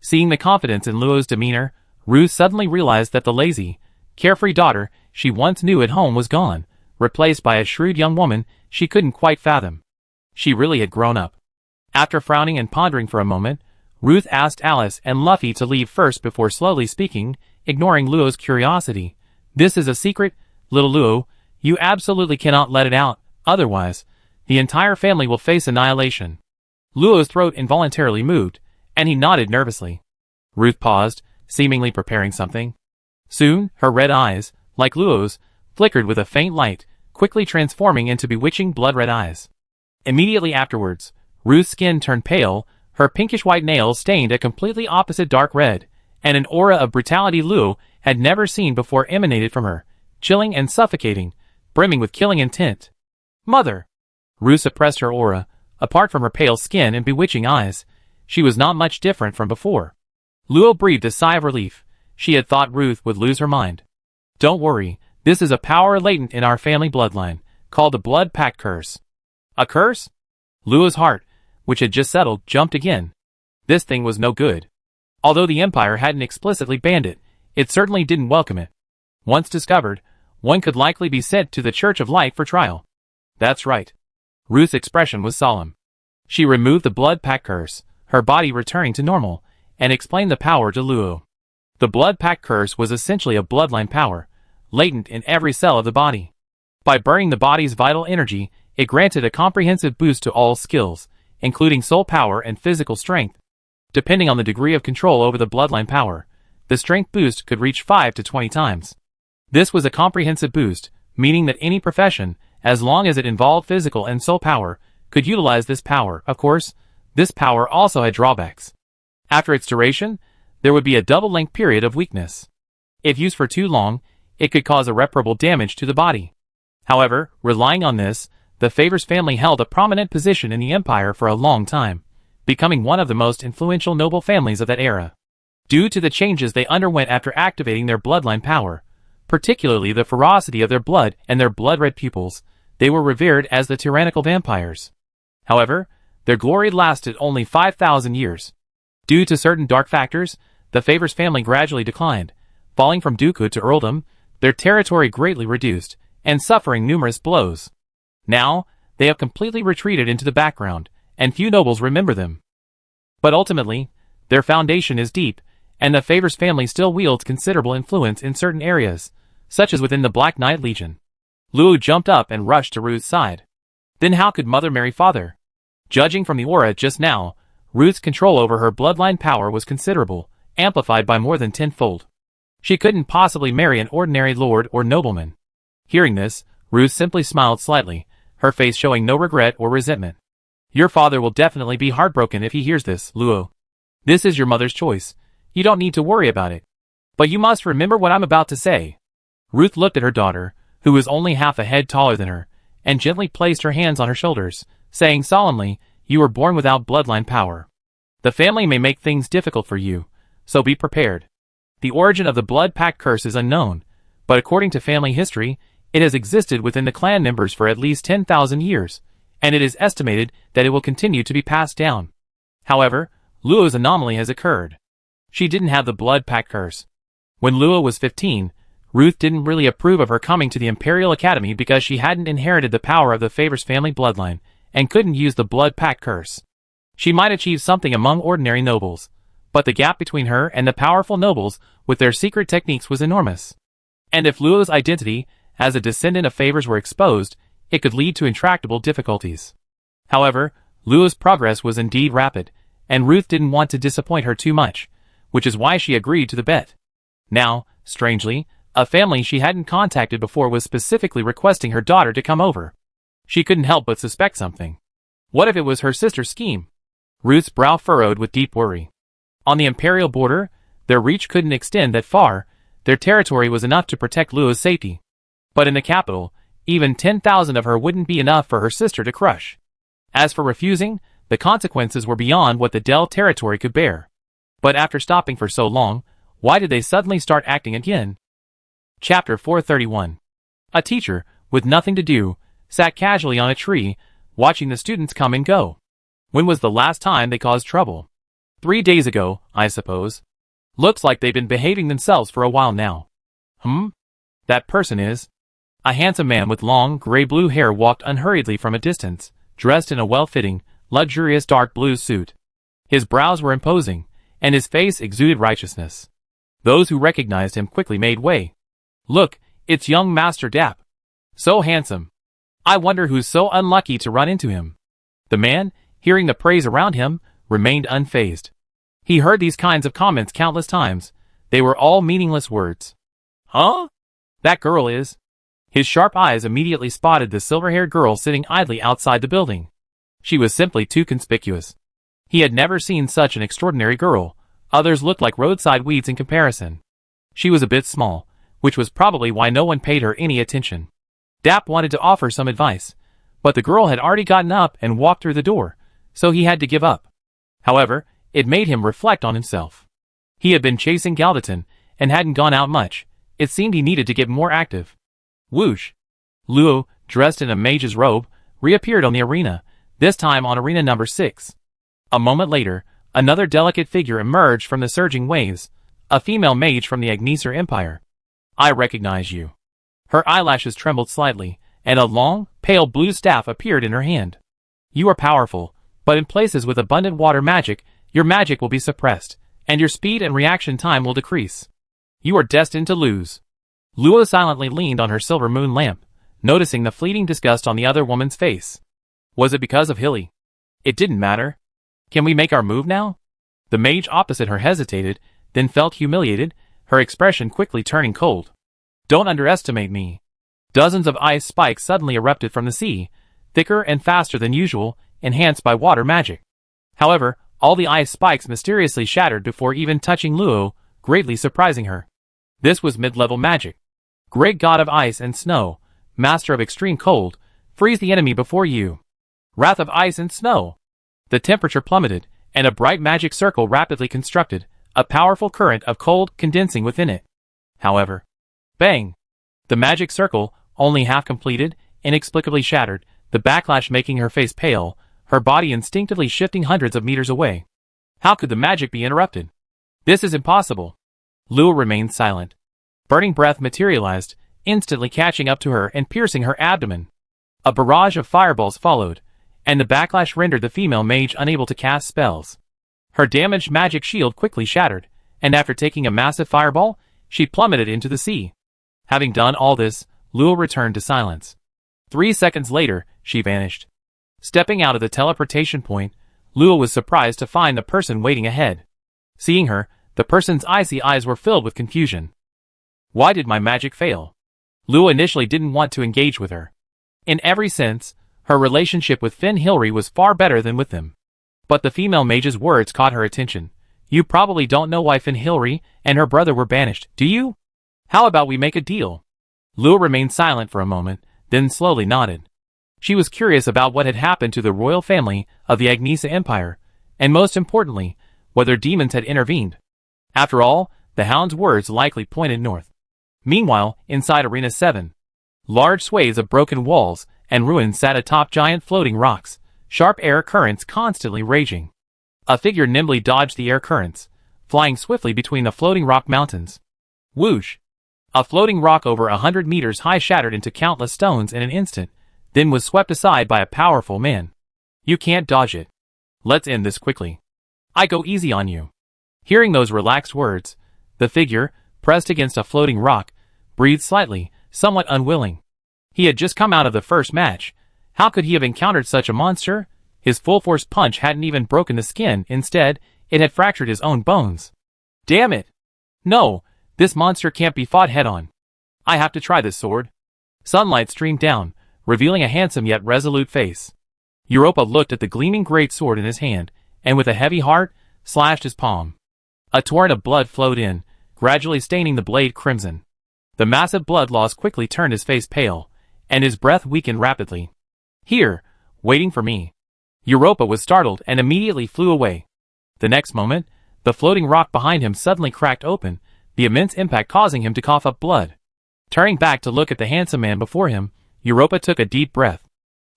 Seeing the confidence in Luo's demeanor, Ruth suddenly realized that the lazy, carefree daughter she once knew at home was gone, replaced by a shrewd young woman she couldn't quite fathom. She really had grown up. After frowning and pondering for a moment, Ruth asked Alice and Luffy to leave first before slowly speaking, ignoring Luo's curiosity. This is a secret, little Luo. You absolutely cannot let it out, otherwise, the entire family will face annihilation. Luo's throat involuntarily moved, and he nodded nervously. Ruth paused, seemingly preparing something. Soon, her red eyes, like Luo's, flickered with a faint light, quickly transforming into bewitching blood-red eyes. Immediately afterwards, Ruth's skin turned pale, her pinkish-white nails stained a completely opposite dark red, and an aura of brutality Luo had never seen before emanated from her, chilling and suffocating, brimming with killing intent. Mother! Ruth suppressed her aura. Apart from her pale skin and bewitching eyes, she was not much different from before. Luo breathed a sigh of relief. She had thought Ruth would lose her mind. Don't worry, this is a power latent in our family bloodline, called the Blood Pact Curse. A curse? Luo's heart, which had just settled, jumped again. This thing was no good. Although the Empire hadn't explicitly banned it, it certainly didn't welcome it. Once discovered, one could likely be sent to the Church of Light for trial. That's right. Ruth's expression was solemn. She removed the Blood Pact Curse, her body returning to normal, and explained the power to Luo. The Blood Pact Curse was essentially a bloodline power, latent in every cell of the body. By burning the body's vital energy, it granted a comprehensive boost to all skills, including soul power and physical strength. Depending on the degree of control over the bloodline power, the strength boost could reach 5 to 20 times. This was a comprehensive boost, meaning that any profession, as long as it involved physical and soul power, could utilize this power. Of course, this power also had drawbacks. After its duration, there would be a double-length period of weakness. If used for too long, it could cause irreparable damage to the body. However, relying on this, the Favors family held a prominent position in the Empire for a long time, becoming one of the most influential noble families of that era. Due to the changes they underwent after activating their bloodline power, particularly the ferocity of their blood and their blood-red pupils, they were revered as the tyrannical vampires. However, their glory lasted only 5,000 years. Due to certain dark factors, the Favors family gradually declined, falling from dukehood to earldom, their territory greatly reduced, and suffering numerous blows. Now, they have completely retreated into the background, and few nobles remember them. But ultimately, their foundation is deep, and the Favors family still wields considerable influence in certain areas, such as within the Black Knight Legion. Luo jumped up and rushed to Ruth's side. Then how could Mother marry Father? Judging from the aura just now, Ruth's control over her bloodline power was considerable, amplified by more than tenfold. She couldn't possibly marry an ordinary lord or nobleman. Hearing this, Ruth simply smiled slightly, her face showing no regret or resentment. Your father will definitely be heartbroken if he hears this, Luo. This is your mother's choice. You don't need to worry about it. But you must remember what I'm about to say. Ruth looked at her daughter, who was only half a head taller than her, and gently placed her hands on her shoulders, saying solemnly, you were born without bloodline power. The family may make things difficult for you, so be prepared. The origin of the blood pact curse is unknown, but according to family history, it has existed within the clan members for at least 10,000 years, and it is estimated that it will continue to be passed down. However, Luo's anomaly has occurred. She didn't have the blood pact curse. When Luo was 15, Ruth didn't really approve of her coming to the Imperial Academy because she hadn't inherited the power of the Favors family bloodline, and couldn't use the blood pact curse. She might achieve something among ordinary nobles, but the gap between her and the powerful nobles with their secret techniques was enormous. And if Luo's identity as a descendant of Favors were exposed, it could lead to intractable difficulties. However, Luo's progress was indeed rapid, and Ruth didn't want to disappoint her too much, which is why she agreed to the bet. Now, strangely, a family she hadn't contacted before was specifically requesting her daughter to come over. She couldn't help but suspect something. What if it was her sister's scheme? Ruth's brow furrowed with deep worry. On the Imperial border, their reach couldn't extend that far, their territory was enough to protect Luo's safety. But in the capital, even 10,000 of her wouldn't be enough for her sister to crush. As for refusing, the consequences were beyond what the Del territory could bear. But after stopping for so long, why did they suddenly start acting again? Chapter 431. A teacher, with nothing to do, sat casually on a tree, watching the students come and go. When was the last time they caused trouble? 3 days ago, I suppose. Looks like they've been behaving themselves for a while now. That person is. A handsome man with long, gray-blue hair walked unhurriedly from a distance, dressed in a well-fitting, luxurious dark blue suit. His brows were imposing, and his face exuded righteousness. Those who recognized him quickly made way. Look, it's young Master Dap. So handsome. I wonder who's so unlucky to run into him. The man, hearing the praise around him, remained unfazed. He heard these kinds of comments countless times. They were all meaningless words. Huh? That girl is. His sharp eyes immediately spotted the silver-haired girl sitting idly outside the building. She was simply too conspicuous. He had never seen such an extraordinary girl. Others looked like roadside weeds in comparison. She was a bit small, which was probably why no one paid her any attention. Dap wanted to offer some advice, but the girl had already gotten up and walked through the door, so he had to give up. However, it made him reflect on himself. He had been chasing Galdaton, and hadn't gone out much. It seemed he needed to get more active. Whoosh! Luo, dressed in a mage's robe, reappeared on the arena, this time on arena number 6. A moment later, another delicate figure emerged from the surging waves, a female mage from the Agneser Empire. I recognize you. Her eyelashes trembled slightly, and a long, pale blue staff appeared in her hand. You are powerful, but in places with abundant water magic, your magic will be suppressed, and your speed and reaction time will decrease. You are destined to lose. Luo silently leaned on her silver moon lamp, noticing the fleeting disgust on the other woman's face. Was it because of Hilly? It didn't matter. Can we make our move now? The mage opposite her hesitated, then felt humiliated, her expression quickly turning cold. Don't underestimate me. Dozens of ice spikes suddenly erupted from the sea, thicker and faster than usual, enhanced by water magic. However, all the ice spikes mysteriously shattered before even touching Luo, greatly surprising her. This was mid-level magic. Great god of ice and snow, master of extreme cold, freeze the enemy before you. Wrath of ice and snow. The temperature plummeted, and a bright magic circle rapidly constructed, a powerful current of cold condensing within it. However, bang! The magic circle, only half completed, inexplicably shattered, the backlash making her face pale, her body instinctively shifting hundreds of meters away. How could the magic be interrupted? This is impossible. Luo remained silent. Burning breath materialized, instantly catching up to her and piercing her abdomen. A barrage of fireballs followed, and the backlash rendered the female mage unable to cast spells. Her damaged magic shield quickly shattered, and after taking a massive fireball, she plummeted into the sea. Having done all this, Luo returned to silence. 3 seconds later, she vanished. Stepping out of the teleportation point, Luo was surprised to find the person waiting ahead. Seeing her, the person's icy eyes were filled with confusion. Why did my magic fail? Luo initially didn't want to engage with her. In every sense, her relationship with Finn Hilary was far better than with him. But the female mage's words caught her attention. You probably don't know why Finn Hilary and her brother were banished, do you? How about we make a deal? Luo remained silent for a moment, then slowly nodded. She was curious about what had happened to the royal family of the Agnesa Empire, and most importantly, whether demons had intervened. After all, the Hound's words likely pointed north. Meanwhile, inside Arena 7, large swathes of broken walls and ruins sat atop giant floating rocks, sharp air currents constantly raging. A figure nimbly dodged the air currents, flying swiftly between the floating rock mountains. Whoosh! A floating rock over 100 meters high shattered into countless stones in an instant, then was swept aside by a powerful man. You can't dodge it. Let's end this quickly. I go easy on you. Hearing those relaxed words, the figure, pressed against a floating rock, breathed slightly, somewhat unwilling. He had just come out of the first match. How could he have encountered such a monster? His full-force punch hadn't even broken the skin, instead, it had fractured his own bones. Damn it! No, this monster can't be fought head-on. I have to try this sword. Sunlight streamed down, revealing a handsome yet resolute face. Europa looked at the gleaming great sword in his hand, and with a heavy heart, slashed his palm. A torrent of blood flowed in, gradually staining the blade crimson. The massive blood loss quickly turned his face pale, and his breath weakened rapidly. Here, waiting for me. Europa was startled and immediately flew away. The next moment, the floating rock behind him suddenly cracked open, the immense impact causing him to cough up blood. Turning back to look at the handsome man before him, Europa took a deep breath.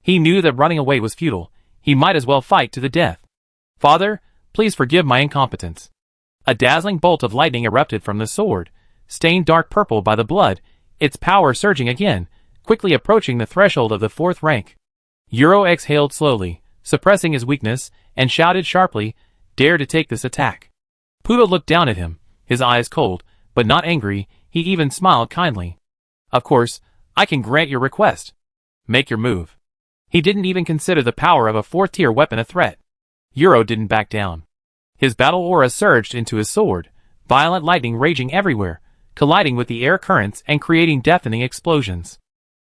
He knew that running away was futile. He might as well fight to the death. Father, please forgive my incompetence. A dazzling bolt of lightning erupted from the sword, stained dark purple by the blood, its power surging again, quickly approaching the threshold of the 4th rank. Euro exhaled slowly, suppressing his weakness, and shouted sharply, "Dare to take this attack." Puto looked down at him, his eyes cold, but not angry. He even smiled kindly. Of course, I can grant your request. Make your move. He didn't even consider the power of a 4th-tier weapon a threat. Euro didn't back down. His battle aura surged into his sword, violent lightning raging everywhere, colliding with the air currents and creating deafening explosions.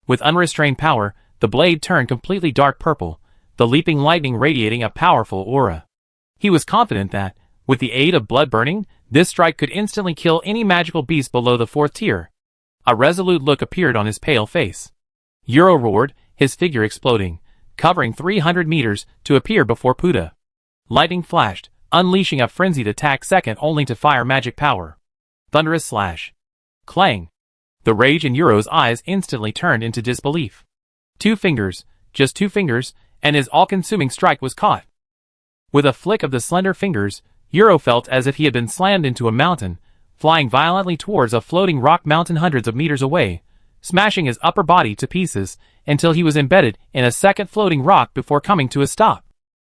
With unrestrained power, the blade turned completely dark purple, the leaping lightning radiating a powerful aura. He was confident that, with the aid of blood burning, this strike could instantly kill any magical beast below the 4th tier. A resolute look appeared on his pale face. Euro roared, his figure exploding, covering 300 meters to appear before Puta. Lightning flashed, unleashing a frenzied attack second only to fire magic power. Thunderous slash. Clang. The rage in Euro's eyes instantly turned into disbelief. 2 fingers, just 2 fingers, and his all-consuming strike was caught. With a flick of the slender fingers, Euro felt as if he had been slammed into a mountain, flying violently towards a floating rock mountain hundreds of meters away, smashing his upper body to pieces until he was embedded in a second floating rock before coming to a stop.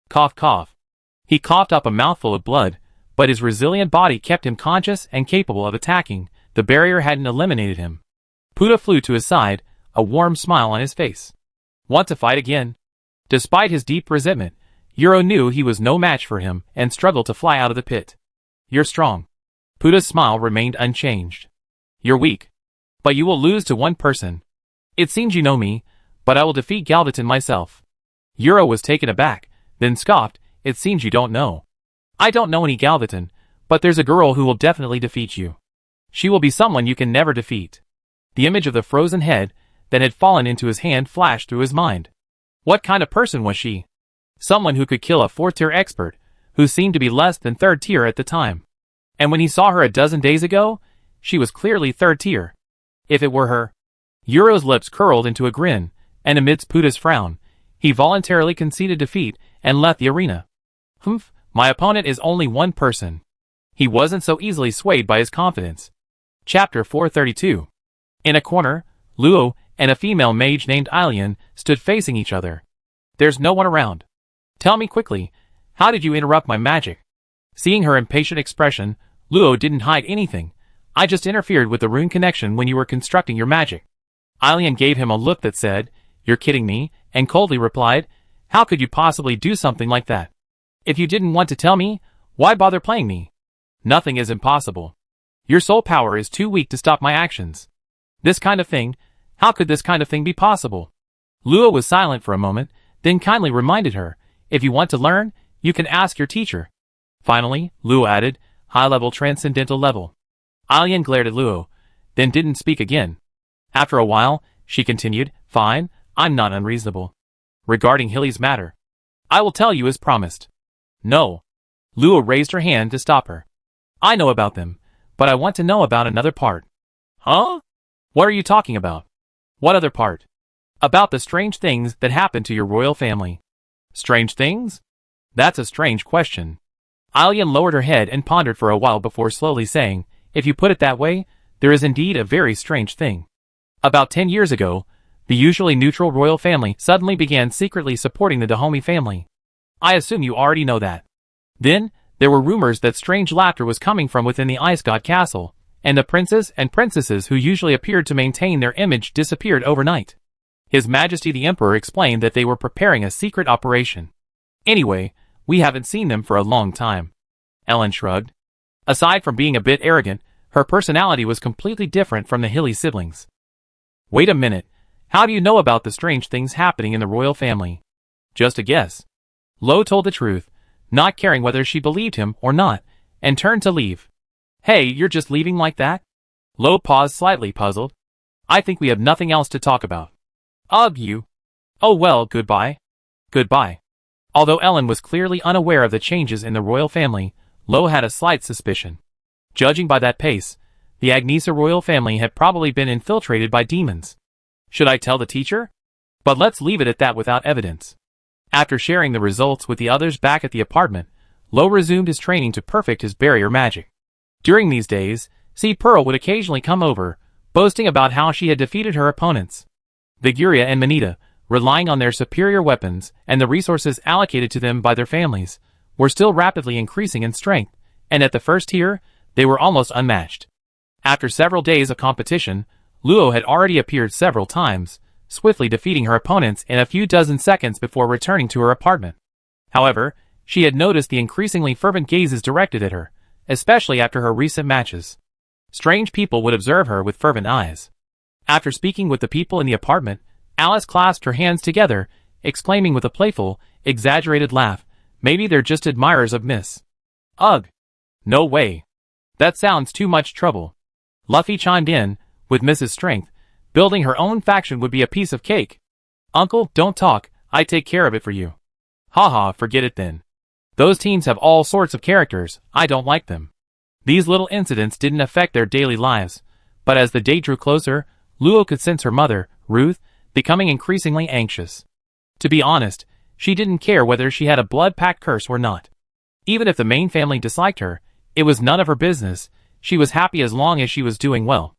Cough cough. He coughed up a mouthful of blood, but his resilient body kept him conscious and capable of attacking. The barrier hadn't eliminated him. Puta flew to his side, a warm smile on his face. Want to fight again? Despite his deep resentment, Euro knew he was no match for him and struggled to fly out of the pit. You're strong. Puta's smile remained unchanged. You're weak. But you will lose to one person. It seems you know me, but I will defeat Galvaton myself. Euro was taken aback, then scoffed, it seems you don't know. I don't know any Galvaton, but there's a girl who will definitely defeat you. She will be someone you can never defeat. The image of the frozen head that had fallen into his hand flashed through his mind. What kind of person was she? Someone who could kill a 4th-tier expert, who seemed to be less than 3rd tier at the time. And when he saw her a dozen days ago, she was clearly 3rd tier. If it were her. Euro's lips curled into a grin, and amidst Puta's frown, He voluntarily conceded defeat and left the arena. Humph, my opponent is only one person. He wasn't so easily swayed by his confidence. Chapter 432. In a corner, Luo and a female mage named Ailian stood facing each other. There's no one around. Tell me quickly, how did you interrupt my magic? Seeing her impatient expression, Luo didn't hide anything. I just interfered with the rune connection when you were constructing your magic. Ailian gave him a look that said, You're kidding me, and coldly replied, How could you possibly do something like that? If you didn't want to tell me, why bother playing me? Nothing is impossible. Your soul power is too weak to stop my actions. This kind of thing, how could this kind of thing be possible? Luo was silent for a moment, then kindly reminded her, If you want to learn, you can ask your teacher. Finally, Luo added, High-level transcendental level. Ailian glared at Luo, then didn't speak again. After a while, she continued, Fine, I'm not unreasonable. Regarding Hilly's matter, I will tell you as promised. No. Luo raised her hand to stop her. I know about them, but I want to know about another part. Huh? What are you talking about? What other part? About the strange things that happened to your royal family. Strange things? That's a strange question. Ailian lowered her head and pondered for a while before slowly saying, If you put it that way, there is indeed a very strange thing. About 10 years ago, the usually neutral royal family suddenly began secretly supporting the Dahomey family. I assume you already know that. Then, there were rumors that strange laughter was coming from within the Ice God Castle, and the princes and princesses who usually appeared to maintain their image disappeared overnight. His Majesty the Emperor explained that they were preparing a secret operation. Anyway, we haven't seen them for a long time. Ellen shrugged. Aside from being a bit arrogant, her personality was completely different from the Hilly siblings. Wait a minute, how do you know about the strange things happening in the royal family? Just a guess. Lo told the truth, not caring whether she believed him or not, and turned to leave. Hey, you're just leaving like that? Lo paused slightly puzzled. I think we have nothing else to talk about. Ugh, you. Oh well, goodbye. Goodbye. Although Ellen was clearly unaware of the changes in the royal family, Lo had a slight suspicion. Judging by that pace, the Agnesa royal family had probably been infiltrated by demons. Should I tell the teacher? But let's leave it at that without evidence. After sharing the results with the others back at the apartment, Lo resumed his training to perfect his barrier magic. During these days, Sea Pearl would occasionally come over, boasting about how she had defeated her opponents. Viguria and Manita, relying on their superior weapons and the resources allocated to them by their families, were still rapidly increasing in strength, and at the first tier, they were almost unmatched. After several days of competition, Luo had already appeared several times, swiftly defeating her opponents in a few dozen seconds before returning to her apartment. However, she had noticed the increasingly fervent gazes directed at her, especially after her recent matches. Strange people would observe her with fervent eyes. After speaking with the people in the apartment, Alice clasped her hands together, exclaiming with a playful, exaggerated laugh, Maybe they're just admirers of Miss. Ugh. No way. That sounds too much trouble. Luffy chimed in, with Mrs. Strength, building her own faction would be a piece of cake. Uncle, don't talk, I take care of it for you. Haha, forget it then. Those teams have all sorts of characters, I don't like them. These little incidents didn't affect their daily lives, but as the day drew closer, Luo could sense her mother, Ruth, becoming increasingly anxious. To be honest, she didn't care whether she had a blood pact curse or not. Even if the main family disliked her, it was none of her business, she was happy as long as she was doing well.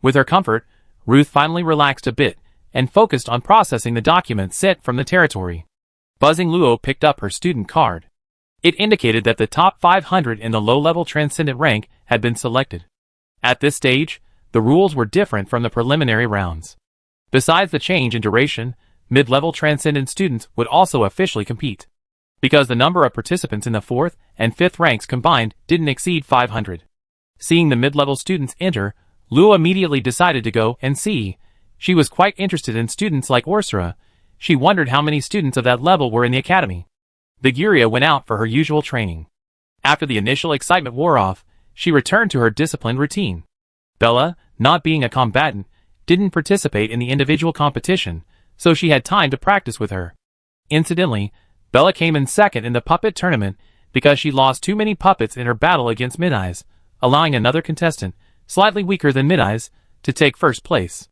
With her comfort, Ruth finally relaxed a bit, and focused on processing the documents sent from the territory. Buzzing Luo picked up her student card. It indicated that the top 500 in the low-level transcendent rank had been selected. At this stage, the rules were different from the preliminary rounds. Besides the change in duration, mid-level transcendent students would also officially compete. Because the number of participants in the 4th and 5th ranks combined didn't exceed 500. Seeing the mid-level students enter, Luo immediately decided to go and see. She was quite interested in students like Orsura. She wondered how many students of that level were in the academy. Viguria went out for her usual training. After the initial excitement wore off, she returned to her disciplined routine. Bella, not being a combatant, didn't participate in the individual competition, so she had time to practice with her. Incidentally, Bella came in second in the puppet tournament because she lost too many puppets in her battle against Mid-Eyes, allowing another contestant, slightly weaker than Mid-Eyes, to take first place.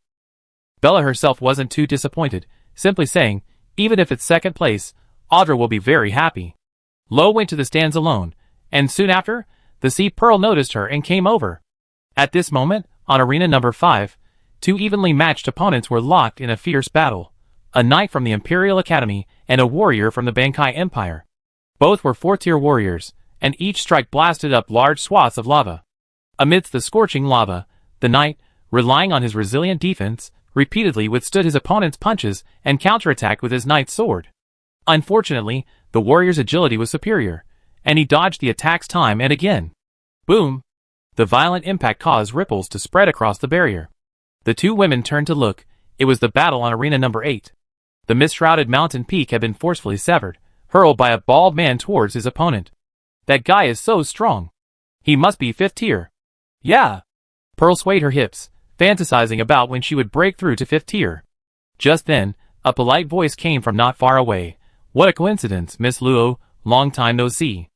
Bella herself wasn't too disappointed, simply saying, Even if it's second place, Audra will be very happy. Lo went to the stands alone, and soon after, the Sea Pearl noticed her and came over. At this moment, on arena number 5, two evenly matched opponents were locked in a fierce battle. A knight from the Imperial Academy and a warrior from the Bankai Empire. Both were 4th-tier warriors, and each strike blasted up large swaths of lava. Amidst the scorching lava, the knight, relying on his resilient defense, repeatedly withstood his opponent's punches and counterattacked with his knight's sword. Unfortunately, the warrior's agility was superior, and he dodged the attacks time and again. Boom! The violent impact caused ripples to spread across the barrier. The two women turned to look. It was the battle on arena number 8. The mist-shrouded mountain peak had been forcefully severed, hurled by a bald man towards his opponent. That guy is so strong. He must be 5th tier. Yeah. Pearl swayed her hips, fantasizing about when she would break through to 5th tier. Just then, a polite voice came from not far away. What a coincidence, Miss Luo, long time no see.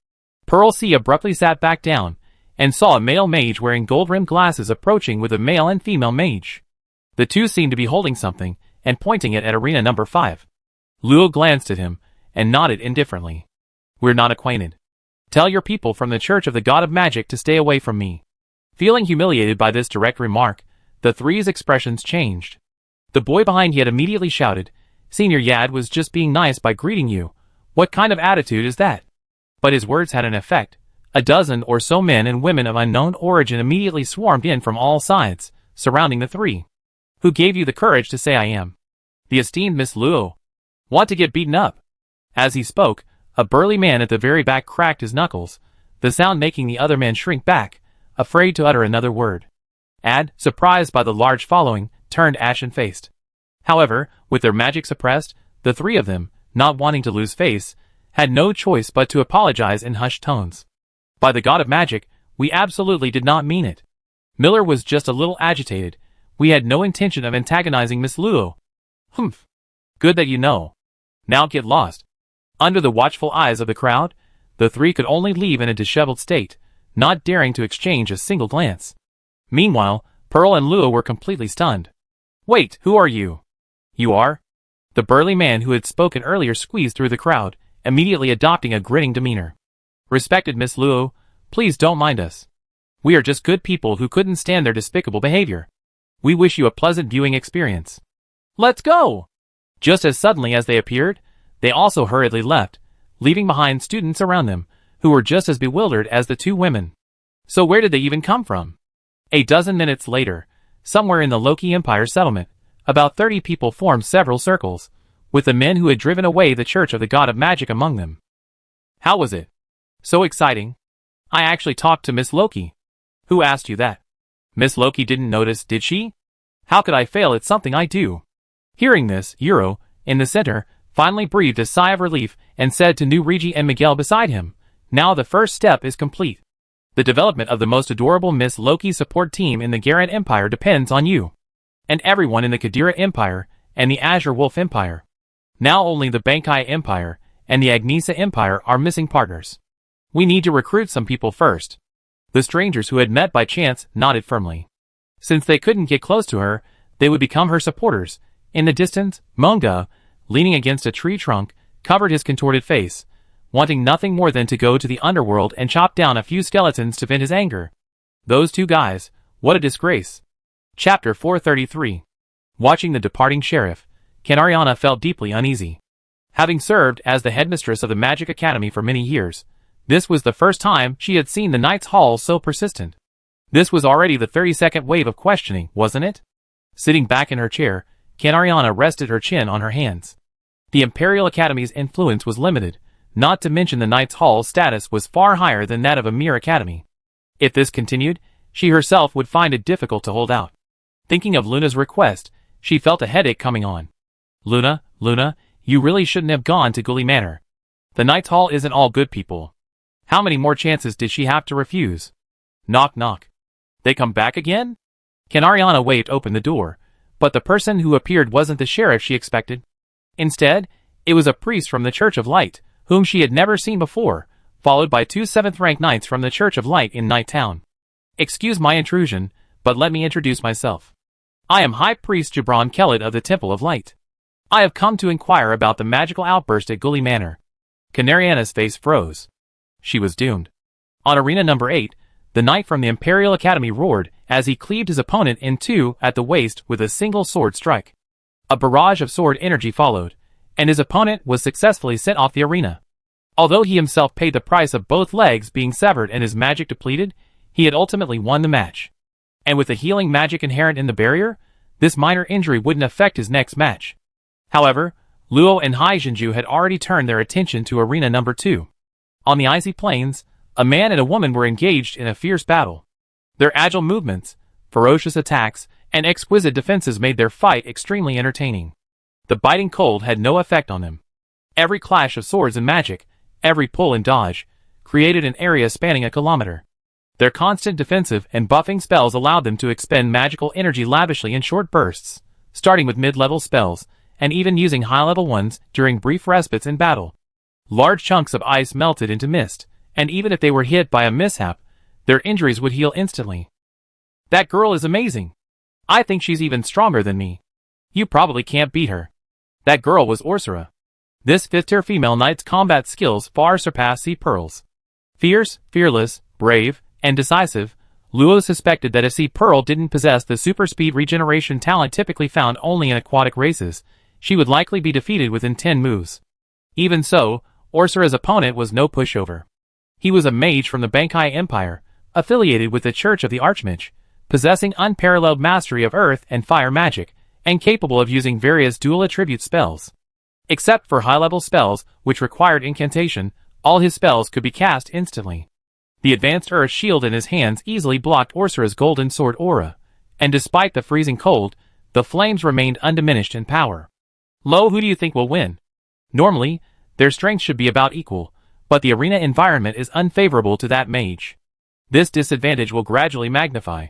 Pearl C abruptly sat back down, and saw a male mage wearing gold-rimmed glasses approaching with a male and female mage. The two seemed to be holding something, and pointing it at arena number 5. Luo glanced at him, and nodded indifferently. We're not acquainted. Tell your people from the Church of the God of Magic to stay away from me. Feeling humiliated by this direct remark, the three's expressions changed. The boy behind Yad immediately shouted, Senior Yad was just being nice by greeting you. What kind of attitude is that? But his words had an effect. A dozen or so men and women of unknown origin immediately swarmed in from all sides, surrounding the three. Who gave you the courage to say I am? The esteemed Miss Luo. Want to get beaten up? As he spoke, a burly man at the very back cracked his knuckles, the sound making the other men shrink back, afraid to utter another word. Ad, surprised by the large following, turned ashen-faced. However, with their magic suppressed, the three of them, not wanting to lose face, had no choice but to apologize in hushed tones. By the God of Magic, we absolutely did not mean it. Miller was just a little agitated. We had no intention of antagonizing Miss Luo. Humph. Good that you know. Now get lost. Under the watchful eyes of the crowd, the three could only leave in a disheveled state, not daring to exchange a single glance. Meanwhile, Pearl and Luo were completely stunned. Wait, who are you? You are? The burly man who had spoken earlier squeezed through the crowd, immediately adopting a grinning demeanor. Respected Miss Luo, please don't mind us. We are just good people who couldn't stand their despicable behavior. We wish you a pleasant viewing experience. Let's go! Just as suddenly as they appeared, they also hurriedly left, leaving behind students around them, who were just as bewildered as the two women. So where did they even come from? A dozen minutes later, somewhere in the Loki Empire settlement, about 30 people formed several circles, with the men who had driven away the Church of the God of Magic among them. How was it? So exciting. I actually talked to Miss Loki. Who asked you that? Miss Loki didn't notice, did she? How could I fail at something I do? Hearing this, Euro, in the center, finally breathed a sigh of relief and said to New Regi and Miguel beside him, now the first step is complete. The development of the most adorable Miss Loki support team in the Garen Empire depends on you. And everyone in the Kadira Empire and the Azure Wolf Empire. Now only the Bankai Empire and the Agnesa Empire are missing partners. We need to recruit some people first. The strangers who had met by chance nodded firmly. Since they couldn't get close to her, they would become her supporters. In the distance, Monga, leaning against a tree trunk, covered his contorted face, wanting nothing more than to go to the underworld and chop down a few skeletons to vent his anger. Those two guys, what a disgrace. Chapter 433. Watching the departing sheriff, Kanariana felt deeply uneasy. Having served as the headmistress of the Magic Academy for many years, this was the first time she had seen the Knights Hall so persistent. This was already the 32nd wave of questioning, wasn't it? Sitting back in her chair, Kanariana rested her chin on her hands. The Imperial Academy's influence was limited, not to mention the Knights Hall's status was far higher than that of a mere academy. If this continued, she herself would find it difficult to hold out. Thinking of Luna's request, she felt a headache coming on. Luna, you really shouldn't have gone to Gully Manor. The Knights Hall isn't all good people. How many more chances did she have to refuse? Knock knock. They come back again? Kanariana waved open the door, but the person who appeared wasn't the sheriff she expected. Instead, it was a priest from the Church of Light, whom she had never seen before, followed by two 7th-rank knights from the Church of Light in Night Town. Excuse my intrusion, but let me introduce myself. I am High Priest Gibran Kellet of the Temple of Light. I have come to inquire about the magical outburst at Gully Manor. Canariana's face froze. She was doomed. On arena number 8, the knight from the Imperial Academy roared as he cleaved his opponent in two at the waist with a single sword strike. A barrage of sword energy followed, and his opponent was successfully sent off the arena. Although he himself paid the price of both legs being severed and his magic depleted, he had ultimately won the match. And with the healing magic inherent in the barrier, this minor injury wouldn't affect his next match. However, Luo and Haijinju had already turned their attention to arena number 2. On the icy plains, a man and a woman were engaged in a fierce battle. Their agile movements, ferocious attacks, and exquisite defenses made their fight extremely entertaining. The biting cold had no effect on them. Every clash of swords and magic, every pull and dodge, created an area spanning a kilometer. Their constant defensive and buffing spells allowed them to expend magical energy lavishly in short bursts, starting with mid-level spells, and even using high-level ones during brief respites in battle. Large chunks of ice melted into mist, and even if they were hit by a mishap, their injuries would heal instantly. That girl is amazing. I think she's even stronger than me. You probably can't beat her. That girl was Orsara. This 5th-tier female knight's combat skills far surpass C. Pearl's. Fierce, fearless, brave, and decisive, Luo suspected that if C. Pearl didn't possess the super speed regeneration talent typically found only in aquatic races, she would likely be defeated within 10 moves. Even so, Orsara's opponent was no pushover. He was a mage from the Bankai Empire, affiliated with the Church of the Archmage, possessing unparalleled mastery of earth and fire magic, and capable of using various dual attribute spells. Except for high-level spells, which required incantation, all his spells could be cast instantly. The advanced earth shield in his hands easily blocked Orsara's golden sword aura, and despite the freezing cold, the flames remained undiminished in power. Lo, who do you think will win? Normally, their strength should be about equal, but the arena environment is unfavorable to that mage. This disadvantage will gradually magnify.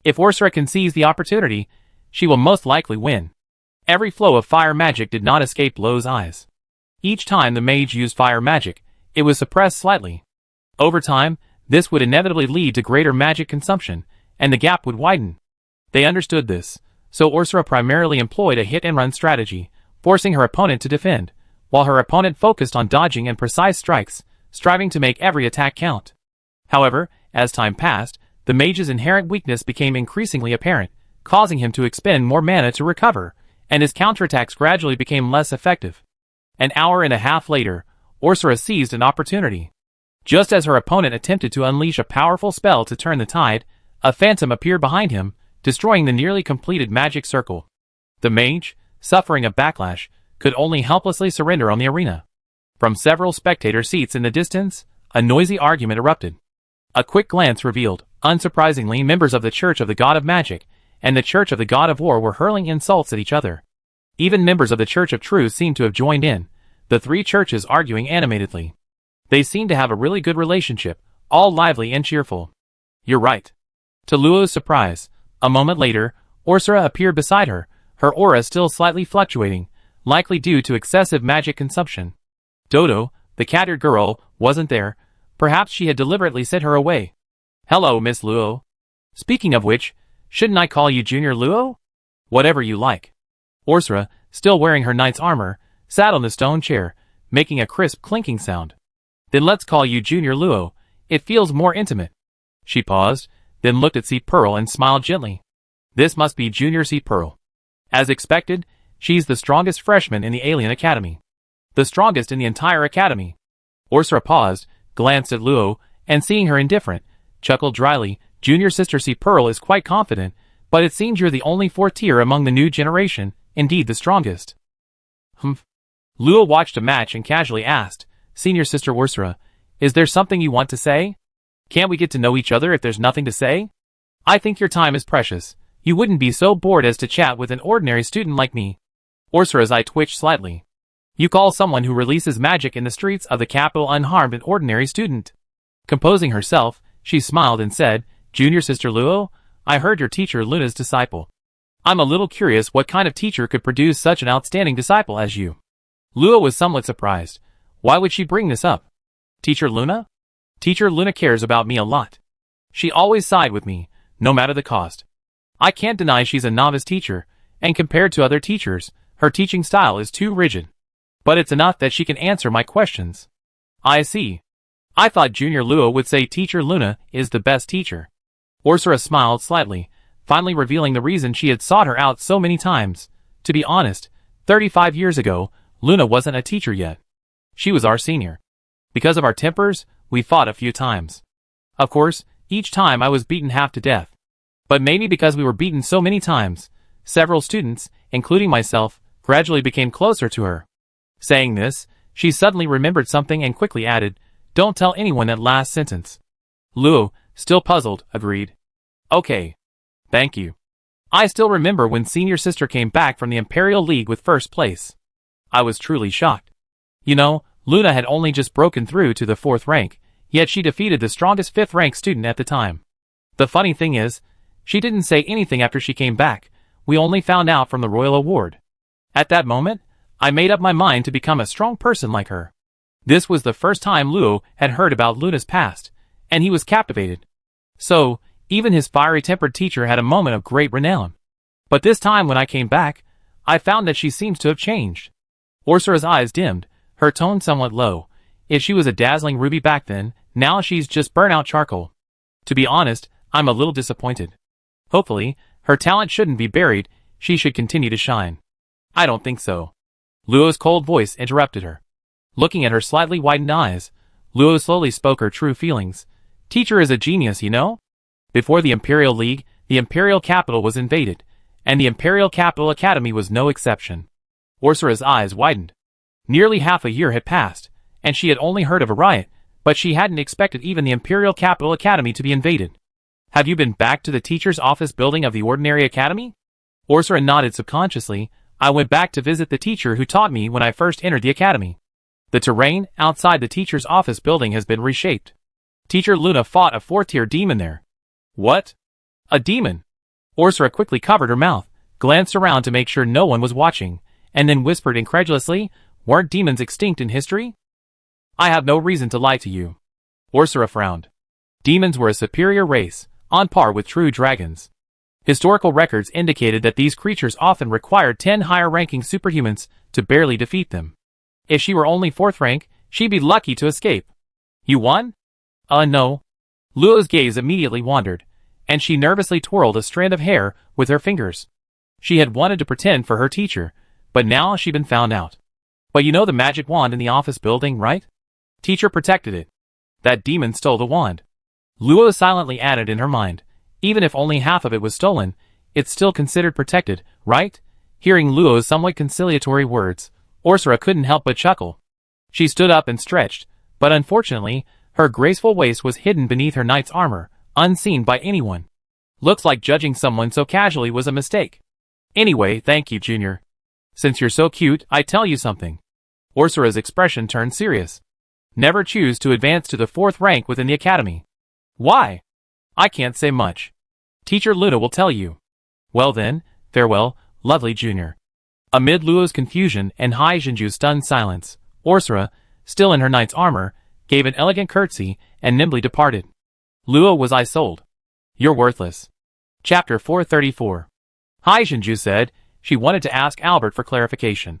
If Orsara can seize the opportunity, she will most likely win. Every flow of fire magic did not escape Lo's eyes. Each time the mage used fire magic, it was suppressed slightly. Over time, this would inevitably lead to greater magic consumption, and the gap would widen. They understood this, so Orsara primarily employed a hit-and-run strategy, forcing her opponent to defend, while her opponent focused on dodging and precise strikes, striving to make every attack count. However, as time passed, the mage's inherent weakness became increasingly apparent, causing him to expend more mana to recover, and his counterattacks gradually became less effective. An hour and a half later, Orsara seized an opportunity. Just as her opponent attempted to unleash a powerful spell to turn the tide, a phantom appeared behind him, destroying the nearly completed magic circle. The mage, suffering a backlash, could only helplessly surrender on the arena. From several spectator seats in the distance, a noisy argument erupted. A quick glance revealed, unsurprisingly, members of the Church of the God of Magic and the Church of the God of War were hurling insults at each other. Even members of the Church of Truth seemed to have joined in, the three churches arguing animatedly. They seemed to have a really good relationship, all lively and cheerful. You're right. To Luo's surprise, a moment later, Orsara appeared beside her, her aura still slightly fluctuating, likely due to excessive magic consumption. Dodo, the cat-eared girl, wasn't there. Perhaps she had deliberately sent her away. Hello, Miss Luo. Speaking of which, shouldn't I call you Junior Luo? Whatever you like. Orsara, still wearing her knight's armor, sat on the stone chair, making a crisp clinking sound. Then let's call you Junior Luo. It feels more intimate. She paused, then looked at C. Pearl and smiled gently. This must be Junior C. Pearl. As expected, she's the strongest freshman in the Alien Academy. The strongest in the entire academy. Orsara paused, glanced at Luo, and seeing her indifferent, chuckled dryly. Junior Sister C. Pearl is quite confident, but it seems you're the only 4th tier among the new generation, indeed the strongest. Humph. Luo watched a match and casually asked, Senior Sister Orsara, is there something you want to say? Can't we get to know each other if there's nothing to say? I think your time is precious. You wouldn't be so bored as to chat with an ordinary student like me. Orsara's eye twitched slightly. You call someone who releases magic in the streets of the capital unharmed an ordinary student? Composing herself, she smiled and said, Junior Sister Luo, I heard you're teacher Luna's disciple. I'm a little curious what kind of teacher could produce such an outstanding disciple as you. Luo was somewhat surprised. Why would she bring this up? Teacher Luna? Teacher Luna cares about me a lot. She always side with me, no matter the cost. I can't deny she's a novice teacher, and compared to other teachers, Her teaching style is too rigid. But it's enough that she can answer my questions. I see. I thought Junior Luo would say Teacher Luna is the best teacher. Ursula smiled slightly, finally revealing the reason she had sought her out so many times. To be honest, 35 years ago, Luna wasn't a teacher yet. She was our senior. Because of our tempers, we fought a few times. Of course, each time I was beaten half to death. But maybe because we were beaten so many times, several students, including myself, gradually became closer to her. Saying this, she suddenly remembered something and quickly added, "Don't tell anyone that last sentence." Luo, still puzzled, agreed. "Okay. Thank you." I still remember when senior sister came back from the Imperial League with first place. I was truly shocked. You know, Luna had only just broken through to the 4th rank, yet she defeated the strongest 5th rank student at the time. The funny thing is, she didn't say anything after she came back. We only found out from the Royal Award. At that moment, I made up my mind to become a strong person like her. This was the first time Luo had heard about Luna's past, and he was captivated. So, even his fiery-tempered teacher had a moment of great renown. But this time when I came back, I found that she seems to have changed. Ursula's eyes dimmed, her tone somewhat low. If she was a dazzling ruby back then, now she's just burnt-out charcoal. To be honest, I'm a little disappointed. Hopefully, her talent shouldn't be buried, she should continue to shine. I don't think so. Luo's cold voice interrupted her. Looking at her slightly widened eyes, Luo slowly spoke her true feelings. Teacher is a genius, you know? Before the Imperial League, the Imperial capital was invaded, and the Imperial Capital Academy was no exception. Ursula's eyes widened. Nearly half a year had passed, and she had only heard of a riot, but she hadn't expected even the Imperial Capital Academy to be invaded. Have you been back to the teacher's office building of the Ordinary Academy? Ursula nodded subconsciously. I went back to visit the teacher who taught me when I first entered the academy. The terrain outside the teacher's office building has been reshaped. Teacher Luna fought a 4th-tier demon there. What? A demon? Ursula quickly covered her mouth, glanced around to make sure no one was watching, and then whispered incredulously, "Weren't demons extinct in history?" I have no reason to lie to you. Ursula frowned. Demons were a superior race, on par with true dragons. Historical records indicated that these creatures often required 10 higher-ranking superhumans to barely defeat them. If she were only 4th rank, she'd be lucky to escape. You won? No. Luo's gaze immediately wandered, and she nervously twirled a strand of hair with her fingers. She had wanted to pretend for her teacher, but now she'd been found out. But you know the magic wand in the office building, right? Teacher protected it. That demon stole the wand. Luo silently added in her mind, even if only half of it was stolen, it's still considered protected, right? Hearing Luo's somewhat conciliatory words, Ursula couldn't help but chuckle. She stood up and stretched, but unfortunately, her graceful waist was hidden beneath her knight's armor, unseen by anyone. Looks like judging someone so casually was a mistake. Anyway, thank you, Junior. Since you're so cute, I tell you something. Ursula's expression turned serious. Never choose to advance to the 4th rank within the academy. Why? I can't say much. Teacher Luna will tell you. Well then, farewell, lovely Junior. Amid Luo's confusion and Hai Jinju's stunned silence, Ursula, still in her knight's armor, gave an elegant curtsy and nimbly departed. Luo was eye-sold. You're worthless. Chapter 434. Hai Jinju said she wanted to ask Albert for clarification.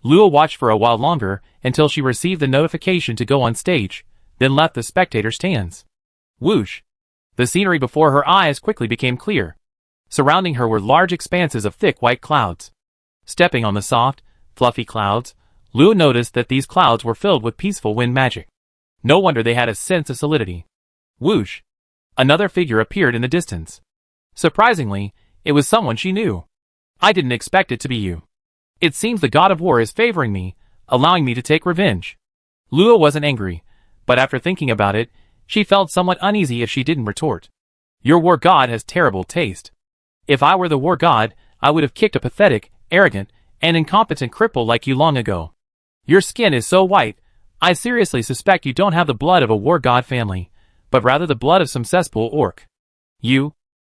Luo watched for a while longer until she received the notification to go on stage, then left the spectator stands. Whoosh! The scenery before her eyes quickly became clear. Surrounding her were large expanses of thick white clouds. Stepping on the soft, fluffy clouds, Luo noticed that these clouds were filled with peaceful wind magic. No wonder they had a sense of solidity. Whoosh! Another figure appeared in the distance. Surprisingly, it was someone she knew. I didn't expect it to be you. It seems the god of war is favoring me, allowing me to take revenge. Luo wasn't angry, but after thinking about it, she felt somewhat uneasy if she didn't retort. Your war god has terrible taste. If I were the war god, I would have kicked a pathetic, arrogant, and incompetent cripple like you long ago. Your skin is so white, I seriously suspect you don't have the blood of a war god family, but rather the blood of some cesspool orc. You?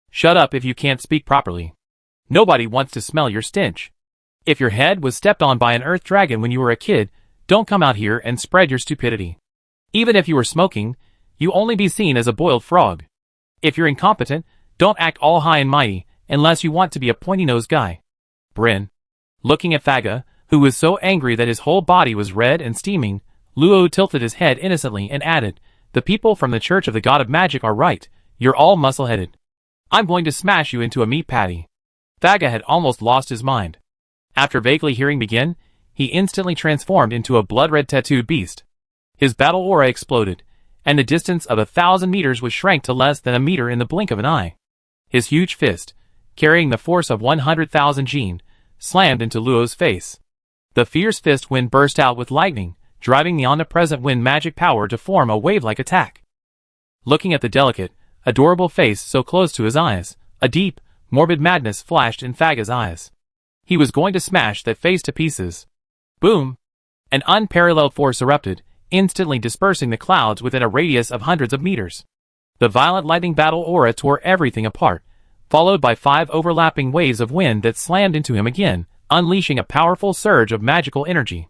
Shut up if you can't speak properly. Nobody wants to smell your stench. If your head was stepped on by an earth dragon when you were a kid, don't come out here and spread your stupidity. Even if you were smoking, you only be seen as a boiled frog. If you're incompetent, don't act all high and mighty, unless you want to be a pointy-nosed guy. Bryn. Looking at Faga, who was so angry that his whole body was red and steaming, Luo tilted his head innocently and added, "The people from the Church of the God of Magic are right. You're all muscle-headed. I'm going to smash you into a meat patty." Faga had almost lost his mind. After vaguely hearing begin, he instantly transformed into a blood-red tattooed beast. His battle aura exploded, and the distance of 1,000 meters was shrank to less than a meter in the blink of an eye. His huge fist, carrying the force of 100,000 Jin, slammed into Luo's face. The fierce fist wind burst out with lightning, driving the omnipresent wind magic power to form a wave-like attack. Looking at the delicate, adorable face so close to his eyes, a deep, morbid madness flashed in Faga's eyes. He was going to smash that face to pieces. Boom! An unparalleled force erupted, instantly dispersing the clouds within a radius of hundreds of meters. The violent lightning battle aura tore everything apart, followed by 5 overlapping waves of wind that slammed into him again, unleashing a powerful surge of magical energy.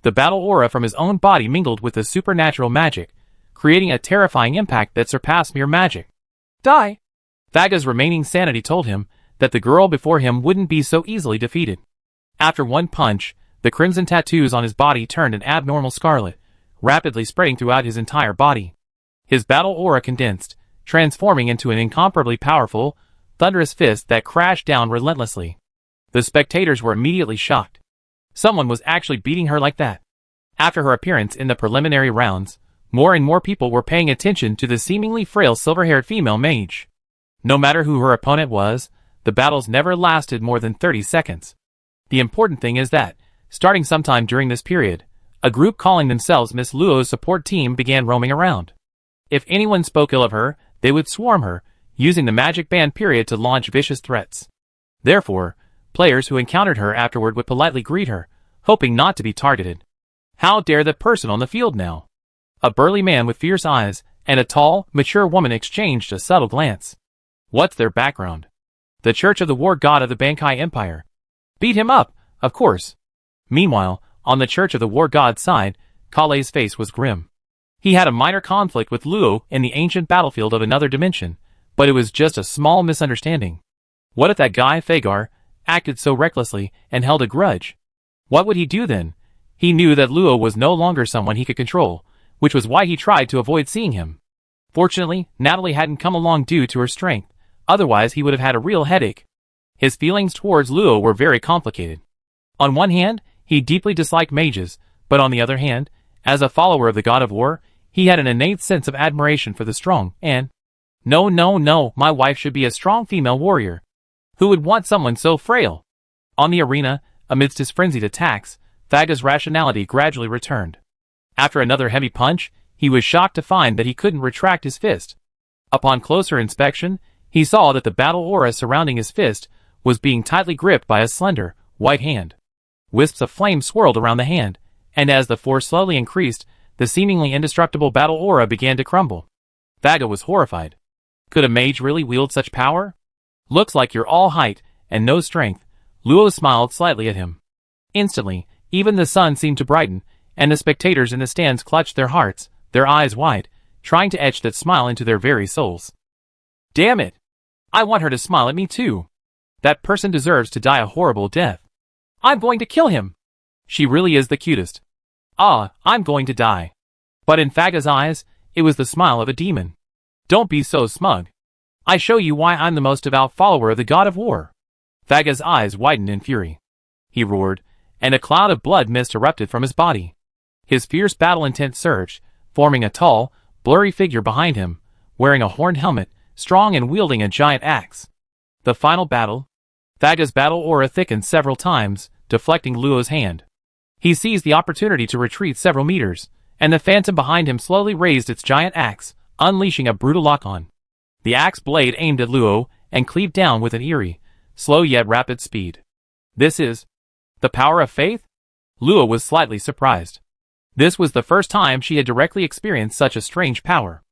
The battle aura from his own body mingled with the supernatural magic, creating a terrifying impact that surpassed mere magic. Die! Faga's remaining sanity told him that the girl before him wouldn't be so easily defeated. After one punch, the crimson tattoos on his body turned an abnormal scarlet, rapidly spreading throughout his entire body. His battle aura condensed, transforming into an incomparably powerful, thunderous fist that crashed down relentlessly. The spectators were immediately shocked. Someone was actually beating her like that. After her appearance in the preliminary rounds, more and more people were paying attention to the seemingly frail silver-haired female mage. No matter who her opponent was, the battles never lasted more than 30 seconds. The important thing is that, starting sometime during this period, a group calling themselves Miss Luo's support team began roaming around. If anyone spoke ill of her, they would swarm her, using the magic ban period to launch vicious threats. Therefore, players who encountered her afterward would politely greet her, hoping not to be targeted. How dare that person on the field now? A burly man with fierce eyes and a tall, mature woman exchanged a subtle glance. What's their background? The Church of the War God of the Bankai Empire. Beat him up, of course. Meanwhile, on the Church of the War God's side, Kale's face was grim. He had a minor conflict with Luo in the ancient battlefield of another dimension, but it was just a small misunderstanding. What if that guy, Fagar, acted so recklessly and held a grudge? What would he do then? He knew that Luo was no longer someone he could control, which was why he tried to avoid seeing him. Fortunately, Natalie hadn't come along due to her strength, otherwise he would have had a real headache. His feelings towards Luo were very complicated. On one hand, he deeply disliked mages, but on the other hand, as a follower of the God of War, he had an innate sense of admiration for the strong, and no, my wife should be a strong female warrior. Who would want someone so frail? On the arena, amidst his frenzied attacks, Faga's rationality gradually returned. After another heavy punch, he was shocked to find that he couldn't retract his fist. Upon closer inspection, he saw that the battle aura surrounding his fist was being tightly gripped by a slender, white hand. Wisps of flame swirled around the hand, and as the force slowly increased, the seemingly indestructible battle aura began to crumble. Faga was horrified. Could a mage really wield such power? Looks like you're all height and no strength. Luo smiled slightly at him. Instantly, even the sun seemed to brighten, and the spectators in the stands clutched their hearts, their eyes wide, trying to etch that smile into their very souls. Damn it! I want her to smile at me too. That person deserves to die a horrible death. I'm going to kill him. She really is the cutest. Ah, I'm going to die. But in Faga's eyes, it was the smile of a demon. Don't be so smug. I show you why I'm the most devout follower of the God of War. Faga's eyes widened in fury. He roared, and a cloud of blood mist erupted from his body. His fierce battle intent surged, forming a tall, blurry figure behind him, wearing a horned helmet, strong and wielding a giant axe. The final battle. Faga's battle aura thickened several times, deflecting Luo's hand. He seized the opportunity to retreat several meters, and the phantom behind him slowly raised its giant axe, unleashing a brutal lock-on. The axe blade aimed at Luo and cleaved down with an eerie, slow yet rapid speed. This is the power of faith? Luo was slightly surprised. This was the first time she had directly experienced such a strange power.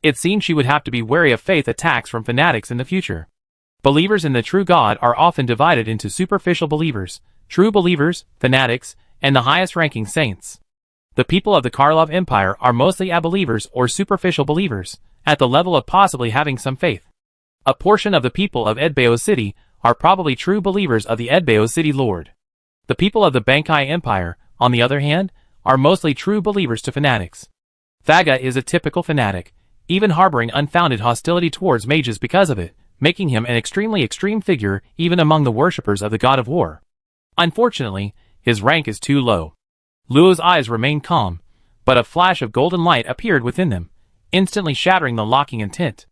It seemed she would have to be wary of faith attacks from fanatics in the future. Believers in the true God are often divided into superficial believers, true believers, fanatics, and the highest-ranking saints. The people of the Karlov Empire are mostly unbelievers or superficial believers, at the level of possibly having some faith. A portion of the people of Edbao City are probably true believers of the Edbao City Lord. The people of the Bankai Empire, on the other hand, are mostly true believers to fanatics. Faga is a typical fanatic, even harboring unfounded hostility towards mages because of it, making him an extremely extreme figure even among the worshippers of the god of war. Unfortunately, his rank is too low. Luo's eyes remained calm, but a flash of golden light appeared within them, instantly shattering the locking intent.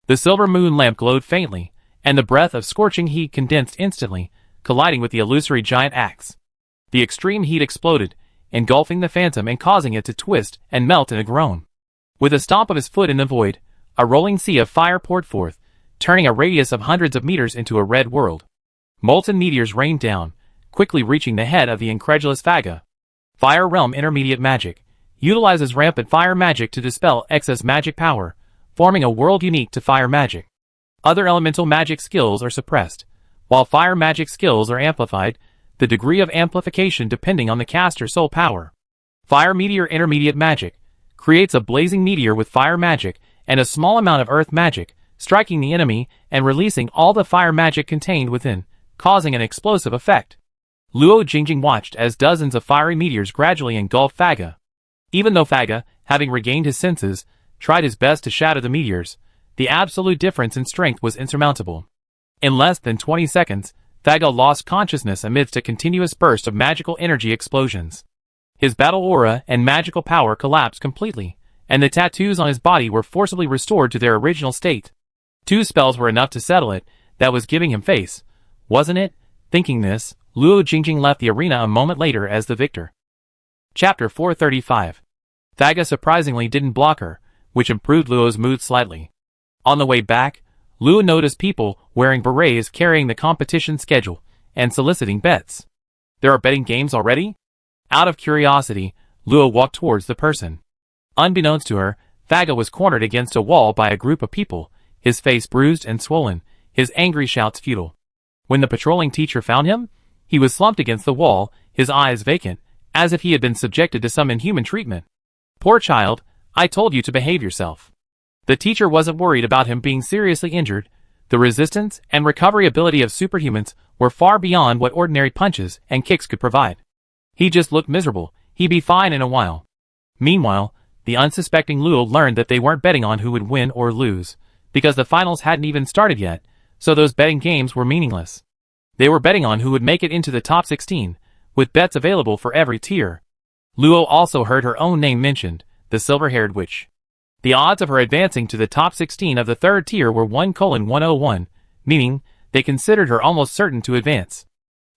The silver moon lamp glowed faintly, and the breath of scorching heat condensed instantly, colliding with the illusory giant axe. The extreme heat exploded, engulfing the phantom and causing it to twist and melt in a groan. With a stomp of his foot in the void, a rolling sea of fire poured forth, turning a radius of hundreds of meters into a red world. Molten meteors rained down, quickly reaching the head of the incredulous Faga. Fire Realm Intermediate Magic utilizes rampant fire magic to dispel excess magic power, forming a world unique to fire magic. Other elemental magic skills are suppressed, while fire magic skills are amplified, the degree of amplification depending on the caster's soul power. Fire Meteor Intermediate Magic creates a blazing meteor with fire magic and a small amount of earth magic, striking the enemy and releasing all the fire magic contained within, causing an explosive effect. Luo Jingjing watched as dozens of fiery meteors gradually engulfed Faga. Even though Faga, having regained his senses, tried his best to shatter the meteors, the absolute difference in strength was insurmountable. In less than 20 seconds, Faga lost consciousness amidst a continuous burst of magical energy explosions. His battle aura and magical power collapsed completely, and the tattoos on his body were forcibly restored to their original state. 2 spells were enough to settle it, that was giving him face, wasn't it? Thinking this, Luo Jingjing left the arena a moment later as the victor. Chapter 435. Faga surprisingly didn't block her, which improved Luo's mood slightly. On the way back, Luo noticed people wearing berets carrying the competition schedule and soliciting bets. There are betting games already? Out of curiosity, Luo walked towards the person. Unbeknownst to her, Faga was cornered against a wall by a group of people, his face bruised and swollen, his angry shouts futile. When the patrolling teacher found him, he was slumped against the wall, his eyes vacant, as if he had been subjected to some inhuman treatment. Poor child, I told you to behave yourself. The teacher wasn't worried about him being seriously injured. The resistance and recovery ability of superhumans were far beyond what ordinary punches and kicks could provide. He just looked miserable, he'd be fine in a while. Meanwhile, the unsuspecting Luo learned that they weren't betting on who would win or lose, because the finals hadn't even started yet, so those betting games were meaningless. They were betting on who would make it into the top 16, with bets available for every tier. Luo also heard her own name mentioned, the silver-haired witch. The odds of her advancing to the top 16 of the 3rd tier were 1:101, meaning they considered her almost certain to advance.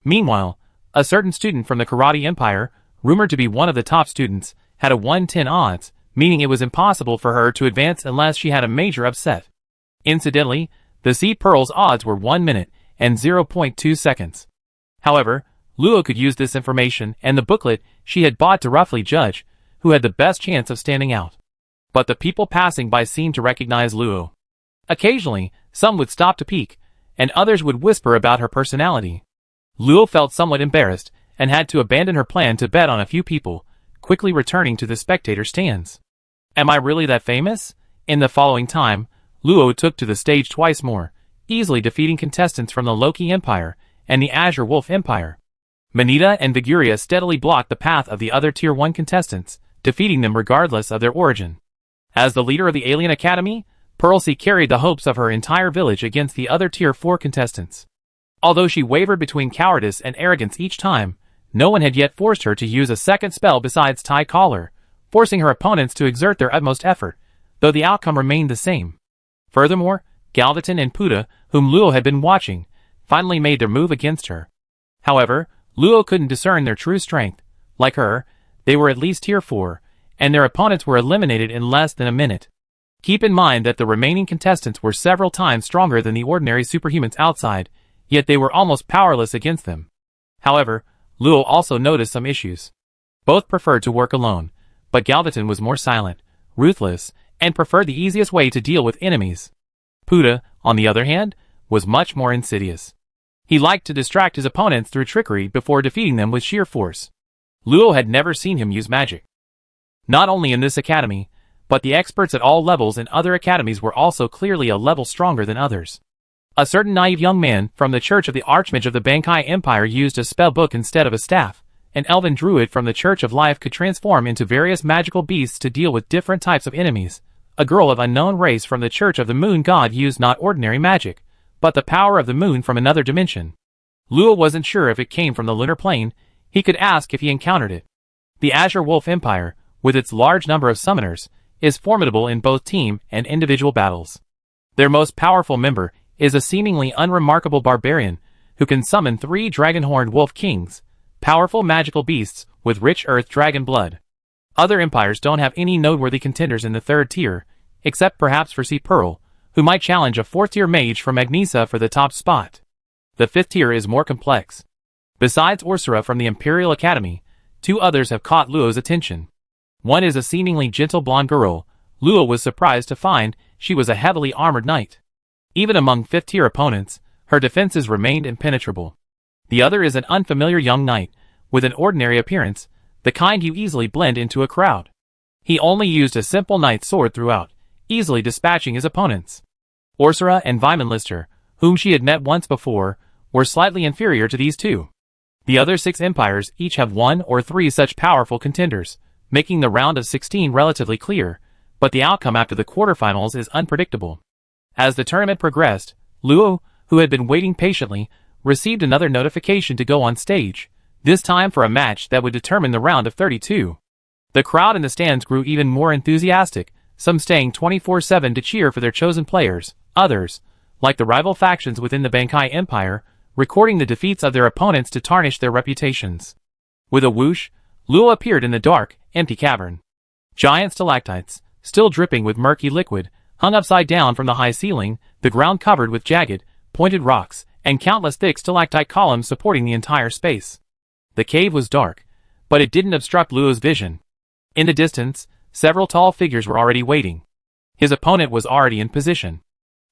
Meanwhile, a certain student from the Karate Empire, rumored to be one of the top students, had a 1:10 odds, meaning it was impossible for her to advance unless she had a major upset. Incidentally, the Seed Pearl's odds were 1 minute and 0.2 seconds. However, Luo could use this information and the booklet she had bought to roughly judge who had the best chance of standing out. But the people passing by seemed to recognize Luo. Occasionally, some would stop to peek, and others would whisper about her personality. Luo felt somewhat embarrassed and had to abandon her plan to bet on a few people, quickly returning to the spectator stands. Am I really that famous? In the following time, Luo took to the stage twice more, easily defeating contestants from the Loki Empire and the Azure Wolf Empire. Manita and Viguria steadily blocked the path of the other Tier 1 contestants, defeating them regardless of their origin. As the leader of the Alien Academy, Pearlsea carried the hopes of her entire village against the other Tier 4 contestants. Although she wavered between cowardice and arrogance each time, no one had yet forced her to use a second spell besides Tie Collar, forcing her opponents to exert their utmost effort, though the outcome remained the same. Furthermore, Galvaton and Puda, whom Luo had been watching, finally made their move against her. However, Luo couldn't discern their true strength. Like her, they were at least Tier 4, and their opponents were eliminated in less than a minute. Keep in mind that the remaining contestants were several times stronger than the ordinary superhumans outside, yet they were almost powerless against them. However, Luo also noticed some issues. Both preferred to work alone, but Galvaton was more silent, ruthless, and preferred the easiest way to deal with enemies. Puda, on the other hand, was much more insidious. He liked to distract his opponents through trickery before defeating them with sheer force. Luo had never seen him use magic. Not only in this academy, but the experts at all levels in other academies were also clearly a level stronger than others. A certain naive young man from the church of the Archmage of the Bankai Empire used a spell book instead of a staff. An elven druid from the Church of Life could transform into various magical beasts to deal with different types of enemies. A girl of unknown race from the Church of the Moon God used not ordinary magic, but the power of the moon from another dimension. Luo wasn't sure if it came from the lunar plane. He could ask if he encountered it. The Azure Wolf Empire, with its large number of summoners, is formidable in both team and individual battles. Their most powerful member is a seemingly unremarkable barbarian who can summon 3 dragon-horned wolf kings, powerful magical beasts with rich earth dragon blood. Other empires don't have any noteworthy contenders in the 3rd tier, except perhaps for Sea Pearl, who might challenge a 4th-tier mage from Magnesa for the top spot. The 5th tier is more complex. Besides Ursura from the Imperial Academy, 2 others have caught Luo's attention. One is a seemingly gentle blonde girl. Luo was surprised to find she was a heavily armored knight. Even among 5th-tier opponents, her defenses remained impenetrable. The other is an unfamiliar young knight, with an ordinary appearance, the kind you easily blend into a crowd. He only used a simple knight's sword throughout, easily dispatching his opponents. Ursura and Vimenlister, whom she had met once before, were slightly inferior to these 2. The other 6 empires each have 1 or 3 such powerful contenders, making the round of 16 relatively clear, but the outcome after the quarterfinals is unpredictable. As the tournament progressed, Luo, who had been waiting patiently, received another notification to go on stage, this time for a match that would determine the round of 32. The crowd in the stands grew even more enthusiastic, some staying 24/7 to cheer for their chosen players, others, like the rival factions within the Bankai Empire, recording the defeats of their opponents to tarnish their reputations. With a whoosh, Luo appeared in the dark, empty cavern. Giant stalactites, still dripping with murky liquid, hung upside down from the high ceiling, the ground covered with jagged, pointed rocks, and countless thick stalactite columns supporting the entire space. The cave was dark, but it didn't obstruct Luo's vision. In the distance, several tall figures were already waiting. His opponent was already in position.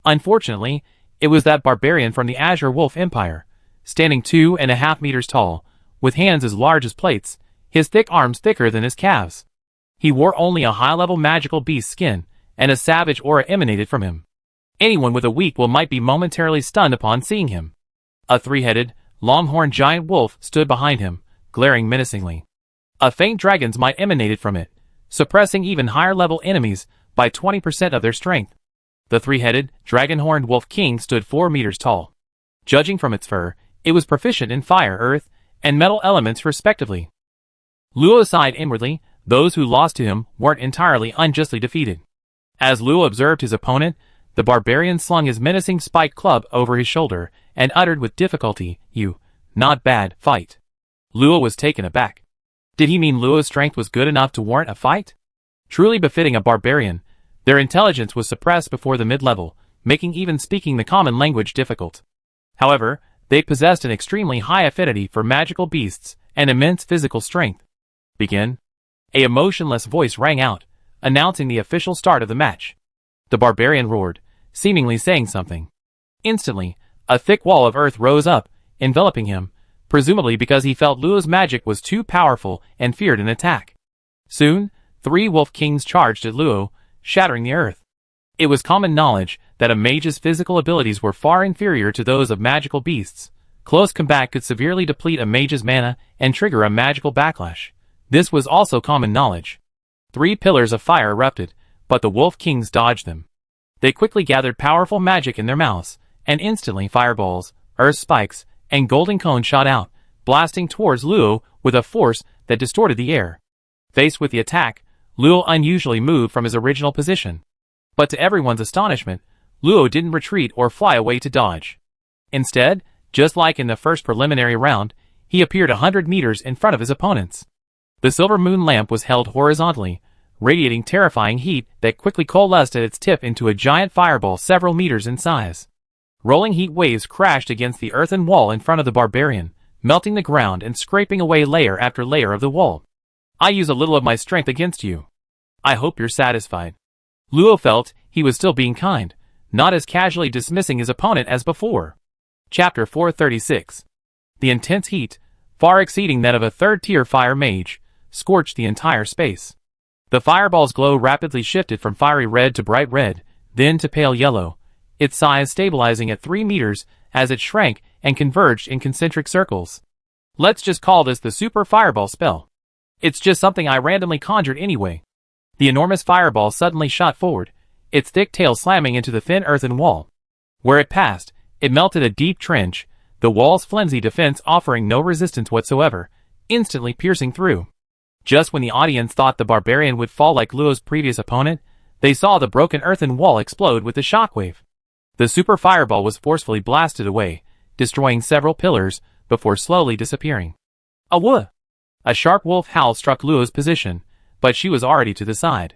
Unfortunately, it was that barbarian from the Azure Wolf Empire, standing 2.5 meters tall, with hands as large as plates, his thick arms thicker than his calves. He wore only a high-level magical beast skin, and a savage aura emanated from him. Anyone with a weak will might be momentarily stunned upon seeing him. A 3-headed, long-horned giant wolf stood behind him, glaring menacingly. A faint dragon's might emanated from it, suppressing even higher-level enemies by 20% of their strength. The 3-headed, dragon-horned wolf king stood 4 meters tall. Judging from its fur, it was proficient in fire, earth, and metal elements respectively. Luo sighed inwardly. Those who lost to him weren't entirely unjustly defeated. As Luo observed his opponent, the barbarian slung his menacing spiked club over his shoulder and uttered with difficulty, "You, not bad, fight." Luo was taken aback. Did he mean Luo's strength was good enough to warrant a fight? Truly befitting a barbarian, their intelligence was suppressed before the mid-level, making even speaking the common language difficult. However, they possessed an extremely high affinity for magical beasts and immense physical strength. Begin. A emotionless voice rang out, announcing the official start of the match. The barbarian roared, seemingly saying something. Instantly, a thick wall of earth rose up, enveloping him, presumably because he felt Luo's magic was too powerful and feared an attack. Soon, 3 wolf kings charged at Luo, shattering the earth. It was common knowledge that a mage's physical abilities were far inferior to those of magical beasts. Close combat could severely deplete a mage's mana and trigger a magical backlash. This was also common knowledge. 3 pillars of fire erupted, but the wolf kings dodged them. They quickly gathered powerful magic in their mouths, and instantly fireballs, earth spikes, and golden cones shot out, blasting towards Luo with a force that distorted the air. Faced with the attack, Luo unusually moved from his original position. But to everyone's astonishment, Luo didn't retreat or fly away to dodge. Instead, just like in the first preliminary round, he appeared 100 meters in front of his opponents. The silver moon lamp was held horizontally, radiating terrifying heat that quickly coalesced at its tip into a giant fireball several meters in size. Rolling heat waves crashed against the earthen wall in front of the barbarian, melting the ground and scraping away layer after layer of the wall. I use a little of my strength against you. I hope you're satisfied. Luo felt he was still being kind, not as casually dismissing his opponent as before. Chapter 436. The intense heat, far exceeding that of a 3rd-tier fire mage, scorched the entire space. The fireball's glow rapidly shifted from fiery red to bright red, then to pale yellow, its size stabilizing at 3 meters as it shrank and converged in concentric circles. Let's just call this the Super Fireball spell. It's just something I randomly conjured anyway. The enormous fireball suddenly shot forward, its thick tail slamming into the thin earthen wall. Where it passed, it melted a deep trench, the wall's flimsy defense offering no resistance whatsoever, instantly piercing through. Just when the audience thought the barbarian would fall like Luo's previous opponent, they saw the broken earthen wall explode with a shockwave. The super fireball was forcefully blasted away, destroying several pillars, before slowly disappearing. Awooh! A sharp wolf howl struck Luo's position, but she was already to the side.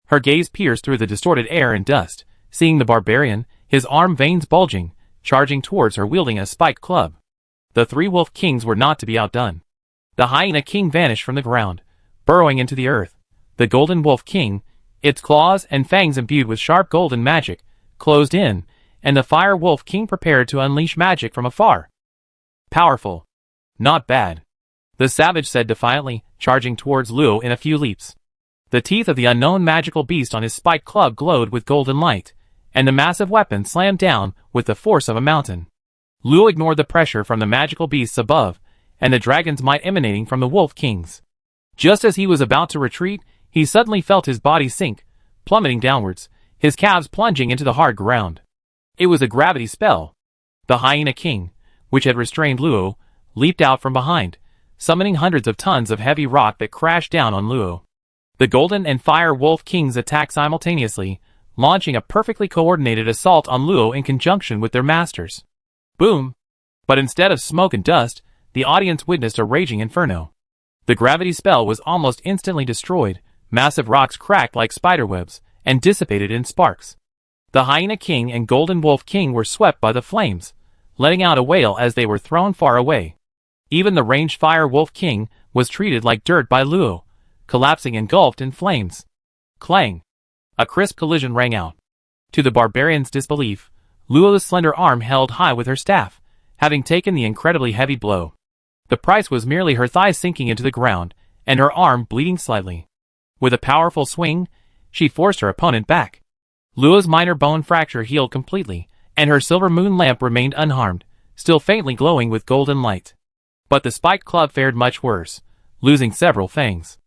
Her gaze pierced through the distorted air and dust, seeing the barbarian, his arm veins bulging, charging towards her wielding a spiked club. The 3 wolf kings were not to be outdone. The hyena king vanished from the ground, burrowing into the earth. The golden wolf king, its claws and fangs imbued with sharp golden magic, closed in, and the fire wolf king prepared to unleash magic from afar. Powerful. Not bad. The savage said defiantly, charging towards Luo in a few leaps. The teeth of the unknown magical beast on his spiked club glowed with golden light, and the massive weapon slammed down with the force of a mountain. Luo ignored the pressure from the magical beasts above, and the dragon's might emanating from the wolf kings. Just as he was about to retreat, he suddenly felt his body sink, plummeting downwards, his calves plunging into the hard ground. It was a gravity spell. The hyena king, which had restrained Luo, leaped out from behind, summoning hundreds of tons of heavy rock that crashed down on Luo. The golden and fire wolf kings attacked simultaneously, launching a perfectly coordinated assault on Luo in conjunction with their masters. Boom! But instead of smoke and dust, the audience witnessed a raging inferno. The gravity spell was almost instantly destroyed, massive rocks cracked like spiderwebs, and dissipated in sparks. The hyena king and golden wolf king were swept by the flames, letting out a wail as they were thrown far away. Even the ranged fire wolf king was treated like dirt by Luo, collapsing engulfed in flames. Clang! A crisp collision rang out. To the barbarian's disbelief, Luo's slender arm held high with her staff, having taken the incredibly heavy blow. The price was merely her thighs sinking into the ground, and her arm bleeding slightly. With a powerful swing, she forced her opponent back. Luo's minor bone fracture healed completely, and her silver moon lamp remained unharmed, still faintly glowing with golden light. But the spiked club fared much worse, losing several fangs.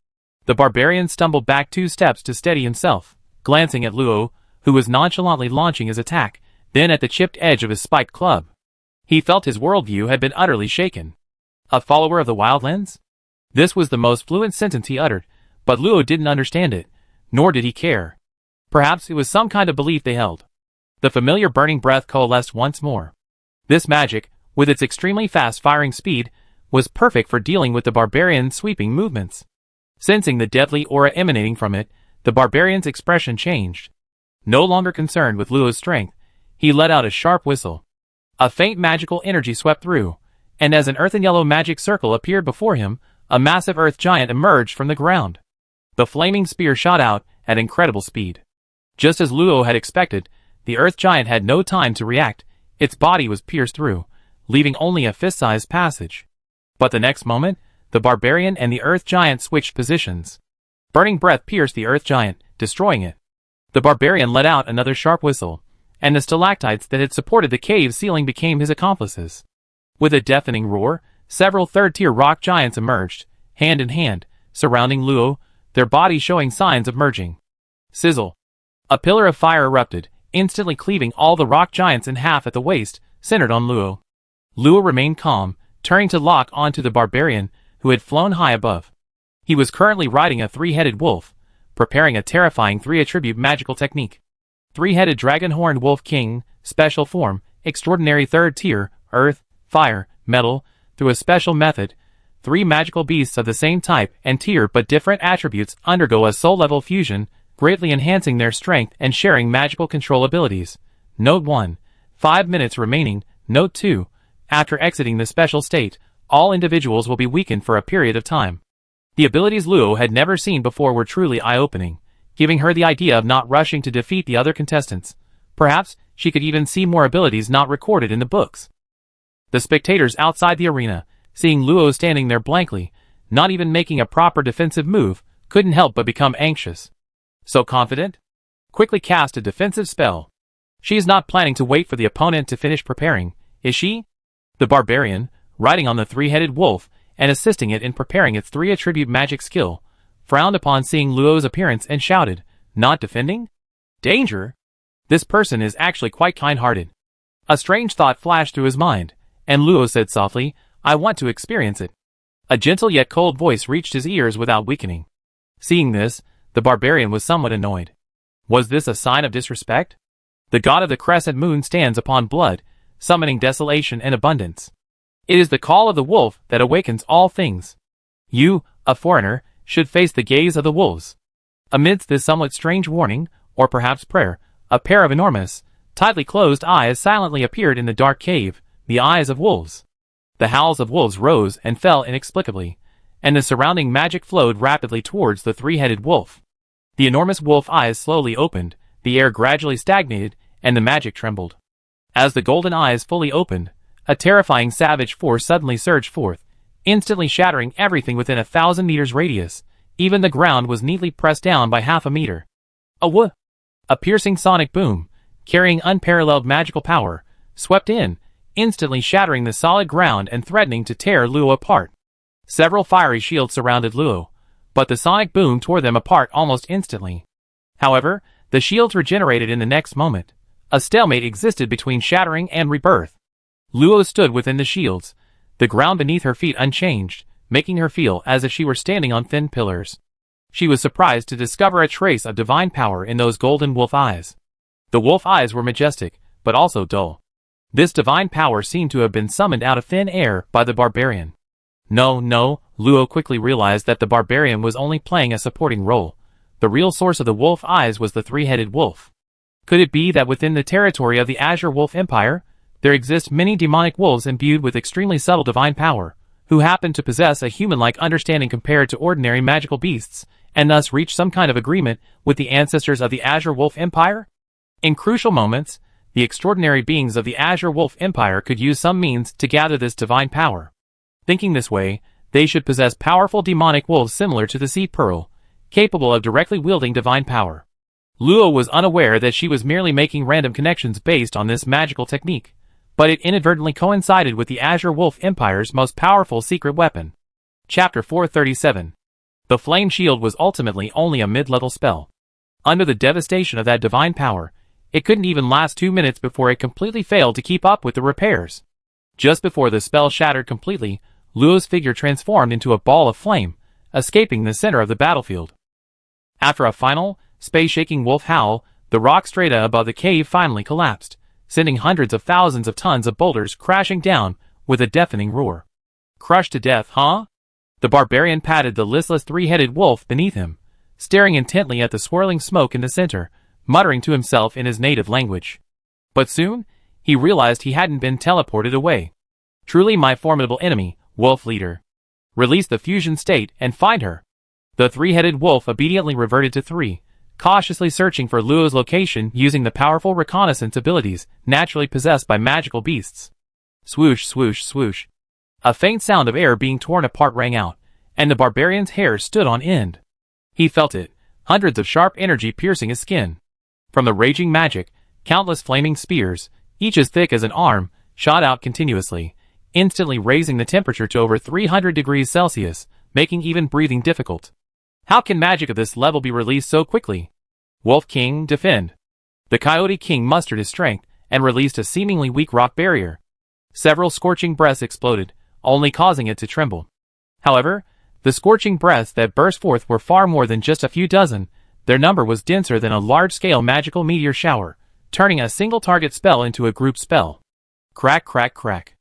The barbarian stumbled back 2 steps to steady himself, glancing at Luo, who was nonchalantly launching his attack, then at the chipped edge of his spiked club. He felt his worldview had been utterly shaken. A follower of the Wildlands? This was the most fluent sentence he uttered, but Luo didn't understand it, nor did he care. Perhaps it was some kind of belief they held. The familiar burning breath coalesced once more. This magic, with its extremely fast firing speed, was perfect for dealing with the barbarian's sweeping movements. Sensing the deadly aura emanating from it, the barbarian's expression changed. No longer concerned with Luo's strength, he let out a sharp whistle. A faint magical energy swept through, and as an earthen yellow magic circle appeared before him, a massive earth giant emerged from the ground. The flaming spear shot out at incredible speed. Just as Luo had expected, the earth giant had no time to react. Its body was pierced through, leaving only a fist-sized passage. But the next moment, the barbarian and the earth giant switched positions. Burning breath pierced the earth giant, destroying it. The barbarian let out another sharp whistle, and the stalactites that had supported the cave ceiling became his accomplices. With a deafening roar, several third-tier rock giants emerged, hand in hand, surrounding Luo, their bodies showing signs of merging. Sizzle! A pillar of fire erupted, instantly cleaving all the rock giants in half at the waist, centered on Luo. Luo remained calm, turning to lock onto the barbarian, who had flown high above. He was currently riding a 3-headed wolf, preparing a terrifying 3-attribute magical technique. 3-headed dragon-horned wolf king, special form, extraordinary 3rd tier, earth, fire, metal, through a special method. 3 magical beasts of the same type and tier but different attributes undergo a soul-level fusion, greatly enhancing their strength and sharing magical control abilities. Note 1. 5 minutes remaining. Note 2. After exiting the special state, all individuals will be weakened for a period of time. The abilities Luo had never seen before were truly eye-opening, giving her the idea of not rushing to defeat the other contestants. Perhaps she could even see more abilities not recorded in the books. The spectators outside the arena, seeing Luo standing there blankly, not even making a proper defensive move, couldn't help but become anxious. So confident? Quickly cast a defensive spell. She is not planning to wait for the opponent to finish preparing, is she? The barbarian, riding on the three-headed wolf and assisting it in preparing its three-attribute magic skill, frowned upon seeing Luo's appearance and shouted, "Not defending? Danger! This person is actually quite kind-hearted." A strange thought flashed through his mind, and Luo said softly, "I want to experience it." A gentle yet cold voice reached his ears without weakening. Seeing this, the barbarian was somewhat annoyed. Was this a sign of disrespect? The god of the crescent moon stands upon blood, summoning desolation and abundance. It is the call of the wolf that awakens all things. You, a foreigner, should face the gaze of the wolves. Amidst this somewhat strange warning, or perhaps prayer, a pair of enormous, tightly closed eyes silently appeared in the dark cave, the eyes of wolves. The howls of wolves rose and fell inexplicably, and the surrounding magic flowed rapidly towards the three-headed wolf. The enormous wolf eyes slowly opened, the air gradually stagnated, and the magic trembled. As the golden eyes fully opened, a terrifying savage force suddenly surged forth, instantly shattering everything within 1,000 meters radius. Even the ground was neatly pressed down by half a meter. A piercing sonic boom, carrying unparalleled magical power, swept in, instantly shattering the solid ground and threatening to tear Luo apart. Several fiery shields surrounded Luo, but the sonic boom tore them apart almost instantly. However, the shields regenerated in the next moment. A stalemate existed between shattering and rebirth. Luo stood within the shields, the ground beneath her feet unchanged, making her feel as if she were standing on thin pillars. She was surprised to discover a trace of divine power in those golden wolf eyes. The wolf eyes were majestic, but also dull. This divine power seemed to have been summoned out of thin air by the barbarian. No, Luo quickly realized that the barbarian was only playing a supporting role. The real source of the wolf eyes was the three-headed wolf. Could it be that within the territory of the Azure Wolf Empire, there exist many demonic wolves imbued with extremely subtle divine power, who happen to possess a human-like understanding compared to ordinary magical beasts, and thus reach some kind of agreement with the ancestors of the Azure Wolf Empire? In crucial moments, the extraordinary beings of the Azure Wolf Empire could use some means to gather this divine power. Thinking this way, they should possess powerful demonic wolves similar to the Sea Pearl, capable of directly wielding divine power. Luo was unaware that she was merely making random connections based on this magical technique, but it inadvertently coincided with the Azure Wolf Empire's most powerful secret weapon. Chapter 437. The Flame Shield was ultimately only a mid-level spell. Under the devastation of that divine power, it couldn't even last 2 minutes before it completely failed to keep up with the repairs. Just before the spell shattered completely, Luo's figure transformed into a ball of flame, escaping the center of the battlefield. After a final, space-shaking wolf howl, the rock strata above the cave finally collapsed, sending hundreds of thousands of tons of boulders crashing down with a deafening roar. Crushed to death, huh? The barbarian patted the listless three-headed wolf beneath him, staring intently at the swirling smoke in the center, muttering to himself in his native language. But soon, he realized he hadn't been teleported away. Truly my formidable enemy, Wolf Leader. Release the fusion state and find her. The three-headed wolf obediently reverted to 3, cautiously searching for Luo's location using the powerful reconnaissance abilities naturally possessed by magical beasts. Swoosh, swoosh, swoosh. A faint sound of air being torn apart rang out, and the barbarian's hair stood on end. He felt it, hundreds of sharp energy piercing his skin. From the raging magic, countless flaming spears, each as thick as an arm, shot out continuously, instantly raising the temperature to over 300 degrees Celsius, making even breathing difficult. How can magic of this level be released so quickly? Wolf King, defend. The Coyote King mustered his strength and released a seemingly weak rock barrier. Several scorching breaths exploded, only causing it to tremble. However, the scorching breaths that burst forth were far more than just a few dozen. Their number was denser than a large-scale magical meteor shower, turning a single target spell into a group spell. Crack, crack, crack.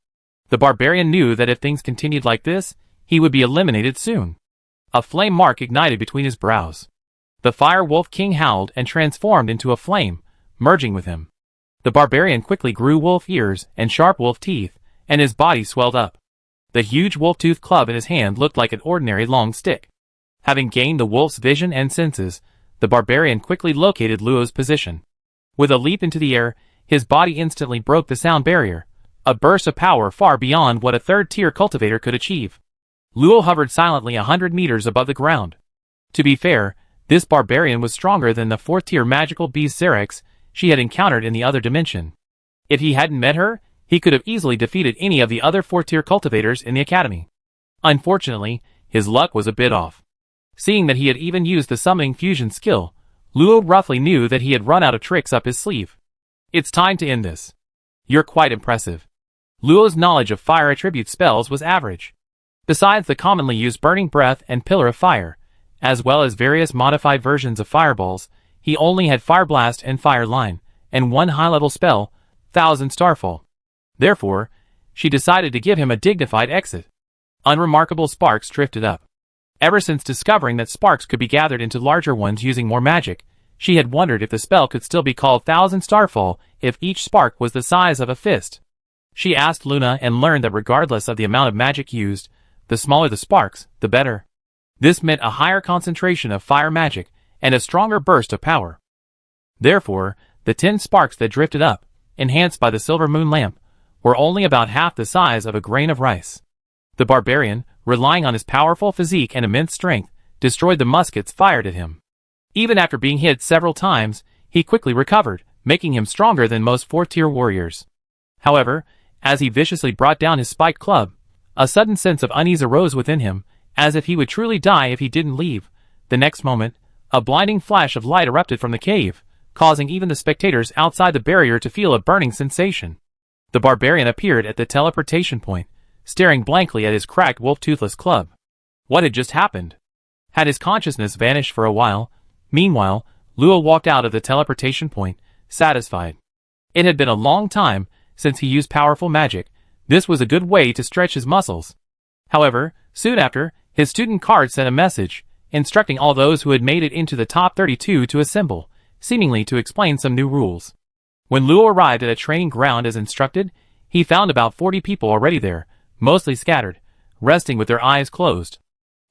The barbarian knew that if things continued like this, he would be eliminated soon. A flame mark ignited between his brows. The Fire Wolf King howled and transformed into a flame, merging with him. The barbarian quickly grew wolf ears and sharp wolf teeth, and his body swelled up. The huge wolf-tooth club in his hand looked like an ordinary long stick. Having gained the wolf's vision and senses, the barbarian quickly located Luo's position. With a leap into the air, his body instantly broke the sound barrier, a burst of power far beyond what a third-tier cultivator could achieve. Luo hovered silently 100 meters above the ground. To be fair, this barbarian was stronger than the 4th-tier magical beast Xerax. she had encountered in the other dimension. If he hadn't met her, he could have easily defeated any of the other 4-tier cultivators in the academy. Unfortunately, his luck was a bit off. Seeing that he had even used the summoning fusion skill, Luo roughly knew that he had run out of tricks up his sleeve. It's time to end this. You're quite impressive. Luo's knowledge of fire attribute spells was average. Besides the commonly used Burning Breath and Pillar of Fire, as well as various modified versions of fireballs, he only had Fire Blast and Fire Line, and one high-level spell, Thousand Starfall. Therefore, she decided to give him a dignified exit. Unremarkable sparks drifted up. Ever since discovering that sparks could be gathered into larger ones using more magic, she had wondered if the spell could still be called Thousand Starfall if each spark was the size of a fist. She asked Luna and learned that regardless of the amount of magic used, the smaller the sparks, the better. This meant a higher concentration of fire magic and a stronger burst of power. Therefore, the 10 sparks that drifted up, enhanced by the silver moon lamp, were only about half the size of a grain of rice. The barbarian, relying on his powerful physique and immense strength, destroyed the muskets fired at him. Even after being hit several times, he quickly recovered, making him stronger than most 4-tier warriors. However, as he viciously brought down his spiked club, a sudden sense of unease arose within him, as if he would truly die if he didn't leave. The next moment, a blinding flash of light erupted from the cave, causing even the spectators outside the barrier to feel a burning sensation. The barbarian appeared at the teleportation point, staring blankly at his cracked wolf-toothless club. What had just happened? Had his consciousness vanished for a while? Meanwhile, Luo walked out of the teleportation point, satisfied. It had been a long time since he used powerful magic. This was a good way to stretch his muscles. However, soon after, his student card sent a message, instructing all those who had made it into the top 32 to assemble, seemingly to explain some new rules. When Luo arrived at a training ground as instructed, he found about 40 people already there, mostly scattered, resting with their eyes closed.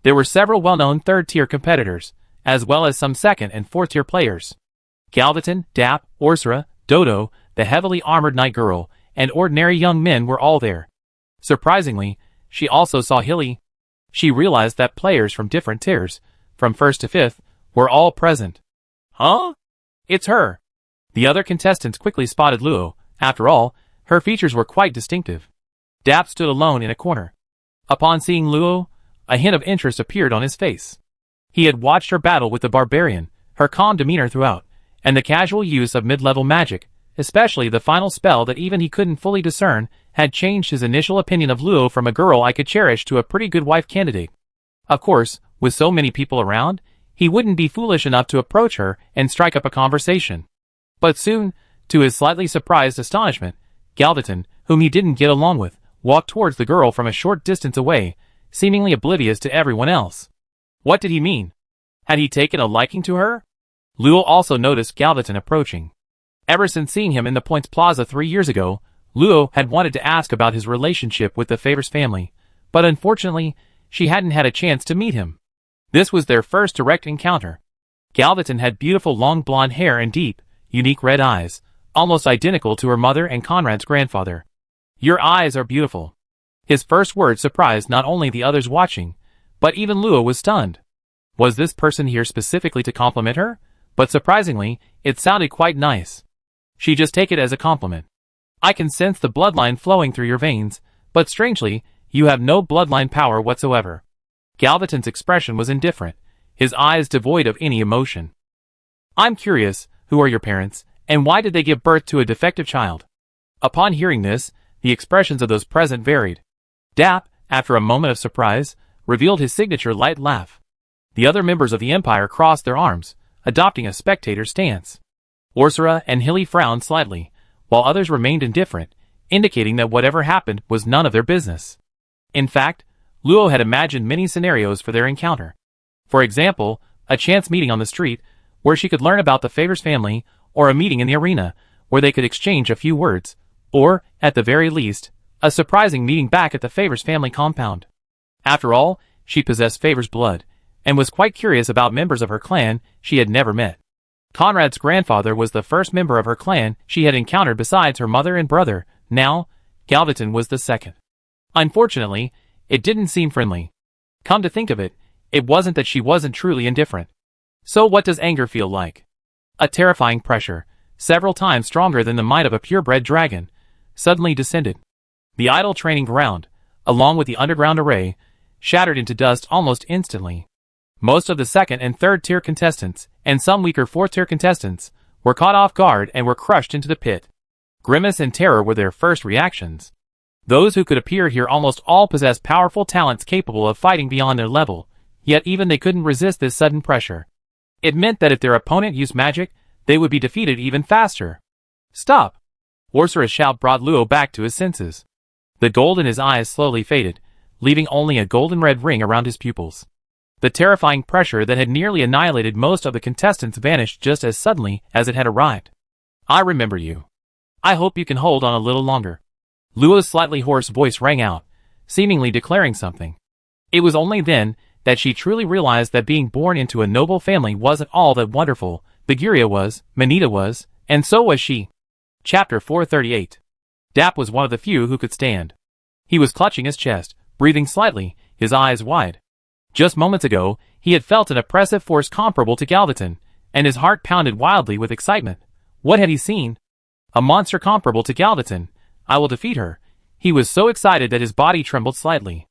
There were several well-known 3rd-tier competitors, as well as some 2nd and 4th-tier players. Galvaton, Dap, Orsura, Dodo, the heavily armored Night Girl, and ordinary young men were all there. Surprisingly, she also saw Hilly. She realized that players from different tiers, from 1st to 5th, were all present. Huh? It's her. The other contestants quickly spotted Luo. After all, her features were quite distinctive. Dap stood alone in a corner. Upon seeing Luo, a hint of interest appeared on his face. He had watched her battle with the barbarian, her calm demeanor throughout, and the casual use of mid-level magic, especially the final spell that even he couldn't fully discern, had changed his initial opinion of Luo from a girl I could cherish to a pretty good wife candidate. Of course, with so many people around, he wouldn't be foolish enough to approach her and strike up a conversation. But soon, to his slightly surprised astonishment, Galvaton, whom he didn't get along with, walked towards the girl from a short distance away, seemingly oblivious to everyone else. What did he mean? Had he taken a liking to her? Luo also noticed Galvaton approaching. Ever since seeing him in the Points Plaza 3 years ago, Luo had wanted to ask about his relationship with the Favors family, but unfortunately, she hadn't had a chance to meet him. This was their first direct encounter. Galvaton had beautiful long blonde hair and deep, unique red eyes, almost identical to her mother and Conrad's grandfather. Your eyes are beautiful. His first word surprised not only the others watching, but even Luo was stunned. Was this person here specifically to compliment her? But surprisingly, it sounded quite nice. She just take it as a compliment. I can sense the bloodline flowing through your veins, but strangely, you have no bloodline power whatsoever. Galvaton's expression was indifferent, his eyes devoid of any emotion. I'm curious, who are your parents, and why did they give birth to a defective child? Upon hearing this, the expressions of those present varied. Dap, after a moment of surprise, revealed his signature light laugh. The other members of the Empire crossed their arms, adopting a spectator stance. Orsura and Hilly frowned slightly, while others remained indifferent, indicating that whatever happened was none of their business. In fact, Luo had imagined many scenarios for their encounter. For example, a chance meeting on the street, where she could learn about the Favors family, or a meeting in the arena, where they could exchange a few words, or, at the very least, a surprising meeting back at the Favors family compound. After all, she possessed Favors blood, and was quite curious about members of her clan she had never met. Conrad's grandfather was the first member of her clan she had encountered besides her mother and brother. Now, Galvaton was the second. Unfortunately, it didn't seem friendly. Come to think of it, it wasn't that she wasn't truly indifferent. So what does anger feel like? A terrifying pressure, several times stronger than the might of a purebred dragon, suddenly descended. The idle training ground, along with the underground array, shattered into dust almost instantly. Most of the second and third tier contestants, and some weaker fourth tier contestants, were caught off guard and were crushed into the pit. Grimace and terror were their first reactions. Those who could appear here almost all possessed powerful talents capable of fighting beyond their level, yet even they couldn't resist this sudden pressure. It meant that if their opponent used magic, they would be defeated even faster. Stop! Orsora's shout brought Luo back to his senses. The gold in his eyes slowly faded, leaving only a golden-red ring around his pupils. The terrifying pressure that had nearly annihilated most of the contestants vanished just as suddenly as it had arrived. I remember you. I hope you can hold on a little longer. Luo's slightly hoarse voice rang out, seemingly declaring something. It was only then that she truly realized that being born into a noble family wasn't all that wonderful. Biguria was, Manita was, and so was she. Chapter 438. Dap was one of the few who could stand. He was clutching his chest, breathing slightly, his eyes wide. Just moments ago, he had felt an oppressive force comparable to Galvatron, and his heart pounded wildly with excitement. What had he seen? A monster comparable to Galvatron. I will defeat her. He was so excited that his body trembled slightly.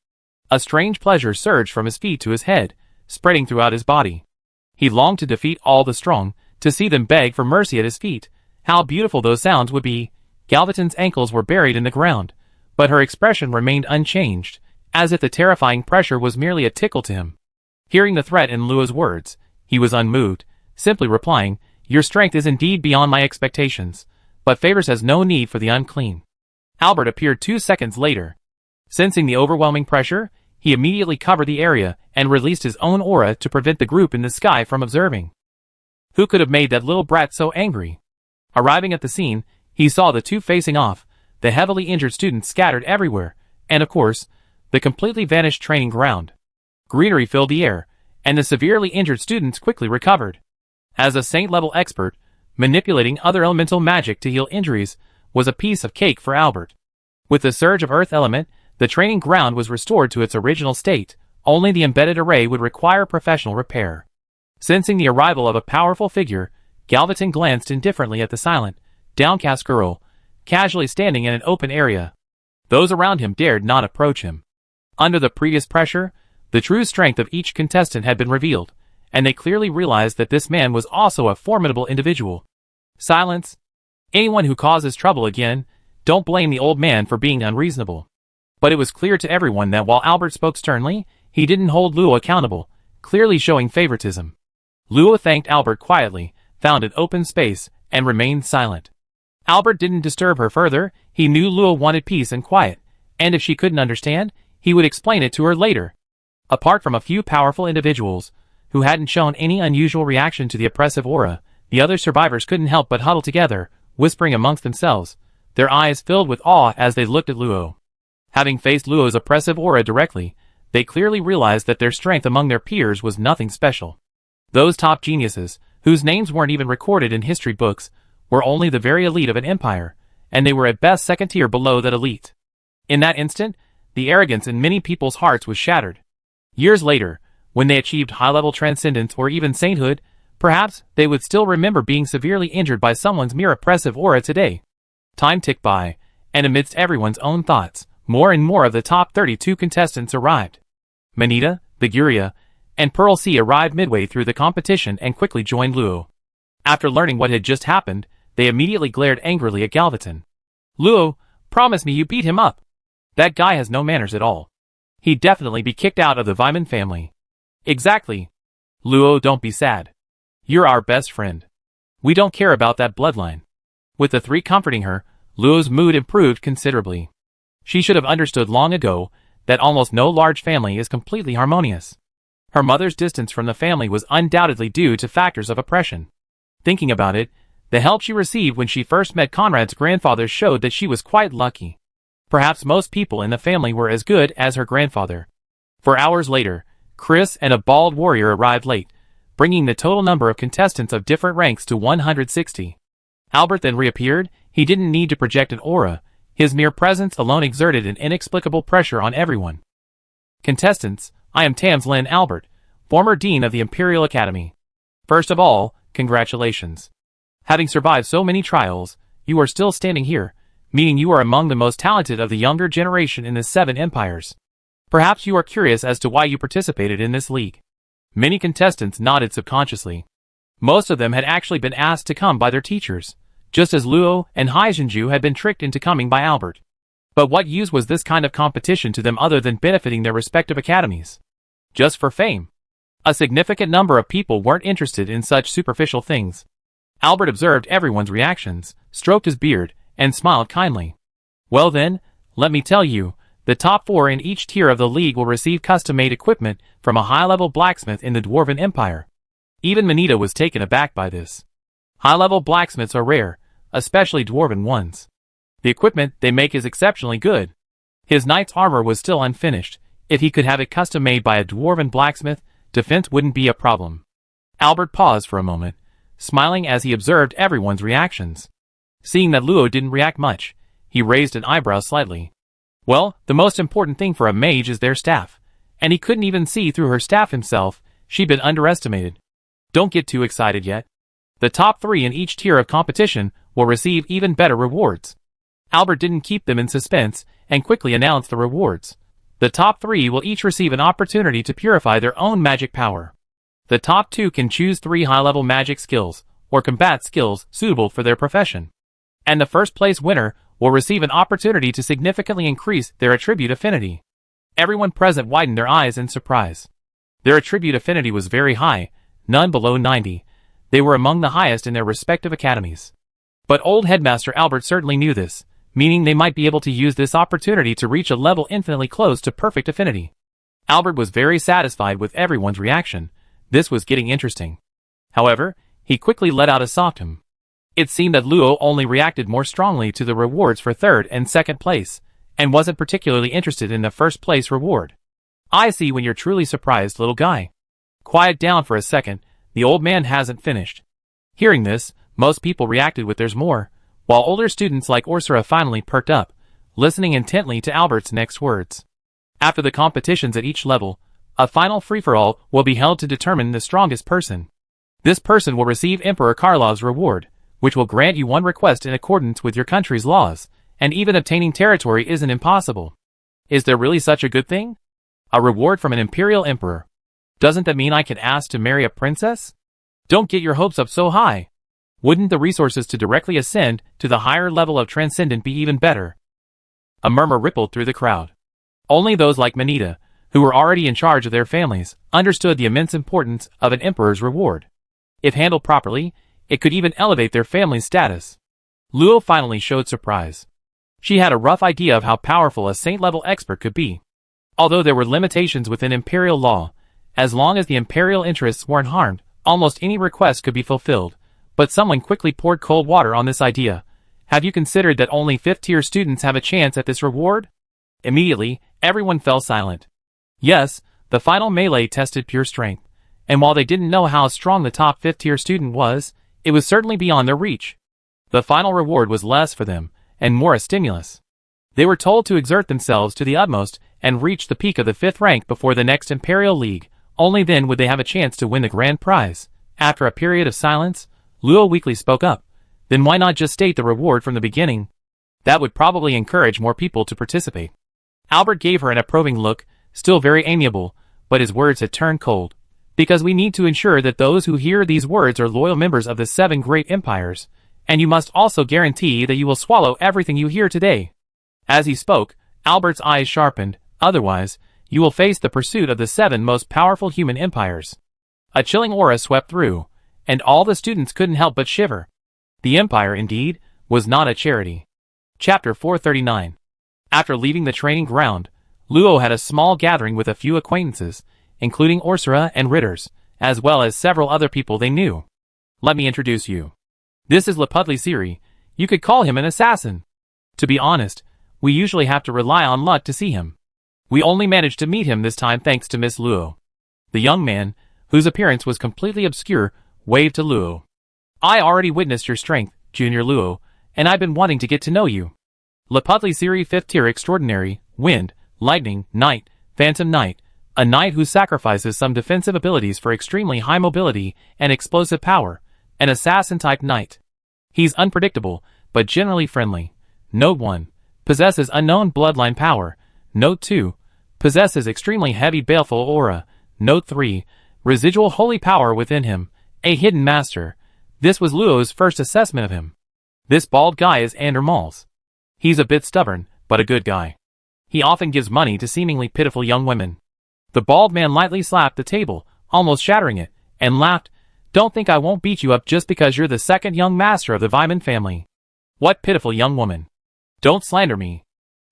A strange pleasure surged from his feet to his head, spreading throughout his body. He longed to defeat all the strong, to see them beg for mercy at his feet. How beautiful those sounds would be. Galvatron's ankles were buried in the ground, but her expression remained unchanged, as if the terrifying pressure was merely a tickle to him. Hearing the threat in Luo's words, he was unmoved, simply replying, "Your strength is indeed beyond my expectations, but Favors has no need for the unclean." Albert appeared 2 seconds later. Sensing the overwhelming pressure, he immediately covered the area and released his own aura to prevent the group in the sky from observing. Who could have made that little brat so angry? Arriving at the scene, he saw the two facing off, the heavily injured students scattered everywhere, and of course, the completely vanished training ground. Greenery filled the air, and the severely injured students quickly recovered. As a saint-level expert, manipulating other elemental magic to heal injuries was a piece of cake for Albert. With the surge of Earth element, the training ground was restored to its original state. Only the embedded array would require professional repair. Sensing the arrival of a powerful figure, Galvatron glanced indifferently at the silent, downcast girl, casually standing in an open area. Those around him dared not approach him. Under the previous pressure, the true strength of each contestant had been revealed, and they clearly realized that this man was also a formidable individual. Silence. Anyone who causes trouble again, don't blame the old man for being unreasonable. But it was clear to everyone that while Albert spoke sternly, he didn't hold Luo accountable, clearly showing favoritism. Luo thanked Albert quietly, found an open space, and remained silent. Albert didn't disturb her further. He knew Luo wanted peace and quiet, and if she couldn't understand, he would explain it to her later. Apart from a few powerful individuals, who hadn't shown any unusual reaction to the oppressive aura, the other survivors couldn't help but huddle together, whispering amongst themselves, their eyes filled with awe as they looked at Luo. Having faced Luo's oppressive aura directly, they clearly realized that their strength among their peers was nothing special. Those top geniuses, whose names weren't even recorded in history books, were only the very elite of an empire, and they were at best second tier below that elite. In that instant, the arrogance in many people's hearts was shattered. Years later, when they achieved high-level transcendence or even sainthood, perhaps they would still remember being severely injured by someone's mere oppressive aura today. Time ticked by, and amidst everyone's own thoughts, more and more of the top 32 contestants arrived. Manita, Biguria, and Pearl C arrived midway through the competition and quickly joined Luo. After learning what had just happened, they immediately glared angrily at Galvatron. "Luo, promise me you beat him up. That guy has no manners at all. He'd definitely be kicked out of the Vyman family." "Exactly. Luo, don't be sad. You're our best friend. We don't care about that bloodline." With the three comforting her, Luo's mood improved considerably. She should have understood long ago that almost no large family is completely harmonious. Her mother's distance from the family was undoubtedly due to factors of oppression. Thinking about it, the help she received when she first met Conrad's grandfather showed that she was quite lucky. Perhaps most people in the family were as good as her grandfather. 4 hours later, Chris and a bald warrior arrived late, bringing the total number of contestants of different ranks to 160. Albert then reappeared. He didn't need to project an aura. His mere presence alone exerted an inexplicable pressure on everyone. "Contestants, I am Tamslin Albert, former Dean of the Imperial Academy. First of all, congratulations. Having survived so many trials, you are still standing here, meaning you are among the most talented of the younger generation in the 7 empires. Perhaps you are curious as to why you participated in this league. Many contestants nodded subconsciously. Most of them had actually been asked to come by their teachers, just as Luo and Haijinju had been tricked into coming by Albert. But what use was this kind of competition to them other than benefiting their respective academies? Just for fame. A significant number of people weren't interested in such superficial things. Albert observed everyone's reactions, stroked his beard, and smiled kindly. Well then, let me tell you, the top 4 in each tier of the league will receive custom-made equipment from a high-level blacksmith in the Dwarven Empire. Even Manita was taken aback by this. High-level blacksmiths are rare, especially Dwarven ones. The equipment they make is exceptionally good. His knight's armor was still unfinished. If he could have it custom-made by a Dwarven blacksmith, defense wouldn't be a problem. Albert paused for a moment, smiling as he observed everyone's reactions. Seeing that Luo didn't react much, he raised an eyebrow slightly. Well, the most important thing for a mage is their staff, and he couldn't even see through her staff himself. She'd been underestimated. Don't get too excited yet. The top 3 in each tier of competition will receive even better rewards. Albert didn't keep them in suspense and quickly announced the rewards. The top 3 will each receive an opportunity to purify their own magic power. The top 2 can choose 3 high-level magic skills or combat skills suitable for their profession. And the first place winner will receive an opportunity to significantly increase their attribute affinity. Everyone present widened their eyes in surprise. Their attribute affinity was very high, none below 90. They were among the highest in their respective academies. But old Headmaster Albert certainly knew this, meaning they might be able to use this opportunity to reach a level infinitely close to perfect affinity. Albert was very satisfied with everyone's reaction. This was getting interesting. However, he quickly let out a softum. It seemed that Luo only reacted more strongly to the rewards for 3rd and 2nd place, and wasn't particularly interested in the 1st place reward. I see when you're truly surprised, little guy. Quiet down for a second, the old man hasn't finished. Hearing this, most people reacted with "there's more," while older students like Orsura finally perked up, listening intently to Albert's next words. After the competitions at each level, a final free-for-all will be held to determine the strongest person. This person will receive Emperor Karlov's reward, which will grant you one request in accordance with your country's laws, and even obtaining territory isn't impossible. Is there really such a good thing? A reward from an imperial emperor. Doesn't that mean I can ask to marry a princess? Don't get your hopes up so high. Wouldn't the resources to directly ascend to the higher level of transcendent be even better? A murmur rippled through the crowd. Only those like Manita, who were already in charge of their families, understood the immense importance of an emperor's reward. If handled properly, it could even elevate their family's status. Luo finally showed surprise. She had a rough idea of how powerful a saint-level expert could be. Although there were limitations within imperial law, as long as the imperial interests weren't harmed, almost any request could be fulfilled. But someone quickly poured cold water on this idea. Have you considered that only 5th-tier students have a chance at this reward? Immediately, everyone fell silent. Yes, the final melee tested pure strength, and while they didn't know how strong the top 5th-tier student was, it was certainly beyond their reach. The final reward was less for them, and more a stimulus. They were told to exert themselves to the utmost and reach the peak of the 5th rank before the next Imperial League. Only then would they have a chance to win the grand prize. After a period of silence, Luo weakly spoke up. Then why not just state the reward from the beginning? That would probably encourage more people to participate. Albert gave her an approving look, still very amiable, but his words had turned cold. Because we need to ensure that those who hear these words are loyal members of the 7 great empires, and you must also guarantee that you will swallow everything you hear today. As he spoke, Albert's eyes sharpened. Otherwise, you will face the pursuit of the 7 most powerful human empires. A chilling aura swept through, and all the students couldn't help but shiver. The empire, indeed, was not a charity. Chapter 439. After leaving the training ground, Luo had a small gathering with a few acquaintances, including Orsura and Ritters, as well as several other people they knew. Let me introduce you. This is Lepudli Siri. You could call him an assassin. To be honest, we usually have to rely on luck to see him. We only managed to meet him this time thanks to Miss Luo. The young man, whose appearance was completely obscure, waved to Luo. I already witnessed your strength, Junior Luo, and I've been wanting to get to know you. Lepudli Siri 5th tier extraordinary, Wind, Lightning, Knight, Phantom Knight, a knight who sacrifices some defensive abilities for extremely high mobility and explosive power, an assassin-type knight. He's unpredictable, but generally friendly. Note 1. Possesses unknown bloodline power. Note 2. Possesses extremely heavy baleful aura. Note 3. Residual holy power within him. A hidden master. This was Luo's first assessment of him. This bald guy is Anders. He's a bit stubborn, but a good guy. He often gives money to seemingly pitiful young women. The bald man lightly slapped the table, almost shattering it, and laughed. Don't think I won't beat you up just because you're the second young master of the Vyman family. What pitiful young woman. Don't slander me.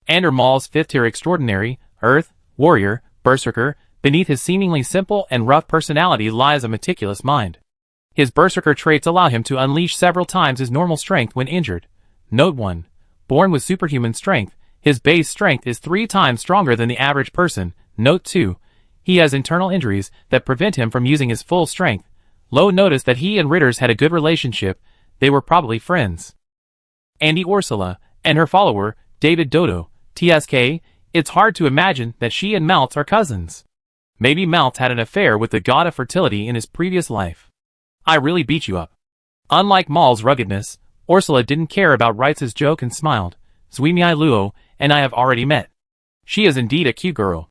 Anders, fifth-tier extraordinary, earth, warrior, berserker. Beneath his seemingly simple and rough personality lies a meticulous mind. His berserker traits allow him to unleash several times his normal strength when injured. Note 1. Born with superhuman strength, his base strength is 3 times stronger than the average person. Note 2. He has internal injuries that prevent him from using his full strength. Lowe noticed that he and Ritters had a good relationship. They were probably friends. Andy Ursula, and her follower, David Dodo, TSK, it's hard to imagine that she and Maltz are cousins. Maybe Maltz had an affair with the god of fertility in his previous life. I really beat you up. Unlike Maul's ruggedness, Ursula didn't care about Reitz's joke and smiled. Zwimiai Luo, and I have already met. She is indeed a cute girl.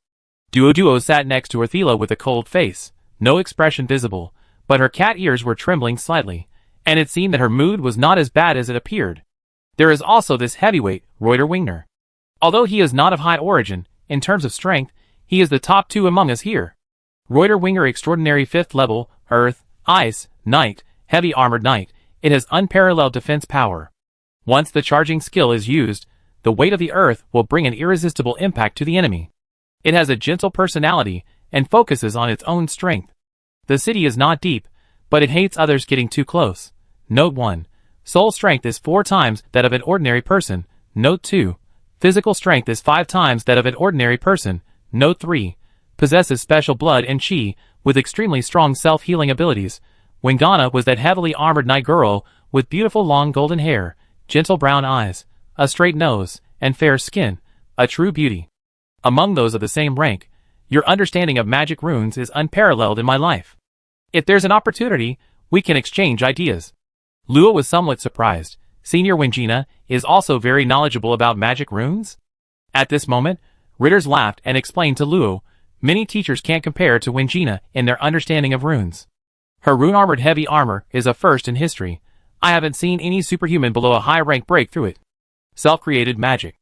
Duo sat next to Orthila with a cold face, no expression visible, but her cat ears were trembling slightly, and it seemed that her mood was not as bad as it appeared. There is also this heavyweight, Reuter Wingner. Although he is not of high origin, in terms of strength, he is the top 2 among us here. Reuter Wingner Extraordinary 5th level, Earth, Ice, Knight, Heavy Armored Knight. It has unparalleled defense power. Once the charging skill is used, the weight of the earth will bring an irresistible impact to the enemy. It has a gentle personality and focuses on its own strength. The city is not deep, but it hates others getting too close. Note 1. Soul strength is 4 times that of an ordinary person. Note 2. Physical strength is 5 times that of an ordinary person. Note 3. Possesses special blood and chi, with extremely strong self-healing abilities. Wingana was that heavily armored knight girl, with beautiful long golden hair, gentle brown eyes, a straight nose, and fair skin, a true beauty. Among those of the same rank, your understanding of magic runes is unparalleled in my life. If there's an opportunity, we can exchange ideas. Luo was somewhat surprised. Senior Wingina is also very knowledgeable about magic runes? At this moment, Ritters laughed and explained to Luo, many teachers can't compare to Wingina in their understanding of runes. Her rune-armored heavy armor is a first in history. I haven't seen any superhuman below a high rank break through it. Self-created magic.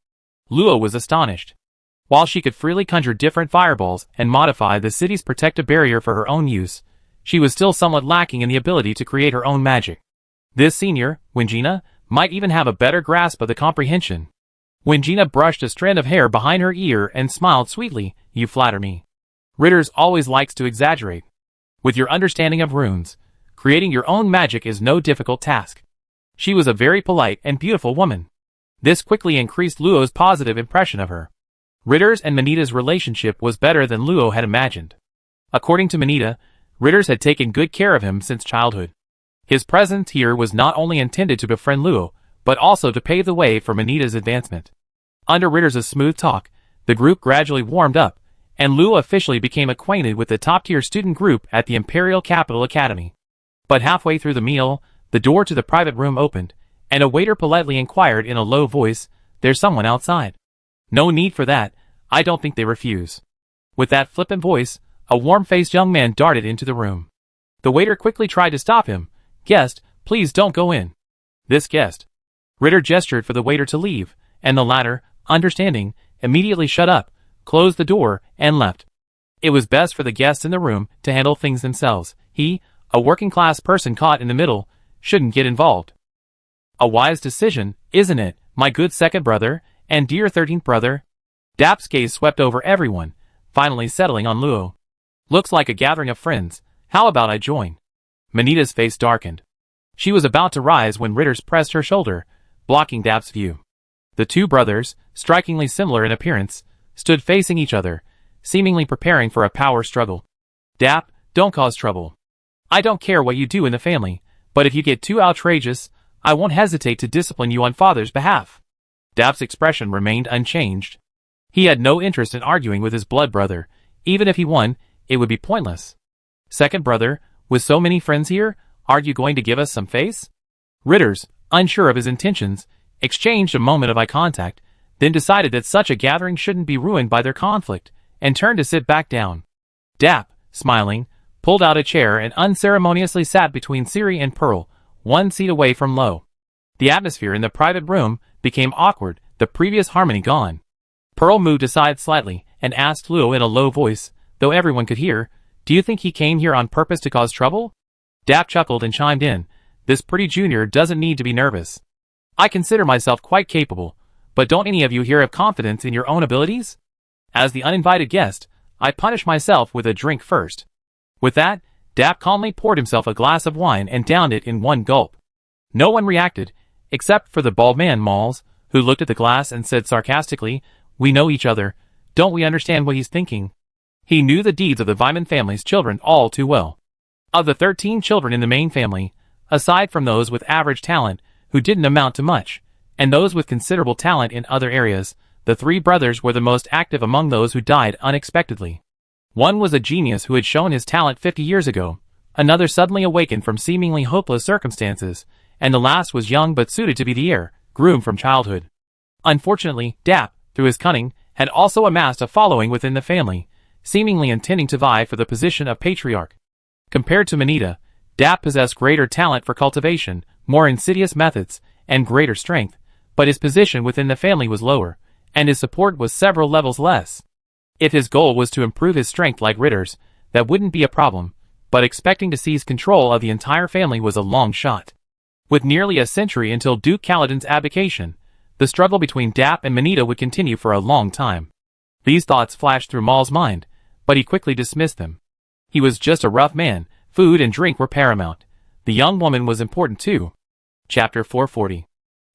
Luo was astonished. While she could freely conjure different fireballs and modify the city's protective barrier for her own use, she was still somewhat lacking in the ability to create her own magic. This senior, Wingina, might even have a better grasp of the comprehension. Wingina brushed a strand of hair behind her ear and smiled sweetly. You flatter me. Ritters always likes to exaggerate. With your understanding of runes, creating your own magic is no difficult task. She was a very polite and beautiful woman. This quickly increased Luo's positive impression of her. Ritters and Manita's relationship was better than Luo had imagined. According to Manita, Ritters had taken good care of him since childhood. His presence here was not only intended to befriend Luo, but also to pave the way for Manita's advancement. Under Ritters' smooth talk, the group gradually warmed up, and Luo officially became acquainted with the top-tier student group at the Imperial Capital Academy. But halfway through the meal, the door to the private room opened, and a waiter politely inquired in a low voice, "There's someone outside." "No need for that, I don't think they refuse." With that flippant voice, a warm-faced young man darted into the room. The waiter quickly tried to stop him. "Guest, please don't go in." "This guest." Ritter gestured for the waiter to leave, and the latter, understanding, immediately shut up, closed the door, and left. It was best for the guests in the room to handle things themselves. He, a working-class person caught in the middle, shouldn't get involved. A wise decision, isn't it, my good second brother, and dear 13th brother? Dap's gaze swept over everyone, finally settling on Luo. "Looks like a gathering of friends. How about I join?" Manita's face darkened. She was about to rise when Ritters pressed her shoulder, blocking Dap's view. The two brothers, strikingly similar in appearance, stood facing each other, seemingly preparing for a power struggle. "Dap, don't cause trouble. I don't care what you do in the family, but if you get too outrageous, I won't hesitate to discipline you on father's behalf." Dap's expression remained unchanged. He had no interest in arguing with his blood brother. Even if he won, it would be pointless. "Second brother, with so many friends here, aren't you going to give us some face?" "Ritters, unsure of his intentions, exchanged a moment of eye contact, then decided that such a gathering shouldn't be ruined by their conflict, and turned to sit back down. Dap, smiling, pulled out a chair and unceremoniously sat between Siri and Pearl, one seat away from Lo. The atmosphere in the private room became awkward, the previous harmony gone. Pearl moved aside slightly and asked Luo in a low voice, though everyone could hear, "Do you think he came here on purpose to cause trouble?" Dap chuckled and chimed in, "This pretty junior doesn't need to be nervous. I consider myself quite capable, but don't any of you here have confidence in your own abilities? As the uninvited guest, I punish myself with a drink first." With that, Dap calmly poured himself a glass of wine and downed it in one gulp. No one reacted, except for the bald man Malls, who looked at the glass and said sarcastically, "We know each other, don't we understand what he's thinking?" He knew the deeds of the Vyman family's children all too well. Of the 13 children in the main family, aside from those with average talent, who didn't amount to much, and those with considerable talent in other areas, the 3 brothers were the most active among those who died unexpectedly. One was a genius who had shown his talent 50 years ago, another suddenly awakened from seemingly hopeless circumstances, and the last was young but suited to be the heir, groomed from childhood. Unfortunately, Dap, through his cunning, had also amassed a following within the family, seemingly intending to vie for the position of patriarch. Compared to Manita, Dap possessed greater talent for cultivation, more insidious methods, and greater strength, but his position within the family was lower, and his support was several levels less. If his goal was to improve his strength like Ritter's, that wouldn't be a problem, but expecting to seize control of the entire family was a long shot. With nearly a century until Duke Kaladin's abdication, the struggle between Dap and Manita would continue for a long time. These thoughts flashed through Maul's mind, but he quickly dismissed them. He was just a rough man, food and drink were paramount. The young woman was important too. Chapter 440.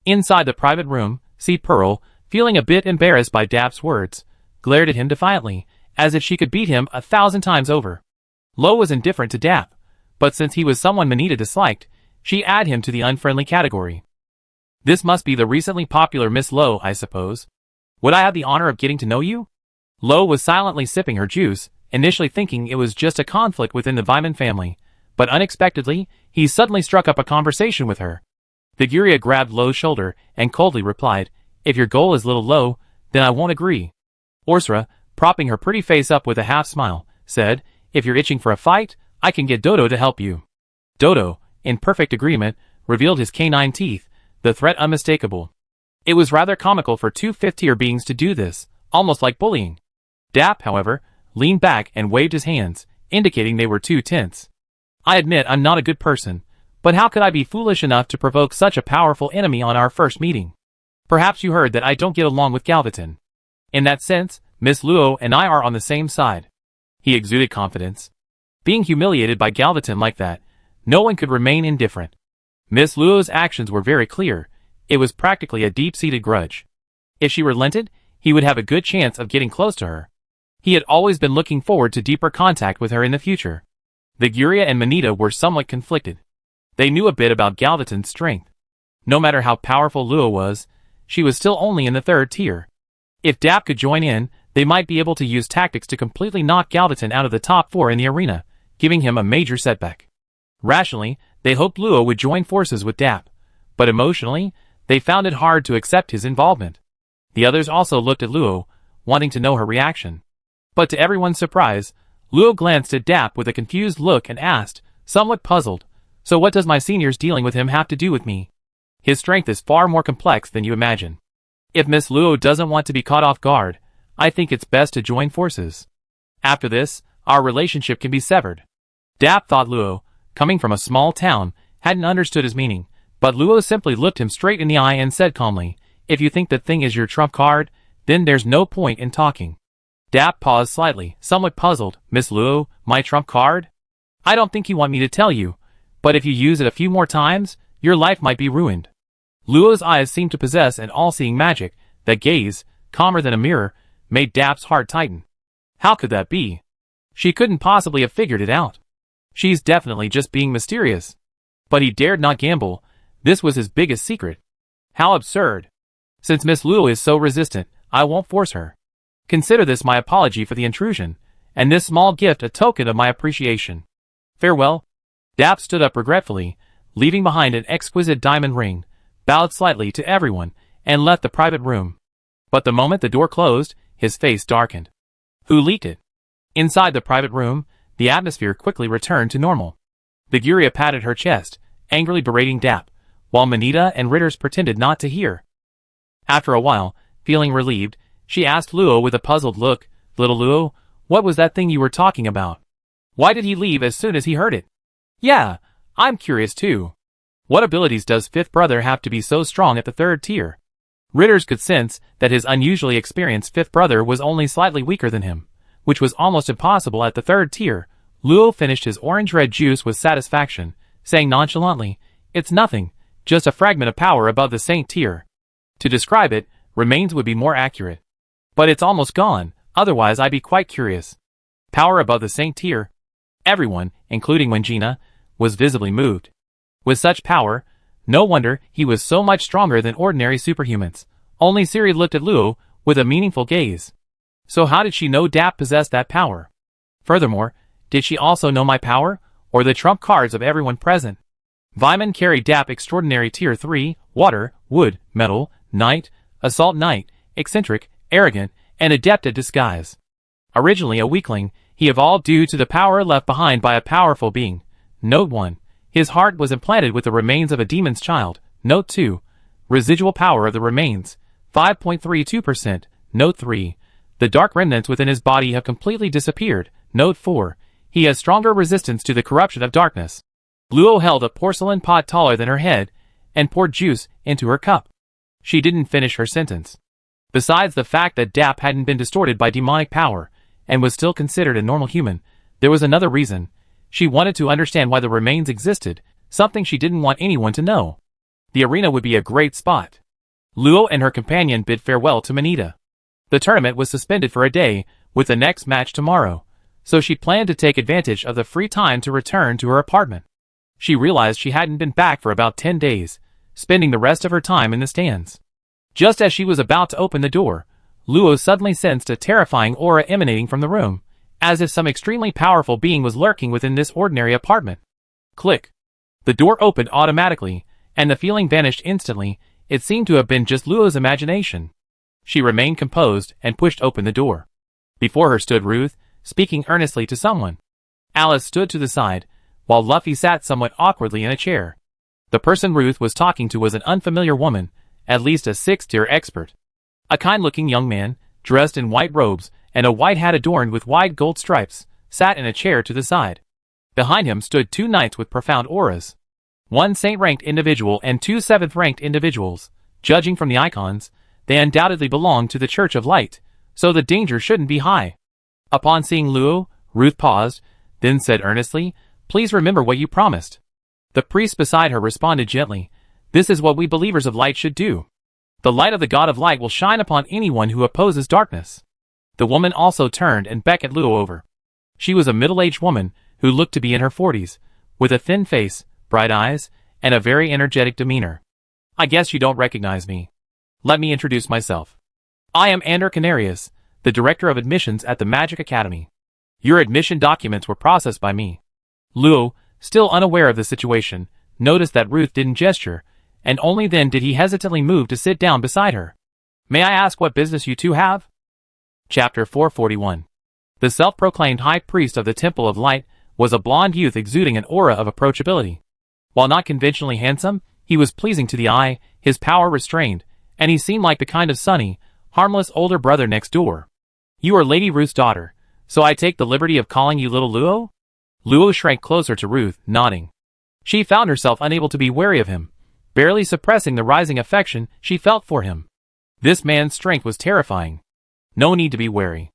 Inside the private room, Pearl, feeling a bit embarrassed by Dap's words, glared at him defiantly, as if she could beat him 1,000 times over. Lo was indifferent to Dap, but since he was someone Manita disliked, she added him to the unfriendly category. "This must be the recently popular Miss Lo, I suppose. Would I have the honor of getting to know you?" Lo was silently sipping her juice, initially thinking it was just a conflict within the Vyman family, but unexpectedly, he suddenly struck up a conversation with her. Figuria grabbed Lo's shoulder and coldly replied, "If your goal is little Lo, then I won't agree." Orsra, propping her pretty face up with a half-smile, said, "If you're itching for a fight, I can get Dodo to help you." Dodo, in perfect agreement, revealed his canine teeth, the threat unmistakable. It was rather comical for 2 fifth-tier beings to do this, almost like bullying. Dap, however, leaned back and waved his hands, indicating they were too tense. "I admit I'm not a good person, but how could I be foolish enough to provoke such a powerful enemy on our first meeting? Perhaps you heard that I don't get along with Galvaton. In that sense, Miss Luo and I are on the same side." He exuded confidence. Being humiliated by Galvaton like that, no one could remain indifferent. Miss Luo's actions were very clear. It was practically a deep-seated grudge. If she relented, he would have a good chance of getting close to her. He had always been looking forward to deeper contact with her in the future. Viguria and Manita were somewhat conflicted. They knew a bit about Galvaton's strength. No matter how powerful Luo was, she was still only in the 3rd tier. If Dap could join in, they might be able to use tactics to completely knock Galvaton out of the top 4 in the arena, giving him a major setback. Rationally, they hoped Luo would join forces with Dap, but emotionally, they found it hard to accept his involvement. The others also looked at Luo, wanting to know her reaction. But to everyone's surprise, Luo glanced at Dap with a confused look and asked, somewhat puzzled, "So what does my senior's dealing with him have to do with me? His strength is far more complex than you imagine. If Miss Luo doesn't want to be caught off guard, I think it's best to join forces. After this, our relationship can be severed." Dap thought Luo, coming from a small town, hadn't understood his meaning, but Luo simply looked him straight in the eye and said calmly, "If you think that thing is your trump card, then there's no point in talking." Dap paused slightly, somewhat puzzled. "Miss Luo, my trump card? I don't think you want me to tell you, but if you use it a few more times, your life might be ruined." Luo's eyes seemed to possess an all-seeing magic. That gaze, calmer than a mirror, made Dap's heart tighten. How could that be? She couldn't possibly have figured it out. She's definitely just being mysterious. But he dared not gamble. This was his biggest secret. How absurd. Since Miss Luo is so resistant, I won't force her. Consider this my apology for the intrusion, and this small gift a token of my appreciation. Farewell." Dap stood up regretfully, leaving behind an exquisite diamond ring, bowed slightly to everyone, and left the private room. But the moment the door closed, his face darkened. Who leaked it? Inside the private room, the atmosphere quickly returned to normal. Biguria patted her chest, angrily berating Dap, while Manita and Ritters pretended not to hear. After a while, feeling relieved, she asked Luo with a puzzled look, "Little Luo, what was that thing you were talking about? Why did he leave as soon as he heard it?" "Yeah, I'm curious too. What abilities does fifth brother have to be so strong at the third tier?" Ritters could sense that his unusually experienced fifth brother was only slightly weaker than him, which was almost impossible at the third tier. Luo finished his orange-red juice with satisfaction, saying nonchalantly, "It's nothing, just a fragment of power above the Saint tier. To describe it, remains would be more accurate. But it's almost gone, otherwise I'd be quite curious." Power above the Saint tier? Everyone, including Wangina, was visibly moved. With such power, no wonder he was so much stronger than ordinary superhumans. Only Siri looked at Luo with a meaningful gaze. So how did she know Dap possessed that power? Furthermore, did she also know my power, or the trump cards of everyone present? Vyman carried Dap extraordinary tier 3, water, wood, metal, knight, assault knight, eccentric, arrogant, and adept at disguise. Originally a weakling, he evolved due to the power left behind by a powerful being. Note 1. His heart was implanted with the remains of a demon's child. Note 2. Residual power of the remains, 5.32%. Note 3. The dark remnants within his body have completely disappeared. Note 4. He has stronger resistance to the corruption of darkness. Luo held a porcelain pot taller than her head, and poured juice into her cup. She didn't finish her sentence. Besides the fact that Dap hadn't been distorted by demonic power, and was still considered a normal human, there was another reason. She wanted to understand why the remains existed, something she didn't want anyone to know. The arena would be a great spot. Luo and her companion bid farewell to Manita. The tournament was suspended for a day, with the next match tomorrow, so she planned to take advantage of the free time to return to her apartment. She realized she hadn't been back for about 10 days, spending the rest of her time in the stands. Just as she was about to open the door, Luo suddenly sensed a terrifying aura emanating from the room, as if some extremely powerful being was lurking within this ordinary apartment. Click. The door opened automatically, and the feeling vanished instantly. It seemed to have been just Luo's imagination. She remained composed and pushed open the door. Before her stood Ruth, speaking earnestly to someone. Alice stood to the side, while Luffy sat somewhat awkwardly in a chair. The person Ruth was talking to was an unfamiliar woman, at least a 6th-tier expert. A kind-looking young man, dressed in white robes and a white hat adorned with wide gold stripes, sat in a chair to the side. Behind him stood 2 knights with profound auras. 1 saint-ranked individual and 2 7th-ranked individuals. Judging from the icons, they undoubtedly belonged to the Church of Light, so the danger shouldn't be high. Upon seeing Luo, Ruth paused, then said earnestly, "Please remember what you promised." The priest beside her responded gently, "This is what we believers of light should do. The light of the God of Light will shine upon anyone who opposes darkness." The woman also turned and beckoned Luo over. She was a middle-aged woman who looked to be in her 40s, with a thin face, bright eyes, and a very energetic demeanor. "I guess you don't recognize me. Let me introduce myself. I am Ander Canarius, the Director of Admissions at the Magic Academy. Your admission documents were processed by me." Luo, still unaware of the situation, noticed that Ruth didn't gesture, and only then did he hesitantly move to sit down beside her. "May I ask what business you two have?" Chapter 441. The self-proclaimed High Priest of the Temple of Light was a blond youth exuding an aura of approachability. While not conventionally handsome, he was pleasing to the eye, his power restrained, and he seemed like the kind of sunny, harmless older brother next door. "You are Lady Ruth's daughter, so I take the liberty of calling you Little Luo?" Luo shrank closer to Ruth, nodding. She found herself unable to be wary of him, barely suppressing the rising affection she felt for him. This man's strength was terrifying. No need to be wary.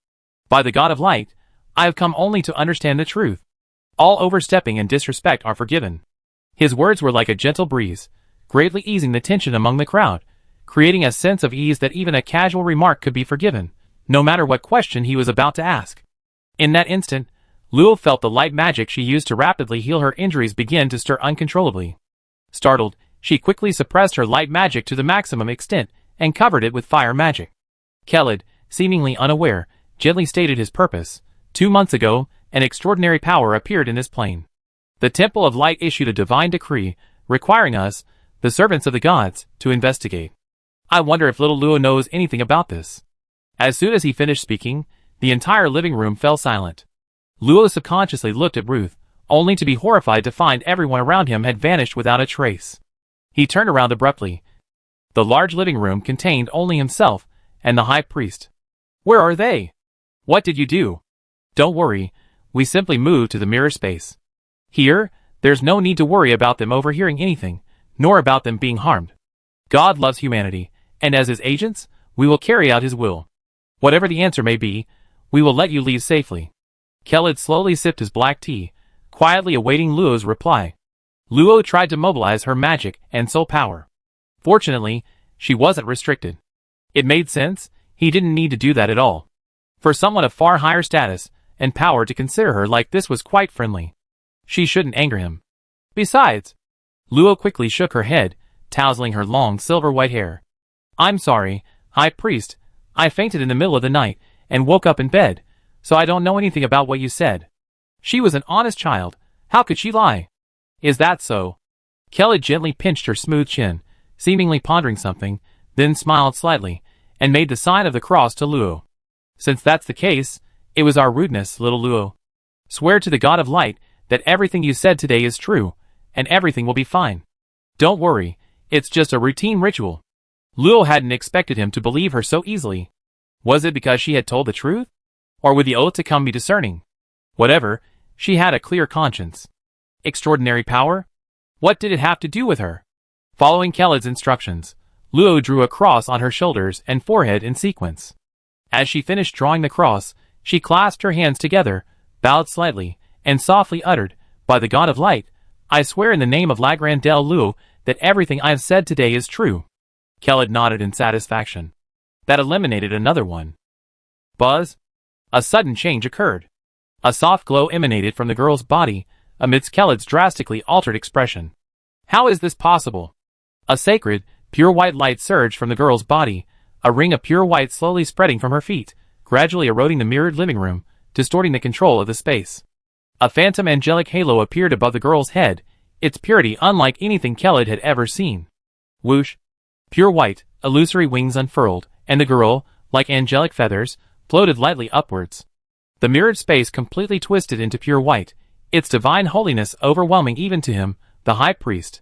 By the God of Light, I have come only to understand the truth. All overstepping and disrespect are forgiven. His words were like a gentle breeze, greatly easing the tension among the crowd, creating a sense of ease that even a casual remark could be forgiven, no matter what question he was about to ask. In that instant, Luo felt the light magic she used to rapidly heal her injuries begin to stir uncontrollably. Startled, she quickly suppressed her light magic to the maximum extent and covered it with fire magic. Khaled, seemingly unaware, gently stated his purpose. 2 months ago, an extraordinary power appeared in this plane. The Temple of Light issued a divine decree, requiring us, the servants of the gods, to investigate. I wonder if little Luo knows anything about this. As soon as he finished speaking, the entire living room fell silent. Luo subconsciously looked at Ruth, only to be horrified to find everyone around him had vanished without a trace. He turned around abruptly. The large living room contained only himself and the high priest. Where are they? What did you do? Don't worry, we simply moved to the mirror space. Here, there's no need to worry about them overhearing anything, nor about them being harmed. God loves humanity, and as his agents, we will carry out his will. Whatever the answer may be, we will let you leave safely. Khaled slowly sipped his black tea, quietly awaiting Luo's reply. Luo tried to mobilize her magic and soul power. Fortunately, she wasn't restricted. It made sense, he didn't need to do that at all. For someone of far higher status and power to consider her like this was quite friendly. She shouldn't anger him. Besides, Luo quickly shook her head, tousling her long silver-white hair. I'm sorry, High Priest, I fainted in the middle of the night and woke up in bed, so I don't know anything about what you said. She was an honest child, how could she lie? Is that so? Khaled gently pinched her smooth chin, seemingly pondering something, then smiled slightly, and made the sign of the cross to Luo. Since that's the case, it was our rudeness, little Luo. Swear to the God of Light that everything you said today is true, and everything will be fine. Don't worry, it's just a routine ritual. Luo hadn't expected him to believe her so easily. Was it because she had told the truth? Or would the oath to come be discerning? Whatever, she had a clear conscience. Extraordinary power? What did it have to do with her? Following Khaled's instructions, Luo drew a cross on her shoulders and forehead in sequence. As she finished drawing the cross, she clasped her hands together, bowed slightly, and softly uttered, By the God of Light, I swear in the name of Lagrandel Luo that everything I have said today is true. Khaled nodded in satisfaction. That eliminated another one. Buzz? A sudden change occurred. A soft glow emanated from the girl's body, amidst Khaled's drastically altered expression. How is this possible? A sacred, pure white light surged from the girl's body, a ring of pure white slowly spreading from her feet, gradually eroding the mirrored living room, distorting the control of the space. A phantom angelic halo appeared above the girl's head, its purity unlike anything Khaled had ever seen. Whoosh! Pure white, illusory wings unfurled, and the girl, like angelic feathers, floated lightly upwards. The mirrored space completely twisted into pure white, its divine holiness overwhelming even to him, the high priest.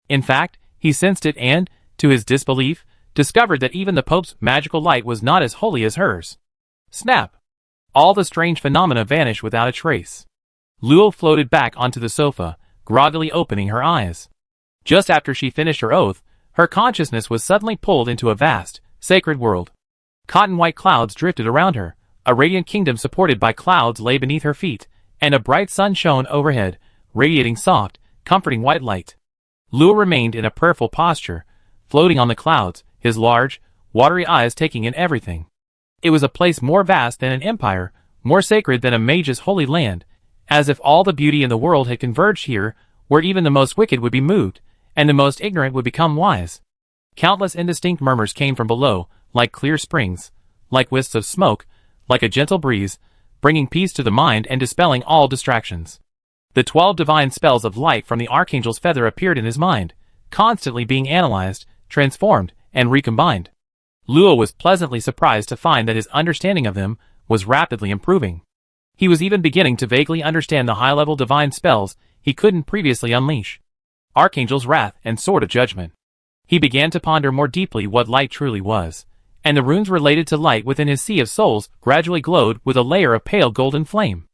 In fact, he sensed it and, to his disbelief, discovered that even the Pope's magical light was not as holy as hers. Snap! All the strange phenomena vanished without a trace. Luo floated back onto the sofa, groggily opening her eyes. Just after she finished her oath, her consciousness was suddenly pulled into a vast, sacred world. Cotton-white clouds drifted around her, a radiant kingdom supported by clouds lay beneath her feet, and a bright sun shone overhead, radiating soft, comforting white light. Luo remained in a prayerful posture, floating on the clouds, his large, watery eyes taking in everything. It was a place more vast than an empire, more sacred than a mage's holy land, as if all the beauty in the world had converged here, where even the most wicked would be moved, and the most ignorant would become wise. Countless indistinct murmurs came from below, like clear springs, like wisps of smoke, like a gentle breeze, bringing peace to the mind and dispelling all distractions. The 12 divine spells of light from the Archangel's feather appeared in his mind, constantly being analyzed, transformed, and recombined. Luo was pleasantly surprised to find that his understanding of them was rapidly improving. He was even beginning to vaguely understand the high-level divine spells he couldn't previously unleash. Archangel's wrath and sword of judgment. He began to ponder more deeply what light truly was, and the runes related to light within his sea of souls gradually glowed with a layer of pale golden flame.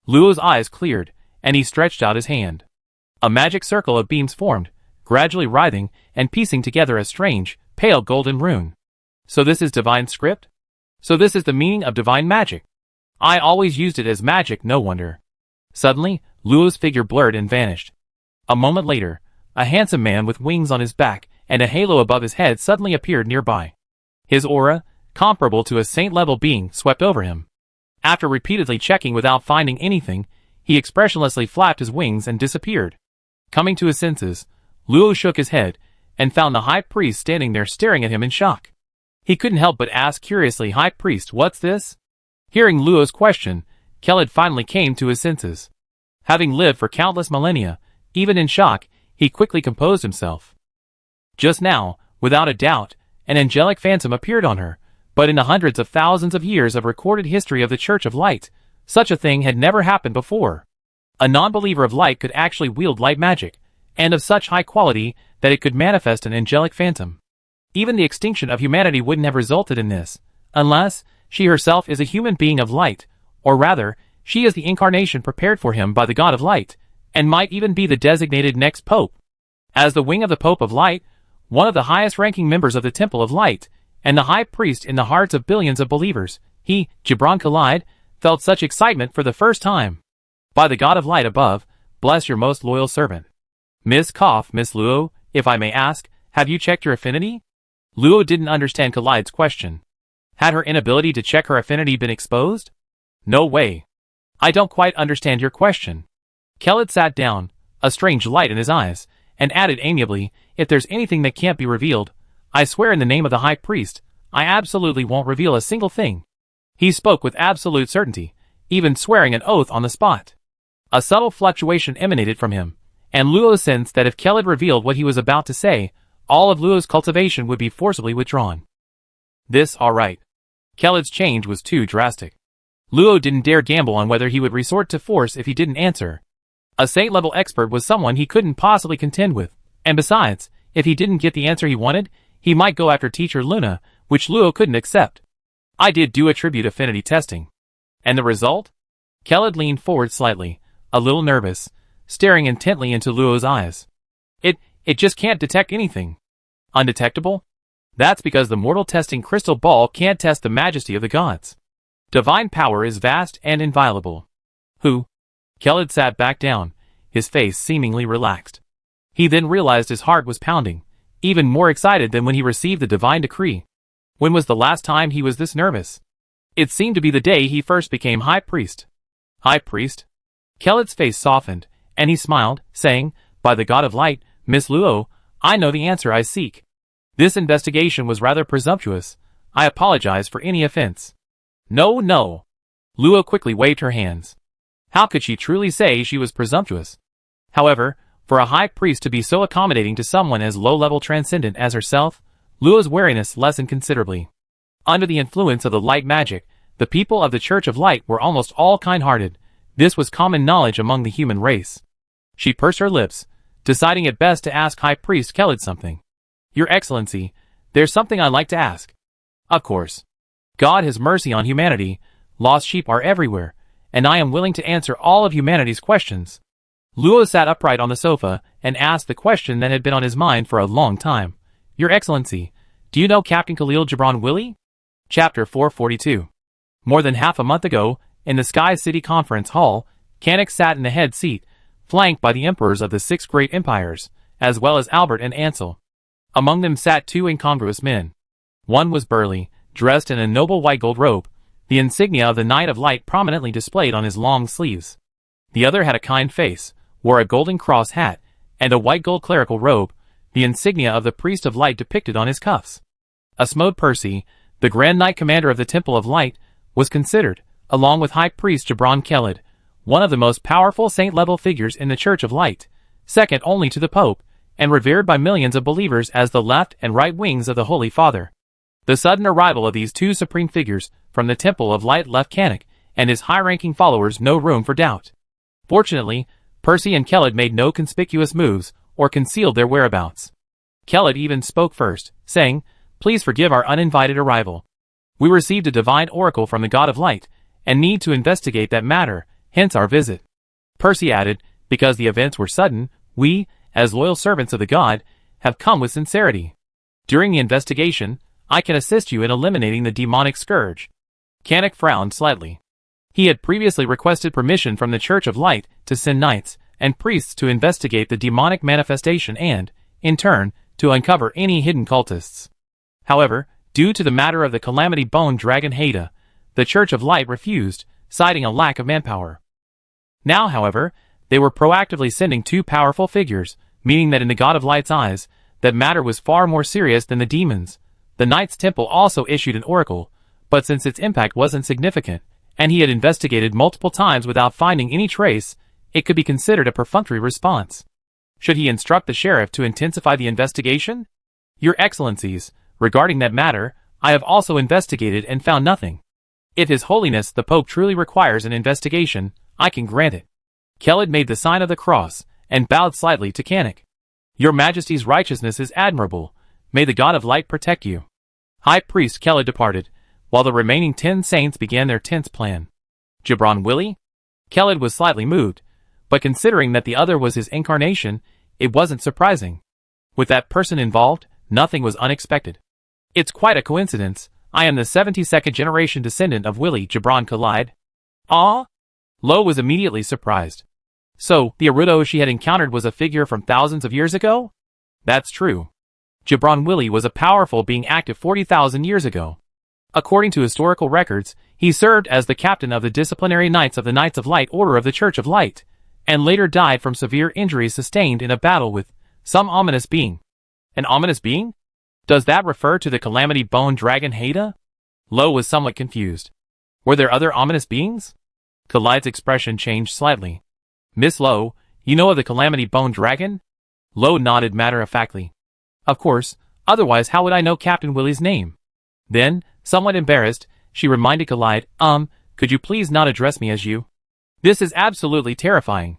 Luo's eyes cleared, and he stretched out his hand. A magic circle of beams formed, gradually writhing and piecing together a strange, pale golden rune. So this is divine script? So this is the meaning of divine magic. I always used it as magic, no wonder. Suddenly, Luo's figure blurred and vanished. A moment later, a handsome man with wings on his back and a halo above his head suddenly appeared nearby. His aura, comparable to a saint-level being, swept over him. After repeatedly checking without finding anything, he expressionlessly flapped his wings and disappeared. Coming to his senses, Luo shook his head and found the high priest standing there staring at him in shock. He couldn't help but ask curiously, High Priest, what's this? Hearing Luo's question, Khaled finally came to his senses. Having lived for countless millennia, even in shock, he quickly composed himself. Just now, without a doubt, an angelic phantom appeared on her, but in the hundreds of thousands of years of recorded history of the Church of Light, such a thing had never happened before. A non-believer of light could actually wield light magic, and of such high quality that it could manifest an angelic phantom. Even the extinction of humanity wouldn't have resulted in this, unless she herself is a human being of light, or rather, she is the incarnation prepared for him by the God of Light, and might even be the designated next Pope. As the wing of the Pope of Light, one of the highest-ranking members of the Temple of Light, and the high priest in the hearts of billions of believers, he, Gibran Khalid, felt such excitement for the first time. By the God of Light above, bless your most loyal servant. Miss Luo, if I may ask, have you checked your affinity? Luo didn't understand Khalid's question. Had her inability to check her affinity been exposed? No way. I don't quite understand your question. Khalid sat down, a strange light in his eyes, and added amiably, if there's anything that can't be revealed, I swear in the name of the High Priest, I absolutely won't reveal a single thing. He spoke with absolute certainty, even swearing an oath on the spot. A subtle fluctuation emanated from him, and Luo sensed that if Khalid revealed what he was about to say, all of Luo's cultivation would be forcibly withdrawn. This, alright. Khalid's change was too drastic. Luo didn't dare gamble on whether he would resort to force if he didn't answer. A saint-level expert was someone he couldn't possibly contend with, and besides, if he didn't get the answer he wanted, he might go after Teacher Luna, which Luo couldn't accept. I did do attribute affinity testing. And the result? Khalid leaned forward slightly, a little nervous, staring intently into Luo's eyes. It just can't detect anything. Undetectable? That's because the mortal testing crystal ball can't test the majesty of the gods. Divine power is vast and inviolable. Who? Khalid sat back down, his face seemingly relaxed. He then realized his heart was pounding, even more excited than when he received the divine decree. When was the last time he was this nervous? It seemed to be the day he first became High Priest. High Priest? Khalid's face softened, and he smiled, saying, by the God of Light, Miss Luo, I know the answer I seek. This investigation was rather presumptuous. I apologize for any offense. No. Luo quickly waved her hands. How could she truly say she was presumptuous? However, for a high priest to be so accommodating to someone as low-level transcendent as herself, Luo's wariness lessened considerably. Under the influence of the light magic, the people of the Church of Light were almost all kind-hearted. This was common knowledge among the human race. She pursed her lips, deciding it best to ask High Priest Khalid something. Your Excellency, there's something I'd like to ask. Of course. God has mercy on humanity, lost sheep are everywhere, and I am willing to answer all of humanity's questions. Luo sat upright on the sofa and asked the question that had been on his mind for a long time. Your Excellency, do you know Captain Khalil Gibran Willie? Chapter 442. More than half a month ago, in the Sky City Conference Hall, Canik sat in the head seat, flanked by the emperors of the 6 great empires, as well as Albert and Ansel. Among them sat 2 incongruous men. One was burly, dressed in a noble white gold robe, the insignia of the Knight of Light prominently displayed on his long sleeves. The other had a kind face, wore a golden cross hat, and a white gold clerical robe, the insignia of the Priest of Light depicted on his cuffs. Asmode Percy, the Grand Knight Commander of the Temple of Light, was considered, along with High Priest Gibran Khalid, one of the most powerful saint-level figures in the Church of Light, second only to the Pope, and revered by millions of believers as the left and right wings of the Holy Father. The sudden arrival of these 2 supreme figures from the Temple of Light left Canik and his high-ranking followers no room for doubt. Fortunately, Percy and Khalid made no conspicuous moves or concealed their whereabouts. Khalid even spoke first, saying, Please forgive our uninvited arrival. We received a divine oracle from the God of Light, and need to investigate that matter, hence our visit. Percy added, Because the events were sudden, we, as loyal servants of the God, have come with sincerity. During the investigation, I can assist you in eliminating the demonic scourge. Canik frowned slightly. He had previously requested permission from the Church of Light to send knights and priests to investigate the demonic manifestation and, in turn, to uncover any hidden cultists. However, due to the matter of the Calamity Bone Dragon Haida, the Church of Light refused, citing a lack of manpower. Now, however, they were proactively sending 2 powerful figures, meaning that in the God of Light's eyes, that matter was far more serious than the demons. The Knight's Temple also issued an oracle, but since its impact wasn't significant, and he had investigated multiple times without finding any trace, it could be considered a perfunctory response. Should he instruct the sheriff to intensify the investigation? Your Excellencies, regarding that matter, I have also investigated and found nothing. If His Holiness the Pope truly requires an investigation, I can grant it. Keled made the sign of the cross, and bowed slightly to Kanik. Your Majesty's righteousness is admirable. May the God of Light protect you. High Priest Keled departed, while the remaining 10 saints began their tense plan. Gibran Willie? Keled was slightly moved, but considering that the other was his incarnation, it wasn't surprising. With that person involved, nothing was unexpected. It's quite a coincidence. I am the 72nd generation descendant of Willie Gibran Khalid. Ah? Lo was immediately surprised. So, the Arudo she had encountered was a figure from thousands of years ago? That's true. Gibran Willie was a powerful being active 40,000 years ago. According to historical records, he served as the captain of the disciplinary Knights of the Knights of Light Order of the Church of Light, and later died from severe injuries sustained in a battle with some ominous being. An ominous being? Does that refer to the Calamity Bone Dragon Haida? Lo was somewhat confused. Were there other ominous beings? Khalid's expression changed slightly. Miss Lo, you know of the Calamity Bone Dragon? Lo nodded matter-of-factly. Of course, otherwise how would I know Captain Willie's name? Then, somewhat embarrassed, she reminded Khalid, could you please not address me as you? This is absolutely terrifying.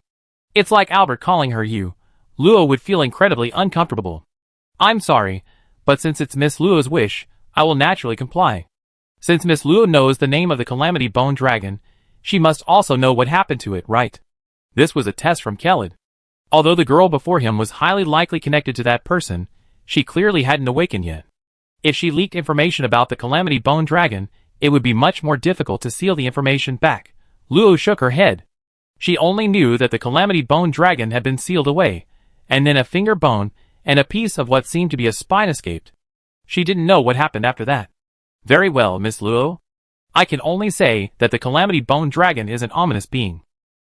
It's like Albert calling her you. Luo would feel incredibly uncomfortable. I'm sorry, but since it's Miss Luo's wish, I will naturally comply. Since Miss Luo knows the name of the Calamity Bone Dragon, she must also know what happened to it, right? This was a test from Keled. Although the girl before him was highly likely connected to that person, she clearly hadn't awakened yet. If she leaked information about the Calamity Bone Dragon, it would be much more difficult to seal the information back. Luo shook her head. She only knew that the Calamity Bone Dragon had been sealed away, and then a finger bone and a piece of what seemed to be a spine escaped. She didn't know what happened after that. Very well, Miss Luo. I can only say that the Calamity Bone Dragon is an ominous being.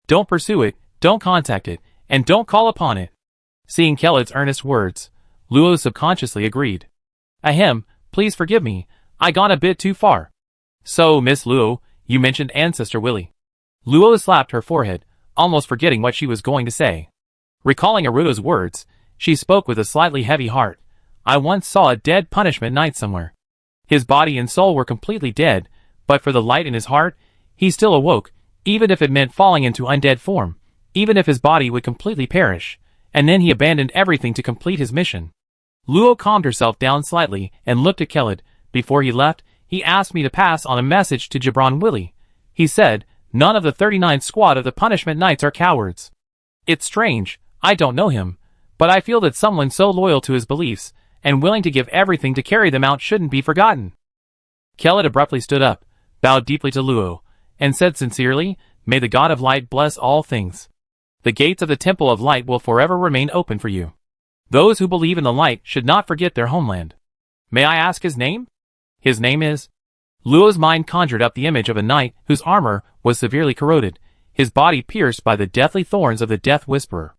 Don't pursue it, don't contact it, and don't call upon it. Seeing Keled's earnest words, Luo subconsciously agreed. Ahem, please forgive me, I gone a bit too far. So, Miss Luo, you mentioned Ancestor Willie. Luo slapped her forehead, almost forgetting what she was going to say. Recalling Arudo's words, she spoke with a slightly heavy heart. I once saw a dead punishment knight somewhere. His body and soul were completely dead, but for the light in his heart, he still awoke, even if it meant falling into undead form, even if his body would completely perish, and then he abandoned everything to complete his mission. Luo calmed herself down slightly and looked at Keled. Before he left, he asked me to pass on a message to Gibran Willie. He said, none of the 39 squad of the Punishment Knights are cowards. It's strange, I don't know him, but I feel that someone so loyal to his beliefs and willing to give everything to carry them out shouldn't be forgotten. Keled abruptly stood up, bowed deeply to Luo, and said sincerely, May the God of Light bless all things. The gates of the Temple of Light will forever remain open for you. Those who believe in the light should not forget their homeland. May I ask his name? His name is... Luo's mind conjured up the image of a knight whose armor was severely corroded, his body pierced by the deathly thorns of the Death Whisperer.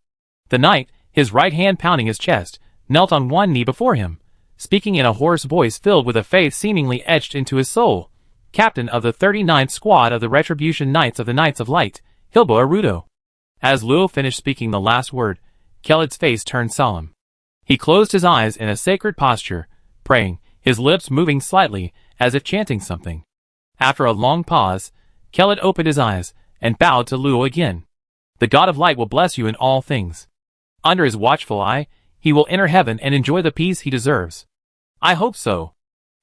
The knight, his right hand pounding his chest, knelt on one knee before him, speaking in a hoarse voice filled with a faith seemingly etched into his soul. Captain of the 39th Squad of the Retribution Knights of the Knights of Light, Hilbo Arudo. As Luo finished speaking the last word, Keled's face turned solemn. He closed his eyes in a sacred posture, praying, his lips moving slightly, as if chanting something. After a long pause, Keled opened his eyes, and bowed to Luo again. The God of Light will bless you in all things. Under his watchful eye, he will enter heaven and enjoy the peace he deserves. I hope so.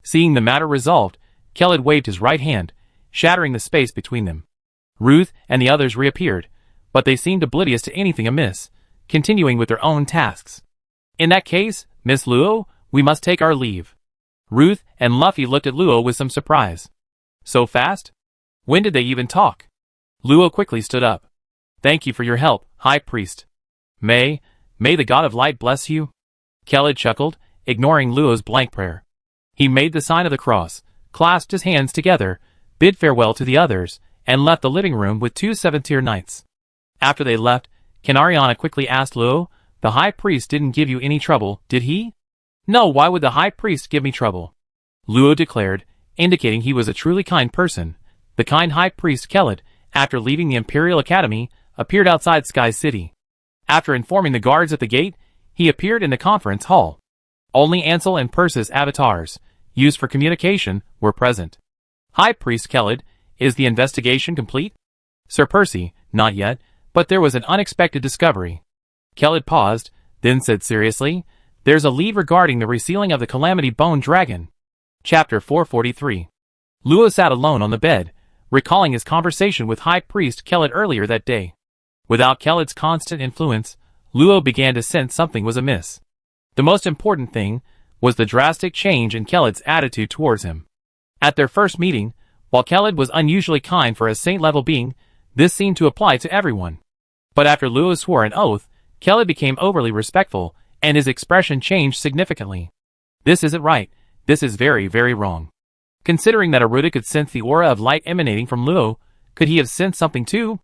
Seeing the matter resolved, Keled waved his right hand, shattering the space between them. Ruth and the others reappeared, but they seemed oblivious to anything amiss, continuing with their own tasks. In that case, Miss Luo, we must take our leave. Ruth and Luffy looked at Luo with some surprise. So fast? When did they even talk? Luo quickly stood up. Thank you for your help, High Priest. May the God of Light bless you? Keled chuckled, ignoring Luo's blank prayer. He made the sign of the cross, clasped his hands together, bid farewell to the others, and left the living room with 2 7th-tier knights. After they left, Kanariana quickly asked Luo, the High Priest didn't give you any trouble, did he? No, why would the High Priest give me trouble? Luo declared, indicating he was a truly kind person. The kind High Priest Keled, after leaving the Imperial Academy, appeared outside Sky City. After informing the guards at the gate, he appeared in the conference hall. Only Ansel and Persis avatars, used for communication, were present. High Priest Keled, is the investigation complete? Sir Percy, not yet, but there was an unexpected discovery. Keled paused, then said seriously, there's a lead regarding the resealing of the Calamity Bone Dragon. Chapter 443. Luo sat alone on the bed, recalling his conversation with High Priest Keled earlier that day. Without Keled's constant influence, Luo began to sense something was amiss. The most important thing was the drastic change in Keled's attitude towards him. At their first meeting, while Keled was unusually kind for a saint-level being, this seemed to apply to everyone. But after Luo swore an oath, Keled became overly respectful, and his expression changed significantly. This isn't right. This is very, very wrong. Considering that Aruda could sense the aura of light emanating from Luo, could he have sensed something too?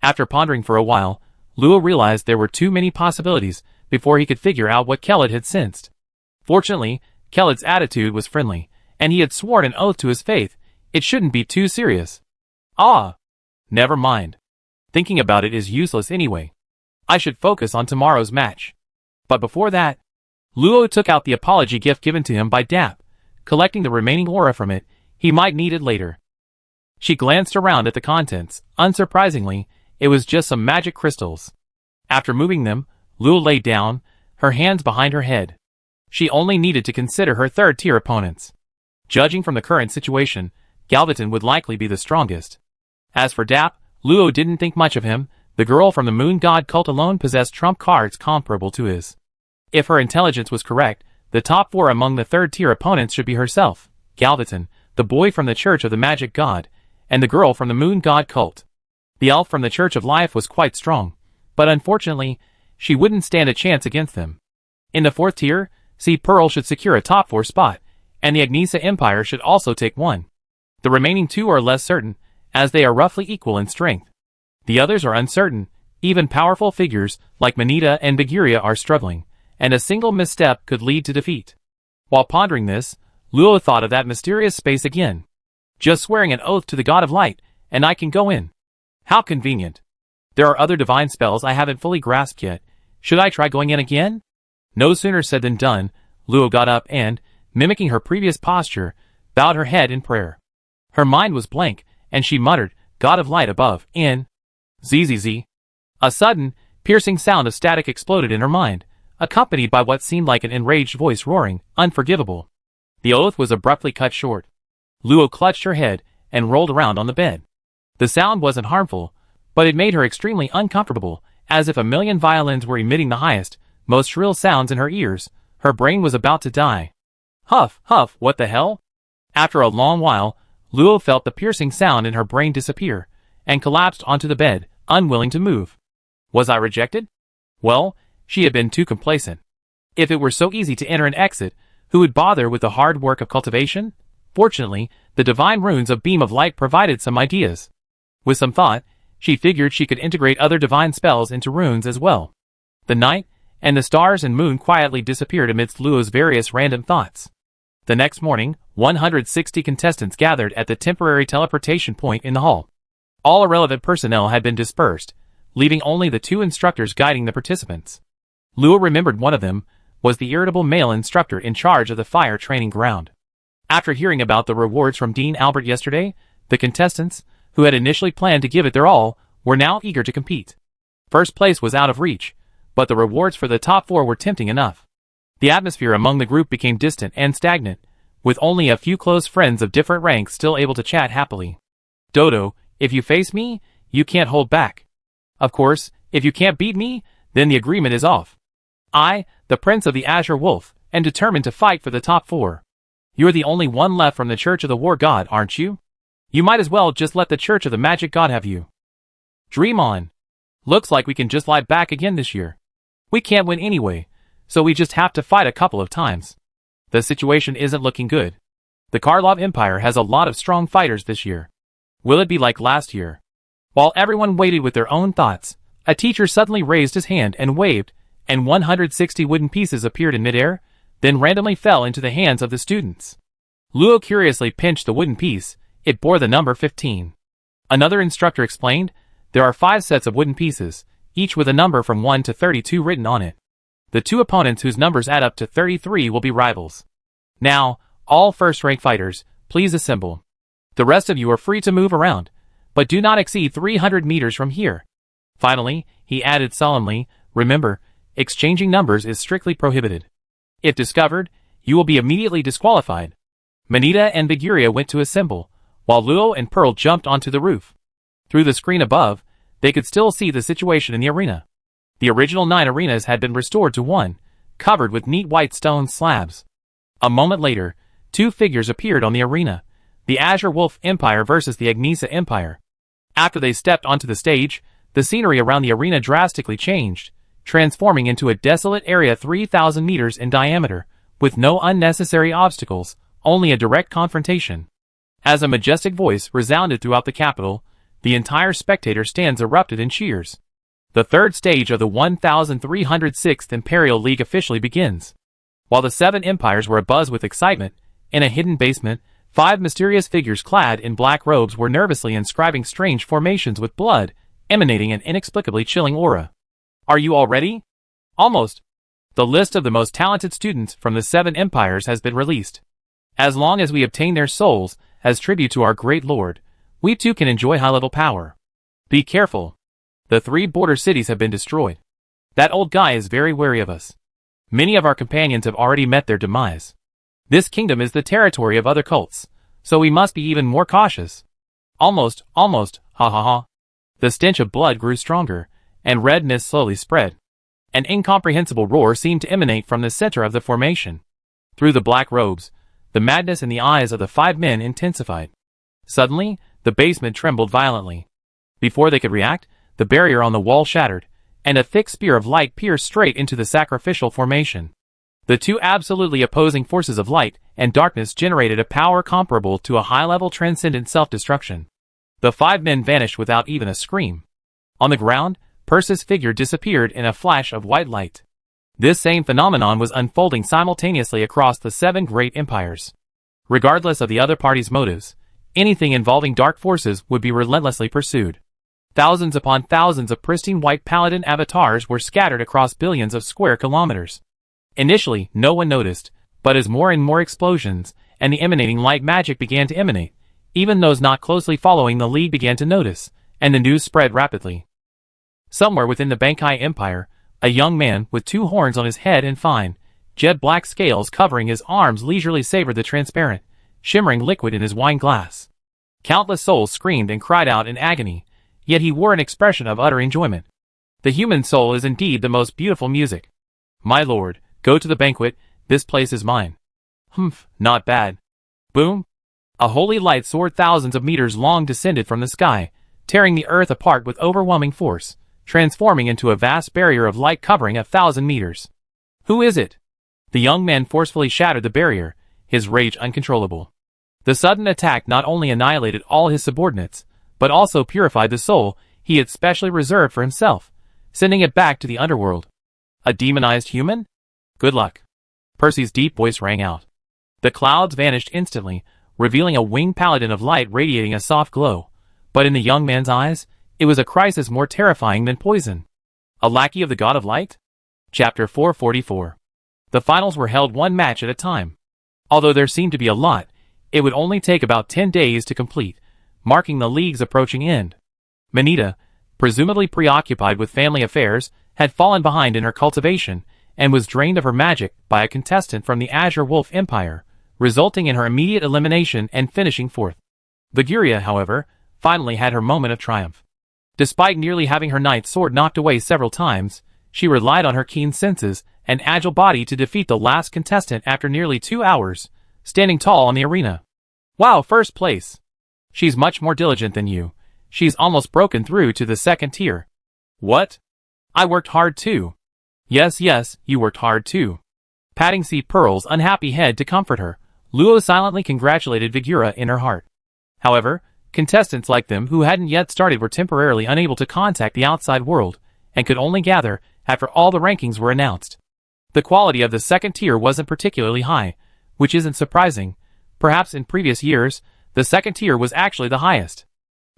After pondering for a while, Luo realized there were too many possibilities before he could figure out what Keled had sensed. Fortunately, Keled's attitude was friendly, and he had sworn an oath to his faith. It shouldn't be too serious. Ah! Never mind. Thinking about it is useless anyway. I should focus on tomorrow's match. But before that, Luo took out the apology gift given to him by Dap. Collecting the remaining aura from it, he might need it later. She glanced around at the contents. Unsurprisingly, it was just some magic crystals. After moving them, Luo lay down, her hands behind her head. She only needed to consider her third-tier opponents. Judging from the current situation, Galvatron would likely be the strongest. As for Dap, Luo didn't think much of him. The girl from the Moon God cult alone possessed trump cards comparable to his. If her intelligence was correct, the top 4 among the third-tier opponents should be herself, Galvatron, the boy from the Church of the Magic God, and the girl from the Moon God cult. The elf from the Church of Life was quite strong, but unfortunately, she wouldn't stand a chance against them. In the 4th tier, Sea Pearl should secure a top 4 spot, and the Agnisa Empire should also take one. The remaining 2 are less certain, as they are roughly equal in strength. The others are uncertain. Even powerful figures like Manita and Biguria are struggling, and a single misstep could lead to defeat. While pondering this, Luo thought of that mysterious space again. Just swearing an oath to the God of Light, and I can go in. How convenient. There are other divine spells I haven't fully grasped yet. Should I try going in again? No sooner said than done. Luo got up and, mimicking her previous posture, bowed her head in prayer. Her mind was blank, and she muttered, God of Light above, in. Zzz. A sudden, piercing sound of static exploded in her mind, accompanied by what seemed like an enraged voice roaring, unforgivable. The oath was abruptly cut short. Luo clutched her head and rolled around on the bed. The sound wasn't harmful, but it made her extremely uncomfortable, as if a million violins were emitting the highest, most shrill sounds in her ears. Her brain was about to die. Huff, huff, what the hell? After a long while, Luo felt the piercing sound in her brain disappear, and collapsed onto the bed, unwilling to move. Was I rejected? Well, she had been too complacent. If it were so easy to enter and exit, who would bother with the hard work of cultivation? Fortunately, the divine runes of Beam of Light provided some ideas. With some thought, she figured she could integrate other divine spells into runes as well. The night, and the stars and moon quietly disappeared amidst Luo's various random thoughts. The next morning, 160 contestants gathered at the temporary teleportation point in the hall. All irrelevant personnel had been dispersed, leaving only the 2 instructors guiding the participants. Luo remembered one of them was the irritable male instructor in charge of the fire training ground. After hearing about the rewards from Dean Albert yesterday, the contestants, who had initially planned to give it their all, were now eager to compete. First place was out of reach, but the rewards for the top 4 were tempting enough. The atmosphere among the group became distant and stagnant, with only a few close friends of different ranks still able to chat happily. Dodo, if you face me, you can't hold back. Of course, if you can't beat me, then the agreement is off. I, the Prince of the Azure Wolf, am determined to fight for the top 4. You're the only one left from the Church of the War God, aren't you? You might as well just let the Church of the Magic God have you. Dream on. Looks like we can just lie back again this year. We can't win anyway, so we just have to fight a couple of times. The situation isn't looking good. The Karlov Empire has a lot of strong fighters this year. Will it be like last year? While everyone waited with their own thoughts, a teacher suddenly raised his hand and waved, and 160 wooden pieces appeared in midair, then randomly fell into the hands of the students. Luo curiously pinched the wooden piece. It bore the number 15. Another instructor explained, there are 5 sets of wooden pieces, each with a number from 1 to 32 written on it. The two opponents whose numbers add up to 33 will be rivals. Now, all first-rank fighters, please assemble. The rest of you are free to move around, but do not exceed 300 meters from here. Finally, he added solemnly, remember, exchanging numbers is strictly prohibited. If discovered, you will be immediately disqualified. Manita and Viguria went to assemble, while Luo and Pearl jumped onto the roof. Through the screen above, they could still see the situation in the arena. The original 9 arenas had been restored to 1, covered with neat white stone slabs. A moment later, 2 figures appeared on the arena, the Azure Wolf Empire versus the Agnesa Empire. After they stepped onto the stage, the scenery around the arena drastically changed, transforming into a desolate area 3,000 meters in diameter, with no unnecessary obstacles, only a direct confrontation. As a majestic voice resounded throughout the capital, the entire spectator stands erupted in cheers. The third stage of the 1306th Imperial League officially begins. While the 7 empires were abuzz with excitement, in a hidden basement, 5 mysterious figures clad in black robes were nervously inscribing strange formations with blood, emanating an inexplicably chilling aura. Are you all ready? Almost. The list of the most talented students from the 7 empires has been released. As long as we obtain their souls, as tribute to our great lord, we too can enjoy high-level power. Be careful. The 3 border cities have been destroyed. That old guy is very wary of us. Many of our companions have already met their demise. This kingdom is the territory of other cults, so we must be even more cautious. Almost, ha ha ha. The stench of blood grew stronger, and red mist slowly spread. An incomprehensible roar seemed to emanate from the center of the formation. Through the black robes, the madness in the eyes of the 5 men intensified. Suddenly, the basement trembled violently. Before they could react, the barrier on the wall shattered, and a thick spear of light pierced straight into the sacrificial formation. The 2 absolutely opposing forces of light and darkness generated a power comparable to a high-level transcendent self-destruction. The 5 men vanished without even a scream. On the ground, Perseus' figure disappeared in a flash of white light. This same phenomenon was unfolding simultaneously across the 7 great empires. Regardless of the other party's motives, anything involving dark forces would be relentlessly pursued. Thousands upon thousands of pristine white paladin avatars were scattered across billions of square kilometers. Initially, no one noticed, but as more and more explosions and the emanating light magic began to emanate, even those not closely following the league began to notice, and the news spread rapidly. Somewhere within the Bankai Empire, a young man with 2 horns on his head and fine, jet-black scales covering his arms leisurely savored the transparent, shimmering liquid in his wine glass. Countless souls screamed and cried out in agony, yet he wore an expression of utter enjoyment. The human soul is indeed the most beautiful music. My lord, go to the banquet, this place is mine. Humph, not bad. Boom! A holy light soared thousands of meters long descended from the sky, tearing the earth apart with overwhelming force, transforming into a vast barrier of light covering 1,000 meters. Who is it? The young man forcefully shattered the barrier, his rage uncontrollable. The sudden attack not only annihilated all his subordinates, but also purified the soul he had specially reserved for himself, sending it back to the underworld. A demonized human? Good luck. Percy's deep voice rang out. The clouds vanished instantly, revealing a winged paladin of light radiating a soft glow, but in the young man's eyes, it was a crisis more terrifying than poison. A lackey of the god of light? Chapter 444. The finals were held 1 match at a time. Although there seemed to be a lot, it would only take about 10 days to complete, marking the league's approaching end. Manita, presumably preoccupied with family affairs, had fallen behind in her cultivation, and was drained of her magic by a contestant from the Azure Wolf Empire, resulting in her immediate elimination and finishing 4th. Viguria, however, finally had her moment of triumph. Despite nearly having her knight's sword knocked away several times, she relied on her keen senses and agile body to defeat the last contestant after nearly 2 hours, standing tall on the arena. Wow, first place! She's much more diligent than you. She's almost broken through to the 2nd tier. What? I worked hard too. Yes, you worked hard too. Patting C. Pearl's unhappy head to comfort her, Luo silently congratulated Viguria in her heart. However, contestants like them who hadn't yet started were temporarily unable to contact the outside world, and could only gather after all the rankings were announced. The quality of the 2nd tier wasn't particularly high, which isn't surprising. Perhaps in previous years, the 2nd tier was actually the highest.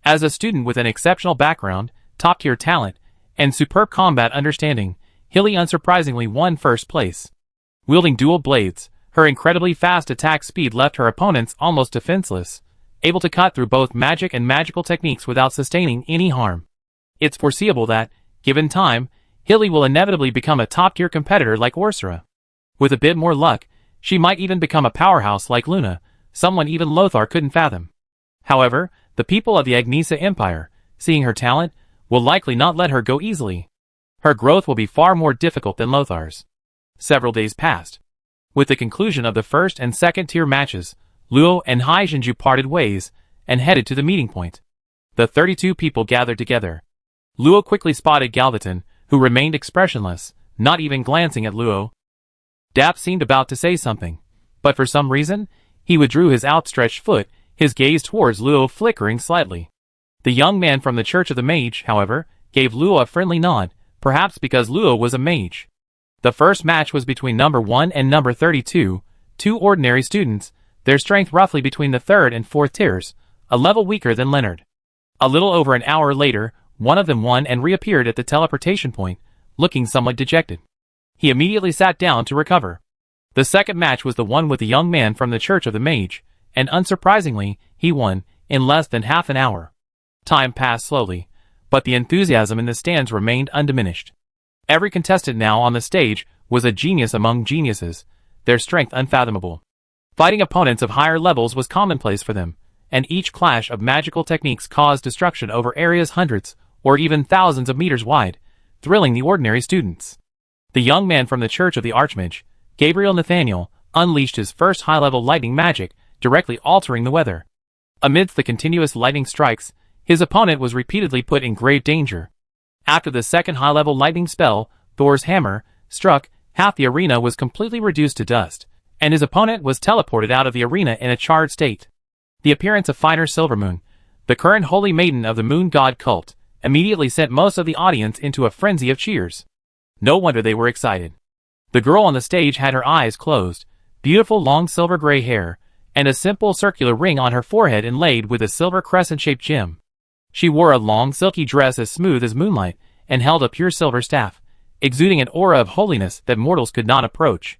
As a student with an exceptional background, top-tier talent, and superb combat understanding, Hilly unsurprisingly won first place. Wielding dual blades, her incredibly fast attack speed left her opponents almost defenseless, able to cut through both magic and magical techniques without sustaining any harm. It's foreseeable that, given time, Hilly will inevitably become a top-tier competitor like Orsara. With a bit more luck, she might even become a powerhouse like Luna, someone even Lothar couldn't fathom. However, the people of the Agnesa Empire, seeing her talent, will likely not let her go easily. Her growth will be far more difficult than Lothar's. Several days passed. With the conclusion of the first and second tier matches, Luo and Haijinju parted ways and headed to the meeting point. The 32 people gathered together. Luo quickly spotted Galvaton, who remained expressionless, not even glancing at Luo. Dap seemed about to say something, but for some reason, he withdrew his outstretched foot, his gaze towards Luo flickering slightly. The young man from the Church of the Mage, however, gave Luo a friendly nod, perhaps because Luo was a mage. The first match was between number 1 and number 32, two ordinary students, their strength roughly between the 3rd and 4th tiers, a level weaker than Leonard. A little over an hour later, one of them won and reappeared at the teleportation point, looking somewhat dejected. He immediately sat down to recover. The second match was the one with the young man from the Church of the Mage, and unsurprisingly, he won, in less than half an hour. Time passed slowly, but the enthusiasm in the stands remained undiminished. Every contestant now on the stage was a genius among geniuses, their strength unfathomable. Fighting opponents of higher levels was commonplace for them, and each clash of magical techniques caused destruction over areas hundreds, or even thousands of meters wide, thrilling the ordinary students. The young man from the Church of the Archmage, Gabriel Nathaniel, unleashed his first high-level lightning magic, directly altering the weather. Amidst the continuous lightning strikes, his opponent was repeatedly put in grave danger. After the second high-level lightning spell, Thor's hammer, struck, half the arena was completely reduced to dust, and his opponent was teleported out of the arena in a charred state. The appearance of Finer Silvermoon, the current holy maiden of the moon god cult, immediately sent most of the audience into a frenzy of cheers. No wonder they were excited. The girl on the stage had her eyes closed, beautiful long silver-gray hair, and a simple circular ring on her forehead inlaid with a silver crescent-shaped gem. She wore a long silky dress as smooth as moonlight, and held a pure silver staff, exuding an aura of holiness that mortals could not approach.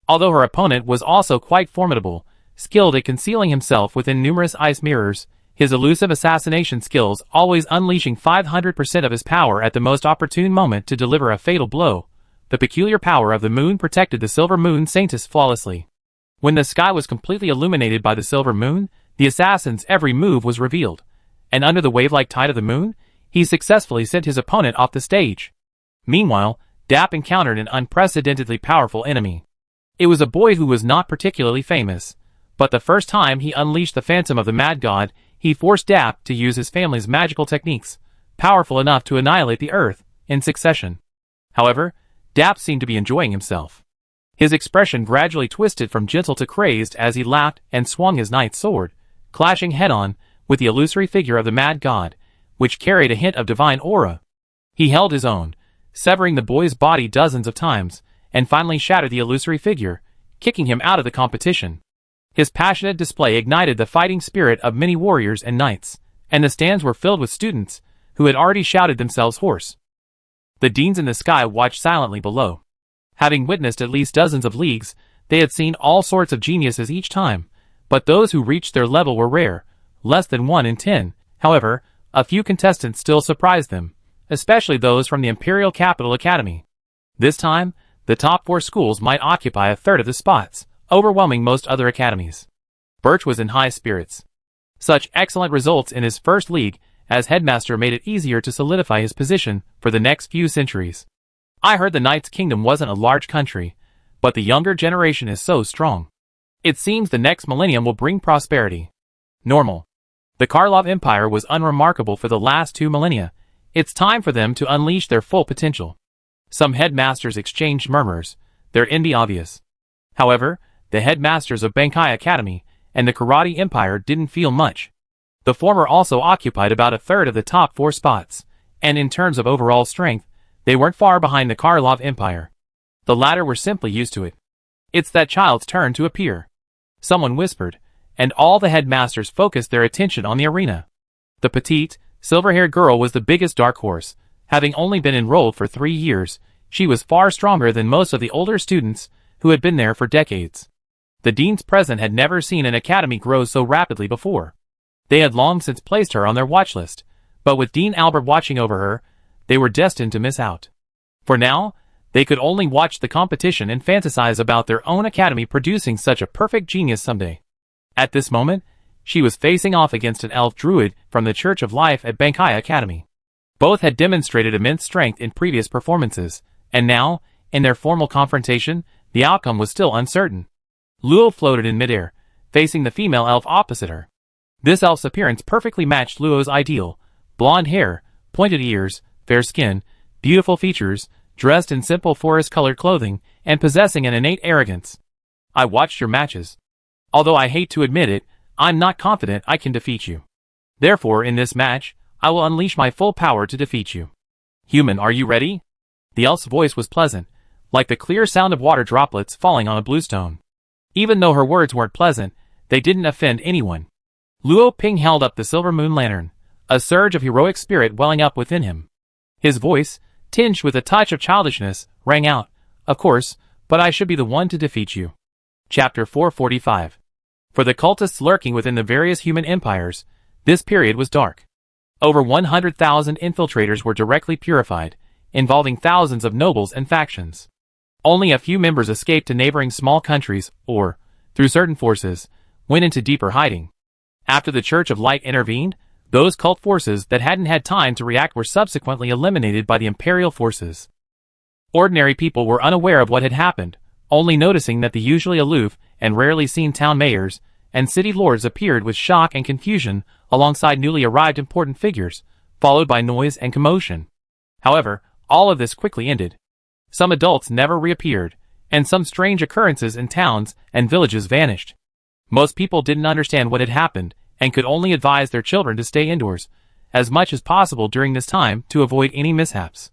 Although her opponent was also quite formidable, skilled at concealing himself within numerous ice mirrors, his elusive assassination skills always unleashing 500% of his power at the most opportune moment to deliver a fatal blow, the peculiar power of the moon protected the Silver Moon Saintess flawlessly. When the sky was completely illuminated by the Silver Moon, the assassin's every move was revealed, and under the wave-like tide of the moon, he successfully sent his opponent off the stage. Meanwhile, Dap encountered an unprecedentedly powerful enemy. It was a boy who was not particularly famous, but the first time he unleashed the phantom of the Mad God, he forced Dap to use his family's magical techniques, powerful enough to annihilate the Earth, in succession. However, Dap seemed to be enjoying himself. His expression gradually twisted from gentle to crazed as he laughed and swung his knight's sword, clashing head-on with the illusory figure of the Mad God, which carried a hint of divine aura. He held his own, severing the boy's body dozens of times, and finally shattered the illusory figure, kicking him out of the competition. His passionate display ignited the fighting spirit of many warriors and knights, and the stands were filled with students, who had already shouted themselves hoarse. The deans in the sky watched silently below. Having witnessed at least dozens of leagues, they had seen all sorts of geniuses each time, but those who reached their level were rare, less than 1 in 10. However, a few contestants still surprised them, especially those from the Imperial Capital Academy. This time, the top 4 schools might occupy a third of the spots, overwhelming most other academies. Birch was in high spirits. Such excellent results in his first league as headmaster made it easier to solidify his position for the next few centuries. I heard the Knight's Kingdom wasn't a large country, but the younger generation is so strong. It seems the next millennium will bring prosperity. Normal. The Karlov Empire was unremarkable for the last 2 millennia. It's time for them to unleash their full potential. Some headmasters exchanged murmurs, their envy obvious. However, the headmasters of Bankai Academy and the Karate Empire didn't feel much. The former also occupied about a third of the top 4 spots, and in terms of overall strength, they weren't far behind the Karlov Empire. The latter were simply used to it. It's that child's turn to appear. Someone whispered, and all the headmasters focused their attention on the arena. The petite, silver-haired girl was the biggest dark horse, having only been enrolled for 3 years, She was far stronger than most of the older students who had been there for decades. The dean's present had never seen an academy grow so rapidly before. They had long since placed her on their watch list, but with Dean Albert watching over her, they were destined to miss out. For now, they could only watch the competition and fantasize about their own academy producing such a perfect genius someday. At this moment, she was facing off against an elf druid from the Church of Life at Bankai Academy. Both had demonstrated immense strength in previous performances, and now, in their formal confrontation, the outcome was still uncertain. Luo floated in midair, facing the female elf opposite her. This elf's appearance perfectly matched Luo's ideal: blonde hair, pointed ears, fair skin, beautiful features, dressed in simple forest-colored clothing, and possessing an innate arrogance. I watched your matches. Although I hate to admit it, I'm not confident I can defeat you. Therefore, in this match, I will unleash my full power to defeat you. Human, are you ready? The elf's voice was pleasant, like the clear sound of water droplets falling on a blue stone. Even though her words weren't pleasant, they didn't offend anyone. Luo Ping held up the silver moon lantern, a surge of heroic spirit welling up within him. His voice, tinged with a touch of childishness, rang out, "Of course, but I should be the one to defeat you." Chapter 445. For the cultists lurking within the various human empires, this period was dark. Over 100,000 infiltrators were directly purified, involving thousands of nobles and factions. Only a few members escaped to neighboring small countries, or, through certain forces, went into deeper hiding. After the Church of Light intervened, those cult forces that hadn't had time to react were subsequently eliminated by the imperial forces. Ordinary people were unaware of what had happened, only noticing that the usually aloof and rarely seen town mayors and city lords appeared with shock and confusion alongside newly arrived important figures, followed by noise and commotion. However, all of this quickly ended. Some adults never reappeared, and some strange occurrences in towns and villages vanished. Most people didn't understand what had happened, and could only advise their children to stay indoors, as much as possible during this time to avoid any mishaps.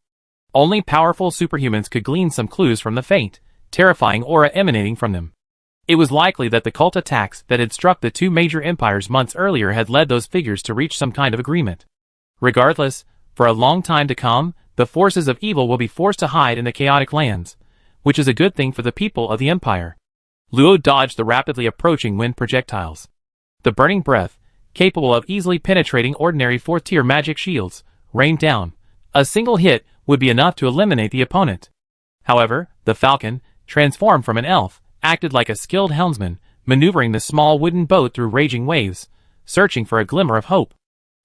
Only powerful superhumans could glean some clues from the faint, terrifying aura emanating from them. It was likely that the cult attacks that had struck the two major empires months earlier had led those figures to reach some kind of agreement. Regardless, for a long time to come, the forces of evil will be forced to hide in the chaotic lands, which is a good thing for the people of the empire. Luo dodged the rapidly approaching wind projectiles. The burning breath, capable of easily penetrating ordinary fourth-tier magic shields, rained down. A single hit would be enough to eliminate the opponent. However, the falcon, transformed from an elf, acted like a skilled helmsman, maneuvering the small wooden boat through raging waves, searching for a glimmer of hope.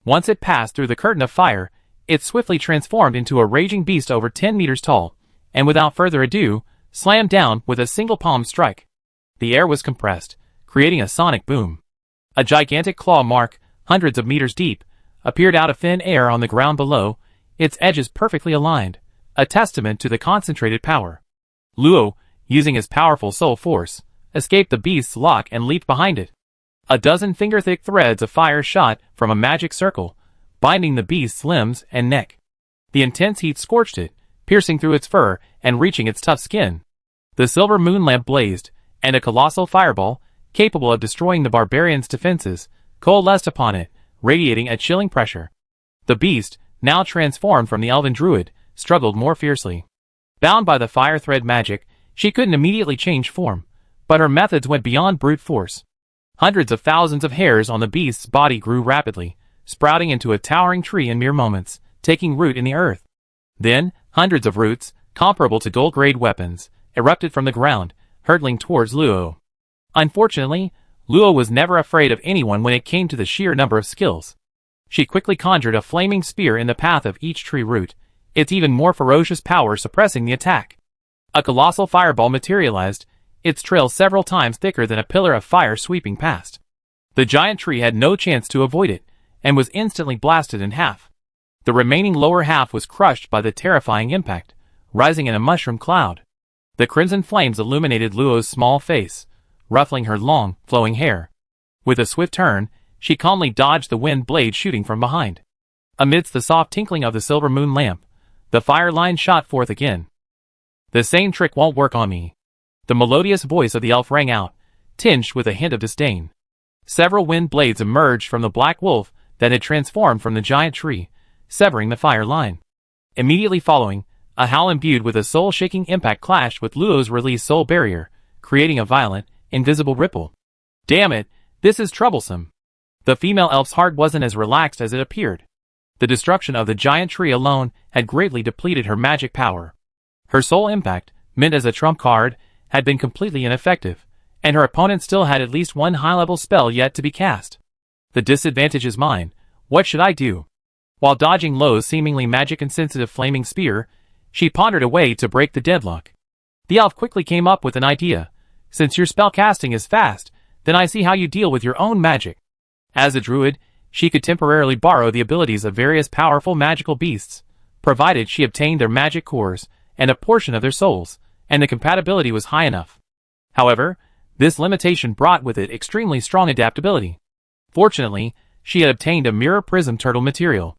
Once it passed through the curtain of fire, it swiftly transformed into a raging beast over 10 meters tall, and without further ado, slammed down with a single palm strike. The air was compressed, creating a sonic boom. A gigantic claw mark, hundreds of meters deep, appeared out of thin air on the ground below, its edges perfectly aligned, a testament to the concentrated power. Luo, using his powerful soul force, escaped the beast's lock and leaped behind it. A dozen finger-thick threads of fire shot from a magic circle, binding the beast's limbs and neck. The intense heat scorched it, piercing through its fur and reaching its tough skin. The silver moon lamp blazed, and a colossal fireball, capable of destroying the barbarian's defenses, coalesced upon it, radiating a chilling pressure. The beast, now transformed from the elven druid, struggled more fiercely. Bound by the fire thread magic, she couldn't immediately change form, but her methods went beyond brute force. Hundreds of thousands of hairs on the beast's body grew rapidly, sprouting into a towering tree in mere moments, taking root in the earth. Then, hundreds of roots, comparable to gold-grade weapons, erupted from the ground, hurtling towards Luo. Unfortunately, Luo was never afraid of anyone when it came to the sheer number of skills. She quickly conjured a flaming spear in the path of each tree root, its even more ferocious power suppressing the attack. A colossal fireball materialized, its trail several times thicker than a pillar of fire sweeping past. The giant tree had no chance to avoid it, and was instantly blasted in half. The remaining lower half was crushed by the terrifying impact, rising in a mushroom cloud. The crimson flames illuminated Luo's small face, ruffling her long, flowing hair. With a swift turn, she calmly dodged the wind blade shooting from behind. Amidst the soft tinkling of the silver moon lamp, the fire line shot forth again. "The same trick won't work on me." The melodious voice of the elf rang out, tinged with a hint of disdain. Several wind blades emerged from the black wolf that had transformed from the giant tree, severing the fire line. Immediately following, A howl imbued with a soul-shaking impact clashed with Luo's released soul barrier, creating a violent, invisible ripple. Damn it, this is troublesome. The female elf's heart wasn't as relaxed as it appeared. The destruction of the giant tree alone had greatly depleted her magic power. Her soul impact, mint as a trump card, had been completely ineffective, and her opponent still had at least one high-level spell yet to be cast. The disadvantage is mine. What should I do? While dodging Luo's seemingly magic-insensitive flaming spear, she pondered a way to break the deadlock. The elf quickly came up with an idea. Since your spell casting is fast, then I see how you deal with your own magic. As a druid, she could temporarily borrow the abilities of various powerful magical beasts, provided she obtained their magic cores and a portion of their souls, and the compatibility was high enough. However, this limitation brought with it extremely strong adaptability. Fortunately, she had obtained a mirror prism turtle material.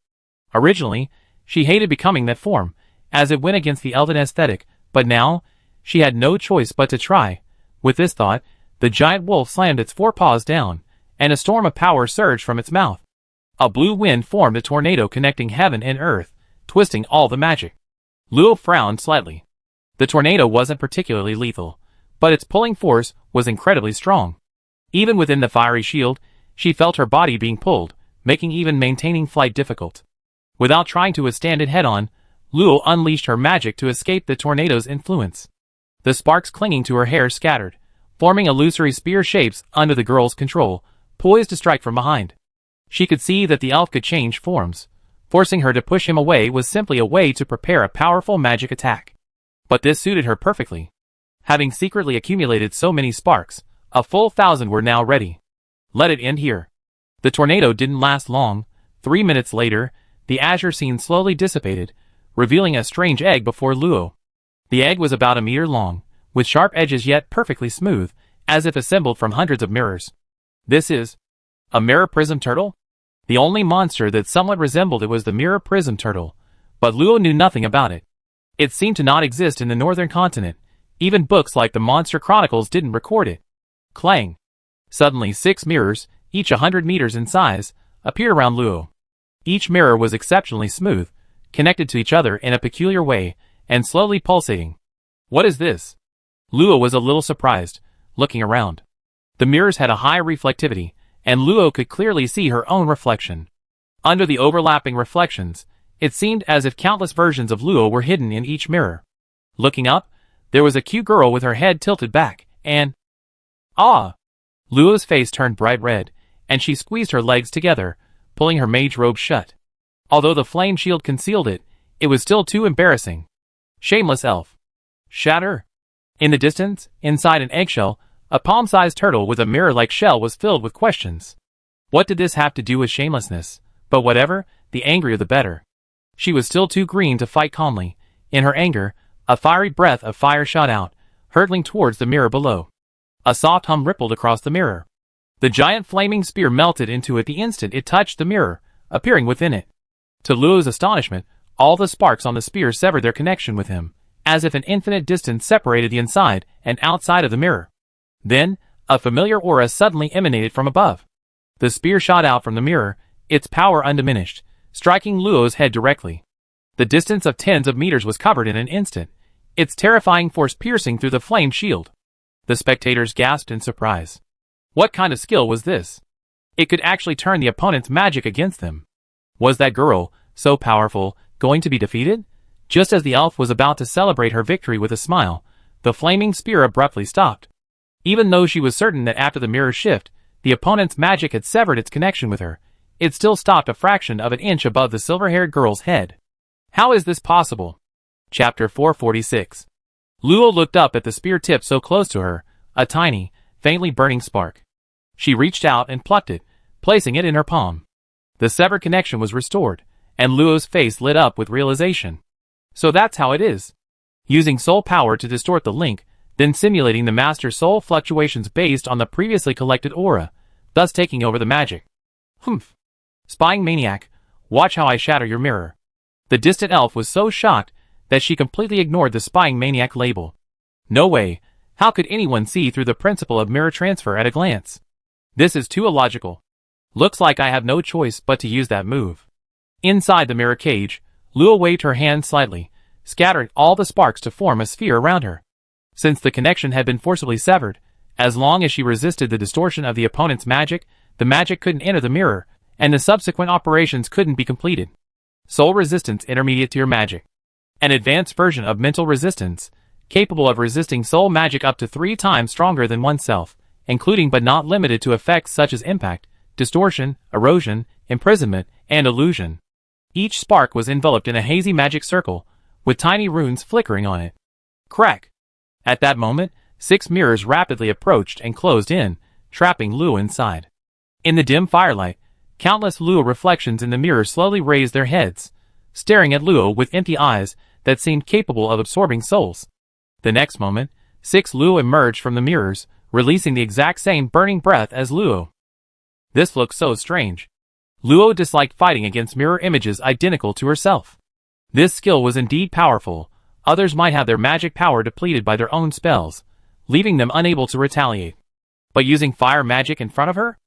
Originally, she hated becoming that form, as it went against the elven aesthetic, but now, she had no choice but to try. With this thought, the giant wolf slammed its forepaws down, and a storm of power surged from its mouth. A blue wind formed a tornado connecting heaven and earth, twisting all the magic. Luo frowned slightly. The tornado wasn't particularly lethal, but its pulling force was incredibly strong. Even within the fiery shield, she felt her body being pulled, making even maintaining flight difficult. Without trying to withstand it head-on, Luo unleashed her magic to escape the tornado's influence. The sparks clinging to her hair scattered, forming illusory spear shapes under the girl's control, poised to strike from behind. She could see that the elf could change forms. Forcing her to push him away was simply a way to prepare a powerful magic attack. But this suited her perfectly. Having secretly accumulated so many sparks, a full 1,000 were now ready. Let it end here. The tornado didn't last long. 3 minutes later, the azure scene slowly dissipated, revealing a strange egg before Luo. The egg was about a meter long, with sharp edges yet perfectly smooth, as if assembled from hundreds of mirrors. This is a mirror prism turtle? The only monster that somewhat resembled it was the mirror prism turtle, but Luo knew nothing about it. It seemed to not exist in the northern continent. Even books like the Monster Chronicles didn't record it. Clang! Suddenly 6 mirrors, each 100 meters in size, appeared around Luo. Each mirror was exceptionally smooth, connected to each other in a peculiar way, and slowly pulsating. What is this? Luo was a little surprised, looking around. The mirrors had a high reflectivity, and Luo could clearly see her own reflection. Under the overlapping reflections, it seemed as if countless versions of Luo were hidden in each mirror. Looking up, there was a cute girl with her head tilted back, and... Ah! Luo's face turned bright red, and she squeezed her legs together, pulling her mage robe shut. Although the flame shield concealed it, it was still too embarrassing. Shameless elf. Shatter! In the distance, inside an eggshell, a palm-sized turtle with a mirror-like shell was filled with questions. What did this have to do with shamelessness? But whatever, the angrier the better. She was still too green to fight calmly. In her anger, a fiery breath of fire shot out, hurtling towards the mirror below. A soft hum rippled across the mirror. The giant flaming spear melted into it the instant it touched the mirror, appearing within it. To Luo's astonishment, all the sparks on the spear severed their connection with him, as if an infinite distance separated the inside and outside of the mirror. Then, a familiar aura suddenly emanated from above. The spear shot out from the mirror, its power undiminished, striking Luo's head directly. The distance of tens of meters was covered in an instant, its terrifying force piercing through the flame shield. The spectators gasped in surprise. What kind of skill was this? It could actually turn the opponent's magic against them. Was that girl, so powerful, going to be defeated? Just as the elf was about to celebrate her victory with a smile, the flaming spear abruptly stopped. Even though she was certain that after the mirror shift, the opponent's magic had severed its connection with her, it still stopped a fraction of an inch above the silver-haired girl's head. How is this possible? Chapter 446. Luo looked up at the spear tip so close to her, a tiny, faintly burning spark. She reached out and plucked it, placing it in her palm. The severed connection was restored, and Luo's face lit up with realization. So that's how it is. Using soul power to distort the link, then simulating the master's soul fluctuations based on the previously collected aura, thus taking over the magic. Humph. Spying maniac, watch how I shatter your mirror. The distant elf was so shocked that she completely ignored the spying maniac label. No way, how could anyone see through the principle of mirror transfer at a glance? This is too illogical. Looks like I have no choice but to use that move. Inside the mirror cage, Luo waved her hand slightly, scattering all the sparks to form a sphere around her. Since the connection had been forcibly severed, as long as she resisted the distortion of the opponent's magic, the magic couldn't enter the mirror, and the subsequent operations couldn't be completed. Soul resistance intermediate to your magic. An advanced version of mental resistance, capable of resisting soul magic up to 3 times stronger than oneself, including but not limited to effects such as impact, distortion, erosion, imprisonment, and illusion. Each spark was enveloped in a hazy magic circle, with tiny runes flickering on it. Crack! At that moment, 6 mirrors rapidly approached and closed in, trapping Luo inside. In the dim firelight, countless Luo reflections in the mirror slowly raised their heads, staring at Luo with empty eyes that seemed capable of absorbing souls. The next moment, 6 Luo emerged from the mirrors, releasing the exact same burning breath as Luo. This looked so strange. Luo disliked fighting against mirror images identical to herself. This skill was indeed powerful. Others might have their magic power depleted by their own spells, leaving them unable to retaliate. But using fire magic in front of her?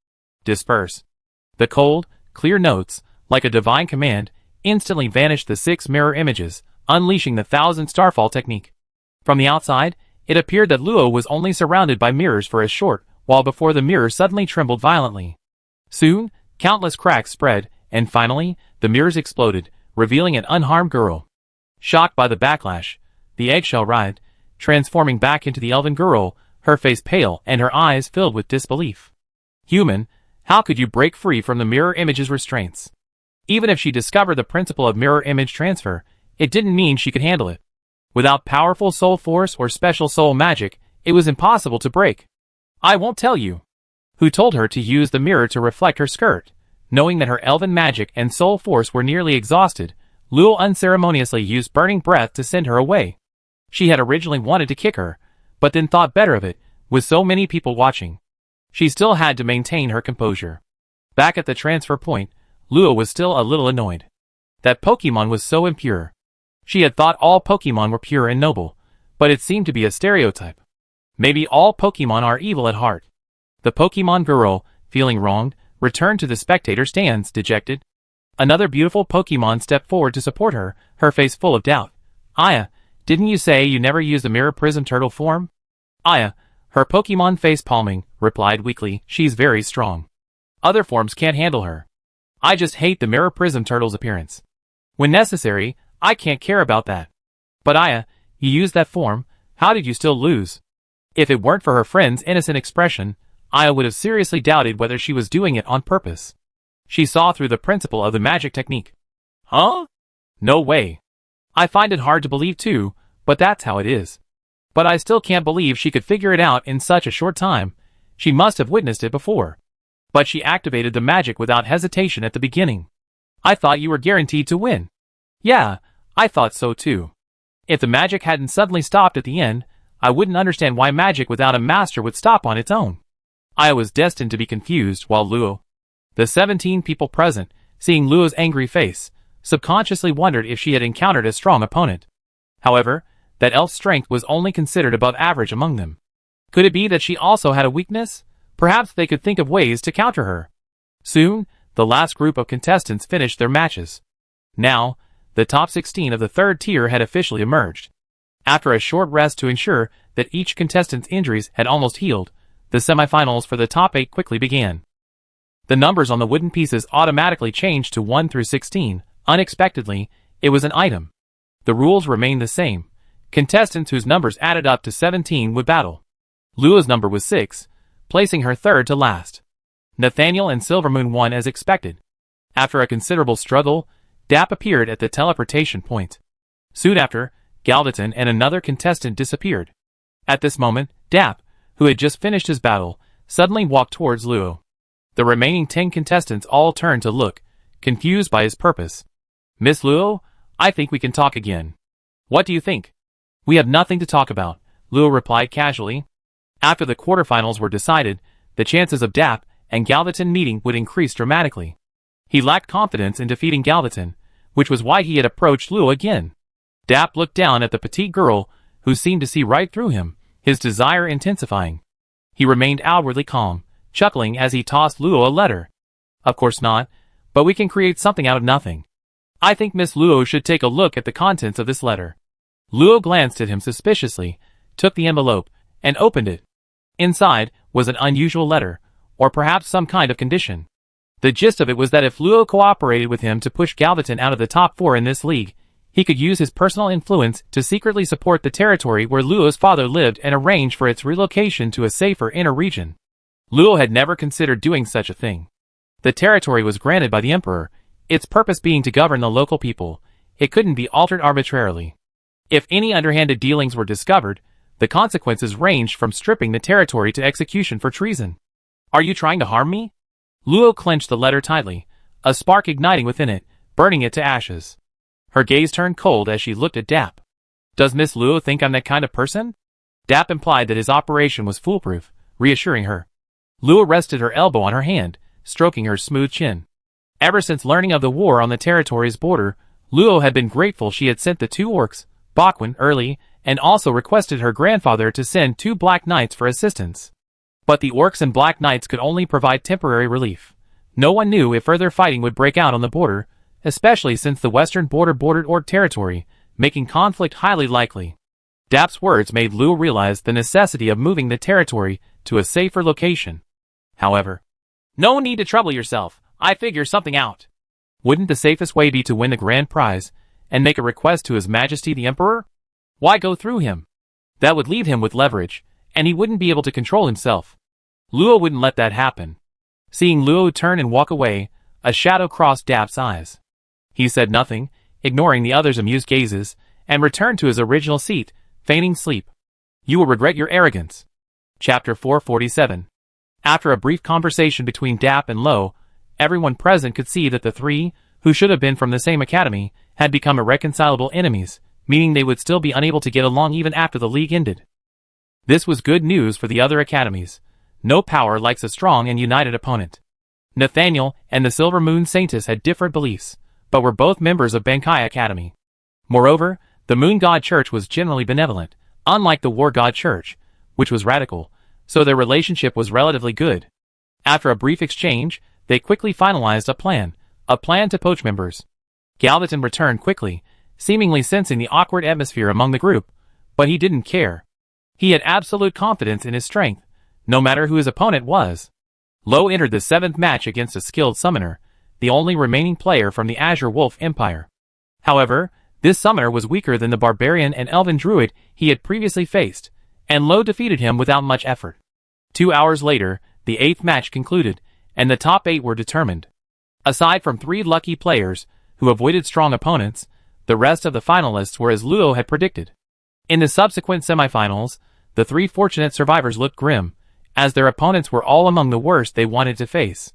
Disperse. The cold, clear notes, like a divine command, instantly vanished the 6 mirror images, unleashing the 1,000 starfall technique. From the outside, it appeared that Luo was only surrounded by mirrors for a short while before the mirror suddenly trembled violently. Soon, countless cracks spread, and finally, the mirrors exploded, revealing an unharmed girl. Shocked by the backlash, the eggshell writhed, transforming back into the elven girl, her face pale and her eyes filled with disbelief. Human, how could you break free from the mirror image's restraints? Even if she discovered the principle of mirror image transfer, it didn't mean she could handle it. Without powerful soul force or special soul magic, it was impossible to break. I won't tell you. Who told her to use the mirror to reflect her skirt? Knowing that her elven magic and soul force were nearly exhausted, Luo unceremoniously used burning breath to send her away. She had originally wanted to kick her, but then thought better of it, with so many people watching. She still had to maintain her composure. Back at the transfer point, Luo was still a little annoyed. That Pokemon was so impure. She had thought all Pokemon were pure and noble, but it seemed to be a stereotype. Maybe all Pokemon are evil at heart. The Pokemon girl, feeling wronged, returned to the spectator stands, dejected. Another beautiful Pokemon stepped forward to support her, her face full of doubt. Aya, didn't you say you never used the Mirror Prism Turtle form? Aya, her Pokemon face palming, replied weakly, she's very strong. Other forms can't handle her. I just hate the Mirror Prism Turtle's appearance. When necessary, I can't care about that. But Aya, you used that form, how did you still lose? If it weren't for her friend's innocent expression, Aya would have seriously doubted whether she was doing it on purpose. She saw through the principle of the magic technique. Huh? No way. I find it hard to believe too, but that's how it is. But I still can't believe she could figure it out in such a short time. She must have witnessed it before. But she activated the magic without hesitation at the beginning. I thought you were guaranteed to win. Yeah, I thought so too. If the magic hadn't suddenly stopped at the end, I wouldn't understand why magic without a master would stop on its own. I was destined to be confused while Luo. The 17 people present, seeing Luo's angry face, subconsciously wondered if she had encountered a strong opponent. However, that elf's strength was only considered above average among them. Could it be that she also had a weakness? Perhaps they could think of ways to counter her. Soon, the last group of contestants finished their matches. Now, the top 16 of the third tier had officially emerged. After a short rest to ensure that each contestant's injuries had almost healed, the semifinals for the top 8 quickly began. The numbers on the wooden pieces automatically changed to 1 through 16. Unexpectedly, it was an item. The rules remained the same. Contestants whose numbers added up to 17 would battle. Luo's number was 6, placing her third to last. Nathaniel and Silvermoon won as expected. After a considerable struggle, Dap appeared at the teleportation point. Soon after, Galvaton and another contestant disappeared. At this moment, Dap, who had just finished his battle, suddenly walked towards Luo. The remaining 10 contestants all turned to look, confused by his purpose. Miss Luo, I think we can talk again. What do you think? We have nothing to talk about, Luo replied casually. After the quarterfinals were decided, the chances of Dap and Galvaton meeting would increase dramatically. He lacked confidence in defeating Galvaton, which was why he had approached Luo again. Dap looked down at the petite girl, who seemed to see right through him, his desire intensifying. He remained outwardly calm, chuckling as he tossed Luo a letter. Of course not, but we can create something out of nothing. I think Miss Luo should take a look at the contents of this letter. Luo glanced at him suspiciously, took the envelope, and opened it. Inside was an unusual letter, or perhaps some kind of condition. The gist of it was that if Luo cooperated with him to push Galvaton out of the top 4 in this league, he could use his personal influence to secretly support the territory where Luo's father lived and arrange for its relocation to a safer inner region. Luo had never considered doing such a thing. The territory was granted by the emperor, its purpose being to govern the local people. It couldn't be altered arbitrarily. If any underhanded dealings were discovered, the consequences ranged from stripping the territory to execution for treason. Are you trying to harm me? Luo clenched the letter tightly, a spark igniting within it, burning it to ashes. Her gaze turned cold as she looked at Dap. Does Miss Luo think I'm that kind of person? Dap implied that his operation was foolproof, reassuring her. Luo rested her elbow on her hand, stroking her smooth chin. Ever since learning of the war on the territory's border, Luo had been grateful she had sent the 2 orcs, Bakwin, early, and also requested her grandfather to send 2 Black Knights for assistance. But the orcs and Black Knights could only provide temporary relief. No one knew if further fighting would break out on the border, especially since the western border bordered orc territory, making conflict highly likely. Dap's words made Luo realize the necessity of moving the territory to a safer location. However, no need to trouble yourself, I figure something out. Wouldn't the safest way be to win the grand prize, and make a request to His Majesty the Emperor? Why go through him? That would leave him with leverage, and he wouldn't be able to control himself. Luo wouldn't let that happen. Seeing Luo turn and walk away, a shadow crossed Dap's eyes. He said nothing, ignoring the others' amused gazes, and returned to his original seat, feigning sleep. You will regret your arrogance. Chapter 447. After a brief conversation between Dap and Lo, everyone present could see that the 3, who should have been from the same academy, had become irreconcilable enemies, meaning they would still be unable to get along even after the league ended. This was good news for the other academies. No power likes a strong and united opponent. Nathaniel and the Silver Moon Saintess had different beliefs, but were both members of Bankai Academy. Moreover, the Moon God Church was generally benevolent, unlike the War God Church, which was radical, so their relationship was relatively good. After a brief exchange, they quickly finalized a plan to poach members. Galvaton returned quickly, seemingly sensing the awkward atmosphere among the group, but he didn't care. He had absolute confidence in his strength, no matter who his opponent was. Lo entered the 7th match against a skilled summoner, the only remaining player from the Azure Wolf Empire. However, this summoner was weaker than the barbarian and elven druid he had previously faced, and Lo defeated him without much effort. 2 hours later, the 8th match concluded, and the top 8 were determined. Aside from 3 lucky players, who avoided strong opponents, the rest of the finalists were as Luo had predicted. In the subsequent semifinals, the 3 fortunate survivors looked grim, as their opponents were all among the worst they wanted to face.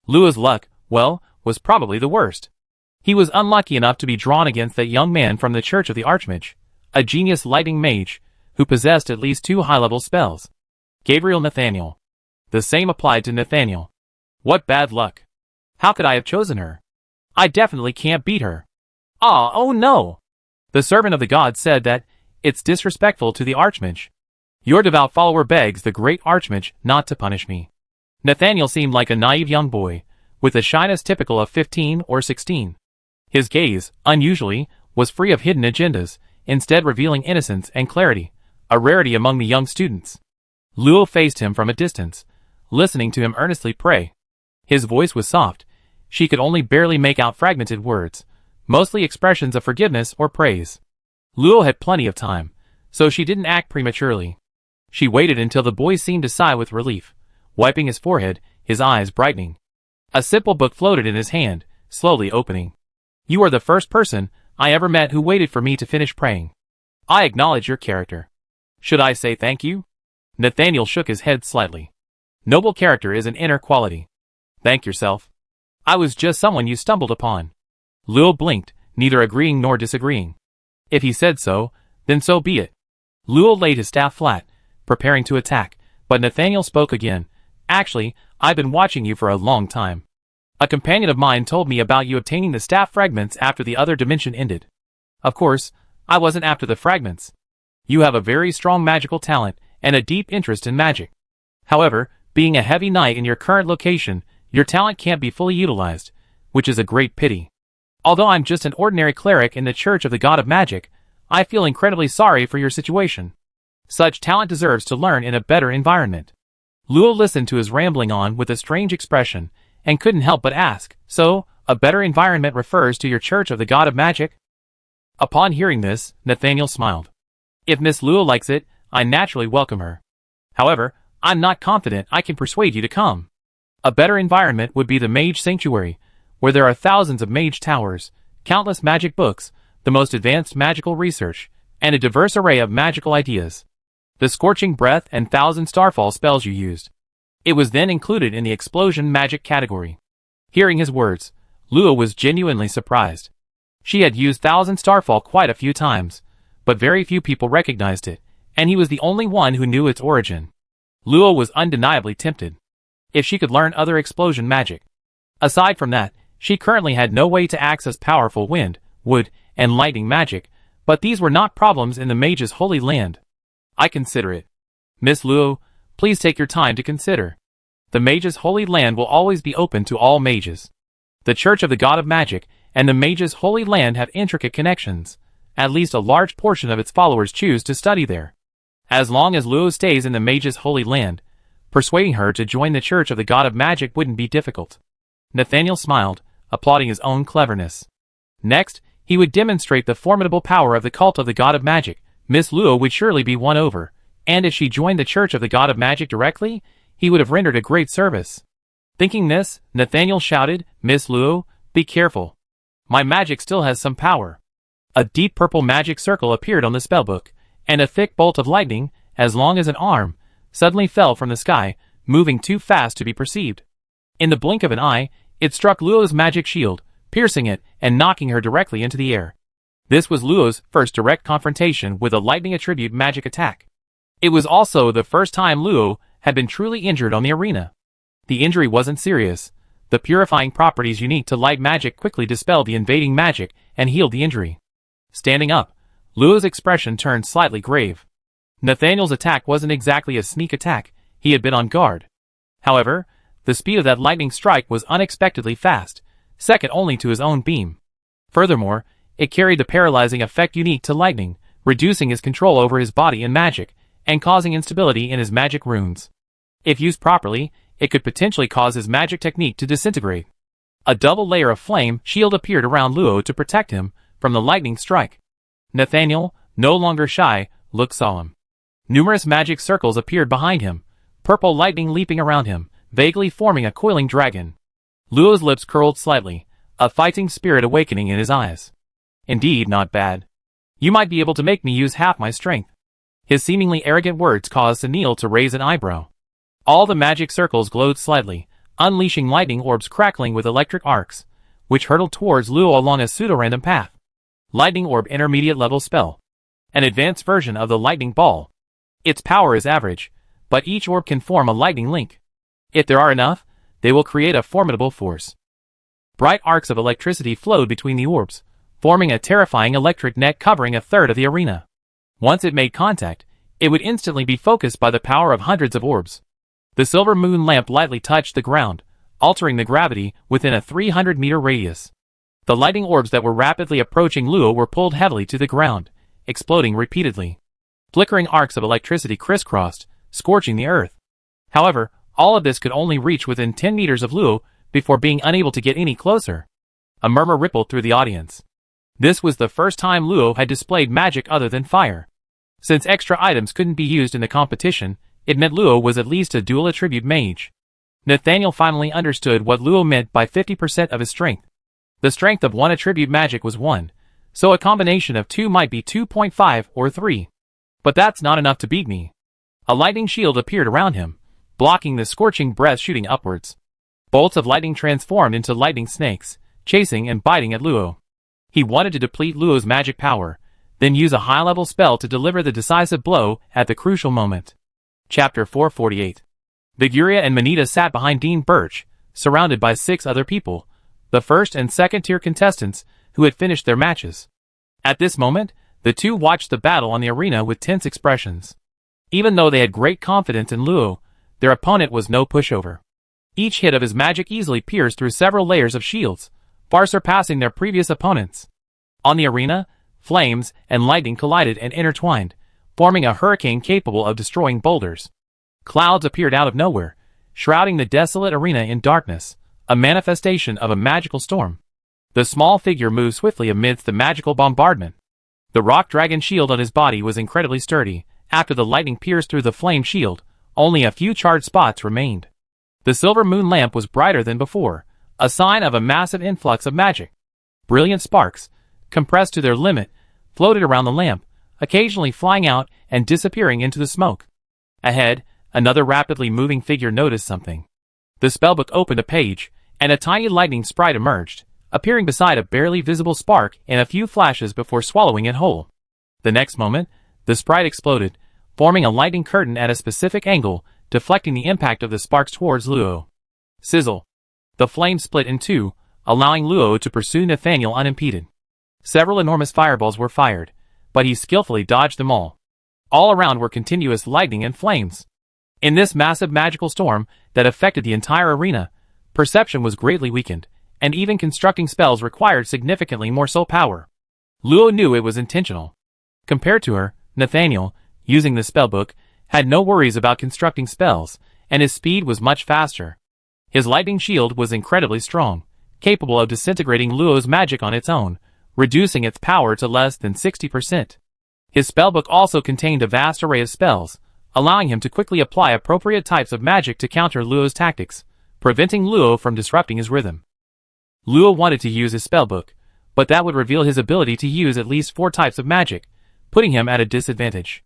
Luo's luck, well, was probably the worst. He was unlucky enough to be drawn against that young man from the Church of the Archmage, a genius lightning mage, who possessed at least 2 high-level spells. Gabriel Nathaniel. The same applied to Nathaniel. What bad luck. How could I have chosen her? I definitely can't beat her. Oh no! The servant of the gods said that it's disrespectful to the Archmage. Your devout follower begs the great Archmage not to punish me. Nathaniel seemed like a naive young boy, with the shyness typical of 15 or 16. His gaze, unusually, was free of hidden agendas, instead revealing innocence and clarity, a rarity among the young students. Luo faced him from a distance, listening to him earnestly pray. His voice was soft. She could only barely make out fragmented words, mostly expressions of forgiveness or praise. Luo had plenty of time, so she didn't act prematurely. She waited until the boy seemed to sigh with relief, wiping his forehead, his eyes brightening. A simple book floated in his hand, slowly opening. You are the first person I ever met who waited for me to finish praying. I acknowledge your character. Should I say thank you? Nathaniel shook his head slightly. Noble character is an inner quality. Thank yourself. I was just someone you stumbled upon. Luo blinked, neither agreeing nor disagreeing. If he said so, then so be it. Luo laid his staff flat, preparing to attack, but Nathaniel spoke again. Actually, I've been watching you for a long time. A companion of mine told me about you obtaining the staff fragments after the other dimension ended. Of course, I wasn't after the fragments. You have a very strong magical talent and a deep interest in magic. However, being a heavy knight in your current location, your talent can't be fully utilized, which is a great pity. Although I'm just an ordinary cleric in the Church of the God of Magic, I feel incredibly sorry for your situation. Such talent deserves to learn in a better environment. Luo listened to his rambling on with a strange expression, and couldn't help but ask, so, a better environment refers to your Church of the God of Magic? Upon hearing this, Nathaniel smiled. If Miss Luo likes it, I naturally welcome her. However, I'm not confident I can persuade you to come. A better environment would be the Mage Sanctuary, where there are thousands of mage towers, countless magic books, the most advanced magical research, and a diverse array of magical ideas. The Scorching Breath and 1,000 Starfall spells you used. It was then included in the Explosion Magic category. Hearing his words, Luo was genuinely surprised. She had used 1,000 Starfall quite a few times, but very few people recognized it, and he was the only one who knew its origin. Luo was undeniably tempted. If she could learn other explosion magic. Aside from that, she currently had no way to access powerful wind, wood, and lightning magic, but these were not problems in the mage's holy land. I consider it. Miss Luo, please take your time to consider. The mage's holy land will always be open to all mages. The Church of the God of Magic and the mage's holy land have intricate connections. At least a large portion of its followers choose to study there. As long as Luo stays in the mage's holy land, persuading her to join the Church of the God of Magic wouldn't be difficult. Nathaniel smiled, applauding his own cleverness. Next, he would demonstrate the formidable power of the cult of the God of Magic. Miss Luo would surely be won over, and if she joined the Church of the God of Magic directly, he would have rendered a great service. Thinking this, Nathaniel shouted, Miss Luo, be careful. My magic still has some power. A deep purple magic circle appeared on the spellbook, and a thick bolt of lightning, as long as an arm, suddenly fell from the sky, moving too fast to be perceived. In the blink of an eye, it struck Luo's magic shield, piercing it and knocking her directly into the air. This was Luo's first direct confrontation with a lightning attribute magic attack. It was also the first time Luo had been truly injured on the arena. The injury wasn't serious. The purifying properties unique to light magic quickly dispelled the invading magic and healed the injury. Standing up, Luo's expression turned slightly grave. Nathaniel's attack wasn't exactly a sneak attack, he had been on guard. However, the speed of that lightning strike was unexpectedly fast, second only to his own beam. Furthermore, it carried the paralyzing effect unique to lightning, reducing his control over his body and magic, and causing instability in his magic runes. If used properly, it could potentially cause his magic technique to disintegrate. A double layer of flame shield appeared around Luo to protect him from the lightning strike. Nathaniel, no longer shy, looked solemn. Numerous magic circles appeared behind him, purple lightning leaping around him, vaguely forming a coiling dragon. Luo's lips curled slightly, a fighting spirit awakening in his eyes. Indeed, not bad. You might be able to make me use half my strength. His seemingly arrogant words caused Sunil to raise an eyebrow. All the magic circles glowed slightly, unleashing lightning orbs crackling with electric arcs, which hurtled towards Luo along a pseudo-random path. Lightning Orb Intermediate Level Spell. An advanced version of the Lightning Ball. Its power is average, but each orb can form a lightning link. If there are enough, they will create a formidable force. Bright arcs of electricity flowed between the orbs, forming a terrifying electric net covering a third of the arena. Once it made contact, it would instantly be focused by the power of hundreds of orbs. The silver moon lamp lightly touched the ground, altering the gravity within a 300-meter radius. The lightning orbs that were rapidly approaching Luo were pulled heavily to the ground, exploding repeatedly. Flickering arcs of electricity crisscrossed, scorching the earth. However, all of this could only reach within 10 meters of Luo before being unable to get any closer. A murmur rippled through the audience. This was the first time Luo had displayed magic other than fire. Since extra items couldn't be used in the competition, it meant Luo was at least a dual attribute mage. Nathaniel finally understood what Luo meant by 50% of his strength. The strength of one attribute magic was 1, so a combination of 2 might be 2.5 or 3. But that's not enough to beat me. A lightning shield appeared around him, blocking the scorching breath shooting upwards. Bolts of lightning transformed into lightning snakes, chasing and biting at Luo. He wanted to deplete Luo's magic power, then use a high-level spell to deliver the decisive blow at the crucial moment. Chapter 448. Viguria and Manita sat behind Dean Birch, surrounded by 6 other people, the first and second-tier contestants who had finished their matches. At this moment, the two watched the battle on the arena with tense expressions. Even though they had great confidence in Luo, their opponent was no pushover. Each hit of his magic easily pierced through several layers of shields, far surpassing their previous opponents. On the arena, flames and lightning collided and intertwined, forming a hurricane capable of destroying boulders. Clouds appeared out of nowhere, shrouding the desolate arena in darkness, a manifestation of a magical storm. The small figure moved swiftly amidst the magical bombardment. The rock dragon shield on his body was incredibly sturdy. After the lightning pierced through the flame shield, only a few charred spots remained. The silver moon lamp was brighter than before, a sign of a massive influx of magic. Brilliant sparks, compressed to their limit, floated around the lamp, occasionally flying out and disappearing into the smoke. Ahead, another rapidly moving figure noticed something. The spellbook opened a page, and a tiny lightning sprite emerged, appearing beside a barely visible spark in a few flashes before swallowing it whole. The next moment, the sprite exploded, forming a lightning curtain at a specific angle, deflecting the impact of the sparks towards Luo. Sizzle! The flame split in two, allowing Luo to pursue Nathaniel unimpeded. Several enormous fireballs were fired, but he skillfully dodged them all. All around were continuous lightning and flames. In this massive magical storm that affected the entire arena, perception was greatly weakened, and even constructing spells required significantly more soul power. Luo knew it was intentional. Compared to her, Nathaniel, using the spellbook, had no worries about constructing spells, and his speed was much faster. His lightning shield was incredibly strong, capable of disintegrating Luo's magic on its own, reducing its power to less than 60%. His spellbook also contained a vast array of spells, allowing him to quickly apply appropriate types of magic to counter Luo's tactics, preventing Luo from disrupting his rhythm. Luo wanted to use his spellbook, but that would reveal his ability to use at least 4 types of magic, putting him at a disadvantage.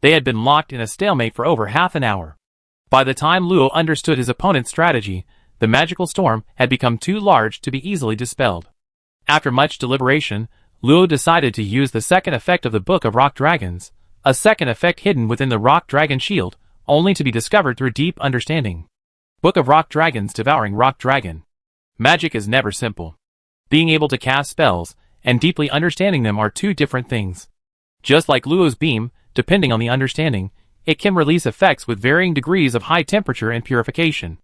They had been locked in a stalemate for over half an hour. By the time Luo understood his opponent's strategy, the magical storm had become too large to be easily dispelled. After much deliberation, Luo decided to use the second effect of the Book of Rock Dragons, a second effect hidden within the Rock Dragon Shield, only to be discovered through deep understanding. Book of Rock Dragons Devouring Rock Dragon. Magic is never simple. Being able to cast spells and deeply understanding them are two different things. Just like Luo's beam, depending on the understanding, it can release effects with varying degrees of high temperature and purification.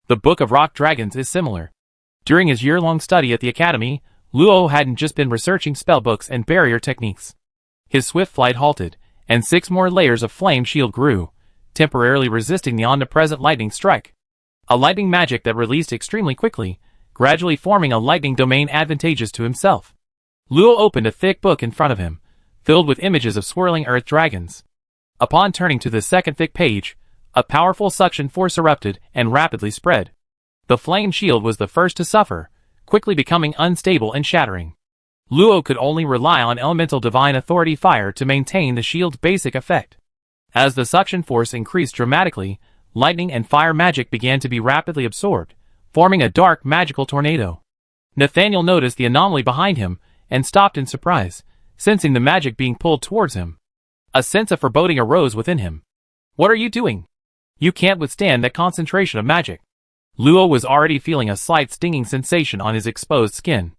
The Book of Rock Dragons is similar. During his year-long study at the academy, Luo hadn't just been researching spellbooks and barrier techniques. His swift flight halted, and 6 more layers of flame shield grew, temporarily resisting the omnipresent lightning strike. A lightning magic that released extremely quickly, gradually forming a lightning domain advantageous to himself. Luo opened a thick book in front of him, filled with images of swirling earth dragons. Upon turning to the second thick page, a powerful suction force erupted and rapidly spread. The flame shield was the first to suffer, quickly becoming unstable and shattering. Luo could only rely on elemental divine authority fire to maintain the shield's basic effect. As the suction force increased dramatically, lightning and fire magic began to be rapidly absorbed, forming a dark magical tornado. Nathaniel noticed the anomaly behind him and stopped in surprise, sensing the magic being pulled towards him. A sense of foreboding arose within him. "What are you doing? You can't withstand that concentration of magic." Luo was already feeling a slight stinging sensation on his exposed skin.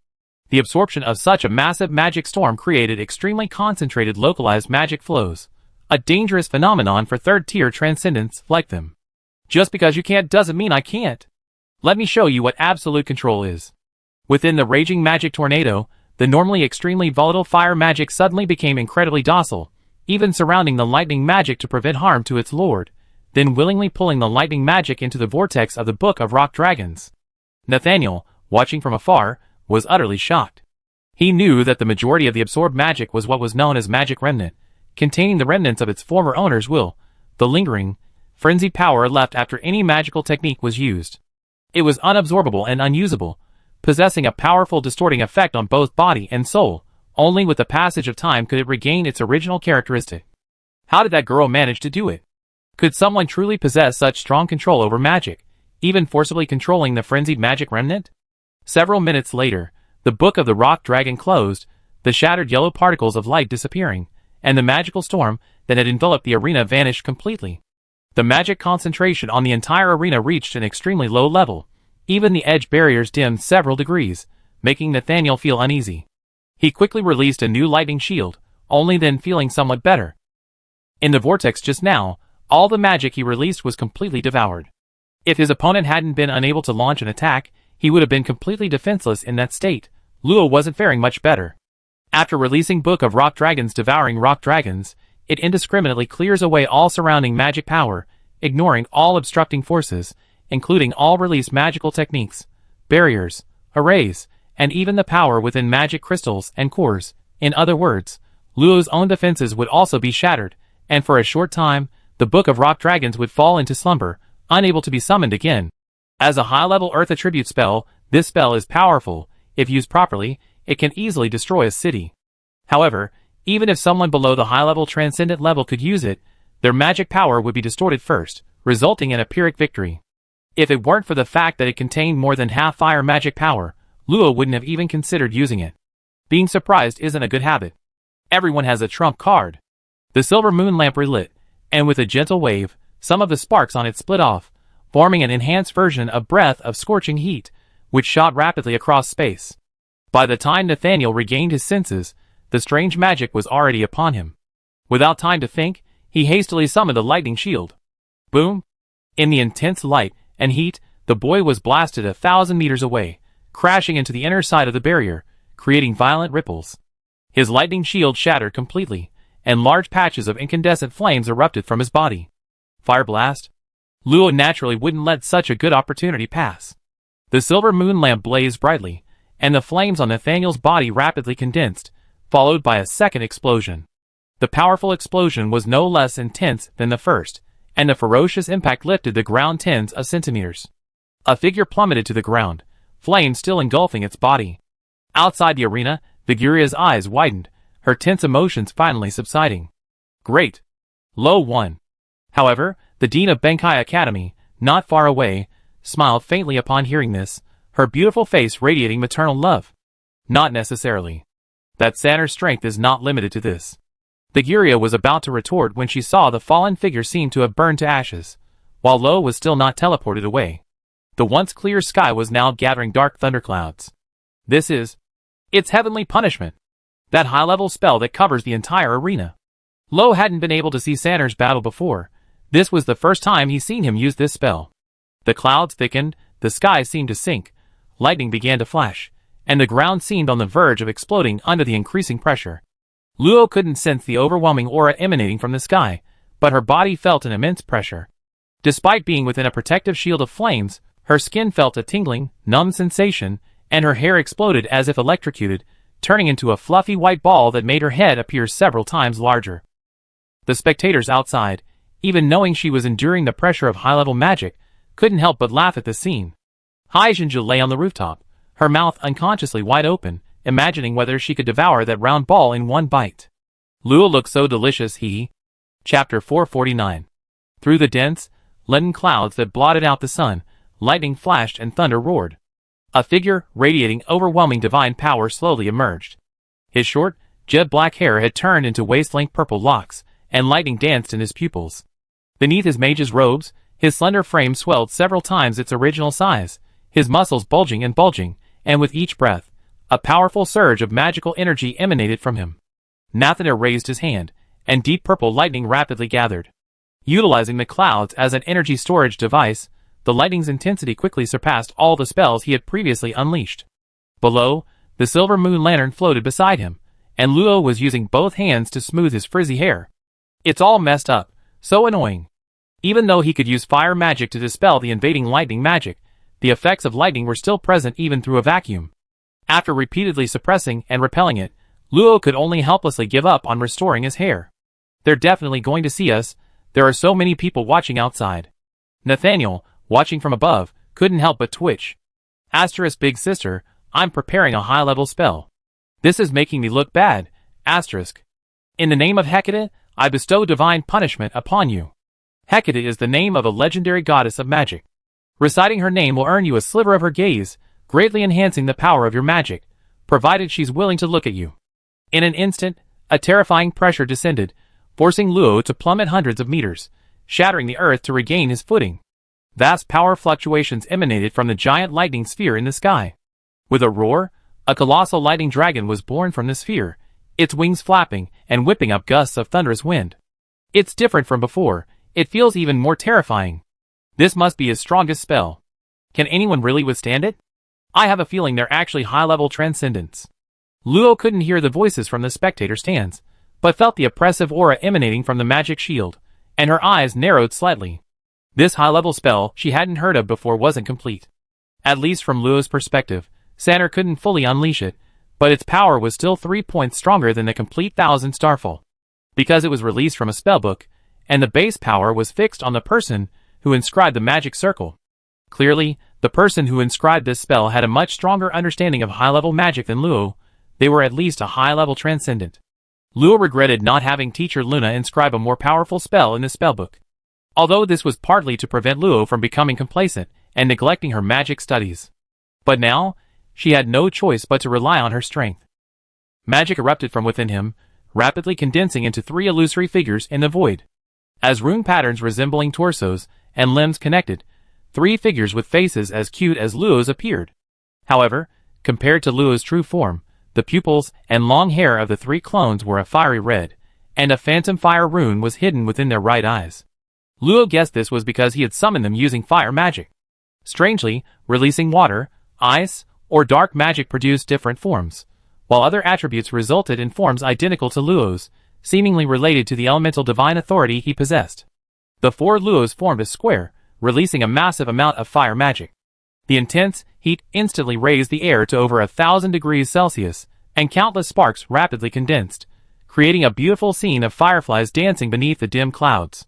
The absorption of such a massive magic storm created extremely concentrated localized magic flows, a dangerous phenomenon for third-tier transcendents like them. "Just because you can't doesn't mean I can't. Let me show you what absolute control is." Within the raging magic tornado, the normally extremely volatile fire magic suddenly became incredibly docile, even surrounding the lightning magic to prevent harm to its lord, then willingly pulling the lightning magic into the vortex of the Book of Rock Dragons. Nathaniel, watching from afar, was utterly shocked. He knew that the majority of the absorbed magic was what was known as magic remnant, containing the remnants of its former owner's will, the lingering, frenzied power left after any magical technique was used. It was unabsorbable and unusable, possessing a powerful distorting effect on both body and soul. Only with the passage of time could it regain its original characteristic. How did that girl manage to do it? Could someone truly possess such strong control over magic, even forcibly controlling the frenzied magic remnant? Several minutes later, the Book of the Rock Dragon closed, the shattered yellow particles of light disappearing, and the magical storm that had enveloped the arena vanished completely. The magic concentration on the entire arena reached an extremely low level. Even the edge barriers dimmed several degrees, making Nathaniel feel uneasy. He quickly released a new lightning shield, only then feeling somewhat better. In the vortex just now, all the magic he released was completely devoured. If his opponent hadn't been unable to launch an attack, he would have been completely defenseless in that state. Luo wasn't faring much better. After releasing Book of Rock Dragons devouring rock dragons, it indiscriminately clears away all surrounding magic power, ignoring all obstructing forces, including all released magical techniques, barriers, arrays, and even the power within magic crystals and cores. In other words, Luo's own defenses would also be shattered, and for a short time, the Book of Rock Dragons would fall into slumber, unable to be summoned again. As a high-level Earth Attribute spell, this spell is powerful. If used properly, it can easily destroy a city. However, even if someone below the high-level Transcendent level could use it, their magic power would be distorted first, resulting in a Pyrrhic victory. If it weren't for the fact that it contained more than half fire magic power, Luo wouldn't have even considered using it. Being surprised isn't a good habit. Everyone has a trump card. The silver moon lamp relit, and with a gentle wave, some of the sparks on it split off, forming an enhanced version of Breath of Scorching Heat, which shot rapidly across space. By the time Nathaniel regained his senses, the strange magic was already upon him. Without time to think, he hastily summoned the lightning shield. Boom! In the intense light and heat, the boy was blasted 1,000 meters away, crashing into the inner side of the barrier, creating violent ripples. His lightning shield shattered completely, and large patches of incandescent flames erupted from his body. Fire blast? Luo naturally wouldn't let such a good opportunity pass. The silver moon lamp blazed brightly, and the flames on Nathaniel's body rapidly condensed, followed by a second explosion. The powerful explosion was no less intense than the first, and the ferocious impact lifted the ground tens of centimeters. A figure plummeted to the ground, flames still engulfing its body. Outside the arena, Viguria's eyes widened, her tense emotions finally subsiding. Great! Lo won. However, the dean of Benkai Academy, not far away, smiled faintly upon hearing this, her beautiful face radiating maternal love. Not necessarily. That Sanner's strength is not limited to this. Viguria was about to retort when she saw the fallen figure seem to have burned to ashes, while Lo was still not teleported away. The once clear sky was now gathering dark thunderclouds. It's heavenly punishment. That high-level spell that covers the entire arena. Lo hadn't been able to see Sanner's battle before. This was the first time he'd seen him use this spell. The clouds thickened, the sky seemed to sink, lightning began to flash, and the ground seemed on the verge of exploding under the increasing pressure. Luo couldn't sense the overwhelming aura emanating from the sky, but her body felt an immense pressure. Despite being within a protective shield of flames, her skin felt a tingling, numb sensation, and her hair exploded as if electrocuted, turning into a fluffy white ball that made her head appear several times larger. The spectators outside, even knowing she was enduring the pressure of high-level magic, couldn't help but laugh at the scene. Hai Jinju lay on the rooftop, her mouth unconsciously wide open, imagining whether she could devour that round ball in one bite. Luo looked so delicious, Chapter 449. Through the dense, leaden clouds that blotted out the sun, lightning flashed and thunder roared. A figure, radiating overwhelming divine power, slowly emerged. His short, jet-black hair had turned into waist-length purple locks, and lightning danced in his pupils. Beneath his mage's robes, his slender frame swelled several times its original size, his muscles bulging, and with each breath, a powerful surge of magical energy emanated from him. Nathaniel raised his hand, and deep purple lightning rapidly gathered. Utilizing the clouds as an energy storage device, the lightning's intensity quickly surpassed all the spells he had previously unleashed. Below, the silver moon lantern floated beside him, and Luo was using both hands to smooth his frizzy hair. It's all messed up, so annoying. Even though he could use fire magic to dispel the invading lightning magic, the effects of lightning were still present even through a vacuum. After repeatedly suppressing and repelling it, Luo could only helplessly give up on restoring his hair. They're definitely going to see us. There are so many people watching outside. Nathaniel, watching from above, couldn't help but twitch. Asterisk big sister, I'm preparing a high-level spell. This is making me look bad. Asterisk. In the name of Hecate, I bestow divine punishment upon you. Hecate is the name of a legendary goddess of magic. Reciting her name will earn you a sliver of her gaze, greatly enhancing the power of your magic, provided she's willing to look at you. In an instant, a terrifying pressure descended, forcing Luo to plummet hundreds of meters, shattering the earth to regain his footing. Vast power fluctuations emanated from the giant lightning sphere in the sky. With a roar, a colossal lightning dragon was born from the sphere, its wings flapping and whipping up gusts of thunderous wind. It's different from before, it feels even more terrifying. This must be his strongest spell. Can anyone really withstand it? I have a feeling they're actually high-level transcendents. Luo couldn't hear the voices from the spectator stands, but felt the oppressive aura emanating from the magic shield, and her eyes narrowed slightly. This high-level spell she hadn't heard of before wasn't complete. At least from Luo's perspective, Sander couldn't fully unleash it, but its power was still 3 points stronger than the complete 1000 Starfall. Because it was released from a spellbook, and the base power was fixed on the person who inscribed the magic circle. Clearly, the person who inscribed this spell had a much stronger understanding of high-level magic than Luo. They were at least a high-level transcendent. Luo regretted not having teacher Luna inscribe a more powerful spell in the spellbook. Although this was partly to prevent Luo from becoming complacent and neglecting her magic studies. But now, she had no choice but to rely on her strength. Magic erupted from within him, rapidly condensing into 3 illusory figures in the void. As rune patterns resembling torsos and limbs connected, 3 figures with faces as cute as Luo's appeared. However, compared to Luo's true form, the pupils and long hair of the 3 clones were a fiery red, and a phantom fire rune was hidden within their right eyes. Luo guessed this was because he had summoned them using fire magic. Strangely, releasing water, ice, or dark magic produced different forms, while other attributes resulted in forms identical to Luo's, seemingly related to the elemental divine authority he possessed. The 4 Luos formed a square, releasing a massive amount of fire magic. The intense heat instantly raised the air to over 1000 degrees Celsius, and countless sparks rapidly condensed, creating a beautiful scene of fireflies dancing beneath the dim clouds.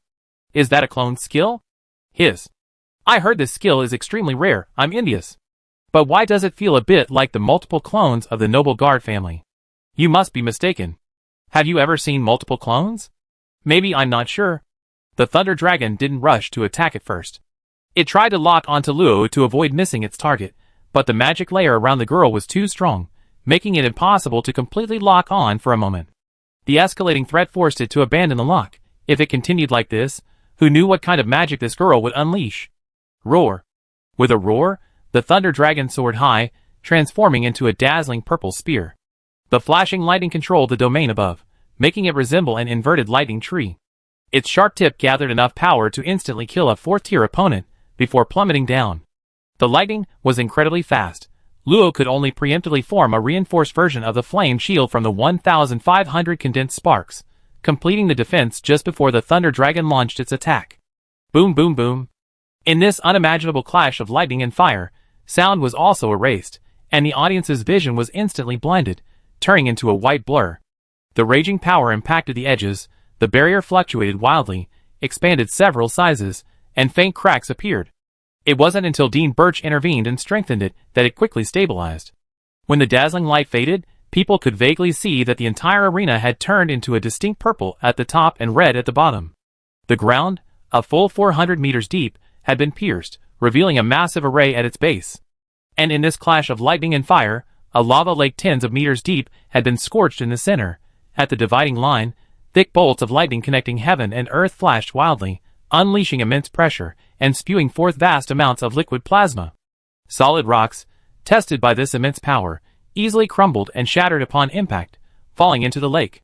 Is that a clone's skill? His. I heard this skill is extremely rare, I'm envious. But why does it feel a bit like the multiple clones of the Noble Guard family? You must be mistaken. Have you ever seen multiple clones? Maybe I'm not sure. The Thunder Dragon didn't rush to attack at first. It tried to lock onto Luo to avoid missing its target, but the magic layer around the girl was too strong, making it impossible to completely lock on for a moment. The escalating threat forced it to abandon the lock. If it continued like this, who knew what kind of magic this girl would unleash? Roar. With a roar, the Thunder Dragon soared high, transforming into a dazzling purple spear. The flashing lightning controlled the domain above, making it resemble an inverted lightning tree. Its sharp tip gathered enough power to instantly kill a 4th-tier opponent before plummeting down. The lightning was incredibly fast. Luo could only preemptively form a reinforced version of the flame shield from the 1,500 condensed sparks, completing the defense just before the Thunder Dragon launched its attack. Boom boom boom. In this unimaginable clash of lightning and fire, sound was also erased, and the audience's vision was instantly blinded, turning into a white blur. The raging power impacted the edges, the barrier fluctuated wildly, expanded several sizes, and faint cracks appeared. It wasn't until Dean Birch intervened and strengthened it that it quickly stabilized. When the dazzling light faded, people could vaguely see that the entire arena had turned into a distinct purple at the top and red at the bottom. The ground, a full 400 meters deep, had been pierced, revealing a massive array at its base. And in this clash of lightning and fire, a lava lake tens of meters deep had been scorched in the center. At the dividing line, thick bolts of lightning connecting heaven and earth flashed wildly, unleashing immense pressure and spewing forth vast amounts of liquid plasma. Solid rocks, tested by this immense power, easily crumbled and shattered upon impact, falling into the lake.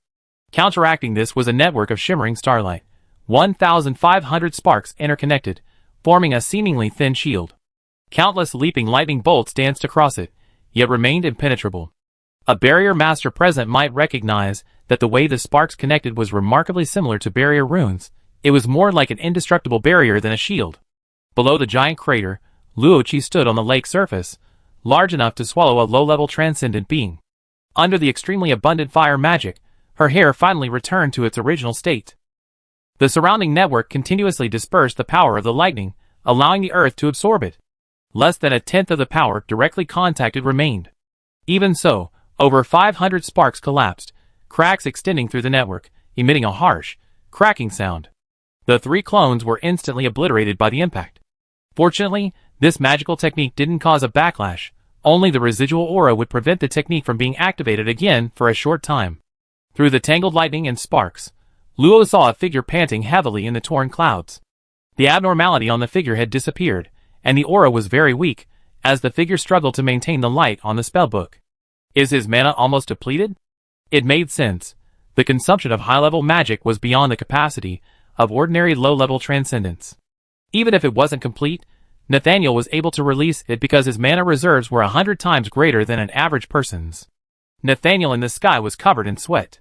Counteracting this was a network of shimmering starlight, 1,500 sparks interconnected, forming a seemingly thin shield. Countless leaping lightning bolts danced across it, yet remained impenetrable. A barrier master present might recognize that the way the sparks connected was remarkably similar to barrier runes. It was more like an indestructible barrier than a shield. Below the giant crater, Luochi stood on the lake surface, large enough to swallow a low-level transcendent being. Under the extremely abundant fire magic, her hair finally returned to its original state. The surrounding network continuously dispersed the power of the lightning, allowing the earth to absorb it. Less than a tenth of the power directly contacted remained. Even so, over 500 sparks collapsed, cracks extending through the network, emitting a harsh, cracking sound. The 3 clones were instantly obliterated by the impact. Fortunately, this magical technique didn't cause a backlash. Only the residual aura would prevent the technique from being activated again for a short time. Through the tangled lightning and sparks, Luo saw a figure panting heavily in the torn clouds. The abnormality on the figure had disappeared, and the aura was very weak, as the figure struggled to maintain the light on the spellbook. Is his mana almost depleted? It made sense. The consumption of high-level magic was beyond the capacity of ordinary low-level transcendence. Even if it wasn't complete, Nathaniel was able to release it because his mana reserves were 100 times greater than an average person's. Nathaniel in the sky was covered in sweat.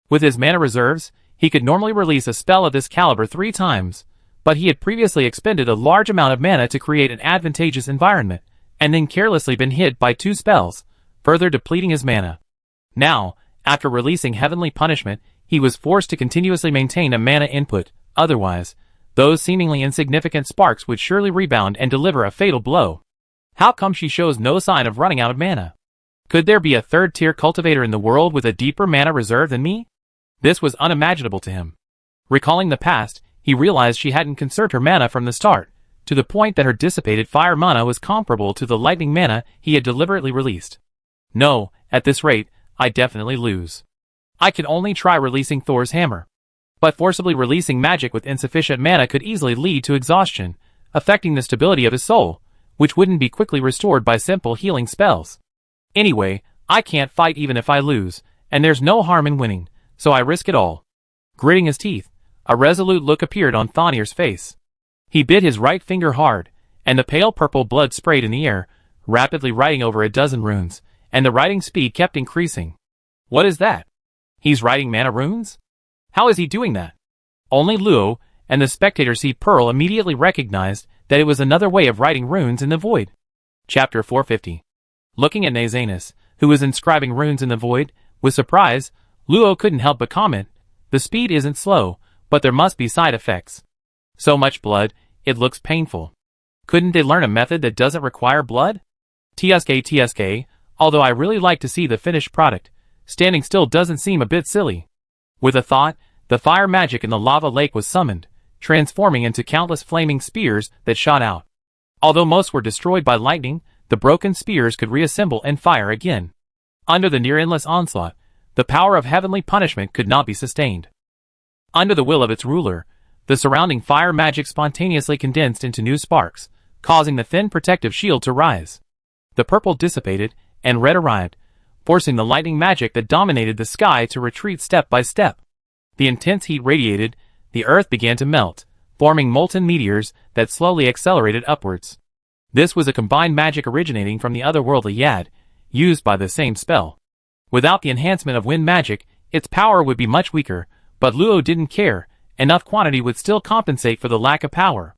With his mana reserves, he could normally release a spell of this caliber 3 times, but he had previously expended a large amount of mana to create an advantageous environment, and then carelessly been hit by 2 spells, further depleting his mana. Now, after releasing Heavenly Punishment, he was forced to continuously maintain a mana input, otherwise, those seemingly insignificant sparks would surely rebound and deliver a fatal blow. How come she shows no sign of running out of mana? Could there be a third-tier cultivator in the world with a deeper mana reserve than me? This was unimaginable to him. Recalling the past, he realized she hadn't conserved her mana from the start, to the point that her dissipated fire mana was comparable to the lightning mana he had deliberately released. No, at this rate, I definitely lose. I can only try releasing Thor's hammer. But forcibly releasing magic with insufficient mana could easily lead to exhaustion, affecting the stability of his soul, which wouldn't be quickly restored by simple healing spells. Anyway, I can't fight even if I lose, and there's no harm in winning, so I risk it all. Gritting his teeth, a resolute look appeared on Thonir's face. He bit his right finger hard, and the pale purple blood sprayed in the air, rapidly writing over a dozen runes, and the writing speed kept increasing. What is that? He's writing mana runes? How is he doing that? Only Luo and the spectator Seed Pearl immediately recognized that it was another way of writing runes in the void. Chapter 450. Looking at Nazanis, who was inscribing runes in the void, with surprise, Luo couldn't help but comment, "The speed isn't slow, but there must be side effects. So much blood, it looks painful. Couldn't they learn a method that doesn't require blood? TSK, although I really like to see the finished product, standing still doesn't seem a bit silly." With a thought, the fire magic in the lava lake was summoned, transforming into countless flaming spears that shot out. Although most were destroyed by lightning, the broken spears could reassemble and fire again. Under the near-endless onslaught, the power of heavenly punishment could not be sustained. Under the will of its ruler, the surrounding fire magic spontaneously condensed into new sparks, causing the thin protective shield to rise. The purple dissipated, and red arrived, forcing the lightning magic that dominated the sky to retreat step by step. The intense heat radiated, the earth began to melt, forming molten meteors that slowly accelerated upwards. This was a combined magic originating from the otherworldly Yad, used by the same spell. Without the enhancement of wind magic, its power would be much weaker, but Luo didn't care, enough quantity would still compensate for the lack of power.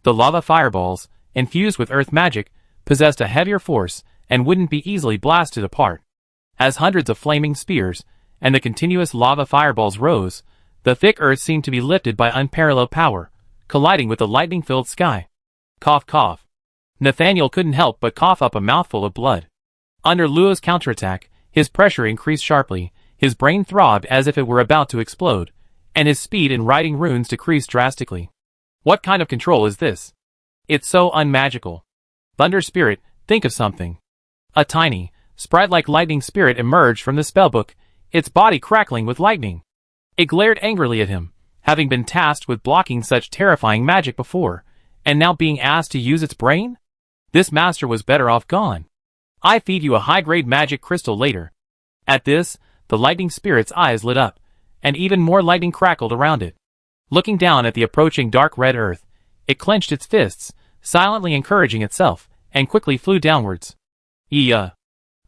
The lava fireballs, infused with earth magic, possessed a heavier force and wouldn't be easily blasted apart. As hundreds of flaming spears and the continuous lava fireballs rose, the thick earth seemed to be lifted by unparalleled power, colliding with the lightning-filled sky. Cough, cough. Nathaniel couldn't help but cough up a mouthful of blood. Under Luo's counterattack, his pressure increased sharply, his brain throbbed as if it were about to explode, and his speed in writing runes decreased drastically. What kind of control is this? It's so unmagical. Thunder Spirit, think of something. A tiny, sprite-like lightning spirit emerged from the spellbook, its body crackling with lightning. It glared angrily at him, having been tasked with blocking such terrifying magic before, and now being asked to use its brain? This master was better off gone. I feed you a high-grade magic crystal later. At this, the lightning spirit's eyes lit up, and even more lightning crackled around it. Looking down at the approaching dark red earth, it clenched its fists, silently encouraging itself, and quickly flew downwards. "Yeah."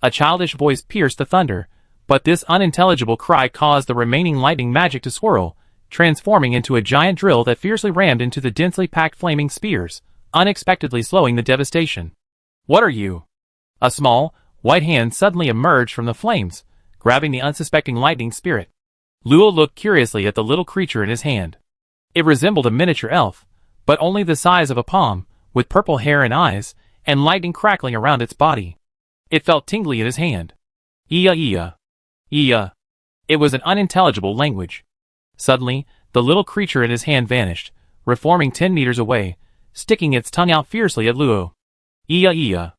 A childish voice pierced the thunder, but this unintelligible cry caused the remaining lightning magic to swirl, transforming into a giant drill that fiercely rammed into the densely packed flaming spears, unexpectedly slowing the devastation. "What are you?" A small, white hand suddenly emerged from the flames, grabbing the unsuspecting lightning spirit. Luo looked curiously at the little creature in his hand. It resembled a miniature elf, but only the size of a palm, with purple hair and eyes, and lightning crackling around its body. It felt tingly in his hand. Iya. It was an unintelligible language. Suddenly, the little creature in his hand vanished, reforming 10 meters away, sticking its tongue out fiercely at Luo. Iya.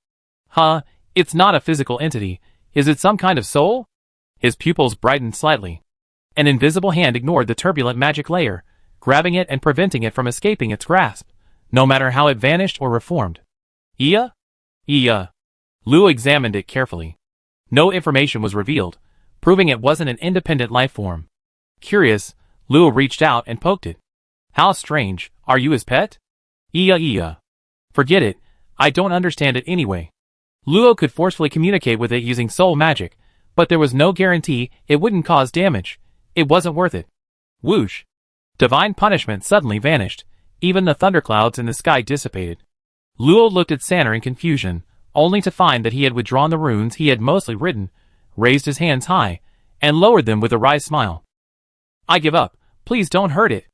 Huh, it's not a physical entity, is it some kind of soul? His pupils brightened slightly. An invisible hand ignored the turbulent magic layer, grabbing it and preventing it from escaping its grasp, no matter how it vanished or reformed. Iya? Luo examined it carefully. No information was revealed, proving it wasn't an independent life form. Curious, Luo reached out and poked it. How strange, are you his pet? Iya. Forget it, I don't understand it anyway. Luo could forcefully communicate with it using soul magic, but there was no guarantee it wouldn't cause damage. It wasn't worth it. Whoosh! Divine punishment suddenly vanished. Even the thunderclouds in the sky dissipated. Luo looked at Sanner in confusion, only to find that he had withdrawn the runes he had mostly written, raised his hands high, and lowered them with a wry smile. I give up. Please don't hurt it.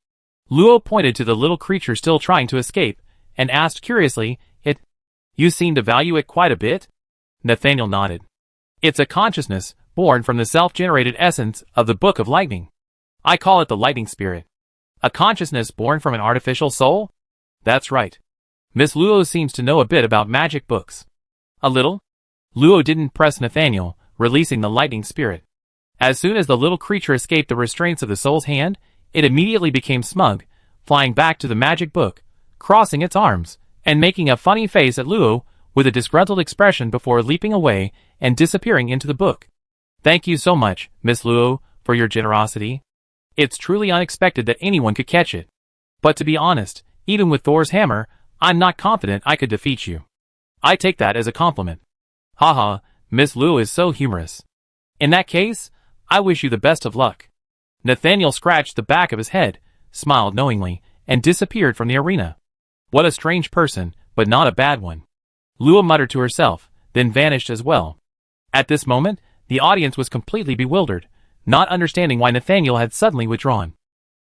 Luo pointed to the little creature still trying to escape, and asked curiously, You seem to value it quite a bit? Nathaniel nodded. It's a consciousness, born from the self-generated essence of the Book of Lightning. I call it the Lightning Spirit. A consciousness born from an artificial soul? That's right. Miss Luo seems to know a bit about magic books. A little? Luo didn't press Nathaniel, releasing the Lightning Spirit. As soon as the little creature escaped the restraints of the soul's hand, it immediately became smug, flying back to the magic book, crossing its arms, and making a funny face at Luo with a disgruntled expression before leaping away and disappearing into the book. Thank you so much, Miss Luo, for your generosity. It's truly unexpected that anyone could catch it. But to be honest, even with Thor's hammer, I'm not confident I could defeat you. I take that as a compliment. Haha, Miss Luo is so humorous. In that case, I wish you the best of luck. Nathaniel scratched the back of his head, smiled knowingly, and disappeared from the arena. What a strange person, but not a bad one. Luo muttered to herself, then vanished as well. At this moment, the audience was completely bewildered, not understanding why Nathaniel had suddenly withdrawn.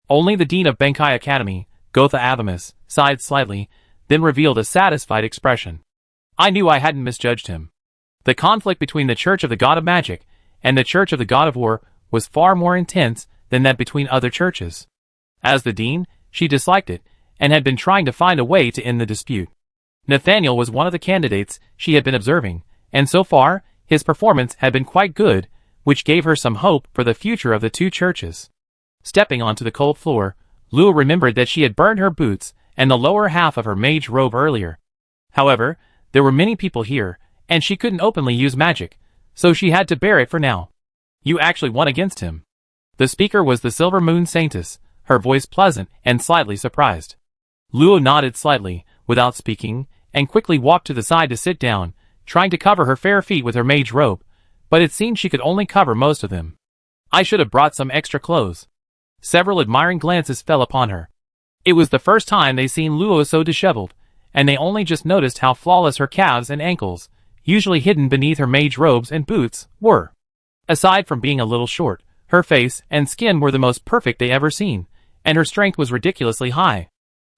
Only the dean of Benkai Academy, Gotha Athamas, sighed slightly, then revealed a satisfied expression. I knew I hadn't misjudged him. The conflict between the Church of the God of Magic and the Church of the God of War was far more intense than that between other churches. As the dean, she disliked it, and had been trying to find a way to end the dispute. Nathaniel was one of the candidates she had been observing, and so far, his performance had been quite good, which gave her some hope for the future of the two churches. Stepping onto the cold floor, Luo remembered that she had burned her boots and the lower half of her mage robe earlier. However, there were many people here, and she couldn't openly use magic, so she had to bear it for now. You actually won against him. The speaker was the Silver Moon Saintess, her voice pleasant and slightly surprised. Luo nodded slightly, without speaking, and quickly walked to the side to sit down, trying to cover her fair feet with her mage robe, but it seemed she could only cover most of them. I should have brought some extra clothes. Several admiring glances fell upon her. It was the first time they seen Luo so disheveled, and they only just noticed how flawless her calves and ankles, usually hidden beneath her mage robes and boots, were. Aside from being a little short, her face and skin were the most perfect they ever seen, and her strength was ridiculously high.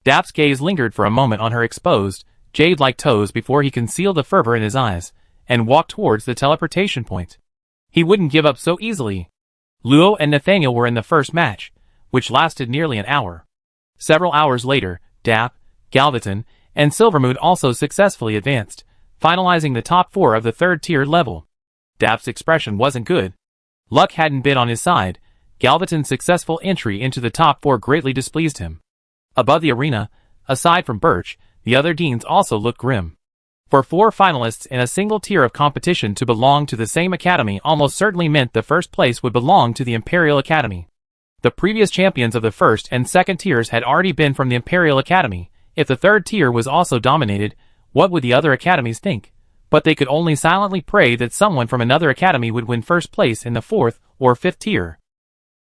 Dap's gaze lingered for a moment on her exposed, jade-like toes before he concealed the fervor in his eyes, and walked towards the teleportation point. He wouldn't give up so easily. Luo and Nathaniel were in the first match, which lasted nearly an hour. Several hours later, Dap, Galvaton, and Silvermoon also successfully advanced, finalizing the top 4 of the 3rd tier level. Dap's expression wasn't good. Luck hadn't been on his side. Galvaton's successful entry into the top 4 greatly displeased him. Above the arena, aside from Birch, the other deans also looked grim. For 4 finalists in a single tier of competition to belong to the same academy almost certainly meant the first place would belong to the Imperial Academy. The previous champions of the 1st and 2nd tiers had already been from the Imperial Academy. If the 3rd tier was also dominated, what would the other academies think? But they could only silently pray that someone from another academy would win first place in the 4th or 5th tier.